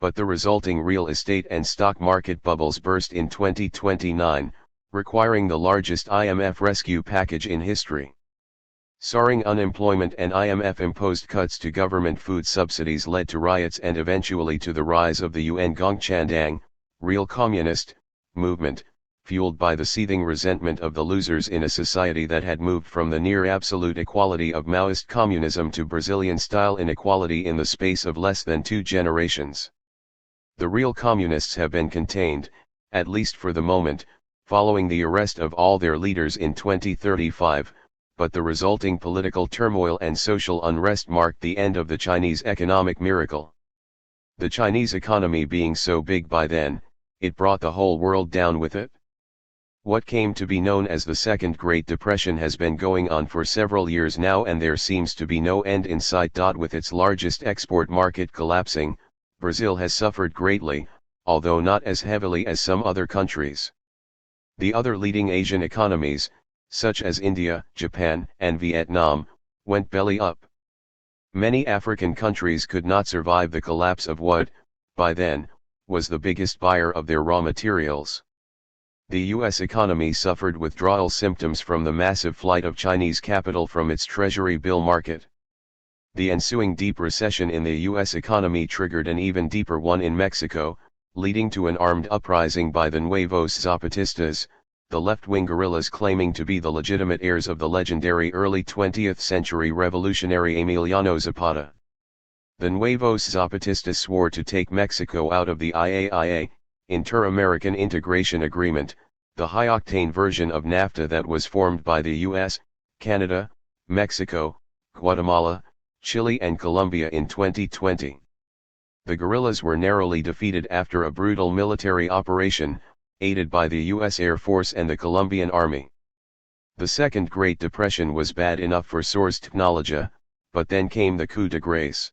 But the resulting real estate and stock market bubbles burst in 2029, requiring the largest IMF rescue package in history. Soaring unemployment and IMF-imposed cuts to government food subsidies led to riots and eventually to the rise of the Yuan Gongchandang, real communist, movement, fueled by the seething resentment of the losers in a society that had moved from the near-absolute equality of Maoist communism to Brazilian-style inequality in the space of less than 2 generations. The real communists have been contained, at least for the moment, following the arrest of all their leaders in 2035, but the resulting political turmoil and social unrest marked the end of the Chinese economic miracle. The Chinese economy being so big by then, it brought the whole world down with it. What came to be known as the Second Great Depression has been going on for several years now, and there seems to be no end in sight. With its largest export market collapsing, Brazil has suffered greatly, although not as heavily as some other countries. The other leading Asian economies, such as India, Japan, and Vietnam, went belly up. Many African countries could not survive the collapse of what, by then, was the biggest buyer of their raw materials. The U.S. economy suffered withdrawal symptoms from the massive flight of Chinese capital from its treasury bill market. The ensuing deep recession in the U.S. economy triggered an even deeper one in Mexico, leading to an armed uprising by the Nuevos Zapatistas, the left-wing guerrillas claiming to be the legitimate heirs of the legendary early 20th century revolutionary Emiliano Zapata. The Nuevos Zapatistas swore to take Mexico out of the IAIA, Inter-American Integration Agreement, the high-octane version of NAFTA that was formed by the US, Canada, Mexico, Guatemala, Chile and Colombia in 2020. The guerrillas were narrowly defeated after a brutal military operation, aided by the U.S. Air Force and the Colombian Army. The Second Great Depression was bad enough for Source Technology, but then came the coup de grace.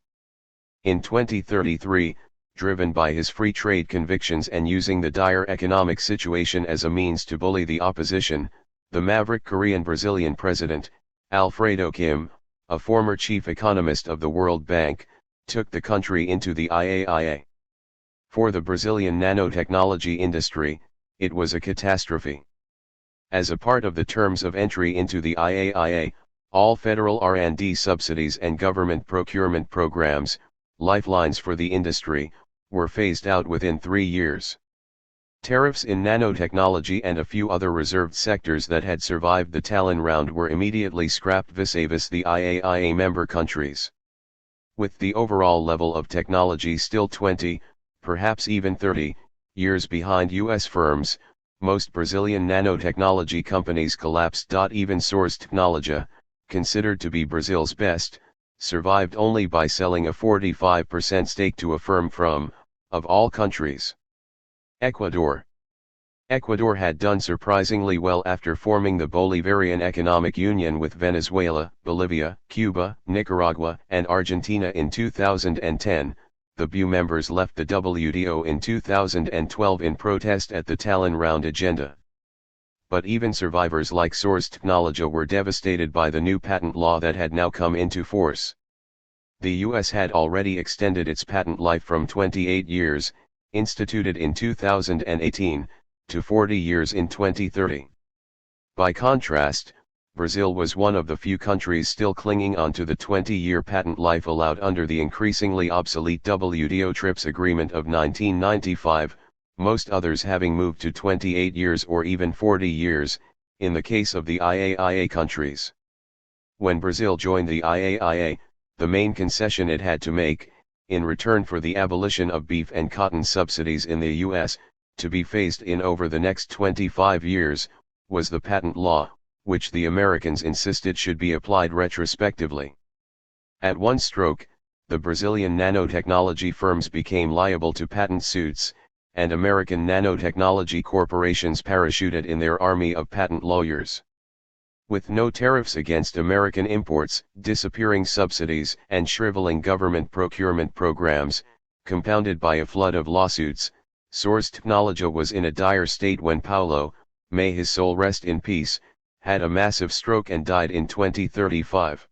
In 2033, driven by his free trade convictions and using the dire economic situation as a means to bully the opposition, the maverick Korean-Brazilian president, Alfredo Kim, a former chief economist of the World Bank, took the country into the IAIA. For the Brazilian nanotechnology industry, it was a catastrophe. As a part of the terms of entry into the IAIA, all federal R&D subsidies and government procurement programs, lifelines for the industry, were phased out within 3 years. Tariffs in nanotechnology and a few other reserved sectors that had survived the Talon round were immediately scrapped vis-a-vis the IAIA member countries. With the overall level of technology still 20, perhaps even 30, years behind US firms, most Brazilian nanotechnology companies collapsed. Even Source Technology, considered to be Brazil's best, survived only by selling a 45% stake to a firm from, of all countries, Ecuador. Ecuador had done surprisingly well after forming the Bolivarian Economic Union with Venezuela, Bolivia, Cuba, Nicaragua, and Argentina in 2010. The BU members left the WTO in 2012 in protest at the Talon round agenda. But even survivors like Source Technology were devastated by the new patent law that had now come into force. The US had already extended its patent life from 28 years, instituted in 2018, to 40 years in 2030. By contrast, Brazil was one of the few countries still clinging on to the 20-year patent life allowed under the increasingly obsolete WTO TRIPS agreement of 1995, most others having moved to 28 years or even 40 years, in the case of the IAIA countries. When Brazil joined the IAIA, the main concession it had to make, in return for the abolition of beef and cotton subsidies in the US, to be phased in over the next 25 years, was the patent law, which the Americans insisted should be applied retrospectively. At one stroke, the Brazilian nanotechnology firms became liable to patent suits, and American nanotechnology corporations parachuted in their army of patent lawyers. With no tariffs against American imports, disappearing subsidies, and shriveling government procurement programs, compounded by a flood of lawsuits, Source Technology was in a dire state when Paulo, may his soul rest in peace, had a massive stroke and died in 2035.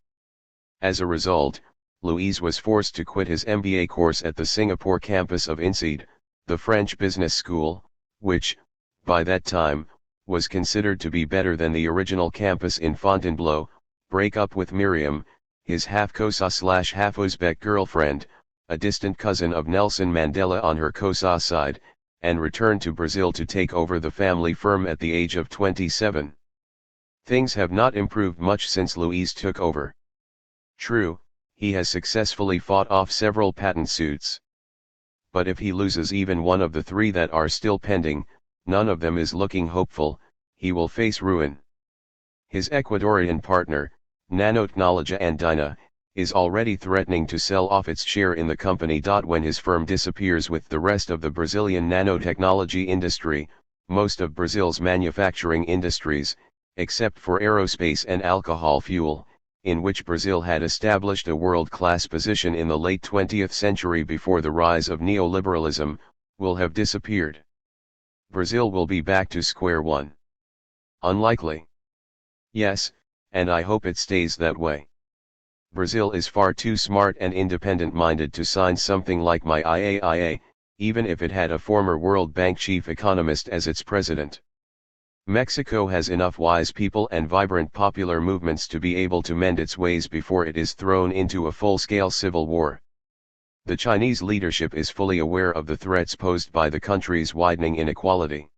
As a result, Luis was forced to quit his MBA course at the Singapore campus of INSEAD, the French business school, which, by that time, was considered to be better than the original campus in Fontainebleau, break up with Miriam, his half-Kosa/half Uzbek girlfriend, a distant cousin of Nelson Mandela on her Kosa side, and return to Brazil to take over the family firm at the age of 27. Things have not improved much since Luis took over. True, he has successfully fought off several patent suits. But if he loses even one of the three that are still pending, none of them is looking hopeful, he will face ruin. His Ecuadorian partner, Nanotechnology Andina, is already threatening to sell off its share in the company. When his firm disappears with the rest of the Brazilian nanotechnology industry, most of Brazil's manufacturing industries, except for aerospace and alcohol fuel, in which Brazil had established a world-class position in the late 20th century before the rise of neoliberalism, will have disappeared. Brazil will be back to square one. Unlikely. Yes, and I hope it stays that way. Brazil is far too smart and independent-minded to sign something like my IAIA, even if it had a former World Bank chief economist as its president. Mexico has enough wise people and vibrant popular movements to be able to mend its ways before it is thrown into a full-scale civil war. The Chinese leadership is fully aware of the threats posed by the country's widening inequality.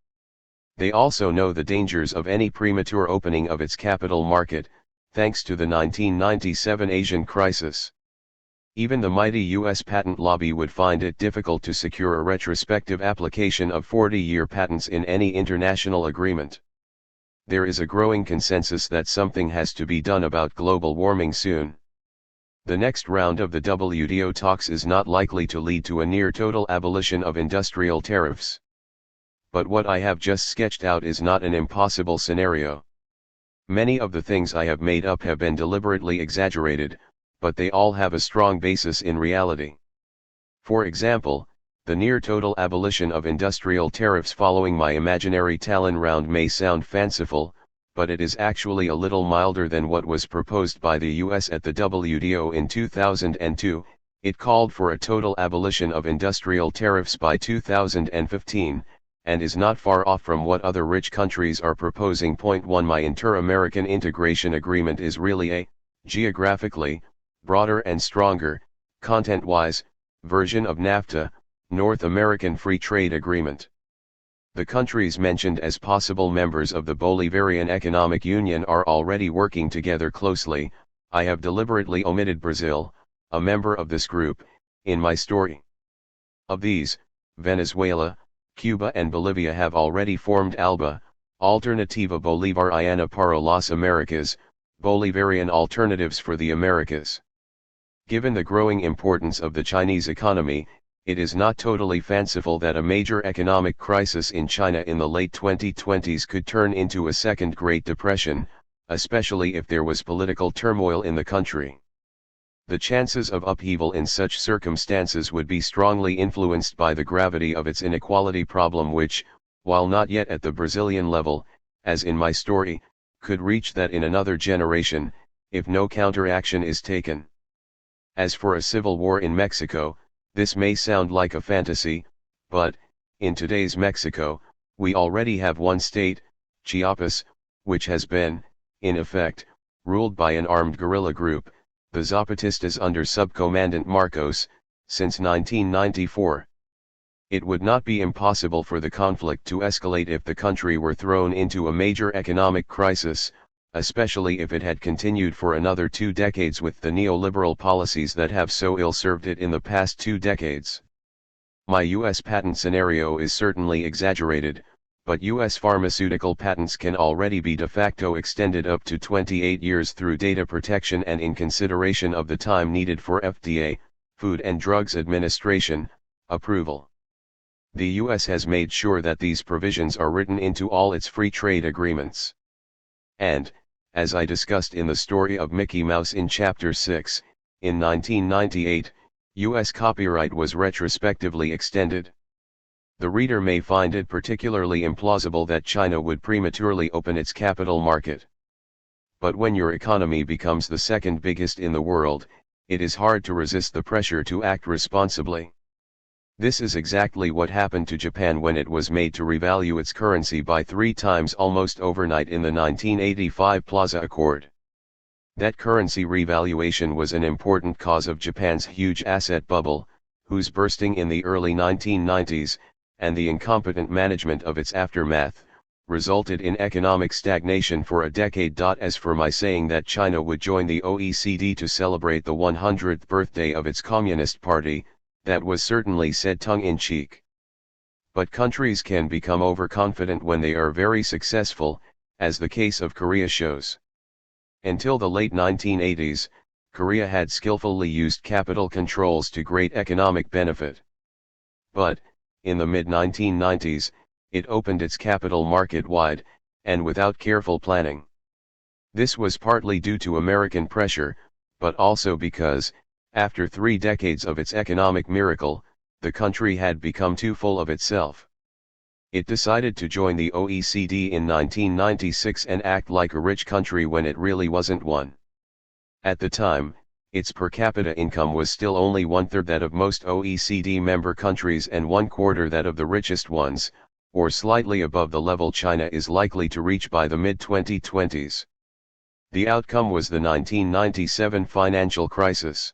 They also know the dangers of any premature opening of its capital market, thanks to the 1997 Asian crisis. Even the mighty U.S. patent lobby would find it difficult to secure a retrospective application of 40-year patents in any international agreement. There is a growing consensus that something has to be done about global warming soon. The next round of the WTO talks is not likely to lead to a near-total abolition of industrial tariffs. But what I have just sketched out is not an impossible scenario. Many of the things I have made up have been deliberately exaggerated, but they all have a strong basis in reality. For example, the near-total abolition of industrial tariffs following my imaginary Talon round may sound fanciful, but it is actually a little milder than what was proposed by the US at the WTO in 2002. It called for a total abolition of industrial tariffs by 2015, and is not far off from what other rich countries are proposing. Point 1 My Inter-American Integration Agreement is really a, geographically, broader and stronger, content-wise, version of NAFTA, North American Free Trade Agreement. The countries mentioned as possible members of the Bolivarian Economic Union are already working together closely. I have deliberately omitted Brazil, a member of this group, in my story. Of these, Venezuela, Cuba and Bolivia have already formed ALBA, Alternativa Bolivariana para las Americas, Bolivarian Alternatives for the Americas. Given the growing importance of the Chinese economy, it is not totally fanciful that a major economic crisis in China in the late 2020s could turn into a second Great Depression, especially if there was political turmoil in the country. The chances of upheaval in such circumstances would be strongly influenced by the gravity of its inequality problem, which, while not yet at the Brazilian level, as in my story, could reach that in another generation, if no counteraction is taken. As for a civil war in Mexico, this may sound like a fantasy, but, in today's Mexico, we already have one state, Chiapas, which has been, in effect, ruled by an armed guerrilla group, the Zapatistas under Subcommandant Marcos, since 1994. It would not be impossible for the conflict to escalate if the country were thrown into a major economic crisis, especially if it had continued for another 2 decades with the neoliberal policies that have so ill-served it in the past 2 decades. My US patent scenario is certainly exaggerated, but US pharmaceutical patents can already be de facto extended up to 28 years through data protection and in consideration of the time needed for FDA, Food and Drugs Administration, approval. The US has made sure that these provisions are written into all its free trade agreements. And, as I discussed in the story of Mickey Mouse in Chapter 6, in 1998, U.S. copyright was retrospectively extended. The reader may find it particularly implausible that China would prematurely open its capital market. But when your economy becomes the second biggest in the world, it is hard to resist the pressure to act responsibly. This is exactly what happened to Japan when it was made to revalue its currency by 3 times almost overnight in the 1985 Plaza Accord. That currency revaluation was an important cause of Japan's huge asset bubble, whose bursting in the early 1990s, and the incompetent management of its aftermath, resulted in economic stagnation for a decade. As for my saying that China would join the OECD to celebrate the 100th birthday of its Communist Party, that was certainly said tongue-in-cheek. But countries can become overconfident when they are very successful, as the case of Korea shows. Until the late 1980s, Korea had skillfully used capital controls to great economic benefit. But, in the mid-1990s, it opened its capital market wide, and without careful planning. This was partly due to American pressure, but also because, after 3 decades of its economic miracle, the country had become too full of itself. It decided to join the OECD in 1996 and act like a rich country when it really wasn't one. At the time, its per capita income was still only 1/3 that of most OECD member countries and 1/4 that of the richest ones, or slightly above the level China is likely to reach by the mid-2020s. The outcome was the 1997 financial crisis.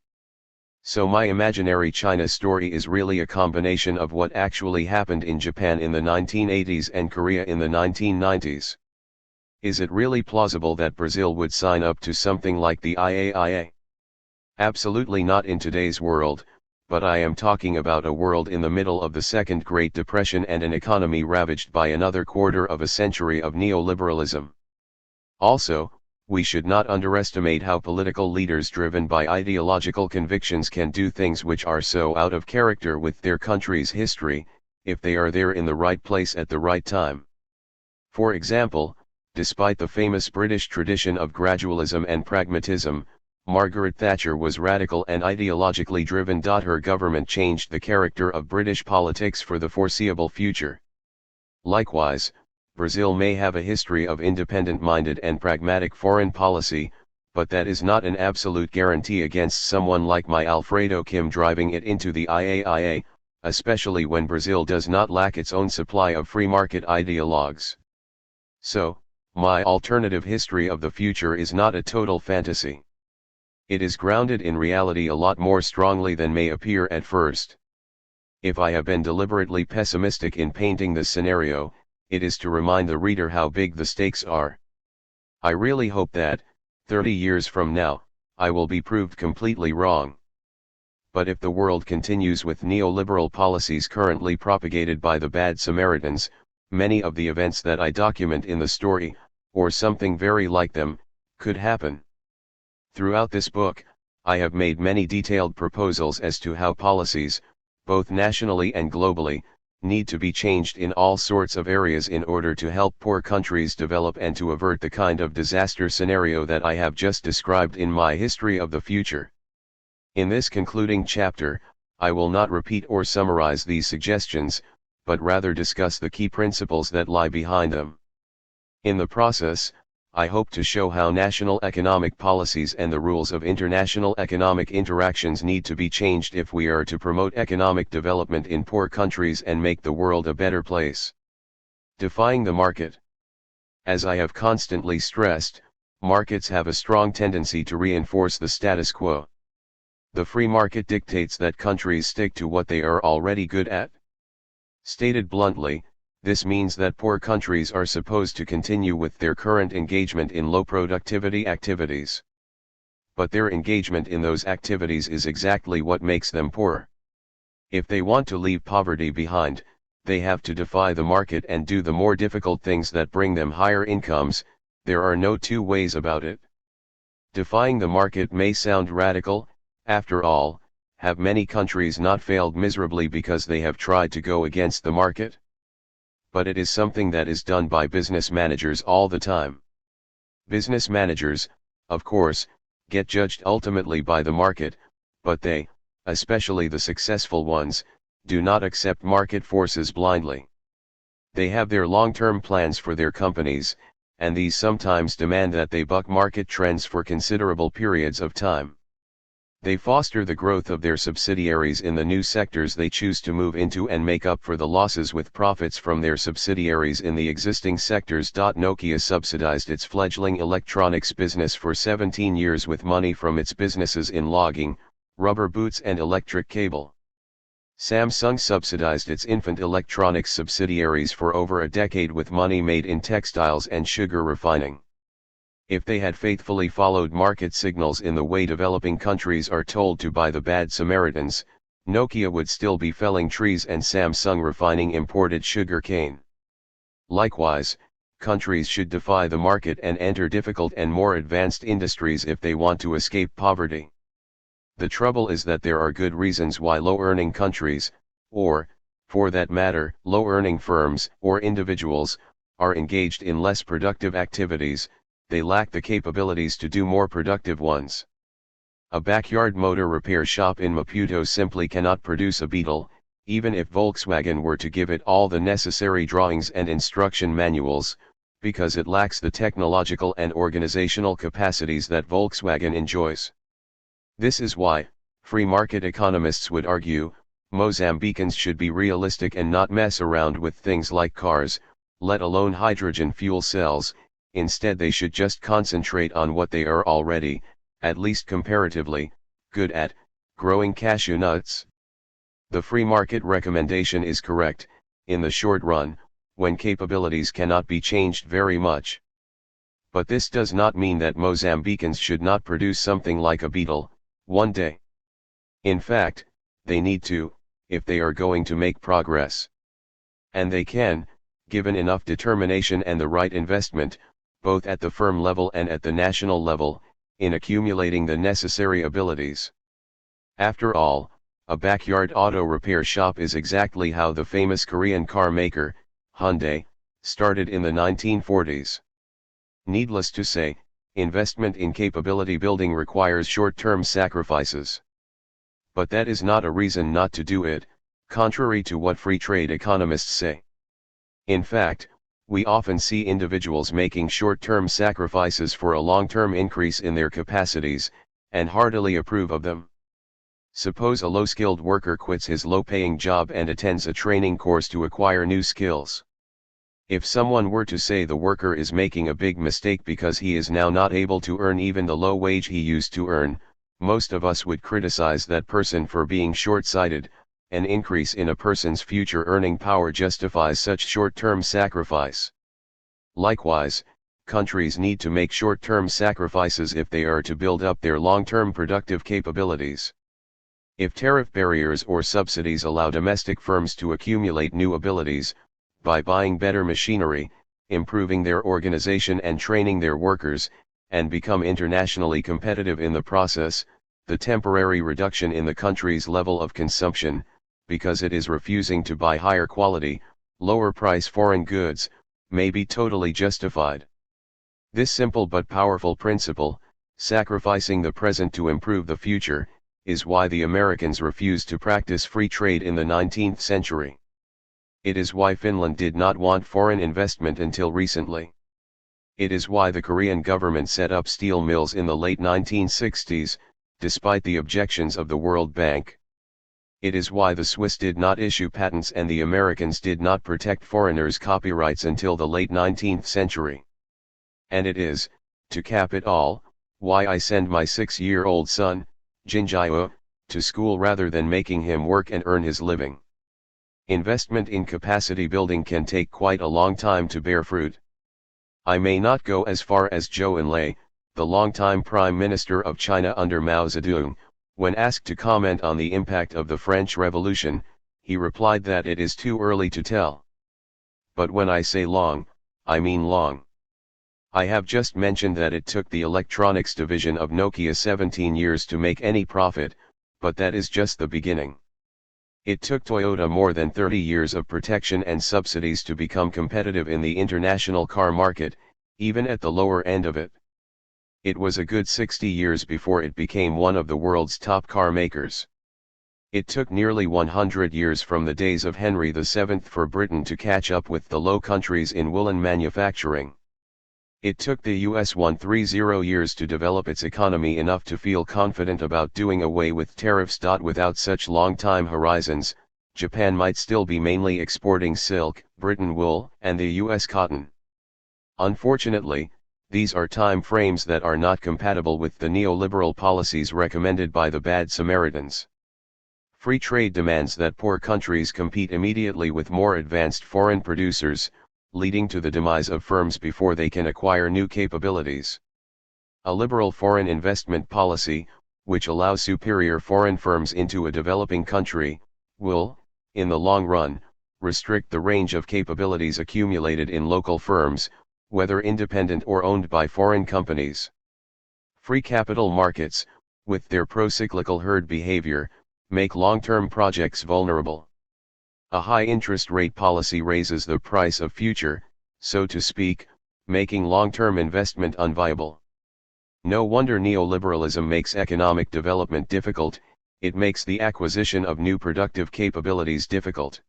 So my imaginary China story is really a combination of what actually happened in Japan in the 1980s and Korea in the 1990s. Is it really plausible that Brazil would sign up to something like the IAIA? Absolutely not in today's world, but I am talking about a world in the middle of the Second Great Depression and an economy ravaged by another quarter of a century of neoliberalism. Also, we should not underestimate how political leaders driven by ideological convictions can do things which are so out of character with their country's history, if they are there in the right place at the right time. For example, despite the famous British tradition of gradualism and pragmatism, Margaret Thatcher was radical and ideologically driven. Her government changed the character of British politics for the foreseeable future. Likewise, Brazil may have a history of independent-minded and pragmatic foreign policy, but that is not an absolute guarantee against someone like my Alfredo Kim driving it into the IAIA, especially when Brazil does not lack its own supply of free market ideologues. So, my alternative history of the future is not a total fantasy. It is grounded in reality a lot more strongly than may appear at first. If I have been deliberately pessimistic in painting this scenario, it is to remind the reader how big the stakes are. I really hope that, 30 years from now, I will be proved completely wrong. But if the world continues with neoliberal policies currently propagated by the bad Samaritans, many of the events that I document in the story, or something very like them, could happen. Throughout this book, I have made many detailed proposals as to how policies, both nationally and globally, need to be changed in all sorts of areas in order to help poor countries develop and to avert the kind of disaster scenario that I have just described in my History of the Future. In this concluding chapter, I will not repeat or summarize these suggestions, but rather discuss the key principles that lie behind them. In the process, I hope to show how national economic policies and the rules of international economic interactions need to be changed if we are to promote economic development in poor countries and make the world a better place. Defying the market. As I have constantly stressed, markets have a strong tendency to reinforce the status quo. The free market dictates that countries stick to what they are already good at. Stated bluntly, this means that poor countries are supposed to continue with their current engagement in low productivity activities. But their engagement in those activities is exactly what makes them poor. If they want to leave poverty behind, they have to defy the market and do the more difficult things that bring them higher incomes. There are no two ways about it. Defying the market may sound radical. After all, have many countries not failed miserably because they have tried to go against the market? But it is something that is done by business managers all the time. Business managers, of course, get judged ultimately by the market, but they, especially the successful ones, do not accept market forces blindly. They have their long-term plans for their companies, and these sometimes demand that they buck market trends for considerable periods of time. They foster the growth of their subsidiaries in the new sectors they choose to move into and make up for the losses with profits from their subsidiaries in the existing sectors. Nokia subsidized its fledgling electronics business for 17 years with money from its businesses in logging, rubber boots and electric cable. Samsung subsidized its infant electronics subsidiaries for over a decade with money made in textiles and sugar refining. If they had faithfully followed market signals in the way developing countries are told to by the bad Samaritans, Nokia would still be felling trees and Samsung refining imported sugar cane. Likewise, countries should defy the market and enter difficult and more advanced industries if they want to escape poverty. The trouble is that there are good reasons why low-earning countries, or, for that matter, low-earning firms or individuals, are engaged in less productive activities. They lack the capabilities to do more productive ones. A backyard motor repair shop in Maputo simply cannot produce a Beetle, even if Volkswagen were to give it all the necessary drawings and instruction manuals, because it lacks the technological and organizational capacities that Volkswagen enjoys. This is why, free market economists would argue, Mozambicans should be realistic and not mess around with things like cars, let alone hydrogen fuel cells. Instead they should just concentrate on what they are already, at least comparatively, good at, growing cashew nuts. The free market recommendation is correct, in the short run, when capabilities cannot be changed very much. But this does not mean that Mozambicans should not produce something like a Beetle, one day. In fact, they need to, if they are going to make progress. And they can, given enough determination and the right investment, both at the firm level and at the national level, in accumulating the necessary abilities. After all, a backyard auto repair shop is exactly how the famous Korean car maker, Hyundai, started in the 1940s. Needless to say, investment in capability building requires short-term sacrifices. But that is not a reason not to do it, contrary to what free trade economists say. In fact, we often see individuals making short-term sacrifices for a long-term increase in their capacities, and heartily approve of them. Suppose a low-skilled worker quits his low-paying job and attends a training course to acquire new skills. If someone were to say the worker is making a big mistake because he is now not able to earn even the low wage he used to earn, most of us would criticize that person for being short-sighted. An increase in a person's future earning power justifies such short-term sacrifice. Likewise, countries need to make short-term sacrifices if they are to build up their long-term productive capabilities. If tariff barriers or subsidies allow domestic firms to accumulate new abilities, by buying better machinery, improving their organization and training their workers, and become internationally competitive in the process, the temporary reduction in the country's level of consumption, because it is refusing to buy higher quality, lower price foreign goods, may be totally justified. This simple but powerful principle, sacrificing the present to improve the future, is why the Americans refused to practice free trade in the 19th century. It is why Finland did not want foreign investment until recently. It is why the Korean government set up steel mills in the late 1960s, despite the objections of the World Bank. It is why the Swiss did not issue patents and the Americans did not protect foreigners' copyrights until the late 19th century. And it is, to cap it all, why I send my 6-year-old son, Jinjae, to school rather than making him work and earn his living. Investment in capacity building can take quite a long time to bear fruit. I may not go as far as Zhou Enlai, the longtime Prime Minister of China under Mao Zedong. When asked to comment on the impact of the French Revolution, he replied that it is too early to tell. But when I say long, I mean long. I have just mentioned that it took the electronics division of Nokia 17 years to make any profit, but that is just the beginning. It took Toyota more than 30 years of protection and subsidies to become competitive in the international car market, even at the lower end of it. It was a good 60 years before it became one of the world's top car makers. It took nearly 100 years from the days of Henry VII for Britain to catch up with the Low Countries in woolen manufacturing. It took the US 130 years to develop its economy enough to feel confident about doing away with tariffs. Without such long time horizons, Japan might still be mainly exporting silk, Britain wool, and the US cotton. Unfortunately, these are time frames that are not compatible with the neoliberal policies recommended by the bad Samaritans. Free trade demands that poor countries compete immediately with more advanced foreign producers, leading to the demise of firms before they can acquire new capabilities. A liberal foreign investment policy, which allows superior foreign firms into a developing country, will, in the long run, restrict the range of capabilities accumulated in local firms, whether independent or owned by foreign companies. Free capital markets, with their pro-cyclical herd behavior, make long-term projects vulnerable. A high interest rate policy raises the price of future, so to speak, making long-term investment unviable. No wonder neoliberalism makes economic development difficult, it makes the acquisition of new productive capabilities difficult.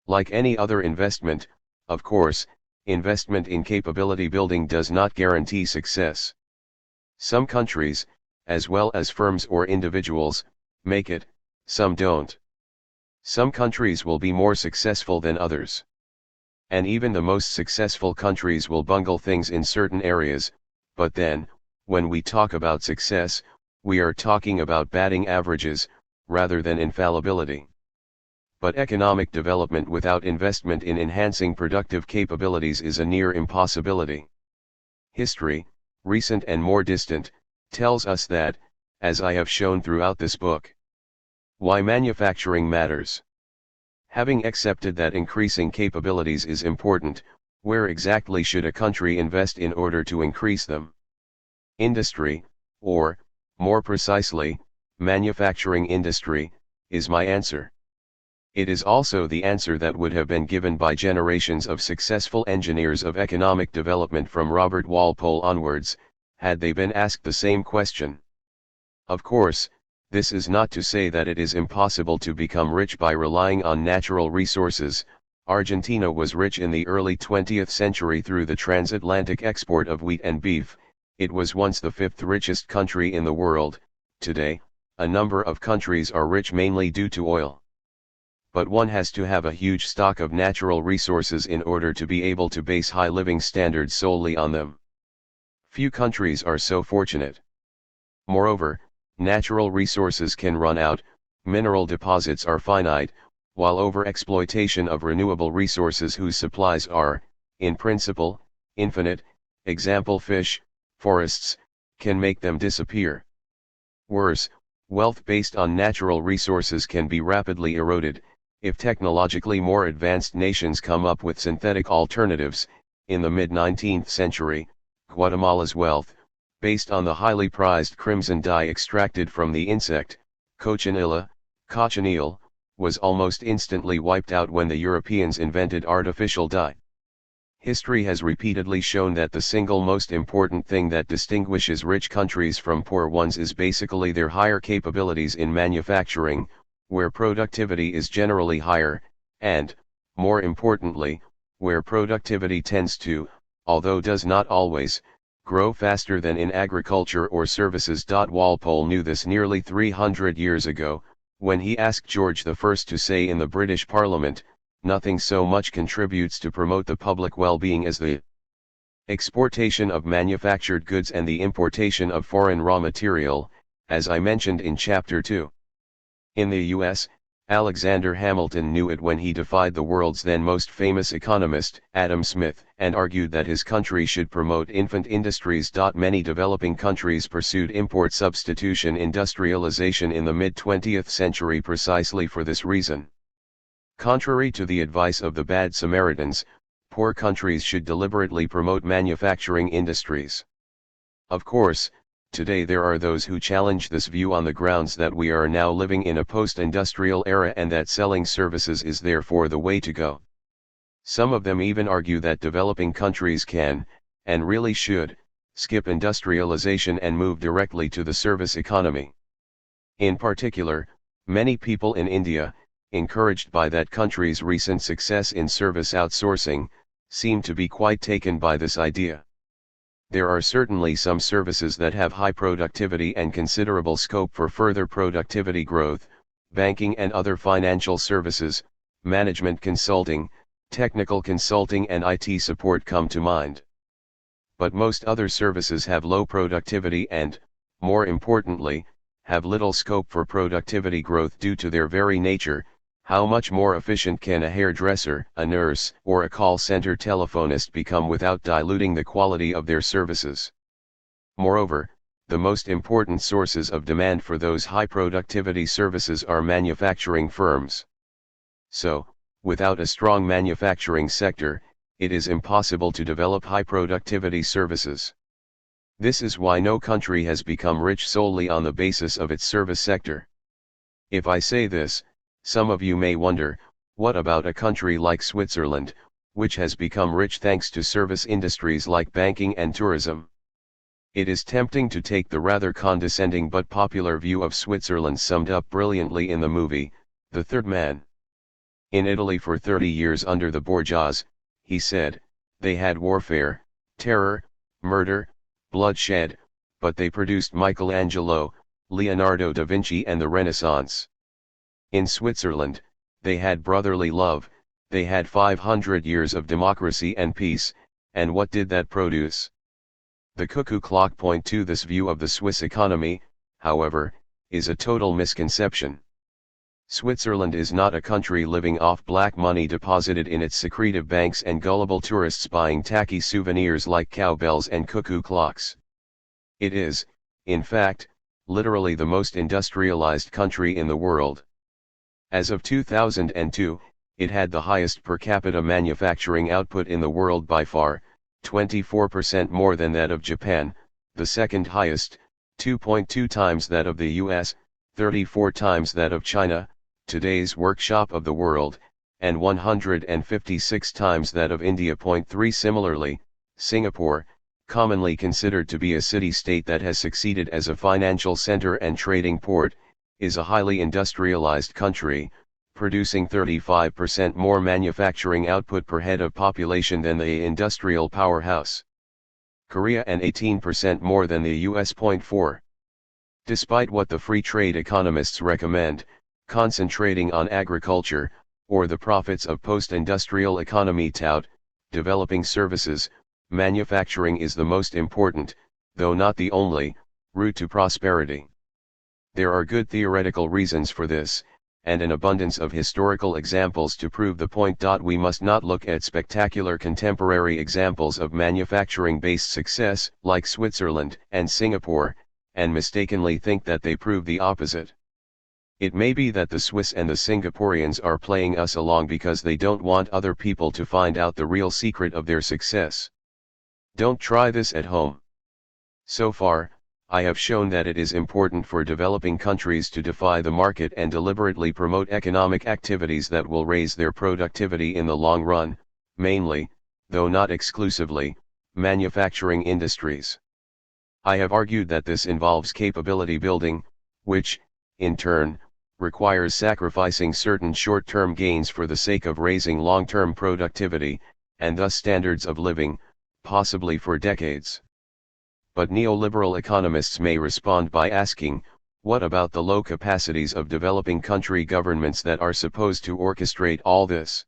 Like any other investment, of course, investment in capability building does not guarantee success. Some countries, as well as firms or individuals, make it, some don't. Some countries will be more successful than others. And even the most successful countries will bungle things in certain areas, but then, when we talk about success, we are talking about batting averages, rather than infallibility. But economic development without investment in enhancing productive capabilities is a near impossibility. History, recent and more distant, tells us that, as I have shown throughout this book. Why manufacturing matters. Having accepted that increasing capabilities is important, where exactly should a country invest in order to increase them? Industry, or, more precisely, manufacturing industry, is my answer. It is also the answer that would have been given by generations of successful engineers of economic development from Robert Walpole onwards, had they been asked the same question. Of course, this is not to say that it is impossible to become rich by relying on natural resources. Argentina was rich in the early 20th century through the transatlantic export of wheat and beef. It was once the fifth richest country in the world. Today, a number of countries are rich mainly due to oil. But one has to have a huge stock of natural resources in order to be able to base high living standards solely on them. Few countries are so fortunate. Moreover, natural resources can run out, mineral deposits are finite, while overexploitation of renewable resources whose supplies are, in principle, infinite, example fish, forests, can make them disappear. Worse, wealth based on natural resources can be rapidly eroded, if technologically more advanced nations come up with synthetic alternatives. In the mid-19th century, Guatemala's wealth, based on the highly prized crimson dye extracted from the insect, cochineal, was almost instantly wiped out when the Europeans invented artificial dye. History has repeatedly shown that the single most important thing that distinguishes rich countries from poor ones is basically their higher capabilities in manufacturing, where productivity is generally higher, and, more importantly, where productivity tends to, although does not always, grow faster than in agriculture or services. Walpole knew this nearly 300 years ago, when he asked George I to say in the British Parliament, "Nothing so much contributes to promote the public well-being as the exportation of manufactured goods and the importation of foreign raw material," as I mentioned in Chapter 2. In the US, Alexander Hamilton knew it when he defied the world's then most famous economist, Adam Smith, and argued that his country should promote infant industries. Many developing countries pursued import substitution industrialization in the mid-20th century precisely for this reason. Contrary to the advice of the bad Samaritans, poor countries should deliberately promote manufacturing industries. Of course, today there are those who challenge this view on the grounds that we are now living in a post-industrial era and that selling services is therefore the way to go. Some of them even argue that developing countries can, and really should, skip industrialization and move directly to the service economy. In particular, many people in India, encouraged by that country's recent success in service outsourcing, seem to be quite taken by this idea. There are certainly some services that have high productivity and considerable scope for further productivity growth: banking and other financial services, management consulting, technical consulting and IT support come to mind. But most other services have low productivity and, more importantly, have little scope for productivity growth due to their very nature. How much more efficient can a hairdresser, a nurse, or a call center telephonist become without diluting the quality of their services? Moreover, the most important sources of demand for those high productivity services are manufacturing firms. So, without a strong manufacturing sector, it is impossible to develop high productivity services. This is why no country has become rich solely on the basis of its service sector. If I say this, some of you may wonder, what about a country like Switzerland, which has become rich thanks to service industries like banking and tourism? It is tempting to take the rather condescending but popular view of Switzerland summed up brilliantly in the movie, The Third Man. In Italy for 30 years under the Borgias, he said, they had warfare, terror, murder, bloodshed, but they produced Michelangelo, Leonardo da Vinci and the Renaissance. In Switzerland, they had brotherly love, they had 500 years of democracy and peace, and what did that produce? The cuckoo clock point to this view of the Swiss economy, however, is a total misconception. Switzerland is not a country living off black money deposited in its secretive banks and gullible tourists buying tacky souvenirs like cowbells and cuckoo clocks. It is, in fact, literally the most industrialized country in the world. As of 2002, it had the highest per capita manufacturing output in the world by far, 24% more than that of Japan, the second highest, 2.2 times that of the US, 34 times that of China, today's workshop of the world, and 156 times that of India. 3 Similarly, Singapore, commonly considered to be a city-state that has succeeded as a financial center and trading port, is a highly industrialized country, producing 35% more manufacturing output per head of population than the industrial powerhouse Korea and 18% more than the US. 4. Despite what the free trade economists recommend, concentrating on agriculture, or the profits of post-industrial economy tout, developing services, manufacturing is the most important, though not the only, route to prosperity. There are good theoretical reasons for this, and an abundance of historical examples to prove the point. We must not look at spectacular contemporary examples of manufacturing-based success, like Switzerland and Singapore, and mistakenly think that they prove the opposite. It may be that the Swiss and the Singaporeans are playing us along because they don't want other people to find out the real secret of their success. Don't try this at home. So far, I have shown that it is important for developing countries to defy the market and deliberately promote economic activities that will raise their productivity in the long run, mainly, though not exclusively, manufacturing industries. I have argued that this involves capability building, which, in turn, requires sacrificing certain short-term gains for the sake of raising long-term productivity, and thus standards of living, possibly for decades. But neoliberal economists may respond by asking, what about the low capacities of developing country governments that are supposed to orchestrate all this?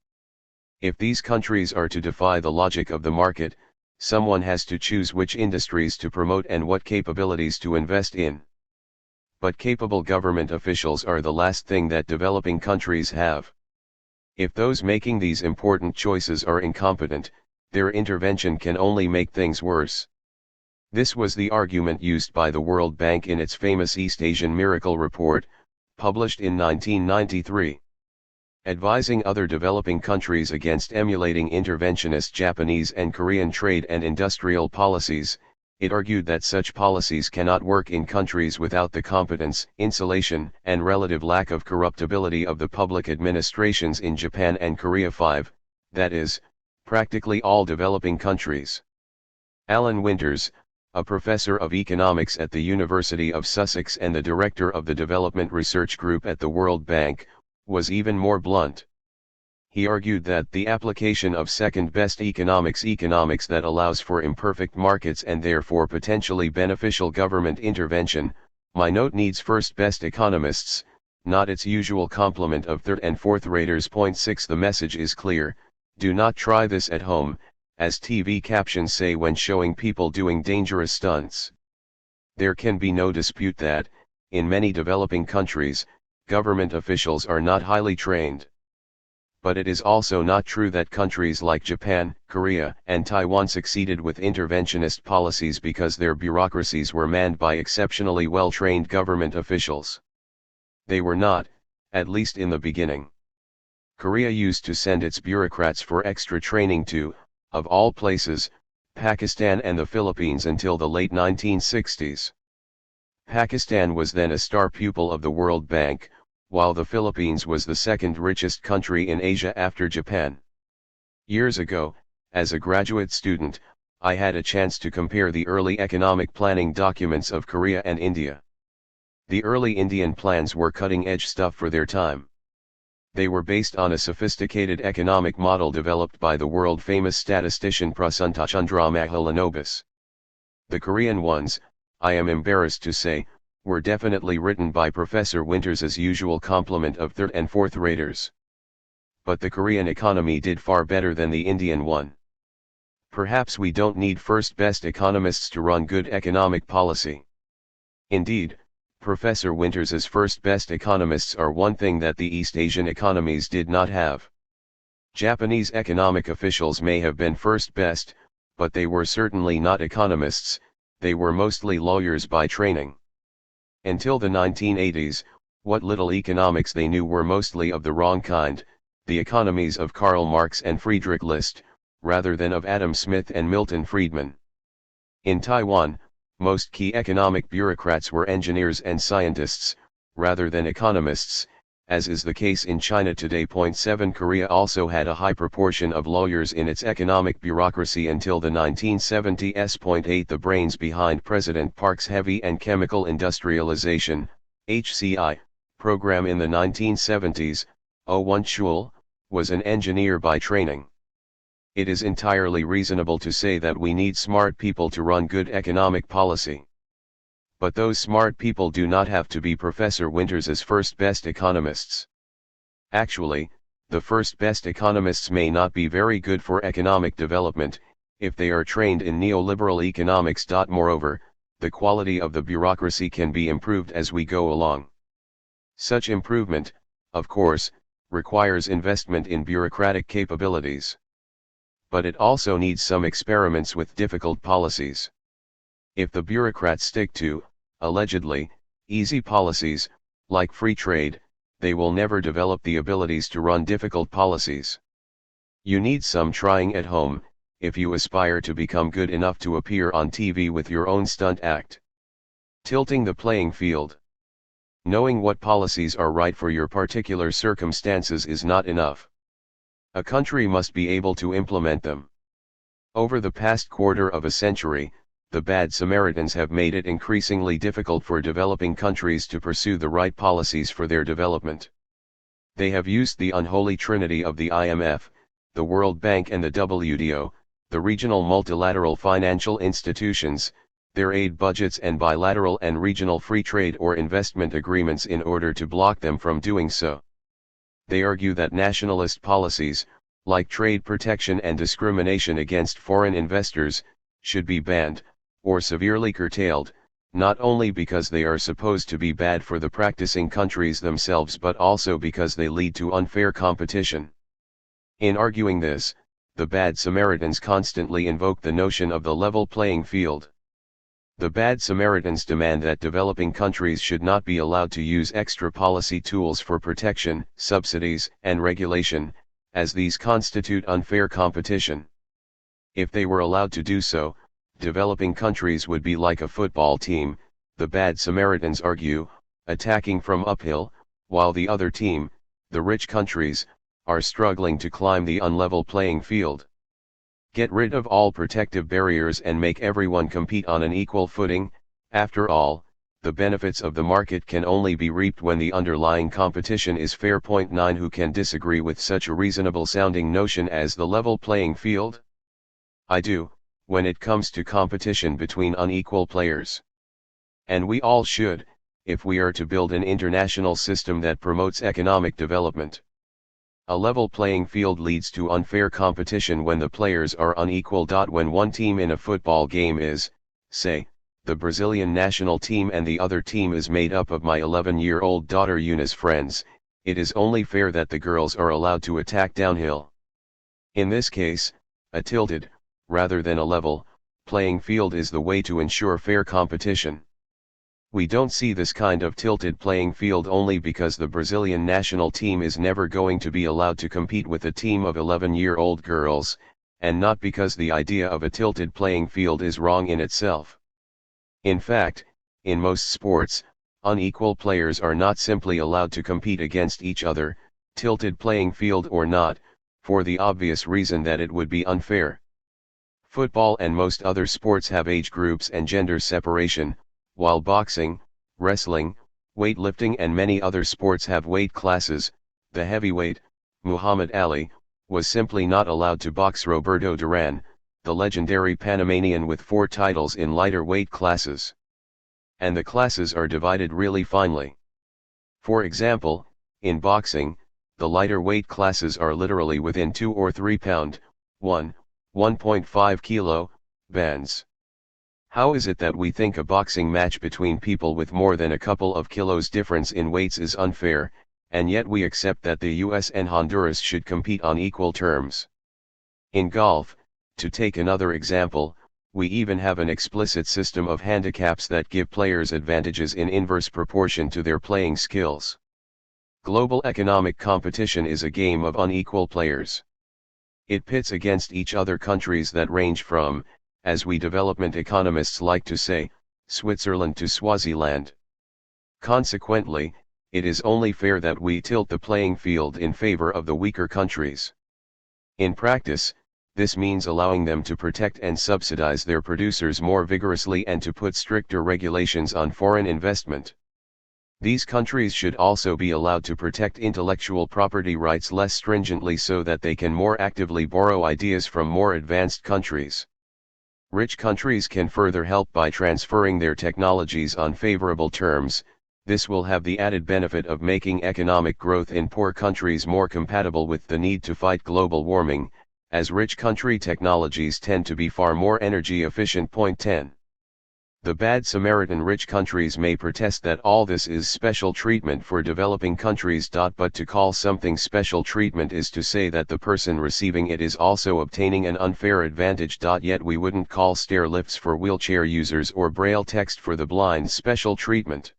If these countries are to defy the logic of the market, someone has to choose which industries to promote and what capabilities to invest in. But capable government officials are the last thing that developing countries have. If those making these important choices are incompetent, their intervention can only make things worse. This was the argument used by the World Bank in its famous East Asian Miracle Report, published in 1993. Advising other developing countries against emulating interventionist Japanese and Korean trade and industrial policies, it argued that such policies cannot work in countries without the competence, insulation, and relative lack of corruptibility of the public administrations in Japan and Korea. 5, that is, practically all developing countries. Alan Winters, a professor of economics at the University of Sussex and the director of the Development Research Group at the World Bank, was even more blunt. He argued that the application of second-best economics that allows for imperfect markets and therefore potentially beneficial government intervention, my note needs first-best economists, not its usual complement of third and fourth raters. Point 6 The message is clear: do not try this at home, as TV captions say when showing people doing dangerous stunts. There can be no dispute that, in many developing countries, government officials are not highly trained. But it is also not true that countries like Japan, Korea, and Taiwan succeeded with interventionist policies because their bureaucracies were manned by exceptionally well-trained government officials. They were not, at least in the beginning. Korea used to send its bureaucrats for extra training to, of all places, Pakistan and the Philippines until the late 1960s. Pakistan was then a star pupil of the World Bank, while the Philippines was the second richest country in Asia after Japan. Years ago, as a graduate student, I had a chance to compare the early economic planning documents of Korea and India. The early Indian plans were cutting-edge stuff for their time. They were based on a sophisticated economic model developed by the world-famous statistician Prasunta Chandra Mahalanobis. The Korean ones, I am embarrassed to say, were definitely written by Professor Winters' usual complement of third and fourth raters. But the Korean economy did far better than the Indian one. Perhaps we don't need first-best economists to run good economic policy. Indeed, Professor Winters' first-best economists are one thing that the East Asian economies did not have. Japanese economic officials may have been first-best, but they were certainly not economists, they were mostly lawyers by training. Until the 1980s, what little economics they knew were mostly of the wrong kind, the economies of Karl Marx and Friedrich List, rather than of Adam Smith and Milton Friedman. In Taiwan, most key economic bureaucrats were engineers and scientists, rather than economists, as is the case in China today. Point 7 Korea also had a high proportion of lawyers in its economic bureaucracy until the 1970s. Point 8 The brains behind President Park's heavy and chemical industrialization, HCI, program in the 1970s, Oh Won-chul, was an engineer by training. It is entirely reasonable to say that we need smart people to run good economic policy. But those smart people do not have to be Professor Winters' first-best economists. Actually, the first-best economists may not be very good for economic development, if they are trained in neoliberal economics. Moreover, the quality of the bureaucracy can be improved as we go along. Such improvement, of course, requires investment in bureaucratic capabilities. But it also needs some experiments with difficult policies. If the bureaucrats stick to, allegedly, easy policies, like free trade, they will never develop the abilities to run difficult policies. You need some trying at home, if you aspire to become good enough to appear on TV with your own stunt act. Tilting the playing field. Knowing what policies are right for your particular circumstances is not enough. A country must be able to implement them. Over the past quarter of a century, the bad Samaritans have made it increasingly difficult for developing countries to pursue the right policies for their development. They have used the unholy trinity of the IMF, the World Bank and the WTO, the regional multilateral financial institutions, their aid budgets and bilateral and regional free trade or investment agreements in order to block them from doing so. They argue that nationalist policies, like trade protection and discrimination against foreign investors, should be banned, or severely curtailed, not only because they are supposed to be bad for the practicing countries themselves but also because they lead to unfair competition. In arguing this, the bad Samaritans constantly invoke the notion of the level playing field. The bad Samaritans demand that developing countries should not be allowed to use extra policy tools for protection, subsidies, and regulation, as these constitute unfair competition. If they were allowed to do so, developing countries would be like a football team, the bad Samaritans argue, attacking from uphill, while the other team, the rich countries, are struggling to climb the unlevel playing field. Get rid of all protective barriers and make everyone compete on an equal footing. After all, the benefits of the market can only be reaped when the underlying competition is fair. 9 Who can disagree with such a reasonable sounding notion as the level playing field? I do, when it comes to competition between unequal players. And we all should, if we are to build an international system that promotes economic development. A level playing field leads to unfair competition when the players are unequal. When one team in a football game is, say, the Brazilian national team and the other team is made up of my 11-year-old daughter Yuna's friends, it is only fair that the girls are allowed to attack downhill. In this case, a tilted, rather than a level, playing field is the way to ensure fair competition. We don't see this kind of tilted playing field only because the Brazilian national team is never going to be allowed to compete with a team of 11-year-old girls, and not because the idea of a tilted playing field is wrong in itself. In fact, in most sports, unequal players are not simply allowed to compete against each other, tilted playing field or not, for the obvious reason that it would be unfair. Football and most other sports have age groups and gender separation, while boxing, wrestling, weightlifting and many other sports have weight classes. The heavyweight, Muhammad Ali, was simply not allowed to box Roberto Duran, the legendary Panamanian with 4 titles in lighter weight classes. And the classes are divided really finely. For example, in boxing, the lighter weight classes are literally within 2 or 3 pound, 1.5 kilo, bands. How is it that we think a boxing match between people with more than a couple of kilos difference in weights is unfair, and yet we accept that the US and Honduras should compete on equal terms? In golf, to take another example, we even have an explicit system of handicaps that give players advantages in inverse proportion to their playing skills. Global economic competition is a game of unequal players. It pits against each other countries that range from, as we development economists like to say, Switzerland to Swaziland. Consequently, it is only fair that we tilt the playing field in favor of the weaker countries. In practice, this means allowing them to protect and subsidize their producers more vigorously and to put stricter regulations on foreign investment. These countries should also be allowed to protect intellectual property rights less stringently so that they can more actively borrow ideas from more advanced countries. Rich countries can further help by transferring their technologies on favorable terms. This will have the added benefit of making economic growth in poor countries more compatible with the need to fight global warming, as rich country technologies tend to be far more energy efficient. 10. The bad Samaritan rich countries may protest that all this is special treatment for developing countries. But to call something special treatment is to say that the person receiving it is also obtaining an unfair advantage. Yet we wouldn't call stair lifts for wheelchair users or braille text for the blind special treatment.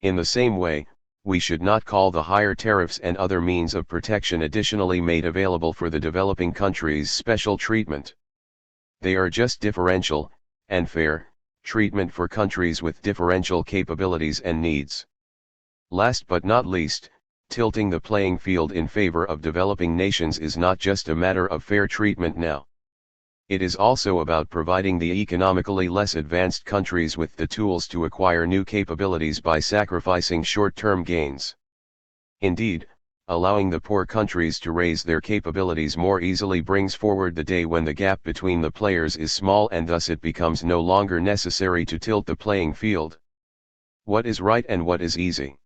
In the same way, we should not call the higher tariffs and other means of protection additionally made available for the developing countries special treatment. They are just differential, and fair, treatment for countries with differential capabilities and needs. Last but not least, tilting the playing field in favor of developing nations is not just a matter of fair treatment now. It is also about providing the economically less advanced countries with the tools to acquire new capabilities by sacrificing short-term gains. Indeed, allowing the poor countries to raise their capabilities more easily brings forward the day when the gap between the players is small and thus it becomes no longer necessary to tilt the playing field. What is right and what is easy?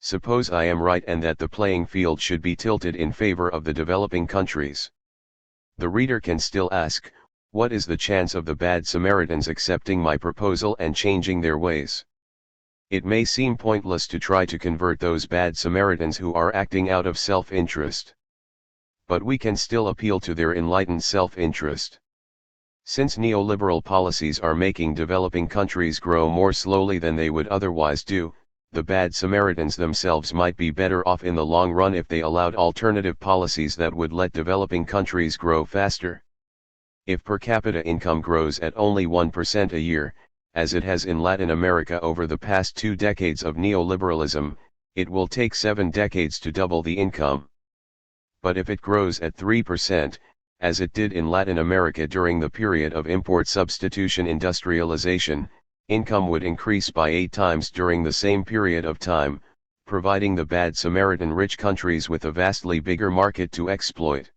Suppose I am right and that the playing field should be tilted in favor of the developing countries. The reader can still ask, what is the chance of the bad Samaritans accepting my proposal and changing their ways? It may seem pointless to try to convert those bad Samaritans who are acting out of self-interest. But we can still appeal to their enlightened self-interest. Since neoliberal policies are making developing countries grow more slowly than they would otherwise do, the bad Samaritans themselves might be better off in the long run if they allowed alternative policies that would let developing countries grow faster. If per capita income grows at only 1% a year, as it has in Latin America over the past 2 decades of neoliberalism, it will take 7 decades to double the income. But if it grows at 3%, as it did in Latin America during the period of import substitution industrialization, income would increase by 8 times during the same period of time, providing the bad Samaritan rich countries with a vastly bigger market to exploit.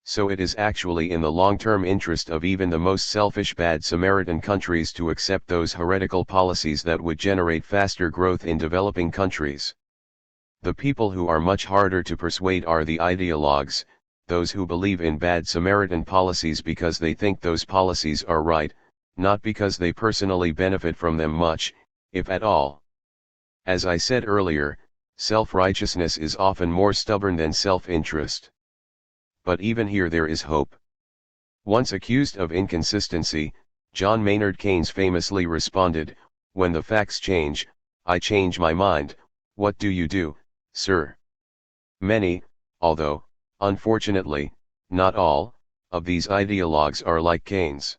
So it is actually in the long-term interest of even the most selfish bad Samaritan countries to accept those heretical policies that would generate faster growth in developing countries. The people who are much harder to persuade are the ideologues, those who believe in bad Samaritan policies because they think those policies are right, not because they personally benefit from them much, if at all. As I said earlier, self-righteousness is often more stubborn than self-interest. But even here there is hope. Once accused of inconsistency, John Maynard Keynes famously responded, "When the facts change, I change my mind. What do you do, sir?" Many, although, unfortunately, not all, of these ideologues are like Keynes.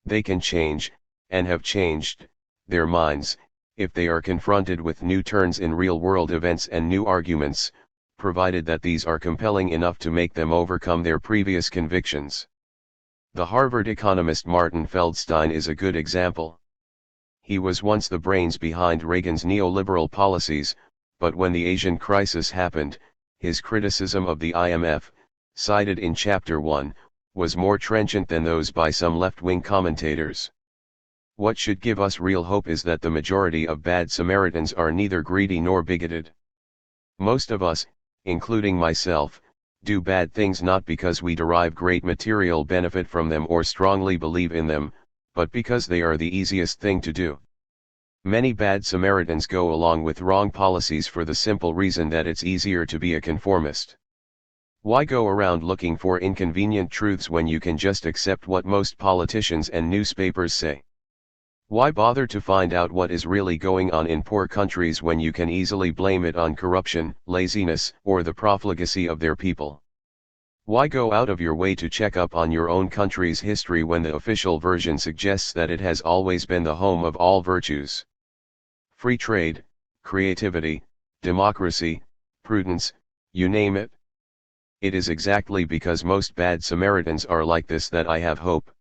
They can change, and have changed, their minds, if they are confronted with new turns in real-world events and new arguments, provided that these are compelling enough to make them overcome their previous convictions. The Harvard economist Martin Feldstein is a good example. He was once the brains behind Reagan's neoliberal policies, but when the Asian crisis happened, his criticism of the IMF, cited in Chapter 1, was more trenchant than those by some left-wing commentators. What should give us real hope is that the majority of bad Samaritans are neither greedy nor bigoted. Most of us, including myself, do bad things not because we derive great material benefit from them or strongly believe in them, but because they are the easiest thing to do. Many bad Samaritans go along with wrong policies for the simple reason that it's easier to be a conformist. Why go around looking for inconvenient truths when you can just accept what most politicians and newspapers say? Why bother to find out what is really going on in poor countries when you can easily blame it on corruption, laziness, or the profligacy of their people? Why go out of your way to check up on your own country's history when the official version suggests that it has always been the home of all virtues? Free trade, creativity, democracy, prudence, you name it. It is exactly because most bad Samaritans are like this that I have hope.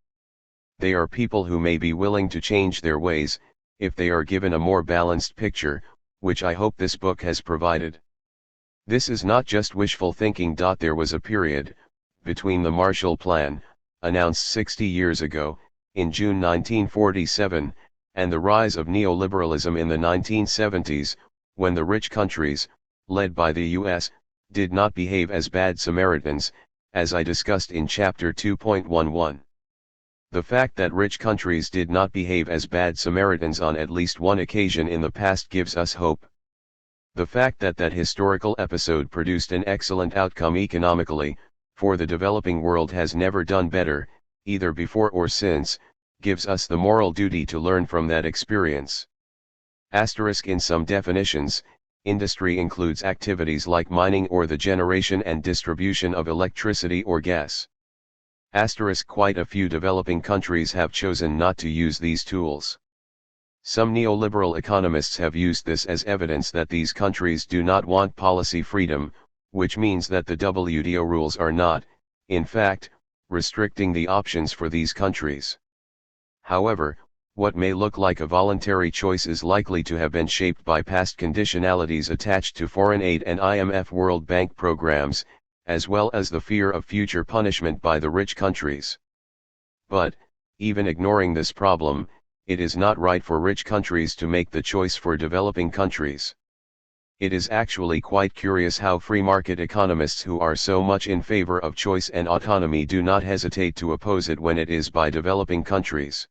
They are people who may be willing to change their ways, if they are given a more balanced picture, which I hope this book has provided. This is not just wishful thinking. There was a period, between the Marshall Plan, announced 60 years ago, in June 1947, and the rise of neoliberalism in the 1970s, when the rich countries, led by the US, did not behave as bad Samaritans, as I discussed in Chapter 2.11. The fact that rich countries did not behave as bad Samaritans on at least one occasion in the past gives us hope. The fact that that historical episode produced an excellent outcome economically, for the developing world has never done better, either before or since, gives us the moral duty to learn from that experience. In some definitions, industry includes activities like mining or the generation and distribution of electricity or gas. Quite a few developing countries have chosen not to use these tools. Some neoliberal economists have used this as evidence that these countries do not want policy freedom, which means that the WTO rules are not, in fact, restricting the options for these countries. However, what may look like a voluntary choice is likely to have been shaped by past conditionalities attached to foreign aid and IMF World Bank programs, as well as the fear of future punishment by the rich countries. But, even ignoring this problem, it is not right for rich countries to make the choice for developing countries. It is actually quite curious how free market economists who are so much in favor of choice and autonomy do not hesitate to oppose it when it is by developing countries.